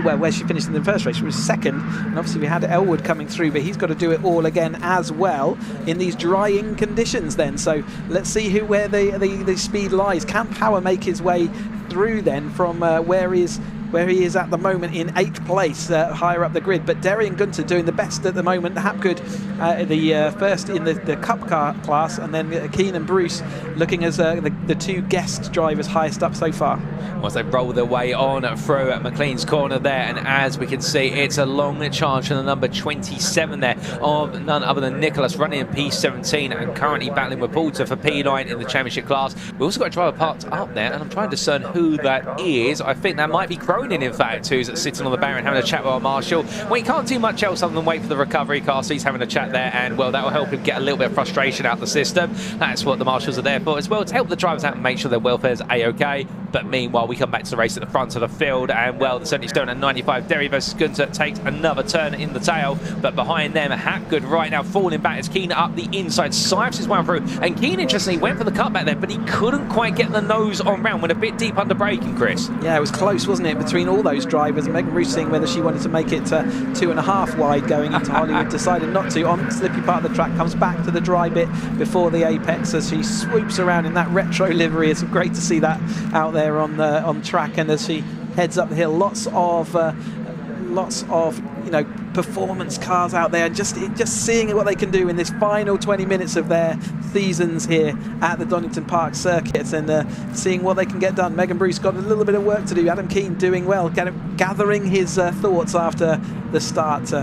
where she finished in the first race, which was second. And obviously we had Elwood coming through, but he's got to do it all again as well in these drying conditions then. So let's see where the speed lies. Can Power make his way through then from where he is at the moment in 8th place, higher up the grid? But Derry and Gunter doing the best at the moment. Hapgood the first in the Cup car class, and then Keane and Bruce looking as the 2 guest drivers highest up so far. Once they roll their way on through at McLean's corner there, and as we can see, it's a long charge from the number 27 there of none other than Nicholas, running in P17 and currently battling with Poulter for P9 in the championship class. We've also got a driver parked up there, and I'm trying to discern who that is. I think that might be Cronin, in fact, who's sitting on the barrier and having a chat with our marshal. Well, he can't do much else other than wait for the recovery car, so he's having a chat there, and well, that will help him get a little bit of frustration out the system. That's what the marshals are there for as well, to help the drivers out and make sure their welfare's a-okay. But meanwhile, we come back to the race at the front of the field, and well, the 70 Stone and 95 Derry versus Gunter takes another turn in the tail, but behind them, Hapgood right now falling back as Keane up the inside, sipes his way through, and Keane interestingly went for the cutback there, but he couldn't quite get the nose on round, went a bit deep under braking, Chris. Yeah, it was close, wasn't it, between all those drivers. Megan Bruce, seeing whether she wanted to make it 2.5 wide going into Hollywood, decided not to. On the slippy part of the track, comes back to the dry bit before the apex as she swoops around in that retro livery. It's great to see that out there on track, and as she heads up the hill, lots of performance cars out there, and just seeing what they can do in this final 20 minutes of their seasons here at the Donington Park circuit, and seeing what they can get done. Megan Bruce got a little bit of work to do. Adam Keane doing well, gathering his thoughts after the start.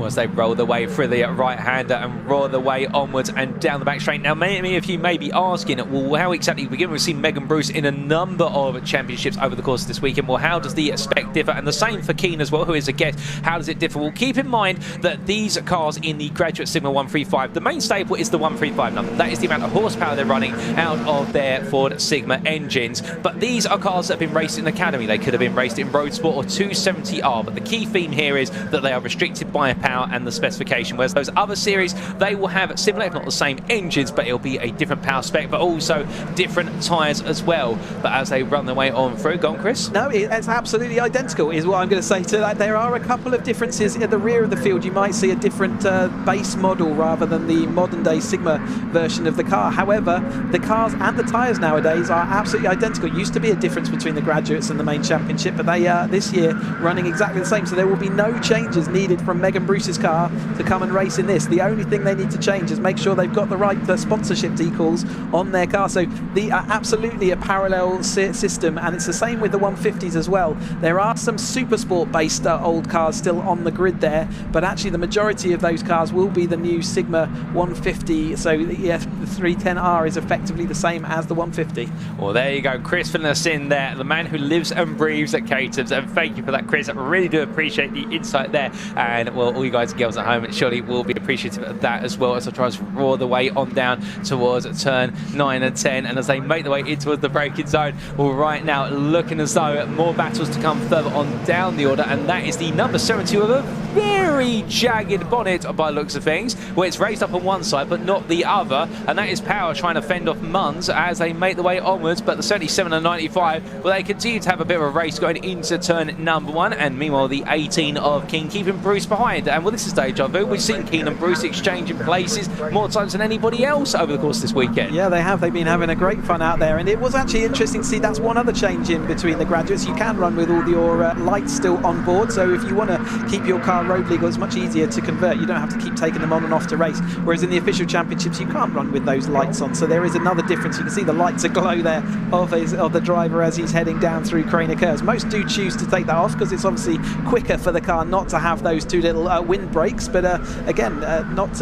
As they roll the way through the right-hander and roar the way onwards and down the back straight. Now, many of you may be asking, well, how exactly begin? We've seen Megan Bruce in a number of championships over the course of this weekend. Well, how does the spec differ? And the same for Keane as well, who is a guest. How does it differ? Well, keep in mind that these cars in the Graduate Sigma 135, the main staple is the 135 number. That is the amount of horsepower they're running out of their Ford Sigma engines. But these are cars that have been raced in Academy. They could have been raced in Roadsport or 270R. But the key theme here is that they are restricted by power and the specification, whereas those other series, they will have similar, if not the same engines, but it'll be a different power spec, but also different tyres as well. But as they run their way on through, go on, Chris. No, it's absolutely identical is what I'm going to say to that. There are a couple of differences at the rear of the field. You might see a different base model rather than the modern day Sigma version of the car. However, the cars and the tyres nowadays are absolutely identical. It used to be a difference between the Graduates and the main championship, but they are this year running exactly the same, so there will be no changes needed from Megan Bruce's car to come and race in this. The only thing they need to change is make sure they've got the right sponsorship decals on their car. So the absolutely a parallel system, and it's the same with the 150s as well. There are some super sport based old cars still on the grid there, but actually the majority of those cars will be the new Sigma 150. So the 310R is effectively the same as the 150. Well, there you go, Chris filling us in there, the man who lives and breathes at Caterham's, and thank you for that, Chris. I really do appreciate the insight there, and well, all you guys and girls at home and surely will be appreciative of that as well, as I try to roar the way on down towards turn 9 and 10, and as they make their way in towards the braking zone. Well, right now looking as though more battles to come further on down the order, and that is the number 72 with a very jagged bonnet by the looks of things, where it's raised up on one side but not the other, and that is Power trying to fend off Munns as they make their way onwards. But the 77 and 95, well, they continue to have a bit of a race going into turn number 1, and meanwhile the 18 of King keeping Bruce behind. And well, this is deja vu. We've seen Keane and Bruce exchanging places more times than anybody else over the course of this weekend. Yeah, they have. They've been having a great fun out there, and it was actually interesting to see. That's one other change in between the Graduates. You can run with all your lights still on board, so if you want to keep your car road legal, it's much easier to convert. You don't have to keep taking them on and off to race, whereas in the official championships you can't run with those lights on. So there is another difference. You can see the lights aglow there of the driver as he's heading down through Craner Curves. Most do choose to take that off because it's obviously quicker for the car not to have those two little wind brakes, but again, not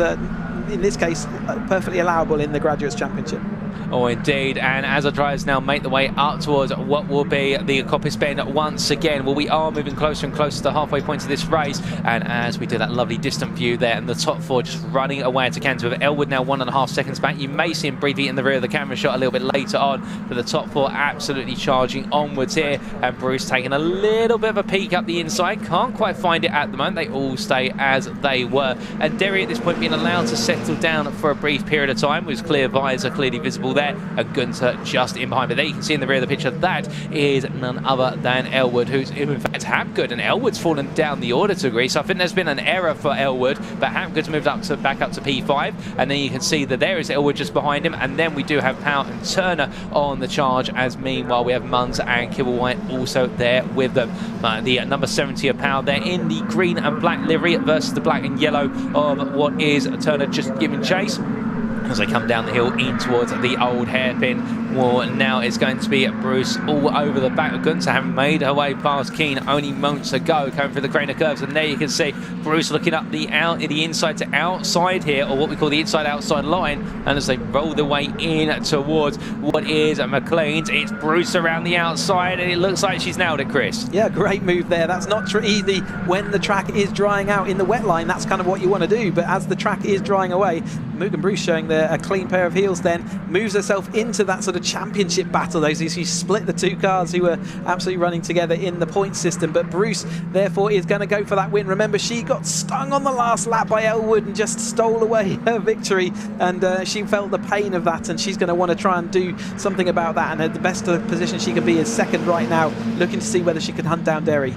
in this case perfectly allowable in the Graduates Championship. Oh, indeed. And as our drivers now make the way up towards what will be the Coppice Bend once again, well, we are moving closer and closer to the halfway point of this race. And as we do that lovely distant view there, and the top four just running away to Canter, with Elwood now 1.5 seconds back. You may see him briefly in the rear of the camera shot a little bit later on, but the top four absolutely charging onwards here. And Bruce taking a little bit of a peek up the inside. Can't quite find it at the moment. They all stay as they were. And Derry at this point being allowed to settle down for a brief period of time, with clear visor clearly visible there, and Gunter just in behind. But there you can see in the rear of the picture, that is none other than Elwood, who's in fact Hapgood, and Elwood's fallen down the order to agree. So I think there's been an error for Elwood, but Hapgood's moved back up to P5, and then you can see that there is Elwood just behind him, and then we do have Power and Turner on the charge, as meanwhile we have Munns and Kibblewhite also there with them. The number 70 of Power there in the green and black livery versus the black and yellow of what is Turner just giving chase. As they come down the hill in towards the old hairpin. Well, now it's going to be Bruce all over the back of Gunter, having made her way past Keane only moments ago, coming through the Craner Curves. And there you can see Bruce looking up the inside to outside here, or what we call the inside-outside line. And as they roll their way in towards what is McLean's, it's Bruce around the outside, and it looks like she's nailed it, Chris. Yeah, great move there. That's not easy when the track is drying out in the wet line. That's kind of what you want to do. But as the track is drying away, Megan Bruce showing there a clean pair of heels then, moves herself into that sort of championship battle. Those who split the two cars who were absolutely running together in the point system. But Bruce, therefore, is going to go for that win. Remember, she got stung on the last lap by Elwood and just stole away her victory. And she felt the pain of that, and she's going to want to try and do something about that. And the best position she can be is second right now, looking to see whether she can hunt down Derry.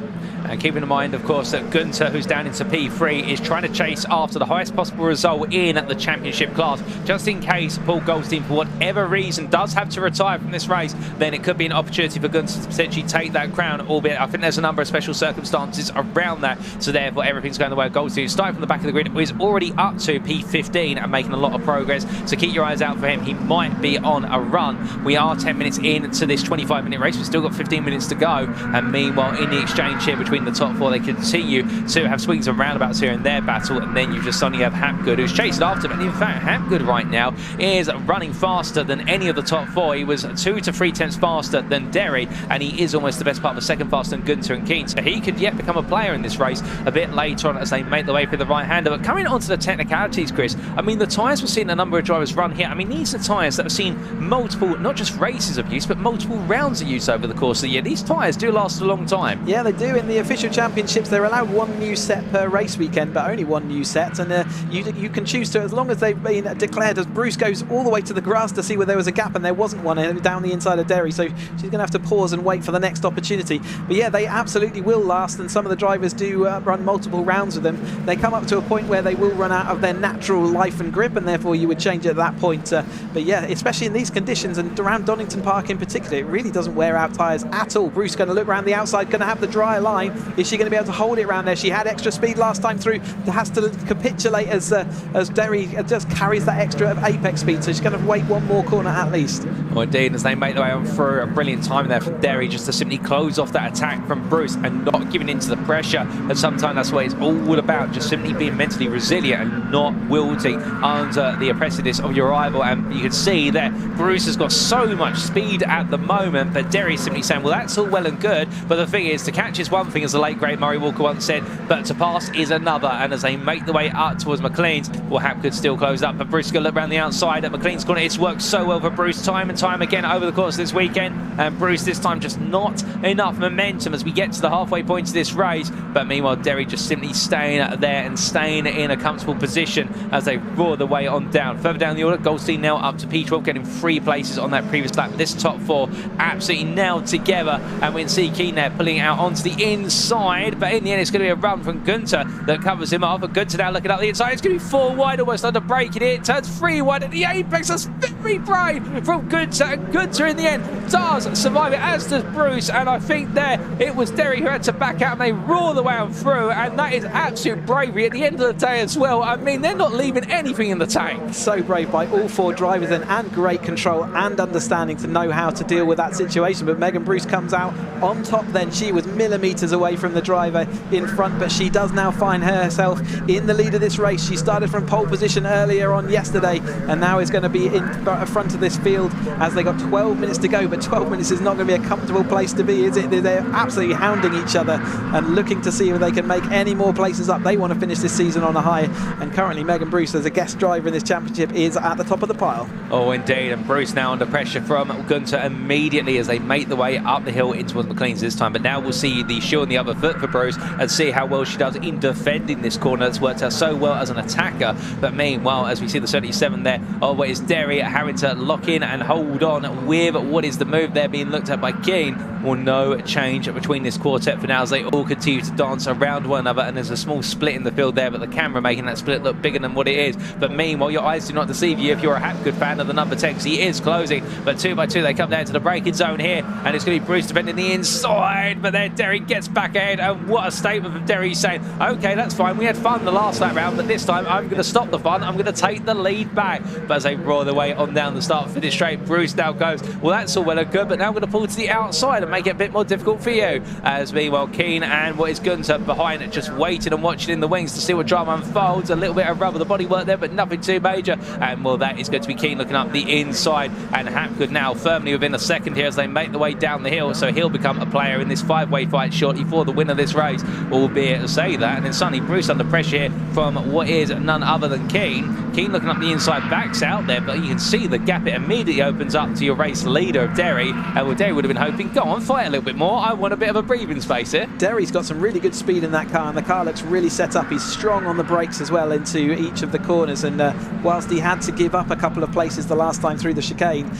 And keeping in mind, of course, that Gunter, who's down into P3, is trying to chase after the highest possible result in the championship class. Just in case Paul Goldstein, for whatever reason, does have to retire from this race, then it could be an opportunity for Gunter to potentially take that crown, albeit I think there's a number of special circumstances around that. So therefore, everything's going the way of Goldstein. Starting from the back of the grid, is already up to P15 and making a lot of progress. So keep your eyes out for him. He might be on a run. We are 10 minutes into this 25-minute race. We've still got 15 minutes to go. And meanwhile, in the exchange here between the top four, they continue to have swings and roundabouts here in their battle, and then you just suddenly have Hapgood, who's chasing after them. And in fact, Hapgood right now is running faster than any of the top four. He was 2 to 3 tenths faster than Derry, and he is almost the best part of a second faster than Gunter and Keane. So he could yet become a player in this race a bit later on as they make their way through the right-hander. But coming on to the technicalities, Chris, I mean, the tyres we're seeing a number of drivers run here, I mean, these are tyres that have seen multiple, not just races of use, but multiple rounds of use over the course of the year. These tyres do last a long time. Yeah, they do. In the official championships, they're allowed one new set per race weekend, but only one new set, and you can choose to, as long as they've been declared. As Bruce goes all the way to the grass to see where there was a gap, and there wasn't one down the inside of Derry, so she's going to have to pause and wait for the next opportunity. But yeah, they absolutely will last, and some of the drivers do run multiple rounds with them. They come up to a point where they will run out of their natural life and grip, and therefore you would change it at that point. But yeah, especially in these conditions, and around Donington Park in particular, it really doesn't wear out tyres at all. Bruce going to look around the outside, going to have the dry line. Is she going to be able to hold it around there? She had extra speed last time through, has to capitulate as Derry just carries that extra apex speed, so she's going to wait one more corner at least. Well, indeed, as they make their way on through, a brilliant time there for Derry just to simply close off that attack from Bruce and not giving in to the pressure. And sometimes that's what it's all about, just simply being mentally resilient and not wilting under the oppressiveness of your rival. And you can see that Bruce has got so much speed at the moment, but Derry's simply saying, well, that's all well and good, but the thing is, to catch is one thing, as the late great Murray Walker once said, but to pass is another. And as they make the way up towards McLean's, well, Hapgood still closed up, but Bruce is going to look around the outside at McLean's corner. It's worked so well for Bruce time and time again over the course of this weekend, and Bruce this time just not enough momentum as we get to the halfway point of this race. But meanwhile, Derry just simply staying there and staying in a comfortable position as they roar the way on down. Further down the order, Goldstein now up to P12, getting 3 places on that previous lap. This top 4 absolutely nailed together, and we can see Keane there pulling it out onto the inside, but in the end it's going to be a run from Gunter that covers him off. And Gunter now looking up the inside, it's going to be 4 wide, almost under braking it, turns 3 wide at the apex. That's very brave from Gunter, and Gunter in the end does survive it, as does Bruce. And I think there it was Derry who had to back out, and they roar the way on through, and that is absolute bravery at the end of the day as well. I mean, they're not leaving anything in the tank. So brave by all 4 drivers, and great control and understanding to know how to deal with that situation. But Megan Bruce comes out on top then. She was millimetres away from the driver in front, but she does now find herself in the lead of this race. She started from pole position earlier on yesterday, and now is going to be in front of this field as they got 12 minutes to go. But 12 minutes is not going to be a comfortable place to be, is it? They're absolutely hounding each other and looking to see if they can make any more places up. They want to finish this season on a high, and currently Megan Bruce, as a guest driver in this championship, is at the top of the pile. Oh, indeed, and Bruce now under pressure from Gunter immediately as they make the way up the hill in towards McLean's this time. But now we'll see the shoe on the other foot for Bruce and see how well she does in defending this corner that's worked out so well as an attacker. But meanwhile, as we see the 37 there, oh, it's Derry having to lock in and hold on with what is the move there being looked at by Keane. Well, no change between this quartet for now as they all continue to dance around one another, and there's a small split in the field there, but the camera making that split look bigger than what it is. But meanwhile, your eyes do not deceive you if you're a Hapgood fan of the number 10, because he is closing. But 2 by 2 they come down to the braking zone here, and it's going to be Bruce defending the inside, but then Derry gets back ahead, and what a statement from Derry, saying, okay, that's fine, we had fun the last lap round, but this time I'm going to stop the fun, I'm going to take the lead back. But as they roar their way on down the start finish straight, Bruce now goes, well, that's all well and good, but now I'm going to pull to the outside and make it a bit more difficult for you. As meanwhile, Keane and what is Gunter behind it, just waiting and watching in the wings to see what drama unfolds. A little bit of rubber the body work there, but nothing too major. And well, that is going to be Keane looking up the inside, and Hapgood now firmly within a second here as they make the way down the hill, so he'll become a player in this 5-way fight shortly for the win of this race, albeit to say that. And then suddenly Bruce under pressure here from what is none other than Keane. Keane looking up the inside, backs out there, but you can see the gap. It immediately opens up to your race leader of Derry. And well, Derry would have been hoping, go on, fight a little bit more. I want a bit of a breathing space here. Derry's got some really good speed in that car, and the car looks really set up. He's strong on the brakes as well into each of the corners, and whilst he had to give up a couple of places the last time through the chicane,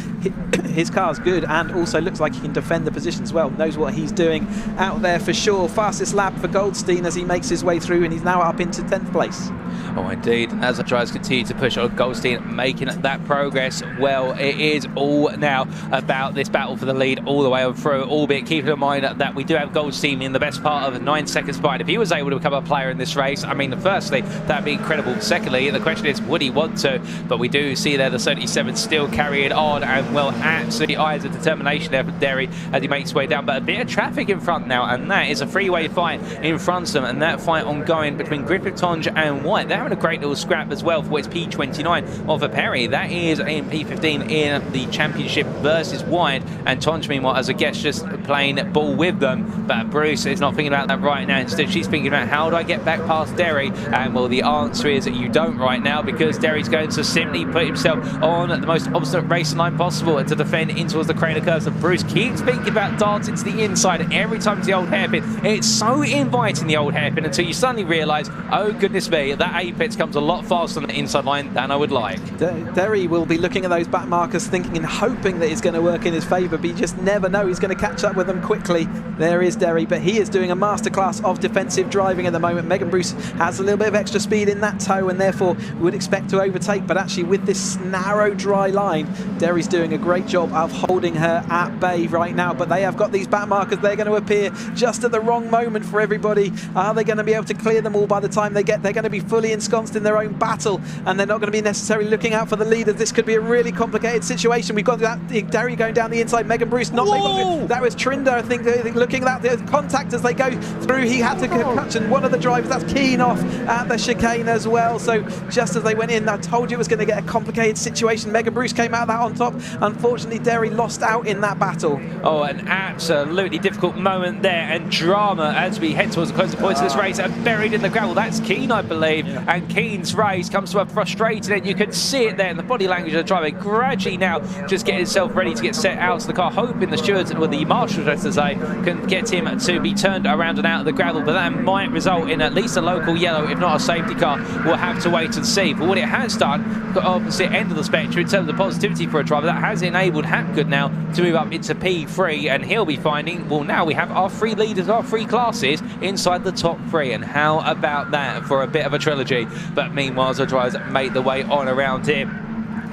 his car's good and also looks like he can defend the position as well. Knows what he's doing out there for sure. Fastest lap for Goldstein as he makes his way through, and he's now up into 10th place. Oh, indeed. As the drivers continue to push on, Goldstein making that progress. Well, it is all now about this battle for the lead all the way on through, albeit keeping in mind that we do have Goldstein in the best part of 9 seconds behind. If he was able to become a player in this race, I mean, firstly, that'd be incredible. Secondly, the question is, would he want to? But we do see there the 37 still carrying on, and well, absolutely eyes of determination there for Derry as he makes his way down. But a bit of traffic in front now, and that is a three-way fight in front of them, and that fight ongoing between Griffith, Tonge and White. They're having a great little scrap as well for what's P29 of a Perry. That is in P15 in the championship versus White, and Tonge meanwhile as a guest just playing ball with them. But Bruce is not thinking about that right now. Instead she's thinking about, how do I get back past Derry? And well, the answer is that you don't right now, because Derry's going to simply put himself on the most obstinate racing line possible to defend in towards the crane of curves. And Bruce keeps thinking about darting to the inside every time to the old hairpin. It's so inviting, the old hairpin, until you suddenly realise, oh goodness me, that apex comes a lot faster on the inside line than I would like. Derry will be looking at those back markers thinking and hoping that it's going to work in his favour, but you just never know. He's going to catch up with them quickly. There is Derry, but he is doing a masterclass of defensive driving at the moment. Megan Bruce has a little bit of extra speed in that toe and therefore would expect to overtake, but actually with this narrow dry line, Derry's doing a great job of holding her at bay right now. But they have got these back markers. They're going to appear just at the wrong moment for everybody. Are they going to be able to clear them all by the time they get? They're going to be fully ensconced in their own battle, and they're not going to be necessarily looking out for the leaders. This could be a really complicated situation. We've got that Derry going down the inside, Megan Bruce not able to. That was Trinder, I think, looking at the contact as they go through. He had to catch, and one of the drivers, that's Keane, off at the chicane as well. So just as they went in, I told you it was going to get a complicated situation. Megan Bruce came out of that on top. Unfortunately, Derry lost out in that battle. Oh, an absolutely difficult moment there, and drama as we head towards the closing points of this race, and buried in the gravel. That's Keane, I believe, and Keane's race comes to a frustrated end. You can see it there in the body language of the driver, gradually now just getting himself ready to get set out to the car, hoping the stewards, or the marshals, as to say, can get him to be turned around and out of the gravel. But that might result in at least a local yellow, if not a safety car. We'll have to wait and see. But what it has done, the opposite end of the spectrum in terms of positivity for a driver, that has enabled Hapgood now to move up into P3, and he'll be finding, well, now we have our three leaders, our three classes inside the top three. And how about that for a bit of a trilogy? But meanwhile, the drivers make the way on around him.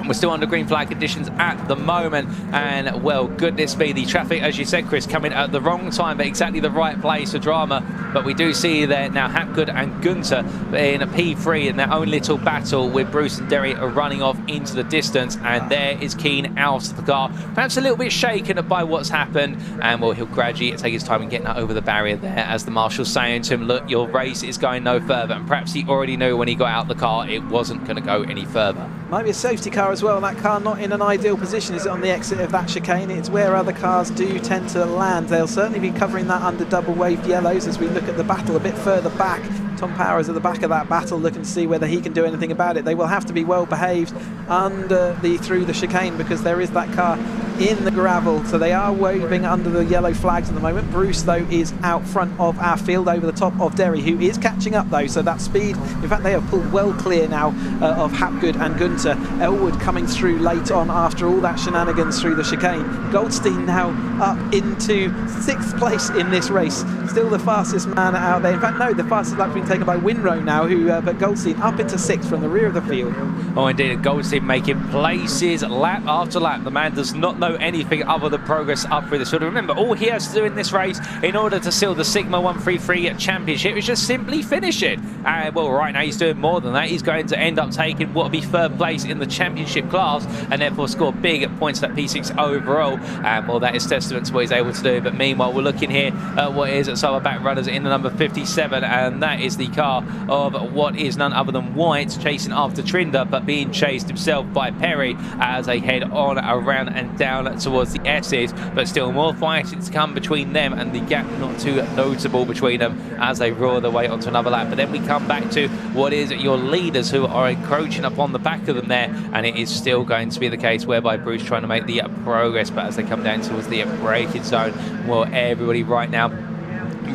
We're still under green flag conditions at the moment, and well, goodness me, the traffic, as you said, Chris, coming at the wrong time, but exactly the right place for drama. But we do see there now Hapgood and Gunter in a P3 in their own little battle, with Bruce and Derry are running off into the distance, and there is Keane out of the car, perhaps a little bit shaken by what's happened, and well, he'll gradually take his time in getting that over the barrier there, as the marshal's saying to him, look, your race is going no further. And perhaps he already knew when he got out the car it wasn't going to go any further. Might be a safety car as well. That car not in an ideal position, is it, on the exit of that chicane? It's where other cars do tend to land. They'll certainly be covering that under double waved yellows as we look at the battle a bit further back. Tom Power is at the back of that battle looking to see whether he can do anything about it. They will have to be well behaved through the chicane, because there is that car in the gravel, so they are waving under the yellow flags at the moment. Bruce though is out front of our field over the top of Derry, who is catching up though, so that speed, in fact they have pulled well clear now of Hapgood and Gunter. Elwood coming through late on after all that shenanigans through the chicane. Goldstein now up into 6th place in this race, still the fastest man out there. In fact no, the fastest lap's been taken by Winrow now, but Goldstein up into 6th from the rear of the field. Oh indeed, Goldstein making places lap after lap. The man does not know anything other than progress up through this field. Remember, all he has to do in this race in order to seal the Sigma 133 championship is just simply finish it. And well, right now he's doing more than that. He's going to end up taking what will be 3rd place in the championship class, and therefore score big points at P6 overall. And well, that is testament to what he's able to do. But meanwhile, we're looking here at what is at some of the back runners in the number 57, and that is the car of what is none other than White, chasing after Trinder, but being chased himself by Perry as they head on around and down down towards the S's, but still more fighting to come between them, and the gap not too noticeable between them as they roar their way onto another lap. But then we come back to what is your leaders who are encroaching upon the back of them there, and it is still going to be the case whereby Bruce trying to make the progress, but as they come down towards the braking zone, well, everybody right now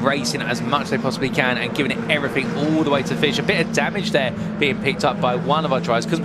racing as much as they possibly can and giving it everything all the way to the finish. A bit of damage there being picked up by one of our drivers, because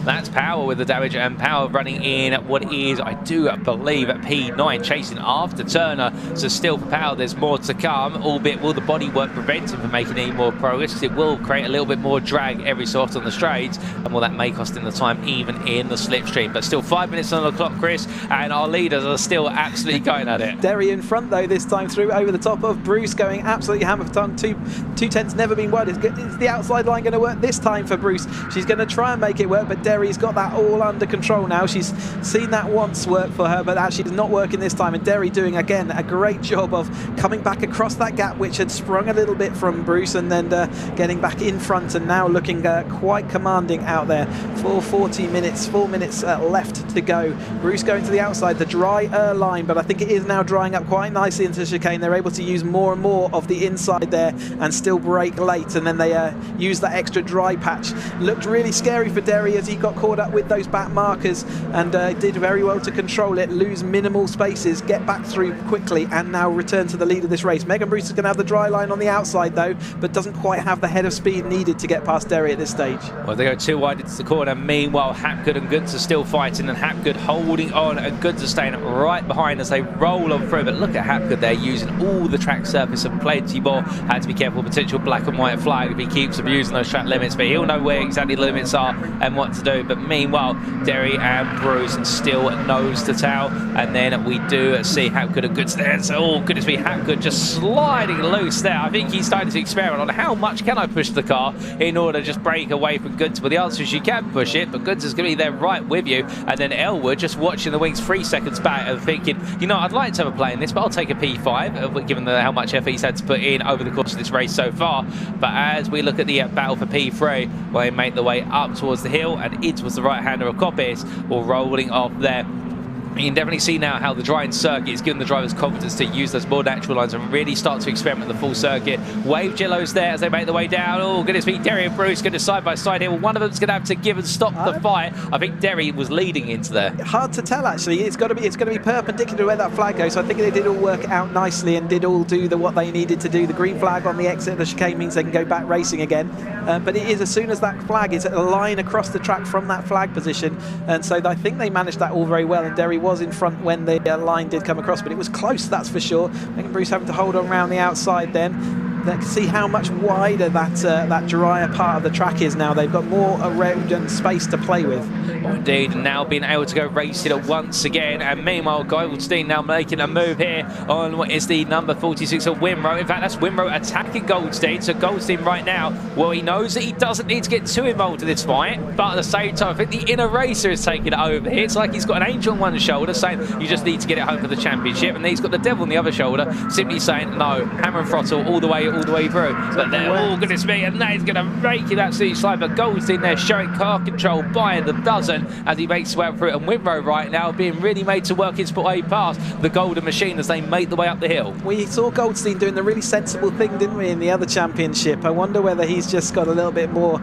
that's Power with the damage, and Power running in what is, I do believe, at P9, chasing after Turner. So still for Power, there's more to come, albeit will the bodywork prevent him from making any more progress, because it will create a little bit more drag every so often on the straights, and well, that may cost him the time even in the slipstream. But still 5 minutes on the clock, Chris, and our leaders are still absolutely going at it. Derry in front though, this time through over the top of Bruce, going absolutely hammer for tongue. Two tenths never been won. Is the outside line going to work this time for Bruce? She's going to try and make it work, but Derry's got that all under control now. She's seen that once work for her, but actually it's not working this time, and Derry doing again a great job of coming back across that gap which had sprung a little bit from Bruce, and then getting back in front, and now looking quite commanding out there for 4 minutes left to go. Bruce going to the outside, the dry line, but I think it is now drying up quite nicely into chicane. They're able to use more and more of the inside there and still brake late, and then they use that extra dry patch. Looked really scary for Derry as he got caught up with those back markers, and did very well to control it, lose minimal spaces, get back through quickly, and now return to the lead of this race. Megan Bruce is going to have the dry line on the outside though, but doesn't quite have the head of speed needed to get past Derry at this stage. Well, they go too wide into the corner. Meanwhile, Hapgood and Goods are still fighting, and Hapgood holding on, and Goods are staying right behind as they roll on through. But look at Hapgood there, using all the track surface and plenty more. Had to be careful, potential black and white flag if he keeps abusing those track limits, but he'll know where exactly the limits are and what to do. But meanwhile, Derry and Bruce still nose to tail, and then we do see Hapgood and Goods there. So, oh goodness me, Hapgood just sliding loose there. I think he's starting to experiment on how much can I push the car in order to just break away from Goods. Well, the answer is you can push it, but Goods is going to be there right with you. And then Elwood just watching the wings 3 seconds back and thinking, you know, I'd like to have a play in this, but I'll take a P5, given how much effort he's had to put in over the course of this race so far. But as we look at the battle for P3, well, they make the way up towards the hill, and it was the right-hander of Coppice, or rolling off there. You can definitely see now how the drying circuit is giving the drivers confidence to use those more natural lines and really start to experiment with the full circuit. Wave Jello's there as they make their way down. Oh, goodness me, Derry and Bruce going to side by side here. Well, one of them's going to have to give and stop the fight. I think Derry was leading into there. Hard to tell actually. It's got to be perpendicular to where that flag goes. So I think they did all work out nicely and did all do what they needed to do. The green flag on the exit of the chicane means they can go back racing again. But it is, as soon as that flag is a line across the track from that flag position, and so I think they managed that all very well. And Derry was in front when the line did come across, but it was close, that's for sure. Megan Bruce having to hold on around the outside then. Let's see how much wider that drier part of the track is now. They've got more road and space to play with. Oh, indeed, now being able to go racing it once again. And meanwhile, Goldstein now making a move here on what is the number 46 of Winrow. In fact, that's Winrow attacking Goldstein. So Goldstein right now, well, he knows that he doesn't need to get too involved in this fight, but at the same time, I think the inner racer is taking it over here. It's like he's got an angel on one shoulder saying you just need to get it home for the championship, and then he's got the devil on the other shoulder simply saying no, hammer and throttle all the way through. But they're all goodness me, and that is going to make it absolutely slide. But Goldstein there showing car control by the dozen as he makes his way up through, and Winrow right now being really made to work his way past the Golden Machine as they make the way up the hill. We saw Goldstein doing the really sensible thing, didn't we, in the other championship? I wonder whether he's just got a little bit more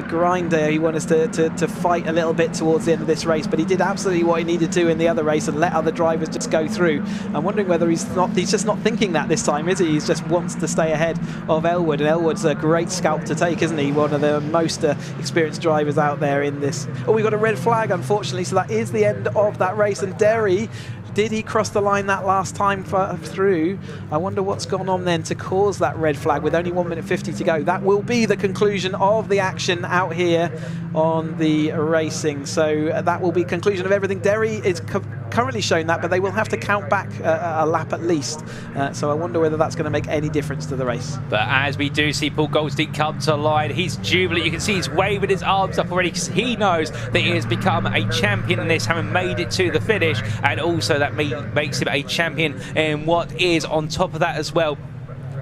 grind there. He wanted to fight a little bit towards the end of this race, but he did absolutely what he needed to in the other race and let other drivers just go through. I'm wondering whether he's just not thinking that this time, is he? He just wants to stay ahead of Elwood, and Elwood's a great scalp to take, isn't he? One of the most experienced drivers out there in this. Oh, we've got a red flag, unfortunately, so that is the end of that race. And Derry, did he cross the line that last time through? I wonder what's gone on then to cause that red flag with only 1 minute 50 to go. That will be the conclusion of the action out here on the racing. So that will be conclusion of everything. Derry is currently shown that, but they will have to count back a lap at least. So I wonder whether that's going to make any difference to the race. But as we do see Paul Goldstein come to line, he's jubilant. You can see he's waving his arms up already because he knows that he has become a champion in this, having made it to the finish, and also that makes him a champion in what is on top of that as well.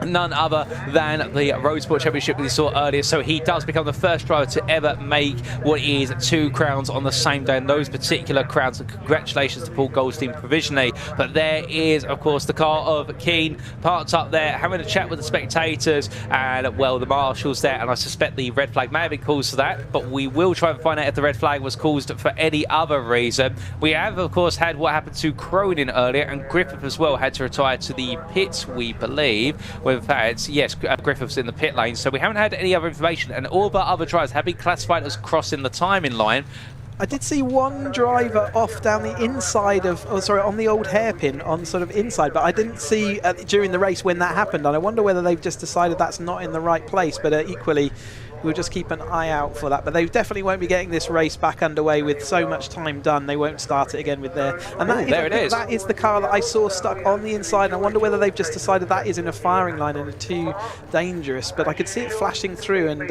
none other than the Road Sport Championship that we saw earlier. So he does become the first driver to ever make what is 2 crowns on the same day, and those particular crowns. And congratulations to Paul Goldstein provisionally. But there is, of course, the car of Keane parked up there, having a chat with the spectators and, well, the marshals there. And I suspect the red flag may have been caused for that, but we will try and find out if the red flag was caused for any other reason. We have, of course, had what happened to Cronin earlier, and Griffith as well had to retire to the pits, we believe. We've had, yes, Griffith's in the pit lane, so we haven't had any other information, and all of our other drivers have been classified as crossing the timing line. I did see one driver off down the inside of, on the old hairpin on sort of inside, but I didn't see during the race when that happened, and I wonder whether they've just decided that's not in the right place, but equally we'll just keep an eye out for that. But they definitely won't be getting this race back underway with so much time done. They won't start it again with their... And that is the car that I saw stuck on the inside, and I wonder whether they've just decided that is in a firing line and are too dangerous. But I could see it flashing through, and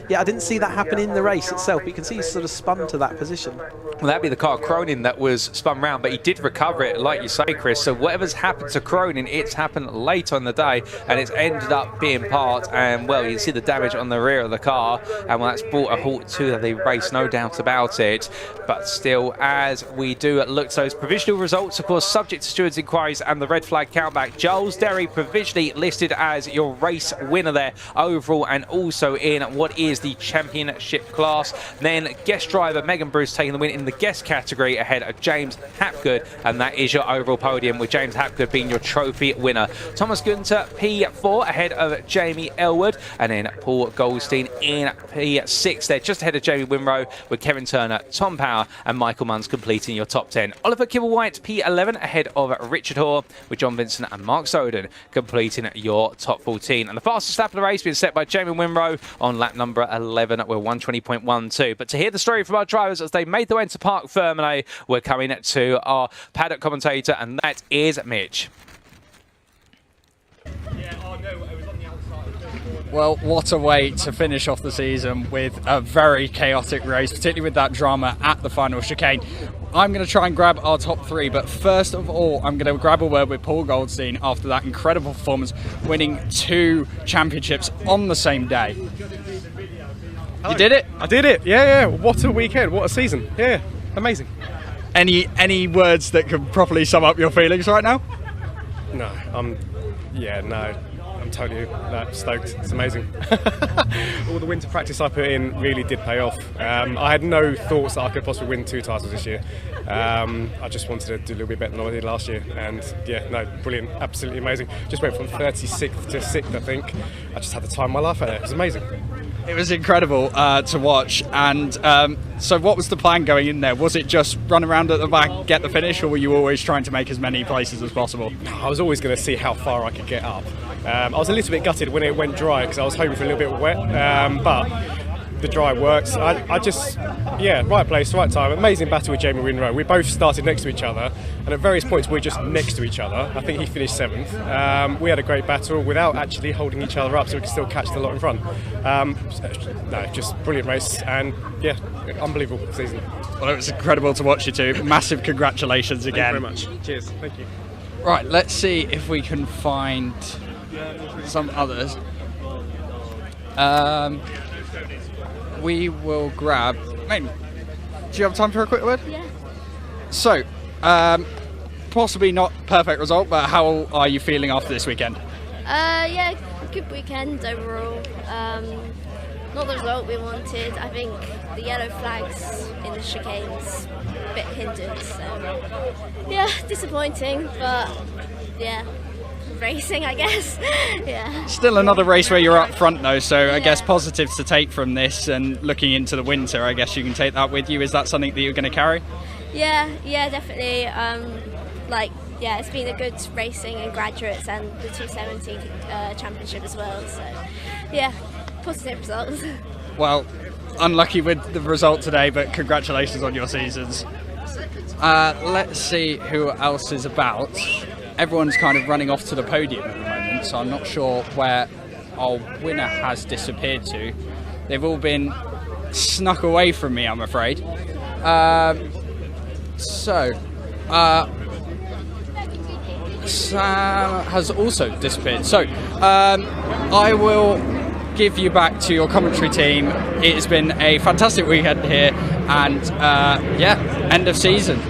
yeah, I didn't see that happen in the race itself, but you can see he's sort of spun to that position. Well, that'd be the car of Cronin that was spun round, but he did recover it, like you say, Chris. So whatever's happened to Cronin, it's happened late on the day, and it's ended up being parked. And, well, you can see the damage on the rear of the car, and well, that's brought a halt to the race, no doubt about it. But still, as we do look to those provisional results, of course, subject to stewards' inquiries and the red flag countback, Giles Derry provisionally listed as your race winner there overall, and also in what is the championship class. Then guest driver Megan Bruce taking the win in the guest category ahead of James Hapgood, and that is your overall podium, with James Hapgood being your trophy winner. Thomas Gunter P4 ahead of Jamie Elwood, and then Paul Goldstein in P6 there, just ahead of Jamie Winrow, with Kevin Turner, Tom Power and Michael Munns completing your top 10. Oliver Kibble-White P11 ahead of Richard Hoare, with John Vincent and Mark Soden completing your top 14. And the fastest lap of the race being set by Jamie Winrow on lap number 11 with 120.12. But to hear the story from our drivers as they made their way into Parc Fermé, we're coming to our paddock commentator, and that is Mitch. Well, what a way to finish off the season with a very chaotic race, particularly with that drama at the final chicane. I'm going to try and grab our top 3, but first of all, I'm going to grab a word with Paul Goldstein after that incredible performance, winning 2 championships on the same day. You did it? I did it, yeah. What a weekend, what a season. Yeah, amazing. Any words that can properly sum up your feelings right now? No, I'm totally stoked. It's amazing. All the winter practice I put in really did pay off. I had no thoughts that I could possibly win 2 titles this year. I just wanted to do a little bit better than I did last year, and yeah, no, brilliant, absolutely amazing. Just went from 36th to 6th, I think. I just had the time of my life out there. It was amazing. It was incredible to watch. And so what was the plan going in there? Was it just run around at the back, get the finish, or were you always trying to make as many places as possible? I was always going to see how far I could get up. I was a little bit gutted when it went dry because I was hoping for a little bit of wet, but the dry works. I just, right place, right time. Amazing battle with Jamie Winrow. We both started next to each other, and at various points we were just next to each other. I think he finished 7th. We had a great battle without actually holding each other up, so we could still catch the lot in front. Just brilliant race, and yeah, unbelievable season. Well, it was incredible to watch you two. Massive congratulations again. Thank you very much. Cheers. Thank you. Right, let's see if we can find some others. We will grab... do you have time for a quick word? Yeah. So, possibly not perfect result, but how are you feeling after this weekend? Yeah, good weekend overall. Not the result we wanted. I think the yellow flags in the chicanes a bit hindered. So, yeah, disappointing, but yeah, racing, I guess. Yeah. Still another race where you're up front though, so I guess positives to take from this, and looking into the winter, I guess you can take that with you. Is that something that you're going to carry? Yeah, definitely. It's been a good racing in graduates and the 270 championship as well. So, yeah, positive results. Well, unlucky with the result today, but congratulations on your seasons. Let's see who else is about. Everyone's kind of running off to the podium at the moment, so I'm not sure where our winner has disappeared to. They've all been snuck away from me, I'm afraid. Sam has also disappeared. So I will give you back to your commentary team. It has been a fantastic weekend here, and yeah, end of season.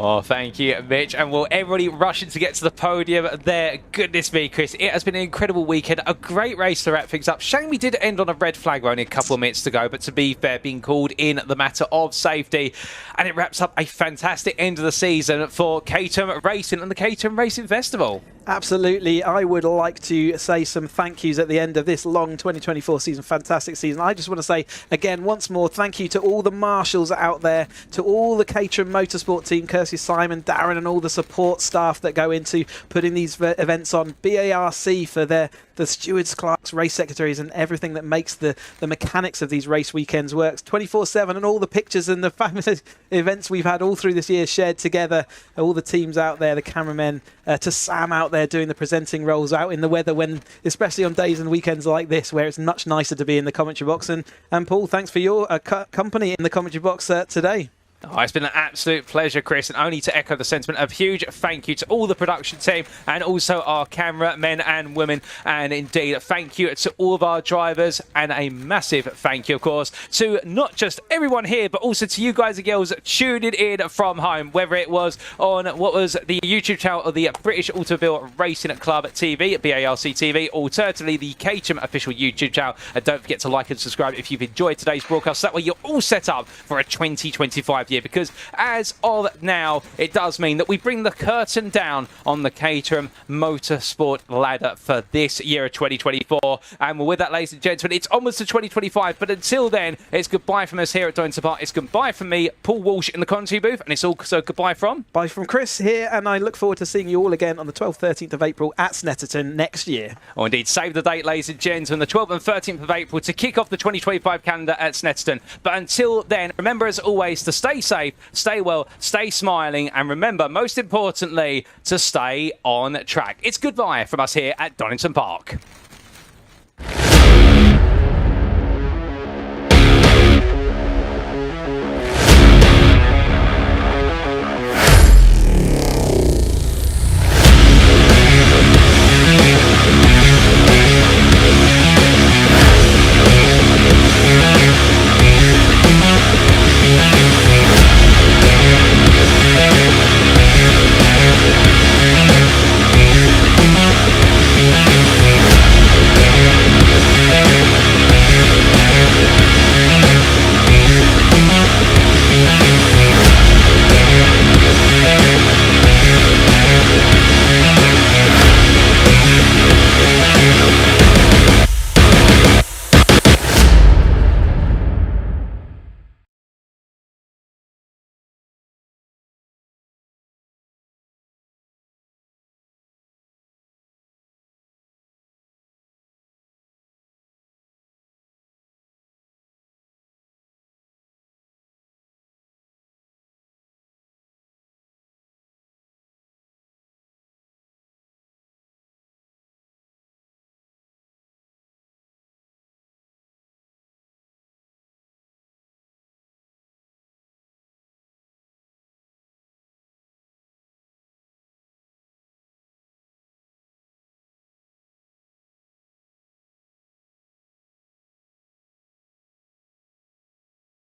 Oh, thank you, Mitch. And will everybody rushing to get to the podium there? Goodness me, Chris. It has been an incredible weekend. A great race to wrap things up. Shame we did end on a red flag only a couple of minutes to go. But to be fair, being called in the matter of safety. And it wraps up a fantastic end of the season for Caterham Racing and the Caterham Racing Festival. Absolutely. I would like to say some thank yous at the end of this long 2024 season. Fantastic season. I just want to say again, once more, thank you to all the marshals out there, to all the Caterham Motorsport team, Kirsty, Simon, Darren, and all the support staff that go into putting these events on. BARC for the stewards, clerks, race secretaries, and everything that makes the mechanics of these race weekends works 24/7, and all the pictures and the fabulous events we've had all through this year shared together. All the teams out there, the cameramen, to Sam out there doing the presenting roles out in the weather, when especially on days and weekends like this where it's much nicer to be in the commentary box. And Paul, thanks for your company in the commentary box today. Oh, it's been an absolute pleasure, Chris, and only to echo the sentiment of huge thank you to all the production team and also our camera men and women, and indeed thank you to all of our drivers, and a massive thank you, of course, to not just everyone here but also to you guys and girls tuning in from home, whether it was on what was the YouTube channel of the British Automobile Racing Club TV, BARC TV, alternatively the Caterham official YouTube channel. And don't forget to like and subscribe if you've enjoyed today's broadcast. That way you're all set up for a 2025 year, because as of now it does mean that we bring the curtain down on the Caterham Motorsport ladder for this year of 2024. And with that, ladies and gentlemen, it's onwards to 2025, but until then it's goodbye from us here at Donington Park. It's goodbye from me, Paul Walsh, in the commentary booth, and it's also goodbye from Chris here, and I look forward to seeing you all again on the 12th 13th of April at Snetterton next year. Or indeed, save the date, ladies and gentlemen, the 12th and 13th of April to kick off the 2025 calendar at Snetterton. But until then, remember as always to stay safe, stay well, stay smiling, and remember, most importantly, to stay on track. It's goodbye from us here at Donington Park.